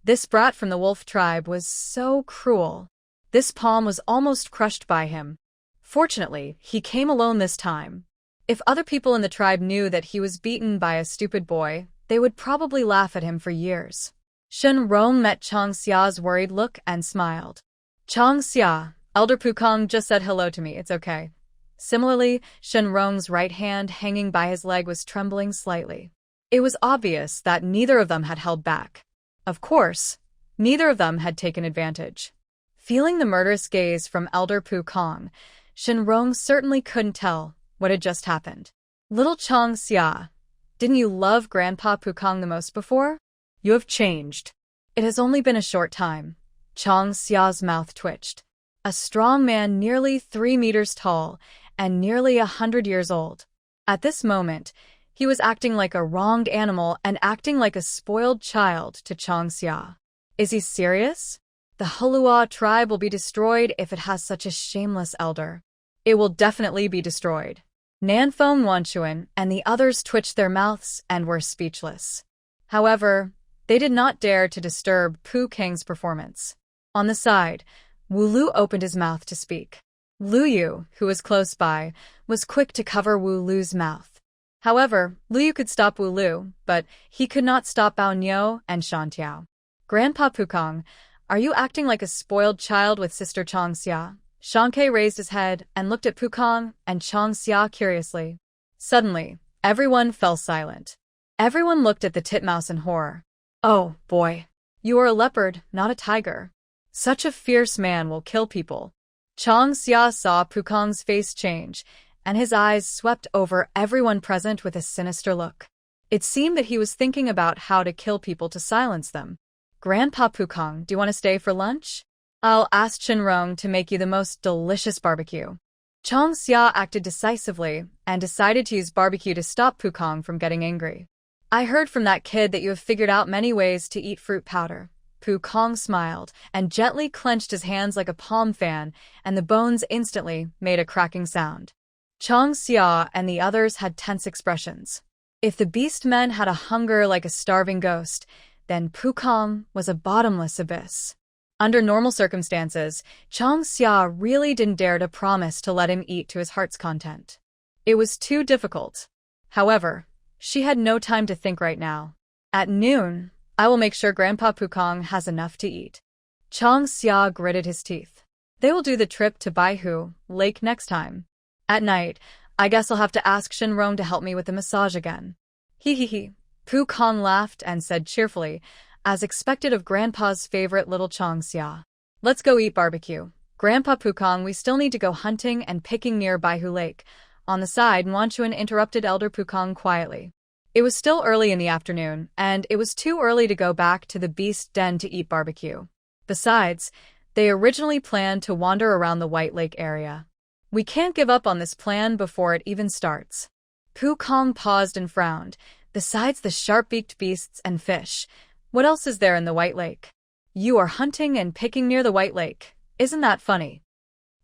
This brat from the wolf tribe was so cruel. This palm was almost crushed by him. Fortunately, he came alone this time. If other people in the tribe knew that he was beaten by a stupid boy, they would probably laugh at him for years. Shenrong met Chang Xia's worried look and smiled. "Chang Xia, Elder Pu Kong just said hello to me, it's okay." Similarly, Shenrong's right hand hanging by his leg was trembling slightly. It was obvious that neither of them had held back. Of course, neither of them had taken advantage. Feeling the murderous gaze from Elder Pu Kong, Shenrong certainly couldn't tell what had just happened. "Little Chang Xia, didn't you love Grandpa Pu Kong the most before? You have changed." "It has only been a short time." Chang Xia's mouth twitched. A strong man nearly 3 meters tall and nearly 100 years old. At this moment, he was acting like a wronged animal and acting like a spoiled child to Chang Xia. Is he serious? The Hulua tribe will be destroyed if it has such a shameless elder. It will definitely be destroyed. Nanfeng Wanchuan and the others twitched their mouths and were speechless. However, they did not dare to disturb Pu Kong's performance. On the side, Wu Lu opened his mouth to speak. Lu Yu, who was close by, was quick to cover Wu Lu's mouth. However, Lu Yu could stop Wu Lu, but he could not stop Bao Niu and Shantiao. "Grandpa Pu Kong, are you acting like a spoiled child with Sister Chang Xia?" Shankei raised his head and looked at Pu Kong and Chang Xia curiously. Suddenly, everyone fell silent. Everyone looked at the titmouse in horror. "Oh, boy. You are a leopard, not a tiger. Such a fierce man will kill people." Chang Xia saw Pu Kong's face change, and his eyes swept over everyone present with a sinister look. It seemed that he was thinking about how to kill people to silence them. "Grandpa Pu Kong, do you want to stay for lunch? I'll ask Shenrong to make you the most delicious barbecue." Chang Xia acted decisively and decided to use barbecue to stop Pu Kong from getting angry. "I heard from that kid that you have figured out many ways to eat fruit powder." Pu Kong smiled and gently clenched his hands like a palm fan, and the bones instantly made a cracking sound. Chang Xia and the others had tense expressions. If the beast men had a hunger like a starving ghost, then Pu Kong was a bottomless abyss. Under normal circumstances, Chang Xia really didn't dare to promise to let him eat to his heart's content. It was too difficult. However, she had no time to think right now. At noon, I will make sure Grandpa Pukong has enough to eat. Chang Xia gritted his teeth. They will do the trip to Baihu Lake next time. At night, I guess I'll have to ask Shenrong to help me with the massage again. Hee. Pukong laughed and said cheerfully, as expected of Grandpa's favorite little Chang Xia. Let's go eat barbecue. Grandpa Pukong, we still need to go hunting and picking near Baihu Lake. On the side, Wanchuan interrupted Elder Pukong quietly. It was still early in the afternoon, and it was too early to go back to the beast den to eat barbecue. Besides, they originally planned to wander around the White Lake area. We can't give up on this plan before it even starts. Pukong paused and frowned. Besides the sharp-beaked beasts and fish, what else is there in the White Lake? You are hunting and picking near the White Lake. Isn't that funny?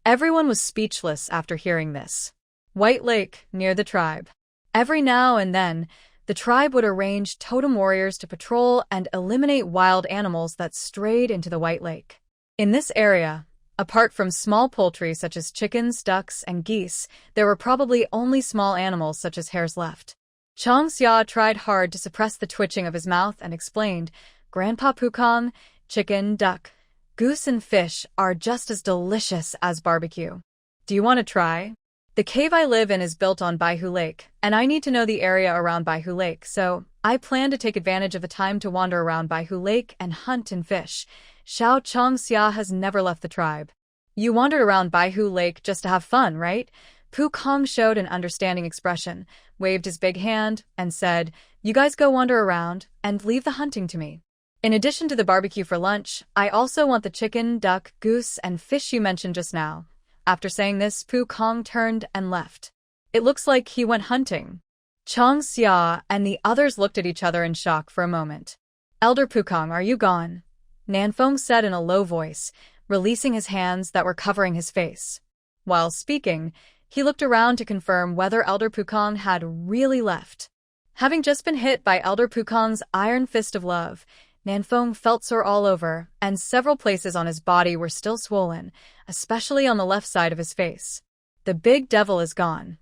Everyone was speechless after hearing this. White Lake, near the tribe. Every now and then, the tribe would arrange totem warriors to patrol and eliminate wild animals that strayed into the White Lake. In this area, apart from small poultry such as chickens, ducks, and geese, there were probably only small animals such as hares left. Chang Xia tried hard to suppress the twitching of his mouth and explained, Grandpa Pukong, chicken, duck, goose, and fish are just as delicious as barbecue. Do you want to try? The cave I live in is built on Baihu Lake, and I need to know the area around Baihu Lake, so I plan to take advantage of the time to wander around Baihu Lake and hunt and fish. Xiao Chang Xia has never left the tribe. You wandered around Baihu Lake just to have fun, right? Pukong showed an understanding expression, waved his big hand, and said, You guys go wander around, and leave the hunting to me. In addition to the barbecue for lunch, I also want the chicken, duck, goose, and fish you mentioned just now. After saying this, Pukong turned and left. It looks like he went hunting. Chang Xia and the others looked at each other in shock for a moment. Elder Pukong, are you gone? Nanfeng said in a low voice, releasing his hands that were covering his face. While speaking, he looked around to confirm whether Elder Pukong had really left. Having just been hit by Elder Pukong's iron fist of love, Nanfeng felt sore all over, and several places on his body were still swollen, especially on the left side of his face. The big devil is gone,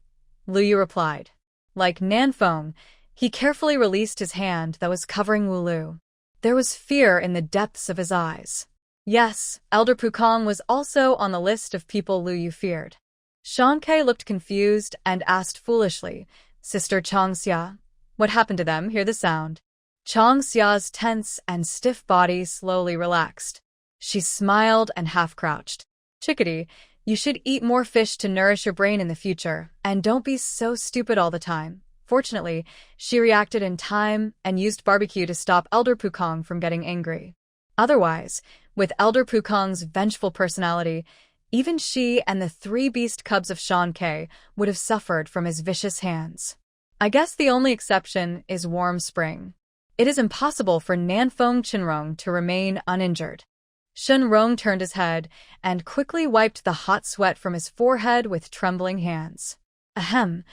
Lu Yu replied. Like Nanfeng, he carefully released his hand that was covering Wu Lu. There was fear in the depths of his eyes. Yes, Elder Pukong was also on the list of people Lu Yu feared. Shankei looked confused and asked foolishly, Sister Chang Xia, what happened to them? Hear the sound. Chang Xia's tense and stiff body slowly relaxed. She smiled and half-crouched. Chickadee, you should eat more fish to nourish your brain in the future, and don't be so stupid all the time. Fortunately, she reacted in time and used barbecue to stop Elder Pukong from getting angry. Otherwise, with Elder Pukong's vengeful personality, even she and the 3 beast cubs of Shankei would have suffered from his vicious hands. I guess the only exception is Warm Spring. It is impossible for Nanfeng Chenrong to remain uninjured. Shenrong turned his head and quickly wiped the hot sweat from his forehead with trembling hands. Ahem,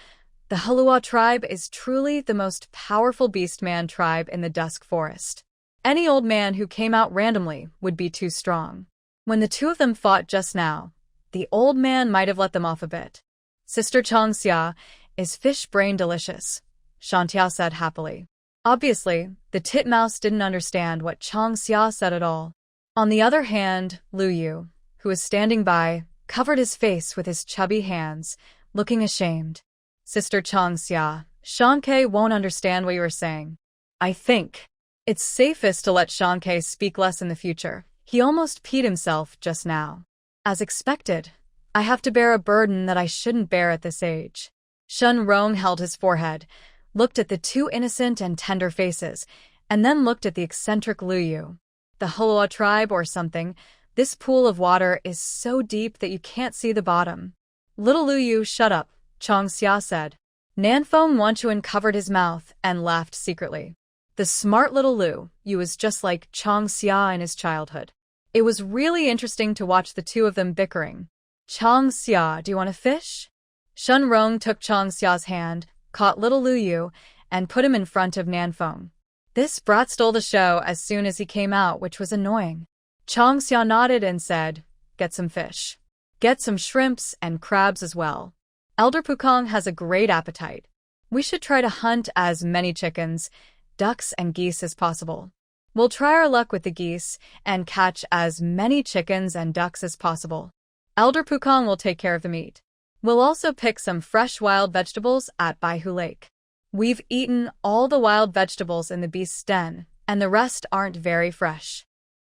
the Halua tribe is truly the most powerful beastman tribe in the Dusk Forest. Any old man who came out randomly would be too strong. When the two of them fought just now, the old man might have let them off a bit. Sister Chang Xia, is fish brain delicious? Shantia said happily. Obviously, the titmouse didn't understand what Chang Xia said at all. On the other hand, Lu Yu, who was standing by, covered his face with his chubby hands, looking ashamed. Sister Chang Xia, Shankei won't understand what you are saying. I think it's safest to let Shankei speak less in the future. He almost peed himself just now. As expected, I have to bear a burden that I shouldn't bear at this age. Shenrong held his forehead, looked at the 2 innocent and tender faces, and then looked at the eccentric Lu Yu. The Halua tribe or something, this pool of water is so deep that you can't see the bottom. Little Lu Yu, shut up, Chang Xia said. Nanfeng Wanchuan covered his mouth and laughed secretly. The smart little Lu Yu was just like Chang Xia in his childhood. It was really interesting to watch the two of them bickering. Chang Xia, do you want to fish? Shenrong took Chang Xia's hand, caught little Lu Yu, and put him in front of Nanfeng. This brat stole the show as soon as he came out, which was annoying. Chang Xia nodded and said, Get some fish. Get some shrimps and crabs as well. Elder Pukong has a great appetite. We should try to hunt as many chickens, ducks, and geese as possible. We'll try our luck with the geese and catch as many chickens and ducks as possible. Elder Pukong will take care of the meat. We'll also pick some fresh wild vegetables at Baihu Lake. We've eaten all the wild vegetables in the beast's den, and the rest aren't very fresh.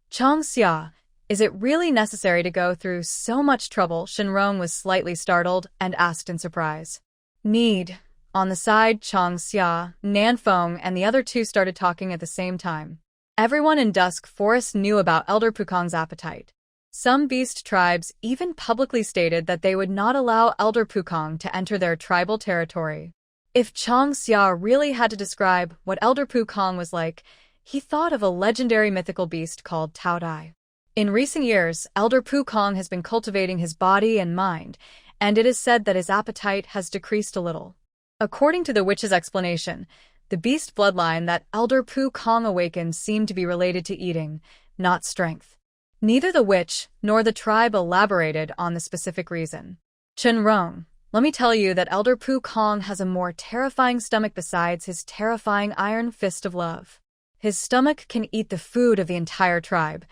Chong Xia, is it really necessary to go through so much trouble? Shenrong was slightly startled and asked in surprise. Need. On the side, Chong Xia, Nanfeng, and the other two started talking at the same time. Everyone in Dusk Forest knew about Elder Pukong's appetite. Some beast tribes even publicly stated that they would not allow Elder Pukong to enter their tribal territory. If Chong Xia really had to describe what Elder Pukong was like, he thought of a legendary mythical beast called Tao Dai. In recent years, Elder Pukong has been cultivating his body and mind, and it is said that his appetite has decreased a little. According to the witch's explanation, the beast bloodline that Elder Pukong awakened seemed to be related to eating, not strength. Neither the witch nor the tribe elaborated on the specific reason. Shenrong, let me tell you that Elder Pukong has a more terrifying stomach besides his terrifying iron fist of love. His stomach can eat the food of the entire tribe,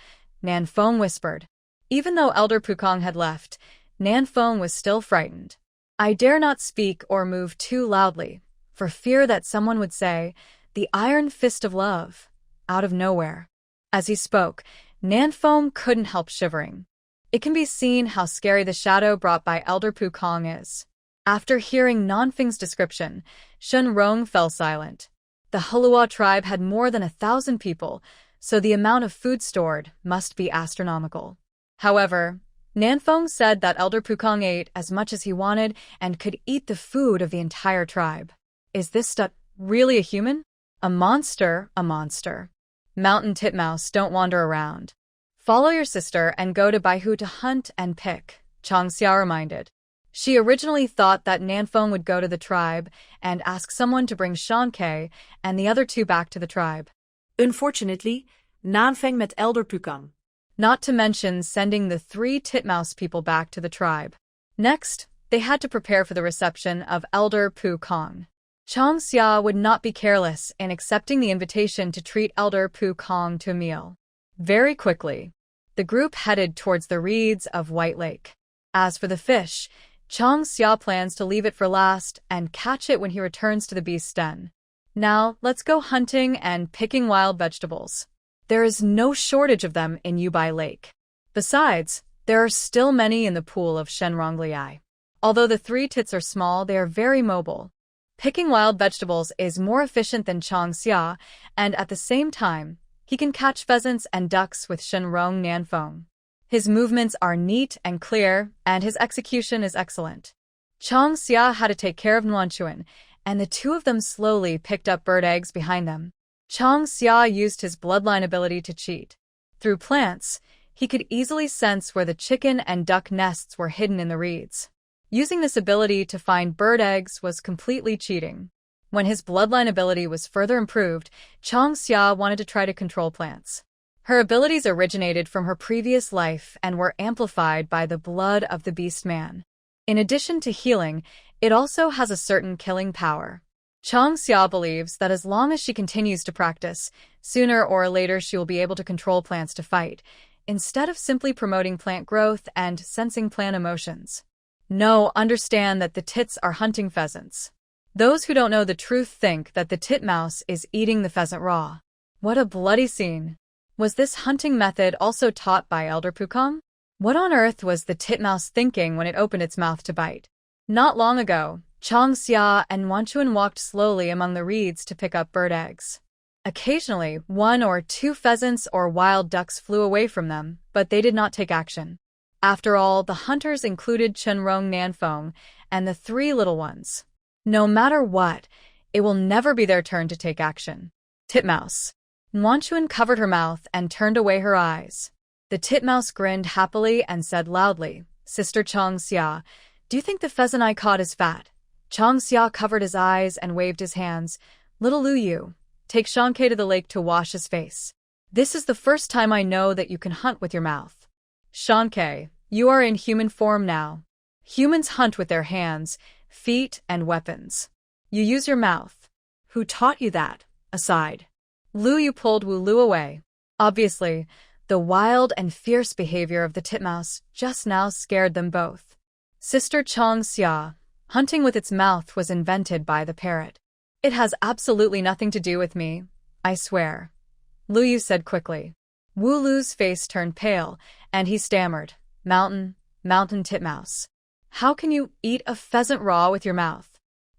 Nanfeng whispered. Even though Elder Pukong had left, Nanfeng was still frightened. I dare not speak or move too loudly, for fear that someone would say, "The iron fist of love," out of nowhere. As he spoke, Nanfeng couldn't help shivering. It can be seen how scary the shadow brought by Elder Pukong is. After hearing Nanfeng's description, Shenrong fell silent. The Hulua tribe had more than 1,000 people, so the amount of food stored must be astronomical. However, Nanfeng said that Elder Pukong ate as much as he wanted and could eat the food of the entire tribe. Is this stuff really a human? A monster, a monster. Mountain titmouse, don't wander around. Follow your sister and go to Baihu to hunt and pick, Chong Xia reminded. She originally thought that Nanfeng would go to the tribe and ask someone to bring Shankei and the other two back to the tribe. Unfortunately, Nanfeng met Elder Pukong. Not to mention sending the 3 titmouse people back to the tribe. Next, they had to prepare for the reception of Elder Pukong. Chong Xia would not be careless in accepting the invitation to treat Elder Pukong to a meal. Very quickly, the group headed towards the reeds of White Lake. As for the fish, Chong Xia plans to leave it for last and catch it when he returns to the beast's den. Now, let's go hunting and picking wild vegetables. There is no shortage of them in Yubai Lake. Besides, there are still many in the pool of Shenrongliai. Although the 3 tits are small, they are very mobile. Picking wild vegetables is more efficient than Chong Xia, and at the same time, he can catch pheasants and ducks with Shenrong Nanfeng. His movements are neat and clear, and his execution is excellent. Chong Xia had to take care of Nuanchuan, and the two of them slowly picked up bird eggs behind them. Chong Xia used his bloodline ability to cheat. Through plants, he could easily sense where the chicken and duck nests were hidden in the reeds. Using this ability to find bird eggs was completely cheating. When his bloodline ability was further improved, Chong Xia wanted to try to control plants. Her abilities originated from her previous life and were amplified by the blood of the beast man. In addition to healing, it also has a certain killing power. Chong Xia believes that as long as she continues to practice, sooner or later she will be able to control plants to fight, instead of simply promoting plant growth and sensing plant emotions. No, understand that the tits are hunting pheasants. Those who don't know the truth think that the titmouse is eating the pheasant raw. What a bloody scene. Was this hunting method also taught by Elder Pukong? What on earth was the titmouse thinking when it opened its mouth to bite? Not long ago, Chong Xia and Wanchuan walked slowly among the reeds to pick up bird eggs. Occasionally, 1 or 2 pheasants or wild ducks flew away from them, but they did not take action. After all, the hunters included Shenrong Nanfeng and the 3 little ones. No matter what, it will never be their turn to take action. Titmouse. Wanchuan covered her mouth and turned away her eyes. The titmouse grinned happily and said loudly, "Sister Chong Xia, do you think the pheasant I caught is fat?" Chong Xia covered his eyes and waved his hands. "Little Lu Yu, take Shankei to the lake to wash his face. This is the first time I know that you can hunt with your mouth. Shankei, you are in human form now. Humans hunt with their hands, feet, and weapons. You use your mouth. Who taught you that? Aside. Lu Yu pulled Wu Lu away. Obviously, the wild and fierce behavior of the titmouse just now scared them both. Sister Chong Xia, hunting with its mouth was invented by the parrot. It has absolutely nothing to do with me, I swear. Lu Yu said quickly. Wu Lu's face turned pale, and he stammered, mountain titmouse. How can you eat a pheasant raw with your mouth?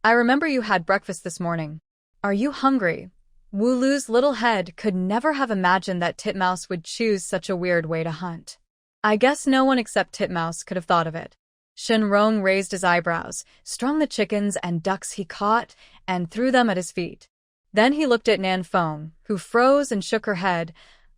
I remember you had breakfast this morning. Are you hungry? Wu Lu's little head could never have imagined that Titmouse would choose such a weird way to hunt. I guess no one except Titmouse could have thought of it. Shenrong raised his eyebrows, strung the chickens and ducks he caught, and threw them at his feet. Then he looked at Nanfeng, who froze and shook her head.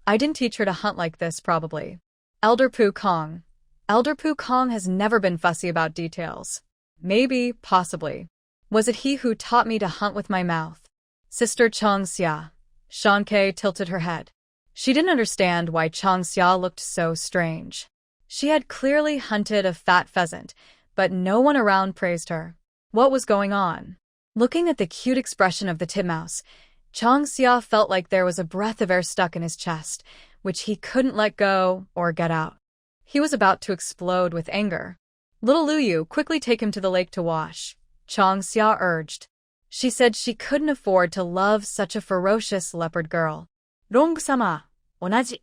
I didn't teach her to hunt like this, probably. Elder Pu Kong. Elder Pu Kong has never been fussy about details. Maybe, possibly. Was it he who taught me to hunt with my mouth? Sister Chong Xia. Shanke tilted her head. She didn't understand why Chong Xia looked so strange. She had clearly hunted a fat pheasant, but no one around praised her. What was going on? Looking at the cute expression of the titmouse, Chong Xia felt like there was a breath of air stuck in his chest, which he couldn't let go or get out. He was about to explode with anger. Little Lu Yu, quickly take him to the lake to wash, Chong Xia urged. She said she couldn't afford to love such a ferocious leopard girl. Rong-sama, onaji.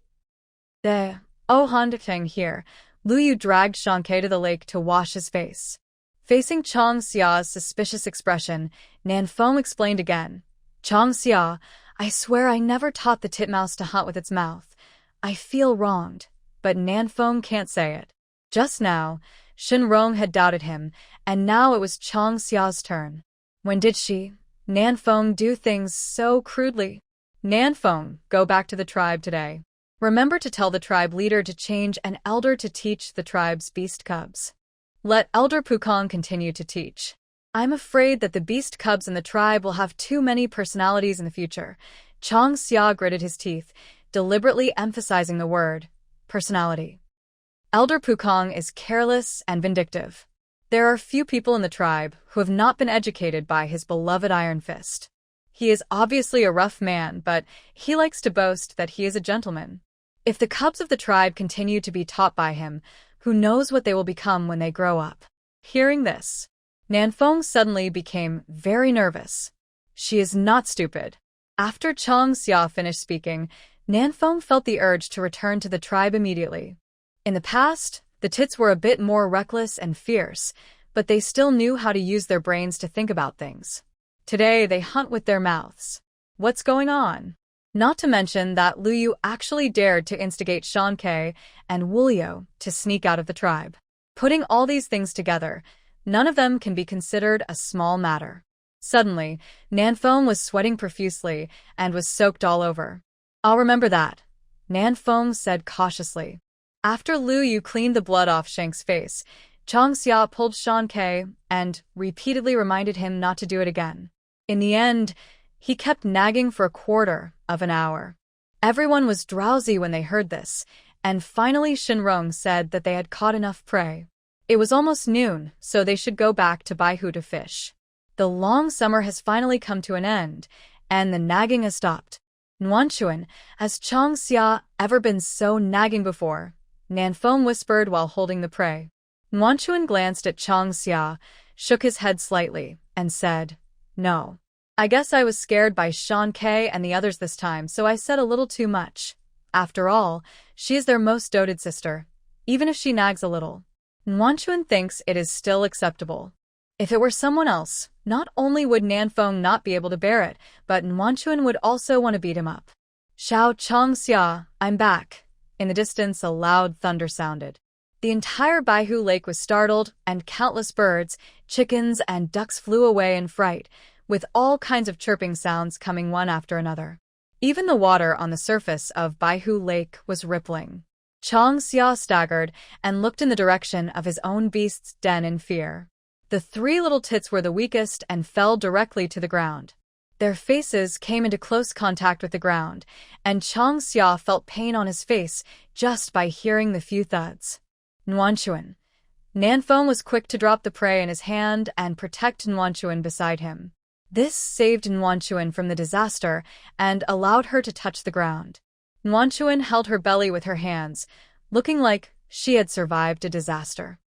The Han here. Lu Yu dragged Shanke to the lake to wash his face. Facing Chong Xia's suspicious expression, Nanfeng explained again. Chong Xia, I swear I never taught the titmouse to hunt with its mouth. I feel wronged, but Nanfeng can't say it. Just now, Shenrong had doubted him, and now it was Chong Xia's turn. When did she, Nanfeng, do things so crudely? Nanfeng, go back to the tribe today. Remember to tell the tribe leader to change an elder to teach the tribe's beast cubs. Let Elder Pukong continue to teach. I'm afraid that the beast cubs in the tribe will have too many personalities in the future. Chong Xia gritted his teeth, deliberately emphasizing the word, personality. Elder Pukong is careless and vindictive. There are few people in the tribe who have not been educated by his beloved Iron Fist. He is obviously a rough man, but he likes to boast that he is a gentleman. If the cubs of the tribe continue to be taught by him, who knows what they will become when they grow up? Hearing this, Nanfeng suddenly became very nervous. She is not stupid. After Chong Xia finished speaking, Nanfeng felt the urge to return to the tribe immediately. In the past, the tits were a bit more reckless and fierce, but they still knew how to use their brains to think about things. Today, they hunt with their mouths. What's going on? Not to mention that Lu Yu actually dared to instigate Shanke and Wu Liu to sneak out of the tribe. Putting all these things together, none of them can be considered a small matter. Suddenly, Nanfeng was sweating profusely and was soaked all over. I'll remember that, Nanfeng said cautiously. After Lu Yu cleaned the blood off Shank's face, Chong Xia pulled Shanke and repeatedly reminded him not to do it again. In the end, he kept nagging for a quarter of an hour. Everyone was drowsy when they heard this, and finally Shenrong said that they had caught enough prey. It was almost noon, so they should go back to Baihu to fish. The long summer has finally come to an end, and the nagging has stopped. Nuanchuan, has Chong Xia ever been so nagging before? Nanfeng whispered while holding the prey. Nuanchuan glanced at Chong Xia, shook his head slightly, and said, No. I guess I was scared by Shanke and the others this time, so I said a little too much. After all, she is their most doted sister, even if she nags a little. Nuanchuan thinks it is still acceptable. If it were someone else, not only would Nanfeng not be able to bear it, but Nuanchuan would also want to beat him up. Xiao Chong Xia, I'm back. In the distance, a loud thunder sounded. The entire Baihu Lake was startled, and countless birds, chickens, and ducks flew away in fright, with all kinds of chirping sounds coming one after another. Even the water on the surface of Baihu Lake was rippling. Chong Xia staggered and looked in the direction of his own beast's den in fear. The three little tits were the weakest and fell directly to the ground. Their faces came into close contact with the ground, and Chong Xia felt pain on his face just by hearing the few thuds. Nuanchuan, Nanfeng was quick to drop the prey in his hand and protect Nwanchuan beside him. This saved Nwanchuan from the disaster and allowed her to touch the ground. Nwanchuan held her belly with her hands, looking like she had survived a disaster.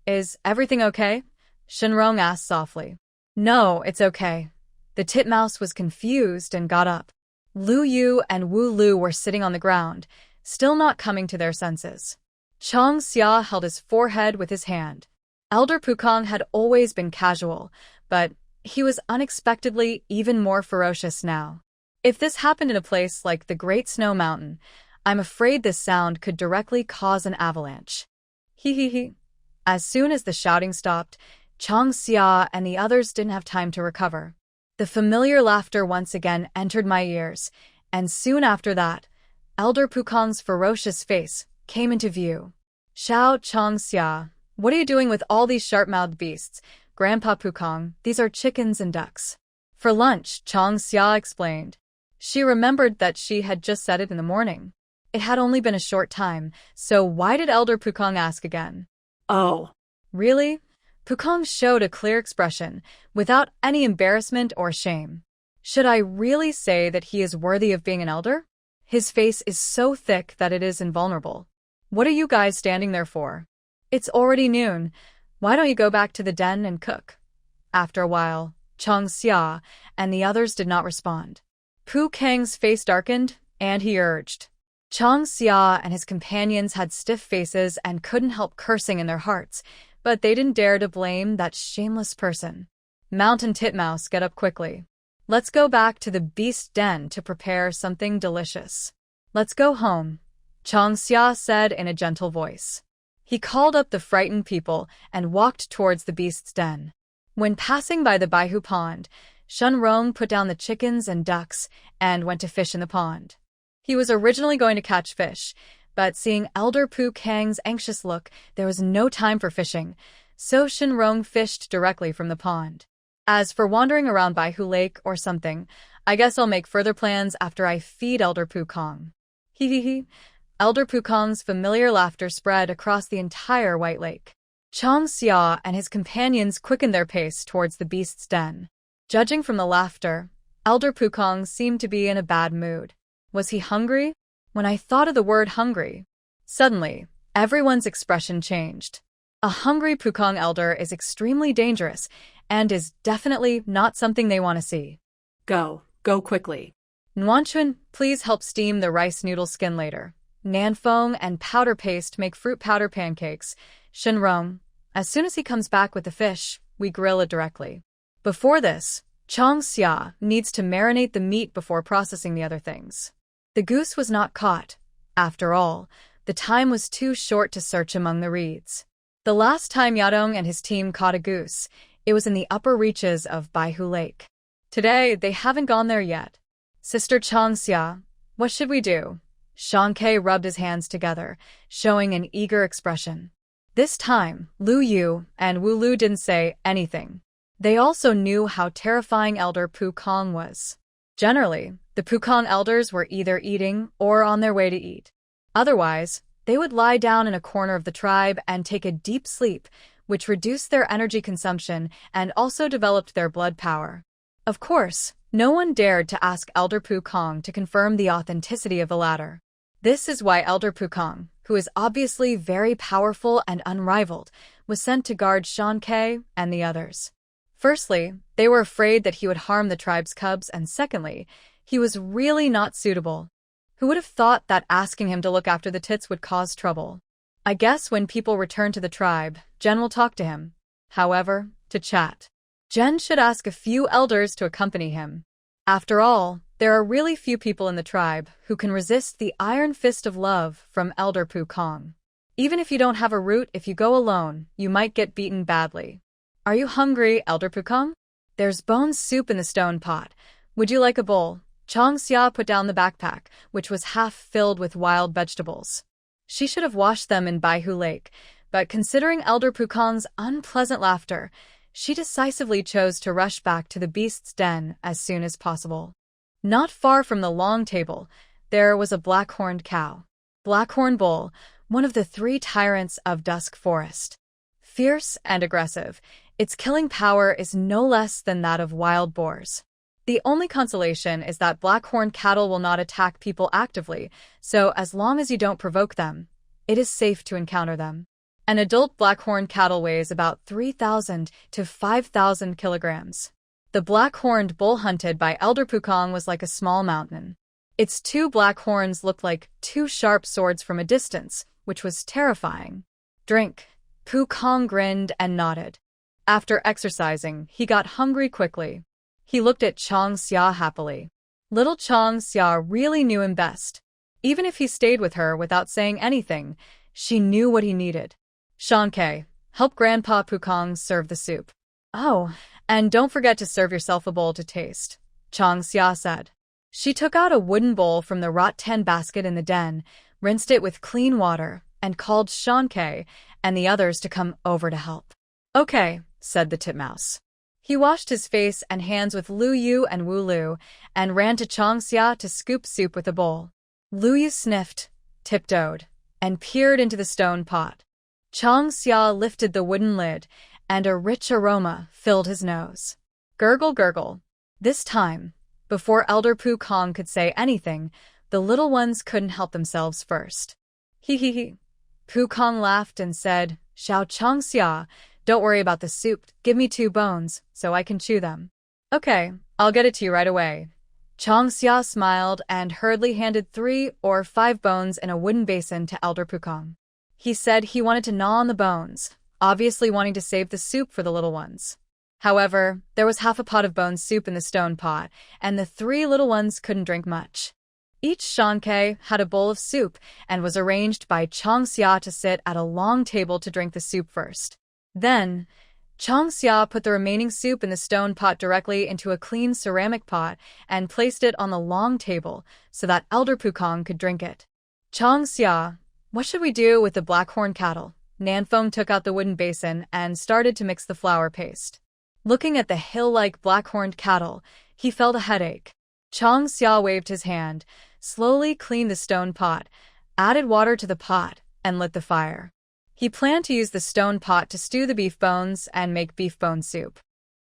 "Is everything okay?" Shenrong asked softly. "No, it's okay." The titmouse was confused and got up. Lu Yu and Wu Lu were sitting on the ground, still not coming to their senses. Chang Xia held his forehead with his hand. Elder Pukong had always been casual, but he was unexpectedly even more ferocious now. If this happened in a place like the Great Snow Mountain, I'm afraid this sound could directly cause an avalanche. He. As soon as the shouting stopped, Chang Xia and the others didn't have time to recover. The familiar laughter once again entered my ears, and soon after that, Elder Pukong's ferocious face came into view. "Xiao Chang Xia, what are you doing with all these sharp-mouthed beasts? Grandpa Pukong, these are chickens and ducks." "For lunch," Chang Xia explained. She remembered that she had just said it in the morning. It had only been a short time, so why did Elder Pukong ask again? Oh. Really? Pukong showed a clear expression, without any embarrassment or shame. Should I really say that he is worthy of being an elder? His face is so thick that it is invulnerable. What are you guys standing there for? It's already noon. Why don't you go back to the den and cook? After a while, Chang Xia and the others did not respond. Pu Kang's face darkened, and he urged. Chang Xia and his companions had stiff faces and couldn't help cursing in their hearts, but they didn't dare to blame that shameless person. Mountain Titmouse, get up quickly. Let's go back to the beast den to prepare something delicious. Let's go home, Chang Xia said in a gentle voice. He called up the frightened people and walked towards the beast's den. When passing by the Baihu pond, Shenrong put down the chickens and ducks and went to fish in the pond. He was originally going to catch fish, but seeing Elder Pu Kang's anxious look, there was no time for fishing, so Shenrong fished directly from the pond. As for wandering around Baihu Lake or something, I guess I'll make further plans after I feed Elder Pukong. He. Elder Pukong's familiar laughter spread across the entire White Lake. Chang Xia and his companions quickened their pace towards the beast's den. Judging from the laughter, Elder Pukong seemed to be in a bad mood. Was he hungry? When I thought of the word hungry, suddenly, everyone's expression changed. A hungry Pukong elder is extremely dangerous and is definitely not something they want to see. Go quickly. Nwanchuan, please help steam the rice noodle skin later. Nanfeng and powder paste make fruit powder pancakes. Shenrong, as soon as he comes back with the fish, we grill it directly. Before this, Chang Xia needs to marinate the meat before processing the other things. The goose was not caught. After all, the time was too short to search among the reeds. The last time Yadong and his team caught a goose, it was in the upper reaches of Baihu Lake. Today, they haven't gone there yet. Sister Chang Xia, what should we do? Shankei rubbed his hands together, showing an eager expression. This time, Lu Yu and Wu Lu didn't say anything. They also knew how terrifying Elder Pukong was. Generally, the Pukong elders were either eating or on their way to eat. Otherwise, they would lie down in a corner of the tribe and take a deep sleep, which reduced their energy consumption and also developed their blood power. Of course, no one dared to ask Elder Pukong to confirm the authenticity of the latter. This is why Elder Pukong, who is obviously very powerful and unrivaled, was sent to guard Shankei and the others. Firstly, they were afraid that he would harm the tribe's cubs, and secondly, he was really not suitable. Who would have thought that asking him to look after the tits would cause trouble? I guess when people return to the tribe, Jen will talk to him. However, to chat. Jen should ask a few elders to accompany him. After all, there are really few people in the tribe who can resist the iron fist of love from Elder Pukong. Even if you don't have a root, if you go alone, you might get beaten badly. Are you hungry, Elder Pukong? There's bone soup in the stone pot. Would you like a bowl? Chang Xia put down the backpack, which was half filled with wild vegetables. She should have washed them in Baihu Lake, but considering Elder Pukong's unpleasant laughter, she decisively chose to rush back to the beast's den as soon as possible. Not far from the long table, there was a black-horned cow. Blackhorn Bull, one of the 3 tyrants of Dusk Forest. Fierce and aggressive, its killing power is no less than that of wild boars. The only consolation is that black-horned cattle will not attack people actively, so as long as you don't provoke them, it is safe to encounter them. An adult black-horned cattle weighs about 3,000 to 5,000 kilograms. The black-horned bull hunted by Elder Pukong was like a small mountain. Its two black horns looked like two sharp swords from a distance, which was terrifying. Drink. Pukong grinned and nodded. After exercising, he got hungry quickly. He looked at Chong Xia happily. Little Chong Xia really knew him best. Even if he stayed with her without saying anything, she knew what he needed. Shankei, help Grandpa Pukong serve the soup. Oh, and don't forget to serve yourself a bowl to taste, Chong Xia said. She took out a wooden bowl from the rattan basket in the den, rinsed it with clean water, and called Shankei and the others to come over to help. Okay, said the titmouse. He washed his face and hands with Lu Yu and Wu Lu and ran to Chong Xia to scoop soup with a bowl. Lu Yu sniffed, tiptoed, and peered into the stone pot. Chong Xia lifted the wooden lid, and a rich aroma filled his nose. Gurgle, gurgle. This time, before Elder Pukong could say anything, the little ones couldn't help themselves first. Hee hee hee. Pukong laughed and said, Xiao Chong Xia, don't worry about the soup, give me 2 bones, so I can chew them. Okay, I'll get it to you right away. Chong Xia smiled and hurriedly handed 3 or 5 bones in a wooden basin to Elder Pukong. He said he wanted to gnaw on the bones, obviously wanting to save the soup for the little ones. However, there was half a pot of bone soup in the stone pot, and the 3 little ones couldn't drink much. Each Shankei had a bowl of soup and was arranged by Chong Xia to sit at a long table to drink the soup first. Then, Chong Xia put the remaining soup in the stone pot directly into a clean ceramic pot and placed it on the long table so that Elder Pukong could drink it. Chong Xia, what should we do with the blackhorn cattle? Nanfeng took out the wooden basin and started to mix the flour paste. Looking at the hill-like black-horned cattle, he felt a headache. Chong Xia waved his hand, slowly cleaned the stone pot, added water to the pot, and lit the fire. He planned to use the stone pot to stew the beef bones and make beef bone soup.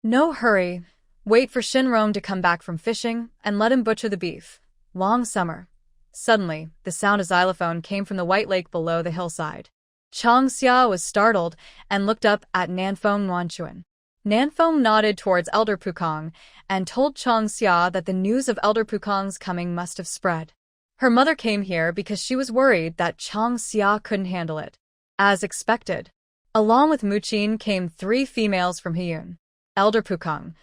No hurry. Wait for Shinrong to come back from fishing and let him butcher the beef. Long summer. Suddenly, the sound of xylophone came from the white lake below the hillside. Chong Xia was startled and looked up at Nanfeng Wanchuan. Nanfeng nodded towards Elder Pukong and told Chong Xia that the news of Elder Pukong's coming must have spread. Her mother came here because she was worried that Chong Xia couldn't handle it. As expected, along with Muqin came 3 females from Heyun. Elder Pukong,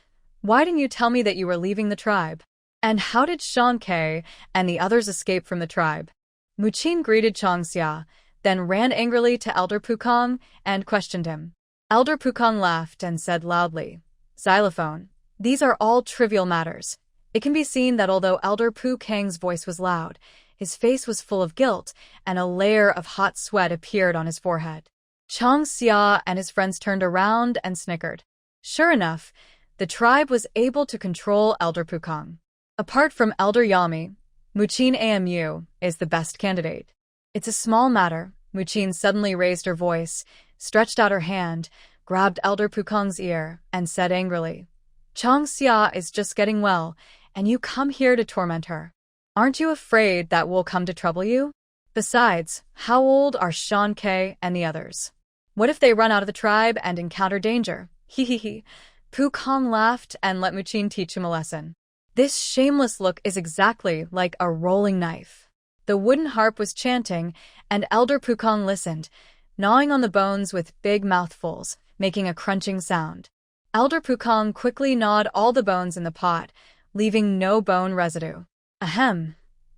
why didn't you tell me that you were leaving the tribe? And how did Shankei and the others escape from the tribe? Muqin greeted Chong Xia, then ran angrily to Elder Pukong and questioned him. Elder Pukong laughed and said loudly, Xylophone, these are all trivial matters. It can be seen that although Elder Pukong's voice was loud, his face was full of guilt, and a layer of hot sweat appeared on his forehead. Chong Xia and his friends turned around and snickered. Sure enough, the tribe was able to control Elder Pukong. Apart from Elder Yami, Muqin Amu is the best candidate. It's a small matter. Muqin suddenly raised her voice, stretched out her hand, grabbed Elder Pukong's ear, and said angrily, Chong Xia is just getting well, and you come here to torment her. Aren't you afraid that we'll come to trouble you? Besides, how old are Shankei and the others? What if they run out of the tribe and encounter danger? Hee hee hee. Pukong laughed and let Muqin teach him a lesson. This shameless look is exactly like a rolling knife. The wooden harp was chanting, and Elder Pukong listened, gnawing on the bones with big mouthfuls, making a crunching sound. Elder Pukong quickly gnawed all the bones in the pot, leaving no bone residue. Ahem.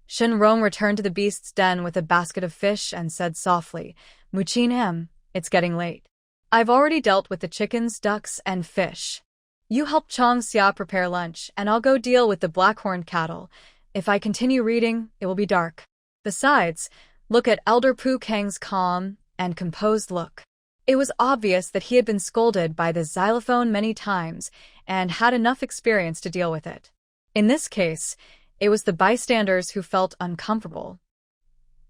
Shinrong returned to the beast's den with a basket of fish and said softly, Muqin, it's getting late. I've already dealt with the chickens, ducks, and fish. You help Chong Xia prepare lunch, and I'll go deal with the blackhorned cattle. If I continue reading, it will be dark. Besides, look at Elder Pukong's calm and composed look. It was obvious that he had been scolded by the xylophone many times and had enough experience to deal with it. In this case, it was the bystanders who felt uncomfortable.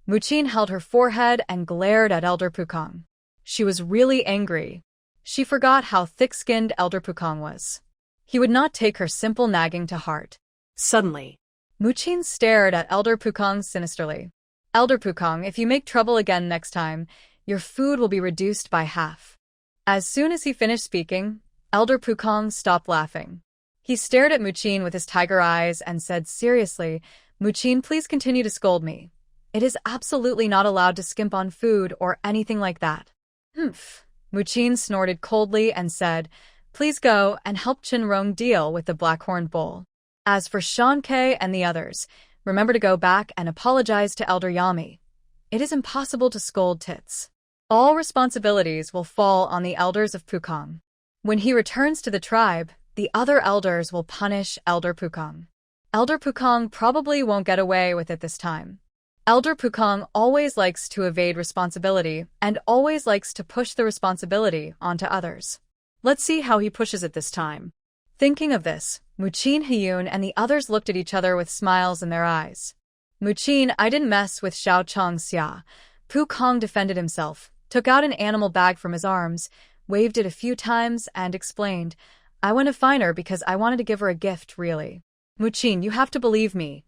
Muqin held her forehead and glared at Elder Pukong. She was really angry. She forgot how thick-skinned Elder Pukong was. He would not take her simple nagging to heart. Suddenly, Muqin stared at Elder Pukong sinisterly. Elder Pukong, if you make trouble again next time, your food will be reduced by half. As soon as he finished speaking, Elder Pukong stopped laughing. He stared at Muqin with his tiger eyes and said seriously, Muqin, please continue to scold me. It is absolutely not allowed to skimp on food or anything like that. Humph. Muqin snorted coldly and said, please go and help Chinrong deal with the black-horned bull. As for Shankei and the others, remember to go back and apologize to Elder Yami. It is impossible to scold Tits. All responsibilities will fall on the elders of Pukong. When he returns to the tribe, the other elders will punish Elder Pukong. Elder Pukong probably won't get away with it this time. Elder Pukong always likes to evade responsibility and always likes to push the responsibility onto others. Let's see how he pushes it this time. Thinking of this, Muqin Hyun and the others looked at each other with smiles in their eyes. Muqin, I didn't mess with Xiao Chongxia. Pukong defended himself, took out an animal bag from his arms, waved it a few times, and explained, I went to find her because I wanted to give her a gift, really. Muqin, you have to believe me.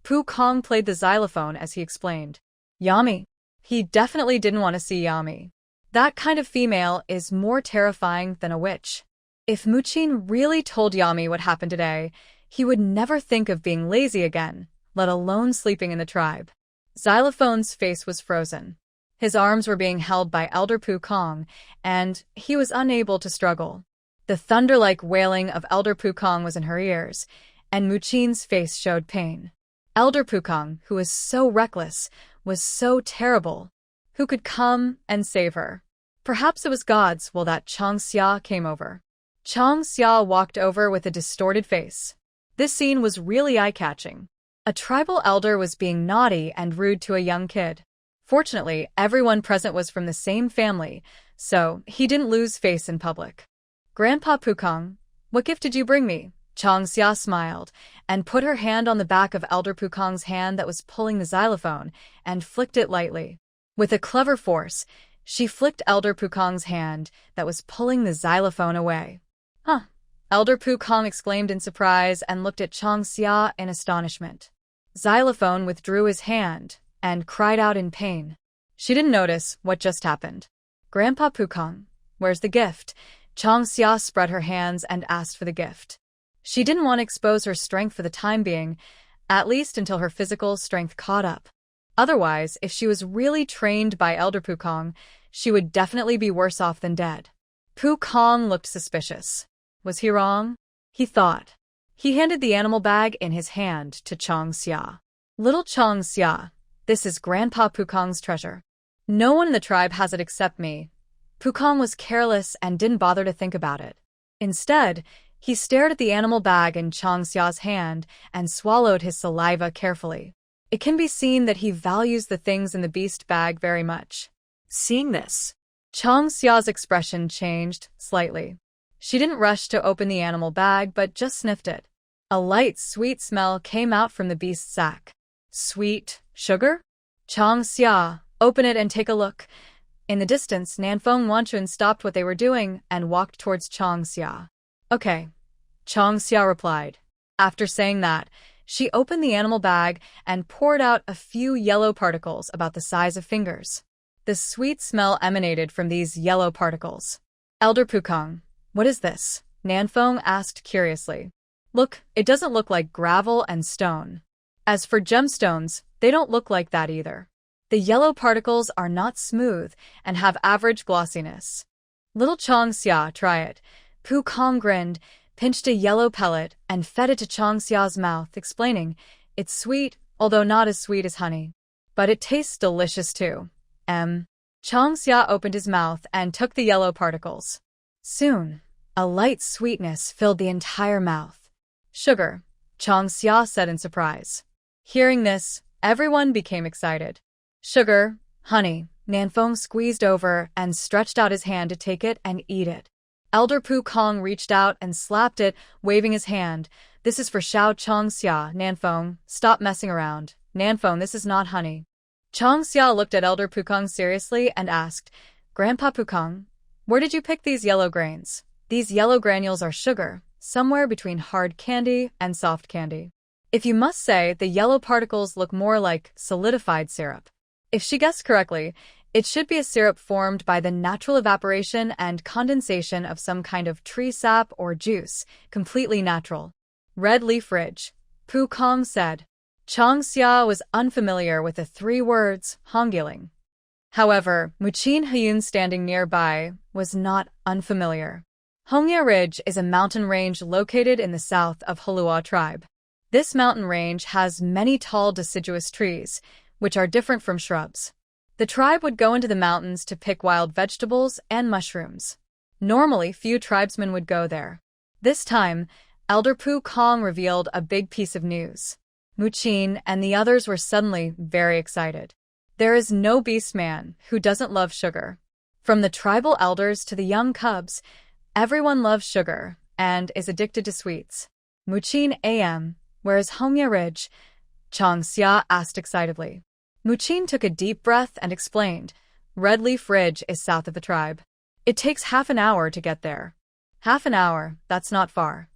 Pukong played the xylophone as he explained. Yami. He definitely didn't want to see Yami. That kind of female is more terrifying than a witch. If Muqin really told Yami what happened today, he would never think of being lazy again, let alone sleeping in the tribe. Xylophone's face was frozen. His arms were being held by Elder Pukong, and he was unable to struggle. The thunder-like wailing of Elder Pukong was in her ears, and Muqin's face showed pain. Elder Pukong, who was so reckless, was so terrible. Who could come and save her? Perhaps it was gods while that Chongxia came over. Chongxia walked over with a distorted face. This scene was really eye-catching. A tribal elder was being naughty and rude to a young kid. Fortunately, everyone present was from the same family, so he didn't lose face in public. Grandpa Pukong, what gift did you bring me? Chongxia smiled and put her hand on the back of Elder Pukong's hand that was pulling the xylophone and flicked it lightly. With a clever force, she flicked Elder Pukong's hand that was pulling the xylophone away. Huh! Elder Pukong exclaimed in surprise and looked at Chongxia in astonishment. Xylophone withdrew his hand and cried out in pain. She didn't notice what just happened. Grandpa Pukong, where's the gift? Chongxia spread her hands and asked for the gift. She didn't want to expose her strength for the time being, at least until her physical strength caught up. Otherwise, if she was really trained by Elder Pukong, she would definitely be worse off than dead. Pukong looked suspicious. Was he wrong? He thought. He handed the animal bag in his hand to Chongxia. Little Chongxia, this is Grandpa Pukong's treasure. No one in the tribe has it except me. Pukong was careless and didn't bother to think about it. Instead, he stared at the animal bag in Chongxia's hand and swallowed his saliva carefully. It can be seen that he values the things in the beast bag very much. Seeing this, Chongxia's expression changed slightly. She didn't rush to open the animal bag but just sniffed it. A light, sweet smell came out from the beast's sack. Sweet sugar? Chongxia, open it and take a look. In the distance, Nanfeng Wanchun stopped what they were doing and walked towards Chongxia. Okay, Chongxia replied. After saying that, she opened the animal bag and poured out a few yellow particles about the size of fingers. The sweet smell emanated from these yellow particles. Elder Pukong, what is this? Nanfeng asked curiously. Look, it doesn't look like gravel and stone. As for gemstones, they don't look like that either. The yellow particles are not smooth and have average glossiness. Little Chongxia, try it. Pukong grinned, pinched a yellow pellet, and fed it to Chongxia's mouth, explaining, it's sweet, although not as sweet as honey. But it tastes delicious too. Chongxia opened his mouth and took the yellow particles. Soon, a light sweetness filled the entire mouth. Sugar, Chongxia said in surprise. Hearing this, everyone became excited. Sugar, honey, Nanfeng squeezed over and stretched out his hand to take it and eat it. Elder Pukong reached out and slapped it, waving his hand. This is for Xiao Chongxia, Nanfeng. Stop messing around. Nanfeng, this is not honey. Chongxia looked at Elder Pukong seriously and asked, Grandpa Pukong, Where did you pick these yellow grains? These yellow granules are sugar, somewhere between hard candy and soft candy. If you must say, the yellow particles look more like solidified syrup. If she guessed correctly, it should be a syrup formed by the natural evaporation and condensation of some kind of tree sap or juice, completely natural. Red leaf ridge, Pu Kong said. Chang Xia was unfamiliar with the 3 words, Hongyiling. However, Muqin Hyun standing nearby was not unfamiliar. Hongya Ridge is a mountain range located in the south of Halua tribe. This mountain range has many tall deciduous trees, which are different from shrubs. The tribe would go into the mountains to pick wild vegetables and mushrooms. Normally, few tribesmen would go there. This time, Elder Pu Kong revealed a big piece of news. Muqin and the others were suddenly very excited. There is no beast man who doesn't love sugar. From the tribal elders to the young cubs, everyone loves sugar and is addicted to sweets. Muqin AM, where is Hongya Ridge? Chang Xia asked excitedly. Muqin took a deep breath and explained, Red Leaf Ridge is south of the tribe. It takes half an hour to get there. Half an hour, that's not far.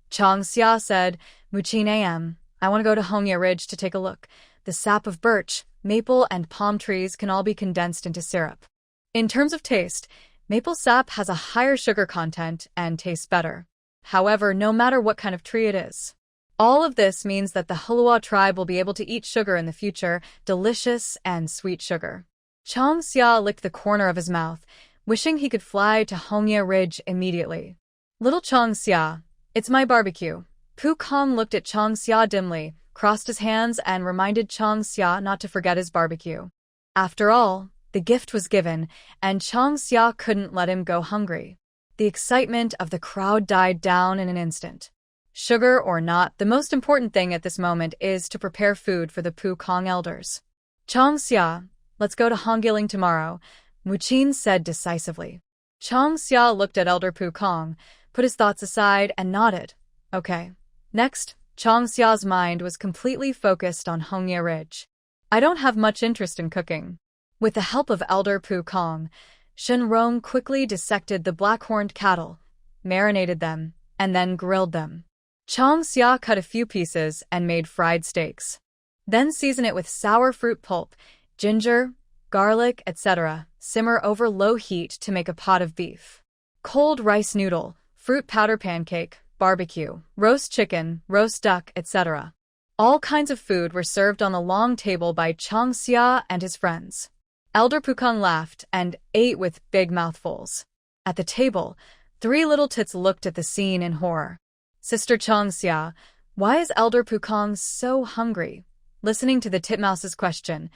Chang Xia said, Muqin AM, I want to go to Hongya Ridge to take a look. The sap of birch, maple, and palm trees can all be condensed into syrup. In terms of taste, maple sap has a higher sugar content and tastes better. However, no matter what kind of tree it is. All of this means that the Halua tribe will be able to eat sugar in the future, delicious and sweet sugar. Chang Xia licked the corner of his mouth, wishing he could fly to Hongya Ridge immediately. Little Chang Xia, it's my barbecue. Pu Kong looked at Chang Xia dimly, crossed his hands and reminded Chang Xia not to forget his barbecue. After all, the gift was given, and Chang Xia couldn't let him go hungry. The excitement of the crowd died down in an instant. Sugar or not, the most important thing at this moment is to prepare food for the Pu Kong elders. Chang Xia, let's go to Hongyiling tomorrow, Muqin said decisively. Chang Xia looked at Elder Pu Kong, put his thoughts aside and nodded. Okay. Next, Chang Xia's mind was completely focused on Hongya Ridge. I don't have much interest in cooking. With the help of Elder Pu Kong, Shen Rong quickly dissected the black-horned cattle, marinated them, and then grilled them. Chang Xia cut a few pieces and made fried steaks. Then season it with sour fruit pulp, ginger, garlic, etc. Simmer over low heat to make a pot of beef. Cold rice noodle, fruit powder pancake, barbecue, roast chicken, roast duck, etc. All kinds of food were served on the long table by Chang Xia and his friends. Elder Pu Kong laughed and ate with big mouthfuls. At the table, 3 little tits looked at the scene in horror. Sister Chang Xia, why is Elder Pu Kong so hungry? Listening to the titmouse's question,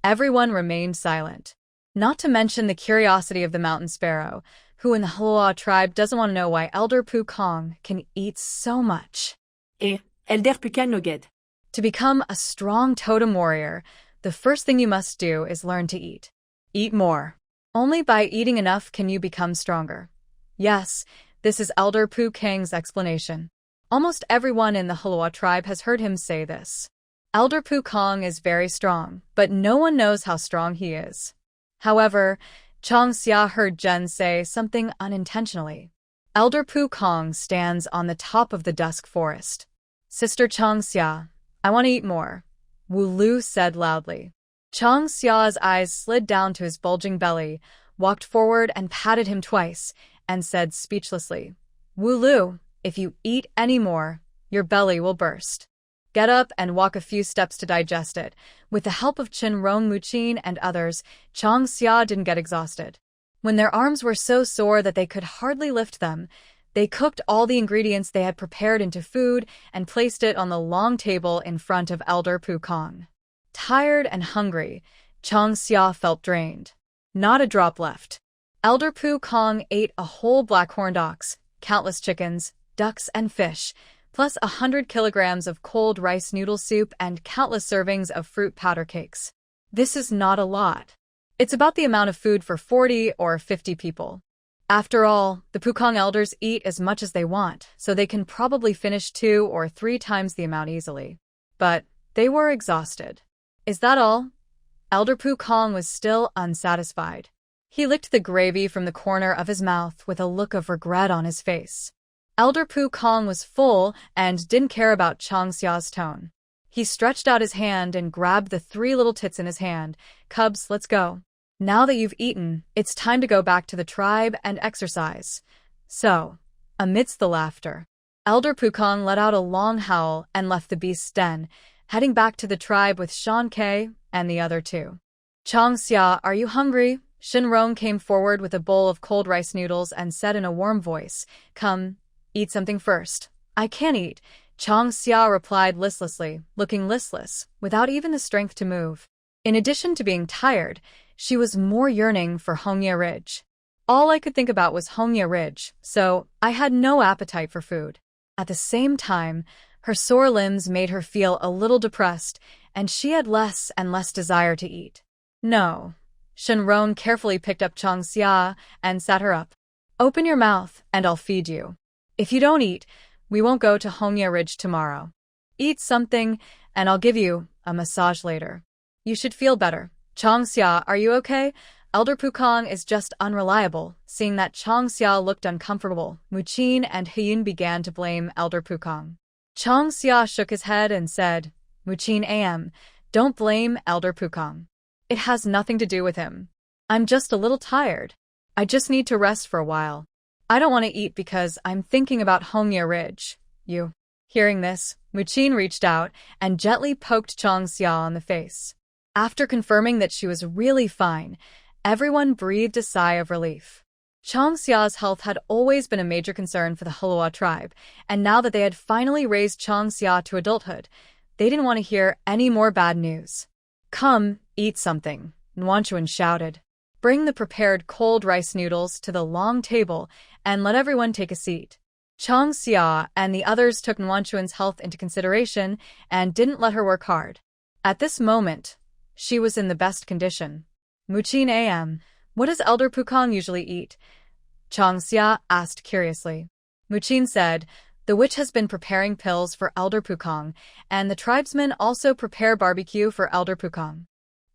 everyone remained silent. Not to mention the curiosity of the mountain sparrow, who in the Halua tribe doesn't want to know why Elder Pu Kong can eat so much. Elder Pu Kong Noged. To become a strong totem warrior, the first thing you must do is learn to eat. Eat more. Only by eating enough can you become stronger. Yes, this is Elder Pu Kong's explanation. Almost everyone in the Halua tribe has heard him say this. Elder Pu Kong is very strong, but no one knows how strong he is. However, Chang Xia heard Jen say something unintentionally. Elder Pu Kong stands on the top of the dusk forest. Sister Chang Xia, I want to eat more, Wu Lu said loudly. Chang Xia's eyes slid down to his bulging belly, walked forward and patted him twice, and said speechlessly, Wu Lu, if you eat any more, your belly will burst. Get up and walk a few steps to digest it. With the help of Qin Rong Muqin and others, Chang Xia didn't get exhausted. When their arms were so sore that they could hardly lift them, they cooked all the ingredients they had prepared into food and placed it on the long table in front of Elder Pu Kong. Tired and hungry, Chang Xia felt drained. Not a drop left. Elder Pu Kong ate a whole black-horned ox, countless chickens, ducks, and fish, plus 100 kilograms of cold rice noodle soup and countless servings of fruit powder cakes. This is not a lot. It's about the amount of food for 40 or 50 people. After all, the Pu Kong elders eat as much as they want, so they can probably finish 2 or 3 times the amount easily. But they were exhausted. Is that all? Elder Pu Kong was still unsatisfied. He licked the gravy from the corner of his mouth with a look of regret on his face. Elder Pu Kong was full and didn't care about Chang Xia's tone. He stretched out his hand and grabbed the 3 little tits in his hand. Cubs, let's go. Now that you've eaten, it's time to go back to the tribe and exercise. So, amidst the laughter, Elder Pu Kong let out a long howl and left the beast's den, heading back to the tribe with Shan Ke and the other 2. Chang Xia, are you hungry? Shenrong came forward with a bowl of cold rice noodles and said in a warm voice, Come, eat something first. I can't eat. Chang Xia replied listlessly, looking listless, without even the strength to move. In addition to being tired, she was more yearning for Hongya Ridge. All I could think about was Hongya Ridge, so I had no appetite for food. At the same time, her sore limbs made her feel a little depressed, and she had less and less desire to eat. No. Shenrong carefully picked up Chang Xia and sat her up. Open your mouth, and I'll feed you. If you don't eat, we won't go to Hongya Ridge tomorrow. Eat something, and I'll give you a massage later. You should feel better. Chang Xia, are you okay? Elder Pu Kong is just unreliable. Seeing that Chang Xia looked uncomfortable, Mu Qin and Heyun began to blame Elder Pu Kong. Chang Xia shook his head and said, Mu Qin, don't blame Elder Pu Kong. It has nothing to do with him. I'm just a little tired. I just need to rest for a while. I don't want to eat because I'm thinking about Hongya Ridge. You. Hearing this, Mu Qin reached out and gently poked Chang Xia on the face. After confirming that she was really fine, everyone breathed a sigh of relief. Chang Xia's health had always been a major concern for the Hulua tribe, and now that they had finally raised Chang Xia to adulthood, they didn't want to hear any more bad news. Come, eat something, Nuanchuan shouted. Bring the prepared cold rice noodles to the long table and let everyone take a seat. Chang Xia and the others took Nuanchuan's health into consideration and didn't let her work hard. At this moment, she was in the best condition. Mu Qin, what does Elder Pu Kong usually eat? Chang Xia asked curiously. Mu Qin said, the witch has been preparing pills for Elder Pu Kong, and the tribesmen also prepare barbecue for Elder Pu Kong.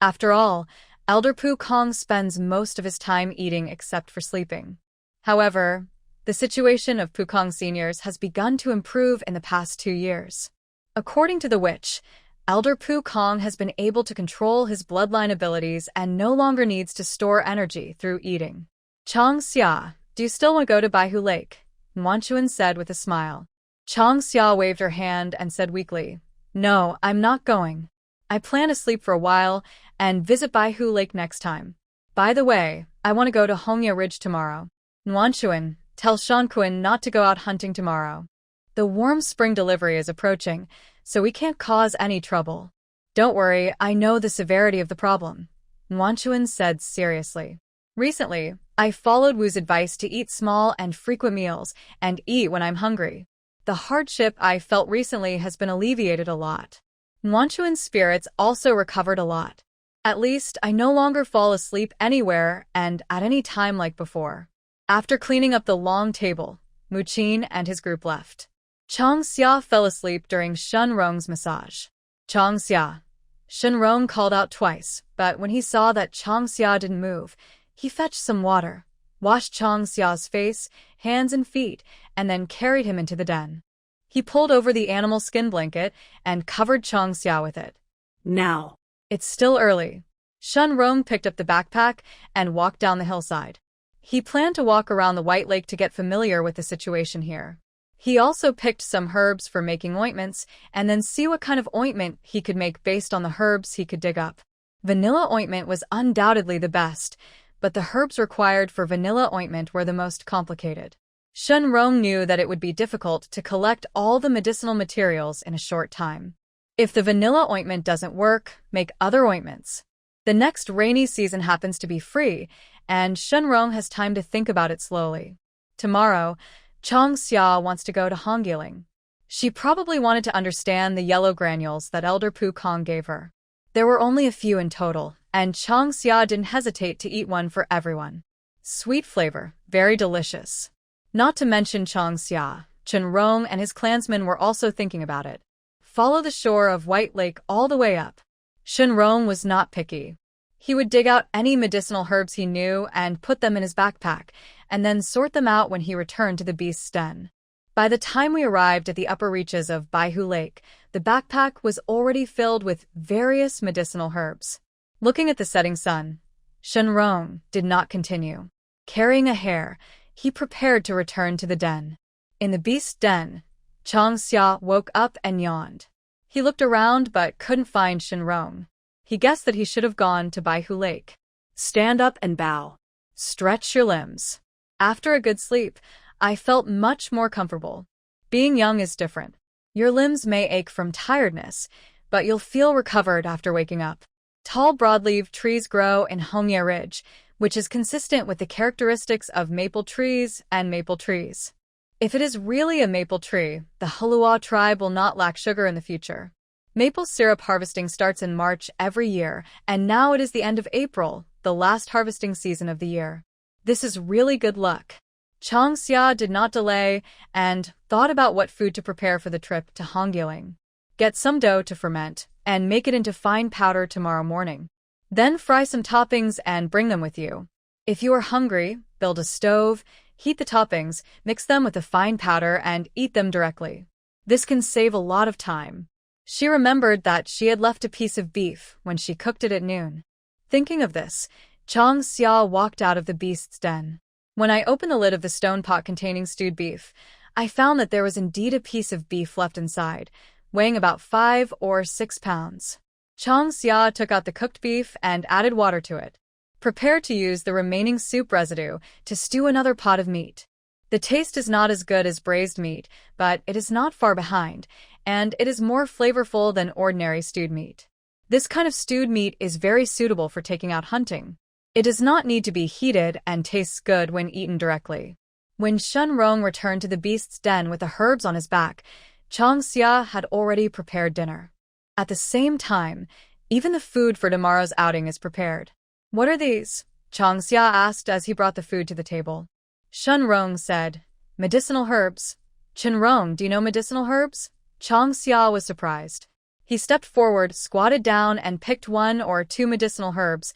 After all, Elder Pu Kong spends most of his time eating except for sleeping. However, the situation of Pu Kong seniors has begun to improve in the past 2 years. According to the witch, Elder Pu Kong has been able to control his bloodline abilities and no longer needs to store energy through eating. Chang Xia, do you still want to go to Baihu Lake? Nuanchuan said with a smile. Chang Xia waved her hand and said weakly, No, I'm not going. I plan to sleep for a while and visit Baihu Lake next time. By the way, I want to go to Hongya Ridge tomorrow. Nuanchuan, tell Shanquin not to go out hunting tomorrow. The warm spring delivery is approaching, so we can't cause any trouble. Don't worry, I know the severity of the problem, Nuanchuan said seriously. Recently, I followed Wu's advice to eat small and frequent meals and eat when I'm hungry. The hardship I felt recently has been alleviated a lot. Nuanchuan's spirits also recovered a lot. At least, I no longer fall asleep anywhere and at any time like before. After cleaning up the long table, Mu Qin and his group left. Chang Xia fell asleep during Shenrong's massage. Chang Xia. Shenrong called out twice, but when he saw that Chang Xia didn't move, he fetched some water, washed Chang Xia's face, hands and feet, and then carried him into the den. He pulled over the animal skin blanket and covered Chang Xia with it. Now. It's still early. Shenrong picked up the backpack and walked down the hillside. He planned to walk around the White Lake to get familiar with the situation here. He also picked some herbs for making ointments and then see what kind of ointment he could make based on the herbs he could dig up. Vanilla ointment was undoubtedly the best, but the herbs required for vanilla ointment were the most complicated. Shenrong knew that it would be difficult to collect all the medicinal materials in a short time. If the vanilla ointment doesn't work, make other ointments. The next rainy season happens to be free, and Shenrong has time to think about it slowly. Tomorrow, Chang Xia wants to go to Hongyiling. She probably wanted to understand the yellow granules that Elder Pu Kong gave her. There were only a few in total, and Chang Xia didn't hesitate to eat one for everyone. Sweet flavor, very delicious. Not to mention Chang Xia, Shenrong and his clansmen were also thinking about it. Follow the shore of White Lake all the way up. Shenrong was not picky. He would dig out any medicinal herbs he knew and put them in his backpack, and then sort them out when he returned to the beast's den. By the time we arrived at the upper reaches of Baihu Lake, the backpack was already filled with various medicinal herbs. Looking at the setting sun, Shenrong did not continue. Carrying a hare, he prepared to return to the den. In the beast's den, Changxia woke up and yawned. He looked around but couldn't find Shenrong. He guessed that he should have gone to Baihu Lake. Stand up and bow. Stretch your limbs. After a good sleep, I felt much more comfortable. Being young is different. Your limbs may ache from tiredness, but you'll feel recovered after waking up. Tall broadleaf trees grow in Hongye Ridge, which is consistent with the characteristics of maple trees and maple trees. If it is really a maple tree, the Halua tribe will not lack sugar in the future. Maple syrup harvesting starts in March every year, and now it is the end of April, the last harvesting season of the year. This is really good luck. Changxia did not delay and thought about what food to prepare for the trip to Hongyeling. Get some dough to ferment and make it into fine powder tomorrow morning. Then fry some toppings and bring them with you. If you are hungry, build a stove, heat the toppings, mix them with the fine powder and eat them directly. This can save a lot of time. She remembered that she had left a piece of beef when she cooked it at noon. Thinking of this, Changxia walked out of the beast's den. When I opened the lid of the stone pot containing stewed beef, I found that there was indeed a piece of beef left inside, weighing about 5 or 6 pounds. Changxia took out the cooked beef and added water to it. Prepare to use the remaining soup residue to stew another pot of meat. The taste is not as good as braised meat, but it is not far behind, and it is more flavorful than ordinary stewed meat. This kind of stewed meat is very suitable for taking out hunting. It does not need to be heated and tastes good when eaten directly. When Shenrong returned to the beast's den with the herbs on his back, Changxia had already prepared dinner. At the same time, even the food for tomorrow's outing is prepared. What are these? Changxia asked as he brought the food to the table. Shenrong said, medicinal herbs. Shenrong, do you know medicinal herbs? Changxia was surprised. He stepped forward, squatted down, and picked 1 or 2 medicinal herbs,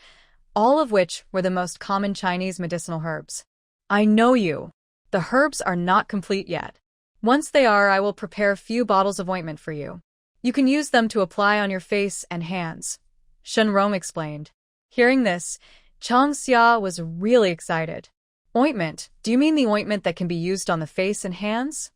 all of which were the most common Chinese medicinal herbs. I know you. The herbs are not complete yet. Once they are, I will prepare a few bottles of ointment for you. You can use them to apply on your face and hands, Shenrong explained. Hearing this, Changxia was really excited. Ointment? Do you mean the ointment that can be used on the face and hands?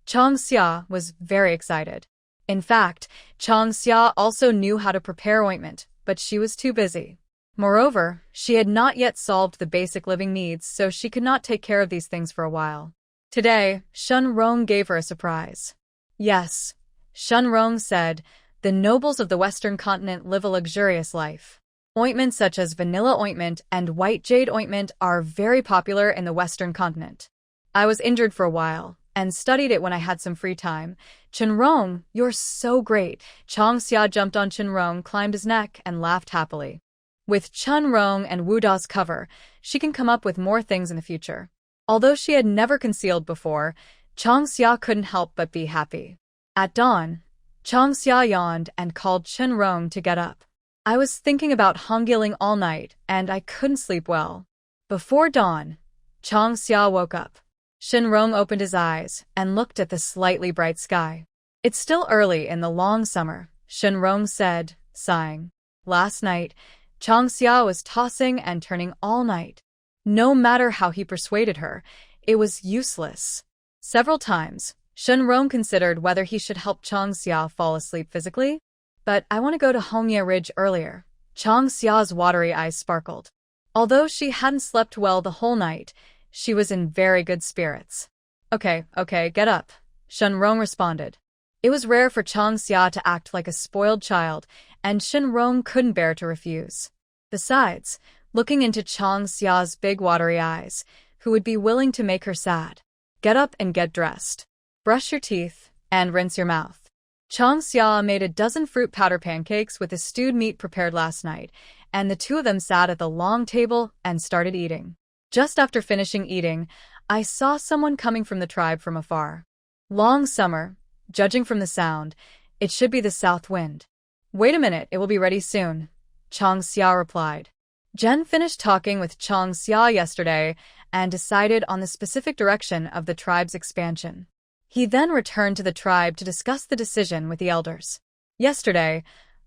Changxia was very excited. In fact, Changxia also knew how to prepare ointment, but she was too busy. Moreover, she had not yet solved the basic living needs, so she could not take care of these things for a while. Today, Shenrong gave her a surprise. Yes, Shenrong said, the nobles of the Western continent live a luxurious life. Ointments such as vanilla ointment and white jade ointment are very popular in the Western continent. I was injured for a while and studied it when I had some free time. Shenrong, you're so great. Changxia jumped on Shenrong, climbed his neck, and laughed happily. With Shenrong and Wu Da's cover, she can come up with more things in the future. Although she had never concealed before, Changxia couldn't help but be happy. At dawn, Changxia yawned and called Shenrong to get up. I was thinking about Hongyeling all night, and I couldn't sleep well. Before dawn, Changxia woke up. Shenrong opened his eyes and looked at the slightly bright sky. It's still early in the long summer, Shenrong said, sighing. Last night, Changxia was tossing and turning all night. No matter how he persuaded her, it was useless. Several times, Shenrong considered whether he should help Changxia fall asleep physically. But I want to go to Hongye Ridge earlier. Changxia's watery eyes sparkled. Although she hadn't slept well the whole night, she was in very good spirits. Okay, get up, Shenrong responded. It was rare for Changxia to act like a spoiled child, and Shenrong couldn't bear to refuse. Besides, looking into Changxia's big watery eyes, who would be willing to make her sad? Get up and get dressed. Brush your teeth and rinse your mouth. Changxia made a dozen fruit powder pancakes with the stewed meat prepared last night, and the two of them sat at the long table and started eating. Just after finishing eating, I saw someone coming from the tribe from afar. Long summer, judging from the sound, it should be the south wind. Wait a minute, it will be ready soon, Changxia replied. Jen finished talking with Chang Xia yesterday and decided on the specific direction of the tribe's expansion. He then returned to the tribe to discuss the decision with the elders. Yesterday,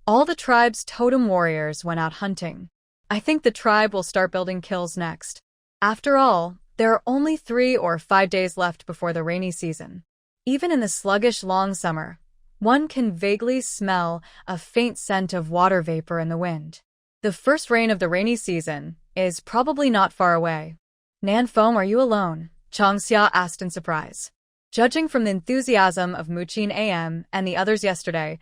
all the tribe's totem warriors went out hunting. I think the tribe will start building kilns next. After all, there are only 3 or 5 days left before the rainy season. Even in the sluggish long summer, one can vaguely smell a faint scent of water vapor in the wind. The first rain of the rainy season is probably not far away. Nanfeng, are you alone? Chang Xia asked in surprise. Judging from the enthusiasm of Muqin AM and the others yesterday,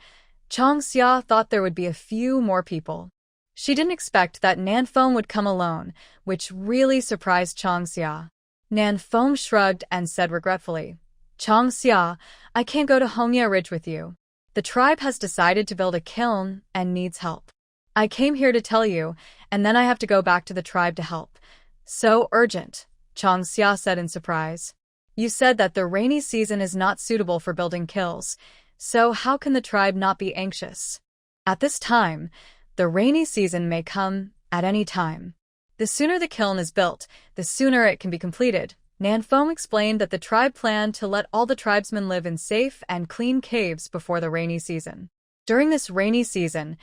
Chang Xia thought there would be a few more people. She didn't expect that Nanfeng would come alone, which really surprised Chang Xia. Nanfeng shrugged and said regretfully, Chang Xia, I can't go to Hongya Ridge with you. The tribe has decided to build a kiln and needs help. I came here to tell you, and then I have to go back to the tribe to help. So urgent, Chang Xia said in surprise. You said that the rainy season is not suitable for building kilns, so how can the tribe not be anxious? At this time, the rainy season may come at any time. The sooner the kiln is built, the sooner it can be completed. Nanfeng explained that the tribe planned to let all the tribesmen live in safe and clean caves before the rainy season. During this rainy season,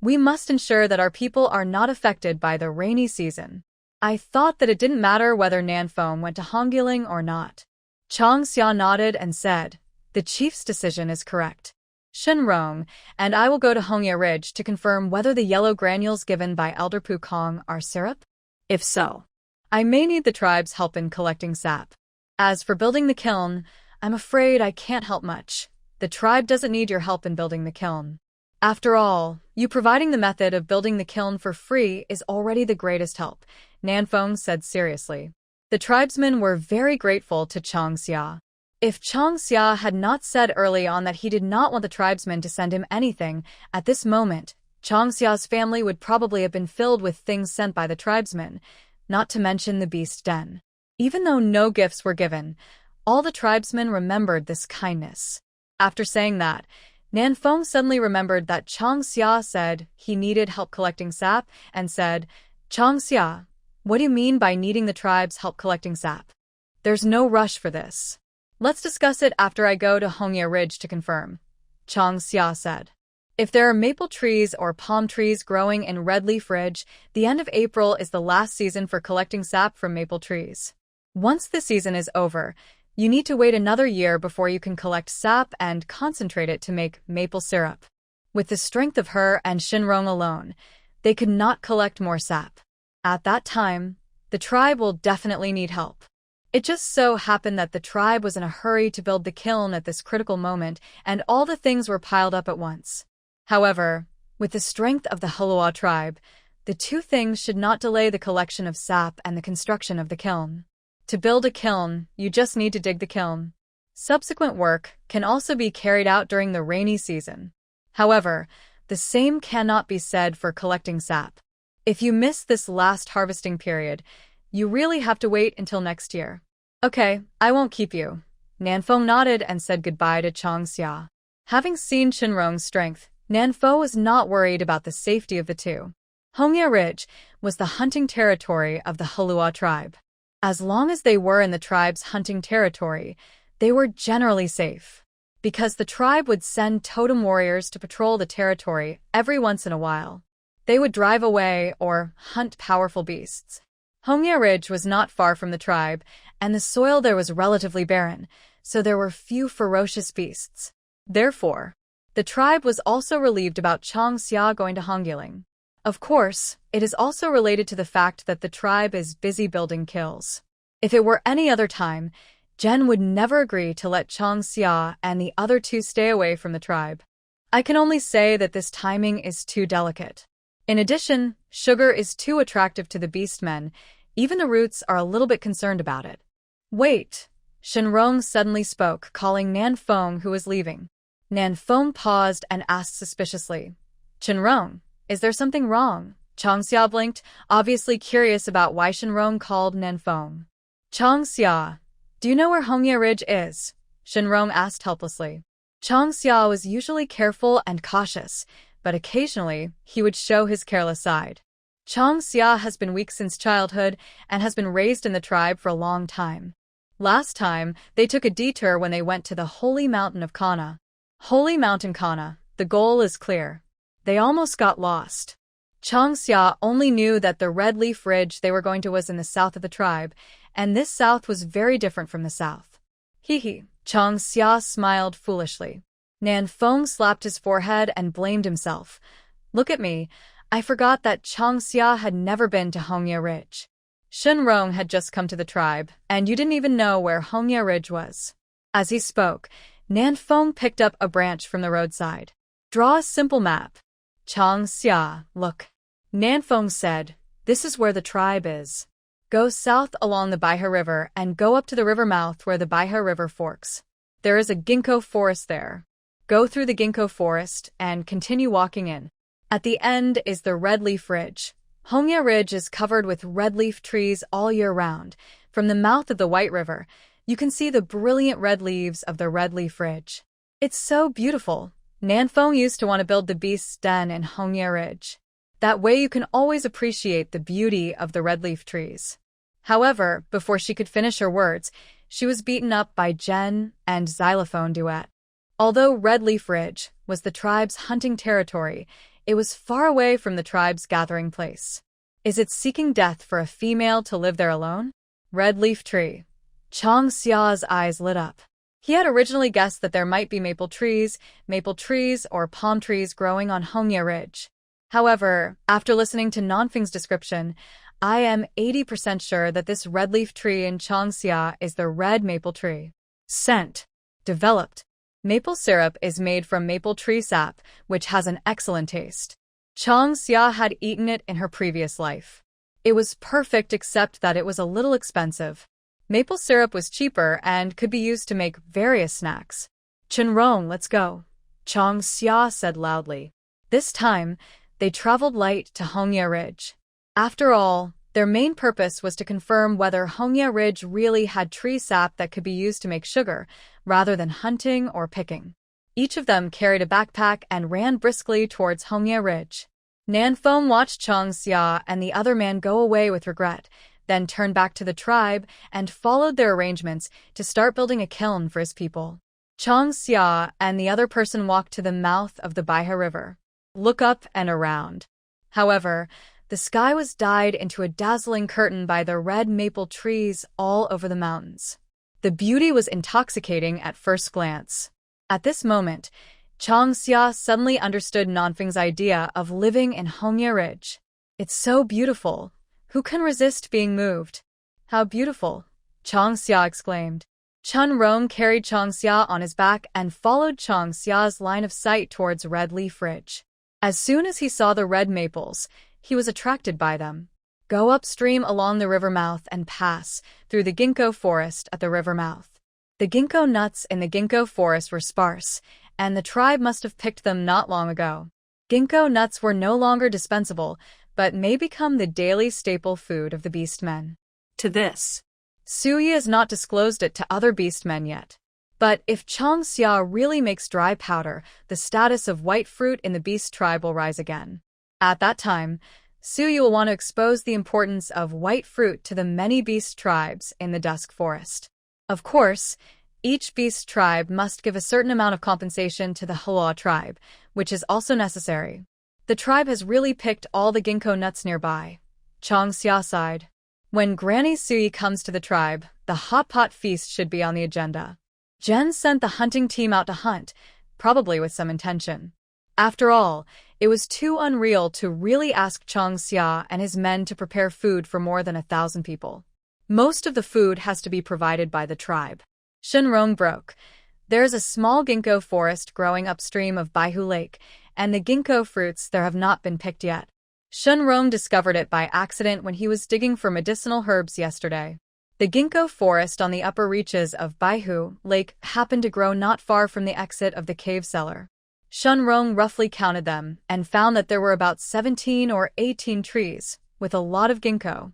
we must ensure that our people are not affected by the rainy season. I thought that it didn't matter whether Nanfeng went to Hongyiling or not. Chang Xia nodded and said, the chief's decision is correct. Shenrong and I will go to Hongya Ridge to confirm whether the yellow granules given by Elder Pukong are syrup. If so, I may need the tribe's help in collecting sap. As for building the kiln, I'm afraid I can't help much. The tribe doesn't need your help in building the kiln. After all, you providing the method of building the kiln for free is already the greatest help, Nanfeng said seriously. The tribesmen were very grateful to Chang Xia. If Chang Xia had not said early on that he did not want the tribesmen to send him anything, at this moment, Chang Xia's family would probably have been filled with things sent by the tribesmen, not to mention the beast den. Even though no gifts were given, all the tribesmen remembered this kindness. After saying that, Nanfeng suddenly remembered that Chang Xia said he needed help collecting sap and said, Chang Xia, what do you mean by needing the tribe's help collecting sap? There's no rush for this. Let's discuss it after I go to Hongya Ridge to confirm, Chang Xia said. If there are maple trees or palm trees growing in Red Leaf Ridge, the end of April is the last season for collecting sap from maple trees. Once the season is over, you need to wait another year before you can collect sap and concentrate it to make maple syrup. With the strength of her and Shinrong alone, they could not collect more sap. At that time, the tribe will definitely need help. It just so happened that the tribe was in a hurry to build the kiln at this critical moment, and all the things were piled up at once. However, with the strength of the Hulua tribe, the two things should not delay the collection of sap and the construction of the kiln. To build a kiln, you just need to dig the kiln. Subsequent work can also be carried out during the rainy season. However, the same cannot be said for collecting sap. If you miss this last harvesting period, you really have to wait until next year. Okay, I won't keep you. Nanfeng nodded and said goodbye to Chang Xia. Having seen Shinrong's strength, Nanfeng was not worried about the safety of the two. Hongya Ridge was the hunting territory of the Hulua tribe. As long as they were in the tribe's hunting territory, they were generally safe. Because the tribe would send totem warriors to patrol the territory every once in a while. They would drive away or hunt powerful beasts. Hongya Ridge was not far from the tribe, and the soil there was relatively barren, so there were few ferocious beasts. Therefore, the tribe was also relieved about Chang Xia going to Hongyiling. Of course, it is also related to the fact that the tribe is busy building kilns. If it were any other time, Jen would never agree to let Chang Xia and the other two stay away from the tribe. I can only say that this timing is too delicate. In addition, sugar is too attractive to the beastmen. Even the roots are a little bit concerned about it. Wait! Shenrong suddenly spoke, calling Nanfeng, who was leaving. Nanfeng paused and asked suspiciously, Shenrong, is there something wrong? Chang Xia blinked, obviously curious about why Shenrong called Nanfeng. Chang Xia, do you know where Hongya Ridge is? Shenrong asked helplessly. Chang Xia was usually careful and cautious, but occasionally he would show his careless side. Chang Xia has been weak since childhood and has been raised in the tribe for a long time. Last time, they took a detour when they went to the Holy Mountain of Kana. Holy Mountain Kana, the goal is clear. They almost got lost. Chang Xia only knew that the Red Leaf Ridge they were going to was in the south of the tribe, and this south was very different from the south. Hee. Chang Xia smiled foolishly. Nan Feng slapped his forehead and blamed himself. Look at me. I forgot that Chang Xia had never been to Hongya Ridge. Shen Rong had just come to the tribe, and you didn't even know where Hongya Ridge was. As he spoke, Nan Feng picked up a branch from the roadside. Draw a simple map. Chang Xia, look. Nan Feng said, this is where the tribe is. Go south along the Baihe River and go up to the river mouth where the Baihe River forks. There is a ginkgo forest there. Go through the ginkgo forest and continue walking in. At the end is the Red Leaf Ridge. Hongya Ridge is covered with red leaf trees all year round. From the mouth of the White River, you can see the brilliant red leaves of the Red Leaf Ridge. It's so beautiful. Nan Feng used to want to build the beast's den in Hongya Ridge. That way you can always appreciate the beauty of the red leaf trees. However, before she could finish her words, she was beaten up by Jen and Xylophone Duet. Although Red Leaf Ridge was the tribe's hunting territory, it was far away from the tribe's gathering place. Is it seeking death for a female to live there alone? Red Leaf Tree. Chang Xia's eyes lit up. He had originally guessed that there might be maple trees or palm trees growing on Hongya Ridge. However, after listening to Nanfeng's description, I am 80% sure that this red leaf tree in Chang Xia is the red maple tree. Scent. Developed. Maple syrup is made from maple tree sap, which has an excellent taste. Chang Xia had eaten it in her previous life. It was perfect except that it was a little expensive. Maple syrup was cheaper and could be used to make various snacks. Chenrong, let's go, Chang Xia said loudly. This time, they traveled light to Hongya Ridge. After all, their main purpose was to confirm whether Hongya Ridge really had tree sap that could be used to make sugar, rather than hunting or picking. Each of them carried a backpack and ran briskly towards Hongya Ridge. Nan Feng watched Chang Xia and the other man go away with regret, then turned back to the tribe and followed their arrangements to start building a kiln for his people. Chang Xia and the other person walked to the mouth of the Baihe River. Look up and around. However, the sky was dyed into a dazzling curtain by the red maple trees all over the mountains. The beauty was intoxicating at first glance. At this moment, Chang Xia suddenly understood Nanfeng's idea of living in Hongya Ridge. It's so beautiful. Who can resist being moved? How beautiful, Chang Xia exclaimed. Chun Rong carried Chang Xia on his back and followed Chang Xia's line of sight towards Red Leaf Ridge. As soon as he saw the red maples, he was attracted by them. Go upstream along the river mouth and pass through the ginkgo forest at the river mouth. The ginkgo nuts in the ginkgo forest were sparse, and the tribe must have picked them not long ago. Ginkgo nuts were no longer dispensable, but may become the daily staple food of the beastmen. To this, Suyi has not disclosed it to other beastmen yet. But if Chang Xia really makes dry powder, the status of white fruit in the beast tribe will rise again. At that time, Suyi will want to expose the importance of white fruit to the many beast tribes in the Dusk Forest. Of course, each beast tribe must give a certain amount of compensation to the Hua tribe, which is also necessary. The tribe has really picked all the ginkgo nuts nearby. Chang Xia sighed. When Granny Suyi comes to the tribe, the hot pot feast should be on the agenda. Jen sent the hunting team out to hunt, probably with some intention. After all, it was too unreal to really ask Chang Xia and his men to prepare food for more than 1,000 people. Most of the food has to be provided by the tribe. Shenrong broke. There is a small ginkgo forest growing upstream of Baihu Lake, and the ginkgo fruits there have not been picked yet. Shenrong discovered it by accident when he was digging for medicinal herbs yesterday. The ginkgo forest on the upper reaches of Baihu Lake happened to grow not far from the exit of the cave cellar. Shenrong roughly counted them and found that there were about 17 or 18 trees, with a lot of ginkgo.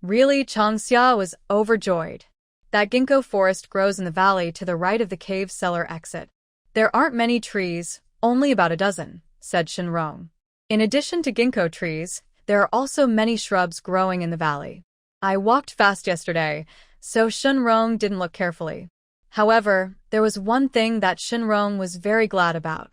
Really, Chang Xia was overjoyed. That ginkgo forest grows in the valley to the right of the cave cellar exit. There aren't many trees, only about a dozen, said Shenrong. In addition to ginkgo trees, There are also many shrubs growing in the valley. I walked fast yesterday, so Shunrong didn't look carefully. However, there was one thing that Shunrong was very glad about.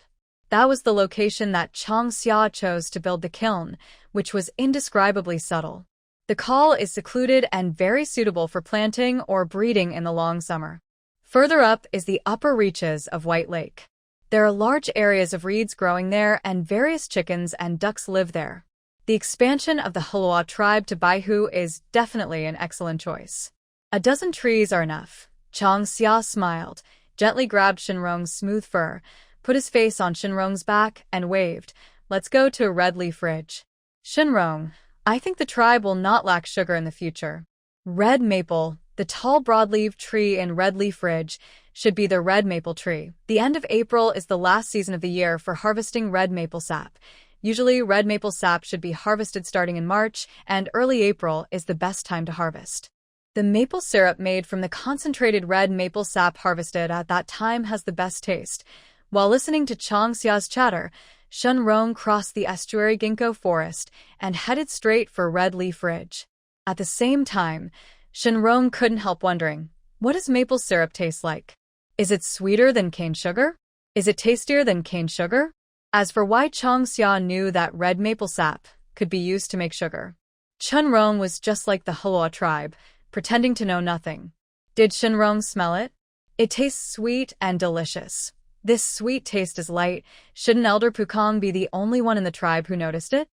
That was the location that Changxia chose to build the kiln, which was indescribably subtle. The call is secluded and very suitable for planting or breeding in the long summer. Further up is the upper reaches of White Lake. There are large areas of reeds growing there and various chickens and ducks live there. The expansion of the Hulua tribe to Baihu is definitely an excellent choice. A dozen trees are enough. Changxia smiled, gently grabbed Shinrong's smooth fur, put his face on Shinrong's back, and waved. Let's go to a red leaf ridge. Shinrong, I think the tribe will not lack sugar in the future. Red maple, the tall broadleaf tree in Red Leaf Ridge, should be the red maple tree. The end of April is the last season of the year for harvesting red maple sap. Usually, red maple sap should be harvested starting in March, and early April is the best time to harvest. The maple syrup made from the concentrated red maple sap harvested at that time has the best taste. While listening to Changxia's chatter, Shunrong crossed the estuary ginkgo forest and headed straight for Red Leaf Ridge. At the same time, Shunrong couldn't help wondering, what does maple syrup taste like? Is it sweeter than cane sugar? Is it tastier than cane sugar? As for why Changxia knew that red maple sap could be used to make sugar, Shunrong was just like the Hulua tribe, pretending to know nothing. Did Shunrong smell it? It tastes sweet and delicious. This sweet taste is light. Shouldn't Elder Pukong be the only one in the tribe who noticed it?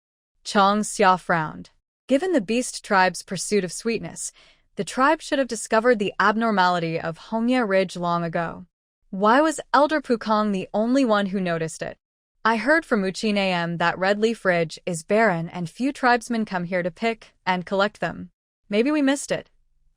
Changxia frowned. Given the beast tribe's pursuit of sweetness, the tribe should have discovered the abnormality of Hongye Ridge long ago. Why was Elder Pukong the only one who noticed it? I heard from Uchin AM that Red Leaf Ridge is barren and few tribesmen come here to pick and collect them. Maybe we missed it.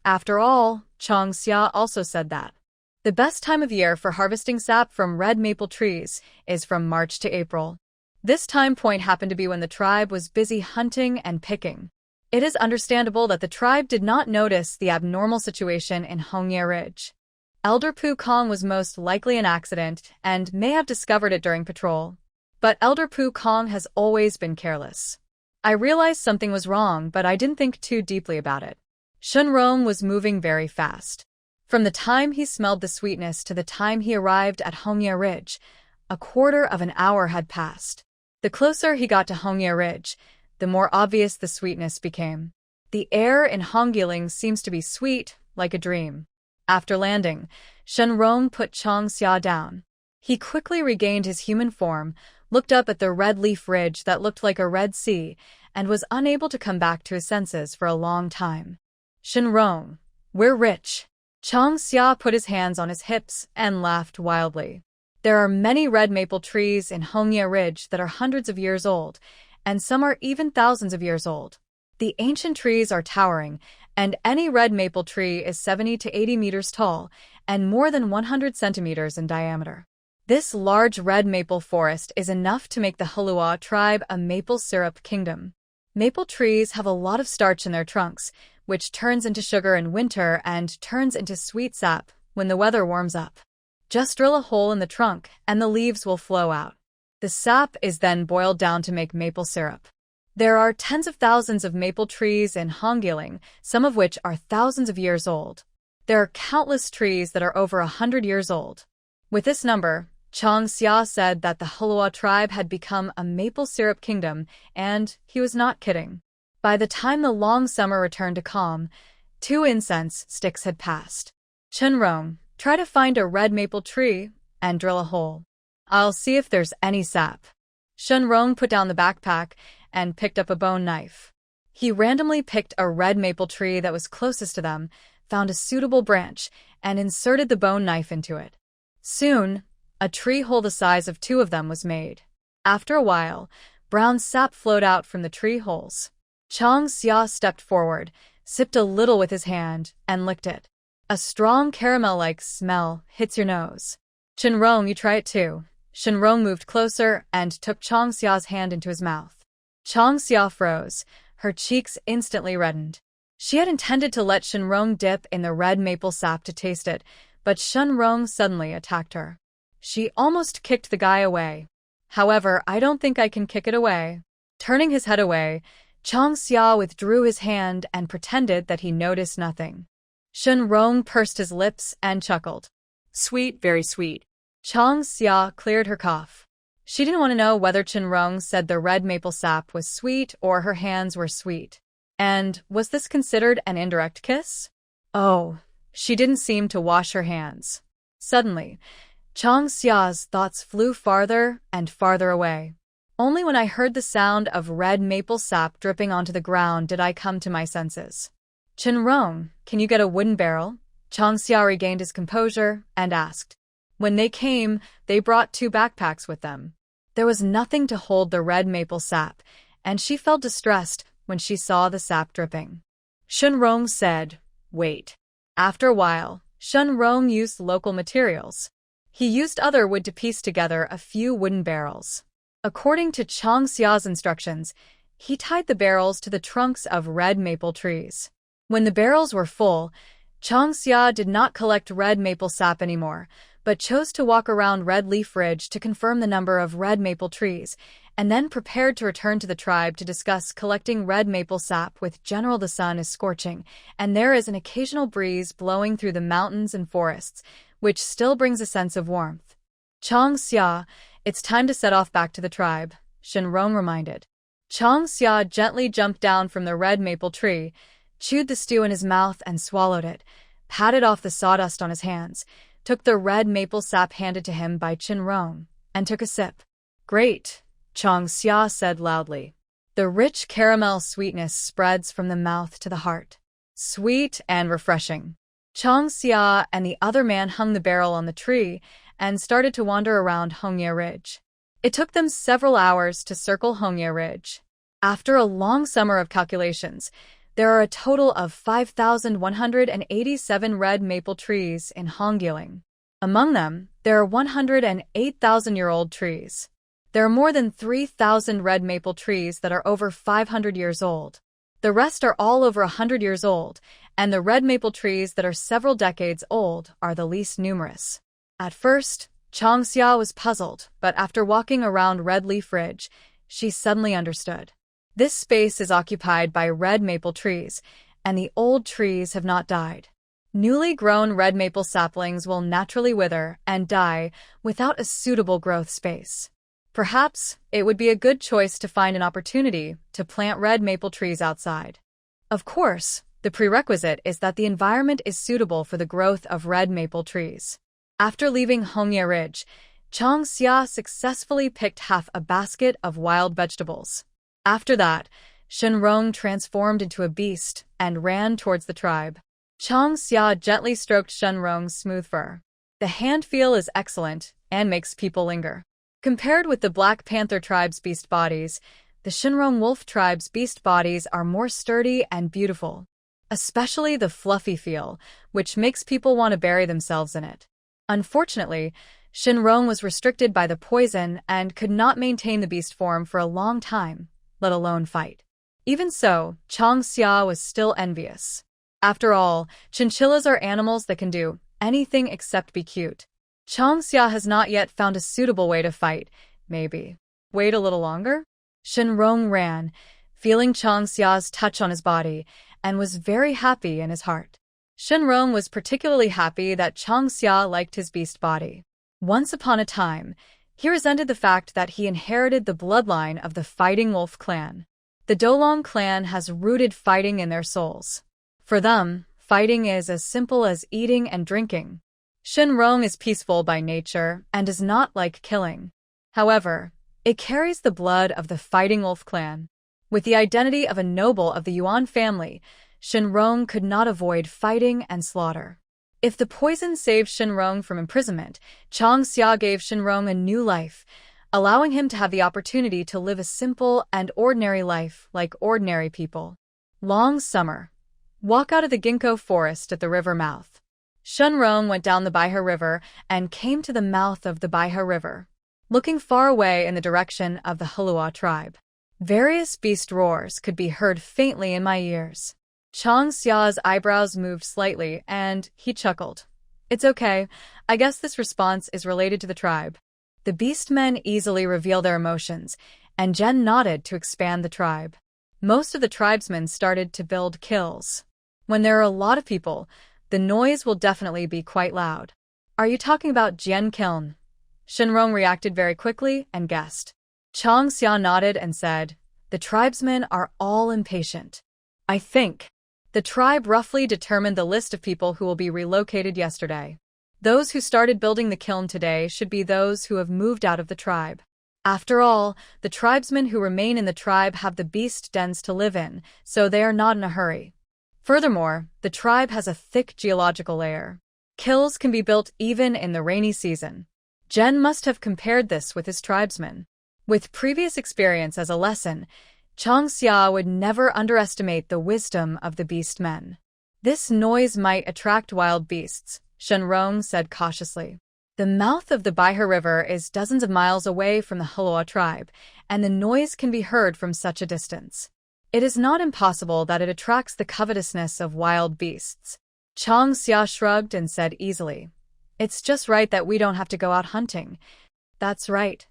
After all, Changxia also said that the best time of year for harvesting sap from red maple trees is from March to April. This time point happened to be when the tribe was busy hunting and picking. It is understandable that the tribe did not notice the abnormal situation in Hongye Ridge. Elder Pukong was most likely an accident and may have discovered it during patrol. But Elder Pukong has always been careless. I realized something was wrong, but I didn't think too deeply about it. Shunrong was moving very fast. From the time he smelled the sweetness to the time he arrived at Hongye Ridge, a quarter of an hour had passed. The closer he got to Hongye Ridge, the more obvious the sweetness became. The air in Hongyiling seems to be sweet, like a dream. After landing, Shunrong put Changxia down. He quickly regained his human form, looked up at the red leaf ridge that looked like a red sea, and was unable to come back to his senses for a long time. Shunrong, we're rich. Changxia put his hands on his hips and laughed wildly. There are many red maple trees in Hongye Ridge that are hundreds of years old, and some are even thousands of years old. The ancient trees are towering, and any red maple tree is 70 to 80 meters tall and more than 100 centimeters in diameter. This large red maple forest is enough to make the Hulua tribe a maple syrup kingdom. Maple trees have a lot of starch in their trunks, which turns into sugar in winter and turns into sweet sap when the weather warms up. Just drill a hole in the trunk and the leaves will flow out. The sap is then boiled down to make maple syrup. There are tens of thousands of maple trees in Hongyiling, some of which are thousands of years old. There are countless trees that are over 100 years old. With this number, Changxia said that the Hulua tribe had become a maple syrup kingdom, and he was not kidding. By the time the long summer returned to calm, 2 incense sticks had passed. Shunrong, try to find a red maple tree and drill a hole. I'll see if there's any sap. Shunrong put down the backpack and picked up a bone knife. He randomly picked a red maple tree that was closest to them, found a suitable branch, and inserted the bone knife into it. Soon, a tree hole the size of 2 of them was made. After a while, brown sap flowed out from the tree holes. Changxia stepped forward, sipped a little with his hand, and licked it. A strong caramel-like smell hits your nose. Shunrong, you try it too. Shunrong moved closer and took Changxia's hand into his mouth. Changxia froze. Her cheeks instantly reddened. She had intended to let Shunrong dip in the red maple sap to taste it, but Shunrong suddenly attacked her. She almost kicked the guy away. However, I don't think I can kick it away. Turning his head away, Chang Xia withdrew his hand and pretended that he noticed nothing. Shen Rong pursed his lips and chuckled. Sweet, very sweet. Chang Xia cleared her cough. She didn't want to know whether Chen Rong said the red maple sap was sweet or her hands were sweet. And was this considered an indirect kiss? Oh, she didn't seem to wash her hands. Suddenly, Chang Xia's thoughts flew farther and farther away. Only when I heard the sound of red maple sap dripping onto the ground did I come to my senses. Chen Rong, can you get a wooden barrel? Chang Xia regained his composure and asked. When they came, they brought 2 backpacks with them. There was nothing to hold the red maple sap, and she felt distressed when she saw the sap dripping. Shen Rong said, wait. After a while, Shen Rong used local materials. He used other wood to piece together a few wooden barrels. According to Chang Xia's instructions, he tied the barrels to the trunks of red maple trees. When the barrels were full, Chang Xia did not collect red maple sap anymore, but chose to walk around Red Leaf Ridge to confirm the number of red maple trees, and then prepared to return to the tribe to discuss collecting red maple sap with General. The sun is scorching, and there is an occasional breeze blowing through the mountains and forests, which still brings a sense of warmth. Chang Xia, it's time to set off back to the tribe, Shen Rong reminded. Chang Xia gently jumped down from the red maple tree, chewed the stew in his mouth and swallowed it, patted off the sawdust on his hands, took the red maple sap handed to him by Chen Rong, and took a sip. Great, Chang Xia said loudly. The rich caramel sweetness spreads from the mouth to the heart. Sweet and refreshing. Chang Xia and the other man hung the barrel on the tree and started to wander around Hongye Ridge. It took them several hours to circle Hongye Ridge. After a long summer of calculations, there are a total of 5,187 red maple trees in Hongyiling. Among them, there are 108,000-year-old trees. There are more than 3,000 red maple trees that are over 500 years old. The rest are all over 100 years old, and the red maple trees that are several decades old are the least numerous. At first, Chang Xia was puzzled, but after walking around Red Leaf Ridge, she suddenly understood. This space is occupied by red maple trees, and the old trees have not died. Newly grown red maple saplings will naturally wither and die without a suitable growth space. Perhaps it would be a good choice to find an opportunity to plant red maple trees outside. Of course, the prerequisite is that the environment is suitable for the growth of red maple trees. After leaving Hongye Ridge, Chang Xia successfully picked half a basket of wild vegetables. After that, Shen Rong transformed into a beast and ran towards the tribe. Chang Xia gently stroked Shen Rong's smooth fur. The hand feel is excellent and makes people linger. Compared with the Black Panther tribe's beast bodies, the Shenrong wolf tribe's beast bodies are more sturdy and beautiful, especially the fluffy feel, which makes people want to bury themselves in it. Unfortunately, Shenrong was restricted by the poison and could not maintain the beast form for a long time, let alone fight. Even so, Chang Xia was still envious. After all, chinchillas are animals that can do anything except be cute. Chang Xia has not yet found a suitable way to fight. Maybe wait a little longer? Shen Rong ran, feeling Chang Xia's touch on his body, and was very happy in his heart. Shen Rong was particularly happy that Chang Xia liked his beast body. Once upon a time, he resented the fact that he inherited the bloodline of the Fighting Wolf clan. The Dolong clan has rooted fighting in their souls. For them, fighting is as simple as eating and drinking. Shen Rong is peaceful by nature and does not like killing. However, it carries the blood of the Fighting Wolf clan. With the identity of a noble of the Yuan family, Shen Rong could not avoid fighting and slaughter. If the poison saved Shen Rong from imprisonment, Chang Xia gave Shen Rong a new life, allowing him to have the opportunity to live a simple and ordinary life like ordinary people. Long summer. Walk out of the ginkgo forest at the river mouth. Shen Rong went down the Baihe River and came to the mouth of the Baihe River, looking far away in the direction of the Hulua tribe. Various beast roars could be heard faintly in my ears. Chang Xia's eyebrows moved slightly, and he chuckled. It's okay, I guess this response is related to the tribe. The beast men easily reveal their emotions, and Jen nodded to expand the tribe. most of the tribesmen started to build kilns. When there are a lot of people, the noise will definitely be quite loud. Are you talking about Jian Kiln? Shenrong reacted very quickly and guessed. Chang Xia nodded and said, the tribesmen are all impatient. I think. The tribe roughly determined the list of people who will be relocated yesterday. Those who started building the kiln today should be those who have moved out of the tribe. After all, the tribesmen who remain in the tribe have the beast dens to live in, so they are not in a hurry. Furthermore, the tribe has a thick geological layer. Kilns can be built even in the rainy season. Zhen must have compared this with his tribesmen. With previous experience as a lesson, Chang Xia would never underestimate the wisdom of the beast men. This noise might attract wild beasts, Shenrong said cautiously. The mouth of the Baihe River is dozens of miles away from the Hluo tribe, and the noise can be heard from such a distance. It is not impossible that it attracts the covetousness of wild beasts. Chang Xia shrugged and said easily, it's just right that we don't have to go out hunting. That's right.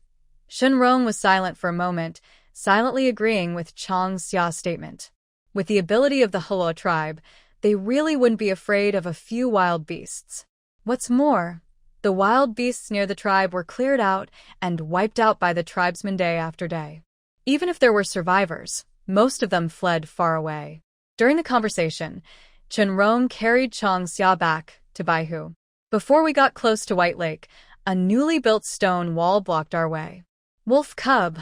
Shenrong was silent for a moment, silently agreeing with Chang Xia's statement. With the ability of the Hluo tribe, they really wouldn't be afraid of a few wild beasts. What's more, the wild beasts near the tribe were cleared out and wiped out by the tribesmen day after day. Even if there were survivors, most of them fled far away. During the conversation, Shenrong carried Chang Xia back to Baihu. Before we got close to White Lake, a newly built stone wall blocked our way. Wolf Cub,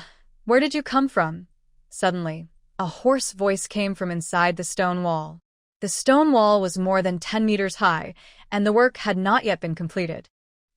where did you come from? Suddenly, a hoarse voice came from inside the stone wall. The stone wall was more than 10 meters high, and the work had not yet been completed.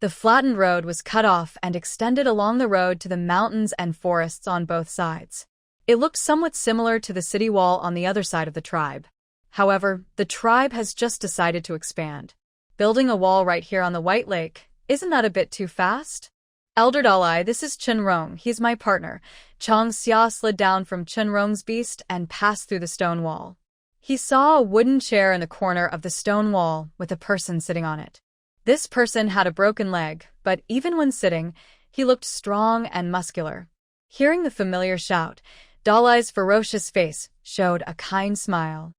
The flattened road was cut off and extended along the road to the mountains and forests on both sides. It looked somewhat similar to the city wall on the other side of the tribe. However, the tribe has just decided to expand. Building a wall right here on the White Lake, isn't that a bit too fast? Elder Dalai, this is Shenrong, he's my partner. Chang Xia slid down from Shenrong's beast and passed through the stone wall. He saw a wooden chair in the corner of the stone wall with a person sitting on it. This person had a broken leg, but even when sitting, he looked strong and muscular. Hearing the familiar shout, Dalai's ferocious face showed a kind smile.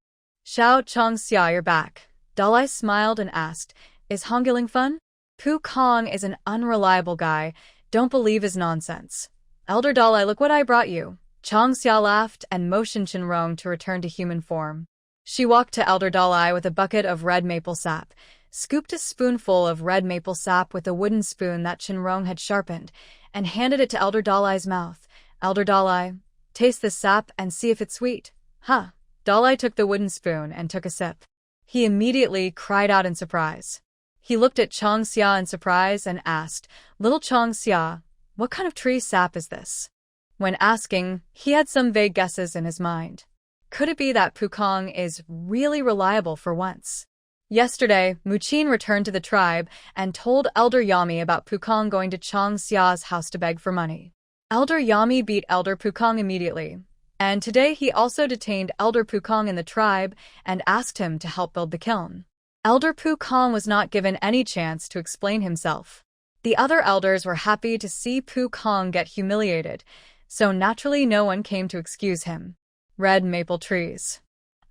Xiao Chang Xia, you're back. Dalai smiled and asked, is Hongilling fun? Pu Kong is an unreliable guy. Don't believe his nonsense. Elder Dalai, look what I brought you. Chang Xia laughed and motioned Shenrong to return to human form. She walked to Elder Dalai with a bucket of red maple sap, scooped a spoonful of red maple sap with a wooden spoon that Shenrong had sharpened, and handed it to Elder Dalai's mouth. Elder Dalai, taste this sap and see if it's sweet. Huh. Dalai took the wooden spoon and took a sip. He immediately cried out in surprise. He looked at Chang Xia in surprise and asked, Little Chang Xia, what kind of tree sap is this? When asking, he had some vague guesses in his mind. Could it be that Pu Kong is really reliable for once? Yesterday, Muqin returned to the tribe and told Elder Yami about Pu Kong going to Chang Xia's house to beg for money. Elder Yami beat Elder Pu Kong immediately, and today he also detained Elder Pu Kong in the tribe and asked him to help build the kiln. Elder Pu Kong was not given any chance to explain himself. The other elders were happy to see Pu Kong get humiliated, so naturally no one came to excuse him. Red maple trees.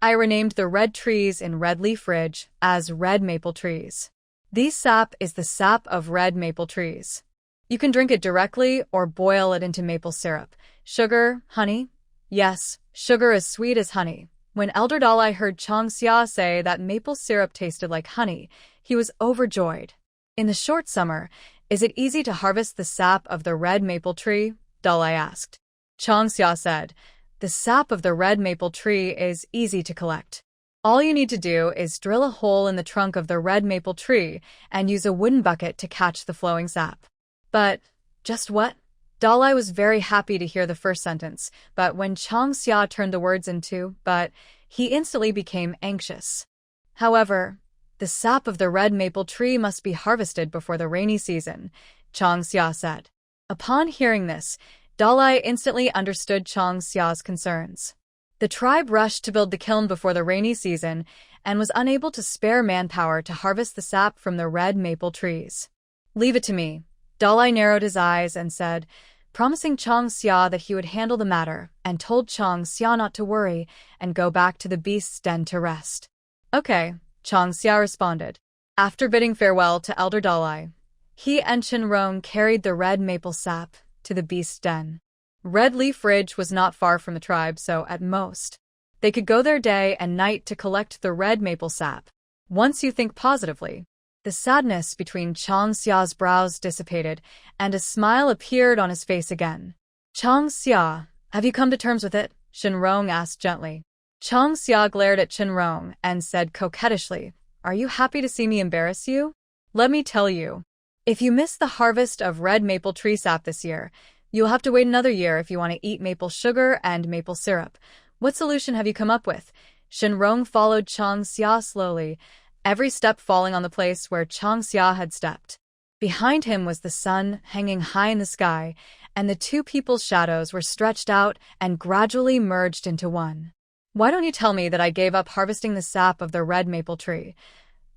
I renamed the red trees in Red Leaf Ridge as red maple trees. This sap is the sap of red maple trees. You can drink it directly or boil it into maple syrup. Sugar, honey? Yes, sugar as sweet as honey. When Elder Dalai heard Chang Xia say that maple syrup tasted like honey, he was overjoyed. In the short summer, is it easy to harvest the sap of the red maple tree? Dalai asked. Chang Xia said, the sap of the red maple tree is easy to collect. All you need to do is drill a hole in the trunk of the red maple tree and use a wooden bucket to catch the flowing sap. But, just what? Dalai was very happy to hear the first sentence, but when Chang Xia turned the words into but, he instantly became anxious. However, the sap of the red maple tree must be harvested before the rainy season, Chang Xia said. Upon hearing this, Dalai instantly understood Chang Xia's concerns. The tribe rushed to build the kiln before the rainy season and was unable to spare manpower to harvest the sap from the red maple trees. Leave it to me. Dalai narrowed his eyes and said, promising Chang Xia that he would handle the matter, and told Chang Xia not to worry and go back to the beast's den to rest. Okay, Chang Xia responded. After bidding farewell to Elder Dalai, he and Shenrong carried the red maple sap to the beast's den. Red Leaf Ridge was not far from the tribe, so at most, they could go there day and night to collect the red maple sap. Once you think positively, the sadness between Chang Xia's brows dissipated, and a smile appeared on his face again. Chang Xia, have you come to terms with it? Shenrong asked gently. Chang Xia glared at Shenrong and said coquettishly, Are you happy to see me embarrass you? Let me tell you, if you miss the harvest of red maple tree sap this year, you'll have to wait another year if you want to eat maple sugar and maple syrup. What solution have you come up with? Shenrong followed Chang Xia slowly, every step falling on the place where Chang Xia had stepped. Behind him was the sun hanging high in the sky, and the two people's shadows were stretched out and gradually merged into one. Why don't you tell me that I gave up harvesting the sap of the red maple tree?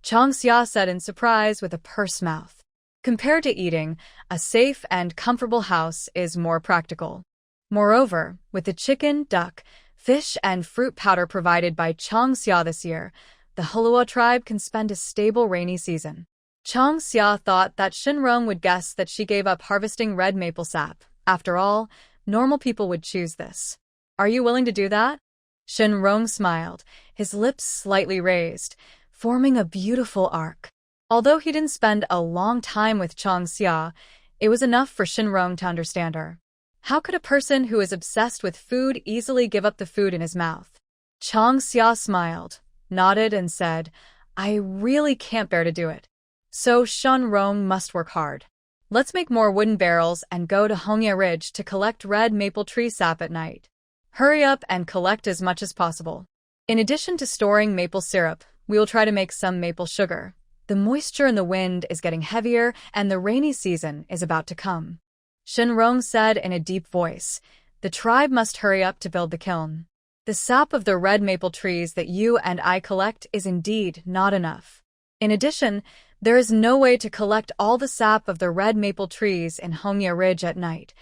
Chang Xia said in surprise with a pursed mouth. Compared to eating, a safe and comfortable house is more practical. Moreover, with the chicken, duck, fish, and fruit powder provided by Chang Xia this year, the Halua tribe can spend a stable rainy season. Chang Xia thought that Shenrong would guess that she gave up harvesting red maple sap. After all, normal people would choose this. Are you willing to do that? Shenrong smiled, his lips slightly raised, forming a beautiful arc. Although he didn't spend a long time with Chang Xia, it was enough for Shenrong to understand her. How could a person who is obsessed with food easily give up the food in his mouth? Chang Xia smiled, nodded, and said, I really can't bear to do it. So Shenrong must work hard. Let's make more wooden barrels and go to Hongya Ridge to collect red maple tree sap at night. Hurry up and collect as much as possible. In addition to storing maple syrup, we will try to make some maple sugar. The moisture in the wind is getting heavier, and the rainy season is about to come. Shenrong said in a deep voice, The tribe must hurry up to build the kiln. The sap of the red maple trees that you and I collect is indeed not enough. In addition, there is no way to collect all the sap of the red maple trees in Hongya Ridge at night.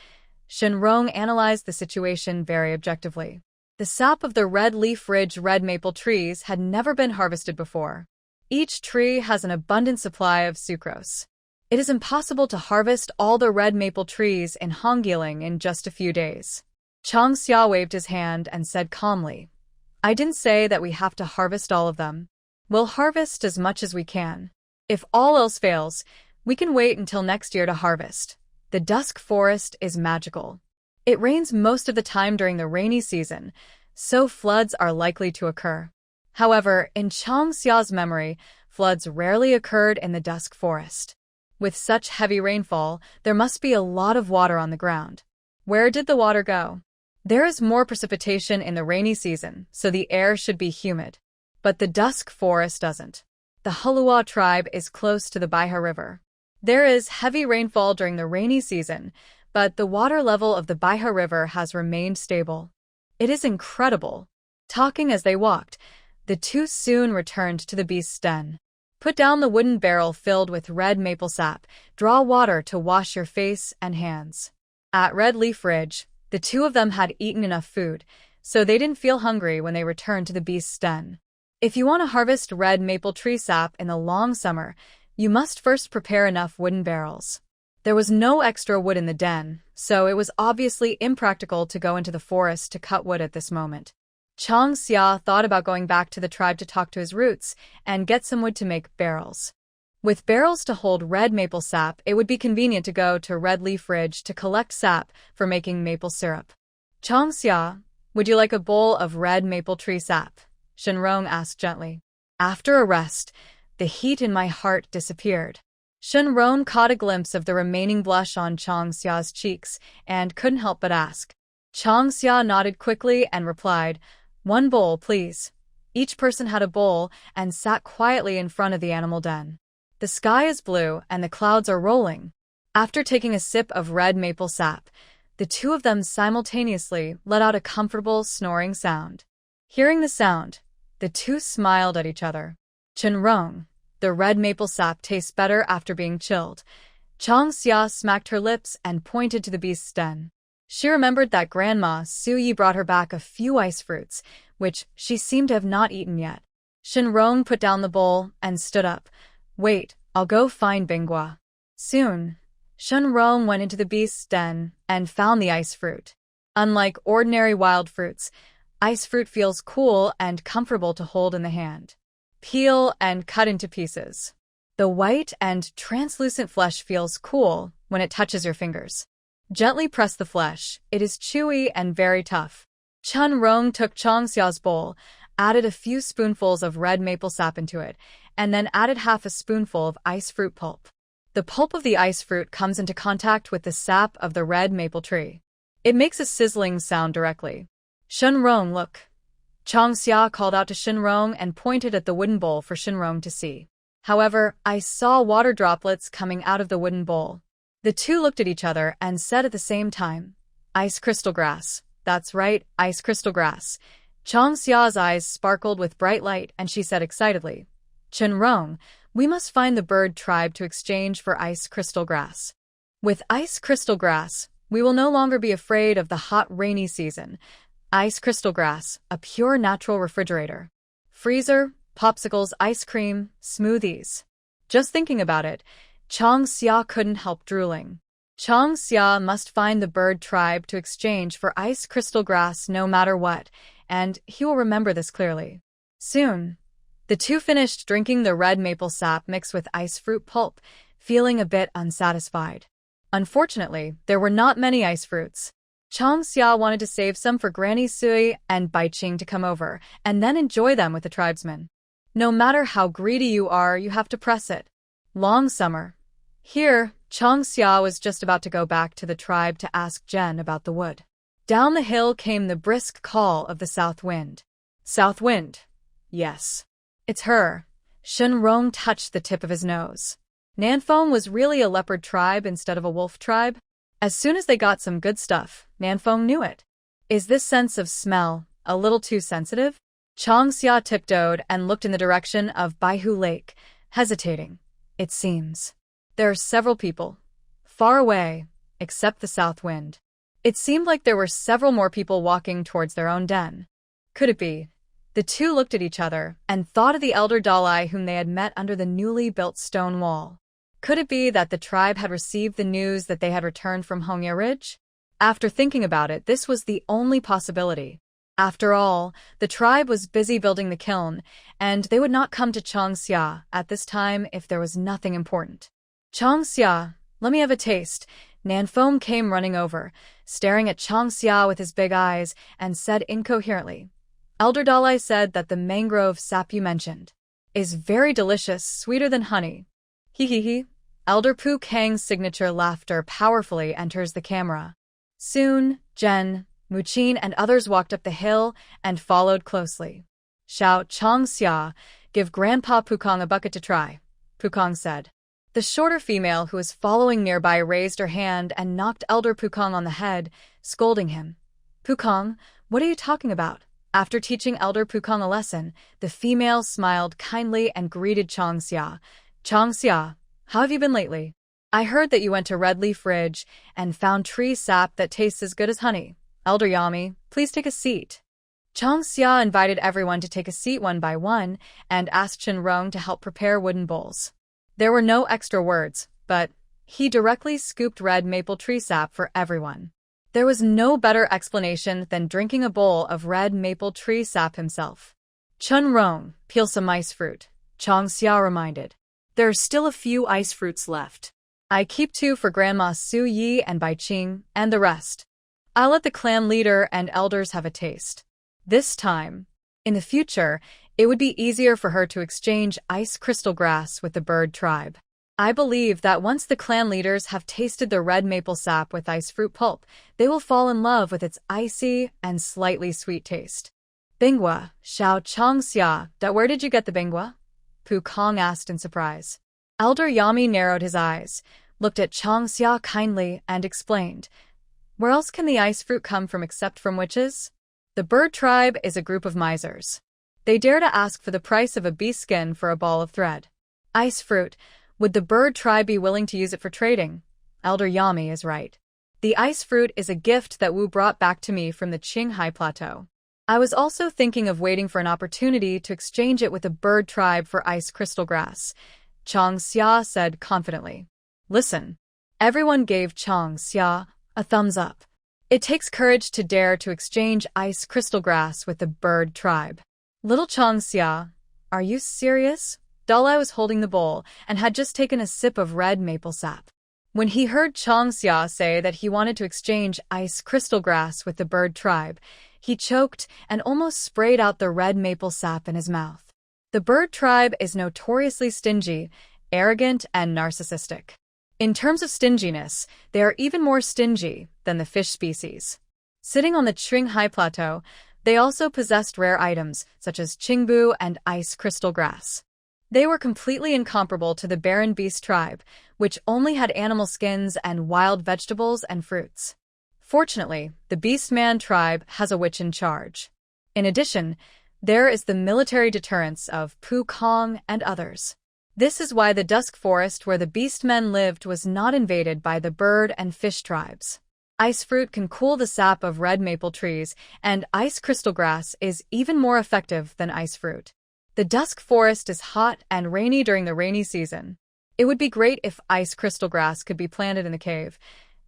Shenrong analyzed the situation very objectively. The sap of the Red Leaf Ridge red maple trees had never been harvested before. Each tree has an abundant supply of sucrose. It is impossible to harvest all the red maple trees in Hongyiling in just a few days. Chang Xia waved his hand and said calmly, I didn't say that we have to harvest all of them. We'll harvest as much as we can. If all else fails, we can wait until next year to harvest. The dusk forest is magical. It rains most of the time during the rainy season, so floods are likely to occur. However, in Chang Xia's memory, floods rarely occurred in the dusk forest. With such heavy rainfall, there must be a lot of water on the ground. Where did the water go? There is more precipitation in the rainy season, so the air should be humid. But the dusk forest doesn't. The Halua tribe is close to the Baiha River. There is heavy rainfall during the rainy season, but the water level of the Baiha River has remained stable. It is incredible. Talking as they walked, the two soon returned to the beast's den. Put down the wooden barrel filled with red maple sap. Draw water to wash your face and hands. At Red Leaf Ridge, the two of them had eaten enough food, so they didn't feel hungry when they returned to the beast's den. If you want to harvest red maple tree sap in the long summer, you must first prepare enough wooden barrels. There was no extra wood in the den, so it was obviously impractical to go into the forest to cut wood at this moment. Chang Xia thought about going back to the tribe to talk to his roots and get some wood to make barrels. With barrels to hold red maple sap, it would be convenient to go to Red Leaf Ridge to collect sap for making maple syrup. Chang Xia, would you like a bowl of red maple tree sap? Shenrong asked gently. After a rest, the heat in my heart disappeared. Shenrong caught a glimpse of the remaining blush on Chang Xia's cheeks and couldn't help but ask. Chang Xia nodded quickly and replied, 1 bowl, please. Each person had a bowl and sat quietly in front of the animal den. The sky is blue and the clouds are rolling. After taking a sip of red maple sap, the two of them simultaneously let out a comfortable snoring sound. Hearing the sound, the two smiled at each other. Shenrong, the red maple sap tastes better after being chilled. Chang Xia smacked her lips and pointed to the beast's den. She remembered that Grandma Su Yi brought her back a few ice fruits, which she seemed to have not eaten yet. Shenrong put down the bowl and stood up. Wait, I'll go find Bingwa. Soon, Shenrong went into the beast's den and found the ice fruit. Unlike ordinary wild fruits, ice fruit feels cool and comfortable to hold in the hand. Peel and cut into pieces. The white and translucent flesh feels cool when it touches your fingers. Gently press the flesh. It is chewy and very tough. Shenrong took Chang Xia's bowl, added a few spoonfuls of red maple sap into it, and then added half a spoonful of ice fruit pulp. The pulp of the ice fruit comes into contact with the sap of the red maple tree. It makes a sizzling sound directly. Shenrong, look. Chang Xia called out to Shenrong and pointed at the wooden bowl for Shenrong to see. However, I saw water droplets coming out of the wooden bowl. The two looked at each other and said at the same time, Ice crystal grass. That's right, ice crystal grass. Chang Xia's eyes sparkled with bright light and she said excitedly, Shenrong, we must find the bird tribe to exchange for ice crystal grass. With ice crystal grass, we will no longer be afraid of the hot rainy season. Ice crystal grass, a pure natural refrigerator. Freezer, popsicles, ice cream, smoothies. Just thinking about it, Chang Xia couldn't help drooling. Chang Xia must find the bird tribe to exchange for ice crystal grass no matter what, and he will remember this clearly. Soon, the two finished drinking the red maple sap mixed with ice fruit pulp, feeling a bit unsatisfied. Unfortunately, there were not many ice fruits. Chang Xia wanted to save some for Granny Sui and Bai Qing to come over, and then enjoy them with the tribesmen. No matter how greedy you are, you have to press it. Long summer. Here, Chang Xia was just about to go back to the tribe to ask Jen about the wood. Down the hill came the brisk call of the south wind. South wind. Yes. It's her. Shenrong touched the tip of his nose. Nanfeng was really a leopard tribe instead of a wolf tribe. As soon as they got some good stuff, Nanfeng knew it. Is this sense of smell a little too sensitive? Chang Xia tiptoed and looked in the direction of Baihu Lake, hesitating. It seems. There are several people. Far away, except the south wind. It seemed like there were several more people walking towards their own den. Could it be? The two looked at each other and thought of the elder Dalai whom they had met under the newly built stone wall. Could it be that the tribe had received the news that they had returned from Hongya Ridge? After thinking about it, this was the only possibility. After all, the tribe was busy building the kiln, and they would not come to Chang Xia at this time if there was nothing important. Chang Xia, let me have a taste. Nanfeng came running over, staring at Chang Xia with his big eyes, and said incoherently, Elder Dalai said that the mangrove sap you mentioned is very delicious, sweeter than honey. Hee hee hee. Elder Pu Kang's signature laughter powerfully enters the camera. Soon, Jen, Muqin and others walked up the hill and followed closely. Shout, Chang Xia, give Grandpa Pukong a bucket to try, Pukong said. The shorter female who was following nearby raised her hand and knocked Elder Pukong on the head, scolding him. Pukong, what are you talking about? After teaching Elder Pukong a lesson, the female smiled kindly and greeted Chang Xia. Chang Xia, how have you been lately? I heard that you went to Red Leaf Ridge and found tree sap that tastes as good as honey. Elder Yami, please take a seat. Chang Xia invited everyone to take a seat one by one and asked Shenrong to help prepare wooden bowls. There were no extra words, but he directly scooped red maple tree sap for everyone. There was no better explanation than drinking a bowl of red maple tree sap himself. Shenrong, peel some ice fruit, Chang Xia reminded. There are still a few ice fruits left. I keep 2 for Grandma Su Yi and Bai Qing, and the rest. I'll let the clan leader and elders have a taste. This time, in the future, it would be easier for her to exchange ice crystal grass with the bird tribe. I believe that once the clan leaders have tasted the red maple sap with ice fruit pulp, they will fall in love with its icy and slightly sweet taste. Bingwa, Xiao Chang Xia, where did you get the bingwa? Pukong asked in surprise. Elder Yami narrowed his eyes, looked at Chang Xia kindly, and explained, where else can the ice fruit come from except from witches? The bird tribe is a group of misers. They dare to ask for the price of a bee skin for a ball of thread. Ice fruit, Would the bird tribe be willing to use it for trading? Elder Yami is right. The ice fruit is a gift that Wu brought back to me from the Qinghai Plateau. I was also thinking of waiting for an opportunity to exchange it with the bird tribe for ice crystal grass, Chang Xia said confidently. Listen. Everyone gave Chang Xia a thumbs up. It takes courage to dare to exchange ice crystal grass with the bird tribe. Little Chang Xia, are you serious? Dalai was holding the bowl and had just taken a sip of red maple sap. When he heard Chang Xia say that he wanted to exchange ice crystal grass with the bird tribe, he choked and almost sprayed out the red maple sap in his mouth. The bird tribe is notoriously stingy, arrogant, and narcissistic. In terms of stinginess, they are even more stingy than the fish species. Sitting on the Qinghai Plateau, they also possessed rare items such as qingbu and ice crystal grass. They were completely incomparable to the barren beast tribe, which only had animal skins and wild vegetables and fruits. Fortunately, the Beastman tribe has a witch in charge. In addition, there is the military deterrence of Pukong and others. This is why the dusk forest where the beastmen lived was not invaded by the bird and fish tribes. Ice fruit can cool the sap of red maple trees, and ice crystal grass is even more effective than ice fruit. The dusk forest is hot and rainy during the rainy season. It would be great if ice crystal grass could be planted in the cave,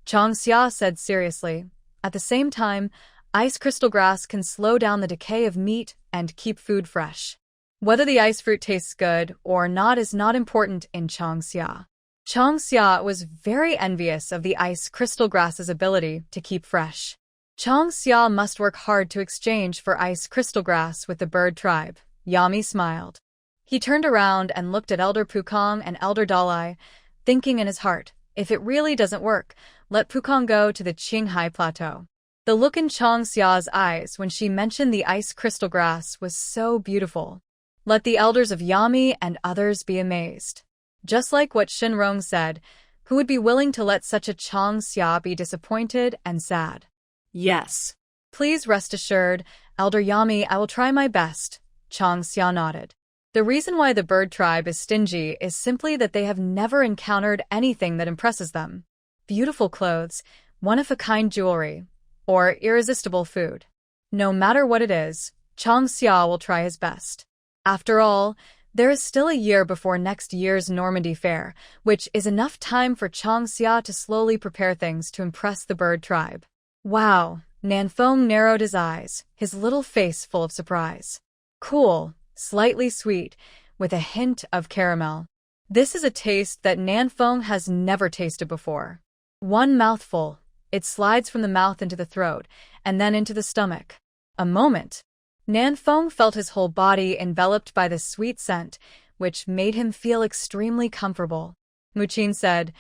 Chang Xia said seriously. At the same time, ice crystal grass can slow down the decay of meat and keep food fresh. Whether the ice fruit tastes good or not is not important in Chang Xia. Chang Xia was very envious of the ice crystal grass's ability to keep fresh. Chang Xia must work hard to exchange for ice crystal grass with the bird tribe. Yami smiled. He turned around and looked at Elder Pukong and Elder Dalai, thinking in his heart, if it really doesn't work, let Pukong go to the Qinghai Plateau. The look in Chang Xia's eyes when she mentioned the ice crystal grass was so beautiful. Let the elders of Yami and others be amazed. Just like what Shinrong said, who would be willing to let such a Chang Xia be disappointed and sad? Yes. Please rest assured, Elder Yami, I will try my best, Chang Xia nodded. The reason why the bird tribe is stingy is simply that they have never encountered anything that impresses them. Beautiful clothes, one-of-a-kind jewelry, or irresistible food. No matter what it is, Chang Xia will try his best. After all, there is still a year before next year's Normandy Fair, which is enough time for Chang Xia to slowly prepare things to impress the bird tribe. Wow, Nanfeng narrowed his eyes, his little face full of surprise. Cool, slightly sweet, with a hint of caramel. This is a taste that Nanfeng has never tasted before. One mouthful, it slides from the mouth into the throat, and then into the stomach. A moment. Nanfeng felt his whole body enveloped by the sweet scent, which made him feel extremely comfortable. Muqin said,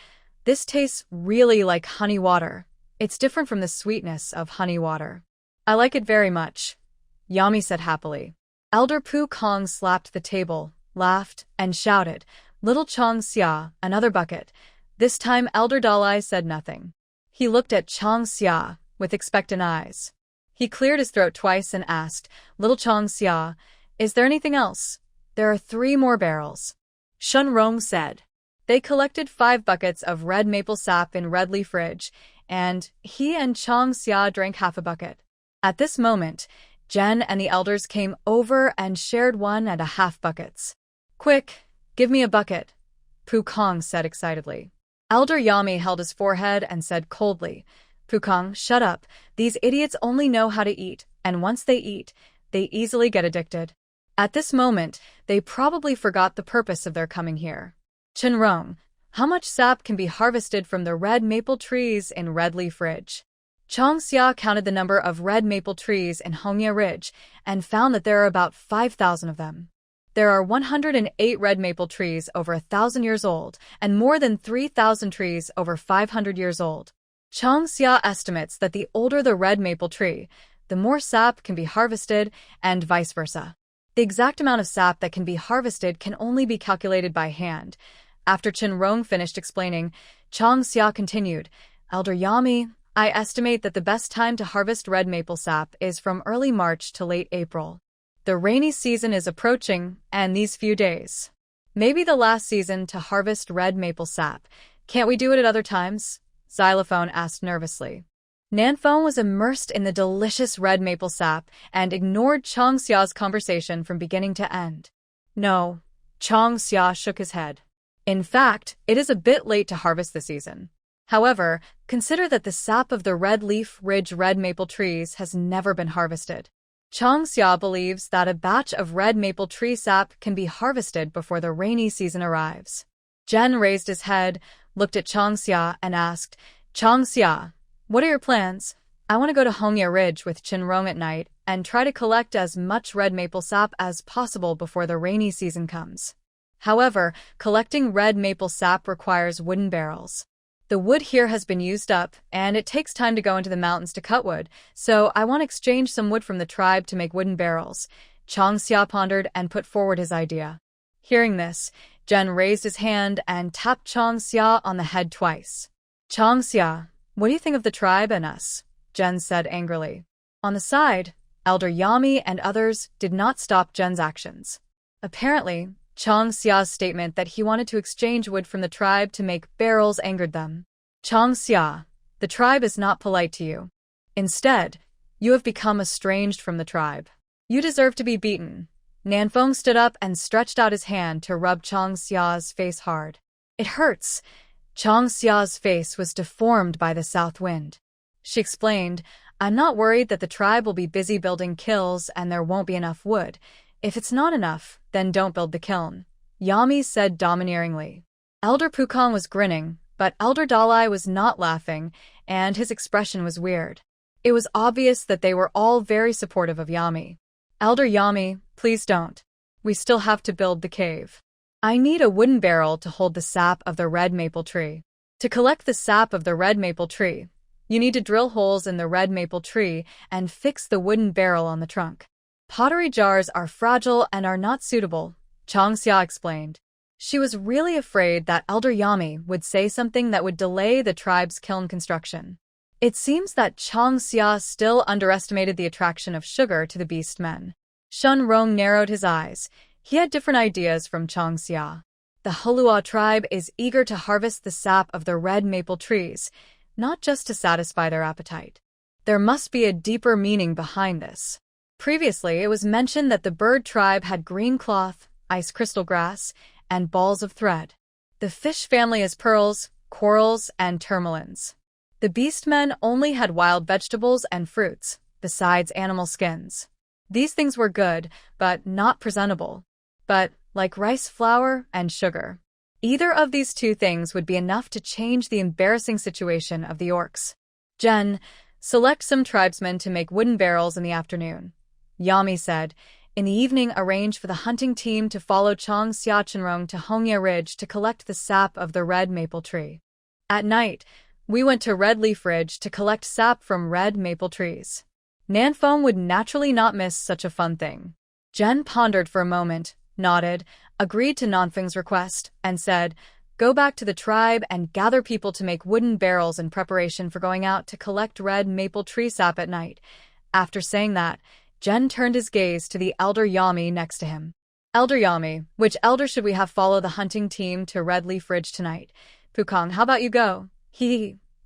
"This tastes really like honey water. It's different from the sweetness of honey water. I like it very much," Yami said happily. Elder Pukong slapped the table, laughed, and shouted, "Little Chang Xia, another bucket." This time Elder Dalai said nothing. He looked at Chang Xia with expectant eyes. He cleared his throat twice and asked, "Little Chang Xia, is there anything else? There are 3 more barrels." Shenrong said. They collected 5 buckets of red maple sap in Red Leaf Ridge, and he and Chang Xia drank half a bucket. At this moment, Jen and the elders came over and shared 1.5 buckets. "Quick, give me a bucket," Pukong said excitedly. Elder Yami held his forehead and said coldly, "Pukong, shut up. These idiots only know how to eat, and once they eat, they easily get addicted." At this moment, they probably forgot the purpose of their coming here. "Chenrong, how much sap can be harvested from the red maple trees in Red Leaf Ridge?" Chang Xia counted the number of red maple trees in Hongya Ridge and found that there are about 5,000 of them. There are 108 red maple trees over 1,000 years old and more than 3,000 trees over 500 years old. Chang Xia estimates that the older the red maple tree, the more sap can be harvested, and vice versa. The exact amount of sap that can be harvested can only be calculated by hand. After Chenrong finished explaining, Chang Xia continued, "Elder Yami, I estimate that the best time to harvest red maple sap is from early March to late April. The rainy season is approaching, and these few days. Maybe the last season to harvest red maple sap. Can't we do it at other times? Xylophone asked nervously. Nanfeng was immersed in the delicious red maple sap and ignored Chang Xia's conversation from beginning to end. No, Chang Xia shook his head. In fact, it is a bit late to harvest this season. However, consider that the sap of the red leaf ridge red maple trees has never been harvested. Chang Xia believes that a batch of red maple tree sap can be harvested before the rainy season arrives. Zhen raised his head, looked at Chang Xia, and asked, Chang Xia, what are your plans? I want to go to Hongye Ridge with Qinrong at night and try to collect as much red maple sap as possible before the rainy season comes. However, collecting red maple sap requires wooden barrels. The wood here has been used up, and it takes time to go into the mountains to cut wood, so I want to exchange some wood from the tribe to make wooden barrels. Chang Xia pondered and put forward his idea. Hearing this, Zhen raised his hand and tapped Chang Xia on the head twice. Chang Xia, what do you think of the tribe and us? Zhen said angrily. On the side, Elder Yami and others did not stop Zhen's actions. Apparently, Chang Xia's statement that he wanted to exchange wood from the tribe to make barrels angered them. Chang Xia, the tribe is not polite to you. Instead, you have become estranged from the tribe. You deserve to be beaten. Nanfeng stood up and stretched out his hand to rub Chang Xia's face hard. It hurts. Chang Xia's face was deformed by the south wind. She explained, I'm not worried that the tribe will be busy building kilns and there won't be enough wood. If it's not enough, then don't build the kiln. Yami said domineeringly. Elder Pukong was grinning, but Elder Dalai was not laughing, and his expression was weird. It was obvious that they were all very supportive of Yami. Elder Yami, please don't. We still have to build the cave. I need a wooden barrel to hold the sap of the red maple tree. To collect the sap of the red maple tree, you need to drill holes in the red maple tree and fix the wooden barrel on the trunk. Pottery jars are fragile and are not suitable, Chang Xia explained. She was really afraid that Elder Yami would say something that would delay the tribe's kiln construction. It seems that Chang Xia still underestimated the attraction of sugar to the beast men. Shun Rong narrowed his eyes. He had different ideas from Chang Xia. The Hulua tribe is eager to harvest the sap of the red maple trees, not just to satisfy their appetite. There must be a deeper meaning behind this. Previously, it was mentioned that the bird tribe had green cloth, ice crystal grass, and balls of thread. The fish family has pearls, corals, and tourmalines. The beastmen only had wild vegetables and fruits, besides animal skins. These things were good, but not presentable. But, like rice flour and sugar, either of these two things would be enough to change the embarrassing situation of the orcs. Zhen, select some tribesmen to make wooden barrels in the afternoon. Yami said, in the evening arrange for the hunting team to follow Chang Xia Qinrong to Hongye Ridge to collect the sap of the red maple tree. At night, we went to Red Leaf Ridge to collect sap from red maple trees. Nanfeng would naturally not miss such a fun thing. Zhen pondered for a moment, nodded, agreed to Nanfeng's request, and said, go back to the tribe and gather people to make wooden barrels in preparation for going out to collect red maple tree sap at night. After saying that, Zhen turned his gaze to the Elder Yami next to him. Elder Yami, which elder should we have follow the hunting team to Red Leaf Ridge tonight? Pukong, how about you go?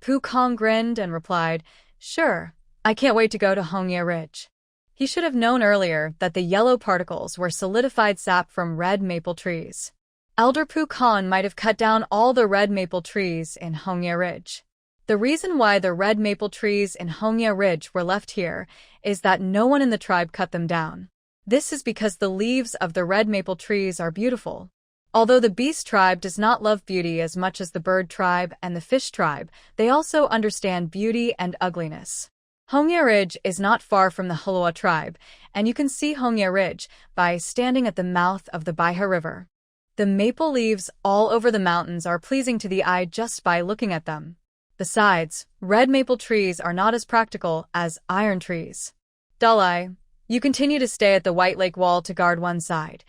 Pukong grinned and replied, sure, I can't wait to go to Hongye Ridge. He should have known earlier that the yellow particles were solidified sap from red maple trees. Elder Pukong might have cut down all the red maple trees in Hongye Ridge. The reason why the red maple trees in Hongye Ridge were left here is that no one in the tribe cut them down. This is because the leaves of the red maple trees are beautiful. Although the beast tribe does not love beauty as much as the bird tribe and the fish tribe, they also understand beauty and ugliness. Hongye Ridge is not far from the Hulua tribe, and you can see Hongye Ridge by standing at the mouth of the Baiha River. The maple leaves all over the mountains are pleasing to the eye just by looking at them. Besides, red maple trees are not as practical as iron trees. Dalai, you continue to stay at the White Lake Wall to guard one side.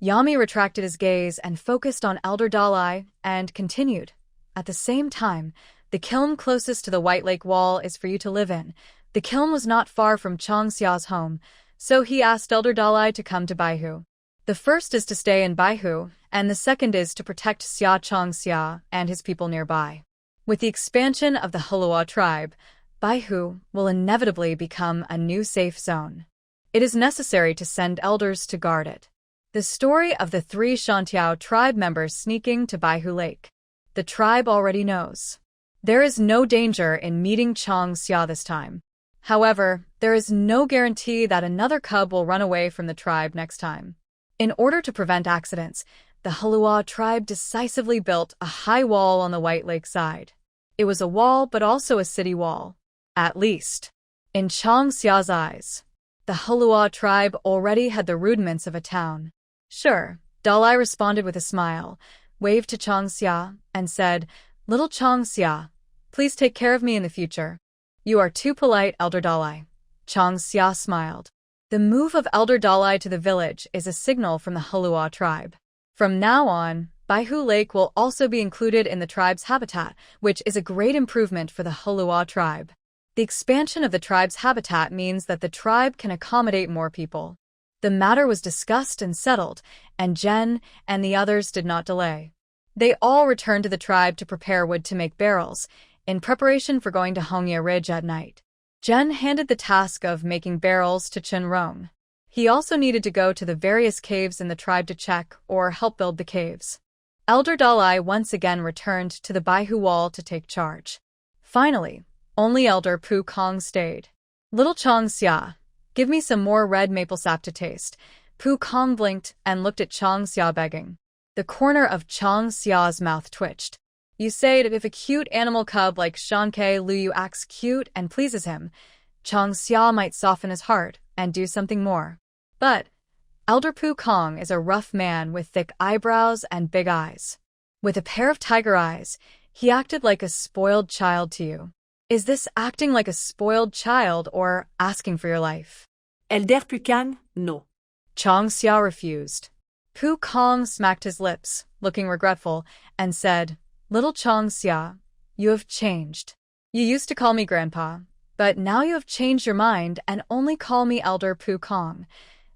Yami retracted his gaze and focused on Elder Dalai and continued. At the same time, the kiln closest to the White Lake Wall is for you to live in. The kiln was not far from Chang Xia's home, so he asked Elder Dalai to come to Baihu. The first is to stay in Baihu, and the second is to protect Xia Changxia and his people nearby. With the expansion of the Hulua tribe, Baihu will inevitably become a new safe zone. It is necessary to send elders to guard it. The story of the 3 Shantiao tribe members sneaking to Baihu Lake. The tribe already knows. There is no danger in meeting Changxia this time. However, there is no guarantee that another cub will run away from the tribe next time. In order to prevent accidents, the Hulua tribe decisively built a high wall on the White Lake side. It was a wall, but also a city wall. At least, in Changxia's eyes, the Hulua tribe already had the rudiments of a town. Sure, Dalai responded with a smile, waved to Changxia, and said, "Little Changxia, please take care of me in the future." "You are too polite, Elder Dalai." Changxia smiled. The move of Elder Dalai to the village is a signal from the Hulua tribe. From now on, Baihu Lake will also be included in the tribe's habitat, which is a great improvement for the Hulua tribe. The expansion of the tribe's habitat means that the tribe can accommodate more people. The matter was discussed and settled, and Jen and the others did not delay. They all returned to the tribe to prepare wood to make barrels, in preparation for going to Hongya Ridge at night. Jen handed the task of making barrels to Chenrong. He also needed to go to the various caves in the tribe to check or help build the caves. Elder Dalai once again returned to the Baihu wall to take charge. Finally, only Elder Pu Kong stayed. "Little Changxia, give me some more red maple sap to taste." Pu Kong blinked and looked at Changxia begging. The corner of Changxia's mouth twitched. You say that if a cute animal cub like Shanke Luyu acts cute and pleases him, Changxia might soften his heart and do something more. But Elder Pu Kong is a rough man with thick eyebrows and big eyes. With a pair of tiger eyes, he acted like a spoiled child to you. Is this acting like a spoiled child or asking for your life? Elder Pukang, no. Changxia refused. Pu Kong smacked his lips, looking regretful, and said, "Little Changxia, you have changed. You used to call me Grandpa, but now you have changed your mind and only call me Elder Pu Kong."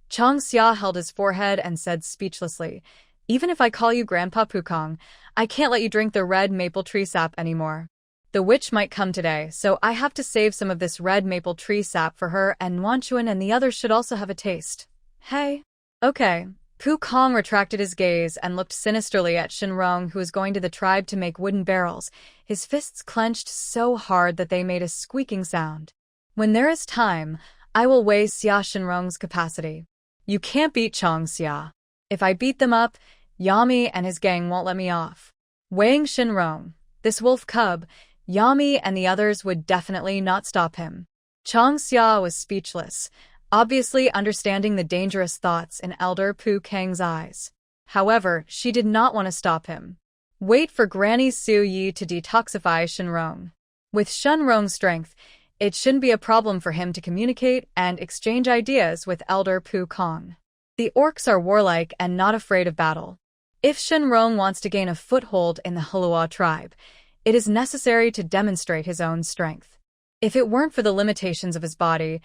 Changxia held his forehead and said speechlessly, "Even if I call you Grandpa Pu Kong, I can't let you drink the red maple tree sap anymore. The witch might come today, so I have to save some of this red maple tree sap for her, and Wanchuan and the others should also have a taste. Hey? Okay." Pu Kong retracted his gaze and looked sinisterly at Shenrong, who was going to the tribe to make wooden barrels, his fists clenched so hard that they made a squeaking sound. "When there is time, I will weigh Xia Shenrong's capacity. You can't beat Changxia. If I beat them up, Yami and his gang won't let me off. Weighing Shenrong, this wolf cub, Yami and the others would definitely not stop him." Changxia was speechless, obviously understanding the dangerous thoughts in Elder Pu Kang's eyes. However, she did not want to stop him. Wait for Granny Su Yi to detoxify Shenrong. With Shenrong's strength, it shouldn't be a problem for him to communicate and exchange ideas with Elder Pu Kong. The orcs are warlike and not afraid of battle. If Shenrong wants to gain a foothold in the Hulua tribe, it is necessary to demonstrate his own strength. If it weren't for the limitations of his body,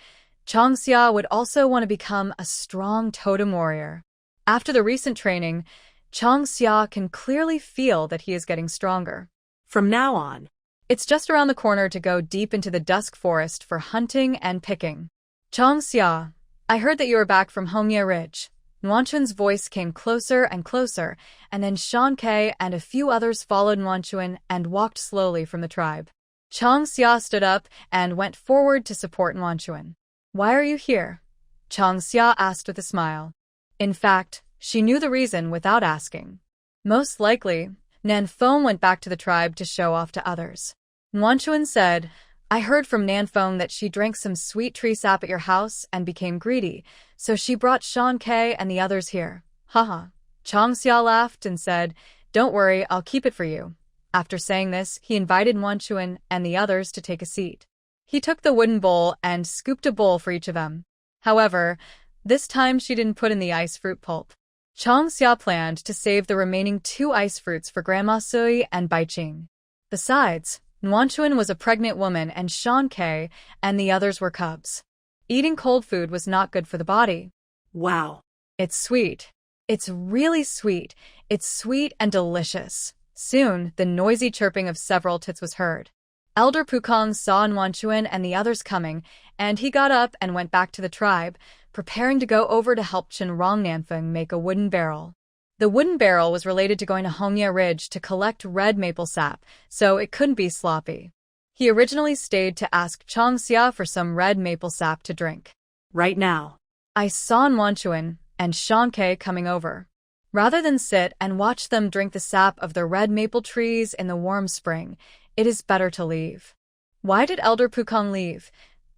Changxia would also want to become a strong totem warrior. After the recent training, Changxia can clearly feel that he is getting stronger. From now on, it's just around the corner to go deep into the dusk forest for hunting and picking. "Changxia, I heard that you are back from Hongya Ridge." Nuanchuan's voice came closer and closer, and then Shanke and a few others followed Nuanchuan and walked slowly from the tribe. Changxia stood up and went forward to support Nuanchuan. "Why are you here?" Changxia asked with a smile. In fact, she knew the reason without asking. Most likely, Nanfeng went back to the tribe to show off to others. Nuanchuan said, "I heard from Nanfeng that she drank some sweet tree sap at your house and became greedy, so she brought Shanke and the others here." Haha. Changxia laughed and said, "Don't worry, I'll keep it for you." After saying this, he invited Nuanchuan and the others to take a seat. He took the wooden bowl and scooped a bowl for each of them. However, this time she didn't put in the ice fruit pulp. Changxia planned to save the remaining 2 ice fruits for Grandma Sui and Baiqing. Besides, Nuanchuan was a pregnant woman and Shanke and the others were cubs. Eating cold food was not good for the body. Wow. It's sweet. It's really sweet. It's sweet and delicious. Soon, the noisy chirping of several tits was heard. Elder Pukong saw Nuanchuan and the others coming, and he got up and went back to the tribe, preparing to go over to help Chen Rongnanfeng make a wooden barrel. The wooden barrel was related to going to Hongya Ridge to collect red maple sap, so it couldn't be sloppy. He originally stayed to ask Chang Xia for some red maple sap to drink. Right now. I saw Nuanchuan and Shanke coming over. Rather than sit and watch them drink the sap of the red maple trees in the warm spring, it is better to leave. Why did Elder Pukong leave?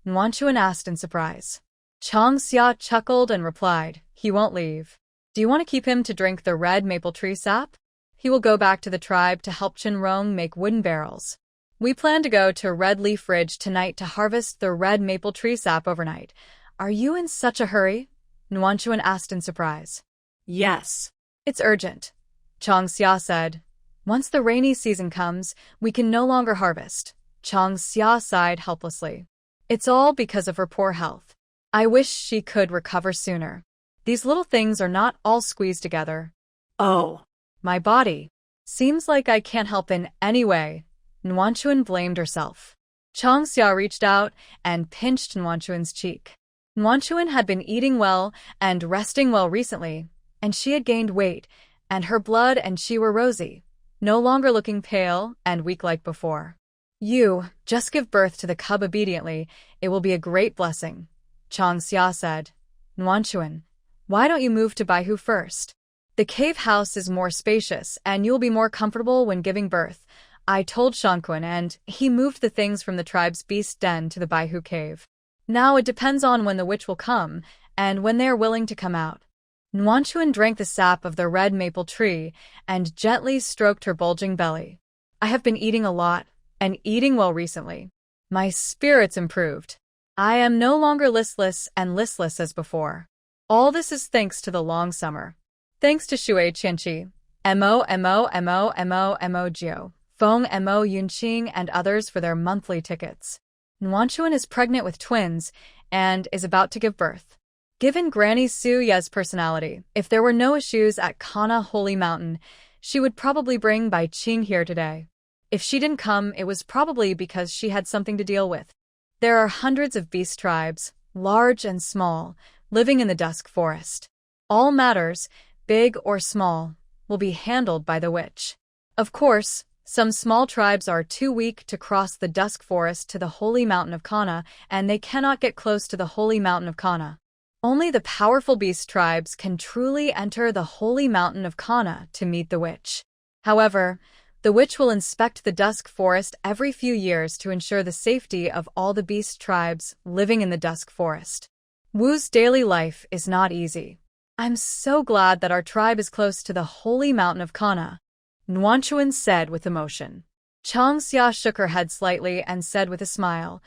Nuanchuan asked in surprise. Chang Xia chuckled and replied, he won't leave. Do you want to keep him to drink the red maple tree sap? He will go back to the tribe to help Chen Rong make wooden barrels. We plan to go to Red Leaf Ridge tonight to harvest the red maple tree sap overnight. Are you in such a hurry? Nuanchuan asked in surprise. Yes. It's urgent, Chang Xia said. Once the rainy season comes, we can no longer harvest. Chang Xia sighed helplessly. It's all because of her poor health. I wish she could recover sooner. These little things are not all squeezed together. Oh. My body. Seems like I can't help in any way. Nuanchuan blamed herself. Chang Xia reached out and pinched Nuanchuan's cheek. Nuanchuan had been eating well and resting well recently, and she had gained weight, and her blood and she were rosy, no longer looking pale and weak like before. You, just give birth to the cub obediently, it will be a great blessing, Chang Xia said. Nuanchuan, why don't you move to Baihu first? The cave house is more spacious, and you'll be more comfortable when giving birth, I told Shanquan, and he moved the things from the tribe's beast den to the Baihu cave. Now it depends on when the witch will come, and when they are willing to come out. Nuanchuan drank the sap of the red maple tree and gently stroked her bulging belly. I have been eating a lot, and eating well recently. My spirits improved. I am no longer listless as before. All this is thanks to the long summer. Thanks to Shui Qianqi, Mo Gio, Feng Mo Yunqing, and others for their monthly tickets. Nuanchuan is pregnant with twins and is about to give birth. Given Granny Su Ye's personality, if there were no issues at Kana Holy Mountain, she would probably bring Bai Qing here today. If she didn't come, it was probably because she had something to deal with. There are hundreds of beast tribes, large and small, living in the dusk forest. All matters, big or small, will be handled by the witch. Of course, some small tribes are too weak to cross the dusk forest to the holy mountain of Kana, and they cannot get close to the holy mountain of Kana. Only the powerful beast tribes can truly enter the holy mountain of Kana to meet the witch. However, the witch will inspect the dusk forest every few years to ensure the safety of all the beast tribes living in the dusk forest. Wu's daily life is not easy. I'm so glad that our tribe is close to the holy mountain of Kana, Nuanchuan said with emotion. Chang Xia shook her head slightly and said with a smile,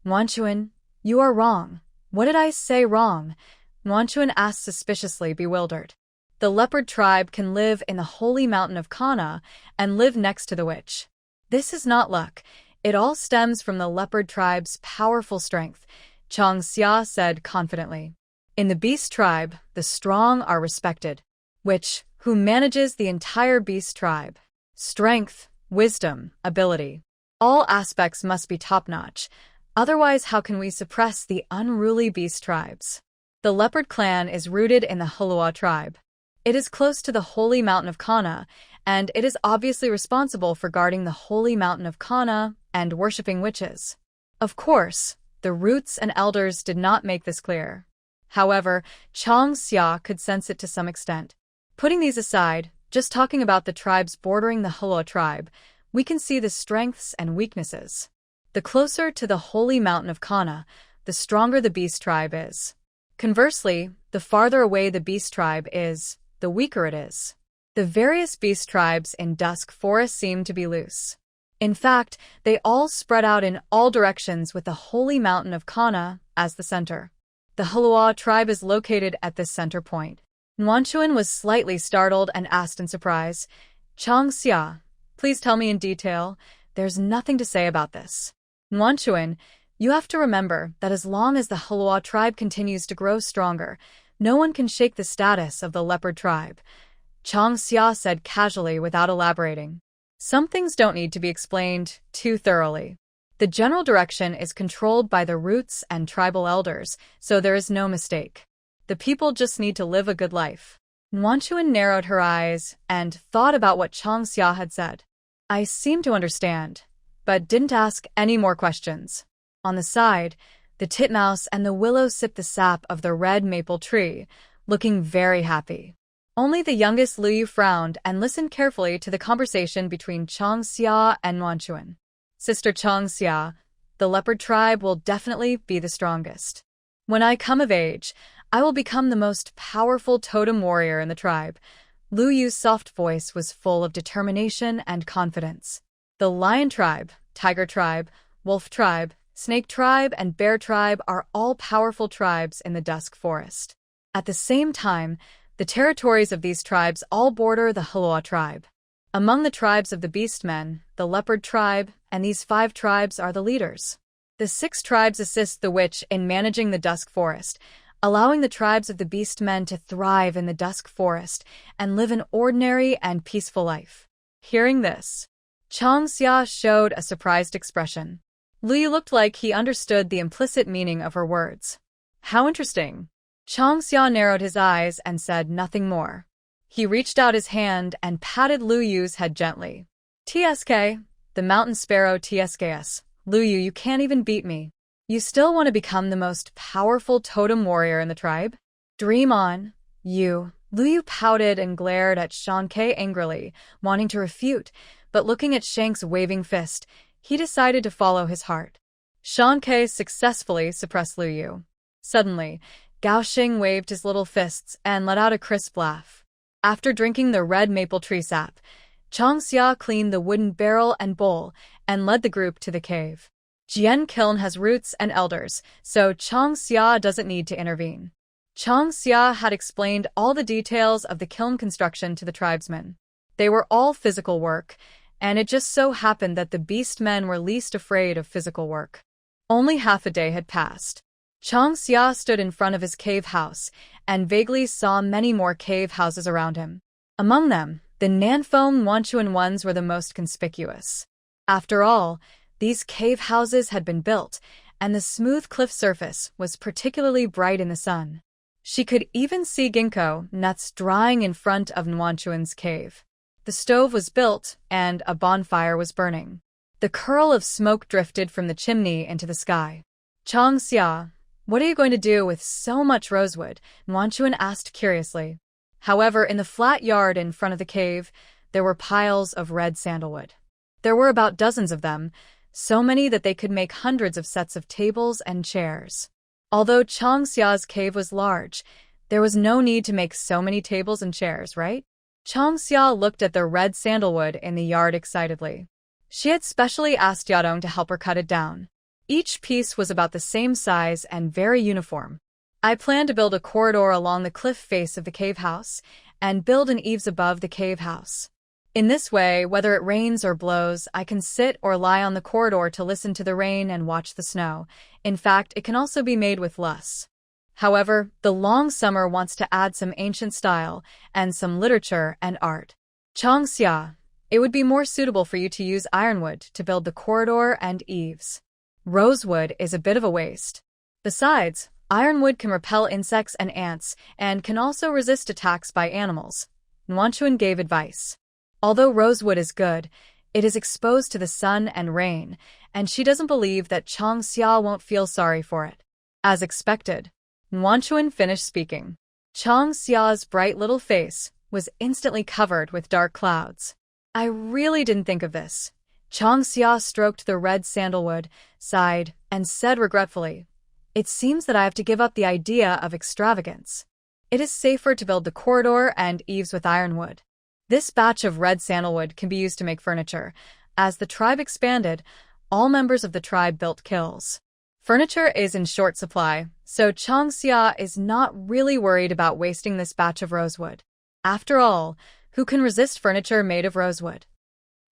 Nuanchuan, you are wrong. What did I say wrong? Nuanchuan asked suspiciously, bewildered. The leopard tribe can live in the holy mountain of Kana and live next to the witch. This is not luck. It all stems from the leopard tribe's powerful strength, Chang Xia said confidently. In the beast tribe, the strong are respected. Witch, who manages the entire beast tribe. Strength, wisdom, ability. All aspects must be top-notch. Otherwise, how can we suppress the unruly beast tribes? The leopard clan is rooted in the Hulua tribe. It is close to the holy mountain of Kana, and it is obviously responsible for guarding the holy mountain of Kana and worshipping witches. Of course, the roots and elders did not make this clear. However, Chang Xia could sense it to some extent. Putting these aside, just talking about the tribes bordering the Hulua tribe, we can see the strengths and weaknesses. The closer to the holy mountain of Kana, the stronger the beast tribe is. Conversely, the farther away the beast tribe is, the weaker it is. The various beast tribes in Dusk Forest seem to be loose. In fact, they all spread out in all directions with the holy mountain of Kana as the center. The Hulua tribe is located at this center point. Nuanchuan was slightly startled and asked in surprise, Chang Xia, please tell me in detail. There's nothing to say about this. Nuanchuan, you have to remember that as long as the Hulua tribe continues to grow stronger, no one can shake the status of the leopard tribe, Chang Xia said casually without elaborating. Some things don't need to be explained too thoroughly. The general direction is controlled by the roots and tribal elders, so there is no mistake. The people just need to live a good life. Nuanchuan narrowed her eyes and thought about what Chang Xia had said. I seem to understand, but didn't ask any more questions. On the side, the titmouse and the willow sipped the sap of the red maple tree, looking very happy. Only the youngest Luyu frowned and listened carefully to the conversation between Chang Xia and Nuanchuan. Sister Chang Xia, the leopard tribe will definitely be the strongest. When I come of age, I will become the most powerful totem warrior in the tribe. Lu Yu's soft voice was full of determination and confidence. The lion tribe, tiger tribe, wolf tribe, snake tribe, and bear tribe are all powerful tribes in the Dusk Forest. At the same time, the territories of these tribes all border the Haloa tribe. Among the tribes of the beastmen, the leopard tribe, and these 5 tribes are the leaders. The 6 tribes assist the witch in managing the Dusk Forest, allowing the tribes of the beastmen to thrive in the Dusk Forest and live an ordinary and peaceful life. Hearing this, Chang Xia showed a surprised expression. Lu looked like he understood the implicit meaning of her words. How interesting. Chang Xia narrowed his eyes and said nothing more. He reached out his hand and patted Lu Yu's head gently. TSK, the mountain sparrow TSKS. Lu Yu, you can't even beat me. You still want to become the most powerful totem warrior in the tribe? Dream on, you. Lu Yu pouted and glared at Shanke angrily, wanting to refute, but looking at Shank's waving fist, he decided to follow his heart. Shanke successfully suppressed Lu Yu. Suddenly, Gao Xing waved his little fists and let out a crisp laugh. After drinking the red maple tree sap, Chang Xia cleaned the wooden barrel and bowl and led the group to the cave. Jian Kiln has roots and elders, so Chang Xia doesn't need to intervene. Chang Xia had explained all the details of the kiln construction to the tribesmen. They were all physical work, and it just so happened that the beast men were least afraid of physical work. Only half a day had passed. Chang Xia stood in front of his cave house and vaguely saw many more cave houses around him. Among them, the Nanfeng Wanchuan ones were the most conspicuous. After all, these cave houses had been built, and the smooth cliff surface was particularly bright in the sun. She could even see ginkgo nuts drying in front of Nuanchuan's cave. The stove was built, and a bonfire was burning. The curl of smoke drifted from the chimney into the sky. Chang Xia, what are you going to do with so much rosewood? Nuanchuan asked curiously. However, in the flat yard in front of the cave, there were piles of red sandalwood. There were about dozens of them, so many that they could make hundreds of sets of tables and chairs. Although Chang Xia's cave was large, there was no need to make so many tables and chairs, right? Chang Xia looked at the red sandalwood in the yard excitedly. She had specially asked Yadong to help her cut it down. Each piece was about the same size and very uniform. I plan to build a corridor along the cliff face of the cave house and build an eaves above the cave house. In this way, whether it rains or blows, I can sit or lie on the corridor to listen to the rain and watch the snow. In fact, it can also be made with luss. However, the long summer wants to add some ancient style and some literature and art. Chang Xia, it would be more suitable for you to use ironwood to build the corridor and eaves. Rosewood is a bit of a waste. Besides, ironwood can repel insects and ants and can also resist attacks by animals. Nuanchuan gave advice. Although rosewood is good, it is exposed to the sun and rain, and she doesn't believe that Chang Xia won't feel sorry for it. As expected, Nuanchuan finished speaking. Chang Xia's bright little face was instantly covered with dark clouds. I really didn't think of this. Chang Xia stroked the red sandalwood, sighed, and said regretfully, it seems that I have to give up the idea of extravagance. It is safer to build the corridor and eaves with ironwood. This batch of red sandalwood can be used to make furniture. As the tribe expanded, all members of the tribe built kilns. Furniture is in short supply, so Chang Xia is not really worried about wasting this batch of rosewood. After all, who can resist furniture made of rosewood?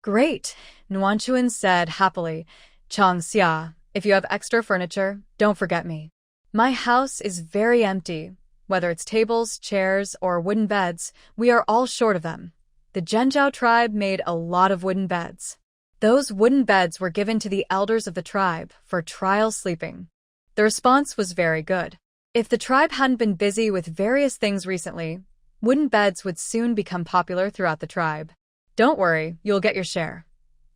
Great, Nuanchuan said happily. Chang Xia, if you have extra furniture, don't forget me. My house is very empty, Whether it's tables, chairs, or wooden beds, we are all short of them. The Zhenjiao tribe made a lot of wooden beds. Those wooden beds were given to the elders of the tribe for trial sleeping. The response was very good. If the tribe hadn't been busy with various things recently, wooden beds would soon become popular throughout the tribe. Don't worry, you'll get your share.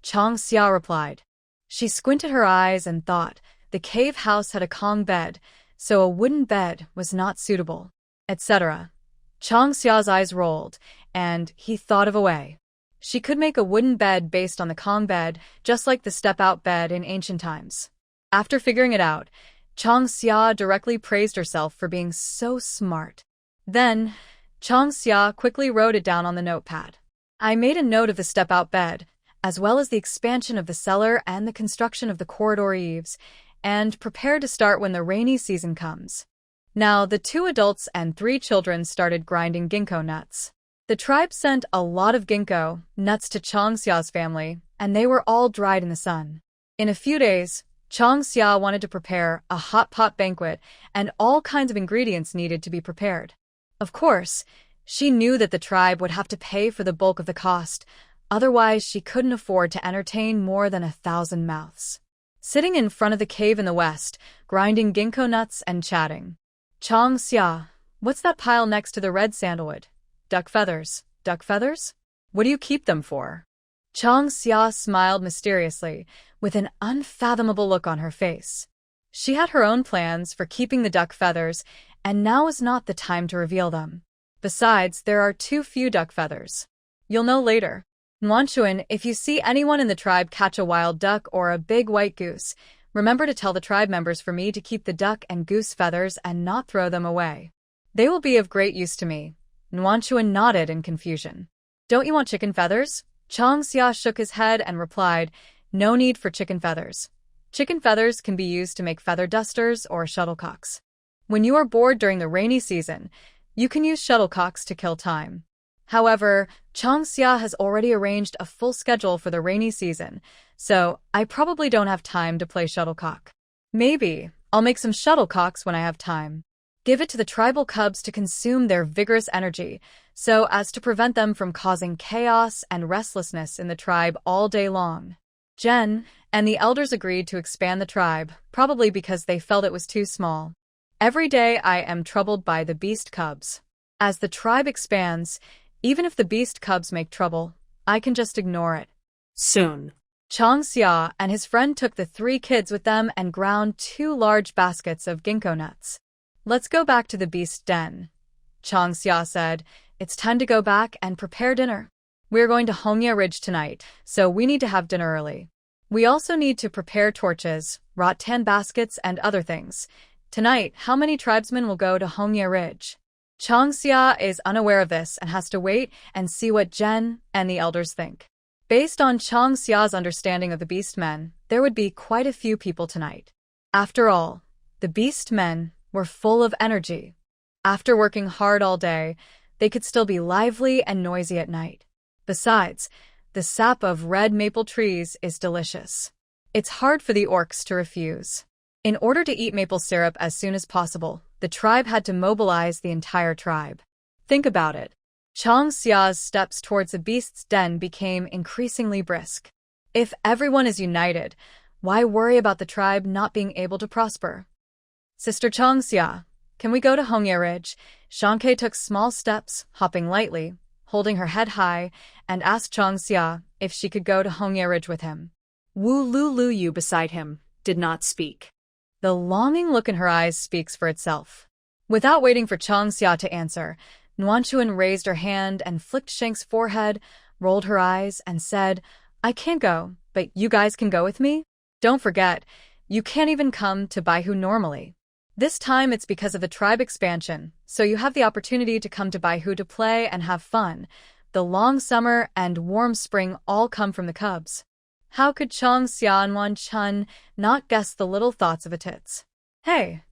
Chang Xia replied. She squinted her eyes and thought the cave house had a Kong bed, so a wooden bed was not suitable, etc. Chang Xia's eyes rolled, and he thought of a way. She could make a wooden bed based on the Kong bed, just like the step-out bed in ancient times. After figuring it out, Chang Xia directly praised herself for being so smart. Then, Chang Xia quickly wrote it down on the notepad. I made a note of the step-out bed, as well as the expansion of the cellar and the construction of the corridor eaves, and prepared to start when the rainy season comes. Now, the 2 adults and 3 children started grinding ginkgo nuts. The tribe sent a lot of ginkgo nuts to Chang Xia's family, and they were all dried in the sun. In a few days, Chang Xia wanted to prepare a hot pot banquet, and all kinds of ingredients needed to be prepared. Of course, she knew that the tribe would have to pay for the bulk of the cost, otherwise she couldn't afford to entertain more than 1,000 mouths. Sitting in front of the cave in the west, grinding ginkgo nuts and chatting. Chang Xia, what's that pile next to the red sandalwood? Duck feathers. Duck feathers? What do you keep them for? Chang Xia smiled mysteriously, with an unfathomable look on her face. She had her own plans for keeping the duck feathers, and now is not the time to reveal them. Besides, there are too few duck feathers. You'll know later. Nuanchuan, if you see anyone in the tribe catch a wild duck or a big white goose, remember to tell the tribe members for me to keep the duck and goose feathers and not throw them away. They will be of great use to me. Nuanchuan nodded in confusion. Don't you want chicken feathers? Chang Xia shook his head and replied, no need for chicken feathers. Chicken feathers can be used to make feather dusters or shuttlecocks. When you are bored during the rainy season, you can use shuttlecocks to kill time. However, Chang Xia has already arranged a full schedule for the rainy season, so I probably don't have time to play shuttlecock. Maybe I'll make some shuttlecocks when I have time. Give it to the tribal cubs to consume their vigorous energy, so as to prevent them from causing chaos and restlessness in the tribe all day long. Jen and the elders agreed to expand the tribe, probably because they felt it was too small. Every day I am troubled by the beast cubs. As the tribe expands, even if the beast cubs make trouble, I can just ignore it. Soon. Chang Xia and his friend took the 3 kids with them and ground 2 large baskets of ginkgo nuts. Let's go back to the beast den. Chang Xia said, it's time to go back and prepare dinner. We're going to Hongye Ridge tonight, so we need to have dinner early. We also need to prepare torches, rattan baskets, and other things. Tonight, how many tribesmen will go to Hongye Ridge? Chang Xia is unaware of this and has to wait and see what Jen and the elders think. Based on Chang Xia's understanding of the beast men, there would be quite a few people tonight. After all, the beast men were full of energy. After working hard all day, they could still be lively and noisy at night. Besides, the sap of red maple trees is delicious. It's hard for the orcs to refuse. In order to eat maple syrup as soon as possible, the tribe had to mobilize the entire tribe. Think about it. Chang Xia's steps towards the beast's den became increasingly brisk. If everyone is united, why worry about the tribe not being able to prosper? Sister Chang Xia, can we go to Hongye Ridge? Shanke took small steps, hopping lightly, holding her head high, and asked Chang Xia if she could go to Hongye Ridge with him. Wu Lu Yu beside him did not speak. The longing look in her eyes speaks for itself. Without waiting for Chang Xia to answer, Nuanchuan raised her hand and flicked Shank's forehead, rolled her eyes, and said, I can't go, but you guys can go with me? Don't forget, you can't even come to Baihu normally. This time it's because of the tribe expansion, so you have the opportunity to come to Baihu to play and have fun. The long summer and warm spring all come from the cubs. How could Chang Xia and Wan Chun not guess the little thoughts of a tits? Hey!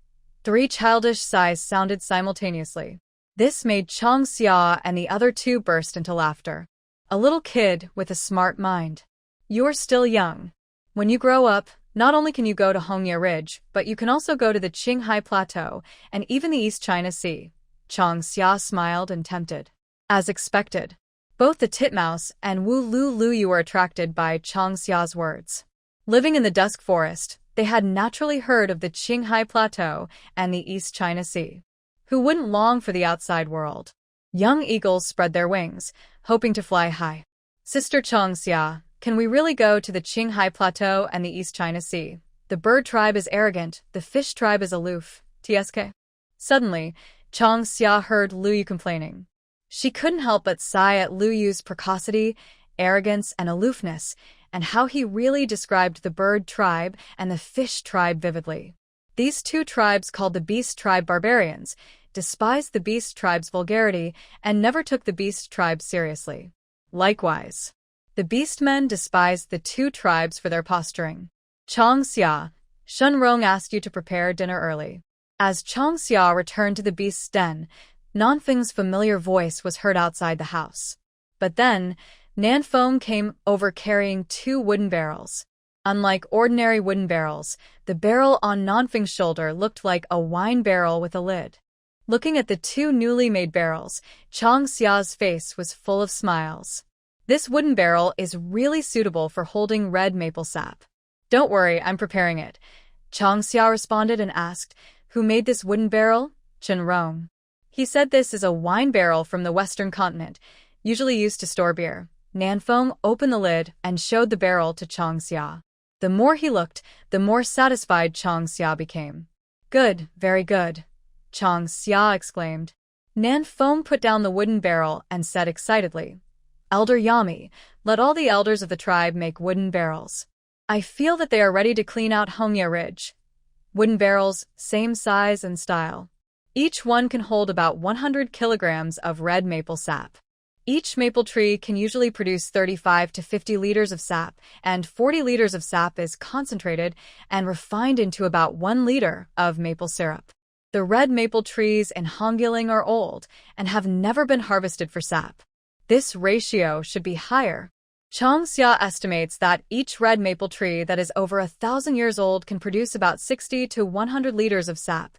3 childish sighs sounded simultaneously. This made Chang Xia and the other 2 burst into laughter. A little kid with a smart mind. You're still young. When you grow up, not only can you go to Hongye Ridge, but you can also go to the Qinghai Plateau and even the East China Sea. Chang Xia smiled and tempted. As expected, both the titmouse and Wu Lu were attracted by Chang Xia's words. Living in the dusk forest, they had naturally heard of the Qinghai Plateau and the East China Sea. Who wouldn't long for the outside world? Young eagles spread their wings, hoping to fly high. Sister Chang Xia, can we really go to the Qinghai Plateau and the East China Sea? The bird tribe is arrogant, the fish tribe is aloof. TSK. Suddenly, Chang Xia heard Lu Yu complaining. She couldn't help but sigh at Lu Yu's precocity, arrogance, and aloofness, and how he really described the bird tribe and the fish tribe vividly. These two tribes, called the beast tribe barbarians, despised the beast tribe's vulgarity and never took the beast tribe seriously. Likewise, the beast men despised the two tribes for their posturing. Chang Xia, Shun Rong asked you to prepare dinner early. As Chang Xia returned to the beast's den, Nanfeng's familiar voice was heard outside the house. But then, Nanfeng came over carrying 2 wooden barrels. Unlike ordinary wooden barrels, the barrel on Nanfeng's shoulder looked like a wine barrel with a lid. Looking at the 2 newly made barrels, Chang Xia's face was full of smiles. This wooden barrel is really suitable for holding red maple sap. Don't worry, I'm preparing it. Chang Xia responded and asked, who made this wooden barrel? Chen Rong. He said this is a wine barrel from the western continent, usually used to store beer. Nanfeng opened the lid and showed the barrel to Chang Xia. The more he looked, the more satisfied Chang Xia became. Good, very good, Chang Xia exclaimed. Nanfeng put down the wooden barrel and said excitedly, Elder Yami, let all the elders of the tribe make wooden barrels. I feel that they are ready to clean out Hongya Ridge. Wooden barrels, same size and style. Each one can hold about 100 kilograms of red maple sap. Each maple tree can usually produce 35 to 50 liters of sap, and 40 liters of sap is concentrated and refined into about 1 liter of maple syrup. The red maple trees in Hongyiling are old and have never been harvested for sap. This ratio should be higher. Chang Xia estimates that each red maple tree that is over 1,000 years old can produce about 60 to 100 liters of sap.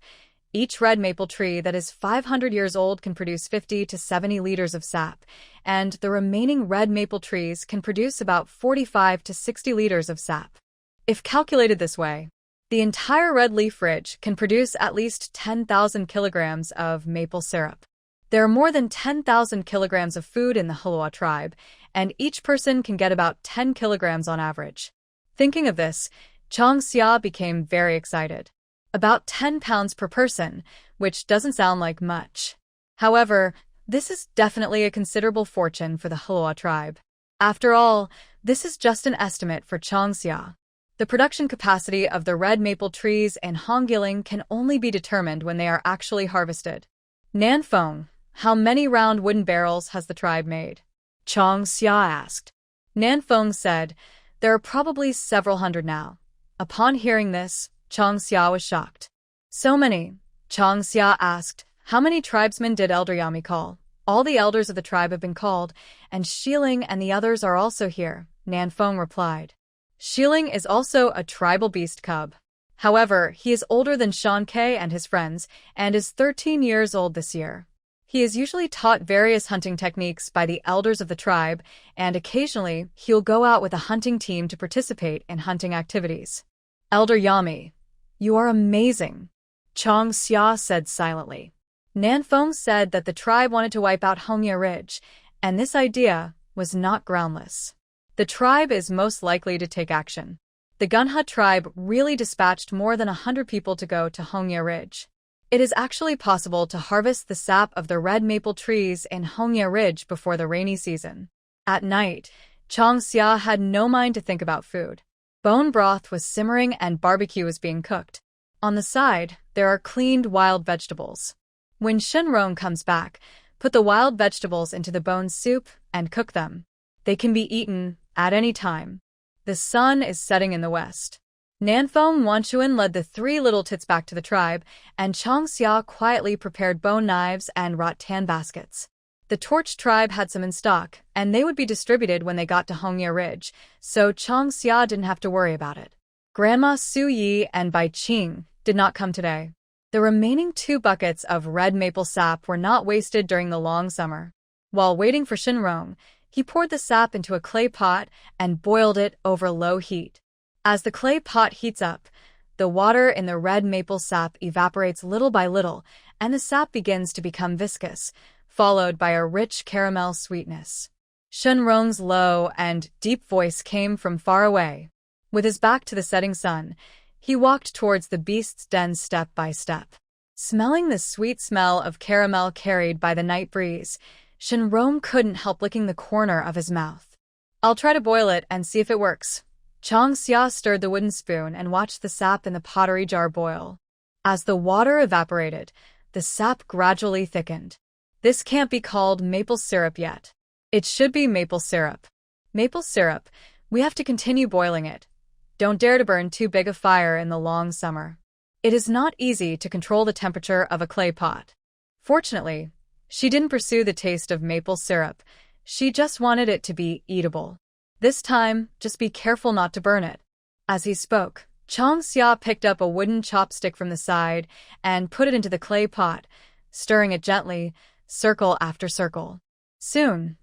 Each red maple tree that is 500 years old can produce 50 to 70 liters of sap, and the remaining red maple trees can produce about 45 to 60 liters of sap. If calculated this way, the entire red leaf ridge can produce at least 10,000 kilograms of maple syrup. There are more than 10,000 kilograms of food in the Halua tribe, and each person can get about 10 kilograms on average. Thinking of this, Chang Xia became very excited. About 10 pounds per person, which doesn't sound like much. However, this is definitely a considerable fortune for the Halua tribe. After all, this is just an estimate for Chang Xia. The production capacity of the red maple trees in Hongyiling can only be determined when they are actually harvested. Nanfeng, how many round wooden barrels has the tribe made? Chang Xia asked. Nanfeng said, there are probably several hundred now. Upon hearing this, Chang Xia was shocked. So many? Chang Xia asked, how many tribesmen did Elder Yami call? All the elders of the tribe have been called, and Shiling and the others are also here, Nanfeng replied. Shiling is also a tribal beast cub. However, he is older than Shan Ke and his friends, and is 13 years old this year. He is usually taught various hunting techniques by the elders of the tribe, and occasionally he'll go out with a hunting team to participate in hunting activities. Elder Yami, you are amazing, Chang Xia said silently. Nanfeng said that the tribe wanted to wipe out Hongya Ridge, and this idea was not groundless. The tribe is most likely to take action. The Gunha tribe really dispatched more than 100 people to go to Hongya Ridge. It is actually possible to harvest the sap of the red maple trees in Hongya Ridge before the rainy season. At night, Chang Xia had no mind to think about food. Bone broth was simmering and barbecue was being cooked. On the side, there are cleaned wild vegetables. When Shenrong comes back, put the wild vegetables into the bone soup and cook them. They can be eaten at any time. The sun is setting in the west. Nanfeng Wanchuan led the 3 little tits back to the tribe, and Chang Xia quietly prepared bone knives and rattan baskets. The Torch tribe had some in stock, and they would be distributed when they got to Hongya Ridge, so Chang Xia didn't have to worry about it. Grandma Su Yi and Bai Qing did not come today. The remaining 2 buckets of red maple sap were not wasted during the long summer. While waiting for Shinrong, he poured the sap into a clay pot and boiled it over low heat. As the clay pot heats up, the water in the red maple sap evaporates little by little, and the sap begins to become viscous, followed by a rich caramel sweetness. Shinrong's low and deep voice came from far away. With his back to the setting sun, he walked towards the beast's den step by step. Smelling the sweet smell of caramel carried by the night breeze, Shinrong couldn't help licking the corner of his mouth. "I'll try to boil it and see if it works." Changxia stirred the wooden spoon and watched the sap in the pottery jar boil. As the water evaporated, the sap gradually thickened. "This can't be called maple syrup yet. It should be maple syrup. Maple syrup, we have to continue boiling it. Don't dare to burn too big a fire in the long summer. It is not easy to control the temperature of a clay pot." Fortunately, she didn't pursue the taste of maple syrup. She just wanted it to be eatable. "This time, just be careful not to burn it." As he spoke, Changxia picked up a wooden chopstick from the side and put it into the clay pot, stirring it gently, circle after circle. Soon,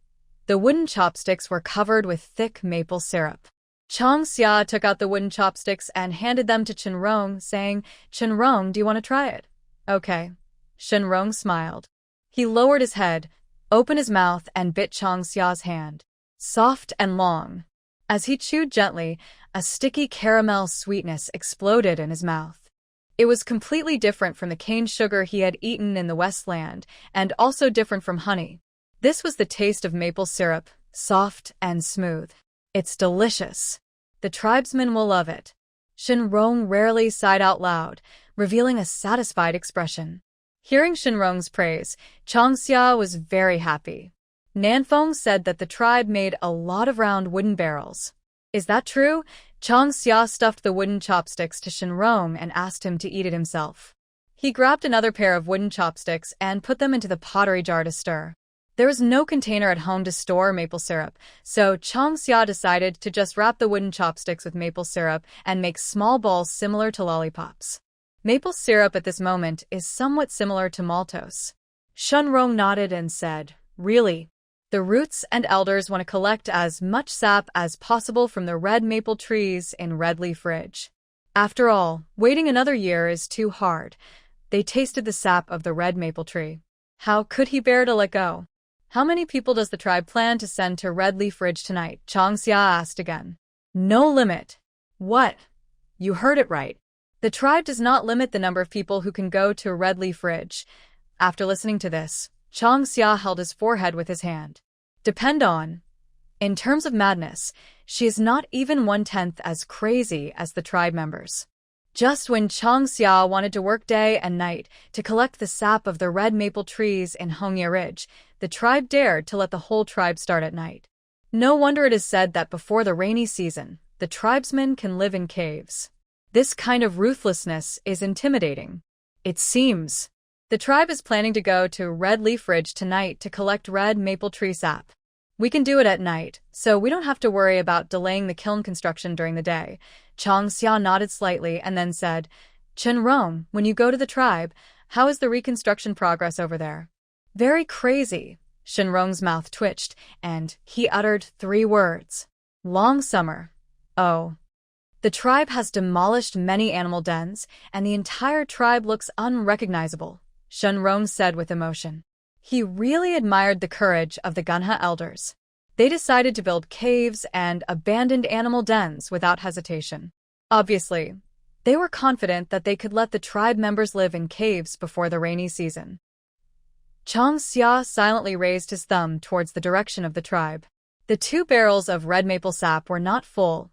the wooden chopsticks were covered with thick maple syrup. Changxia took out the wooden chopsticks and handed them to Shinrong, saying, "Shinrong, do you want to try it?" "Okay." Shinrong smiled. He lowered his head, opened his mouth, and bit Changxia's hand. Soft and long. As he chewed gently, a sticky caramel sweetness exploded in his mouth. It was completely different from the cane sugar he had eaten in the Westland, and also different from honey. This was the taste of maple syrup, soft and smooth. "It's delicious. The tribesmen will love it." Shinrong rarely sighed out loud, revealing a satisfied expression. Hearing Shinrong's praise, Changxia was very happy. Nanfeng said that the tribe made a lot of round wooden barrels. "Is that true?" Changxia stuffed the wooden chopsticks to Shinrong and asked him to eat it himself. He grabbed another pair of wooden chopsticks and put them into the pottery jar to stir. There was no container at home to store maple syrup, so Changxia decided to just wrap the wooden chopsticks with maple syrup and make small balls similar to lollipops. Maple syrup at this moment is somewhat similar to maltose. Shinrong nodded and said, "Really? The roots and elders want to collect as much sap as possible from the red maple trees in Redleaf Ridge. After all, waiting another year is too hard." They tasted the sap of the red maple tree. How could he bear to let go? "How many people does the tribe plan to send to Redleaf Ridge tonight?" Changxia asked again. "No limit." "What? You heard it right. The tribe does not limit the number of people who can go to Redleaf Ridge." After listening to this, Changxia held his forehead with his hand. "Depend on. In terms of madness, she is not even 1/10 as crazy as the tribe members." Just when Changxia wanted to work day and night to collect the sap of the red maple trees in Hongye Ridge, the tribe dared to let the whole tribe start at night. No wonder it is said that before the rainy season, the tribesmen can live in caves. This kind of ruthlessness is intimidating. It seems the tribe is planning to go to Red Leaf Ridge tonight to collect red maple tree sap. "We can do it at night, so we don't have to worry about delaying the kiln construction during the day." Changxia nodded slightly and then said, "Shinrong, when you go to the tribe, how is the reconstruction progress over there?" "Very crazy." Shinrong's mouth twitched, and he uttered 3 words. "Long summer." "Oh." "The tribe has demolished many animal dens, and the entire tribe looks unrecognizable," Shinrong said with emotion. He really admired the courage of the Gunha elders. They decided to build caves and abandoned animal dens without hesitation. Obviously, they were confident that they could let the tribe members live in caves before the rainy season. Changxia silently raised his thumb towards the direction of the tribe. The 2 barrels of red maple sap were not full.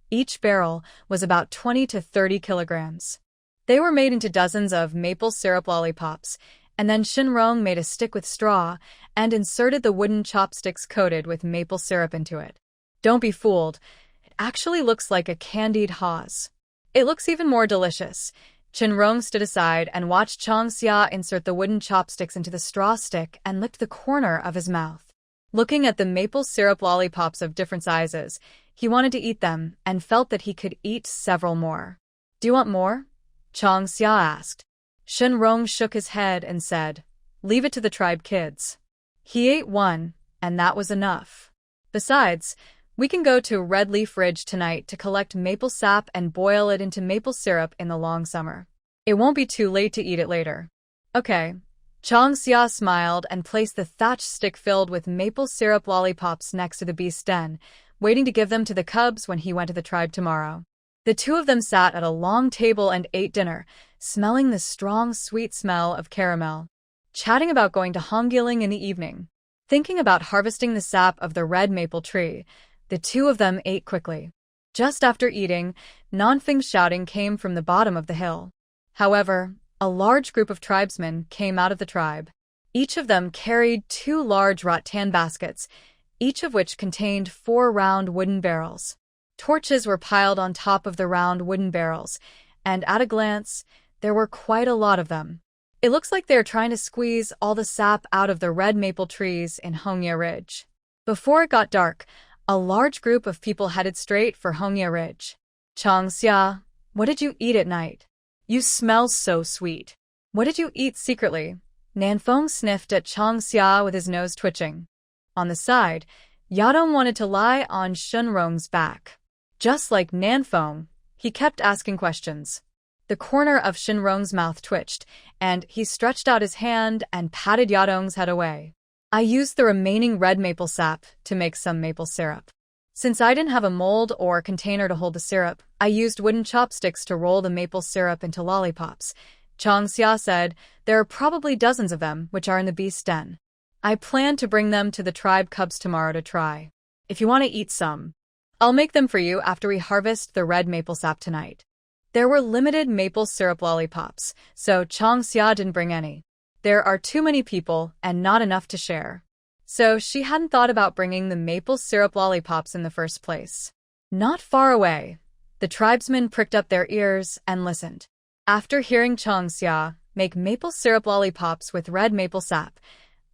Each barrel was about 20 to 30 kilograms. They were made into dozens of maple syrup lollipops, and then Shinrong made a stick with straw and inserted the wooden chopsticks coated with maple syrup into it. Don't be fooled. It actually looks like a candied haws. It looks even more delicious. Shinrong stood aside and watched Changxia insert the wooden chopsticks into the straw stick and licked the corner of his mouth. Looking at the maple syrup lollipops of different sizes, he wanted to eat them and felt that he could eat several more. "Do you want more?" Changxia asked. Shenrong shook his head and said, "Leave it to the tribe kids." He ate one, and that was enough. Besides, we can go to Red Leaf Ridge tonight to collect maple sap and boil it into maple syrup in the long summer. It won't be too late to eat it later. Okay. Chang Xia smiled and placed the thatched stick filled with maple syrup lollipops next to the beast's den, waiting to give them to the cubs when he went to the tribe tomorrow. The two of them sat at a long table and ate dinner, smelling the strong, sweet smell of caramel, chatting about going to Hongyiling in the evening. Thinking about harvesting the sap of the red maple tree, the two of them ate quickly. Just after eating, Nanfeng's shouting came from the bottom of the hill. However, a large group of tribesmen came out of the tribe. Each of them carried 2 large rattan baskets, each of which contained 4 round wooden barrels. Torches were piled on top of the round wooden barrels, and at a glance, there were quite a lot of them. It looks like they're trying to squeeze all the sap out of the red maple trees in Hongya Ridge. Before it got dark, a large group of people headed straight for Hongya Ridge. Chang Xia, what did you eat at night? You smell so sweet. What did you eat secretly? Nanfeng sniffed at Chang Xia with his nose twitching. On the side, Yadong wanted to lie on Shenrong's back. Just like Nanfeng, he kept asking questions. The corner of Shenrong's mouth twitched, and he stretched out his hand and patted Yadong's head away. I used the remaining red maple sap to make some maple syrup. Since I didn't have a mold or container to hold the syrup, I used wooden chopsticks to roll the maple syrup into lollipops. Chang Xia said, there are probably dozens of them, which are in the beast's den. I plan to bring them to the tribe cubs tomorrow to try. If you want to eat some, I'll make them for you after we harvest the red maple sap tonight. There were limited maple syrup lollipops, so Chang Xia didn't bring any. There are too many people and not enough to share. So she hadn't thought about bringing the maple syrup lollipops in the first place. Not far away, the tribesmen pricked up their ears and listened. After hearing Chang Xia make maple syrup lollipops with red maple sap,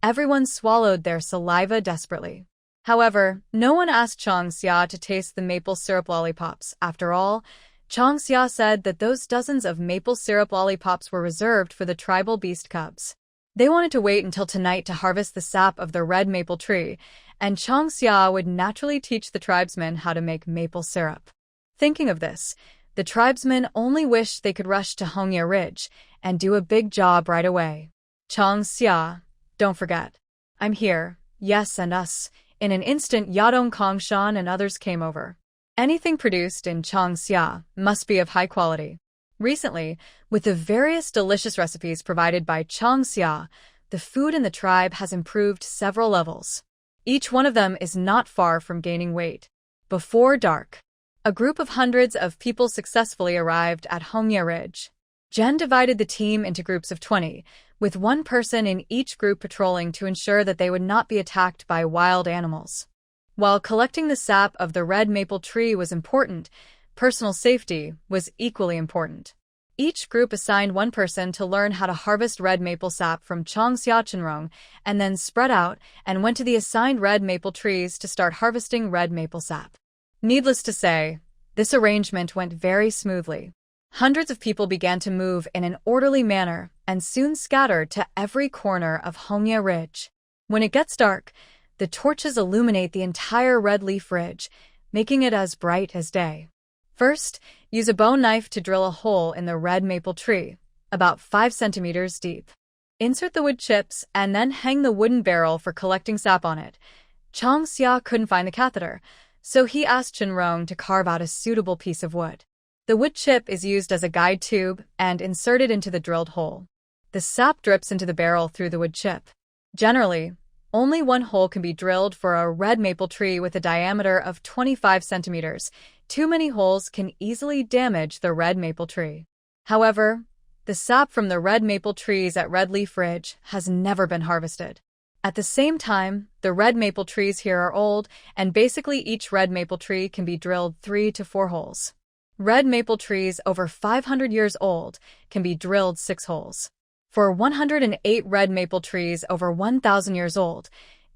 everyone swallowed their saliva desperately. However, no one asked Chang Xia to taste the maple syrup lollipops. After all, Chang Xia said that those dozens of maple syrup lollipops were reserved for the tribal beast cubs. They wanted to wait until tonight to harvest the sap of the red maple tree, and Chang Xia would naturally teach the tribesmen how to make maple syrup. Thinking of this, the tribesmen only wished they could rush to Hongya Ridge and do a big job right away. Chang Xia, don't forget. I'm here, yes, and us. In an instant, Yadong, Kongshan and others came over. Anything produced in Chang Xia must be of high quality. Recently, with the various delicious recipes provided by Chang Xia, the food in the tribe has improved several levels. Each one of them is not far from gaining weight. Before dark, a group of hundreds of people successfully arrived at Hongya Ridge. Jen divided the team into groups of 20, with one person in each group patrolling to ensure that they would not be attacked by wild animals. While collecting the sap of the red maple tree was important, personal safety was equally important. Each group assigned one person to learn how to harvest red maple sap from Chang Xia Chenrong, and then spread out and went to the assigned red maple trees to start harvesting red maple sap. Needless to say, this arrangement went very smoothly. Hundreds of people began to move in an orderly manner and soon scattered to every corner of Hongya Ridge. When it gets dark, the torches illuminate the entire Red Leaf Ridge, making it as bright as day. First, use a bone knife to drill a hole in the red maple tree, about 5 centimeters deep. Insert the wood chips and then hang the wooden barrel for collecting sap on it. Chang Xia couldn't find the catheter, so he asked Chenrong to carve out a suitable piece of wood. The wood chip is used as a guide tube and inserted into the drilled hole. The sap drips into the barrel through the wood chip. Generally, only one hole can be drilled for a red maple tree with a diameter of 25 centimeters. Too many holes can easily damage the red maple tree. However, the sap from the red maple trees at Red Leaf Ridge has never been harvested. At the same time, the red maple trees here are old, and basically each red maple tree can be drilled 3 to 4 holes. Red maple trees over 500 years old can be drilled 6 holes. For 108 red maple trees over 1,000 years old,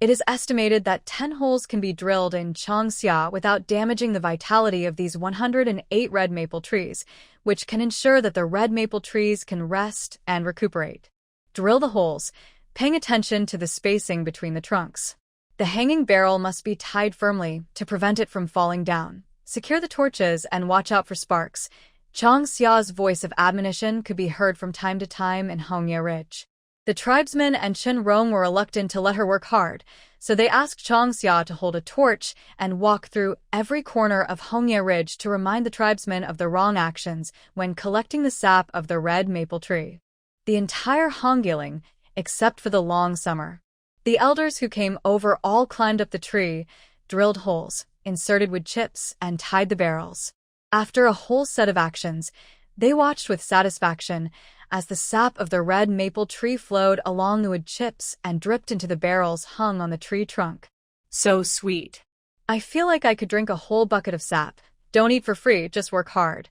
It is estimated that 10 holes can be drilled in Changxia without damaging the vitality of these 108 red maple trees, which can ensure that the red maple trees can rest and recuperate. Drill the holes, paying attention to the spacing between the trunks. The hanging barrel must be tied firmly to prevent it from falling down. Secure the torches and watch out for sparks. Changxia's voice of admonition could be heard from time to time in Hongye Ridge. The tribesmen and Shenrong were reluctant to let her work hard, so they asked Changxia to hold a torch and walk through every corner of Hongye Ridge to remind the tribesmen of the wrong actions when collecting the sap of the red maple tree. The entire Hongyeling, except for the long summer. The elders who came over all climbed up the tree, drilled holes, inserted wood chips, and tied the barrels. After a whole set of actions, they watched with satisfaction as the sap of the red maple tree flowed along the wood chips and dripped into the barrels hung on the tree trunk. So sweet. I feel like I could drink a whole bucket of sap. Don't eat for free, just work hard.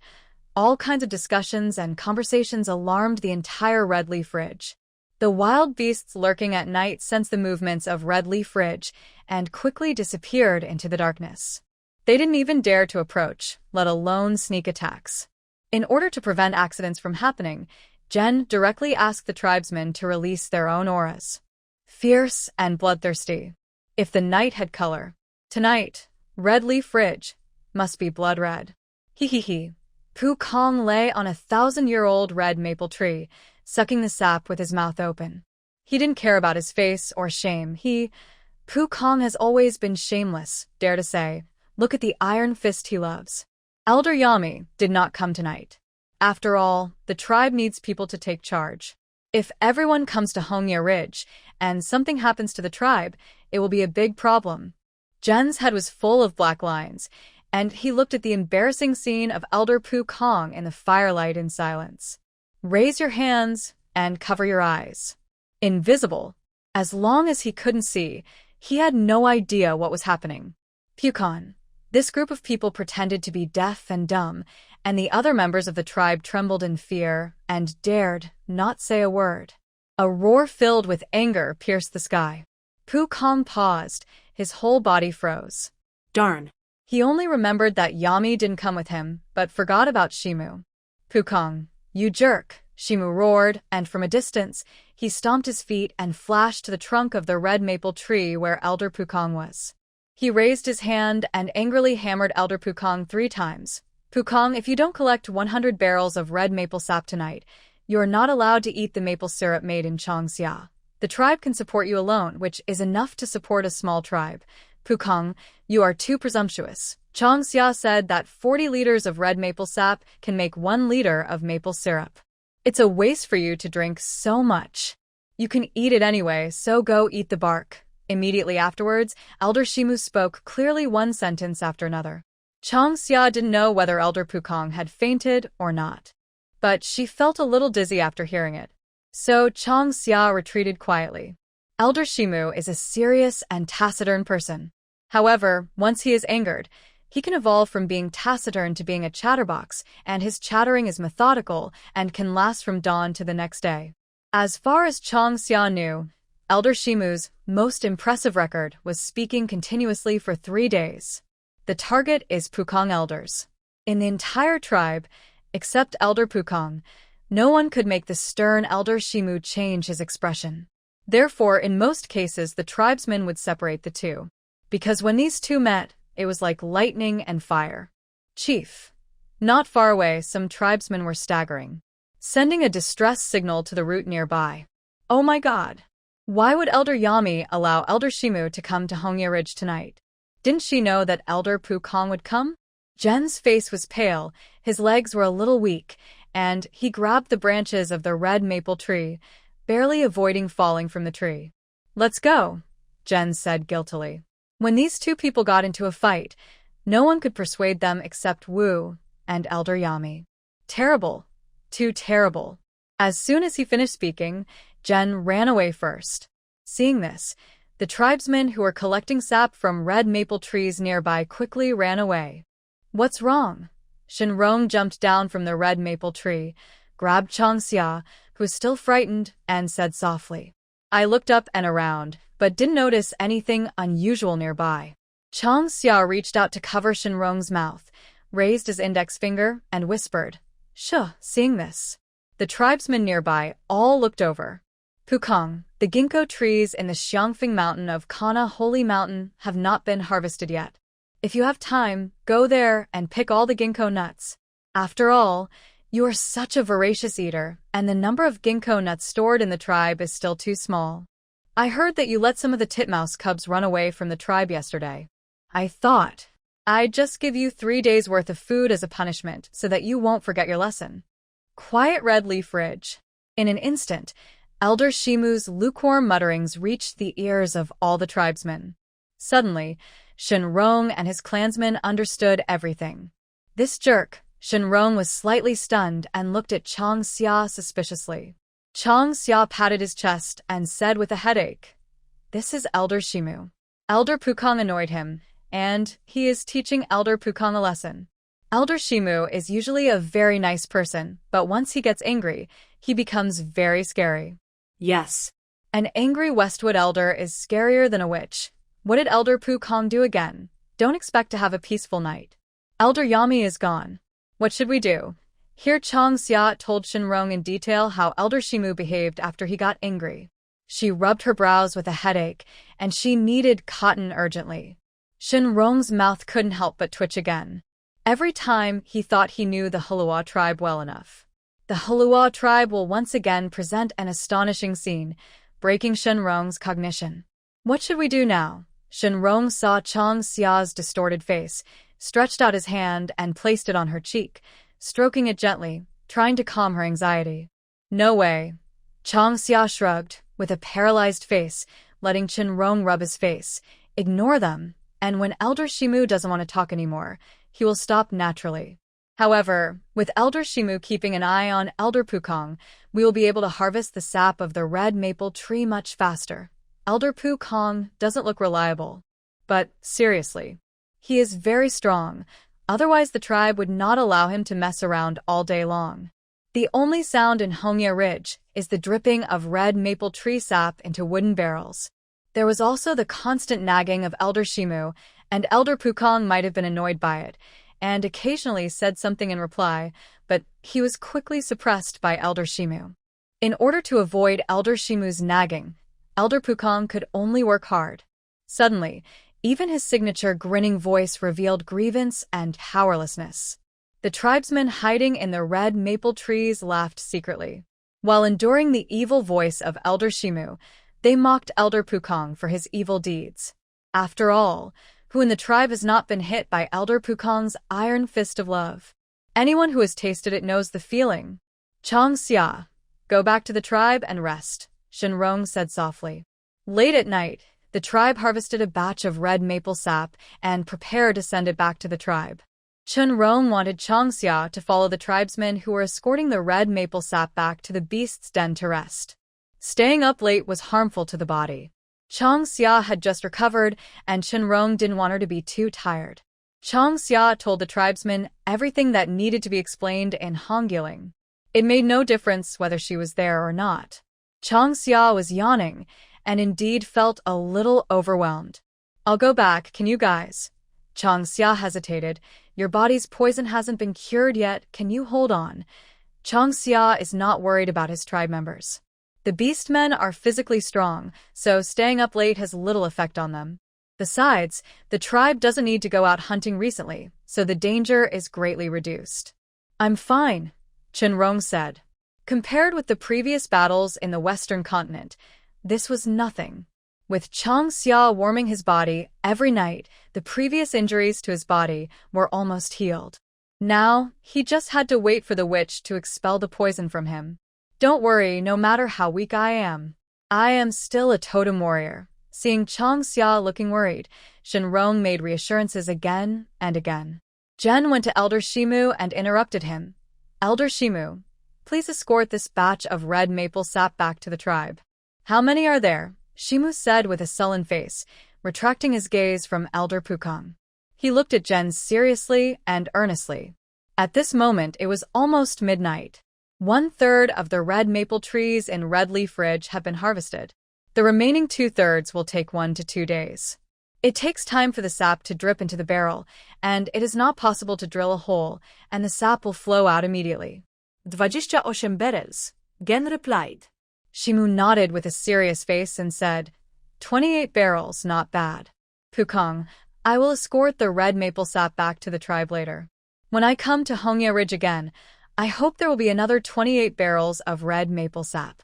All kinds of discussions and conversations alarmed the entire Red Leaf Ridge. The wild beasts lurking at night sensed the movements of Red Leaf Ridge and quickly disappeared into the darkness. They didn't even dare to approach, let alone sneak attacks. In order to prevent accidents from happening, Jen directly asked the tribesmen to release their own auras. Fierce and bloodthirsty. If the night had color, tonight, Red Leaf Ridge must be blood red. Hee. Pu Kong lay on a 1,000-year-old red maple tree, sucking the sap with his mouth open. He didn't care about his face or shame. Pu Kong has always been shameless, dare to say. Look at the iron fist he loves. Elder Yami did not come tonight. After all, the tribe needs people to take charge. If everyone comes to Hongye Ridge and something happens to the tribe, it will be a big problem. Jen's head was full of black lines, and he looked at the embarrassing scene of Elder Pu Kong in the firelight in silence. Raise your hands and cover your eyes. Invisible. As long as he couldn't see, he had no idea what was happening. Pukon. This group of people pretended to be deaf and dumb, and the other members of the tribe trembled in fear and dared not say a word. A roar filled with anger pierced the sky. Pu Kong paused, his whole body froze. Darn. He only remembered that Yami didn't come with him, but forgot about Shimu. Pu Kong, you jerk, Shimu roared, and from a distance, he stomped his feet and flashed to the trunk of the red maple tree where Elder Pu Kong was. He raised his hand and angrily hammered Elder Pu Kong 3 times. Pu Kong, if you don't collect 100 barrels of red maple sap tonight, you are not allowed to eat the maple syrup made in Changxia. The tribe can support you alone, which is enough to support a small tribe. Pu Kong, you are too presumptuous. Changxia said that 40 liters of red maple sap can make 1 liter of maple syrup. It's a waste for you to drink so much. You can eat it anyway, so go eat the bark. Immediately afterwards, Elder Shimu spoke clearly one sentence after another. Changxia didn't know whether Elder Pu Kong had fainted or not, but she felt a little dizzy after hearing it. So Changxia retreated quietly. Elder Shimu is a serious and taciturn person. However, once he is angered, he can evolve from being taciturn to being a chatterbox, and his chattering is methodical and can last from dawn to the next day. As far as Changxia knew, Elder Shimu's most impressive record was speaking continuously for 3 days. The target is Pu Kong elders. In the entire tribe, except Elder Pu Kong, no one could make the stern Elder Shimu change his expression. Therefore, in most cases, the tribesmen would separate the two. Because when these two met, it was like lightning and fire. Chief. Not far away, some tribesmen were staggering, sending a distress signal to the route nearby. Oh my God! Why would Elder Yami allow Elder Shimu to come to Hongye Ridge tonight? Didn't she know that Elder Pu Kong would come? Jen's face was pale, his legs were a little weak, and he grabbed the branches of the red maple tree, barely avoiding falling from the tree. Let's go, Jen said guiltily. When these two people got into a fight, no one could persuade them except Wu and Elder Yami. Terrible. Too terrible. As soon as he finished speaking, Jen ran away first. Seeing this, the tribesmen who were collecting sap from red maple trees nearby quickly ran away. What's wrong? Shenrong jumped down from the red maple tree, grabbed Changxia, who was still frightened, and said softly, I looked up and around, but didn't notice anything unusual nearby. Chang Xia reached out to cover Shenrong's mouth, raised his index finger, and whispered, "Shuh," seeing this. The tribesmen nearby all looked over. "Pukong, the ginkgo trees in the Xiangfeng mountain of Kana Holy Mountain have not been harvested yet. If you have time, go there and pick all the ginkgo nuts. After all, you are such a voracious eater, and the number of ginkgo nuts stored in the tribe is still too small. I heard that you let some of the titmouse cubs run away from the tribe yesterday. I thought I'd just give you 3 days' worth of food as a punishment so that you won't forget your lesson." Quiet red leaf ridge. In an instant, Elder Shimu's lukewarm mutterings reached the ears of all the tribesmen. Suddenly, Shenrong and his clansmen understood everything. This jerk, Shenrong, was slightly stunned and looked at Chang Xia suspiciously. Chang Xia patted his chest and said with a headache, "This is Elder Shimu. Elder Pukong annoyed him, and he is teaching Elder Pukong a lesson. Elder Shimu is usually a very nice person, but once he gets angry, he becomes very scary." Yes. An angry Westwood elder is scarier than a witch. What did Elder Pukong do again? Don't expect to have a peaceful night. Elder Yami is gone. What should we do? Here Chang Xia told Shenrong in detail how Elder Shimu behaved after he got angry. She rubbed her brows with a headache, and she needed cotton urgently. Shenrong's mouth couldn't help but twitch again. Every time he thought he knew the Hulua tribe well enough. The Hulua tribe will once again present an astonishing scene, breaking Shenrong's cognition. What should we do now? Shenrong saw Chang Xia's distorted face, stretched out his hand and placed it on her cheek, stroking it gently, trying to calm her anxiety. "No way." Chang Xia shrugged, with a paralyzed face, letting Shenrong rub his face. "Ignore them, and when Elder Shimu doesn't want to talk anymore, he will stop naturally. However, with Elder Shimu keeping an eye on Elder Pukong, we will be able to harvest the sap of the red maple tree much faster. Elder Pukong doesn't look reliable. But, seriously, he is very strong, otherwise the tribe would not allow him to mess around all day long. The only sound in Hongya Ridge is the dripping of red maple tree sap into wooden barrels." There was also the constant nagging of Elder Shimu, and Elder Pukong might have been annoyed by it, and occasionally said something in reply, but he was quickly suppressed by Elder Shimu. In order to avoid Elder Shimu's nagging, Elder Pukong could only work hard. Suddenly, even his signature grinning voice revealed grievance and powerlessness. The tribesmen hiding in the red maple trees laughed secretly. While enduring the evil voice of Elder Shimu, they mocked Elder Pukong for his evil deeds. After all, who in the tribe has not been hit by Elder Pukong's iron fist of love? Anyone who has tasted it knows the feeling. "Chang Xia, go back to the tribe and rest," Shenrong said softly. Late at night, the tribe harvested a batch of red maple sap and prepared to send it back to the tribe. Shenrong wanted Chang Xia to follow the tribesmen who were escorting the red maple sap back to the beast's den to rest. Staying up late was harmful to the body. Chang Xia had just recovered, and Shenrong didn't want her to be too tired. Chang Xia told the tribesmen everything that needed to be explained in Hongyiling. It made no difference whether she was there or not. Chang Xia was yawning, and indeed felt a little overwhelmed. "I'll go back, can you guys?" Chang Xia hesitated. "Your body's poison hasn't been cured yet, can you hold on?" Chang Xia is not worried about his tribe members. The beastmen are physically strong, so staying up late has little effect on them. Besides, the tribe doesn't need to go out hunting recently, so the danger is greatly reduced. "I'm fine," Shenrong said. Compared with the previous battles in the Western continent, this was nothing. With Chang Xia warming his body every night, the previous injuries to his body were almost healed. Now, he just had to wait for the witch to expel the poison from him. "Don't worry, no matter how weak I am still a totem warrior." Seeing Chang Xia looking worried, Shenrong made reassurances again and again. Jen went to Elder Shimu and interrupted him. "Elder Shimu, please escort this batch of red maple sap back to the tribe." "How many are there?" Shimu said with a sullen face, retracting his gaze from Elder Pukong. He looked at Jen seriously and earnestly. At this moment it was almost midnight. 1/3 of the red maple trees in Red Leaf Ridge had been harvested. The remaining 2/3 will take 1 to 2 days. It takes time for the sap to drip into the barrel, and it is not possible to drill a hole, and the sap will flow out immediately. 28 barrels, Gen replied. Shimu nodded with a serious face and said, 28 barrels, not bad. Pukong, I will escort the red maple sap back to the tribe later. When I come to Hongya Ridge again, I hope there will be another 28 barrels of red maple sap.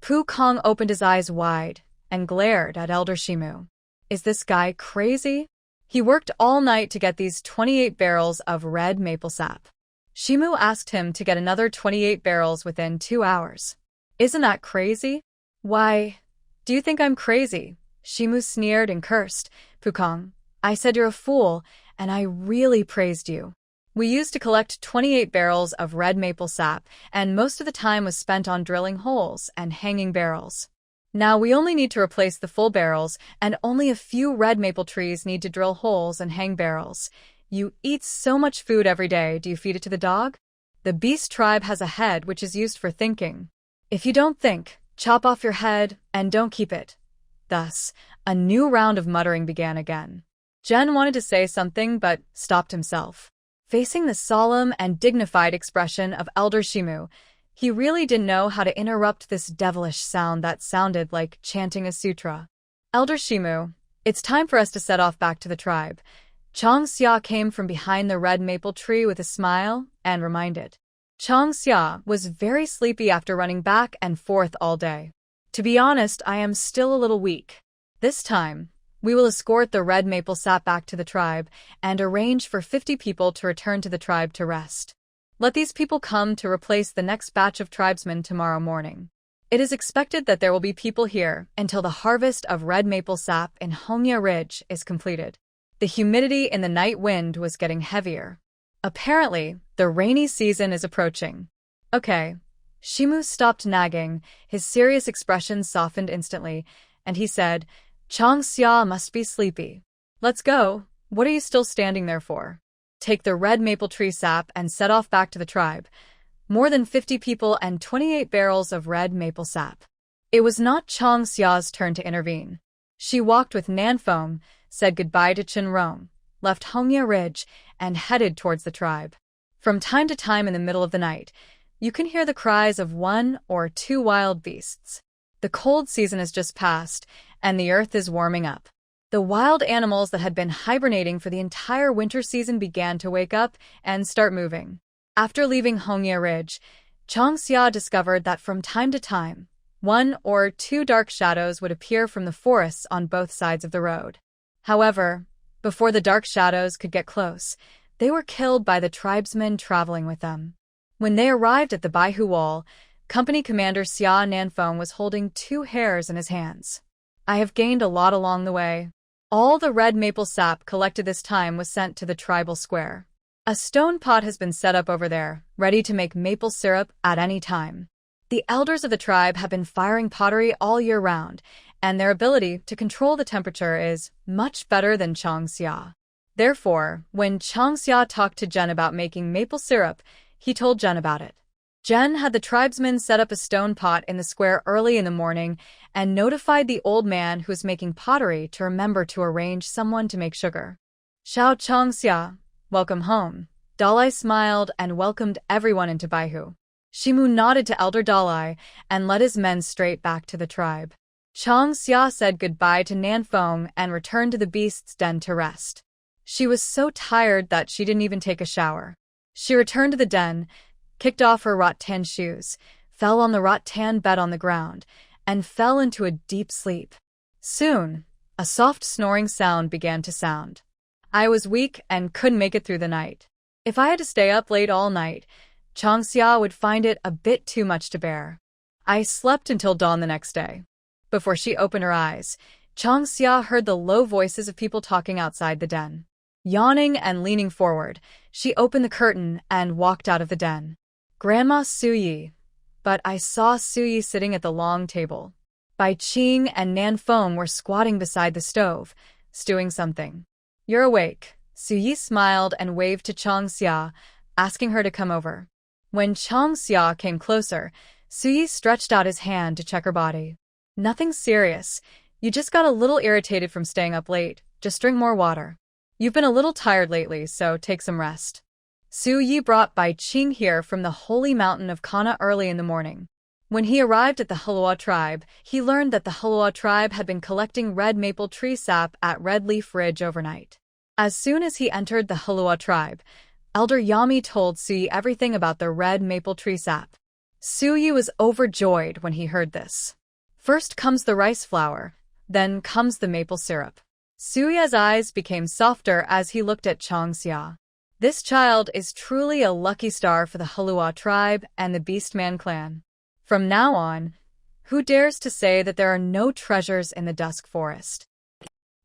Pukong opened his eyes wide and glared at Elder Shimu. Is this guy crazy? He worked all night to get these 28 barrels of red maple sap. Shimu asked him to get another 28 barrels within 2 hours. Isn't that crazy? Why, do you think I'm crazy? Shimu sneered and cursed. Pukong, I said you're a fool, and I really praised you. We used to collect 28 barrels of red maple sap, and most of the time was spent on drilling holes and hanging barrels. Now we only need to replace the full barrels, and only a few red maple trees need to drill holes and hang barrels. You eat so much food every day, do you feed it to the dog? The beast tribe has a head which is used for thinking. If you don't think, chop off your head and don't keep it. Thus, a new round of muttering began again. Jen wanted to say something but stopped himself. Facing the solemn and dignified expression of Elder Shimu, he really didn't know how to interrupt this devilish sound that sounded like chanting a sutra. Elder Shimu, it's time for us to set off back to the tribe. Chong Xia came from behind the red maple tree with a smile and reminded. Chong Xia was very sleepy after running back and forth all day. To be honest, I am still a little weak. This time, we will escort the red maple sap back to the tribe and arrange for 50 people to return to the tribe to rest. Let these people come to replace the next batch of tribesmen tomorrow morning. It is expected that there will be people here until the harvest of red maple sap in Hongya Ridge is completed. The humidity in the night wind was getting heavier. Apparently, the rainy season is approaching. Okay. Shimu stopped nagging, his serious expression softened instantly, and he said, Chong Xia must be sleepy. Let's go. What are you still standing there for? Take the red maple tree sap and set off back to the tribe. More than 50 people and 28 barrels of red maple sap. It was not Chong Xia's turn to intervene. She walked with Nanfeng, said goodbye to Chinrong, left Hongya Ridge, and headed towards the tribe. From time to time in the middle of the night, you can hear the cries of 1 or 2 wild beasts. The cold season has just passed, and the earth is warming up. The wild animals that had been hibernating for the entire winter season began to wake up and start moving. After leaving Hongya Ridge, Chong Xia discovered that from time to time, 1 or 2 dark shadows would appear from the forests on both sides of the road. However, before the dark shadows could get close, they were killed by the tribesmen traveling with them. When they arrived at the Baihu Wall, Company Commander Xia Nanfeng was holding 2 hares in his hands. I have gained a lot along the way. All the red maple sap collected this time was sent to the tribal square. A stone pot has been set up over there, ready to make maple syrup at any time. The elders of the tribe have been firing pottery all year round, and their ability to control the temperature is much better than Chong Xia. Therefore, when Chong Xia talked to Jen about making maple syrup, he told Jen about it. Jen had the tribesmen set up a stone pot in the square early in the morning and notified the old man who was making pottery to remember to arrange someone to make sugar. Xiao Chong Xia, welcome home. Dalai smiled and welcomed everyone into Baihu. Shimu nodded to Elder Dalai and led his men straight back to the tribe. Chong Xia said goodbye to Nanfeng and returned to the beast's den to rest. She was so tired that she didn't even take a shower. She returned to the den, kicked off her rattan shoes, fell on the rattan bed on the ground, and fell into a deep sleep. Soon, a soft snoring sound began to sound. I was weak and couldn't make it through the night. If I had to stay up late all night, Chong Xia would find it a bit too much to bear. I slept until dawn the next day. Before she opened her eyes, Chong Xia heard the low voices of people talking outside the den. Yawning and leaning forward, she opened the curtain and walked out of the den. Grandma Suyi. But I saw Suyi sitting at the long table. Bai Qing and Nanfeng were squatting beside the stove, stewing something. You're awake. Suyi smiled and waved to Chong Xia, asking her to come over. When Chong Xia came closer, Suyi stretched out his hand to check her body. Nothing serious. You just got a little irritated from staying up late. Just drink more water. You've been a little tired lately, so take some rest. Su Yi brought Bai Qing here from the holy mountain of Kana early in the morning. When he arrived at the Halua tribe, he learned that the Halua tribe had been collecting red maple tree sap at Red Leaf Ridge overnight. As soon as he entered the Halua tribe, Elder Yami told Su Yi everything about the red maple tree sap. Su Yi was overjoyed when he heard this. First comes the rice flour, then comes the maple syrup. Su Yi's eyes became softer as he looked at Chang Xia. This child is truly a lucky star for the Halua tribe and the Beastman clan. From now on, who dares to say that there are no treasures in the Dusk Forest?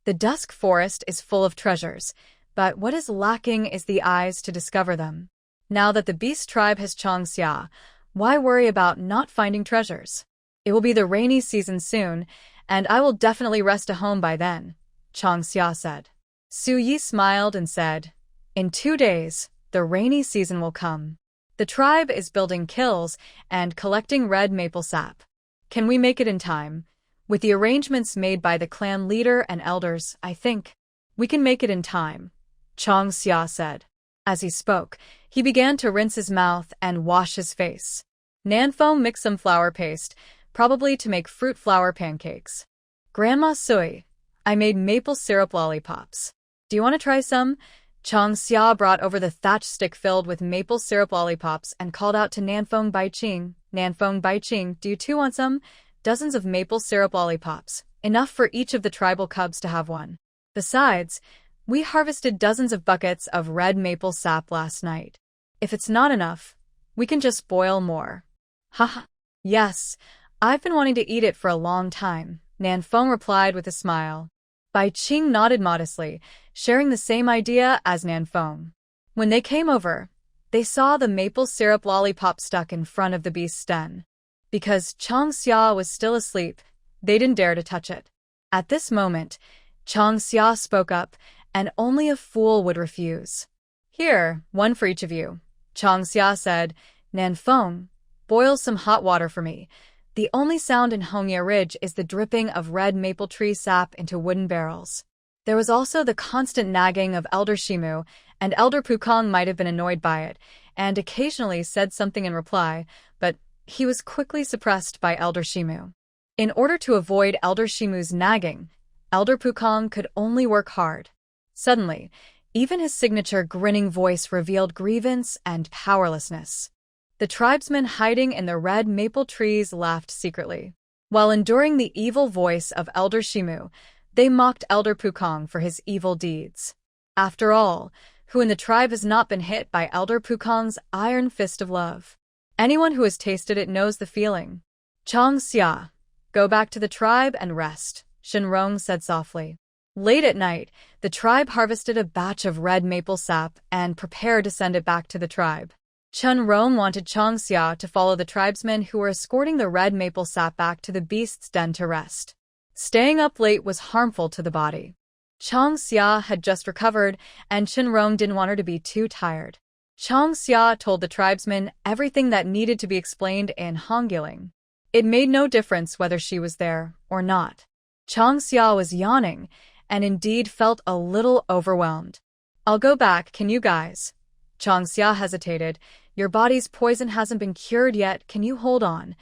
The Dusk Forest is full of treasures, but what is lacking is the eyes to discover them. Now that the Beast tribe has Chang Xia, why worry about not finding treasures? It will be the rainy season soon, and I will definitely rest at home by then, Chang Xia said. Su Yi smiled and said, in 2 days, the rainy season will come. The tribe is building kilns and collecting red maple sap. Can we make it in time? With the arrangements made by the clan leader and elders, I think we can make it in time, Chang Xia said. As he spoke, he began to rinse his mouth and wash his face. Nanfeng mixed some flour paste, probably to make fruit flour pancakes. Grandma Sui, I made maple syrup lollipops. Do you want to try some? Chang Xia brought over the thatch stick filled with maple syrup lollipops and called out to Nanfeng Baiqing. Nanfeng Baiqing, do you too want some? Dozens of maple syrup lollipops, enough for each of the tribal cubs to have one. Besides, we harvested dozens of buckets of red maple sap last night. If it's not enough, we can just boil more. Haha. Yes, I've been wanting to eat it for a long time, Nanfeng replied with a smile. Bai Qing nodded modestly, sharing the same idea as Nanfeng. When they came over, they saw the maple syrup lollipop stuck in front of the beast's den. Because Chang Xia was still asleep, they didn't dare to touch it. At this moment, Chang Xia spoke up, and only a fool would refuse. Here, one for each of you, Chang Xia said. Nanfeng, boil some hot water for me. The only sound in Hongya Ridge is the dripping of red maple tree sap into wooden barrels. There was also the constant nagging of Elder Shimu, and Elder Pukong might have been annoyed by it, and occasionally said something in reply, but he was quickly suppressed by Elder Shimu. In order to avoid Elder Shimu's nagging, Elder Pukong could only work hard. Suddenly, even his signature grinning voice revealed grievance and powerlessness. The tribesmen hiding in the red maple trees laughed secretly. While enduring the evil voice of Elder Shimu, they mocked Elder Pukong for his evil deeds. After all, who in the tribe has not been hit by Elder Pukong's iron fist of love? Anyone who has tasted it knows the feeling. Chang Xia, go back to the tribe and rest, Shenrong said softly. Late at night, the tribe harvested a batch of red maple sap and prepared to send it back to the tribe. Chun Rong wanted Chang Xia to follow the tribesmen who were escorting the red maple sap back to the beast's den to rest. Staying up late was harmful to the body. Chang Xia had just recovered, and Chen Rong didn't want her to be too tired. Chang Xia told the tribesmen everything that needed to be explained in Hongyiling. It made no difference whether she was there or not. Chang Xia was yawning, and indeed felt a little overwhelmed. I'll go back, can you guys? Chang Xia hesitated. Your body's poison hasn't been cured yet, can you hold on?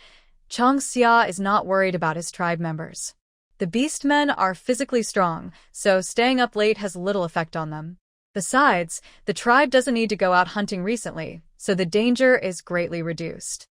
Chang Xia is not worried about his tribe members. The beastmen are physically strong, so staying up late has little effect on them. Besides, the tribe doesn't need to go out hunting recently, so the danger is greatly reduced.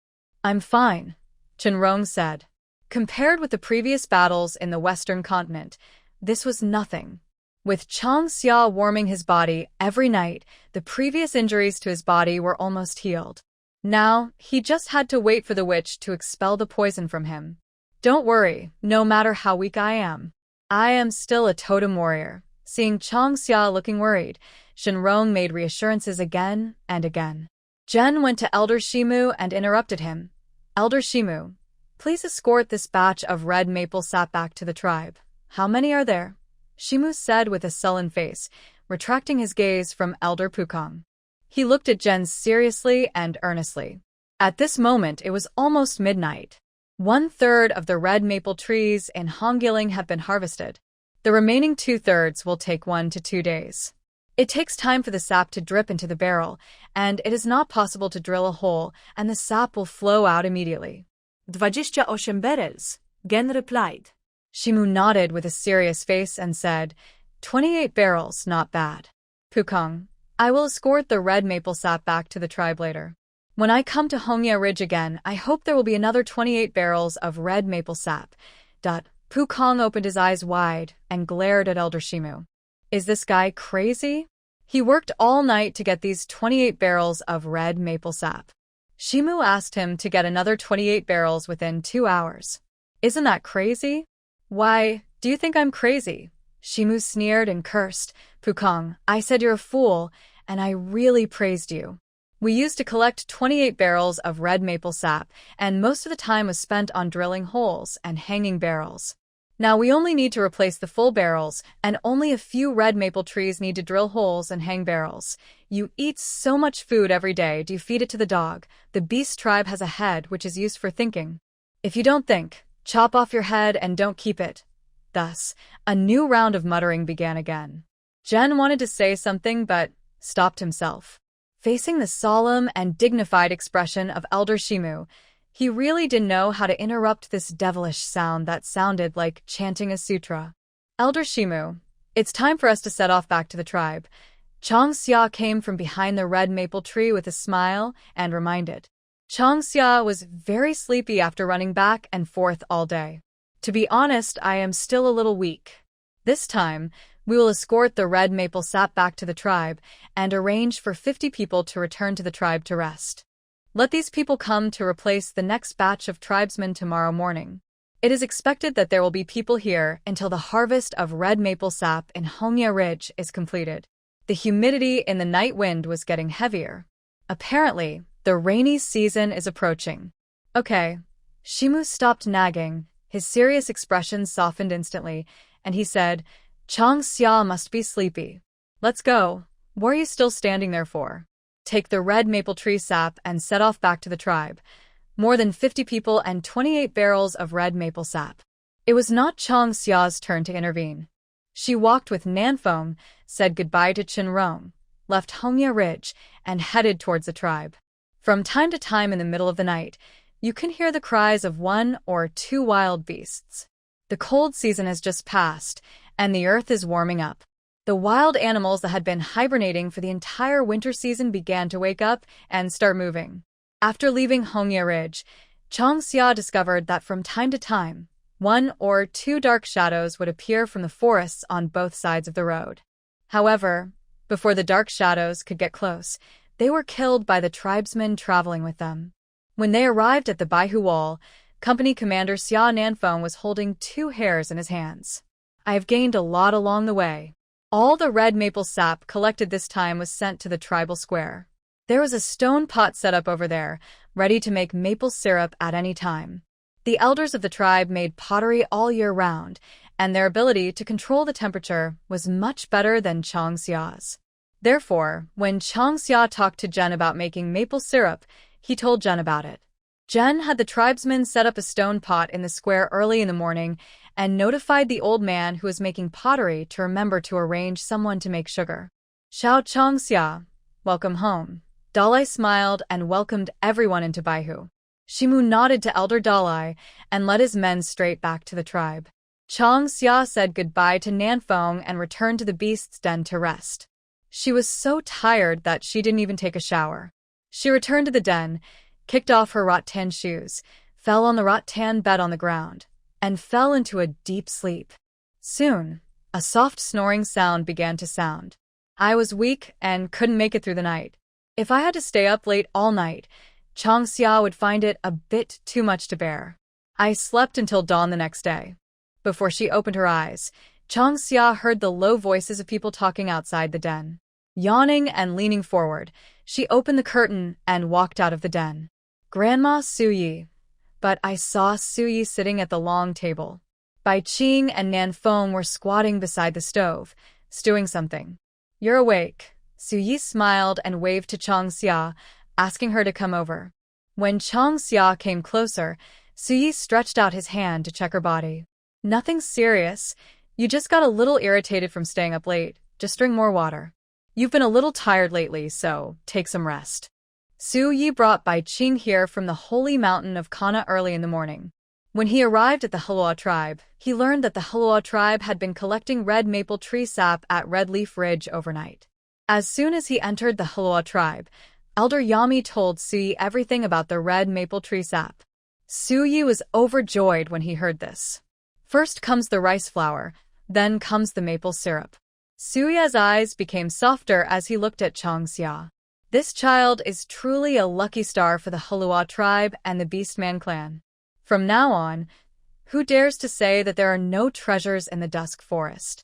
I'm fine, Chenrong said. Compared with the previous battles in the Western continent, this was nothing. With Chang Xia warming his body every night, the previous injuries to his body were almost healed. Now, he just had to wait for the witch to expel the poison from him. Don't worry, no matter how weak I am still a totem warrior. Seeing Chang Xia looking worried, Shenrong made reassurances again and again. Jen went to Elder Shimu and interrupted him. Elder Shimu, please escort this batch of red maple sap back to the tribe. How many are there? Shimu said with a sullen face, retracting his gaze from Elder Pukong. He looked at Jen seriously and earnestly. At this moment it was almost midnight. 1/3 of the red maple trees in Hongyiling have been harvested. The remaining 2/3 will take 1 to 2 days. It takes time for the sap to drip into the barrel, and it is not possible to drill a hole, and the sap will flow out immediately. 28 barrels, Gen replied. Shimu nodded with a serious face and said, 28 barrels, not bad. Pukong, I will escort the red maple sap back to the tribe later. When I come to Hongya Ridge again, I hope there will be another 28 barrels of red maple sap. Pukong opened his eyes wide and glared at Elder Shimu. Is this guy crazy? He worked all night to get these 28 barrels of red maple sap. Shimu asked him to get another 28 barrels within 2 hours. Isn't that crazy? Why, do you think I'm crazy? Shimu sneered and cursed. Pukong, I said you're a fool, and I really praised you. We used to collect 28 barrels of red maple sap, and most of the time was spent on drilling holes and hanging barrels. Now we only need to replace the full barrels, and only a few red maple trees need to drill holes and hang barrels. You eat so much food every day. Do you feed it to the dog? The beast tribe has a head which is used for thinking. If you don't think, chop off your head and don't keep it. Thus, a new round of muttering began again. Jen wanted to say something but stopped himself. Facing the solemn and dignified expression of Elder Shimu, he really didn't know how to interrupt this devilish sound that sounded like chanting a sutra. Elder Shimu, it's time for us to set off back to the tribe. Chong Xia came from behind the red maple tree with a smile and reminded. Chong Xia was very sleepy after running back and forth all day. To be honest, I am still a little weak. This time, we will escort the red maple sap back to the tribe and arrange for 50 people to return to the tribe to rest. Let these people come to replace the next batch of tribesmen tomorrow morning. It is expected that there will be people here until the harvest of red maple sap in Hongya Ridge is completed. The humidity in the night wind was getting heavier. Apparently, the rainy season is approaching. Okay. Shimu stopped nagging. His serious expression softened instantly, and he said, Chong Xia must be sleepy. Let's go. What are you still standing there for? Take the red maple tree sap and set off back to the tribe. More than 50 people and 28 barrels of red maple sap. It was not Chong Xia's turn to intervene. She walked with Nanfeng, said goodbye to Chinrong, left Hongya Ridge, and headed towards the tribe. From time to time in the middle of the night, you can hear the cries of 1 or 2 wild beasts. The cold season has just passed, and the earth is warming up. The wild animals that had been hibernating for the entire winter season began to wake up and start moving. After leaving Hongya Ridge, Chong Xia discovered that from time to time, 1 or 2 dark shadows would appear from the forests on both sides of the road. However, before the dark shadows could get close, they were killed by the tribesmen traveling with them. When they arrived at the Baihu Wall, Company Commander Xia Nanfeng was holding 2 hares in his hands. I have gained a lot along the way. All the red maple sap collected this time was sent to the tribal square. There was a stone pot set up over there, ready to make maple syrup at any time. The elders of the tribe made pottery all year round, and their ability to control the temperature was much better than Chong Xia's. Therefore, when Chong Xia talked to Jen about making maple syrup, he told Jen about it. Jen had the tribesmen set up a stone pot in the square early in the morning and notified the old man who was making pottery to remember to arrange someone to make sugar. Xiao Chong Xia, welcome home. Dalai smiled and welcomed everyone into Baihu. Shimu nodded to Elder Dalai and led his men straight back to the tribe. Chong Xia said goodbye to Nanfeng and returned to the beast's den to rest. She was so tired that she didn't even take a shower. She returned to the den, kicked off her rattan shoes, fell on the rattan bed on the ground, and fell into a deep sleep. Soon, a soft snoring sound began to sound. I was weak and couldn't make it through the night. If I had to stay up late all night, Chong Xia would find it a bit too much to bear. I slept until dawn the next day. Before she opened her eyes, Chong Xia heard the low voices of people talking outside the den. Yawning and leaning forward, she opened the curtain and walked out of the den. Grandma Suyi. But I saw Suyi sitting at the long table. Bai Qing and Nanfeng were squatting beside the stove, stewing something. You're awake. Suyi smiled and waved to Chong Xia, asking her to come over. When Chong Xia came closer, Suyi stretched out his hand to check her body. Nothing serious. You just got a little irritated from staying up late. Just drink more water. You've been a little tired lately, so take some rest. Suyi brought Bai Qing here from the holy mountain of Kana early in the morning. When he arrived at the Halua tribe, he learned that the Halua tribe had been collecting red maple tree sap at Red Leaf Ridge overnight. As soon as he entered the Halua tribe, Elder Yami told Suyi everything about the red maple tree sap. Suyi was overjoyed when he heard this. First comes the rice flour, then comes the maple syrup. Suyi's eyes became softer as he looked at Changxia. This child is truly a lucky star for the Halua tribe and the Beastman clan. From now on, who dares to say that there are no treasures in the Dusk Forest?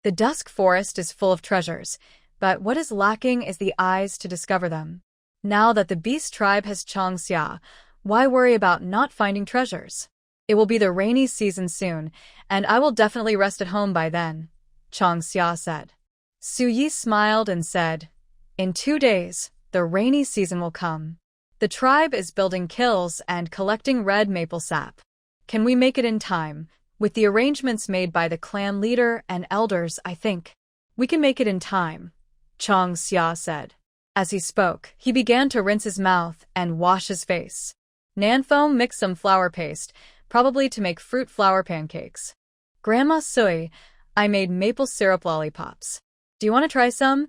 The Dusk Forest is full of treasures, but what is lacking is the eyes to discover them. Now that the Beast tribe has Changxia, why worry about not finding treasures? It will be the rainy season soon, and I will definitely rest at home by then, Changxia said. Suyi smiled and said, in 2 days, the rainy season will come. The tribe is building kilns and collecting red maple sap. Can we make it in time? With the arrangements made by the clan leader and elders, I think we can make it in time, Changxia said. As he spoke, he began to rinse his mouth and wash his face. Nanfeng mixed some flour paste, probably to make fruit flour pancakes. Grandma Sui, I made maple syrup lollipops. Do you want to try some?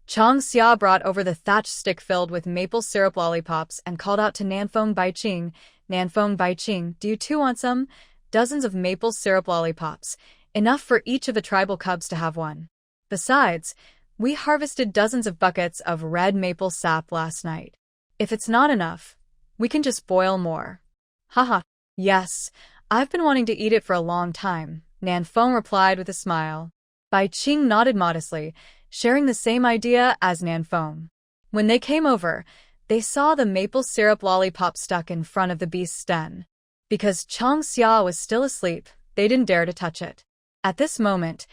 Changxia brought over the thatch stick filled with maple syrup lollipops and called out to Nanfeng Baiqing. Nanfeng Baiqing, do you too want some? Dozens of maple syrup lollipops, enough for each of the tribal cubs to have one. Besides, we harvested dozens of buckets of red maple sap last night. If it's not enough, we can just boil more. Haha. Yes, I've been wanting to eat it for a long time, Nanfeng replied with a smile. Baiqing nodded modestly, sharing the same idea as Nanfeng. When they came over, they saw the maple syrup lollipop stuck in front of the beast's den. Because Changxia was still asleep, they didn't dare to touch it. At this moment,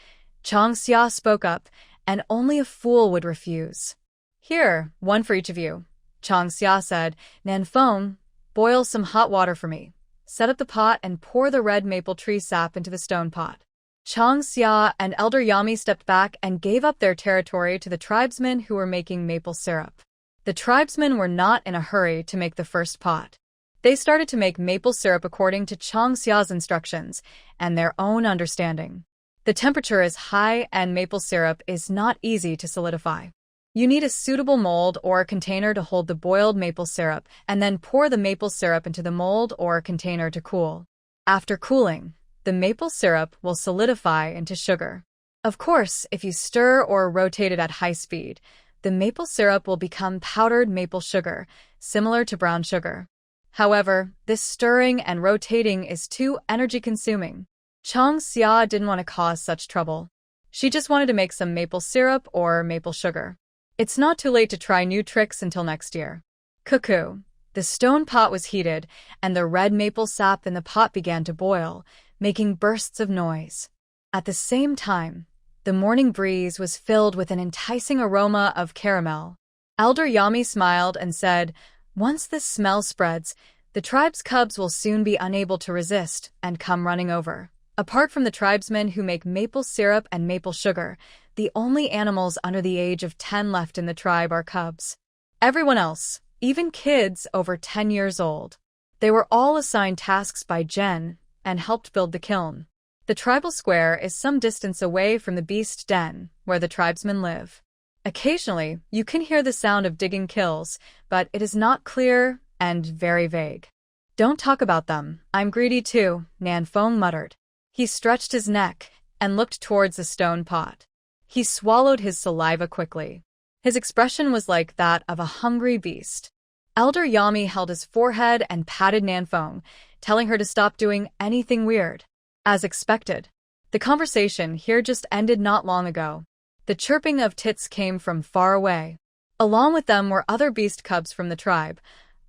Changxia spoke up, and only a fool would refuse. Here, one for each of you, Changxia said. Nanfeng, boil some hot water for me. Set up the pot and pour the red maple tree sap into the stone pot. Changxia and Elder Yami stepped back and gave up their territory to the tribesmen who were making maple syrup. The tribesmen were not in a hurry to make the first pot. They started to make maple syrup according to Changxia's instructions and their own understanding. The temperature is high and maple syrup is not easy to solidify. You need a suitable mold or a container to hold the boiled maple syrup and then pour the maple syrup into the mold or container to cool. After cooling, the maple syrup will solidify into sugar. Of course, if you stir or rotate it at high speed, the maple syrup will become powdered maple sugar, similar to brown sugar. However, this stirring and rotating is too energy-consuming. Changxia didn't want to cause such trouble. She just wanted to make some maple syrup or maple sugar. It's not too late to try new tricks until next year. Cuckoo. The stone pot was heated, and the red maple sap in the pot began to boil, making bursts of noise. At the same time, the morning breeze was filled with an enticing aroma of caramel. Elder Yami smiled and said, once this smell spreads, the tribe's cubs will soon be unable to resist and come running over. Apart from the tribesmen who make maple syrup and maple sugar, the only animals under the age of 10 left in the tribe are cubs. Everyone else, even kids over 10 years old. They were all assigned tasks by Jen and helped build the kiln. The tribal square is some distance away from the beast den, where the tribesmen live. Occasionally, you can hear the sound of digging kilns, but it is not clear and very vague. Don't talk about them, I'm greedy too, Nanfeng muttered. He stretched his neck and looked towards the stone pot. He swallowed his saliva quickly. His expression was like that of a hungry beast. Elder Yami held his forehead and patted Nanfeng, telling her to stop doing anything weird. As expected, the conversation here just ended not long ago. The chirping of tits came from far away. Along with them were other beast cubs from the tribe,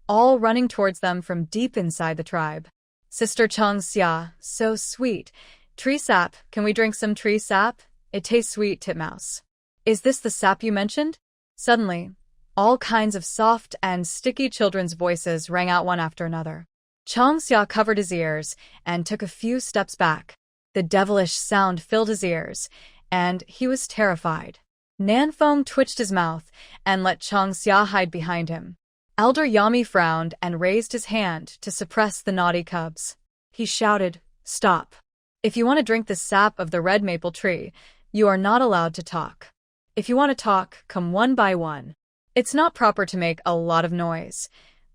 all running towards them from deep inside the tribe. Sister Changxia, so sweet. Tree sap, can we drink some tree sap? It tastes sweet, Titmouse. Is this the sap you mentioned? Suddenly, all kinds of soft and sticky children's voices rang out one after another. Changxia covered his ears and took a few steps back. The devilish sound filled his ears, and he was terrified. Nanfeng twitched his mouth and let Changxia hide behind him. Elder Yami frowned and raised his hand to suppress the naughty cubs. He shouted, "Stop. If you want to drink the sap of the red maple tree, you are not allowed to talk. If you want to talk, come one by one. It's not proper to make a lot of noise."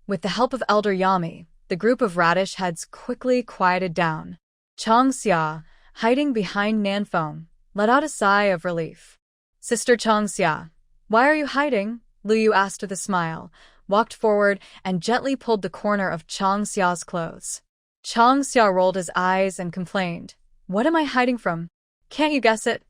With the help of Elder Yami, the group of radish heads quickly quieted down. Changxia, hiding behind Nanfeng, let out a sigh of relief. "Sister Changxia, why are you hiding?" Luyu asked with a smile, walked forward, and gently pulled the corner of Changxia's clothes. Changxia rolled his eyes and complained, "What am I hiding from? Can't you guess it?"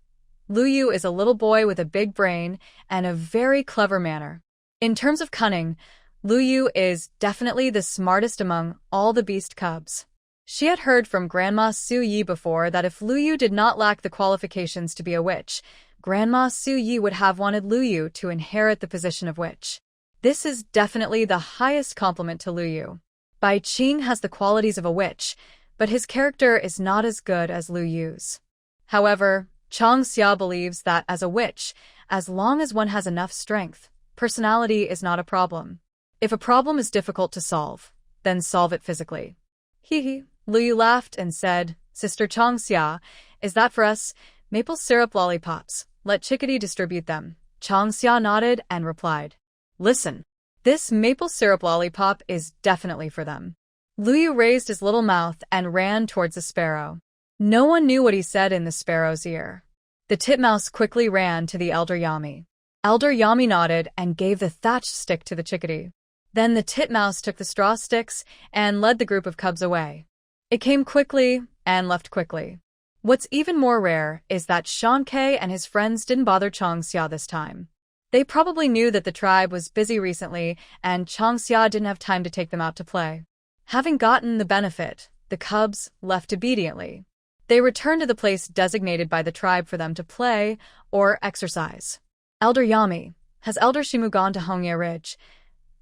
Luyu is a little boy with a big brain and a very clever manner. In terms of cunning, Luyu is definitely the smartest among all the beast cubs. She had heard from Grandma Su Yi before that if Luyu did not lack the qualifications to be a witch, Grandma Su Yi would have wanted Luyu to inherit the position of witch. This is definitely the highest compliment to Luyu. Bai Qing has the qualities of a witch, but his character is not as good as Luyu's. However, Changxia believes that as a witch, as long as one has enough strength, personality is not a problem. If a problem is difficult to solve, then solve it physically. Hee. Luyu laughed and said, "Sister Changxia, is that for us? Maple syrup lollipops. Let Chickadee distribute them." Changxia nodded and replied, "Listen, this maple syrup lollipop is definitely for them." Luyu raised his little mouth and ran towards the sparrow. No one knew what he said in the sparrow's ear. The titmouse quickly ran to the Elder Yami. Elder Yami nodded and gave the thatched stick to the chickadee. Then the titmouse took the straw sticks and led the group of cubs away. It came quickly and left quickly. What's even more rare is that Shankei and his friends didn't bother Changxia this time. They probably knew that the tribe was busy recently and Changxia didn't have time to take them out to play. Having gotten the benefit, the cubs left obediently. They returned to the place designated by the tribe for them to play or exercise. Elder Yami, has Elder Shimu gone to Hongye Ridge?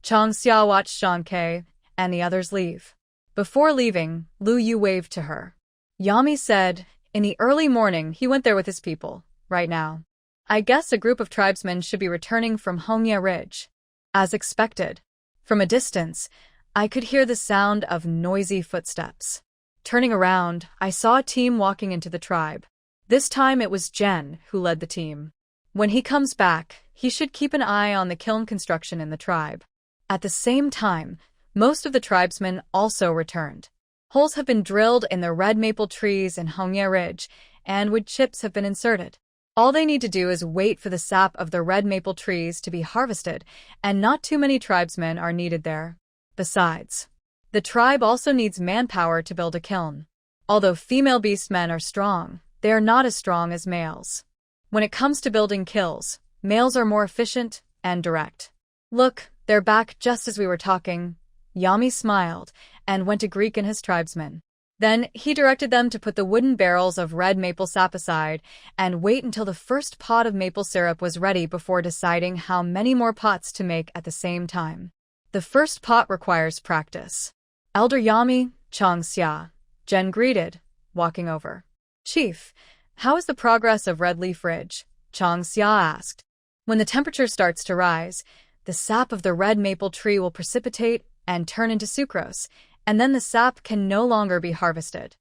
Changxia watched Shankei and the others leave. Before leaving, Luyu waved to her. Yami said, "In the early morning he went there with his people, right now. I guess a group of tribesmen should be returning from Hongye Ridge." As expected. From a distance, I could hear the sound of noisy footsteps. Turning around, I saw a team walking into the tribe. This time it was Jen who led the team. When he comes back, he should keep an eye on the kiln construction in the tribe. At the same time, most of the tribesmen also returned. Holes have been drilled in the red maple trees in Hongye Ridge, and wood chips have been inserted. All they need to do is wait for the sap of the red maple trees to be harvested, and not too many tribesmen are needed there. Besides, the tribe also needs manpower to build a kiln. Although female beastmen are strong, they are not as strong as males. When it comes to building kilns, males are more efficient and direct. "Look, they're back just as we were talking." Yami smiled and went to Greek and his tribesmen. Then he directed them to put the wooden barrels of red maple sap aside and wait until the first pot of maple syrup was ready before deciding how many more pots to make at the same time. The first pot requires practice. Elder Yami, Changxia, Jen greeted, walking over. "Chief, how is the progress of Red Leaf Ridge?" Changxia asked. "When the temperature starts to rise, the sap of the red maple tree will precipitate and turn into sucrose, and then the sap can no longer be harvested.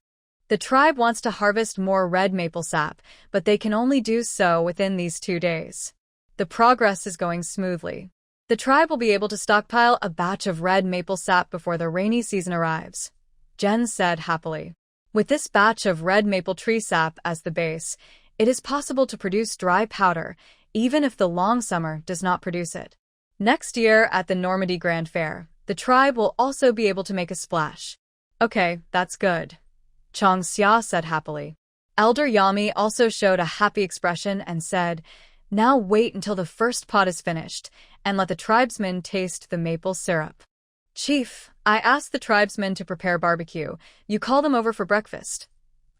The tribe wants to harvest more red maple sap, but they can only do so within these 2 days. The progress is going smoothly. The tribe will be able to stockpile a batch of red maple sap before the rainy season arrives," Jen said happily. With this batch of red maple tree sap as the base, it is possible to produce dry powder, even if the long summer does not produce it. Next year at the Normandy Grand Fair, the tribe will also be able to make a splash. "Okay, that's good," Changxia said happily. Elder Yami also showed a happy expression and said, "Now wait until the first pot is finished, and let the tribesmen taste the maple syrup." "Chief, I asked the tribesmen to prepare barbecue. You call them over for breakfast.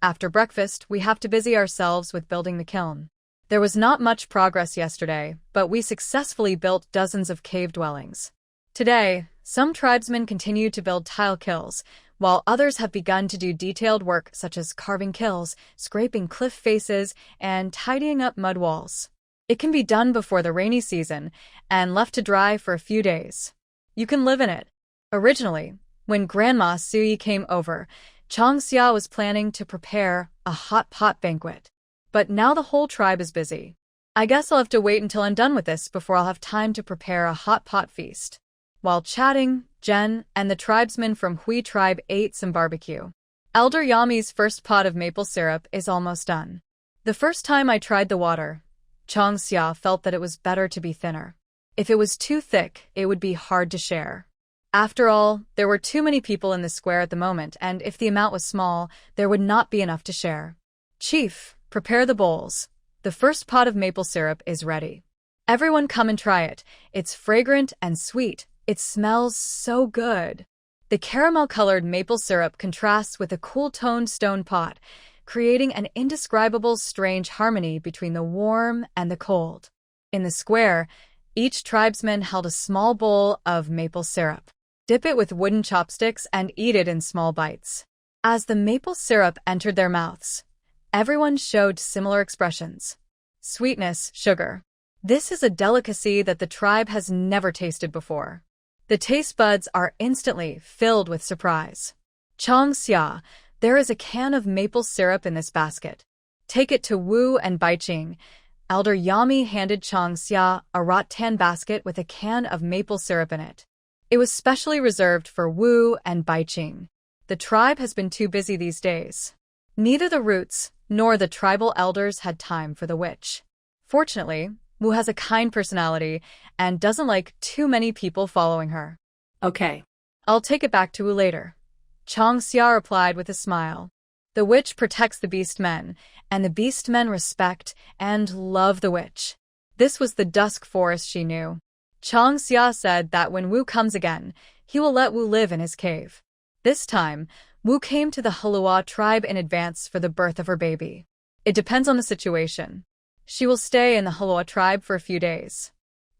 After breakfast, we have to busy ourselves with building the kiln. There was not much progress yesterday, but we successfully built dozens of cave dwellings. Today, some tribesmen continued to build tile kilns, while others have begun to do detailed work such as carving kills, scraping cliff faces, and tidying up mud walls. It can be done before the rainy season and left to dry for a few days. You can live in it. Originally, when Grandma Sui came over, Changxia was planning to prepare a hot pot banquet. But now the whole tribe is busy. I guess I'll have to wait until I'm done with this before I'll have time to prepare a hot pot feast. While chatting, Jen and the tribesmen from Hui tribe ate some barbecue. Elder Yami's first pot of maple syrup is almost done. The first time I tried the water, Changxia felt that it was better to be thinner. If it was too thick, it would be hard to share. After all, there were too many people in the square at the moment, and if the amount was small, there would not be enough to share. Chief, prepare the bowls. The first pot of maple syrup is ready. Everyone come and try it. It's fragrant and sweet. It smells so good. The caramel-colored maple syrup contrasts with a cool-toned stone pot, creating an indescribable strange harmony between the warm and the cold. In the square, each tribesman held a small bowl of maple syrup. Dip it with wooden chopsticks and eat it in small bites. As the maple syrup entered their mouths, everyone showed similar expressions. Sweetness, sugar. This is a delicacy that the tribe has never tasted before. The taste buds are instantly filled with surprise. Changxia, there is a can of maple syrup in this basket. Take it to Wu and Baiqing. Elder Yami handed Changxia a rattan basket with a can of maple syrup in it. It was specially reserved for Wu and Baiqing. The tribe has been too busy these days. Neither the roots nor the tribal elders had time for the witch. Fortunately, Wu has a kind personality and doesn't like too many people following her. Okay. I'll take it back to Wu later. Changxia replied with a smile. The witch protects the beast men, and the beast men respect and love the witch. This was the dusk forest she knew. Changxia said that when Wu comes again, he will let Wu live in his cave. This time, Wu came to the Halua tribe in advance for the birth of her baby. It depends on the situation. She will stay in the Halua tribe for a few days.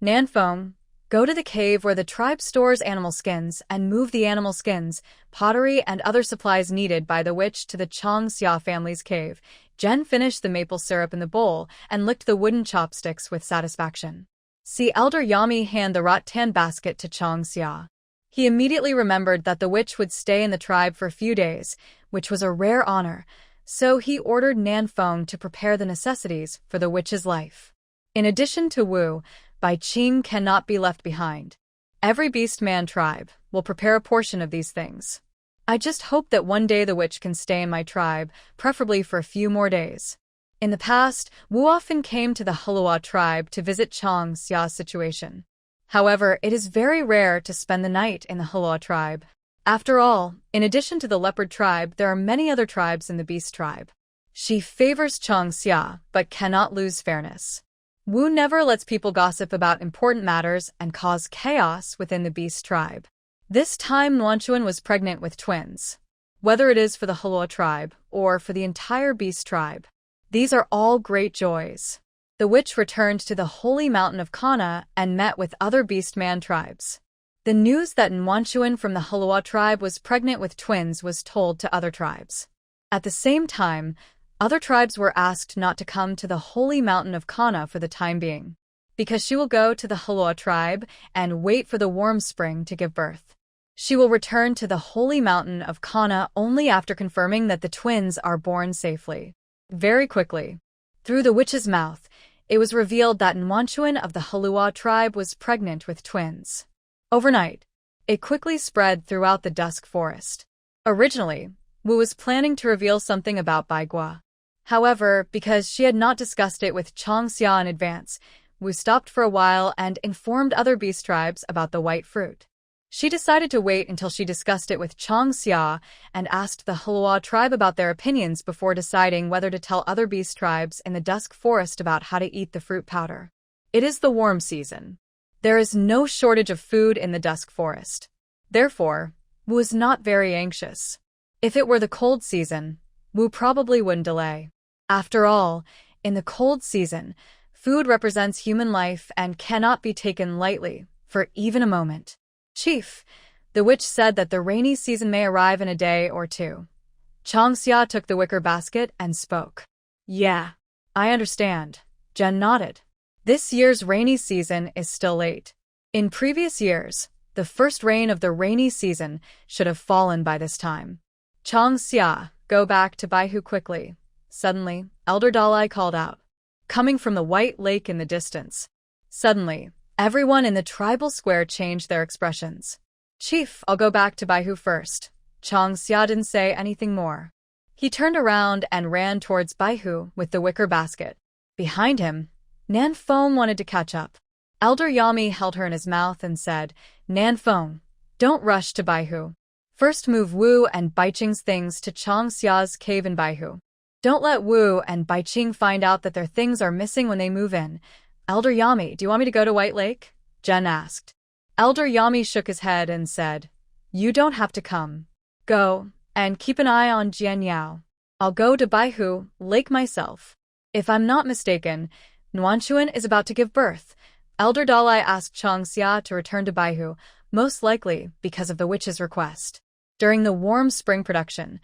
Nanfeng, go to the cave where the tribe stores animal skins and move the animal skins, pottery, and other supplies needed by the witch to the Changxia family's cave. Jen finished the maple syrup in the bowl and licked the wooden chopsticks with satisfaction. See Elder Yami hand the rattan basket to Changxia. He immediately remembered that the witch would stay in the tribe for a few days, which was a rare honor, so he ordered Nanfeng to prepare the necessities for the witch's life. In addition to Wu, Baiqing cannot be left behind. Every beast-man tribe will prepare a portion of these things. I just hope that one day the witch can stay in my tribe, preferably for a few more days. In the past, Wu often came to the Halua tribe to visit Changxia's situation. However, it is very rare to spend the night in the Halua tribe. After all, in addition to the leopard tribe, there are many other tribes in the beast tribe. She favors Changxia, but cannot lose fairness. Wu never lets people gossip about important matters and cause chaos within the beast tribe. This time, Nuanchuan was pregnant with twins. Whether it is for the Halua tribe or for the entire beast tribe, these are all great joys. The witch returned to the holy mountain of Kana and met with other beast-man tribes. The news that Nuanchuan from the Halua tribe was pregnant with twins was told to other tribes. At the same time, other tribes were asked not to come to the holy mountain of Kana for the time being, because she will go to the Halua tribe and wait for the warm spring to give birth. She will return to the holy mountain of Kana only after confirming that the twins are born safely. Very quickly, through the witch's mouth, it was revealed that Nuanchuan of the Halua tribe was pregnant with twins. Overnight, it quickly spread throughout the dusk forest. Originally, Wu was planning to reveal something about Baigua. However, because she had not discussed it with Changxia in advance, Wu stopped for a while and informed other beast tribes about the white fruit. She decided to wait until she discussed it with Changxia and asked the Halua tribe about their opinions before deciding whether to tell other beast tribes in the dusk forest about how to eat the fruit powder. It is the warm season. There is no shortage of food in the dusk forest. Therefore, Wu is not very anxious. If it were the cold season, Wu probably wouldn't delay. After all, in the cold season, food represents human life and cannot be taken lightly for even a moment. Chief, The witch said that the rainy season may arrive in a day or two. Chang Xia took the wicker basket and spoke. Yeah. I understand. Jen nodded. This year's rainy season is still late. In previous years, the first rain of the rainy season should have fallen by this time. Chang Xia, go back to Baihu quickly. Suddenly, Elder Dalai called out, coming from the white lake in the distance. Suddenly, everyone in the tribal square changed their expressions. Chief, I'll go back to Baihu first. Chang Xia didn't say anything more. He turned around and ran towards Baihu with the wicker basket. Behind him, Nan Feng wanted to catch up. Elder Yami held her in his mouth and said, Nan Feng, don't rush to Baihu. First move Wu and Baiqing's things to Chang Xia's cave in Baihu. Don't let Wu and Baiqing find out that their things are missing when they move in. Elder Yami, do you want me to go to White Lake? Jen asked. Elder Yami shook his head and said, You don't have to come. Go, and keep an eye on Jian Yao. I'll go to Baihu Lake myself. If I'm not mistaken, Nuanchuan is about to give birth. Elder Dalai asked Chang Xia to return to Baihu, most likely because of the witch's request. During the warm spring production,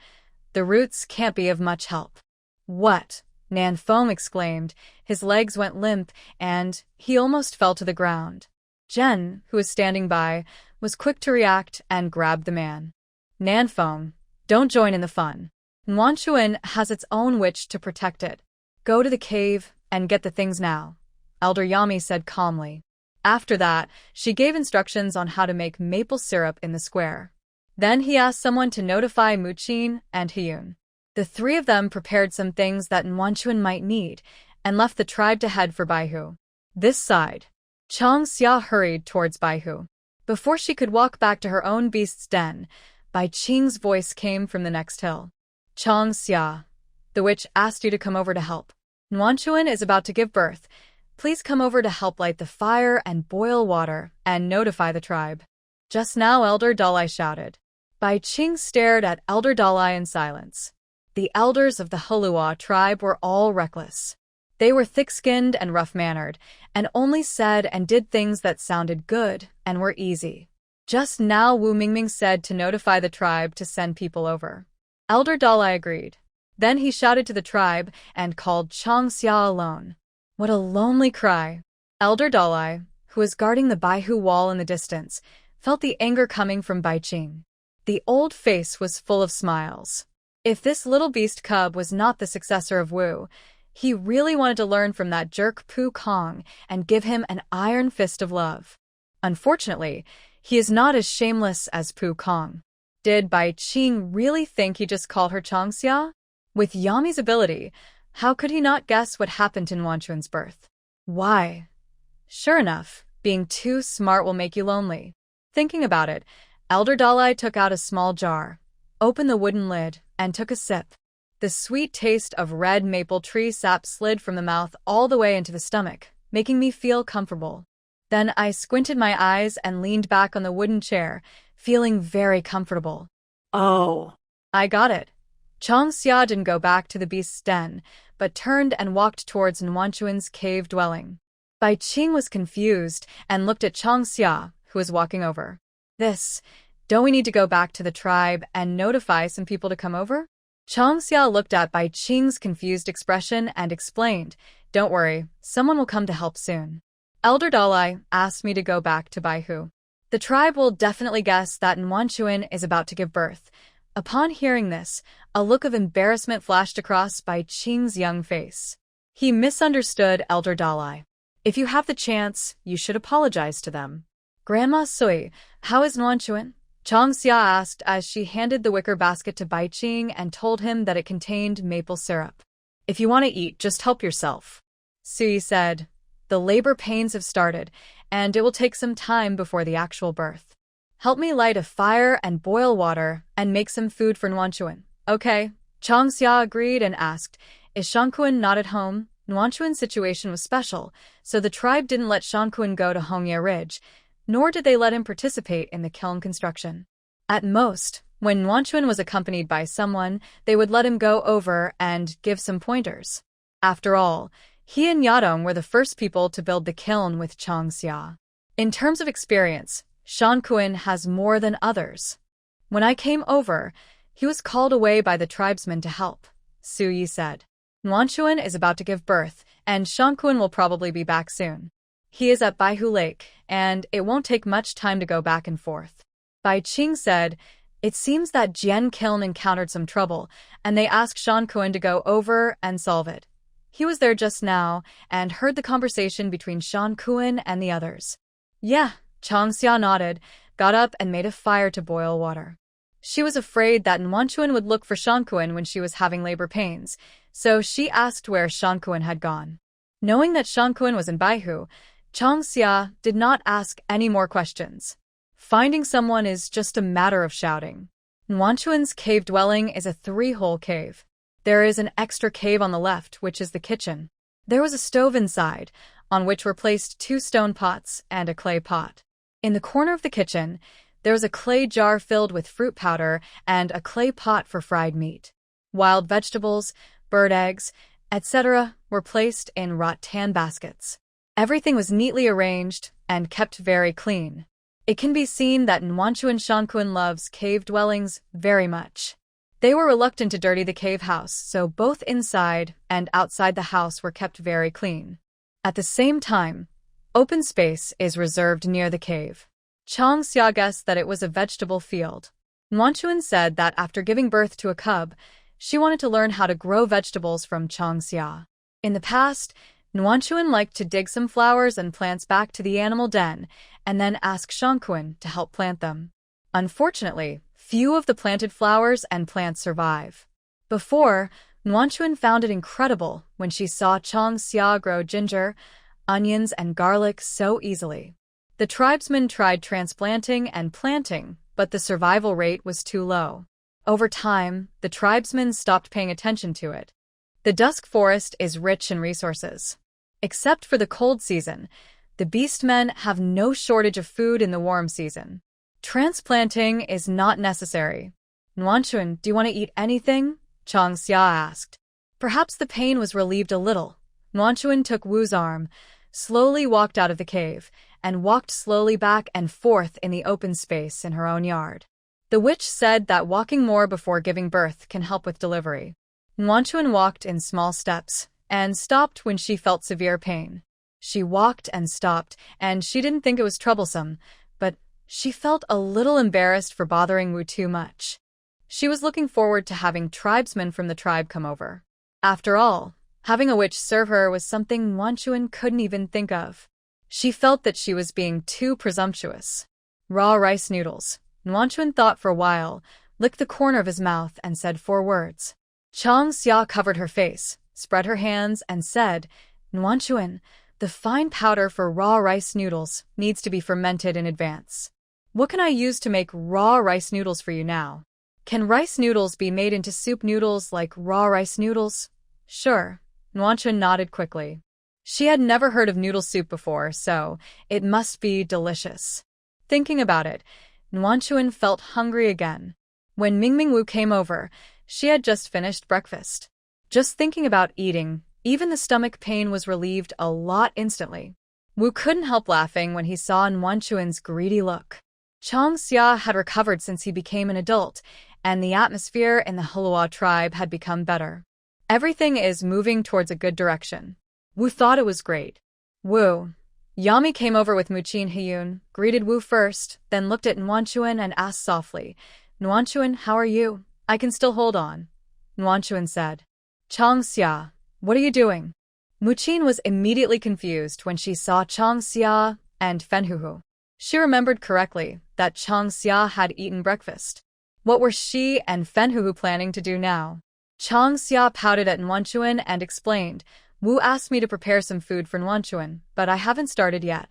the roots can't be of much help. What? Nan Feng exclaimed. His legs went limp, and he almost fell to the ground. Jen, who was standing by, was quick to react and grabbed the man. Nan Feng, don't join in the fun. Nuanchuan has its own witch to protect it. Go to the cave and get the things now, Elder Yami said calmly. After that, she gave instructions on how to make maple syrup in the square. Then he asked someone to notify Muqin and Hyun. The three of them prepared some things that Nuanchuan might need and left the tribe to head for Baihu. This side, Chang Xia hurried towards Baihu. Before she could walk back to her own beast's den, Baiqing's voice came from the next hill. Chang Xia, the witch asked you to come over to help. Nuanchuan is about to give birth. Please come over to help light the fire and boil water and notify the tribe. Just now, Elder Dalai shouted. Baiqing stared at Elder Dalai in silence. The elders of the Hulua tribe were all reckless. They were thick-skinned and rough-mannered, and only said and did things that sounded good and were easy. Just now Wu Mingming said to notify the tribe to send people over. Elder Dalai agreed. Then he shouted to the tribe and called Chang Xia alone. What a lonely cry. Elder Dalai, who was guarding the Baihu wall in the distance, felt the anger coming from Baiqing. The old face was full of smiles. If this little beast cub was not the successor of Wu, he really wanted to learn from that jerk Pu Kong and give him an iron fist of love. Unfortunately, he is not as shameless as Pu Kong. Did Baiqing really think he just called her Chang Xia? With Yami's ability, how could he not guess what happened to Nuanchuan's birth? Why? Sure enough, being too smart will make you lonely. Thinking about it, Elder Dalai took out a small jar, opened the wooden lid, and took a sip. The sweet taste of red maple tree sap slid from the mouth all the way into the stomach, making me feel comfortable. Then I squinted my eyes and leaned back on the wooden chair, feeling very comfortable. Oh. I got it. Chang Xia didn't go back to the beast's den, but turned and walked towards Nuanchuan's cave dwelling. Baiqing was confused and looked at Chang Xia, who was walking over. Don't we need to go back to the tribe and notify some people to come over? Chang Xia looked at Baiqing's confused expression and explained, Don't worry, someone will come to help soon. Elder Dalai asked me to go back to Baihu. The tribe will definitely guess that Nuanchuan is about to give birth. Upon hearing this, a look of embarrassment flashed across Baiqing's young face. He misunderstood Elder Dalai. If you have the chance, you should apologize to them. Grandma Sui, how is Nuanchuan? Chang Xia asked as she handed the wicker basket to Baiqing and told him that it contained maple syrup. If you want to eat, just help yourself. Sui said, The labor pains have started, and it will take some time before the actual birth. Help me light a fire and boil water and make some food for Nuanchuan. Okay. Chang Xia agreed and asked, Is Shankuan not at home? Nuanchuan's situation was special, so the tribe didn't let Shankuan go to Hongye Ridge, nor did they let him participate in the kiln construction. At most, when Nuanchuan was accompanied by someone, they would let him go over and give some pointers. After all, he and Yadong were the first people to build the kiln with Chang Xia. In terms of experience, Shankuin has more than others. When I came over, he was called away by the tribesmen to help, Su Yi said. Nuanchuan is about to give birth, and Shankuin will probably be back soon. He is at Baihu Lake, and it won't take much time to go back and forth. Bai Qing said, it seems that Jian Kiln encountered some trouble, and they asked Shankuin to go over and solve it. He was there just now, and heard the conversation between Shankuin and the others. Yeah, Changxia nodded, got up and made a fire to boil water. She was afraid that Nuanchuan would look for Shankuin when she was having labor pains, so she asked where Shankuin had gone. Knowing that Shankuin was in Baihu, Changxia did not ask any more questions. Finding someone is just a matter of shouting. Nuanchuan's cave dwelling is a 3-hole cave. There is an extra cave on the left, which is the kitchen. There was a stove inside, on which were placed 2 stone pots and a clay pot. In the corner of the kitchen, there was a clay jar filled with fruit powder and a clay pot for fried meat. Wild vegetables, bird eggs, etc. were placed in rattan baskets. Everything was neatly arranged and kept very clean. It can be seen that Nuanchuan Shankuin loves cave dwellings very much. They were reluctant to dirty the cave house, so both inside and outside the house were kept very clean. At the same time, open space is reserved near the cave. Changxia guessed that it was a vegetable field. Nuanchuan said that after giving birth to a cub, she wanted to learn how to grow vegetables from Changxia. In the past, Nuanchuan liked to dig some flowers and plants back to the animal den and then ask Shankuin to help plant them. Unfortunately, few of the planted flowers and plants survive. Before, Nuanchuan found it incredible when she saw Changxia grow ginger, onions, and garlic so easily. The tribesmen tried transplanting and planting, but the survival rate was too low. Over time, the tribesmen stopped paying attention to it. The dusk forest is rich in resources. Except for the cold season, the beastmen have no shortage of food in the warm season. Transplanting is not necessary. Nuanchuan, do you want to eat anything? Changxia asked. Perhaps the pain was relieved a little. Nuanchuan took Wu's arm, slowly walked out of the cave, and walked slowly back and forth in the open space in her own yard. The witch said that walking more before giving birth can help with delivery. Nuanchuan walked in small steps and stopped when she felt severe pain. She walked and stopped, and she didn't think it was troublesome, but she felt a little embarrassed for bothering Wu too much. She was looking forward to having tribesmen from the tribe come over. After all, having a witch serve her was something Nuanchuan couldn't even think of. She felt that she was being too presumptuous. Raw rice noodles. Nuanchuan thought for a while, licked the corner of his mouth, and said 4 words. Changxia covered her face, spread her hands, and said, Nuanchuan, the fine powder for raw rice noodles needs to be fermented in advance. What can I use to make raw rice noodles for you now? Can rice noodles be made into soup noodles like raw rice noodles? Sure. Nuanchuan nodded quickly. She had never heard of noodle soup before, so it must be delicious. Thinking about it, Nuanchuan felt hungry again. When Mingming Wu came over, she had just finished breakfast. Just thinking about eating, even the stomach pain was relieved a lot instantly. Wu couldn't help laughing when he saw Nuanchuan's greedy look. Changxia had recovered since he became an adult, and the atmosphere in the Hulua tribe had become better. Everything is moving towards a good direction. Wu thought it was great. Wu. Yami came over with Muqin Hyun, greeted Wu first, then looked at Nuanchuan and asked softly, Nuanchuan, how are you? I can still hold on. Nuanchuan said. Changxia, what are you doing? Muqin was immediately confused when she saw Changxia and Fenhuhu. She remembered correctly that Changxia had eaten breakfast. What were she and Fenhuhu planning to do now? Changxia pouted at Nuanchuan and explained, Wu asked me to prepare some food for Nuanchuan, but I haven't started yet.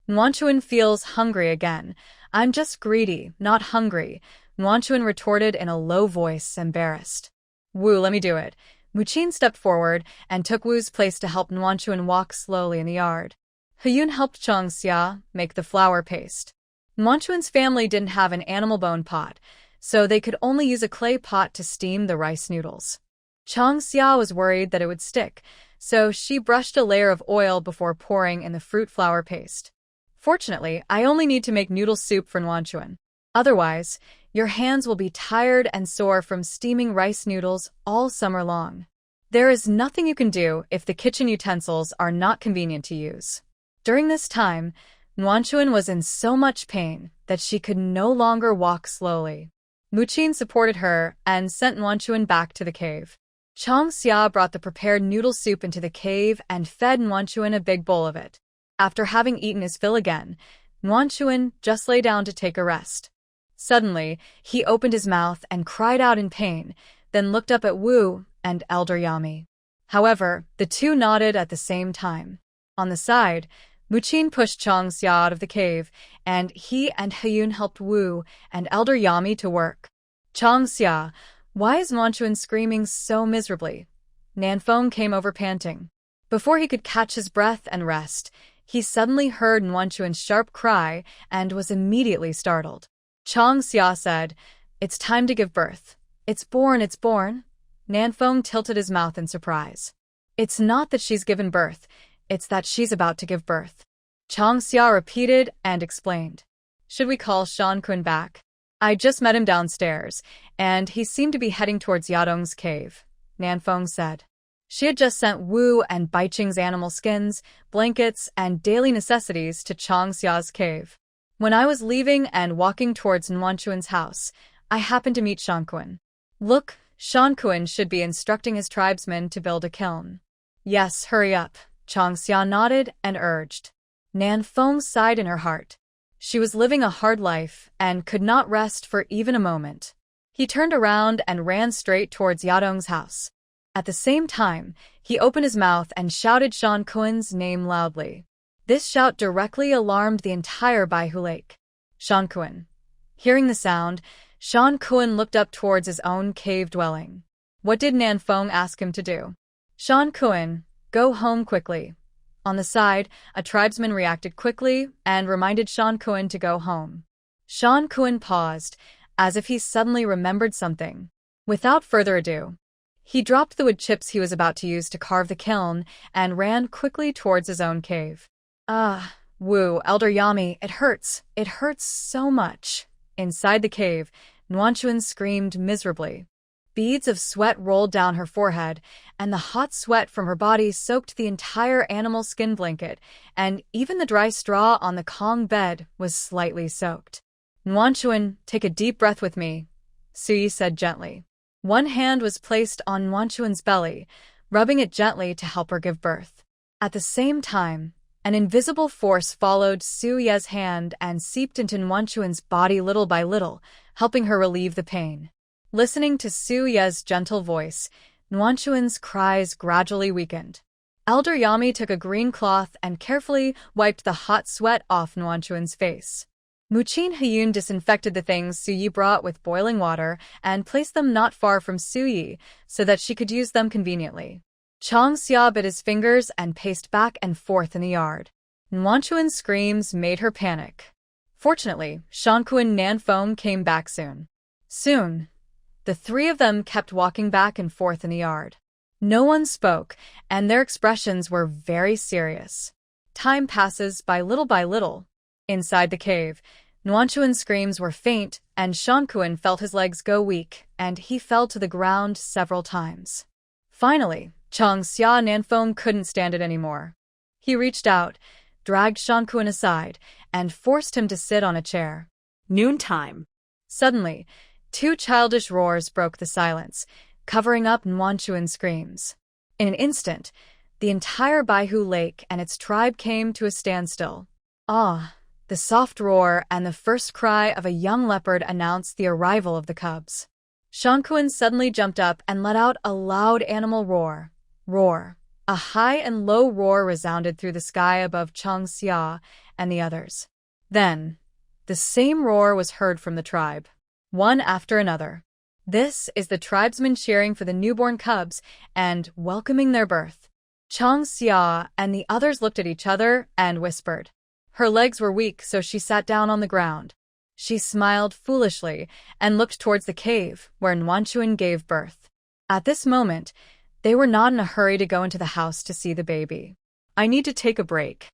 Nuanchuan feels hungry again. I'm just greedy, not hungry, Nuanchuan retorted in a low voice, embarrassed. Wu, let me do it. Muqin stepped forward and took Wu's place to help Nuanchuan walk slowly in the yard. Hyun helped Changxia make the flour paste. Nuanchuan's family didn't have an animal bone pot, so they could only use a clay pot to steam the rice noodles. Changxia was worried that it would stick, so she brushed a layer of oil before pouring in the fruit flour paste. Fortunately, I only need to make noodle soup for Nwanchuan. Otherwise, your hands will be tired and sore from steaming rice noodles all summer long. There is nothing you can do if the kitchen utensils are not convenient to use. During this time, Nwanchuan was in so much pain that she could no longer walk slowly. Muqin supported her and sent Nwanchuan back to the cave. Chang Xia brought the prepared noodle soup into the cave and fed Nwanchuan a big bowl of it. After having eaten his fill again, Nwanchuan just lay down to take a rest. Suddenly, he opened his mouth and cried out in pain, then looked up at Wu and Elder Yami. However, the two nodded at the same time. On the side, Muqin pushed Chang Xia out of the cave, and he and Heyun helped Wu and Elder Yami to work. Chang Xia, why is Nwanchuan screaming so miserably? Nanfeng came over panting. Before he could catch his breath and rest, he suddenly heard Nwanchuan's sharp cry and was immediately startled. Chang Xia said, "It's time to give birth." "It's born, it's born." Nanfeng tilted his mouth in surprise. "It's not that she's given birth, it's that she's about to give birth." Chang Xia repeated and explained. "Should we call Shankun back? I just met him downstairs, and he seemed to be heading towards Yadong's cave," Nanfeng said. She had just sent Wu and Baiqing's animal skins, blankets, and daily necessities to Chang Xia's cave. When I was leaving and walking towards Nwanchuan's house, I happened to meet Shankun. "Look, Shankun should be instructing his tribesmen to build a kiln." "Yes, hurry up," Chang Xia nodded and urged. Nanfeng sighed in her heart. She was living a hard life and could not rest for even a moment. He turned around and ran straight towards Yadong's house. At the same time, he opened his mouth and shouted Shankun's name loudly. This shout directly alarmed the entire Baihu Lake. Shankun. Hearing the sound, Shankun looked up towards his own cave dwelling. What did Nanfeng ask him to do? "Shankun, go home quickly." On the side, a tribesman reacted quickly and reminded Shankun to go home. Shankun paused, as if he suddenly remembered something. Without further ado, he dropped the wood chips he was about to use to carve the kiln and ran quickly towards his own cave. Wu, Elder Yami, it hurts so much." Inside the cave, Nwanchuan screamed miserably. Beads of sweat rolled down her forehead, and the hot sweat from her body soaked the entire animal skin blanket, and even the dry straw on the Kong bed was slightly soaked. "Nwanchuan, take a deep breath with me," Suyi said gently. One hand was placed on Nwanchuan's belly, rubbing it gently to help her give birth. At the same time, an invisible force followed Suye's hand and seeped into Nwanchuan's body little by little, helping her relieve the pain. Listening to Suye's gentle voice, Nwanchuan's cries gradually weakened. Elder Yami took a green cloth and carefully wiped the hot sweat off Nwanchuan's face. Muqin Heyun disinfected the things Suyi brought with boiling water and placed them not far from Suyi so that she could use them conveniently. Chang Xia bit his fingers and paced back and forth in the yard. Nwanchuan's screams made her panic. Fortunately, Shankun Nanfeng came back soon. The three of them kept walking back and forth in the yard. No one spoke, and their expressions were very serious. Time passes by little. Inside the cave, Nwanchuan's screams were faint, and Shankun felt his legs go weak, and he fell to the ground several times. Finally, Chang Xia Nanfeng couldn't stand it anymore. He reached out, dragged Shankun aside, and forced him to sit on a chair. Noontime. Suddenly, two childish roars broke the silence, covering up Nwanchuan's screams. In an instant, the entire Baihu Lake and its tribe came to a standstill. The soft roar and the first cry of a young leopard announced the arrival of the cubs. Shankun suddenly jumped up and let out a loud animal roar. A high and low roar resounded through the sky above Chang Xia and the others. Then, the same roar was heard from the tribe, one after another. This is the tribesmen cheering for the newborn cubs and welcoming their birth. Chang Xia and the others looked at each other and whispered. Her legs were weak, so she sat down on the ground. She smiled foolishly and looked towards the cave where Nwanchuan gave birth. At this moment, they were not in a hurry to go into the house to see the baby. "I need to take a break,"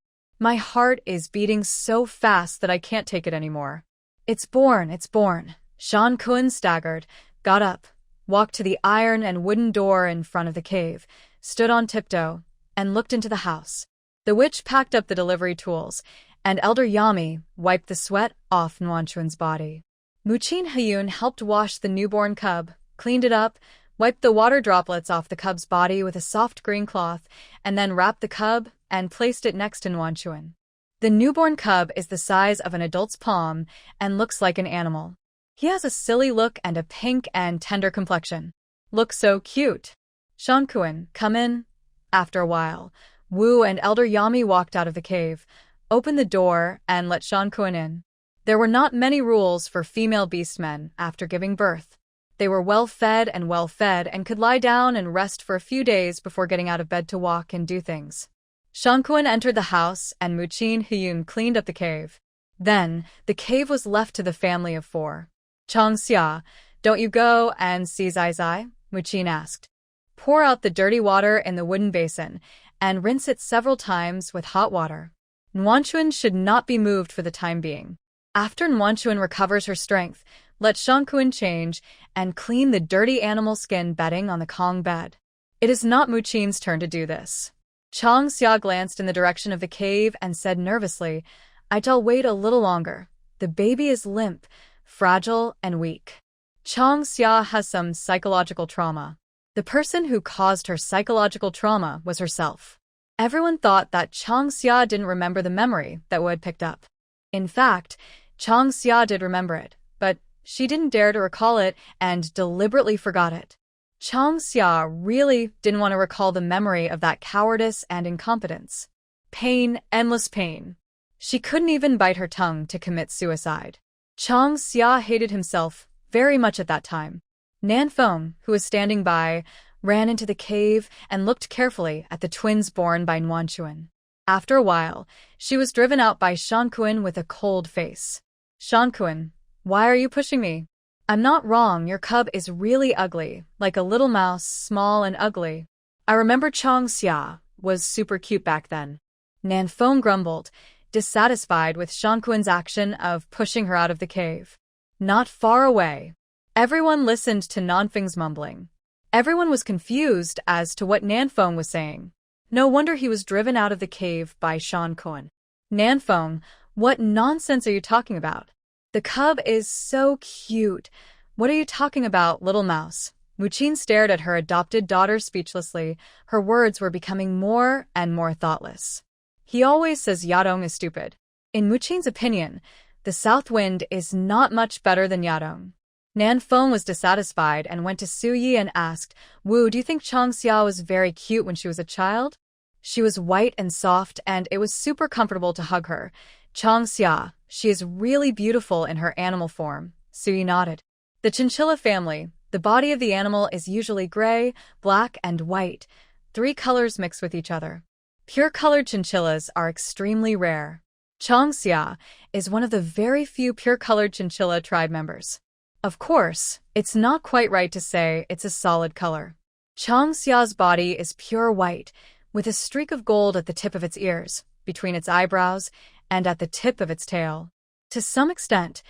My heart is beating so fast that I can't take it anymore. It's born, it's born. Sean Kun staggered, got up, walked to the iron and wooden door in front of the cave, stood on tiptoe, and looked into the house. The witch packed up the delivery tools, and Elder Yami wiped the sweat off Nwanchuan's body. Muchin Hyun helped wash the newborn cub, cleaned it up, wiped the water droplets off the cub's body with a soft green cloth, and then wrapped the cub and placed it next to Nwanchuan. The newborn cub is the size of an adult's palm and looks like an animal. He has a silly look and a pink and tender complexion. Looks so cute. Shankuan, come in. After a while, Wu and Elder Yami walked out of the cave, opened the door, and let Shankuan in. There were not many rules for female beastmen after giving birth. They were well-fed and could lie down and rest for a few days before getting out of bed to walk and do things. Shankuan entered the house and Muchin Hyun cleaned up the cave. Then, the cave was left to the family of 4. Chang Xia, don't you go and see Zai Zai? Muchin asked. Pour out the dirty water in the wooden basin and rinse it several times with hot water. Nwanchuan should not be moved for the time being. After Nwanchuan recovers her strength, let Shankuan change and clean the dirty animal skin bedding on the Kong bed. It is not Muchin's turn to do this. Chang Xia glanced in the direction of the cave and said nervously, I'll wait a little longer. The baby is limp, fragile, and weak. Chang Xia has some psychological trauma. The person who caused her psychological trauma was herself. Everyone thought that Chang Xia didn't remember the memory that Wu had picked up. In fact, Chang Xia did remember it, but she didn't dare to recall it and deliberately forgot it. Chang Xia really didn't want to recall the memory of that cowardice and incompetence. Pain, endless pain. She couldn't even bite her tongue to commit suicide. Chang Xia hated himself very much at that time. Nan Feng, who was standing by, ran into the cave and looked carefully at the twins born by Nwanchuan. After a while, she was driven out by Shankuan with a cold face. Shankuan, why are you pushing me? I'm not wrong, your cub is really ugly, like a little mouse, small and ugly. I remember Chang Xia was super cute back then. Nan Feng grumbled, dissatisfied with Shankuan's action of pushing her out of the cave. Not far away. Everyone listened to Nanfeng's mumbling. Everyone was confused as to what Nanfeng was saying. No wonder he was driven out of the cave by Shankuan. Nanfeng, what nonsense are you talking about? The cub is so cute. What are you talking about, little mouse? Muchin stared at her adopted daughter speechlessly. Her words were becoming more and more thoughtless. He always says Yadong is stupid. In Muchin's opinion, the south wind is not much better than Yadong. Nan Feng was dissatisfied and went to Su Yi and asked, Wu, do you think Chang Xia was very cute when she was a child? She was white and soft, and it was super comfortable to hug her. Chang Xia, she is really beautiful in her animal form. Su Yi nodded. The chinchilla family, the body of the animal is usually gray, black, and white, 3 colors mixed with each other. Pure-colored chinchillas are extremely rare. Chang Xia is one of the very few pure-colored chinchilla tribe members. Of course, it's not quite right to say it's a solid color. Chang Xia's body is pure white, with a streak of gold at the tip of its ears, between its eyebrows, and at the tip of its tail. To some extent,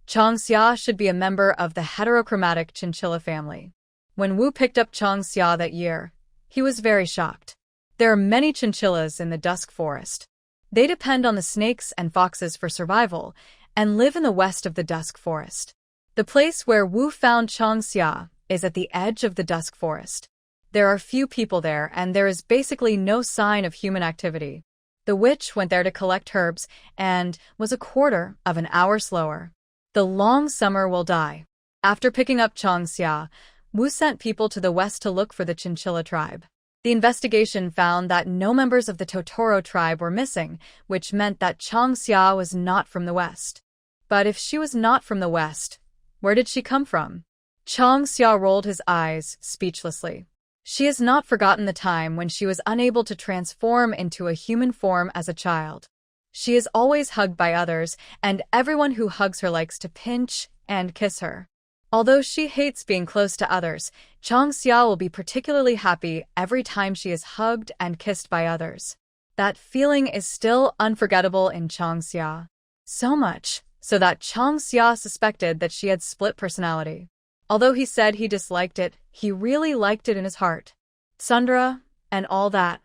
Chang Xia should be a member of the heterochromatic chinchilla family. When Wu picked up Chang Xia that year, he was very shocked. There are many chinchillas in the dusk forest. They depend on the snakes and foxes for survival, and live in the west of the dusk forest. The place where Wu found Chang Xia is at the edge of the dusk forest. There are few people there, and there is basically no sign of human activity. The witch went there to collect herbs and was a quarter of an hour slower. The long summer will die. After picking up Chang Xia, Wu sent people to the west to look for the chinchilla tribe. The investigation found that no members of the Totoro tribe were missing, which meant that Chang Xia was not from the west. But if she was not from the west, where did she come from? Chang Xia rolled his eyes speechlessly. She has not forgotten the time when she was unable to transform into a human form as a child. She is always hugged by others, and everyone who hugs her likes to pinch and kiss her. Although she hates being close to others, Chang Xia will be particularly happy every time she is hugged and kissed by others. That feeling is still unforgettable in Changxia. So much so that Changxia suspected that she had split personality. Although he said he disliked it, he really liked it in his heart. Tsundere, and all that.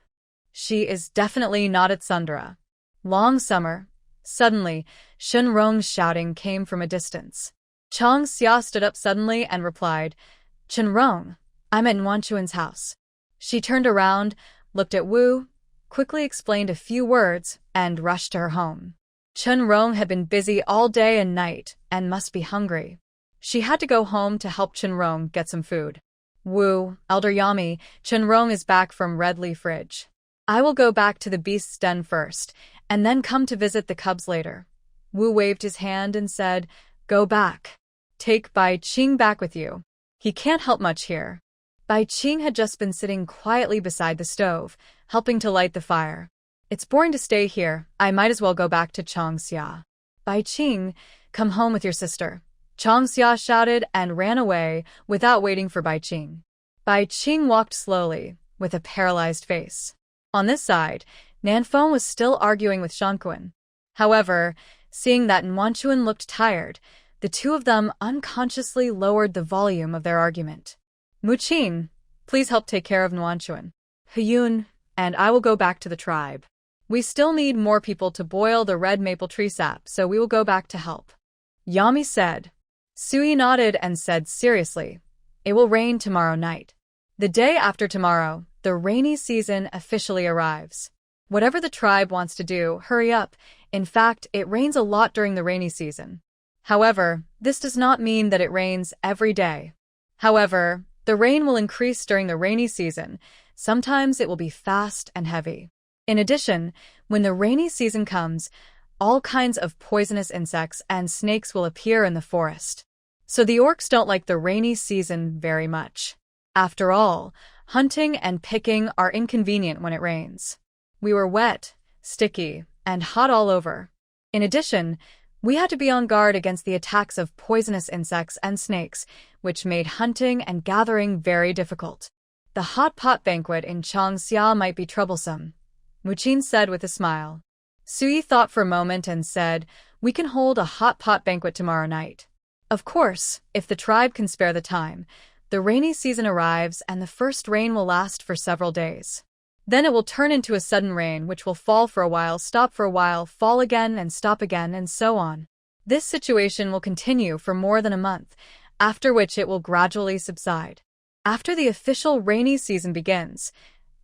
She is definitely not at Tsundere. Long summer. Suddenly, Shenrong's shouting came from a distance. Changxia stood up suddenly and replied, "Shenrong, I'm at Wanchuan's house." She turned around, looked at Wu, quickly explained a few words, and rushed to her home. Shenrong had been busy all day and night and must be hungry. She had to go home to help Shenrong get some food. "Wu, Elder Yami, Shenrong is back from Red Leaf Ridge. I will go back to the beast's den first, and then come to visit the cubs later." Wu waved his hand and said, "Go back. Take Bai Qing back with you. He can't help much here." Bai Qing had just been sitting quietly beside the stove, helping to light the fire. "It's boring to stay here. I might as well go back to Changxia." "Bai Qing, come home with your sister." Changxia shouted and ran away without waiting for Bai Qing. Bai Qing walked slowly, with a paralyzed face. On this side, Nanfeng was still arguing with Shanquan. However, seeing that Wanchuan looked tired, the two of them unconsciously lowered the volume of their argument. "Muqin, please help take care of Wanchuan. Huyun, and I will go back to the tribe. We still need more people to boil the red maple tree sap, so we will go back to help." Yami said. Sui nodded and said seriously, "It will rain tomorrow night." The day after tomorrow, the rainy season officially arrives. Whatever the tribe wants to do, hurry up. In fact, it rains a lot during the rainy season. However, this does not mean that it rains every day. However, the rain will increase during the rainy season. Sometimes it will be fast and heavy. In addition, when the rainy season comes, all kinds of poisonous insects and snakes will appear in the forest. So the orcs don't like the rainy season very much. After all, hunting and picking are inconvenient when it rains. We were wet, sticky, and hot all over. In addition, we had to be on guard against the attacks of poisonous insects and snakes, which made hunting and gathering very difficult. The hot pot banquet in Changxia might be troublesome, Muqin said with a smile. Sui thought for a moment and said, "We can hold a hot pot banquet tomorrow night." Of course, if the tribe can spare the time. The rainy season arrives and the first rain will last for several days. Then it will turn into a sudden rain which will fall for a while, stop for a while, fall again and stop again, and so on. This situation will continue for more than a month, after which it will gradually subside. After the official rainy season begins,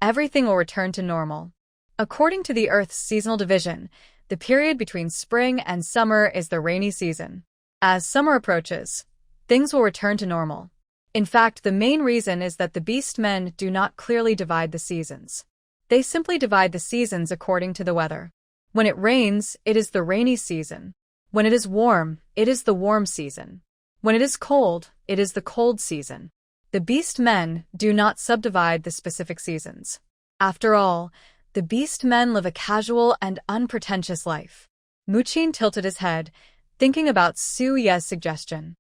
everything will return to normal. According to the Earth's seasonal division, the period between spring and summer is the rainy season. As summer approaches, things will return to normal. In fact, the main reason is that the beast men do not clearly divide the seasons. They simply divide the seasons according to the weather. When it rains, it is the rainy season. When it is warm, it is the warm season. When it is cold, it is the cold season. The beast men do not subdivide the specific seasons. After all, the beast men live a casual and unpretentious life. Muqin tilted his head, thinking about Su Ye's suggestion.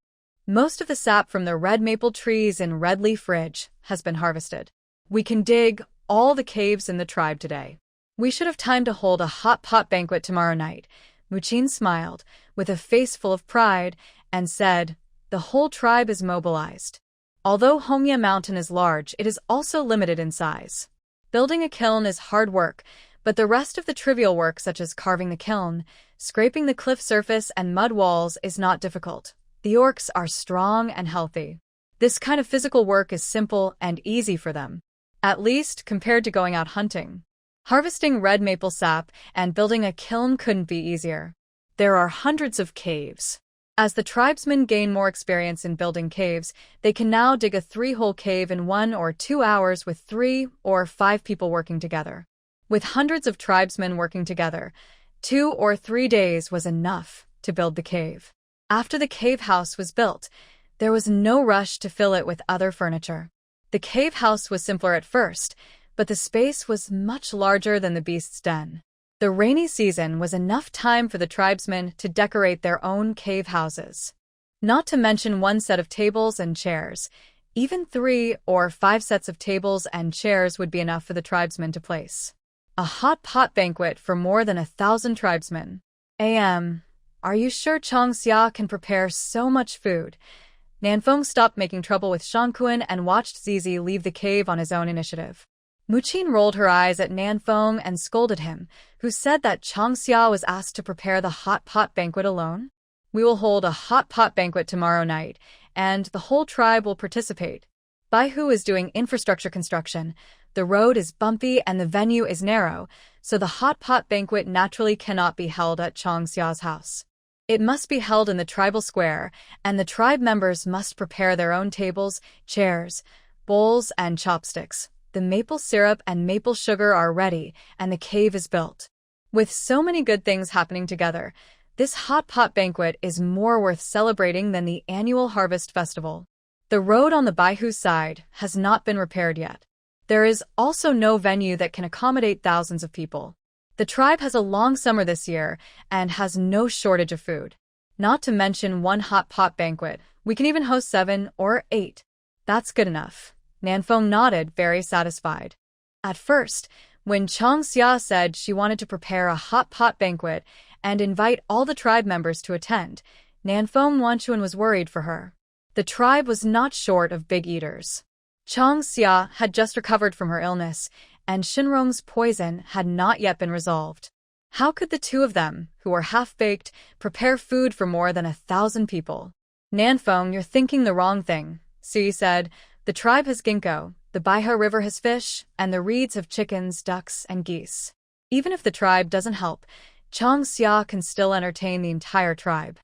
Most of the sap from the red maple trees in Red Leaf Ridge has been harvested. We can dig all the caves in the tribe today. We should have time to hold a hot pot banquet tomorrow night. Muqin smiled, with a face full of pride, and said, "The whole tribe is mobilized." Although Hongya Mountain is large, it is also limited in size. Building a kiln is hard work, but the rest of the trivial work such as carving the kiln, scraping the cliff surface and mud walls is not difficult. The orcs are strong and healthy. This kind of physical work is simple and easy for them, at least compared to going out hunting. Harvesting red maple sap and building a kiln couldn't be easier. There are hundreds of caves. As the tribesmen gain more experience in building caves, they can now dig a 3-hole cave in 1 or 2 hours with 3 or 5 people working together. With hundreds of tribesmen working together, 2 or 3 days was enough to build the cave. After the cave house was built, there was no rush to fill it with other furniture. The cave house was simpler at first, but the space was much larger than the beast's den. The rainy season was enough time for the tribesmen to decorate their own cave houses. Not to mention 1 set of tables and chairs. Even 3 or 5 sets of tables and chairs would be enough for the tribesmen to place. A hot pot banquet for more than 1,000 tribesmen. Are you sure Chang Xia can prepare so much food? Nanfeng stopped making trouble with Shangquan and watched Zizi leave the cave on his own initiative. Muqin rolled her eyes at Nanfeng and scolded him, who said that Chang Xia was asked to prepare the hot pot banquet alone. We will hold a hot pot banquet tomorrow night, and the whole tribe will participate. Baihu is doing infrastructure construction. The road is bumpy and the venue is narrow, so the hot pot banquet naturally cannot be held at Chang Xia's house. It must be held in the tribal square, and the tribe members must prepare their own tables, chairs, bowls, and chopsticks. The maple syrup and maple sugar are ready, and the cave is built. With so many good things happening together, this hot pot banquet is more worth celebrating than the annual harvest festival. The road on the Baihu side has not been repaired yet. There is also no venue that can accommodate thousands of people. The tribe has a long summer this year and has no shortage of food. Not to mention one hot pot banquet. We can even host 7 or 8. That's good enough. Nanfeng nodded, very satisfied. At first, when Chang Xia said she wanted to prepare a hot pot banquet and invite all the tribe members to attend, Nanfeng Wanchuan was worried for her. The tribe was not short of big eaters. Chang Xia had just recovered from her illness, and Shinrong's poison had not yet been resolved. How could the two of them, who were half-baked, prepare food for more than 1,000 people? Nanfeng, you're thinking the wrong thing, Sui said. The tribe has ginkgo, the Baihe River has fish, and the reeds have chickens, ducks, and geese. Even if the tribe doesn't help, Chang Xia can still entertain the entire tribe.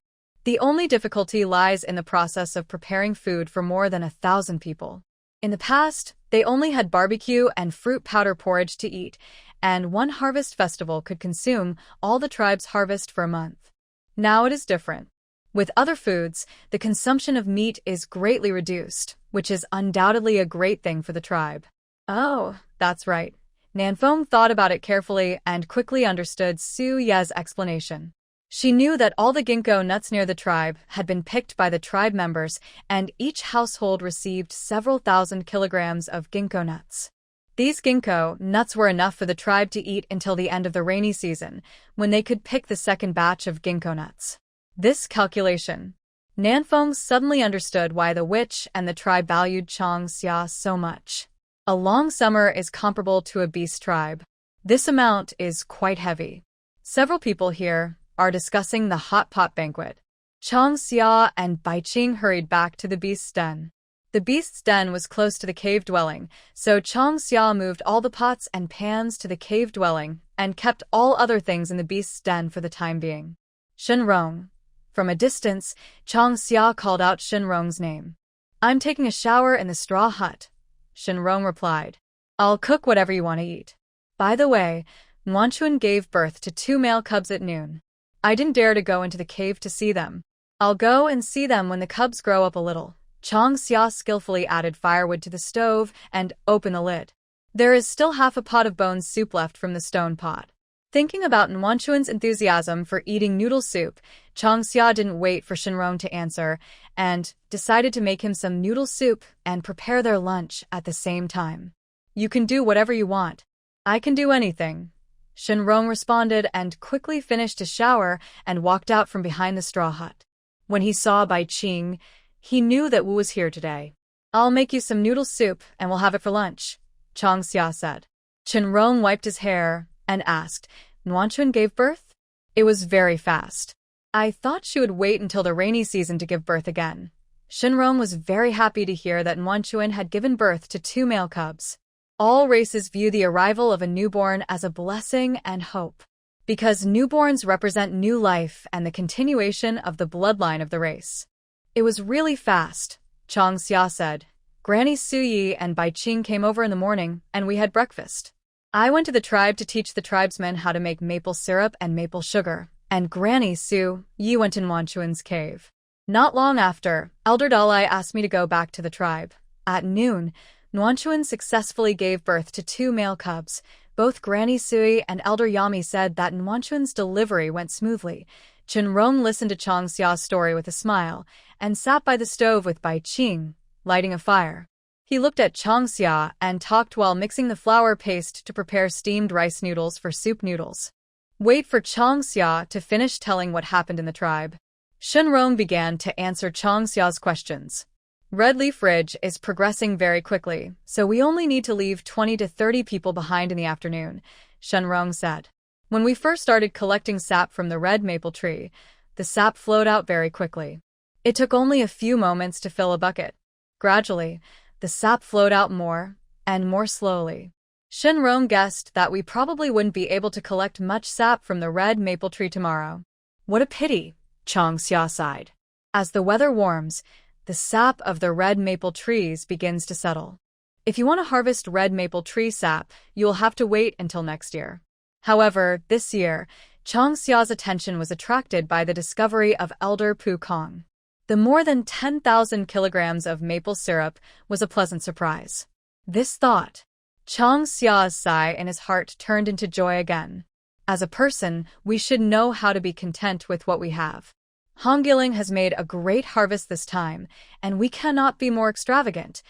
The only difficulty lies in the process of preparing food for more than 1,000 people. In the past, they only had barbecue and fruit powder porridge to eat, and one harvest festival could consume all the tribe's harvest for a month. Now it is different. With other foods, the consumption of meat is greatly reduced, which is undoubtedly a great thing for the tribe. Oh, that's right. Nanfeng thought about it carefully and quickly understood Su Ye's explanation. She knew that all the ginkgo nuts near the tribe had been picked by the tribe members, and each household received several thousand kilograms of ginkgo nuts. These ginkgo nuts were enough for the tribe to eat until the end of the rainy season, when they could pick the second batch of ginkgo nuts. This calculation. Nanfeng suddenly understood why the witch and the tribe valued Chang Xia so much. A long summer is comparable to a beast tribe. This amount is quite heavy. Several people here are discussing the hot pot banquet. Chang Xia and Baiqing hurried back to the beast's den. The beast's den was close to the cave dwelling, so Chang Xia moved all the pots and pans to the cave dwelling and kept all other things in the beast's den for the time being. Shinrong. From a distance, Chang Xia called out Shinrong's name. I'm taking a shower in the straw hut, Shinrong replied. I'll cook whatever you want to eat. By the way, Wanchuan gave birth to 2 male cubs at noon. I didn't dare to go into the cave to see them. I'll go and see them when the cubs grow up a little. Chang Xia skillfully added firewood to the stove and opened the lid. There is still half a pot of bone soup left from the stone pot. Thinking about Wanchuan's enthusiasm for eating noodle soup, Chang Xia didn't wait for Shinrong to answer and decided to make him some noodle soup and prepare their lunch at the same time. You can do whatever you want. I can do anything, Shinrong responded and quickly finished his shower and walked out from behind the straw hut. When he saw Baiqing, he knew that Wu was here today. I'll make you some noodle soup and we'll have it for lunch, Chang Xia said. Shinrong wiped his hair and asked, Wanchuan gave birth? It was very fast. I thought she would wait until the rainy season to give birth again. Shinrong was very happy to hear that Wanchuan had given birth to 2 male cubs. All races view the arrival of a newborn as a blessing and hope, because newborns represent new life and the continuation of the bloodline of the race. It was really fast, Chang Xia said. Granny Suyi and Baiqing came over in the morning, and we had breakfast. I went to the tribe to teach the tribesmen how to make maple syrup and maple sugar, and Granny Su Yi went in Wanchuan's cave. Not long after, Elder Dalai asked me to go back to the tribe. At noon, Wanchuan successfully gave birth to 2 male cubs. Both Granny Sui and Elder Yami said that Wanchuan's delivery went smoothly. Shinrong listened to Chang Xia's story with a smile and sat by the stove with Baiqing, lighting a fire. He looked at Changxia and talked while mixing the flour paste to prepare steamed rice noodles for soup noodles. Wait for Changxia to finish telling what happened in the tribe. Shenrong began to answer Changxia's questions. Red Leaf Ridge is progressing very quickly, so we only need to leave 20 to 30 people behind in the afternoon, Shenrong said. When we first started collecting sap from the red maple tree, the sap flowed out very quickly. It took only a few moments to fill a bucket. Gradually, the sap flowed out more and more slowly. Shenrong guessed that we probably wouldn't be able to collect much sap from the red maple tree tomorrow. What a pity, Changxia sighed. As the weather warms, the sap of the red maple trees begins to settle. If you want to harvest red maple tree sap, you will have to wait until next year. However, this year, Changxia's attention was attracted by the discovery of Elder Pu Kong. The more than 10,000 kilograms of maple syrup was a pleasant surprise. This thought, Changxia's sigh in his heart turned into joy again. As a person, we should know how to be content with what we have. Hongyiling has made a great harvest this time, and we cannot be more extravagant,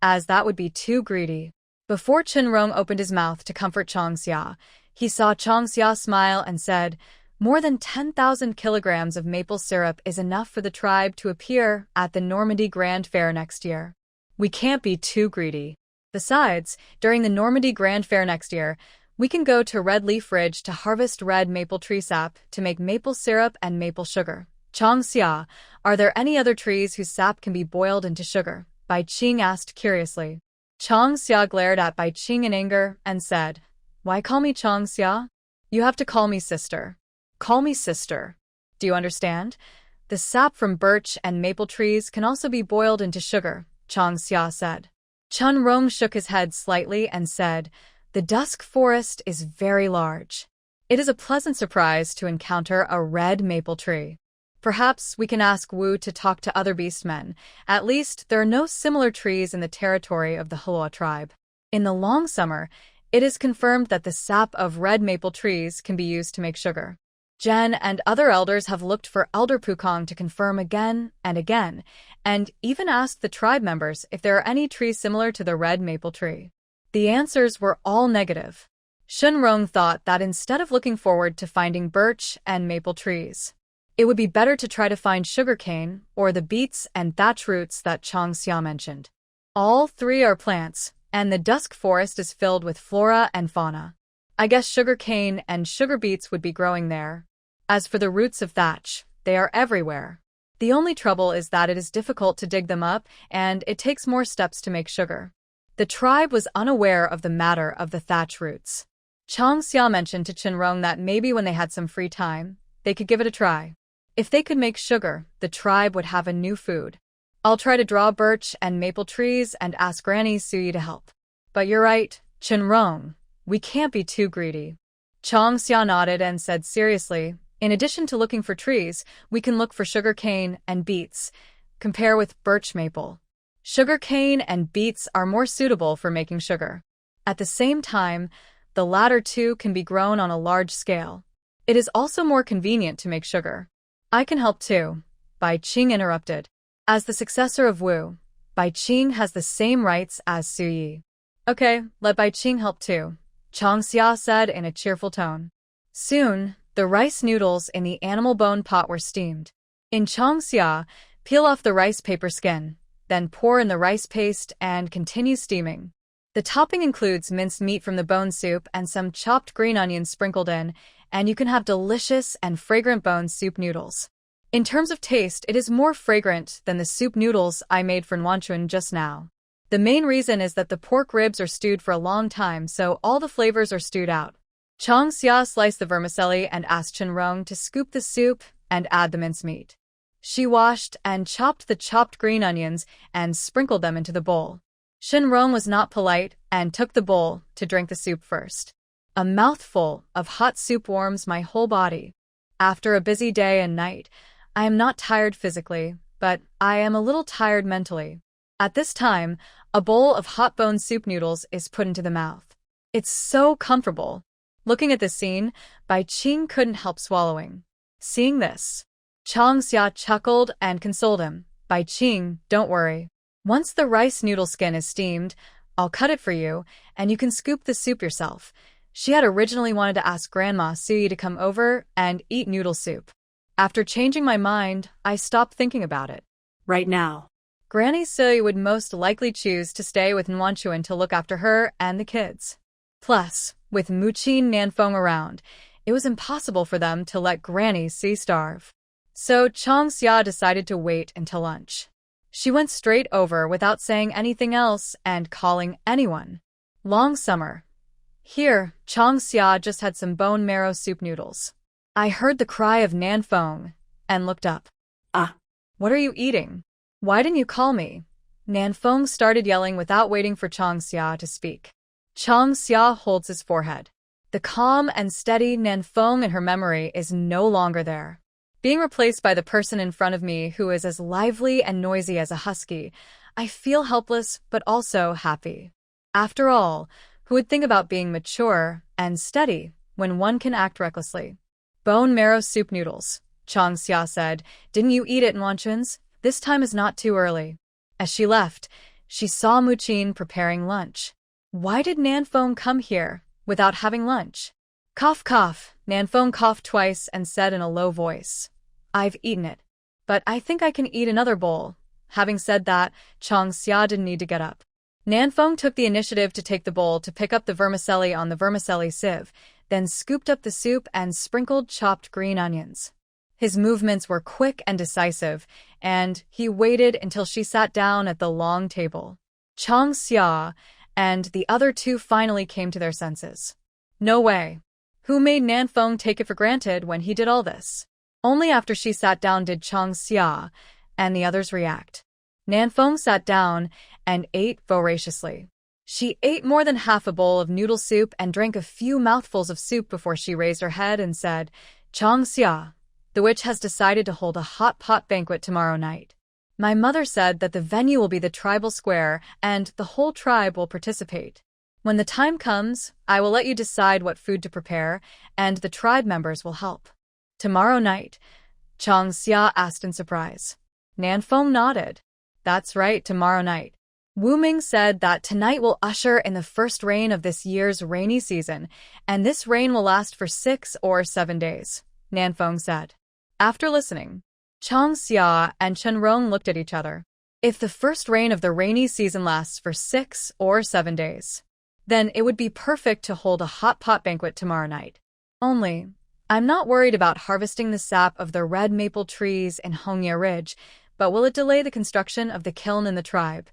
as that would be too greedy. Before Shenrong opened his mouth to comfort Changxia, he saw Changxia smile and said, "More than 10,000 kilograms of maple syrup is enough for the tribe to appear at the Normandy Grand Fair next year. We can't be too greedy. Besides, during the Normandy Grand Fair next year, we can go to Red Leaf Ridge to harvest red maple tree sap to make maple syrup and maple sugar." Changxia, are there any other trees whose sap can be boiled into sugar? Bai Qing asked curiously. Changxia glared at Bai Qing in anger and said, "Why call me Changxia? You have to call me sister. Call me sister. Do you understand? The sap from birch and maple trees can also be boiled into sugar," Changxia said. Shenrong shook his head slightly and said, "The dusk forest is very large. It is a pleasant surprise to encounter a red maple tree. Perhaps we can ask Wu to talk to other beastmen. At least there are no similar trees in the territory of the Hulua tribe. In the long summer, it is confirmed that the sap of red maple trees can be used to make sugar." Jen and other elders have looked for Elder Pukong to confirm again, and even asked the tribe members if there are any trees similar to the red maple tree. The answers were all negative. Shenrong thought that instead of looking forward to finding birch and maple trees, it would be better to try to find sugarcane or the beets and thatch roots that Changxia mentioned. All three are plants, and the dusk forest is filled with flora and fauna. I guess sugarcane and sugar beets would be growing there. As for the roots of thatch, they are everywhere. The only trouble is that it is difficult to dig them up, and it takes more steps to make sugar. The tribe was unaware of the matter of the thatch roots. Changxia mentioned to Shenrong that maybe when they had some free time, they could give it a try. If they could make sugar, the tribe would have a new food. I'll try to draw birch and maple trees and ask Granny Suyi to help. But you're right, Shenrong, we can't be too greedy. Changxia nodded and said seriously, in addition to looking for trees, we can look for sugarcane and beets. Compare with birch maple. Sugarcane and beets are more suitable for making sugar. At the same time, the latter two can be grown on a large scale. It is also more convenient to make sugar. I can help too, Bai Qing interrupted. As the successor of Wu, Bai Qing has the same rights as Suyi. Okay, let Bai Qing help too, Changxia said in a cheerful tone. Soon, the rice noodles in the animal bone pot were steamed. In Changxia, peel off the rice paper skin, then pour in the rice paste and continue steaming. The topping includes minced meat from the bone soup and some chopped green onions sprinkled in, and you can have delicious and fragrant bone soup noodles. In terms of taste, it is more fragrant than the soup noodles I made for Nuanchun just now. The main reason is that the pork ribs are stewed for a long time, so all the flavors are stewed out. Changxia sliced the vermicelli and asked Shenrong to scoop the soup and add the mincemeat. She washed and chopped the chopped green onions and sprinkled them into the bowl. Shenrong was not polite and took the bowl to drink the soup first. A mouthful of hot soup warms my whole body. After a busy day and night, I am not tired physically, but I am a little tired mentally. At this time, a bowl of hot bone soup noodles is put into the mouth. It's so comfortable. Looking at this scene, Bai Qing couldn't help swallowing. Seeing this, Changxia chuckled and consoled him. Bai Qing, don't worry. Once the rice noodle skin is steamed, I'll cut it for you, and you can scoop the soup yourself. She had originally wanted to ask Grandma Sui to come over and eat noodle soup. After changing my mind, I stopped thinking about it. Right now. Granny Sui would most likely choose to stay with Nwanchuan to look after her and the kids. Plus, with Muchin Nanfeng around, it was impossible for them to let Granny Sui starve. So Chang Xia decided to wait until lunch. She went straight over without saying anything else and calling anyone. Long summer. Here, Chang Xia just had some bone marrow soup noodles. I heard the cry of Nanfeng and looked up. Ah. What are you eating? Why didn't you call me? Nanfeng started yelling without waiting for Chang Xia to speak. Chang Xia holds his forehead. The calm and steady Nanfeng in her memory is no longer there. Being replaced by the person in front of me who is as lively and noisy as a husky, I feel helpless but also happy. After all, who would think about being mature and steady when one can act recklessly? Bone marrow soup noodles, Chang Xia said. Didn't you eat it, Nwanchuans? This time is not too early. As she left, she saw Muchin preparing lunch. Why did Nanfeng come here without having lunch? Cough, cough. Nanfeng coughed twice and said in a low voice, I've eaten it. But I think I can eat another bowl. Having said that, Chang Xia didn't need to get up. Nanfeng took the initiative to take the bowl to pick up the vermicelli on the vermicelli sieve, then scooped up the soup and sprinkled chopped green onions. His movements were quick and decisive, and he waited until she sat down at the long table. Chang Xia and the other two finally came to their senses. No way. Who made Nanfeng take it for granted when he did all this? Only after she sat down did Chang Xia and the others react. Nanfeng sat down and ate voraciously. She ate more than half a bowl of noodle soup and drank a few mouthfuls of soup before she raised her head and said, Chang Xia, the witch has decided to hold a hot pot banquet tomorrow night. My mother said that the venue will be the tribal square and the whole tribe will participate. When the time comes, I will let you decide what food to prepare, and the tribe members will help. Tomorrow night? Chang Xia asked in surprise. Nanfeng nodded. That's right, tomorrow night. Wu Ming said that tonight will usher in the first rain of this year's rainy season, and this rain will last for 6 or 7 days, Nanfeng said. After listening, Chang Xia and Chen Rong looked at each other. If the first rain of the rainy season lasts for 6 or 7 days, then it would be perfect to hold a hot pot banquet tomorrow night. Only, I'm not worried about harvesting the sap of the red maple trees in Hongye Ridge, but will it delay the construction of the kiln in the tribe?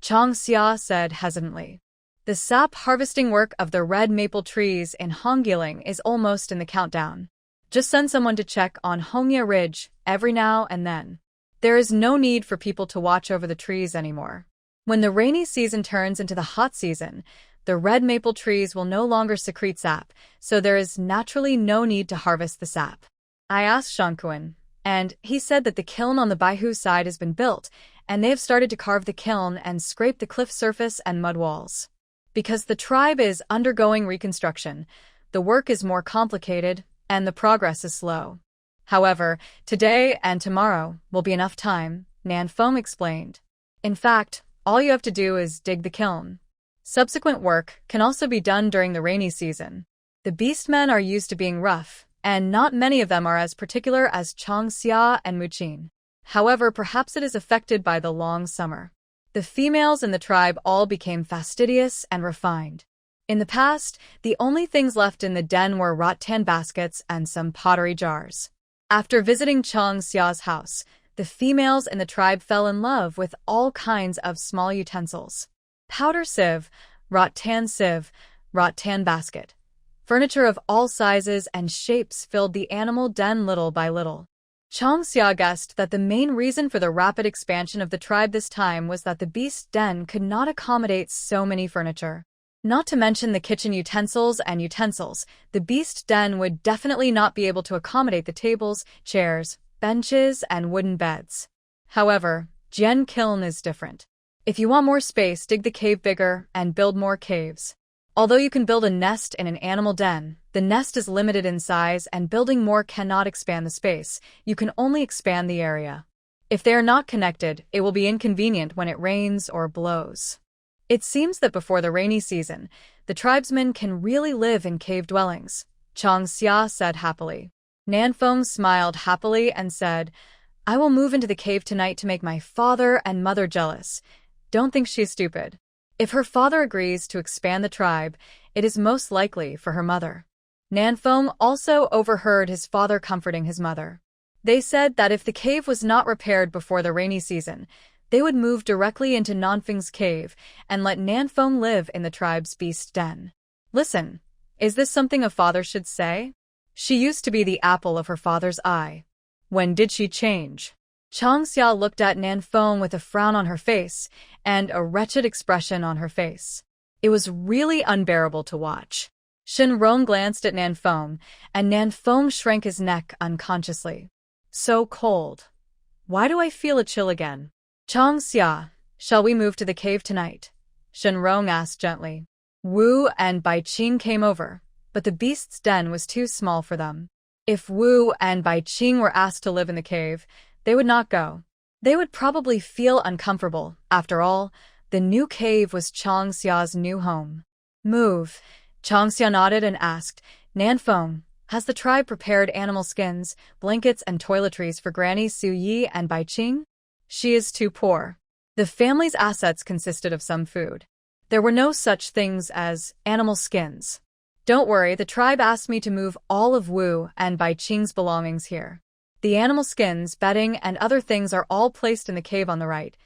Chang Xia said hesitantly. The sap harvesting work of the red maple trees in Hongyiling is almost in the countdown. Just send someone to check on Hongye Ridge every now and then. There is no need for people to watch over the trees anymore. When the rainy season turns into the hot season, the red maple trees will no longer secrete sap, so there is naturally no need to harvest the sap. I asked Shangkuan, and he said that the kiln on the Baihu side has been built, and they have started to carve the kiln and scrape the cliff surface and mud walls. Because the tribe is undergoing reconstruction, the work is more complicated, and the progress is slow. However, today and tomorrow will be enough time, Nanfeng explained. In fact, all you have to do is dig the kiln. Subsequent work can also be done during the rainy season. The beastmen are used to being rough, and not many of them are as particular as Chang Xia and Muchin. However, perhaps it is affected by the long summer. The females in the tribe all became fastidious and refined. In the past, the only things left in the den were rattan baskets and some pottery jars. After visiting Chang Xia's house, the females in the tribe fell in love with all kinds of small utensils. Powder sieve, rattan basket. Furniture of all sizes and shapes filled the animal den little by little. Chang Xia guessed that the main reason for the rapid expansion of the tribe this time was that the beast den could not accommodate so many furniture. Not to mention the kitchen utensils, the beast den would definitely not be able to accommodate the tables, chairs, benches, and wooden beds. However, Jian Kiln is different. If you want more space, dig the cave bigger and build more caves. Although you can build a nest in an animal den, the nest is limited in size and building more cannot expand the space, you can only expand the area. If they are not connected, it will be inconvenient when it rains or blows. It seems that before the rainy season, the tribesmen can really live in cave dwellings, Chang Xia said happily. Nanfeng smiled happily and said, I will move into the cave tonight to make my father and mother jealous. Don't think she's stupid. If her father agrees to expand the tribe, it is most likely for her mother. Nanfeng also overheard his father comforting his mother. They said that if the cave was not repaired before the rainy season, they would move directly into Nanfeng's cave and let Nanfeng live in the tribe's beast den. Listen, is this something a father should say? She used to be the apple of her father's eye. When did she change? Chang Xia looked at Nanfeng with a frown on her face and a wretched expression on her face. It was really unbearable to watch. Shenrong glanced at Nanfeng, and Nanfeng shrank his neck unconsciously. So cold. Why do I feel a chill again? Chang Xia, shall we move to the cave tonight? Shenrong asked gently. Wu and Bai Qing came over, but the beast's den was too small for them. If Wu and Bai Qing were asked to live in the cave, they would not go. They would probably feel uncomfortable. After all, the new cave was Chang Xia's new home. Move. Chang Xia nodded and asked, Nanfeng, has the tribe prepared animal skins, blankets and toiletries for Granny Su Yi and Bai Qing? She is too poor. The family's assets consisted of some food. There were no such things as animal skins. Don't worry, the tribe asked me to move all of Wu and Bai Qing's belongings here. The animal skins, bedding, and other things are all placed in the cave on the right,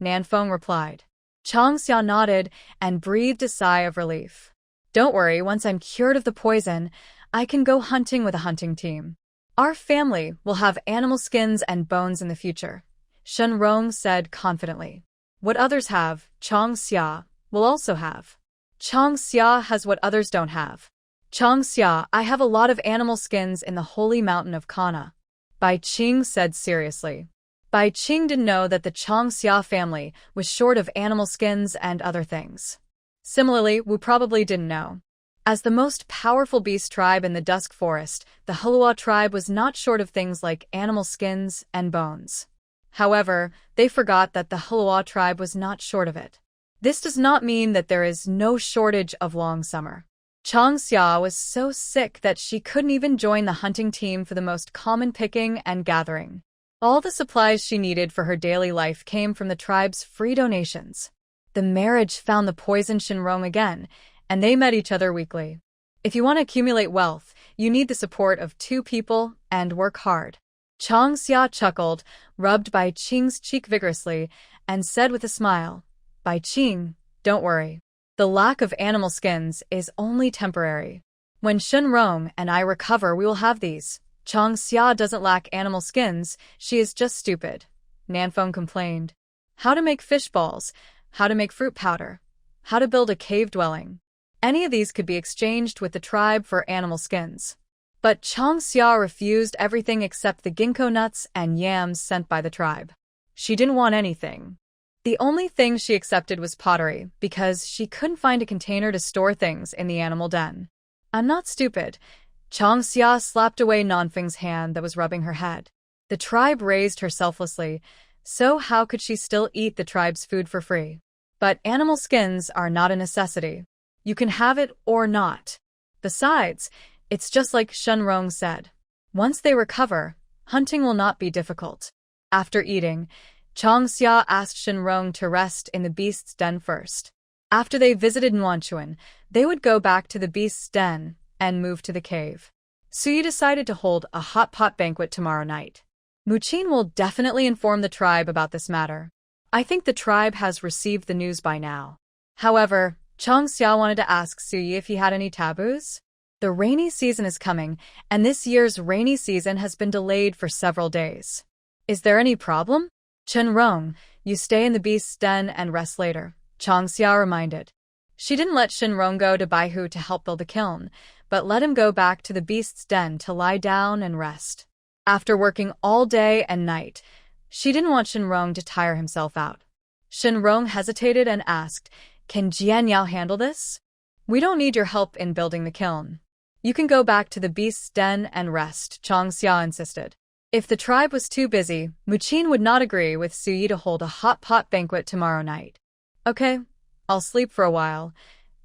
Nanfeng replied. Chang Xia nodded and breathed a sigh of relief. Don't worry, once I'm cured of the poison, I can go hunting with a hunting team. Our family will have animal skins and bones in the future, Shenrong said confidently. What others have, Chang Xia will also have. Chang Xia has what others don't have. Chang Xia, I have a lot of animal skins in the holy mountain of Kana, Bai Qing said seriously. Bai Qing didn't know that the Chang Xia family was short of animal skins and other things. Similarly, Wu probably didn't know. As the most powerful beast tribe in the Dusk Forest, the Hulua tribe was not short of things like animal skins and bones. However, they forgot that the Hulua tribe was not short of it. This does not mean that there is no shortage of long summer. Chang Xia was so sick that she couldn't even join the hunting team for the most common picking and gathering. All the supplies she needed for her daily life came from the tribe's free donations. The marriage found the poison Shenrong again, and they met each other weekly. If you want to accumulate wealth, you need the support of two people and work hard. Chang Xia chuckled, rubbed Bai Qing's cheek vigorously, and said with a smile, Bai Qing, don't worry. The lack of animal skins is only temporary. When Shenrong and I recover, we will have these. Chang Xia doesn't lack animal skins, she is just stupid, Nanfeng complained. How to make fish balls, how to make fruit powder, how to build a cave dwelling. Any of these could be exchanged with the tribe for animal skins. But Chang Xia refused everything except the ginkgo nuts and yams sent by the tribe. She didn't want anything. The only thing she accepted was pottery, because she couldn't find a container to store things in the animal den. I'm not stupid. Chang Xia slapped away Nanfeng's hand that was rubbing her head. The tribe raised her selflessly, so how could she still eat the tribe's food for free? But animal skins are not a necessity. You can have it or not. Besides, it's just like Shenrong said. Once they recover, hunting will not be difficult. After eating, Chang Xia asked Shenrong to rest in the beast's den first. After they visited Nuanchuan, they would go back to the beast's den and move to the cave. Suyi decided to hold a hot pot banquet tomorrow night. Muqin will definitely inform the tribe about this matter. I think the tribe has received the news by now. However, Chang Xia wanted to ask Suyi if he had any taboos. The rainy season is coming, and this year's rainy season has been delayed for several days. Is there any problem? Shenrong, you stay in the beast's den and rest later, Chang Xia reminded. She didn't let Shenrong go to Baihu to help build the kiln, but let him go back to the beast's den to lie down and rest. After working all day and night, she didn't want Shenrong to tire himself out. Shenrong hesitated and asked, Can Jianyao handle this? We don't need your help in building the kiln. You can go back to the beast's den and rest, Chang Xia insisted. If the tribe was too busy, Muchin would not agree with Suyi to hold a hot pot banquet tomorrow night. Okay, I'll sleep for a while.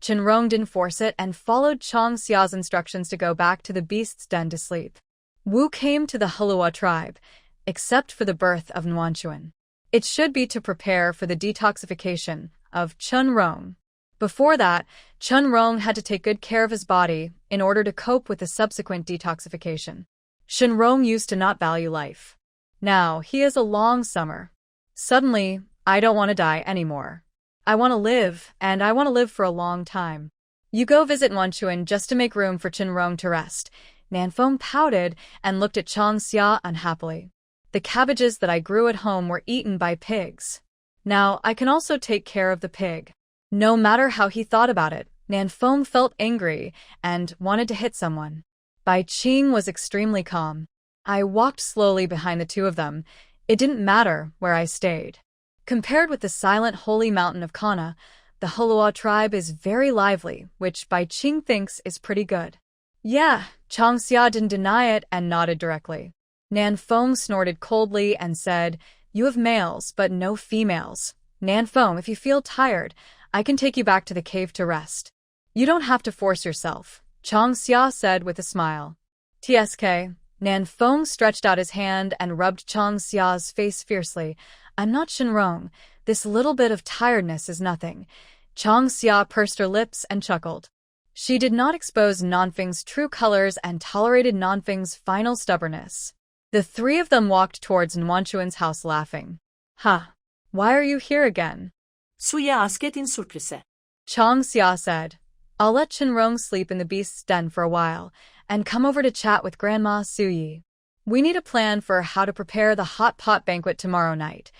Chenrong didn't force it and followed Chang Xia's instructions to go back to the beast's den to sleep. Wu came to the Hulua tribe, except for the birth of Nuanchuan. It should be to prepare for the detoxification of Chenrong. Before that, Chenrong had to take good care of his body in order to cope with the subsequent detoxification. Chenrong used to not value life. Now, he has a long summer. Suddenly, I don't want to die anymore. I want to live, and I want to live for a long time. You go visit Nuanchuan just to make room for Chenrong to rest. Nanfeng pouted and looked at Chang Xia unhappily. The cabbages that I grew at home were eaten by pigs. Now, I can also take care of the pig. No matter how he thought about it, Nanfeng felt angry and wanted to hit someone. Bai Qing was extremely calm. I walked slowly behind the two of them. It didn't matter where I stayed. Compared with the silent holy mountain of Kana, the Hulua tribe is very lively, which Bai Qing thinks is pretty good. Yeah, Chang Xia didn't deny it and nodded directly. Nanfeng snorted coldly and said, "You have males, but no females. Nanfeng, if you feel tired, I can take you back to the cave to rest. You don't have to force yourself," Chang Xia said with a smile. TSK. Nanfeng stretched out his hand and rubbed Chang Xia's face fiercely. "I'm not Chenrong. This little bit of tiredness is nothing." Chang Xia pursed her lips and chuckled. She did not expose Nanfeng's true colors and tolerated Nanfeng's final stubbornness. The three of them walked towards Nuanchuan's house laughing. "Ha! Why are you here again?" Suya asket in surprise. Chang Xia said. "I'll let Chenrong sleep in the beast's den for a while, and come over to chat with Grandma Suyi. We need a plan for how to prepare the hot pot banquet tomorrow night."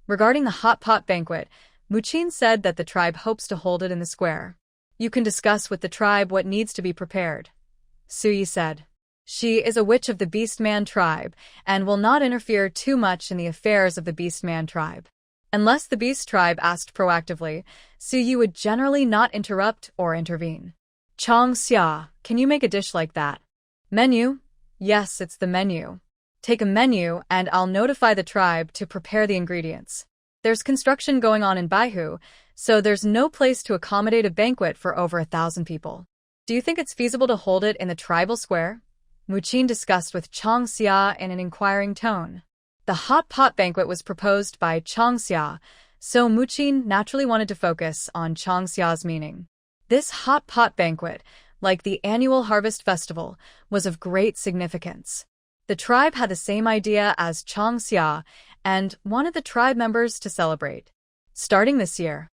Regarding the hot pot banquet, Muchin said that the tribe hopes to hold it in the square. "You can discuss with the tribe what needs to be prepared," Suyi said. She is a witch of the Beastman tribe and will not interfere too much in the affairs of the Beastman tribe. Unless the Beast tribe asked proactively, Suyi would generally not interrupt or intervene. "Chang Xia, can you make a dish like that?" "Menu?" "Yes, it's the menu. Take a menu and I'll notify the tribe to prepare the ingredients. There's construction going on in Baihu, so there's no place to accommodate a banquet for over 1,000 people. Do you think it's feasible to hold it in the tribal square?" Muchin discussed with Chang Xia in an inquiring tone. The hot pot banquet was proposed by Chang Xia, so Muchin naturally wanted to focus on Chang Xia's meaning. This hot pot banquet, like the annual harvest festival, was of great significance. The tribe had the same idea as Chang Xia and wanted the tribe members to celebrate. Starting this year,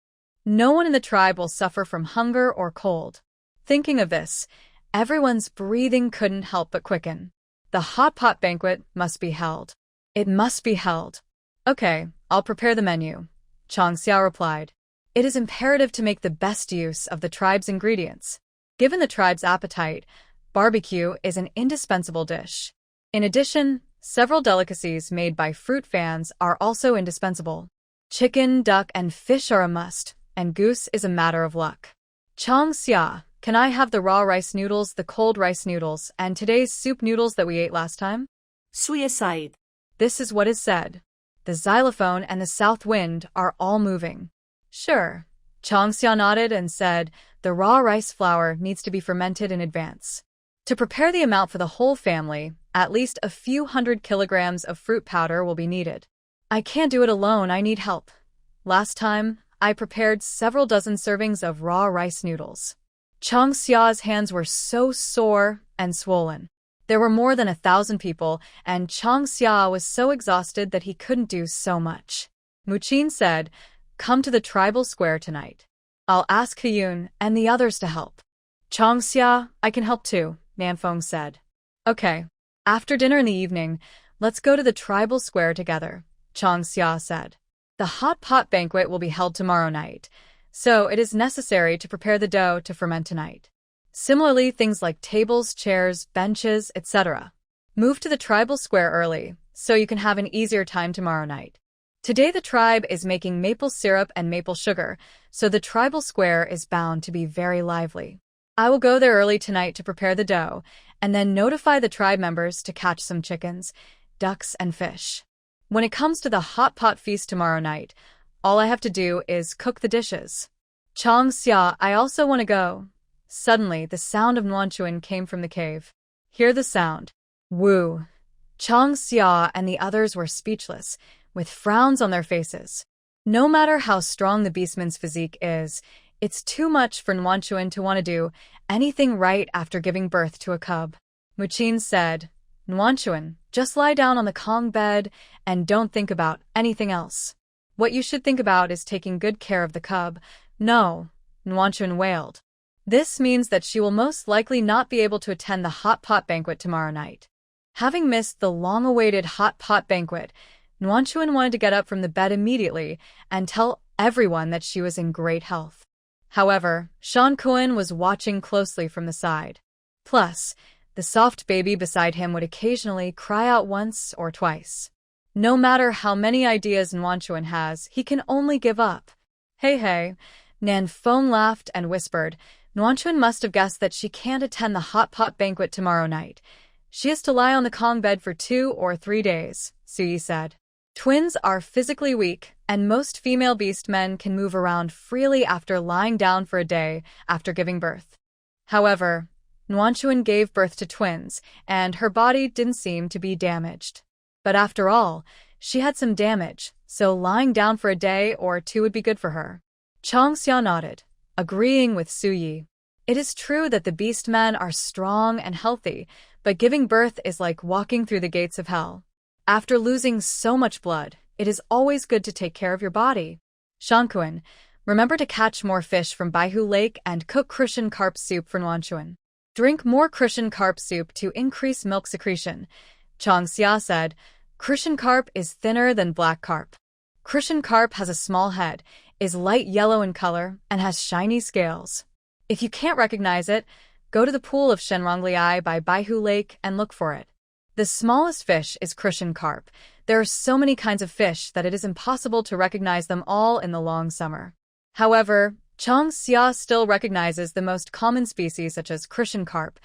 no one in the tribe will suffer from hunger or cold. Thinking of this, everyone's breathing couldn't help but quicken. The hot pot banquet must be held. It must be held. "Okay, I'll prepare the menu," Chang Xia replied. "It is imperative to make the best use of the tribe's ingredients. Given the tribe's appetite, barbecue is an indispensable dish. In addition, several delicacies made by fruit fans are also indispensable. Chicken, duck, and fish are a must, and goose is a matter of luck. Chang Xia, can I have the raw rice noodles, the cold rice noodles, and today's soup noodles that we ate last time?" Suya sighed. This is what is said. The xylophone and the south wind are all moving. "Sure." Chang Xia nodded and said, "The raw rice flour needs to be fermented in advance. To prepare the amount for the whole family, at least a few 100 kilograms of fruit powder will be needed. I can't do it alone, I need help. Last time, I prepared several dozen servings of raw rice noodles." Chang Xia's hands were so sore and swollen. There were more than 1,000 people, and Chang Xia was so exhausted that he couldn't do so much. Muchin said, "Come to the tribal square tonight. I'll ask Heyun and the others to help." "Chang Xia, I can help too," Nanfeng said. "Okay. After dinner in the evening, let's go to the tribal square together," Chang Xia said. "The hot pot banquet will be held tomorrow night, so it is necessary to prepare the dough to ferment tonight. Similarly, things like tables, chairs, benches, etc. Move to the tribal square early, so you can have an easier time tomorrow night. Today the tribe is making maple syrup and maple sugar, so the tribal square is bound to be very lively. I will go there early tonight to prepare the dough, and then notify the tribe members to catch some chickens. ducks and fish. When it comes to the hot pot feast tomorrow night, all I have to do is cook the dishes. Chang Xia, I also want to go. Suddenly, the sound of Nuanchuan came from the cave. Hear the sound. Woo. Chang Xia and the others were speechless, with frowns on their faces. No matter how strong the beastman's physique is, it's too much for Nuanchuan to want to do anything right after giving birth to a cub. Muqin said, Nuanchuan, just lie down on the Kong bed and don't think about anything else. What you should think about is taking good care of the cub. No, Nuanchuan wailed. This means that she will most likely not be able to attend the hot pot banquet tomorrow night. Having missed the long-awaited hot pot banquet, Nuanchuan wanted to get up from the bed immediately and tell everyone that she was in great health. However, Shan Kuan was watching closely from the side. Plus, the soft baby beside him would occasionally cry out once or twice. No matter how many ideas Nuanchuan has, he can only give up. Hey, Nan Feng laughed and whispered, Nuanchuan must have guessed that she can't attend the hot pot banquet tomorrow night. She has to lie on the Kong bed for 2 or 3 days, Suyi said. Twins are physically weak, and most female beast men can move around freely after lying down for a day after giving birth. However, Nuanchuan gave birth to twins, and her body didn't seem to be damaged. But after all, she had some damage, so lying down for a day or 2 would be good for her. Chang Xia nodded, agreeing with Su Yi. It is true that the beast men are strong and healthy, but giving birth is like walking through the gates of hell. After losing so much blood, it is always good to take care of your body. Shankuan, remember to catch more fish from Baihu Lake and cook crucian carp soup for Nuanchuan. Drink more crucian carp soup to increase milk secretion. Chang Xia said, Crucian carp is thinner than black carp. Crucian carp has a small head, is light yellow in color, and has shiny scales. If you can't recognize it, go to the pool of Shenrongliai by Baihu Lake and look for it. The smallest fish is crucian carp. There are so many kinds of fish that it is impossible to recognize them all in the long summer. However, Chang Xia still recognizes the most common species such as crucian carp,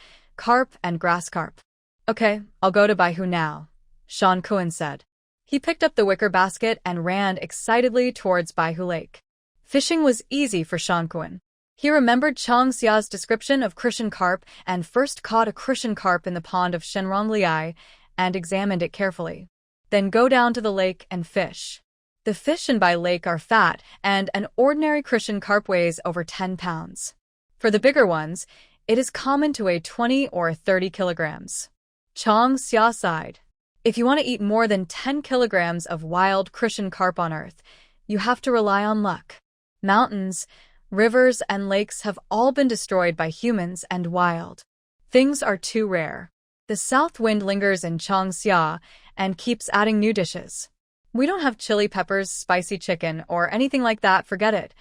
and grass carp. Okay, I'll go to Baihu now, Shan Kuan said. He picked up the wicker basket and ran excitedly towards Baihu Lake. Fishing was easy for Shan Kuan. He remembered Chang Xia's description of crucian carp and first caught a crucian carp in the pond of Shenrongliai and examined it carefully. Then go down to the lake and fish. The fish in Bai Lake are fat, and an ordinary crucian carp weighs over 10 pounds. For the bigger ones, it is common to weigh 20 or 30 kilograms. Chang Xia sighed. If you want to eat more than 10 kilograms of wild crucian carp on Earth, you have to rely on luck. Mountains, rivers, and lakes have all been destroyed by humans and wild. Things are too rare. The south wind lingers in Chang Xia and keeps adding new dishes. We don't have chili peppers, spicy chicken, or anything like that, forget it.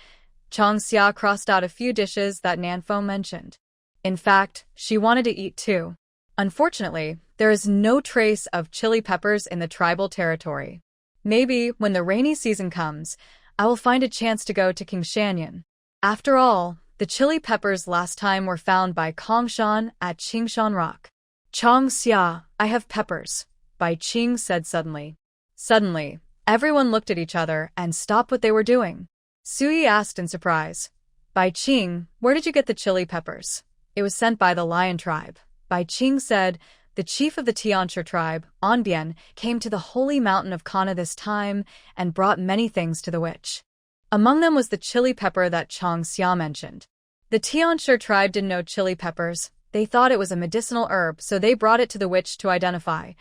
Chang Xia crossed out a few dishes that Nanfeng mentioned. In fact, she wanted to eat too. Unfortunately, there is no trace of chili peppers in the tribal territory. Maybe, when the rainy season comes, I will find a chance to go to King Shanyan. After all, the chili peppers last time were found by Kongshan at Qingshan Rock. Chang Xia, I have peppers, Bai Qing said suddenly. Suddenly, everyone looked at each other and stopped what they were doing. Suyi asked in surprise, Bai Qing, where did you get the chili peppers? It was sent by the Lion tribe. Bai Qing said, the chief of the Tianshi tribe, Anbian, came to the holy mountain of Kana this time and brought many things to the witch. Among them was the chili pepper that Chang Xia mentioned. The Tianshi tribe didn't know chili peppers. They thought it was a medicinal herb, so they brought it to the witch to identify.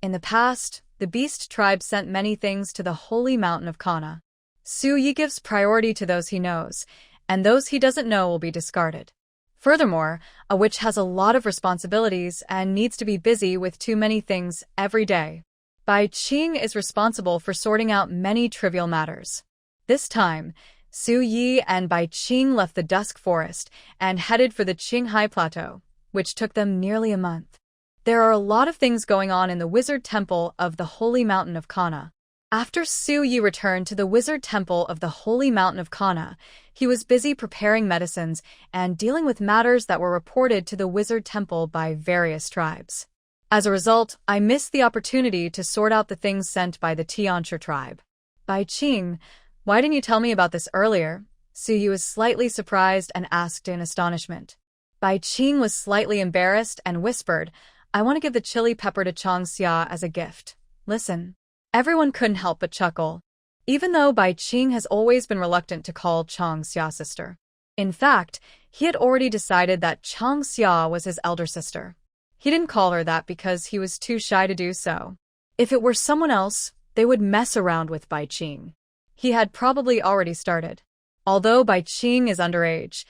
In the past, the beast tribe sent many things to the holy mountain of Kana. Su Yi gives priority to those he knows, and those he doesn't know will be discarded. Furthermore, a witch has a lot of responsibilities and needs to be busy with too many things every day. Bai Qing is responsible for sorting out many trivial matters. This time, Su Yi and Bai Qing left the Dusk Forest and headed for the Qinghai Plateau, which took them nearly a month. There are a lot of things going on in the Wizard Temple of the Holy Mountain of Kana. After Su Yi returned to the Wizard Temple of the Holy Mountain of Kana, he was busy preparing medicines and dealing with matters that were reported to the Wizard Temple by various tribes. As a result, I missed the opportunity to sort out the things sent by the Tianchi tribe. Bai Qing, why didn't you tell me about this earlier? Su Yu was slightly surprised and asked in astonishment. Bai Qing was slightly embarrassed and whispered, I want to give the chili pepper to Chang Xia as a gift. Listen. Everyone couldn't help but chuckle, even though Bai Qing has always been reluctant to call Chang Xia sister. In fact, he had already decided that Chang Xia was his elder sister. He didn't call her that because he was too shy to do so. If it were someone else, they would mess around with Bai Qing. He had probably already started. Although Bai Qing is underage,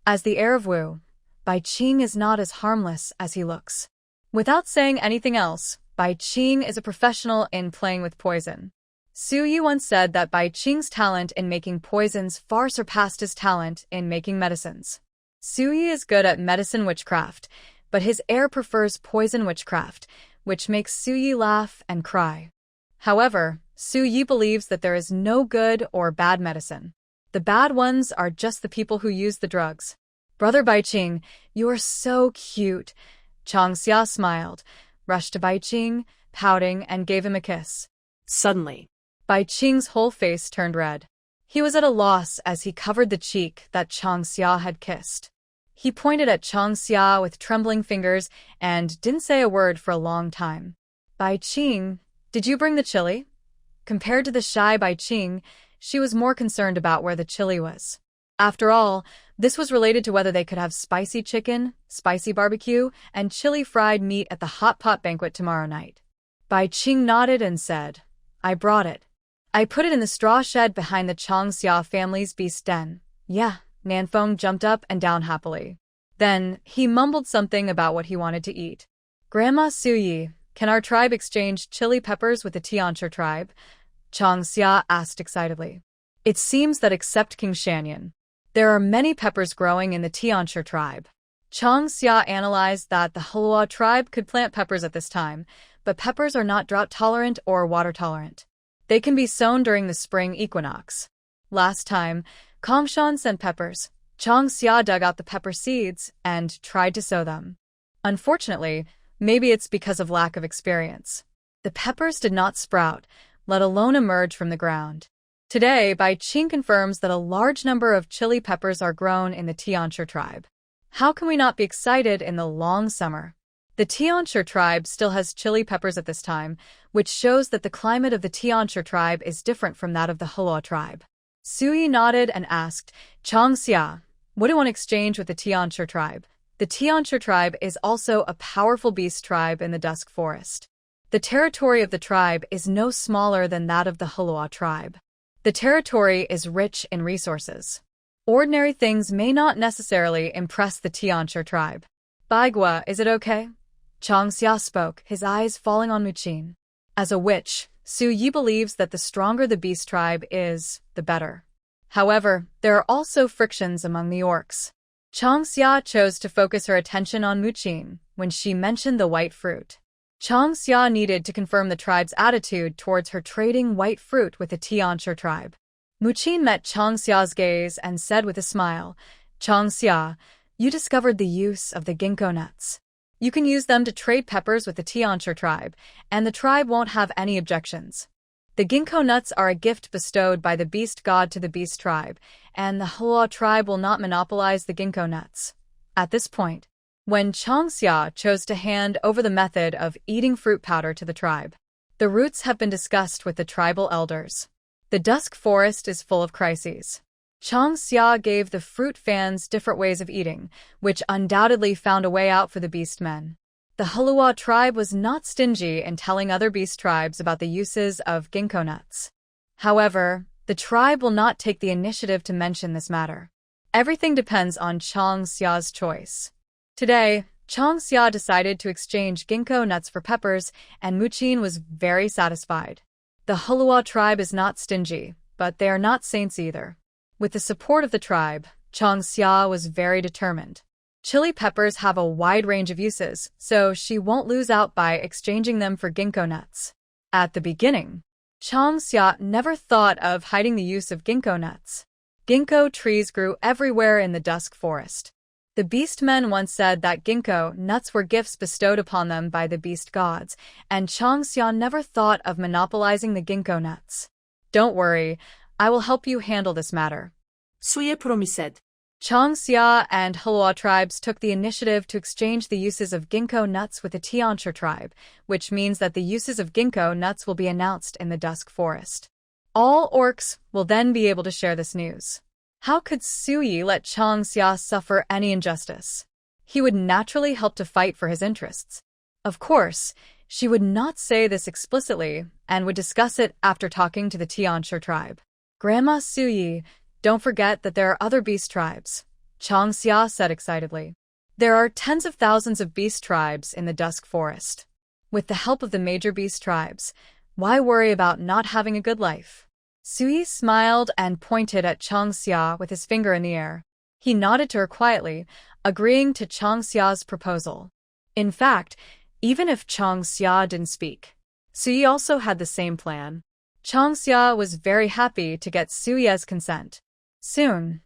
as the heir of Wu, Bai Qing is not as harmless as he looks. Without saying anything else, Bai Qing is a professional in playing with poison. Su Yu once said that Bai Qing's talent in making poisons far surpassed his talent in making medicines. Su Yu is good at medicine witchcraft, but his heir prefers poison witchcraft, which makes Su Yu laugh and cry. However, Su Yu believes that there is no good or bad medicine. The bad ones are just the people who use the drugs. Brother Bai Qing, you are so cute. Chang Xia smiled, rushed to Bai Qing, pouting, and gave him a kiss. Suddenly, Bai Qing's whole face turned red. He was at a loss as he covered the cheek that Chang Xia had kissed. He pointed at Chang Xia with trembling fingers and didn't say a word for a long time. Bai Qing, did you bring the chili? Compared to the shy Bai Qing, she was more concerned about where the chili was. After all, this was related to whether they could have spicy chicken, spicy barbecue, and chili fried meat at the hot pot banquet tomorrow night. Bai Qing nodded and said, I brought it. I put it in the straw shed behind the Chang Xia family's beast den. Yeah, Nanfeng jumped up and down happily. Then, he mumbled something about what he wanted to eat. Grandma Su Yi, can our tribe exchange chili peppers with the Tianchi tribe? Chang Xia asked excitedly. It seems that except King Shanyan, there are many peppers growing in the Tianchi tribe. Chang Xia analyzed that the Halua tribe could plant peppers at this time, but peppers are not drought-tolerant or water-tolerant. They can be sown during the spring equinox. Last time, Kongshan sent peppers. Chang Xia dug out the pepper seeds and tried to sow them. Unfortunately, maybe it's because of lack of experience. The peppers did not sprout, let alone emerge from the ground. Today, Bai Qing confirms that a large number of chili peppers are grown in the Tianchi tribe. How can we not be excited in the long summer? The Tianchi tribe still has chili peppers at this time, which shows that the climate of the Tianchi tribe is different from that of the Halua tribe. Su Yi nodded and asked, Chang Xia, what do you want to exchange with the Tianchi tribe? The Tianchi tribe is also a powerful beast tribe in the Dusk Forest. The territory of the tribe is no smaller than that of the Halua tribe. The territory is rich in resources. Ordinary things may not necessarily impress the Tianchi tribe. Baigua, is it okay? Chang Xia spoke, his eyes falling on Muqin. As a witch, Su Yi believes that the stronger the beast tribe is, the better. However, there are also frictions among the orcs. Chang Xia chose to focus her attention on Muqin when she mentioned the white fruit. Chang Xia needed to confirm the tribe's attitude towards her trading white fruit with the Tianchi tribe. Muqin met Chang Xia's gaze and said with a smile, Chang Xia, you discovered the use of the ginkgo nuts. You can use them to trade peppers with the Tianchi tribe, and the tribe won't have any objections. The ginkgo nuts are a gift bestowed by the beast god to the beast tribe, and the Halua tribe will not monopolize the ginkgo nuts. At this point, when Chang Xia chose to hand over the method of eating fruit powder to the tribe, the roots have been discussed with the tribal elders. The Dusk Forest is full of crises. Chang Xia gave the fruit fans different ways of eating, which undoubtedly found a way out for the beast men. The Halua tribe was not stingy in telling other beast tribes about the uses of ginkgo nuts. However, the tribe will not take the initiative to mention this matter. Everything depends on Chang Xia's choice. Today, Chang Xia decided to exchange ginkgo nuts for peppers, and Muqin was very satisfied. The Halua tribe is not stingy, but they are not saints either. With the support of the tribe, Chang Xia was very determined. Chili peppers have a wide range of uses, so she won't lose out by exchanging them for ginkgo nuts. At the beginning, Chang Xia never thought of hiding the use of ginkgo nuts. Ginkgo trees grew everywhere in the Dusk Forest. The The beast men once said that ginkgo nuts were gifts bestowed upon them by the beast gods, and Changxia never thought of monopolizing the ginkgo nuts. Don't worry, I will help you handle this matter. Suye promised. Changxia and Halua tribes took the initiative to exchange the uses of ginkgo nuts with the Tianchi tribe, which means that the uses of ginkgo nuts will be announced in the Dusk Forest. All orcs will then be able to share this news. How could Suyi let Changxia suffer any injustice? He would naturally help to fight for his interests. Of course, she would not say this explicitly and would discuss it after talking to the Tianchi tribe. Grandma Suyi, don't forget that there are other beast tribes, Changxia said excitedly. There are tens of thousands of beast tribes in the Dusk Forest. With the help of the major beast tribes, why worry about not having a good life? Suyi smiled and pointed at Changxia with his finger in the air. He nodded to her quietly, agreeing to Changxia's proposal. In fact, even if Changxia didn't speak, Suyi also had the same plan. Changxia was very happy to get Suyi's consent. Soon,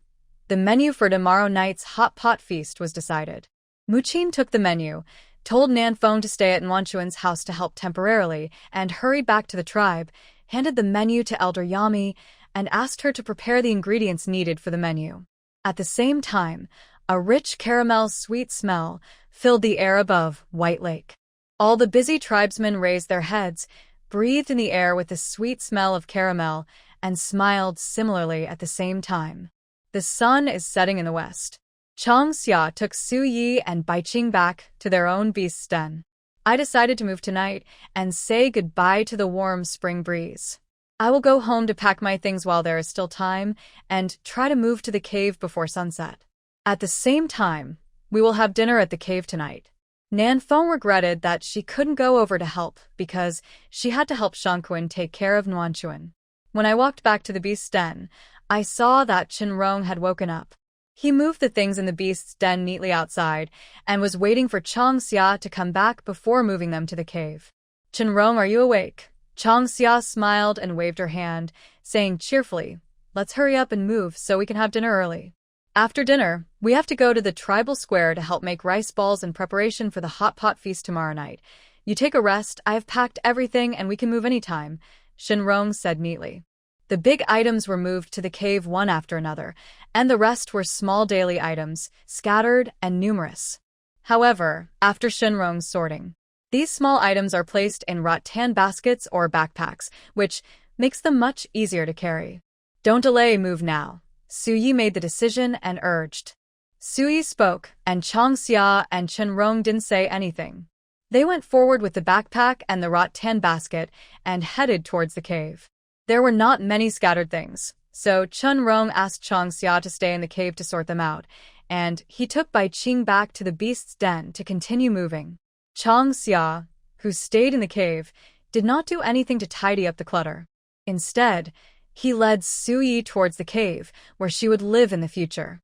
the menu for tomorrow night's hot pot feast was decided. Muqin took the menu, told Nanfeng to stay at Wanchuan's house to help temporarily, and hurried back to the tribe, handed the menu to Elder Yami, and asked her to prepare the ingredients needed for the menu. At the same time, a rich caramel sweet smell filled the air above White Lake. All the busy tribesmen raised their heads, breathed in the air with the sweet smell of caramel, and smiled similarly at the same time. The sun is setting in the west. Changxia took Su Yi and Baiqing back to their own beast's den. I decided to move tonight and say goodbye to the warm spring breeze. I will go home to pack my things while there is still time and try to move to the cave before sunset. At the same time, we will have dinner at the cave tonight. Nanfeng regretted that she couldn't go over to help because she had to help Shangquan take care of Nuanchuan. When I walked back to the beast's den, I saw that Chenrong had woken up. He moved the things in the beast's den neatly outside and was waiting for Changxia to come back before moving them to the cave. Chenrong, are you awake? Changxia smiled and waved her hand, saying cheerfully, let's hurry up and move so we can have dinner early. After dinner, we have to go to the tribal square to help make rice balls in preparation for the hot pot feast tomorrow night. You take a rest, I have packed everything and we can move anytime, Shenrong said neatly. The big items were moved to the cave one after another, and the rest were small daily items, scattered and numerous. However, after Shenrong's sorting, these small items are placed in rattan baskets or backpacks, which makes them much easier to carry. Don't delay, move now. Su Yi made the decision and urged. Su Yi spoke, and Changxia and Chenrong didn't say anything. They went forward with the backpack and the rattan basket and headed towards the cave. There were not many scattered things, so Chenrong asked Changxia to stay in the cave to sort them out, and he took Baiqing back to the beast's den to continue moving. Changxia, who stayed in the cave, did not do anything to tidy up the clutter. Instead, he led Su Yi towards the cave, where she would live in the future.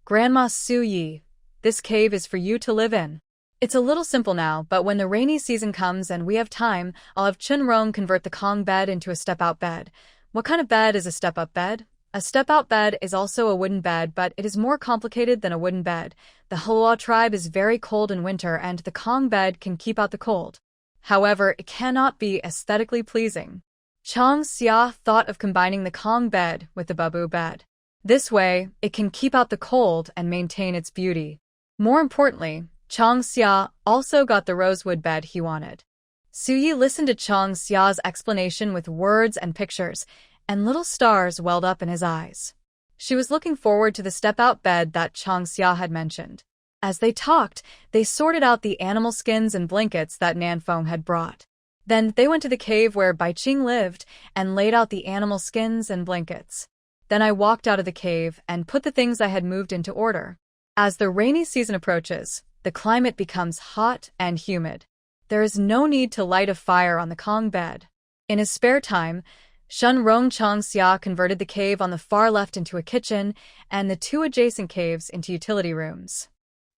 Grandma Su Yi, this cave is for you to live in. It's a little simple now, but when the rainy season comes and we have time, I'll have Chenrong convert the Kong bed into a step-out bed. What kind of bed is a step-up bed? A step-out bed is also a wooden bed, but it is more complicated than a wooden bed. The Halua tribe is very cold in winter, and the Kong bed can keep out the cold. However, it cannot be aesthetically pleasing. Changxia thought of combining the Kong bed with the Babu bed. This way, it can keep out the cold and maintain its beauty. More importantly, Changxia also got the rosewood bed he wanted. Su Yi listened to Changxia's explanation with words and pictures, and little stars welled up in his eyes. She was looking forward to the step-out bed that Changxia had mentioned. As they talked, they sorted out the animal skins and blankets that Nanfeng had brought. Then they went to the cave where Baiqing lived and laid out the animal skins and blankets. Then I walked out of the cave and put the things I had moved into order. As the rainy season approaches, the climate becomes hot and humid. There is no need to light a fire on the Kong bed. In his spare time, Shenrong Changxia converted the cave on the far left into a kitchen and the two adjacent caves into utility rooms.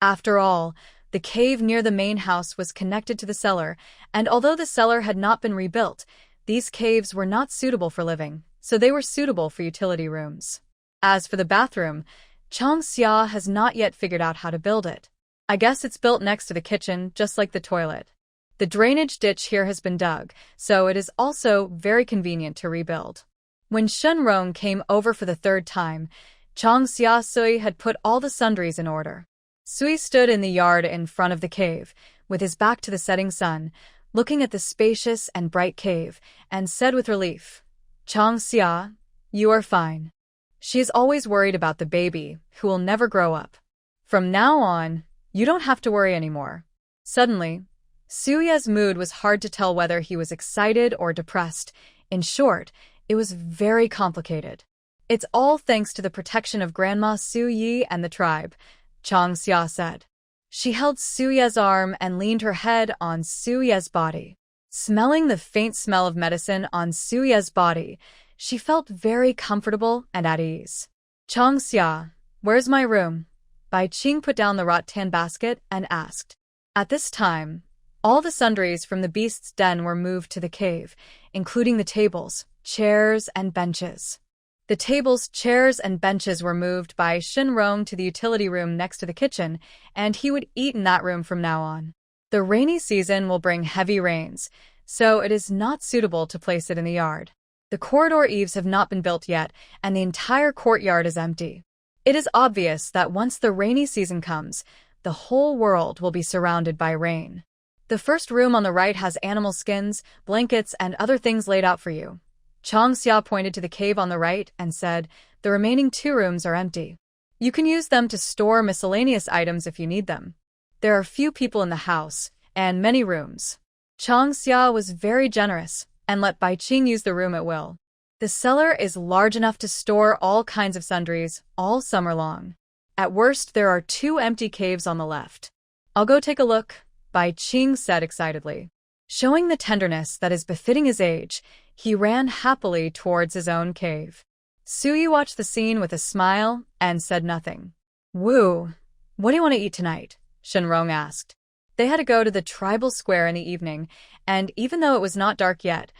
After all, the cave near the main house was connected to the cellar, and although the cellar had not been rebuilt, these caves were not suitable for living, so they were suitable for utility rooms. As for the bathroom, Chong Xia has not yet figured out how to build it. I guess it's built next to the kitchen, just like the toilet. The drainage ditch here has been dug, so it is also very convenient to rebuild. When Shenrong came over for the third time, Chong Xia Sui had put all the sundries in order. Sui stood in the yard in front of the cave, with his back to the setting sun, looking at the spacious and bright cave, and said with relief, Chong Xia, you are fine. She is always worried about the baby, who will never grow up. From now on, you don't have to worry anymore. Suddenly, Suya's mood was hard to tell whether he was excited or depressed. In short, it was very complicated. It's all thanks to the protection of Grandma Su Yi and the tribe, Chong Xia said. She held Suya's arm and leaned her head on Suya's body. Smelling the faint smell of medicine on Suya's body, she felt very comfortable and at ease. Chong Xia, where's my room? Bai Qing put down the rattan basket and asked. At this time, all the sundries from the beast's den were moved to the cave, including the tables, chairs, and benches. The tables, chairs, and benches were moved by Shenrong to the utility room next to the kitchen, and he would eat in that room from now on. The rainy season will bring heavy rains, so it is not suitable to place it in the yard. The corridor eaves have not been built yet, and the entire courtyard is empty. It is obvious that once the rainy season comes, the whole world will be surrounded by rain. The first room on the right has animal skins, blankets, and other things laid out for you. Chong Xia pointed to the cave on the right and said, the remaining 2 rooms are empty. You can use them to store miscellaneous items if you need them. There are few people in the house, and many rooms. Chong Xia was very generous, and let Bai Qing use the room at will. The cellar is large enough to store all kinds of sundries, all summer long. At worst, there are 2 empty caves on the left. I'll go take a look, Bai Qing said excitedly. Showing the tenderness that is befitting his age, he ran happily towards his own cave. Suyi watched the scene with a smile and said nothing. Woo, what do you want to eat tonight? Shenrong asked. They had to go to the tribal square in the evening, and even though it was not dark yet,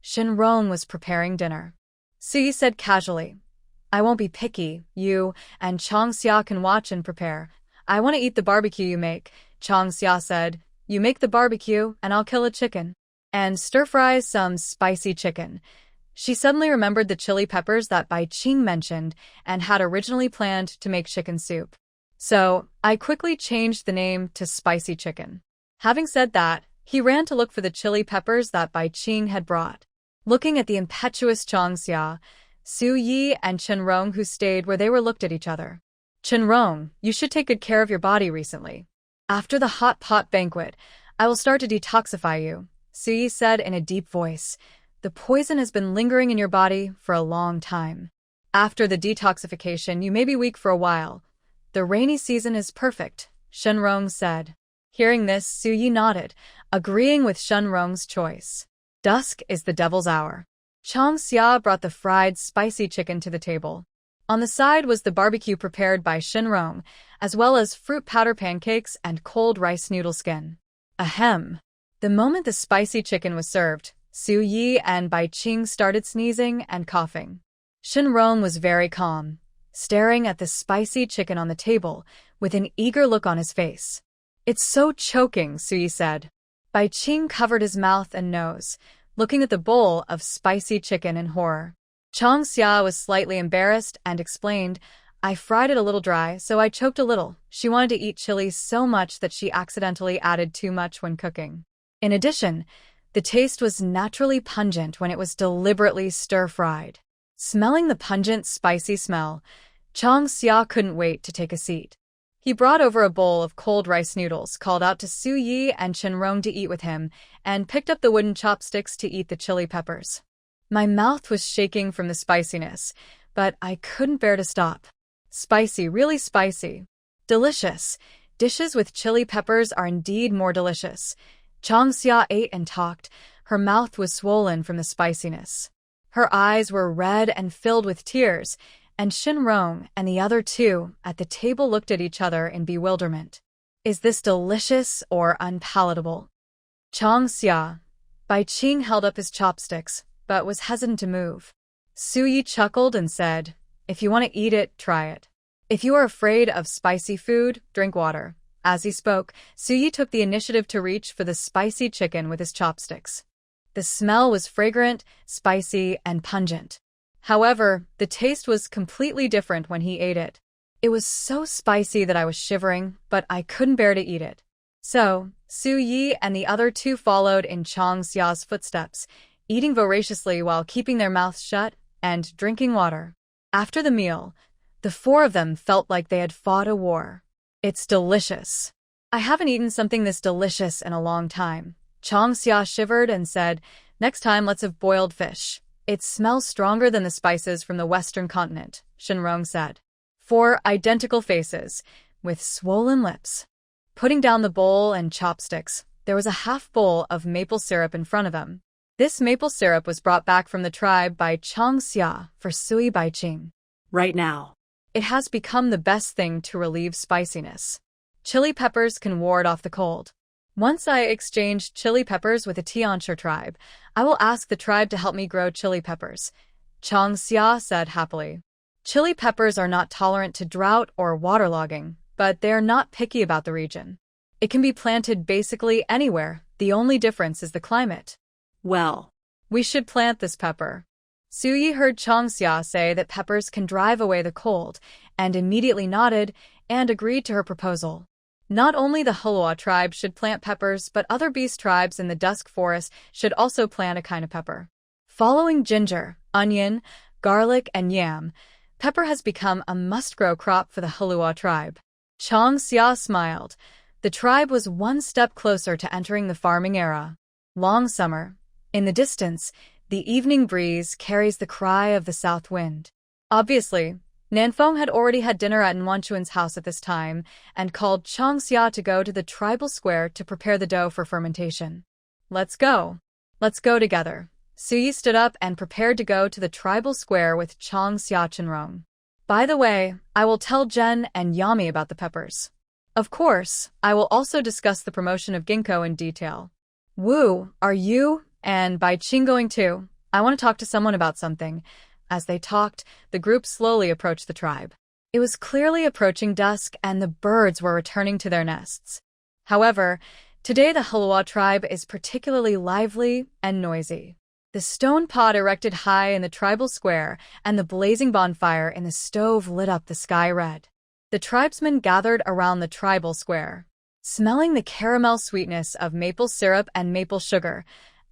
Shenrong was preparing dinner. Suyi said casually, I won't be picky, you and Chong Xia can watch and prepare. I want to eat the barbecue you make, Chong Xia said. You make the barbecue, and I'll kill a chicken. And stir-fry some spicy chicken. She suddenly remembered the chili peppers that Bai Qing mentioned and had originally planned to make chicken soup. So, I quickly changed the name to Spicy Chicken. Having said that, he ran to look for the chili peppers that Bai Qing had brought. Looking at the impetuous Chong Xia, Su Yi and Shenrong who stayed where they were looked at each other. Shenrong, you should take good care of your body recently. After the hot pot banquet, I will start to detoxify you, Su Yi said in a deep voice. The poison has been lingering in your body for a long time. After the detoxification, you may be weak for a while. The rainy season is perfect, Shenrong said. Hearing this, Su Yi nodded, agreeing with Shenrong's choice. Dusk is the devil's hour. Chong Xia brought the fried, spicy chicken to the table. On the side was the barbecue prepared by Shenrong, as well as fruit powder pancakes and cold rice noodle skin. Ahem. The moment the spicy chicken was served, Su Yi and Bai Qing started sneezing and coughing. Shenrong was very calm, staring at the spicy chicken on the table with an eager look on his face. It's so choking, Su Yi said. Bai Qing covered his mouth and nose, looking at the bowl of spicy chicken in horror. Chong Xia was slightly embarrassed and explained, I fried it a little dry, so I choked a little. She wanted to eat chili so much that she accidentally added too much when cooking. In addition, the taste was naturally pungent when it was deliberately stir-fried. Smelling the pungent, spicy smell, Chong Xia couldn't wait to take a seat. He brought over a bowl of cold rice noodles, called out to Su Yi and Shenrong to eat with him, and picked up the wooden chopsticks to eat the chili peppers. My mouth was shaking from the spiciness, but I couldn't bear to stop. Spicy, really spicy. Delicious. Dishes with chili peppers are indeed more delicious. Chong Xia ate and talked. Her mouth was swollen from the spiciness. Her eyes were red and filled with tears, and Shenrong and the other 2 at the table looked at each other in bewilderment. Is this delicious or unpalatable? Chong Xia. Bai Qing held up his chopsticks, but was hesitant to move. Su Yi chuckled and said, if you want to eat it, try it. If you are afraid of spicy food, drink water. As he spoke, Suyi took the initiative to reach for the spicy chicken with his chopsticks. The smell was fragrant, spicy, and pungent. However, the taste was completely different when he ate it. It was so spicy that I was shivering, but I couldn't bear to eat it. So, Su Yi and the other two followed in Chang Xia's footsteps, eating voraciously while keeping their mouths shut and drinking water. After the meal, the four of them felt like they had fought a war. It's delicious. I haven't eaten something this delicious in a long time. Chang Xia shivered and said, "Next time let's have boiled fish. It smells stronger than the spices from the western continent," Shenrong said. Four identical faces, with swollen lips. Putting down the bowl and chopsticks, there was a half bowl of maple syrup in front of them. This maple syrup was brought back from the tribe by Chang Xia for Sui Baiqing. Right now. It has become the best thing to relieve spiciness. Chili peppers can ward off the cold. Once I exchange chili peppers with a Tianchi tribe, I will ask the tribe to help me grow chili peppers, Chang Xia said happily. Chili peppers are not tolerant to drought or waterlogging, but they are not picky about the region. It can be planted basically anywhere, the only difference is the climate. Well, we should plant this pepper. Su Yi heard Chang Xia say that peppers can drive away the cold, and immediately nodded and agreed to her proposal. Not only the Hulua tribe should plant peppers, but other beast tribes in the Dusk Forest should also plant a kind of pepper. Following ginger, onion, garlic, and yam, pepper has become a must-grow crop for the Hulua tribe. Chang Xia smiled. The tribe was one step closer to entering the farming era. Long summer. In the distance, the evening breeze carries the cry of the south wind. Obviously, Nanfeng had already had dinner at Nwanchuan's house at this time and called Chang Xia to go to the tribal square to prepare the dough for fermentation. Let's go. Let's go together. Su Yi stood up and prepared to go to the tribal square with Chang Xia Chenrong. By the way, I will tell Jen and Yami about the peppers. Of course, I will also discuss the promotion of ginkgo in detail. Wu, are you and Baiqing going too? I want to talk to someone about something. As they talked, the group slowly approached the tribe. It was clearly approaching dusk and the birds were returning to their nests. However, today the Hulua tribe is particularly lively and noisy. The stone pot erected high in the tribal square and the blazing bonfire in the stove lit up the sky red. The tribesmen gathered around the tribal square. Smelling the caramel sweetness of maple syrup and maple sugar,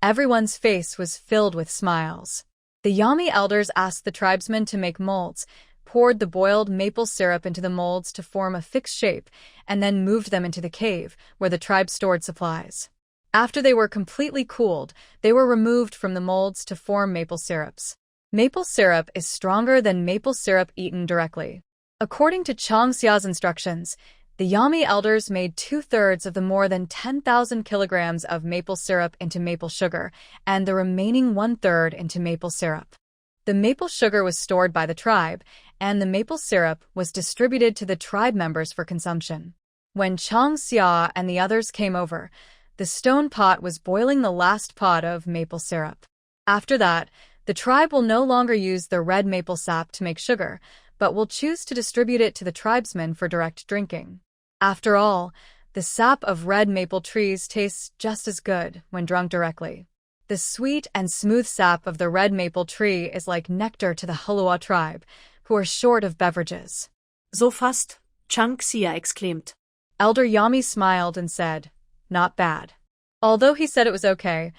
everyone's face was filled with smiles. The Yami elders asked the tribesmen to make molds, poured the boiled maple syrup into the molds to form a fixed shape, and then moved them into the cave, where the tribe stored supplies. After they were completely cooled, they were removed from the molds to form maple syrups. Maple syrup is stronger than maple syrup eaten directly. According to Chang Xia's instructions, the Yami elders made 2/3 of the more than 10,000 kilograms of maple syrup into maple sugar, and the remaining 1/3 into maple syrup. The maple sugar was stored by the tribe, and the maple syrup was distributed to the tribe members for consumption. When Chang Xia and the others came over, the stone pot was boiling the last pot of maple syrup. After that, the tribe will no longer use the red maple sap to make sugar, but will choose to distribute it to the tribesmen for direct drinking. After all, the sap of red maple trees tastes just as good when drunk directly. The sweet and smooth sap of the red maple tree is like nectar to the Hulua tribe, who are short of beverages. So fast, Chang Xia exclaimed. Elder Yami smiled and said, "Not bad." Although he said it was okay,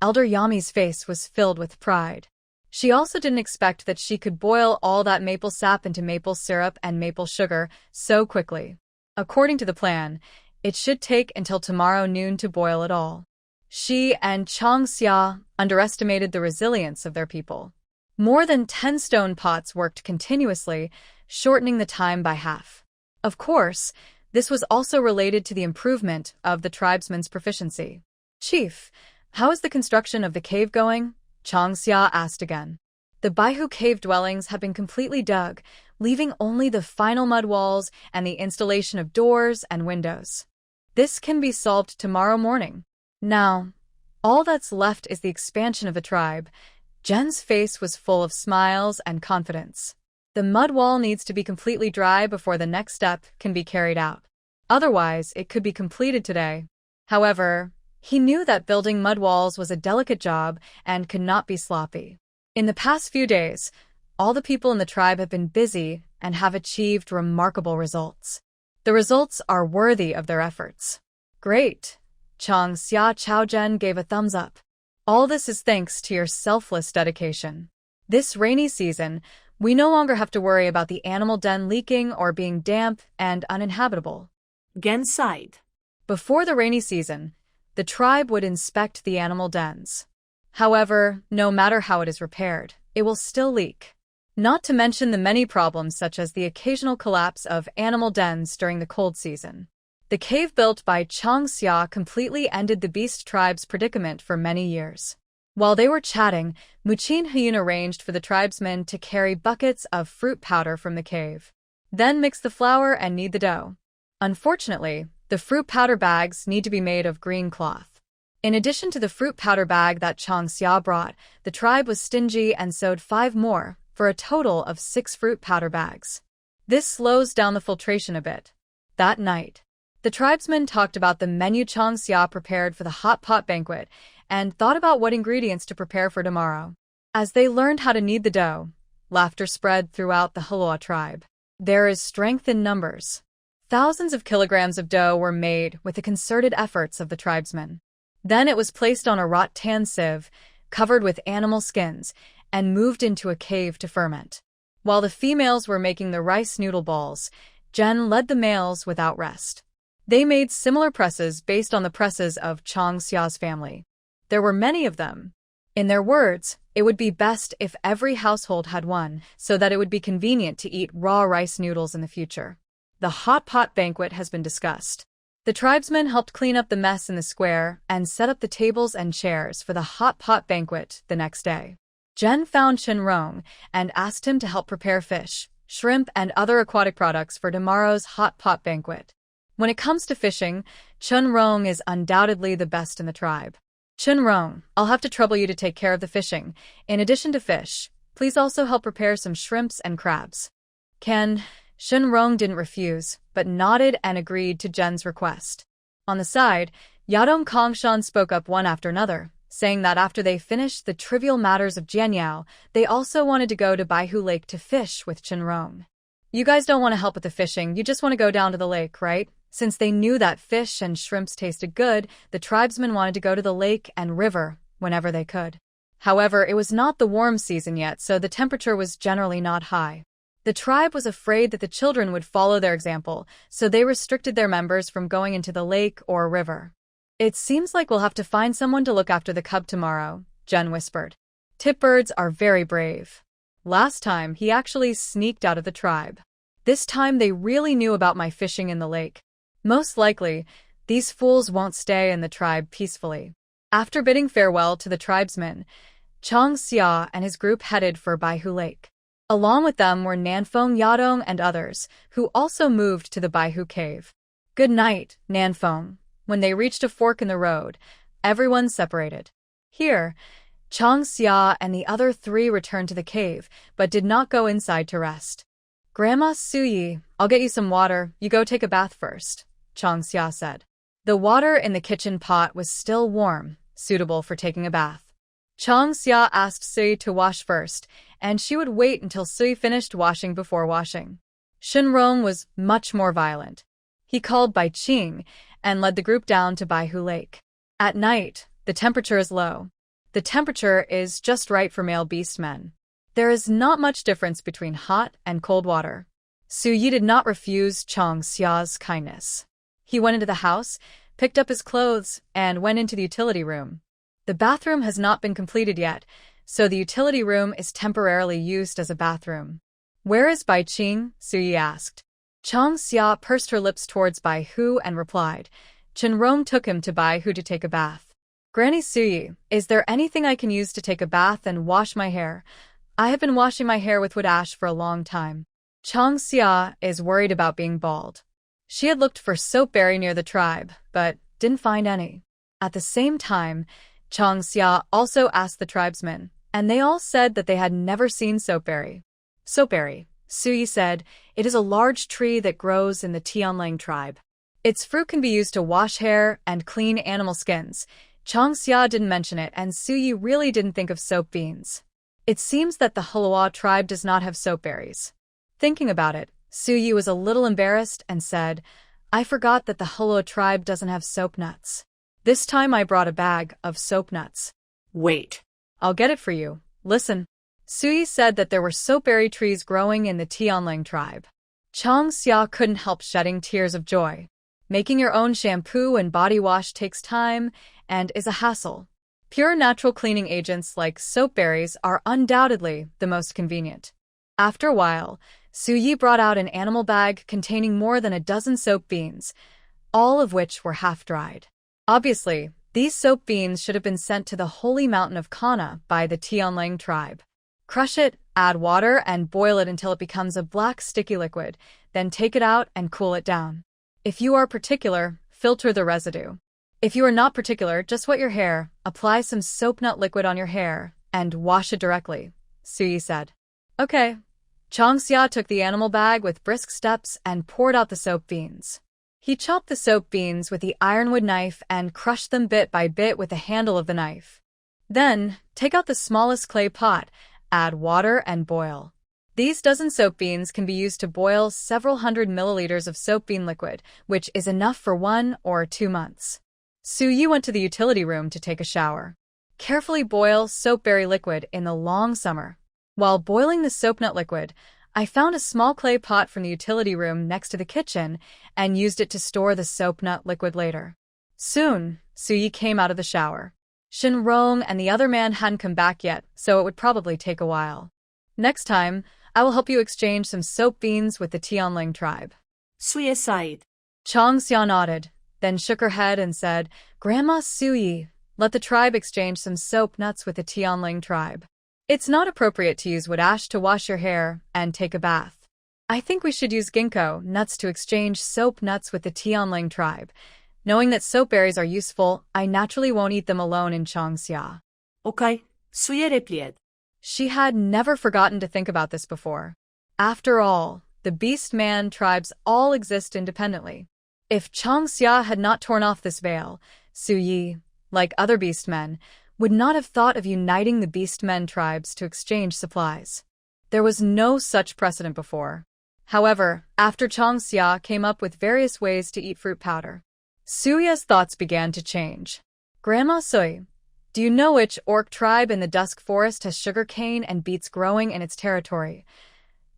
Elder Yami's face was filled with pride. She also didn't expect that she could boil all that maple sap into maple syrup and maple sugar so quickly. According to the plan, it should take until tomorrow noon to boil it all. She and Chang Xia underestimated the resilience of their people. More than 10 stone pots worked continuously, shortening the time by half. Of course, this was also related to the improvement of the tribesmen's proficiency. "Chief, how is the construction of the cave going?" Chang Xia asked again. The Baihu cave dwellings have been completely dug, leaving only the final mud walls and the installation of doors and windows. This can be solved tomorrow morning. Now, all that's left is the expansion of the tribe. Jen's face was full of smiles and confidence. The mud wall needs to be completely dry before the next step can be carried out. Otherwise, it could be completed today. However, he knew that building mud walls was a delicate job and could not be sloppy. In the past few days, all the people in the tribe have been busy and have achieved remarkable results. The results are worthy of their efforts. Great! Chang Xia Chaozhen gave a thumbs up. All this is thanks to your selfless dedication. This rainy season, we no longer have to worry about the animal den leaking or being damp and uninhabitable. Gen sighed. Before the rainy season, the tribe would inspect the animal dens. However, no matter how it is repaired, it will still leak. Not to mention the many problems such as the occasional collapse of animal dens during the cold season. The cave built by Chang Xia completely ended the beast tribe's predicament for many years. While they were chatting, Muqin Hyun arranged for the tribesmen to carry buckets of fruit powder from the cave. Then mix the flour and knead the dough. Unfortunately, the fruit powder bags need to be made of green cloth. In addition to the fruit powder bag that Chang Xia brought, the tribe was stingy and sewed 5 more, for a total of 6 fruit powder bags. This slows down the filtration a bit. That night, the tribesmen talked about the menu Chang Xia prepared for the hot pot banquet and thought about what ingredients to prepare for tomorrow. As they learned how to knead the dough, laughter spread throughout the Halua tribe. There is strength in numbers. Thousands of kilograms of dough were made with the concerted efforts of the tribesmen. Then it was placed on a rattan sieve, covered with animal skins, and moved into a cave to ferment. While the females were making the rice noodle balls, Jen led the males without rest. They made similar presses based on the presses of Chang Xia's family. There were many of them. In their words, it would be best if every household had one, so that it would be convenient to eat raw rice noodles in the future. The hot pot banquet has been discussed. The tribesmen helped clean up the mess in the square and set up the tables and chairs for the hot pot banquet the next day. Jen found Chen Rong and asked him to help prepare fish, shrimp, and other aquatic products for tomorrow's hot pot banquet. When it comes to fishing, Chen Rong is undoubtedly the best in the tribe. Chen Rong, I'll have to trouble you to take care of the fishing. In addition to fish, please also help prepare some shrimps and crabs. Chen Rong didn't refuse, but nodded and agreed to Jen's request. On the side, Yadong Kongshan spoke up one after another, saying that after they finished the trivial matters of Jianyao, they also wanted to go to Baihu Lake to fish with Chen Rong. You guys don't want to help with the fishing, you just want to go down to the lake, right? Since they knew that fish and shrimps tasted good, the tribesmen wanted to go to the lake and river whenever they could. However, it was not the warm season yet, so the temperature was generally not high. The tribe was afraid that the children would follow their example, so they restricted their members from going into the lake or river. It seems like we'll have to find someone to look after the cub tomorrow, Jen whispered. Tipbirds are very brave. Last time, he actually sneaked out of the tribe. This time they really knew about my fishing in the lake. Most likely, these fools won't stay in the tribe peacefully. After bidding farewell to the tribesmen, Chang Xia and his group headed for Baihu Lake. Along with them were Nanfeng Yadong and others, who also moved to the Baihu cave. Good night, Nanfeng. When they reached a fork in the road, everyone separated. Here, Chang Xia and the other 3 returned to the cave, but did not go inside to rest. Grandma Suyi, I'll get you some water, you go take a bath first, Chang Xia said. The water in the kitchen pot was still warm, suitable for taking a bath. Chang Xia asked Sui to wash first, and she would wait until Sui finished washing before washing. Shenrong was much more violent. He called Bai Qing and led the group down to Baihu Lake. At night, the temperature is low. The temperature is just right for male beast men. There is not much difference between hot and cold water. Su Yi did not refuse Chang Xia's kindness. He went into the house, picked up his clothes, and went into the utility room. The bathroom has not been completed yet, so the utility room is temporarily used as a bathroom. Where is Bai Qing? Su Yi asked. Chang Xia pursed her lips towards Bai Hu and replied. Chen Rong took him to Bai Hu to take a bath. Granny Su Yi, is there anything I can use to take a bath and wash my hair? I have been washing my hair with wood ash for a long time. Chang Xia is worried about being bald. She had looked for soapberry near the tribe, but didn't find any. At the same time, Chang Xia also asked the tribesmen, and they all said that they had never seen soapberry. Soapberry, Suyi said. It is a large tree that grows in the Tianlang tribe. Its fruit can be used to wash hair and clean animal skins. Changxia didn't mention it, and Suyi really didn't think of soap beans. It seems that the Hulawa tribe does not have soap berries. Thinking about it, Suyi was a little embarrassed and said, I forgot that the Hulawa tribe doesn't have soap nuts. This time I brought a bag of soap nuts. Wait. I'll get it for you. Listen. Suyi said that there were soapberry trees growing in the Tianlang tribe. Changxia couldn't help shedding tears of joy. Making your own shampoo and body wash takes time and is a hassle. Pure natural cleaning agents like soapberries are undoubtedly the most convenient. After a while, Suyi brought out an animal bag containing more than a dozen soap beans, all of which were half-dried. Obviously, these soap beans should have been sent to the holy mountain of Kana by the Tianlang tribe. Crush it, add water, and boil it until it becomes a black sticky liquid, then take it out and cool it down. If you are particular, filter the residue. If you are not particular, just wet your hair, apply some soap nut liquid on your hair, and wash it directly, Suyi said. Okay. Changxia took the animal bag with brisk steps and poured out the soap beans. He chopped the soap beans with the ironwood knife and crushed them bit by bit with the handle of the knife. Then, take out the smallest clay pot, add water and boil. These dozen soap beans can be used to boil several hundred milliliters of soap bean liquid, which is enough for 1 or 2 months. Suyi went to the utility room to take a shower. Carefully boil soapberry liquid in the long summer. While boiling the soap nut liquid, I found a small clay pot from the utility room next to the kitchen and used it to store the soap nut liquid later. Soon, Suyi came out of the shower. Shinrong and the other man hadn't come back yet, so it would probably take a while. Next time, I will help you exchange some soap beans with the Tianlang tribe. Suyi sighed. Changxia nodded, then shook her head and said, Grandma Suyi, let the tribe exchange some soap nuts with the Tianlang tribe. It's not appropriate to use wood ash to wash your hair and take a bath. I think we should use ginkgo nuts to exchange soap nuts with the Tianlang tribe. Knowing that soap berries are useful, I naturally won't eat them alone in Changxia. Okay, Suyi replied. She had never forgotten to think about this before. After all, the beast-man tribes all exist independently. If Changxia had not torn off this veil, Suyi, like other beastmen, would not have thought of uniting the beastmen tribes to exchange supplies. There was no such precedent before. However, after Changxia came up with various ways to eat fruit powder, Suya's thoughts began to change. Grandma Sui, do you know which orc tribe in the dusk forest has sugar cane and beets growing in its territory?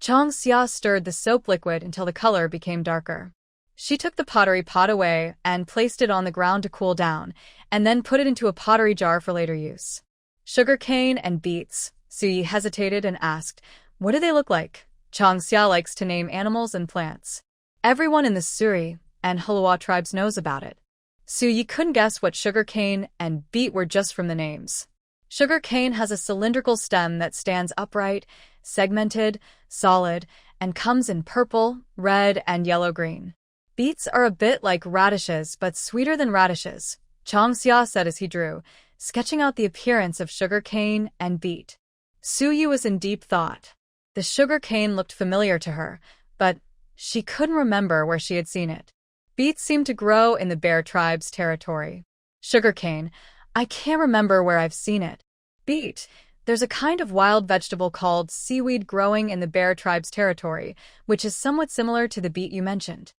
Changxia stirred the soap liquid until the color became darker. She took the pottery pot away and placed it on the ground to cool down, and then put it into a pottery jar for later use. Sugar cane and beets, Suyi hesitated and asked, what do they look like? Changxia likes to name animals and plants. Everyone in the Suri and Hulawa tribes knows about it. Suyi couldn't guess what sugar cane and beet were just from the names. Sugar cane has a cylindrical stem that stands upright, segmented, solid, and comes in purple, red, and yellow-green. Beets are a bit like radishes but sweeter than radishes, Changxia said as he drew, sketching out the appearance of sugar cane and beet. Suyi was in deep thought. The sugar cane looked familiar to her, but she couldn't remember where she had seen it. Beets seemed to grow in the bear tribe's territory. Sugar cane, I can't remember where I've seen it. Beet, there's a kind of wild vegetable called seaweed growing in the bear tribe's territory, which is somewhat similar to the beet you mentioned.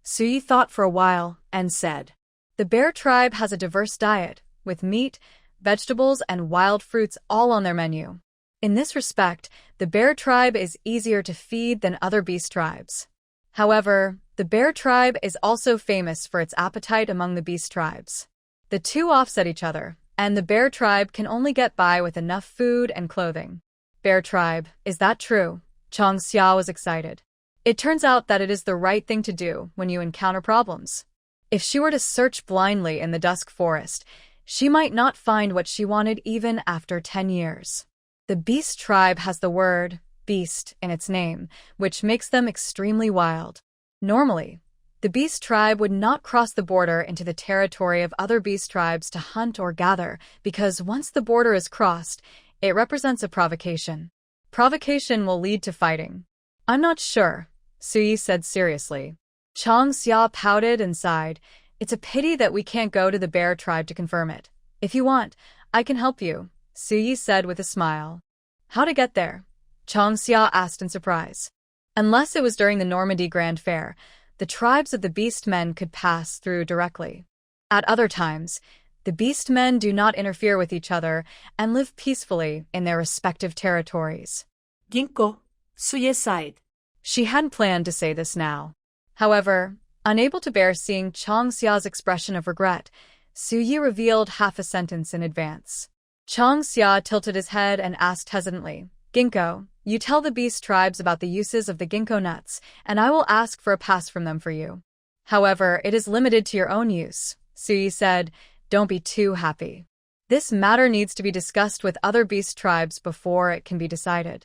Suyi thought for a while and said, the bear tribe has a diverse diet, with meat, vegetables, and wild fruits all on their menu. In this respect, the bear tribe is easier to feed than other beast tribes. However, the bear tribe is also famous for its appetite among the beast tribes. The two offset each other, and the bear tribe can only get by with enough food and clothing. Bear tribe, is that true? Changxia was excited. It turns out that it is the right thing to do when you encounter problems. If she were to search blindly in the dusk forest, she might not find what she wanted even after 10 years. The beast tribe has the word beast in its name, which makes them extremely wild. Normally, the beast tribe would not cross the border into the territory of other beast tribes to hunt or gather, because once the border is crossed, it represents a provocation. Provocation will lead to fighting. I'm not sure, Suyi said seriously. Chang Xia pouted and sighed. It's a pity that we can't go to the bear tribe to confirm it. If you want, I can help you, Suyi said with a smile. How to get there? Chang Xia asked in surprise. Unless it was during the Normandy Grand Fair, the tribes of the Beast Men could pass through directly. At other times, the Beast Men do not interfere with each other and live peacefully in their respective territories. Ginkgo, Suye sighed. She hadn't planned to say this now. However, unable to bear seeing Chang Xia's expression of regret, Suyi revealed half a sentence in advance. Chang Xia tilted his head and asked hesitantly, Ginkgo, you tell the beast tribes about the uses of the ginkgo nuts, and I will ask for a pass from them for you. However, it is limited to your own use, Suyi said. Don't be too happy. This matter needs to be discussed with other beast tribes before it can be decided.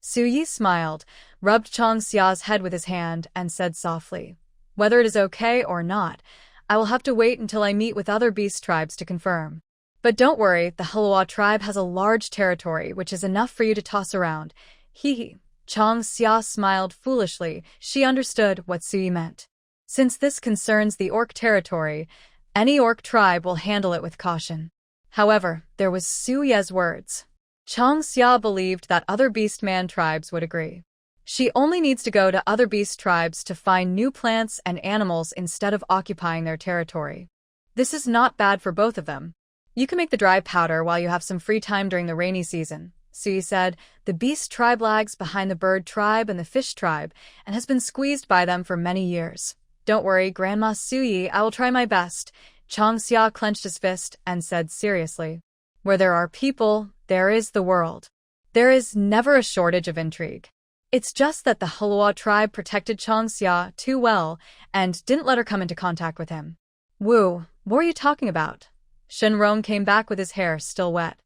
Suyi smiled, rubbed Chang Xia's head with his hand, and said softly, whether it is okay or not, I will have to wait until I meet with other beast tribes to confirm. But don't worry, the Hluo tribe has a large territory, which is enough for you to toss around. Hee. Chang Xia smiled foolishly. She understood what Suyi meant. Since this concerns the orc territory, any orc tribe will handle it with caution. However, there was Suye's words. Chang Xia believed that other beastman tribes would agree. She only needs to go to other beast tribes to find new plants and animals instead of occupying their territory. This is not bad for both of them. You can make the dry powder while you have some free time during the rainy season, Suyi said. The beast tribe lags behind the bird tribe and the fish tribe and has been squeezed by them for many years. Don't worry, Grandma Suyi, I will try my best. Chang Xia clenched his fist and said seriously, where there are people, there is the world. There is never a shortage of intrigue. It's just that the Hluo tribe protected Chang Xia too well and didn't let her come into contact with him. Wu, what are you talking about? Shenrong came back with his hair still wet.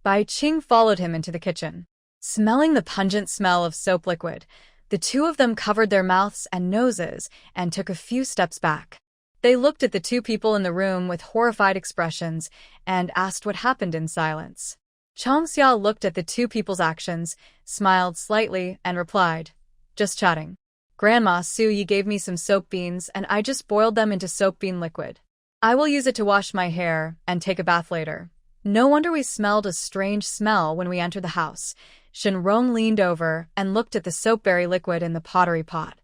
Bai Qing followed him into the kitchen. Smelling the pungent smell of soap liquid, the two of them covered their mouths and noses and took a few steps back. They looked at the two people in the room with horrified expressions and asked what happened in silence. Chang Xia looked at the two people's actions, smiled slightly, and replied, just chatting. Grandma Suyi gave me some soap beans and I just boiled them into soap bean liquid. I will use it to wash my hair and take a bath later. No wonder we smelled a strange smell when we entered the house. Shenrong leaned over and looked at the soapberry liquid in the pottery pot.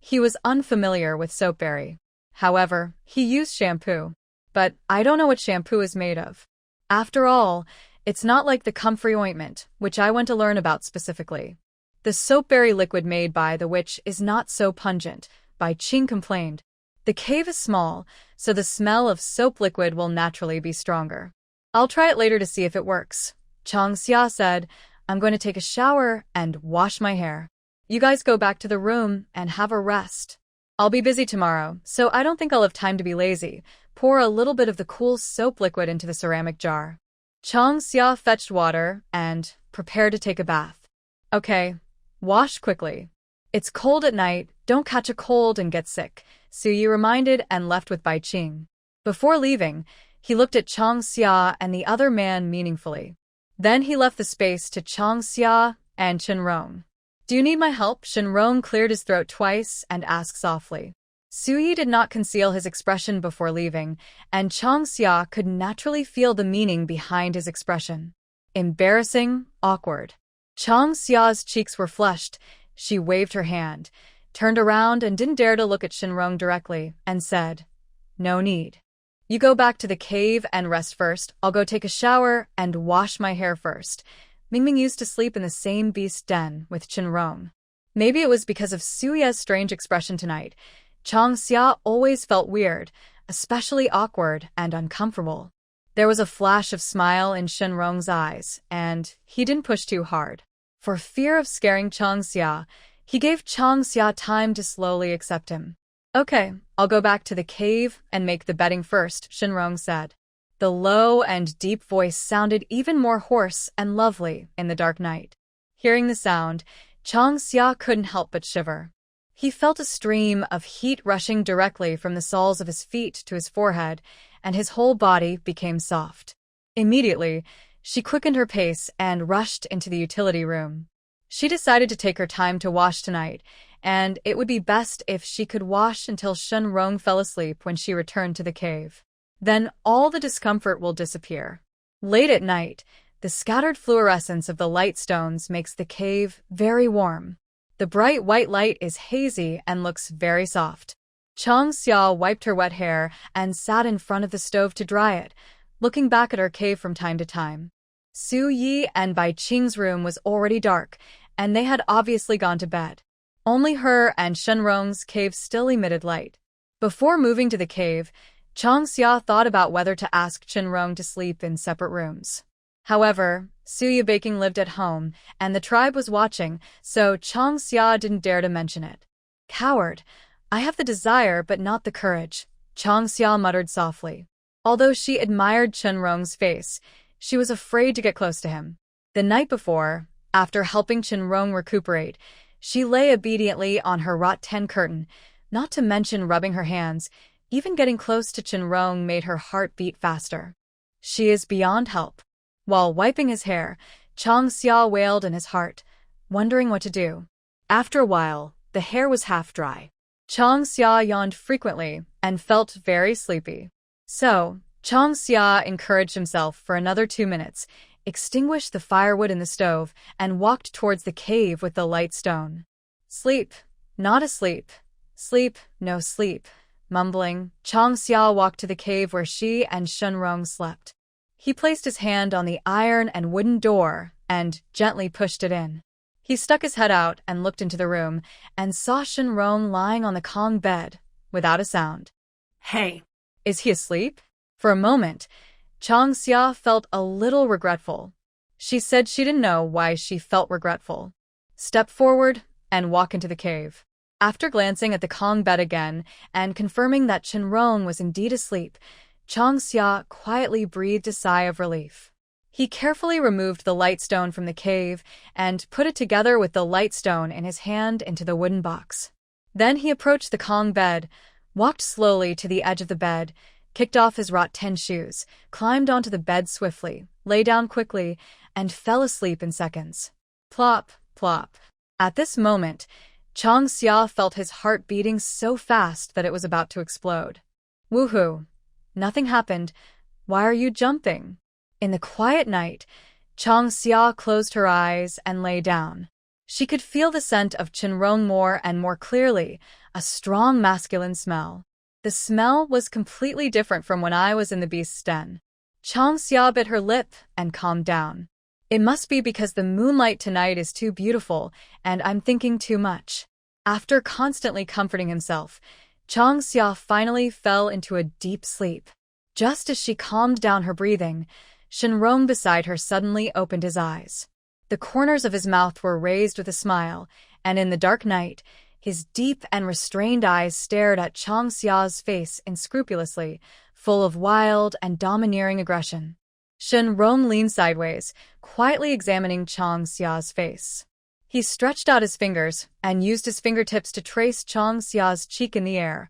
He was unfamiliar with soapberry. However, he used shampoo. But I don't know what shampoo is made of. After all, it's not like the comfrey ointment, which I went to learn about specifically. The soapberry liquid made by the witch is not so pungent, Bai Qing complained. The cave is small, so the smell of soap liquid will naturally be stronger. I'll try it later to see if it works. Chang Xia said, I'm going to take a shower and wash my hair. You guys go back to the room and have a rest. I'll be busy tomorrow, so I don't think I'll have time to be lazy. Pour a little bit of the cool soap liquid into the ceramic jar. Chang Xia fetched water and prepared to take a bath. Okay, wash quickly. It's cold at night, don't catch a cold and get sick, Suyi reminded and left with Bai Qing. Before leaving, he looked at Chang Xia and the other man meaningfully. Then he left the space to Chang Xia and Shenrong. Do you need my help? Shenrong cleared his throat twice and asked softly. Suyi did not conceal his expression before leaving, and Chang Xia could naturally feel the meaning behind his expression. Embarrassing, awkward. Chang Xia's cheeks were flushed. She waved her hand, turned around and didn't dare to look at Shenrong directly, and said, No need. You go back to the cave and rest first. I'll go take a shower and wash my hair first. Mingming used to sleep in the same beast den with Shenrong. Maybe it was because of Suye's strange expression tonight. Chang Xia always felt weird, especially awkward and uncomfortable. There was a flash of smile in Shenrong's eyes, and he didn't push too hard. For fear of scaring Chang Xia, he gave Chang Xia time to slowly accept him. Okay, I'll go back to the cave and make the bedding first, Shenrong said. The low and deep voice sounded even more hoarse and lovely in the dark night. Hearing the sound, Chang Xia couldn't help but shiver. He felt a stream of heat rushing directly from the soles of his feet to his forehead, and his whole body became soft. Immediately, she quickened her pace and rushed into the utility room. She decided to take her time to wash tonight, and it would be best if she could wash until Shenrong fell asleep when she returned to the cave. Then all the discomfort will disappear. Late at night, the scattered fluorescence of the light stones makes the cave very warm. The bright white light is hazy and looks very soft. Chang Xia wiped her wet hair and sat in front of the stove to dry it, looking back at her cave from time to time. Su Yi and Bai Qing's room was already dark, and they had obviously gone to bed. Only her and Shenrong's cave still emitted light. Before moving to the cave, Chang Xia thought about whether to ask Shenrong to sleep in separate rooms. However, Su Yi Baking lived at home, and the tribe was watching, so Chang Xia didn't dare to mention it. Coward, I have the desire but not the courage, Chang Xia muttered softly. Although she admired Shenrong's face, she was afraid to get close to him. The night before, after helping Shenrong recuperate, she lay obediently on her rattan curtain, not to mention rubbing her hands. Even getting close to Shenrong made her heart beat faster. She is beyond help. While wiping his hair, Chang Xia wailed in his heart, wondering what to do. After a while, the hair was half dry. Chang Xia yawned frequently and felt very sleepy. So, Chang Xia encouraged himself for another 2 minutes, extinguished the firewood in the stove, and walked towards the cave with the light stone. Sleep, not asleep. Sleep, no sleep. Mumbling, Chang Xia walked to the cave where she and Shenrong slept. He placed his hand on the iron and wooden door and gently pushed it in. He stuck his head out and looked into the room and saw Shenrong lying on the Kong bed, without a sound. Hey. Is he asleep? For a moment, Chang Xia felt a little regretful. She said she didn't know why she felt regretful. Step forward and walk into the cave. After glancing at the Kong bed again and confirming that Shenrong was indeed asleep, Chang Xia quietly breathed a sigh of relief. He carefully removed the light stone from the cave and put it together with the light stone in his hand into the wooden box. Then he approached the Kong bed, walked slowly to the edge of the bed, kicked off his rattan shoes, climbed onto the bed swiftly, lay down quickly, and fell asleep in seconds. Plop, plop. At this moment, Chang Xia felt his heart beating so fast that it was about to explode. Woohoo! Nothing happened. Why are you jumping? In the quiet night, Chang Xia closed her eyes and lay down. She could feel the scent of Shenrong more and more clearly, a strong masculine smell. The smell was completely different from when I was in the beast's den. Chang Xia bit her lip and calmed down. It must be because the moonlight tonight is too beautiful, and I'm thinking too much. After constantly comforting himself, Chang Xia finally fell into a deep sleep. Just as she calmed down her breathing, Shenrong beside her suddenly opened his eyes. The corners of his mouth were raised with a smile, and in the dark night, his deep and restrained eyes stared at Chang Xia's face unscrupulously, full of wild and domineering aggression. Shenrong leaned sideways, quietly examining Chang Xia's face. He stretched out his fingers and used his fingertips to trace Chang Xia's cheek in the air,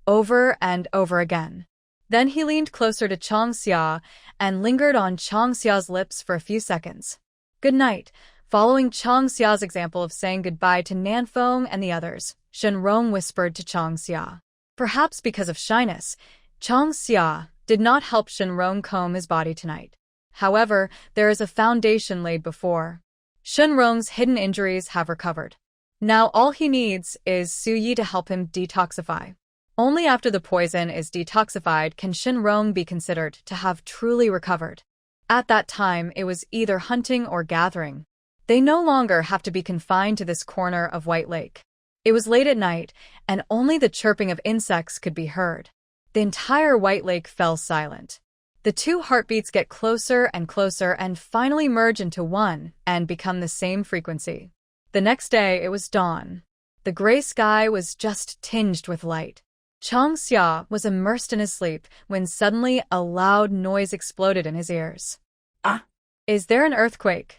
over and over again. Then he leaned closer to Chang Xia and lingered on Chang Xia's lips for a few seconds. Good night. Following Chang Xia's example of saying goodbye to Nanfeng and the others, Shenrong whispered to Chang Xia. Perhaps because of shyness, Chang Xia did not help Shenrong comb his body tonight. However, there is a foundation laid before. Shenrong's hidden injuries have recovered. Now all he needs is Su Yi to help him detoxify. Only after the poison is detoxified can Shenrong be considered to have truly recovered. At that time, it was either hunting or gathering. They no longer have to be confined to this corner of White Lake. It was late at night, and only the chirping of insects could be heard. The entire White Lake fell silent. The two heartbeats get closer and finally merge into one and become the same frequency. The next day, it was dawn. The gray sky was just tinged with light. Chang Xia was immersed in his sleep when suddenly a loud noise exploded in his ears. Ah! Is there an earthquake?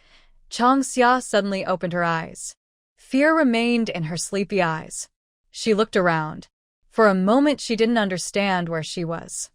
Chang Xia suddenly opened her eyes. Fear remained in her sleepy eyes. She looked around. For a moment she didn't understand where she was.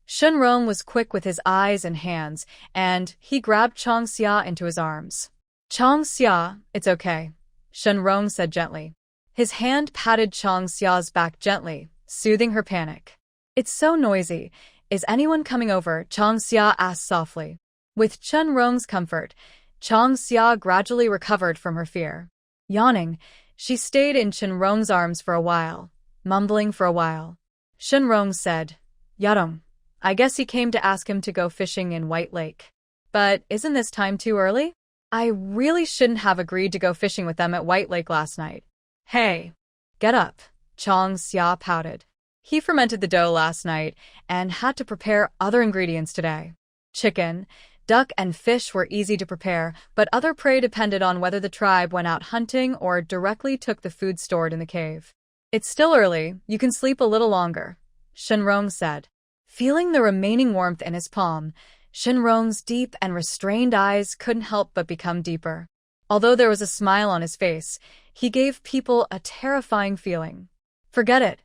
Shenrong was quick with his eyes and hands, and he grabbed Chang Xia into his arms. Chong Xia, it's okay, Shenrong said gently. His hand patted Chong Xia's back gently, soothing her panic. It's so noisy. Is anyone coming over? Chong Xia asked softly. With Shenrong's comfort, Chong Xia gradually recovered from her fear. Yawning, she stayed in Shenrong's arms for a while, mumbling for a while. Shenrong said, Yadong, I guess he came to ask him to go fishing in White Lake. But isn't this time too early? I really shouldn't have agreed to go fishing with them at White Lake last night. Hey, get up, Chong Xia pouted. He fermented the dough last night and had to prepare other ingredients today. Chicken, duck, and fish were easy to prepare, but other prey depended on whether the tribe went out hunting or directly took the food stored in the cave. It's still early, you can sleep a little longer, Shenrong said. Feeling the remaining warmth in his palm, Shenrong's deep and restrained eyes couldn't help but become deeper. Although there was a smile on his face, he gave people a terrifying feeling. Forget it.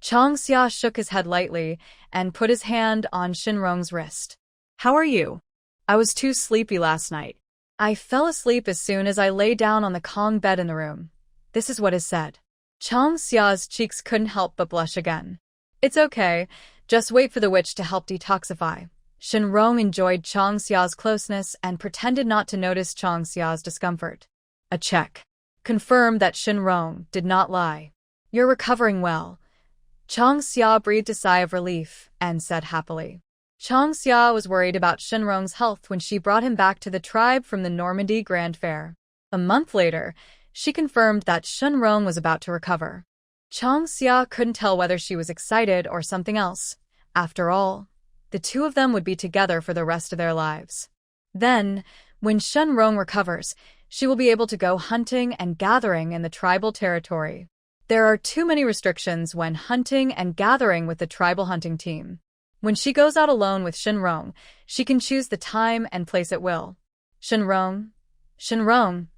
Chong Xia shook his head lightly and put his hand on Shenrong's wrist. How are you? I was too sleepy last night. I fell asleep as soon as I lay down on the Kong bed in the room. This is what is said. Chong Xia's cheeks couldn't help but blush again. It's okay, just wait for the witch to help detoxify. Shenrong enjoyed Chong Xia's closeness and pretended not to notice Chong Xia's discomfort. A check. Confirmed that Shenrong did not lie. You're recovering well. Chong Xia breathed a sigh of relief and said happily. Chong Xia was worried about Shenrong's health when she brought him back to the tribe from the Normandy Grand Fair. A month later, she confirmed that Shenrong was about to recover. Chong Xia couldn't tell whether she was excited or something else. After all, the two of them would be together for the rest of their lives. Then, when Shenrong recovers, she will be able to go hunting and gathering in the tribal territory. There are too many restrictions when hunting and gathering with the tribal hunting team. When she goes out alone with Shenrong, she can choose the time and place at will. Shenrong,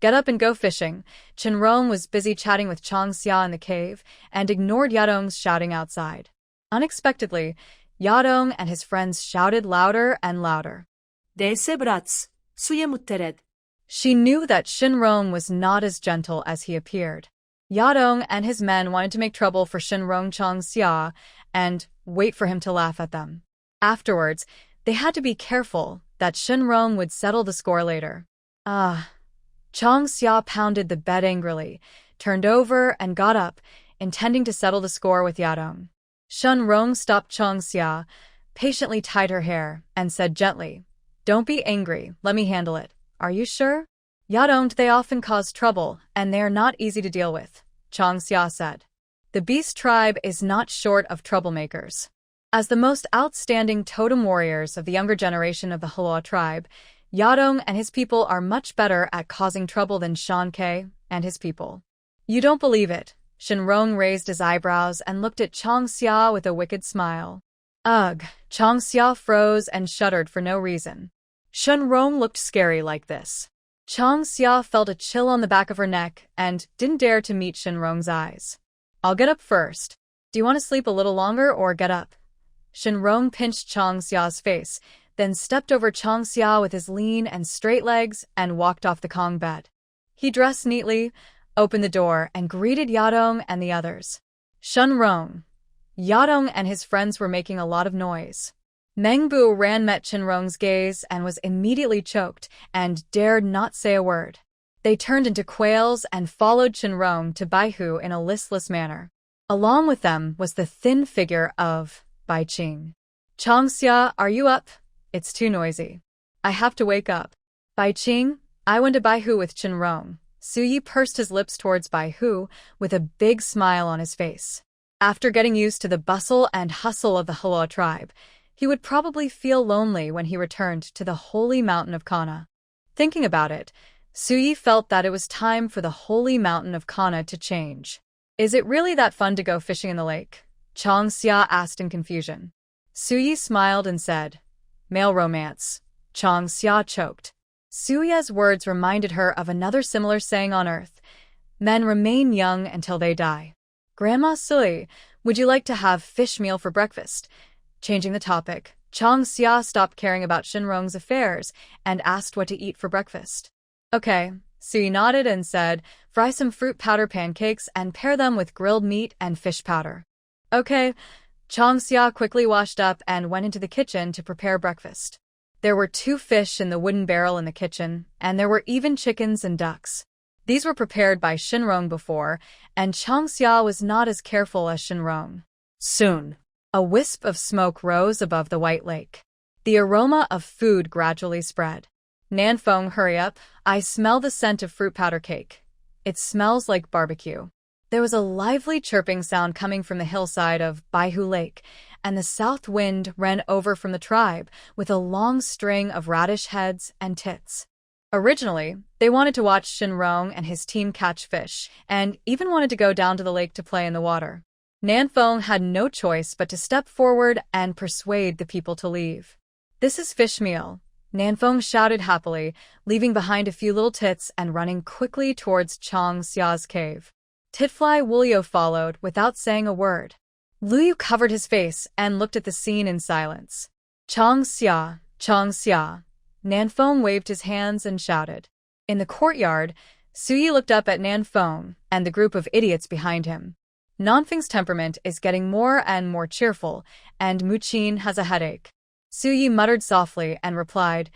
get up and go fishing. Shenrong was busy chatting with Chong Xia in the cave and ignored Yadong's shouting outside. Unexpectedly, Yadong and his friends shouted louder and louder. Deze brats, suye mutered. She knew that Shenrong was not as gentle as he appeared. Yadong and his men wanted to make trouble for Shenrong Chong Xia and wait for him to laugh at them. Afterwards, they had to be careful that Shenrong would settle the score later. Chong Xia pounded the bed angrily, turned over and got up, intending to settle the score with Yadong. Shenrong stopped Chong Xia, patiently tied her hair, and said gently, Don't be angry, let me handle it. Are you sure? Yadong, they often cause trouble, and they are not easy to deal with, Chong Xia said. The Beast tribe is not short of troublemakers. As the most outstanding totem warriors of the younger generation of the Hua tribe, Yadong and his people are much better at causing trouble than Shan Ke and his people. You don't believe it. Shenrong raised his eyebrows and looked at Chong Xia with a wicked smile. Ugh, Chong Xia froze and shuddered for no reason. Shenrong looked scary like this. Chong Xia felt a chill on the back of her neck and didn't dare to meet Shenrong's eyes. I'll get up first. Do you want to sleep a little longer or get up? Shenrong pinched Chong Xia's face, then stepped over Chong Xia with his lean and straight legs and walked off the Kong bed. He dressed neatly, opened the door, and greeted Yadong and the others. Shenrong. Yadong and his friends were making a lot of noise. Mengbu ran met Shenrong's gaze and was immediately choked and dared not say a word. They turned into quails and followed Shenrong to Baihu in a listless manner. Along with them was the thin figure of Bai Qing. Chong Xia, are you up? It's too noisy. I have to wake up. Bai Qing, I went to Baihu with Shenrong. Suyi pursed his lips towards Baihu with a big smile on his face. After getting used to the bustle and hustle of the Hua tribe, he would probably feel lonely when he returned to the holy mountain of Kana. Thinking about it, Suyi felt that it was time for the holy mountain of Kana to change. Is it really that fun to go fishing in the lake? Chong Xia asked in confusion. Suyi smiled and said, Male romance. Chong Xia choked. Suya's words reminded her of another similar saying on Earth. Men remain young until they die. Grandma Sui, would you like to have fish meal for breakfast? Changing the topic, Chong Xia stopped caring about Shenrong's affairs and asked what to eat for breakfast. Okay, Sui nodded and said, fry some fruit powder pancakes and pair them with grilled meat and fish powder. Okay. Changxia quickly washed up and went into the kitchen to prepare breakfast. There were 2 fish in the wooden barrel in the kitchen, and there were even chickens and ducks. These were prepared by Shinrong before, and Changxia was not as careful as Shinrong. Soon, a wisp of smoke rose above the white lake. The aroma of food gradually spread. Nanfeng, hurry up. I smell the scent of fruit powder cake. It smells like barbecue. There was a lively chirping sound coming from the hillside of Baihu Lake, and the south wind ran over from the tribe with a long string of radish heads and tits. Originally, they wanted to watch Shinrong and his team catch fish, and even wanted to go down to the lake to play in the water. Nanfeng had no choice but to step forward and persuade the people to leave. This is fish meal, Nanfeng shouted happily, leaving behind a few little tits and running quickly towards Changxia's cave. Titfly Wulio followed without saying a word. Luyu covered his face and looked at the scene in silence. Changxia, Changxia. Nanfeng waved his hands and shouted. In the courtyard, Suyi looked up at Nanfeng and the group of idiots behind him. Nanfeng's temperament is getting more and more cheerful, and Muqin has a headache. Suyi muttered softly and replied,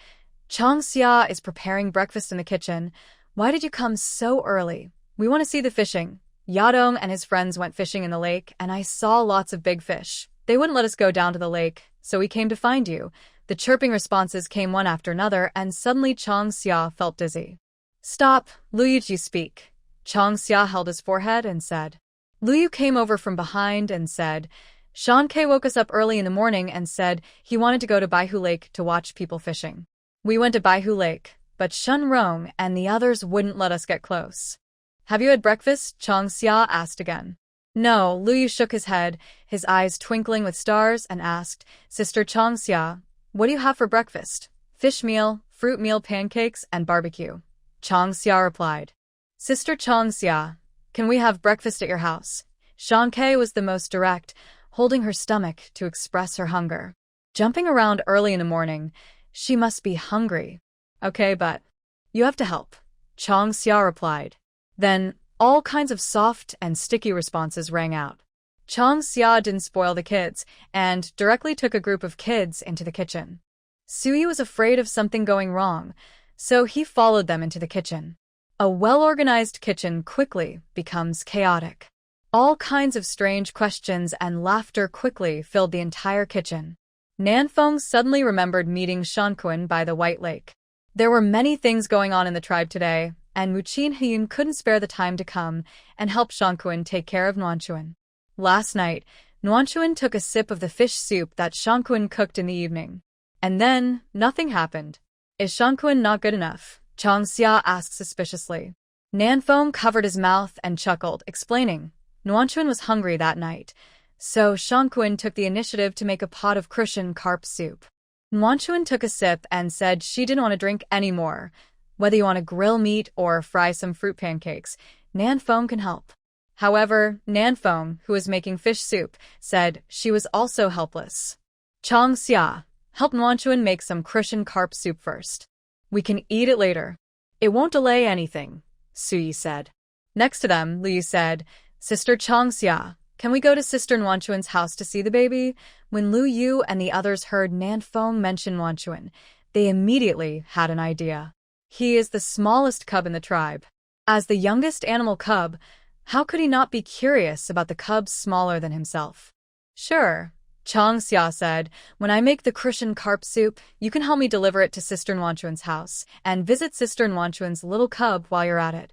Changxia is preparing breakfast in the kitchen. Why did you come so early? We want to see the fishing. Yadong and his friends went fishing in the lake, and I saw lots of big fish. They wouldn't let us go down to the lake, so we came to find you. The chirping responses came one after another, and suddenly Changxia felt dizzy. Stop, Luyu, speak. Changxia held his forehead and said. Luyu came over from behind and said, Shanke woke us up early in the morning and said he wanted to go to Baihu Lake to watch people fishing. We went to Baihu Lake, but Shenrong and the others wouldn't let us get close. Have you had breakfast? Changxia asked again. No, Luyu shook his head, his eyes twinkling with stars, and asked, Sister Changxia, what do you have for breakfast? Fish meal, fruit meal pancakes, and barbecue. Changxia replied. Sister Changxia, can we have breakfast at your house? Shanke was the most direct, holding her stomach to express her hunger. Jumping around early in the morning, she must be hungry. Okay, but you have to help, Changxia replied. Then, all kinds of soft and sticky responses rang out. Changxia didn't spoil the kids, and directly took a group of kids into the kitchen. Suyi was afraid of something going wrong, so he followed them into the kitchen. A well-organized kitchen quickly becomes chaotic. All kinds of strange questions and laughter quickly filled the entire kitchen. Nanfeng suddenly remembered meeting Shanquan by the White Lake. There were many things going on in the tribe today, and Muqin Hyun couldn't spare the time to come and help Shanquan take care of Nuanchuan. Last night, Nuanchuan took a sip of the fish soup that Shanquan cooked in the evening. And then, nothing happened. Is Shanquan not good enough? Changxia asked suspiciously. Nanfeng covered his mouth and chuckled, explaining, Nuanchuan was hungry that night, so Shanquan took the initiative to make a pot of crucian carp soup. Nuanchuan took a sip and said she didn't want to drink any more. Whether you want to grill meat or fry some fruit pancakes, Nanfeng can help. However, Nanfeng, who was making fish soup, said she was also helpless. Changxia, help Nuanchuan make some crucian carp soup first. We can eat it later. It won't delay anything, Suyi said. Next to them, Liu said, Sister Changxia, can we go to Sister Nuanchuan's house to see the baby? When Lu Yu and the others heard Nanfeng mention Nuanchuan, they immediately had an idea. He is the smallest cub in the tribe. As the youngest animal cub, how could he not be curious about the cubs smaller than himself? Sure, Changxia said, when I make the crucian carp soup, you can help me deliver it to Sister Nuanchuan's house and visit Sister Nuanchuan's little cub while you're at it.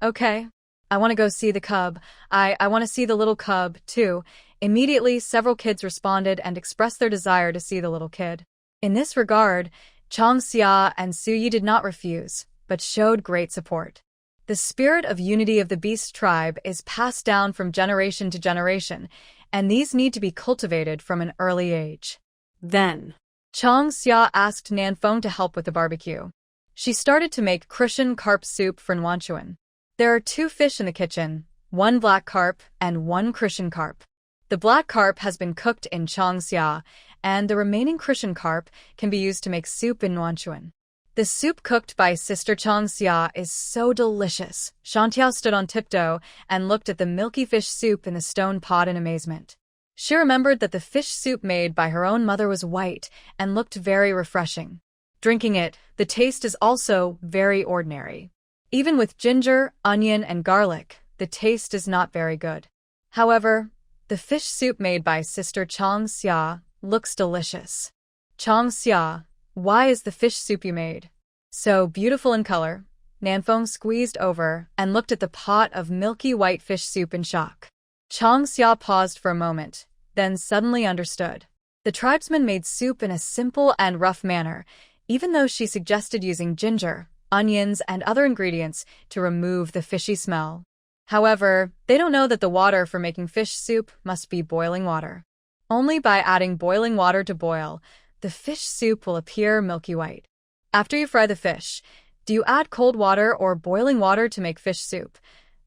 Okay. I want to go see the cub. I want to see the little cub, too. Immediately, several kids responded and expressed their desire to see the little kid. In this regard, Changxia and Suyi did not refuse, but showed great support. The spirit of unity of the beast tribe is passed down from generation to generation, and these need to be cultivated from an early age. Then, Changxia asked Nanfeng to help with the barbecue. She started to make crucian carp soup for Nuanchuan. There are 2 fish in the kitchen, 1 black carp and 1 crucian carp. The black carp has been cooked in Changxia, and the remaining crucian carp can be used to make soup in Nuanchuan. The soup cooked by Sister Chong Xia is so delicious. Shantiao stood on tiptoe and looked at the milky fish soup in the stone pot in amazement. She remembered that the fish soup made by her own mother was white and looked very refreshing. Drinking it, the taste is also very ordinary. Even with ginger, onion, and garlic, the taste is not very good. However, the fish soup made by Sister Chong Xia looks delicious. Chong Xia, why is the fish soup you made so beautiful in color? Nanfeng squeezed over and looked at the pot of milky white fish soup in shock. Chong Xia paused for a moment, then suddenly understood. The tribesman made soup in a simple and rough manner, even though she suggested using ginger, onions, and other ingredients to remove the fishy smell. However, they don't know that the water for making fish soup must be boiling water. Only by adding boiling water to boil, the fish soup will appear milky white. After you fry the fish, do you add cold water or boiling water to make fish soup?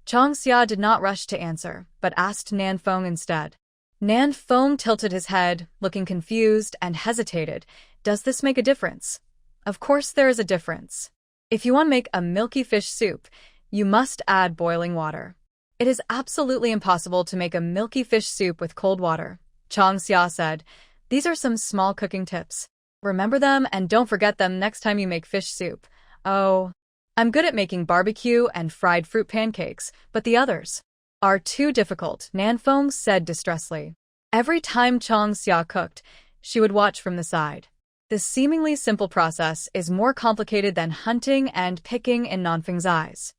Chong Xia did not rush to answer, but asked Nanfeng instead. Nanfeng tilted his head, looking confused, and hesitated. Does this make a difference? Of course there is a difference. If you want to make a milky fish soup, you must add boiling water. It is absolutely impossible to make a milky fish soup with cold water, Chong Xia said. These are some small cooking tips. Remember them and don't forget them next time you make fish soup. Oh, I'm good at making barbecue and fried fruit pancakes, but the others are too difficult, Nanfeng said distressfully. Every time Chong Xia cooked, she would watch from the side. The seemingly simple process is more complicated than hunting and picking in Nanfeng's eyes.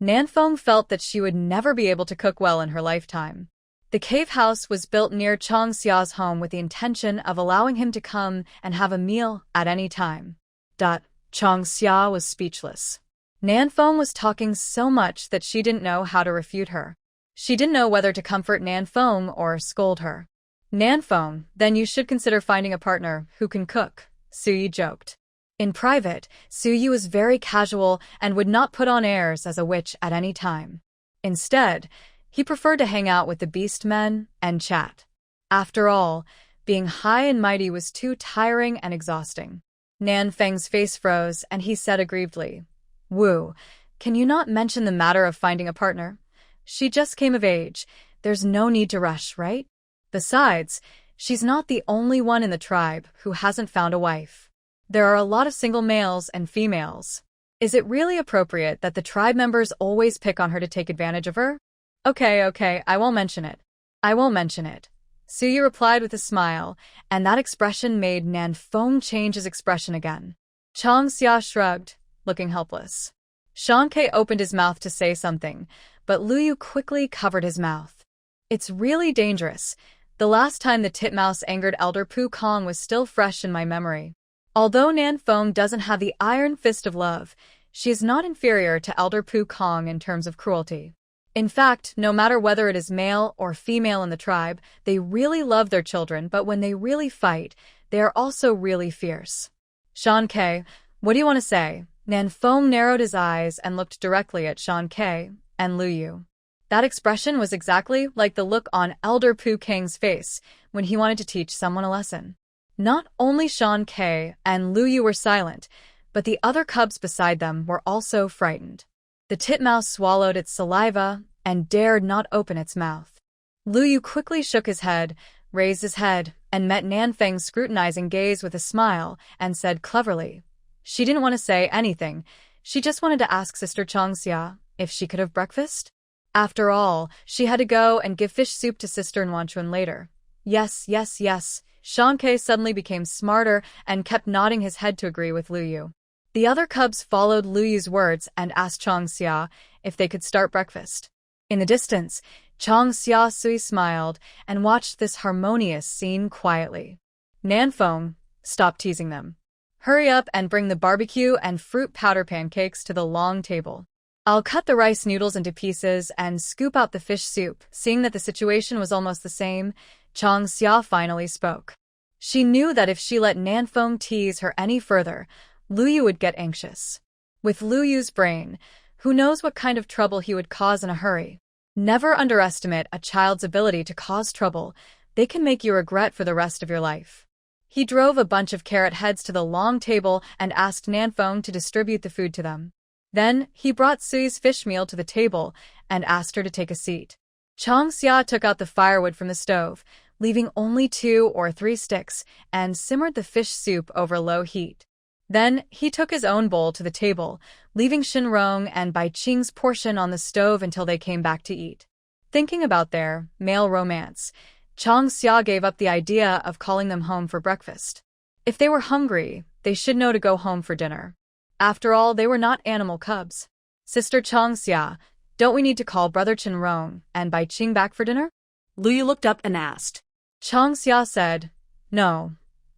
Nanfeng felt that she would never be able to cook well in her lifetime. The cave house was built near Chong Xia's home with the intention of allowing him to come and have a meal at any time. Chong Xia was speechless. Nanfeng was talking so much that she didn't know how to refute her. She didn't know whether to comfort Nanfeng or scold her. Nanfeng, then you should consider finding a partner who can cook, Suyi joked. In private, Suyi was very casual and would not put on airs as a witch at any time. Instead, he preferred to hang out with the beast men and chat. After all, being high and mighty was too tiring and exhausting. Nanfeng's face froze and he said aggrievedly, Wu, can you not mention the matter of finding a partner? She just came of age. There's no need to rush, right? Besides, she's not the only one in the tribe who hasn't found a wife. There are a lot of single males and females. Is it really appropriate that the tribe members always pick on her to take advantage of her? Okay, I won't mention it. Suyi replied with a smile, and that expression made Nanfeng change his expression again. Chong Xia shrugged, looking helpless. Shankei opened his mouth to say something, but Luyu quickly covered his mouth. It's really dangerous. The last time the titmouse angered Elder Pu Kong was still fresh in my memory. Although Nanfeng doesn't have the iron fist of love, she is not inferior to Elder Pu Kong in terms of cruelty. In fact, no matter whether it is male or female in the tribe, they really love their children, but when they really fight, they are also really fierce. Shankei, what do you want to say? Nanfeng narrowed his eyes and looked directly at Shankei and Luyu. That expression was exactly like the look on Elder Pu Kang's face when he wanted to teach someone a lesson. Not only Shankei and Luyu were silent, but the other cubs beside them were also frightened. The titmouse swallowed its saliva and dared not open its mouth. Luyu quickly shook his head, raised his head, and met Nanfeng's scrutinizing gaze with a smile and said cleverly. She didn't want to say anything. She just wanted to ask Sister Chong Xia if she could have breakfast. After all, she had to go and give fish soup to Sister Nwanchun later. Yes. Shankei suddenly became smarter and kept nodding his head to agree with Luyu. The other cubs followed Luyu's words and asked Chong Xia if they could start breakfast. In the distance, Chong Xia Sui smiled and watched this harmonious scene quietly. Nanfeng, stop teasing them. Hurry up and bring the barbecue and fruit powder pancakes to the long table. I'll cut the rice noodles into pieces and scoop out the fish soup. Seeing that the situation was almost the same, Chong Xia finally spoke. She knew that if she let Nanfeng tease her any further, Luyu would get anxious. With Luyu's brain, who knows what kind of trouble he would cause in a hurry. Never underestimate a child's ability to cause trouble. They can make you regret for the rest of your life. He drove a bunch of carrot heads to the long table and asked Nanfeng to distribute the food to them. Then, he brought Sui's fish meal to the table and asked her to take a seat. Chang Xia took out the firewood from the stove, leaving only 2 or 3 sticks, and simmered the fish soup over low heat. Then, he took his own bowl to the table, leaving Shenrong and Bai Qing's portion on the stove until they came back to eat. Thinking about their male romance, Chang Xia gave up the idea of calling them home for breakfast. If they were hungry, they should know to go home for dinner. After all, they were not animal cubs. Sister Chang Xia, don't we need to call Brother Shenrong and Bai Qing back for dinner? Lu Yu looked up and asked. Chang Xia said, no.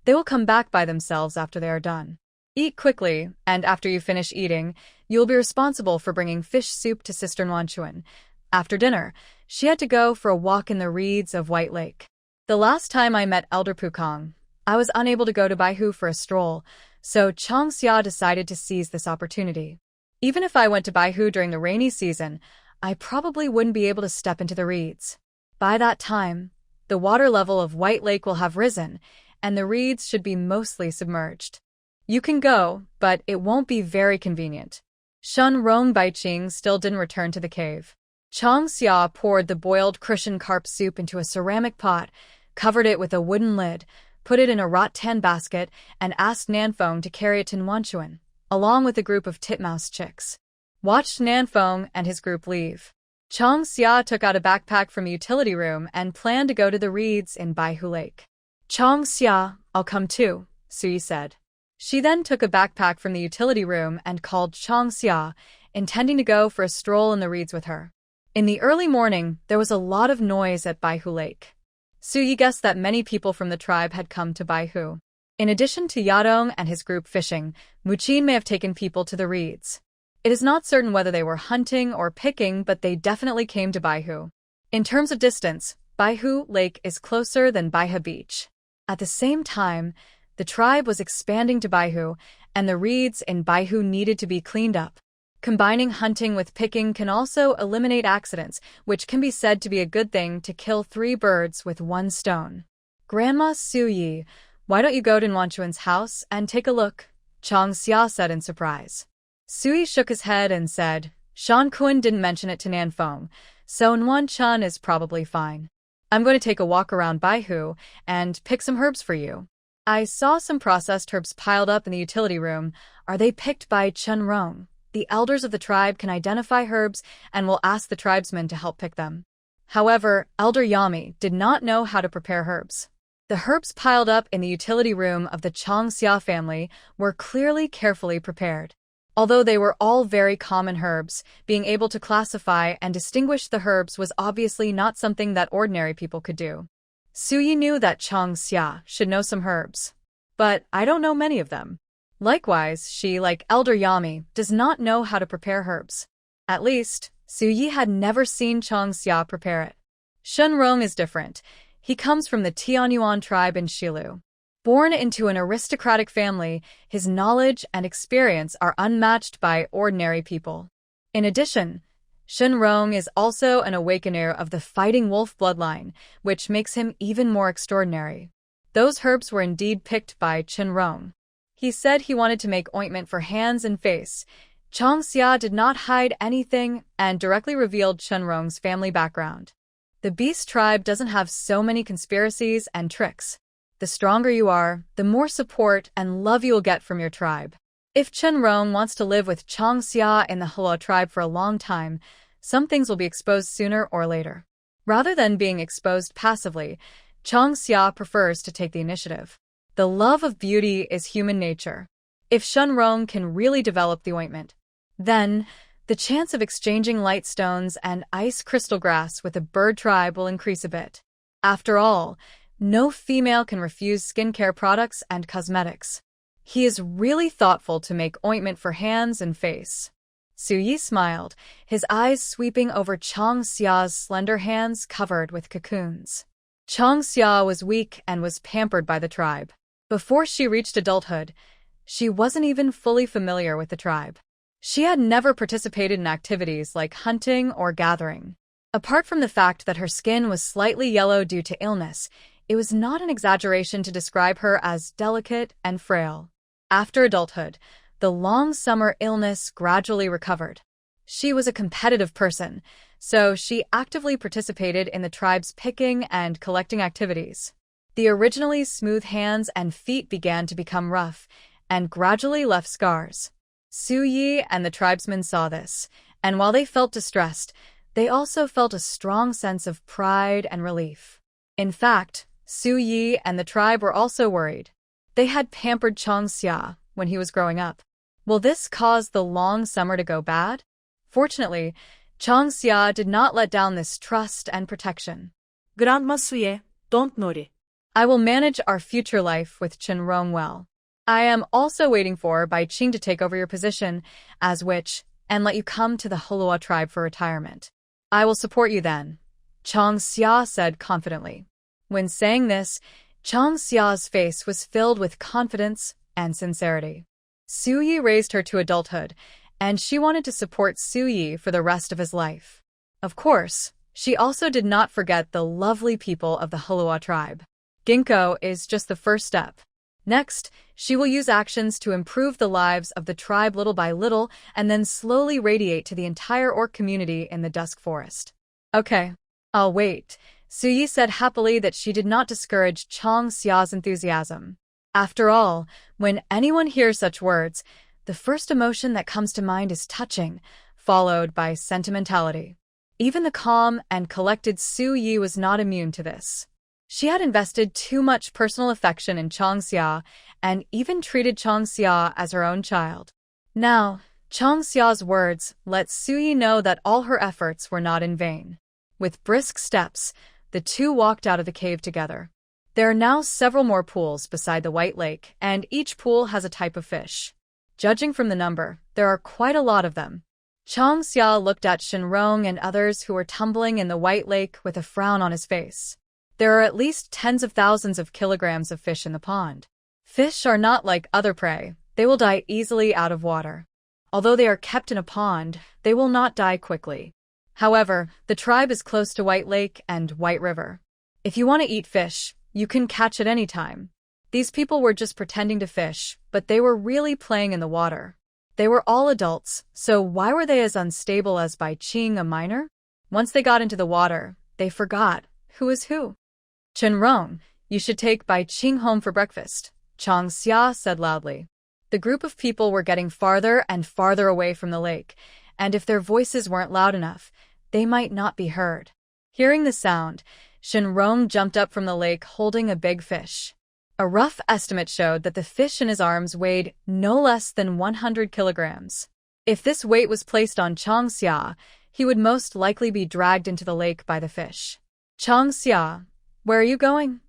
They will come back by themselves after they are done. Eat quickly, and after you finish eating, you will be responsible for bringing fish soup to Sister Nuanchuan. After dinner, she had to go for a walk in the reeds of White Lake. The last time I met Elder Pukong, I was unable to go to Baihu for a stroll, so Chang Xia decided to seize this opportunity. Even if I went to Baihu during the rainy season, I probably wouldn't be able to step into the reeds. By that time, the water level of White Lake will have risen, and the reeds should be mostly submerged. You can go, but it won't be very convenient. Shenrong Bai Qing still didn't return to the cave. Chang Xia poured the boiled cushion carp soup into a ceramic pot, covered it with a wooden lid, put it in a rattan basket, and asked Nanfeng to carry it to Nuanchuan, along with a group of titmouse chicks. Watched Nanfeng and his group leave. Chang Xia took out a backpack from the utility room and planned to go to the reeds in Baihu Lake. Chang Xia, I'll come too, Sui said. She then took a backpack from the utility room and called Chang Xia, intending to go for a stroll in the reeds with her. In the early morning, there was a lot of noise at Baihu Lake. Sui guessed that many people from the tribe had come to Baihu. In addition to Yadong and his group fishing, Muqin may have taken people to the reeds. It is not certain whether they were hunting or picking, but they definitely came to Baihu. In terms of distance, Baihu Lake is closer than Baiha Beach. At the same time, the tribe was expanding to Baihu, and the reeds in Baihu needed to be cleaned up. Combining hunting with picking can also eliminate accidents, which can be said to be a good thing to kill 3 birds with 1 stone. Grandma Su Yi, why don't you go to Nuanchuan's house and take a look? Chang Xia said in surprise. Sui shook his head and said, Shan Kun didn't mention it to Nanfeng, so Nuanchuan is probably fine. I'm going to take a walk around Baihu and pick some herbs for you. I saw some processed herbs piled up in the utility room. Are they picked by Shenrong? The elders of the tribe can identify herbs and will ask the tribesmen to help pick them. However, Elder Yami did not know how to prepare herbs. The herbs piled up in the utility room of the Chang Xia family were clearly carefully prepared. Although they were all very common herbs, being able to classify and distinguish the herbs was obviously not something that ordinary people could do. Suyi knew that Chang Xia should know some herbs. But I don't know many of them. Likewise, she, like Elder Yami, does not know how to prepare herbs. At least, Suyi had never seen Chang Xia prepare it. Shenrong is different. He comes from the Tianyuan tribe in Shilu. Born into an aristocratic family, his knowledge and experience are unmatched by ordinary people. In addition, Shenrong is also an awakener of the Fighting Wolf bloodline, which makes him even more extraordinary. Those herbs were indeed picked by Shenrong. He said he wanted to make ointment for hands and face. Chang Xia did not hide anything and directly revealed Shenrong's family background. The Beast tribe doesn't have so many conspiracies and tricks. The stronger you are, the more support and love you will get from your tribe. If Shenrong wants to live with Chang Xia in the Hua tribe for a long time, some things will be exposed sooner or later. Rather than being exposed passively, Chang Xia prefers to take the initiative. The love of beauty is human nature. If Shenrong can really develop the ointment, then the chance of exchanging light stones and ice crystal grass with a bird tribe will increase a bit. After all, no female can refuse skincare products and cosmetics. He is really thoughtful to make ointment for hands and face. Su Yi smiled, his eyes sweeping over Chang Xia's slender hands covered with cocoons. Chang Xia was weak and was pampered by the tribe. Before she reached adulthood, she wasn't even fully familiar with the tribe. She had never participated in activities like hunting or gathering. Apart from the fact that her skin was slightly yellow due to illness, It was not an exaggeration to describe her as delicate and frail. After adulthood, the long summer illness gradually recovered. She was a competitive person, so she actively participated in the tribe's picking and collecting activities. The originally smooth hands and feet began to become rough and gradually left scars. Su Yi and the tribesmen saw this, and while they felt distressed, they also felt a strong sense of pride and relief. In fact, Su Yi and the tribe were also worried. They had pampered Changxia when he was growing up. Will this cause the long summer to go bad? Fortunately, Changxia did not let down this trust and protection. Grandma Suye, don't worry. I will manage our future life with Chenrong well. I am also waiting for Bai Qing to take over your position as witch and let you come to the Hulua tribe for retirement. I will support you then, Changxia said confidently. When saying this, Changxia's face was filled with confidence and sincerity. Su Yi raised her to adulthood, and she wanted to support Su Yi for the rest of his life. Of course, she also did not forget the lovely people of the Hulua tribe. Ginkgo is just the first step. Next, she will use actions to improve the lives of the tribe little by little and then slowly radiate to the entire orc community in the Dusk Forest. Okay, I'll wait. Su Yi said happily that she did not discourage Changxia's enthusiasm. After all, when anyone hears such words, the first emotion that comes to mind is touching, followed by sentimentality. Even the calm and collected Su Yi was not immune to this. She had invested too much personal affection in Changxia and even treated Changxia as her own child. Now, Changxia's words let Su Yi know that all her efforts were not in vain. With brisk steps, the two walked out of the cave together. There are now several more pools beside the White Lake, and each pool has a type of fish. Judging from the number, there are quite a lot of them. Changxia looked at Shenrong and others who were tumbling in the White Lake with a frown on his face. There are at least tens of thousands of kilograms of fish in the pond. Fish are not like other prey. They will die easily out of water. Although they are kept in a pond, they will not die quickly. However, the tribe is close to White Lake and White River. If you want to eat fish, you can catch it any time. These people were just pretending to fish, but they were really playing in the water. They were all adults, so why were they as unstable as Bai Qing, a minor? Once they got into the water, they forgot who is who. Chenrong, you should take Bai Qing home for breakfast, Changxia said loudly. The group of people were getting farther and farther away from the lake, and if their voices weren't loud enough, they might not be heard. Hearing the sound, Shenrong jumped up from the lake holding a big fish. A rough estimate showed that the fish in his arms weighed no less than 100 kilograms. If this weight was placed on Changxia, he would most likely be dragged into the lake by the fish. Changxia, where are you going?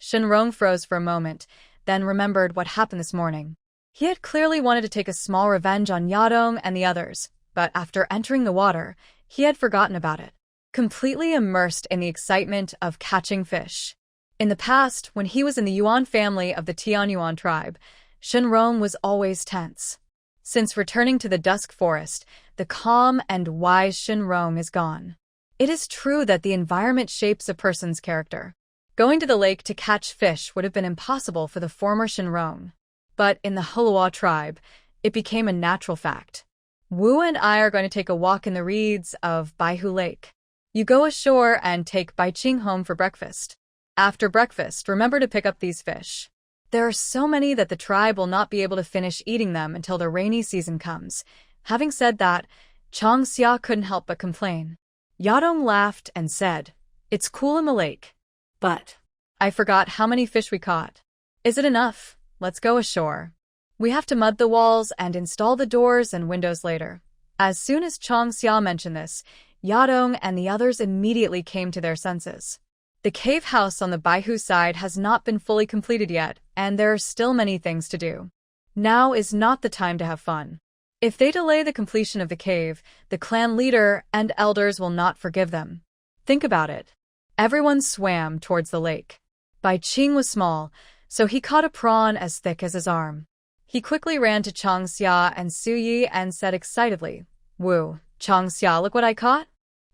Shenrong froze for a moment, then remembered what happened this morning. He had clearly wanted to take a small revenge on Yadong and the others, but after entering the water, he had forgotten about it, completely immersed in the excitement of catching fish. In the past, when he was in the Yuan family of the Tianyuan tribe, Shenrong was always tense. Since returning to the Dusk Forest, the calm and wise Shenrong is gone. It is true that the environment shapes a person's character. Going to the lake to catch fish would have been impossible for the former Shenrong. But in the Hulua tribe, it became a natural fact. Wu and I are going to take a walk in the reeds of Baihu Lake. You go ashore and take Bai Qing home for breakfast. After breakfast, remember to pick up these fish. There are so many that the tribe will not be able to finish eating them until the rainy season comes. Having said that, Changxia couldn't help but complain. Yadong laughed and said, "It's cool in the lake. But I forgot how many fish we caught. Is it enough? Let's go ashore. We have to mud the walls and install the doors and windows later." As soon as Changxia mentioned this, Yadong and the others immediately came to their senses. The cave house on the Baihu side has not been fully completed yet, and there are still many things to do. Now is not the time to have fun. If they delay the completion of the cave, the clan leader and elders will not forgive them. Think about it. Everyone swam towards the lake. Bai Qing was small, so he caught a prawn as thick as his arm. He quickly ran to Changxia and Su Yi and said excitedly, "Woo, Changxia, look what I caught."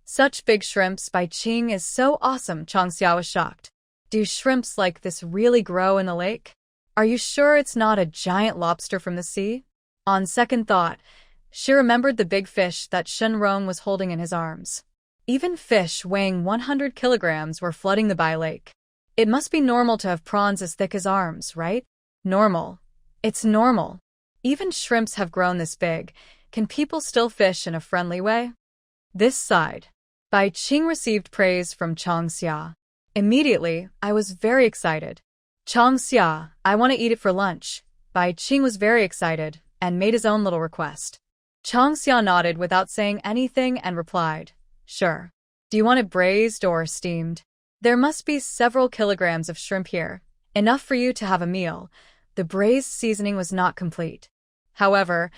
Such big shrimps, Bai Qing is so awesome, Changxia was shocked. Do shrimps like this really grow in the lake? Are you sure it's not a giant lobster from the sea? On second thought, she remembered the big fish that Shenrong was holding in his arms. Even fish weighing 100 kilograms were flooding the Bai Lake. It must be normal to have prawns as thick as arms, right? Normal. It's normal. Even shrimps have grown this big. Can people still fish in a friendly way? This side. Bai Qing received praise from Chang Xia. Immediately, I was very excited. Chang Xia, I want to eat it for lunch. Bai Qing was very excited and made his own little request. Chang Xia nodded without saying anything and replied, Sure. Do you want it braised or steamed? There must be several kilograms of shrimp here, enough for you to have a meal. The braised seasoning was not complete. However,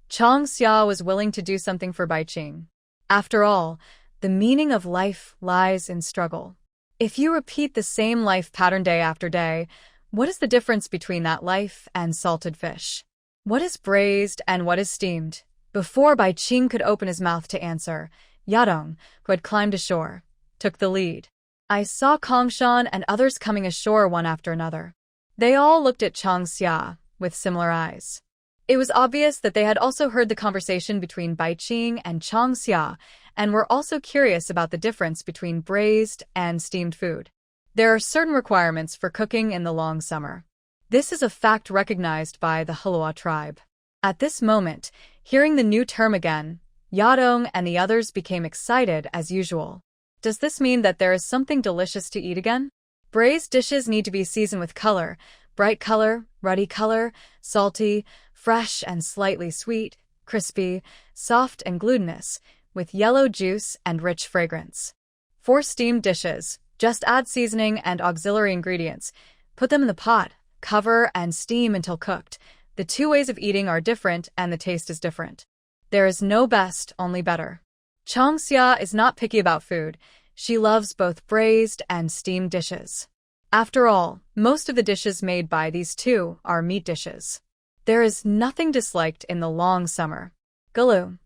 Chang Xia was willing to do something for Bai Qing. After all, the meaning of life lies in struggle. If you repeat the same life pattern day after day, what is the difference between that life and salted fish? What is braised and what is steamed? Before Bai Qing could open his mouth to answer, Yadong, who had climbed ashore, took the lead. I saw Kongshan and others coming ashore one after another. They all looked at Chang Xia with similar eyes. It was obvious that they had also heard the conversation between Bai Qing and Chang Xia and were also curious about the difference between braised and steamed food. There are certain requirements for cooking in the long summer. This is a fact recognized by the Halua tribe. At this moment, hearing the new term again, Yadong and the others became excited as usual. Does this mean that there is something delicious to eat again? Braised dishes need to be seasoned with color, bright color, ruddy color, salty, fresh and slightly sweet, crispy, soft and glutinous, with yellow juice and rich fragrance. For steamed dishes, just add seasoning and auxiliary ingredients. Put them in the pot, cover and steam until cooked. The two ways of eating are different and the taste is different. There is no best, only better. Chang Xia is not picky about food. She loves both braised and steamed dishes. After all, most of the dishes made by these two are meat dishes. There is nothing disliked in the long summer. Galu.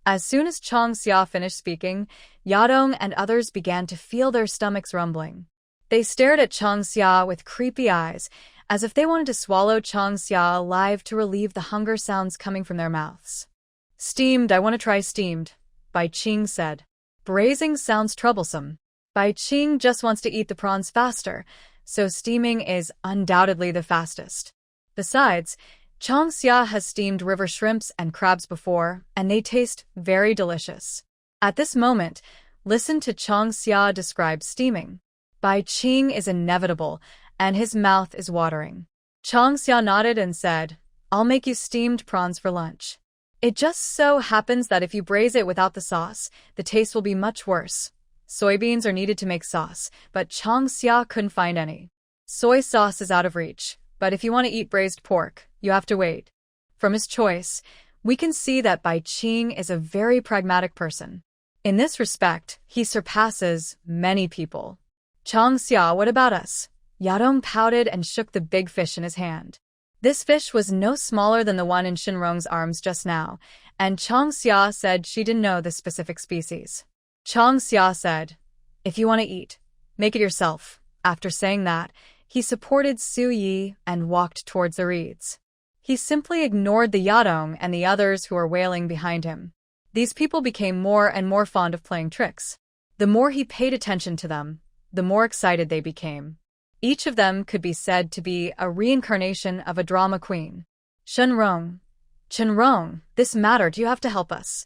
As soon as Chang Xia finished speaking, Yadong and others began to feel their stomachs rumbling. They stared at Chang Xia with creepy eyes, as if they wanted to swallow Chang Xia alive to relieve the hunger sounds coming from their mouths. Steamed, I want to try steamed, Bai Qing said. Braising sounds troublesome. Bai Qing just wants to eat the prawns faster, so steaming is undoubtedly the fastest. Besides, Chang Xia has steamed river shrimps and crabs before, and they taste very delicious. At this moment, listen to Chang Xia describe steaming. Bai Qing is inevitable, and his mouth is watering. Chang Xia nodded and said, I'll make you steamed prawns for lunch. It just so happens that if you braise it without the sauce, the taste will be much worse. Soybeans are needed to make sauce, but Chang Xia couldn't find any. Soy sauce is out of reach, but if you want to eat braised pork, you have to wait. From his choice, we can see that Bai Qing is a very pragmatic person. In this respect, he surpasses many people. Chang Xia, what about us? Yadong pouted and shook the big fish in his hand. This fish was no smaller than the one in Shenrong's arms just now, and Chang Xia said she didn't know the specific species. Chang Xia said, If you want to eat, make it yourself. After saying that, he supported Su Yi and walked towards the reeds. He simply ignored the Yadong and the others who were wailing behind him. These people became more and more fond of playing tricks. The more he paid attention to them, the more excited they became. Each of them could be said to be a reincarnation of a drama queen. Shenrong, this mattered, you have to help us.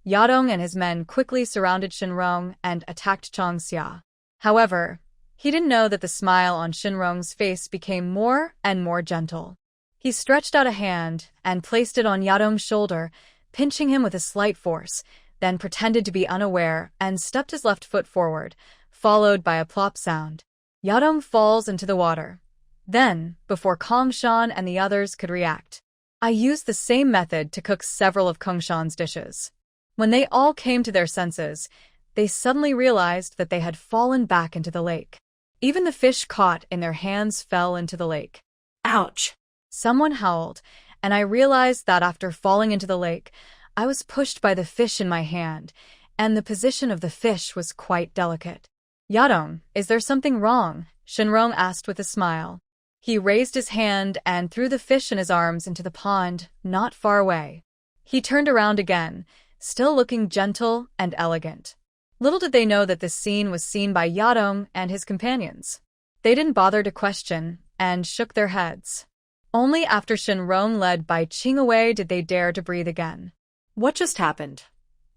Yadong and his men quickly surrounded Shenrong and attacked Chang Xia. However, he didn't know that the smile on Shenrong's face became more and more gentle. He stretched out a hand and placed it on Yadong's shoulder, pinching him with a slight force, then pretended to be unaware and stepped his left foot forward, followed by a plop sound. Yadong falls into the water. Then, before Kongshan and the others could react, I used the same method to cook several of Kongshan's dishes. When they all came to their senses, they suddenly realized that they had fallen back into the lake. Even the fish caught in their hands fell into the lake. Ouch! Someone howled, and I realized that after falling into the lake, I was pushed by the fish in my hand, and the position of the fish was quite delicate. Yadong, is there something wrong? Shenrong asked with a smile. He raised his hand and threw the fish in his arms into the pond, not far away. He turned around again, still looking gentle and elegant. Little did they know that this scene was seen by Yadong and his companions. They didn't bother to question and shook their heads. Only after Shenrong led Bai Qing away did they dare to breathe again. What just happened?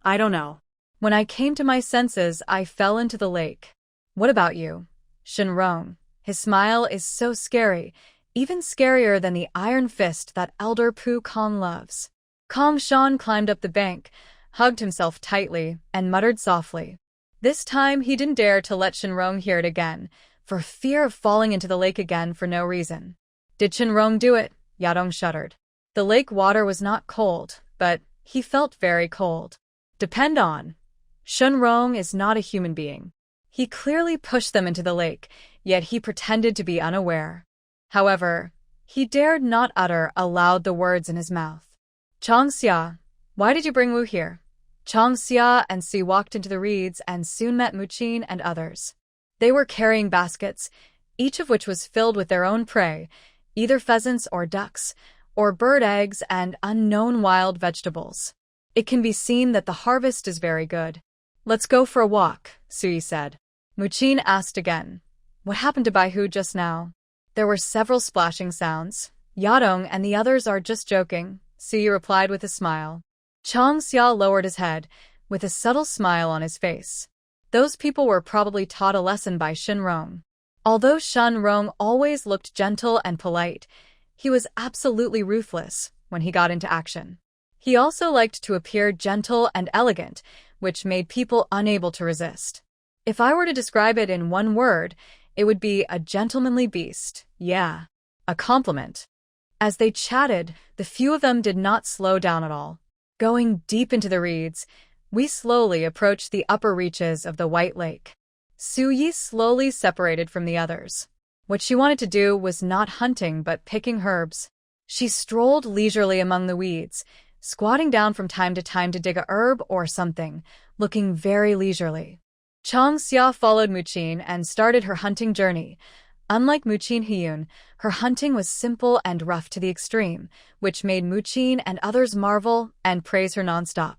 I don't know. When I came to my senses, I fell into the lake. What about you? Shenrong. His smile is so scary, even scarier than the iron fist that Elder Pu Kong loves. Kong Shan climbed up the bank, hugged himself tightly, and muttered softly. This time he didn't dare to let Shenrong hear it again, for fear of falling into the lake again for no reason. Did Shenrong do it? Yadong shuddered. The lake water was not cold, but he felt very cold. Depend on. Shenrong is not a human being. He clearly pushed them into the lake, yet he pretended to be unaware. However, he dared not utter aloud the words in his mouth. Changxia, why did you bring Wu here? Changxia and Si walked into the reeds and soon met Muqin and others. They were carrying baskets, each of which was filled with their own prey, either pheasants or ducks, or bird eggs and unknown wild vegetables. It can be seen that the harvest is very good. Let's go for a walk, Sui said. Muqin asked again. What happened to Baihu just now? There were several splashing sounds. Yadong and the others are just joking, Sui replied with a smile. Changxia lowered his head, with a subtle smile on his face. Those people were probably taught a lesson by Shenrong. Although Shenrong always looked gentle and polite, he was absolutely ruthless when he got into action. He also liked to appear gentle and elegant, which made people unable to resist. If I were to describe it in one word, it would be a gentlemanly beast. Yeah, a compliment. As they chatted, the few of them did not slow down at all. Going deep into the reeds, we slowly approached the upper reaches of the White Lake. Su Yi slowly separated from the others. What she wanted to do was not hunting but picking herbs. She strolled leisurely among the weeds, squatting down from time to time to dig a herb or something, looking very leisurely. Changxia followed Muqin and started her hunting journey. Unlike Muqin Hyun, her hunting was simple and rough to the extreme, which made Muqin and others marvel and praise her nonstop.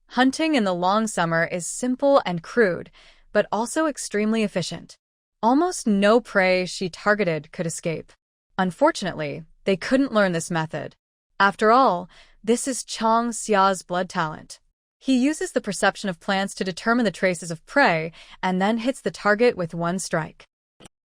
Hunting in the long summer is simple and crude, but also extremely efficient. Almost no prey she targeted could escape. Unfortunately, they couldn't learn this method. After all, this is Changxia's blood talent. He uses the perception of plants to determine the traces of prey and then hits the target with one strike.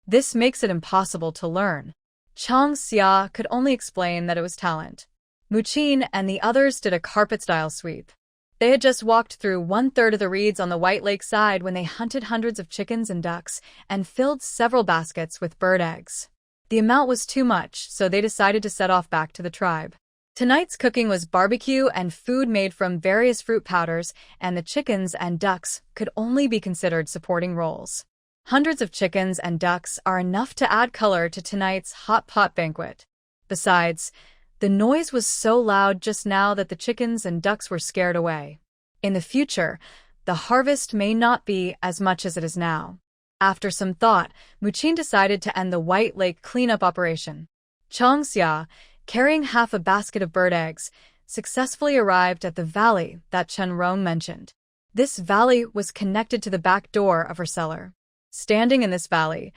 This makes it impossible to learn. Changxia could only explain that it was talent. Muqin and the others did a carpet-style sweep. They had just walked through 1/3 of the reeds on the White Lake side when they hunted hundreds of chickens and ducks and filled several baskets with bird eggs. The amount was too much, so they decided to set off back to the tribe. Tonight's cooking was barbecue and food made from various fruit powders, and the chickens and ducks could only be considered supporting roles. Hundreds of chickens and ducks are enough to add color to tonight's hot pot banquet. Besides, the noise was so loud just now that the chickens and ducks were scared away. In the future, the harvest may not be as much as it is now. After some thought, Muqin decided to end the White Lake cleanup operation. Changxia, carrying half a basket of bird eggs, successfully arrived at the valley that Shenrong mentioned. This valley was connected to the back door of her cellar. Standing in this valley,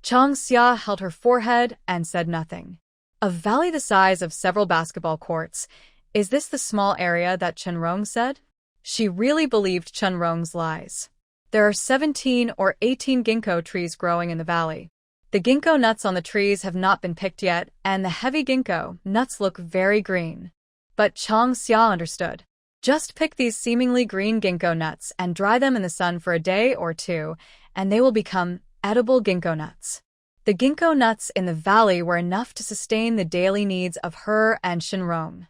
Changxia held her forehead and said nothing. A valley the size of several basketball courts. Is this the small area that Shenrong said? She really believed Shenrong's lies. There are 17 or 18 ginkgo trees growing in the valley. The ginkgo nuts on the trees have not been picked yet, and the heavy ginkgo nuts look very green. But Changxia understood. Just pick these seemingly green ginkgo nuts and dry them in the sun for a day or two, and they will become edible ginkgo nuts. The ginkgo nuts in the valley were enough to sustain the daily needs of her and Shenrong.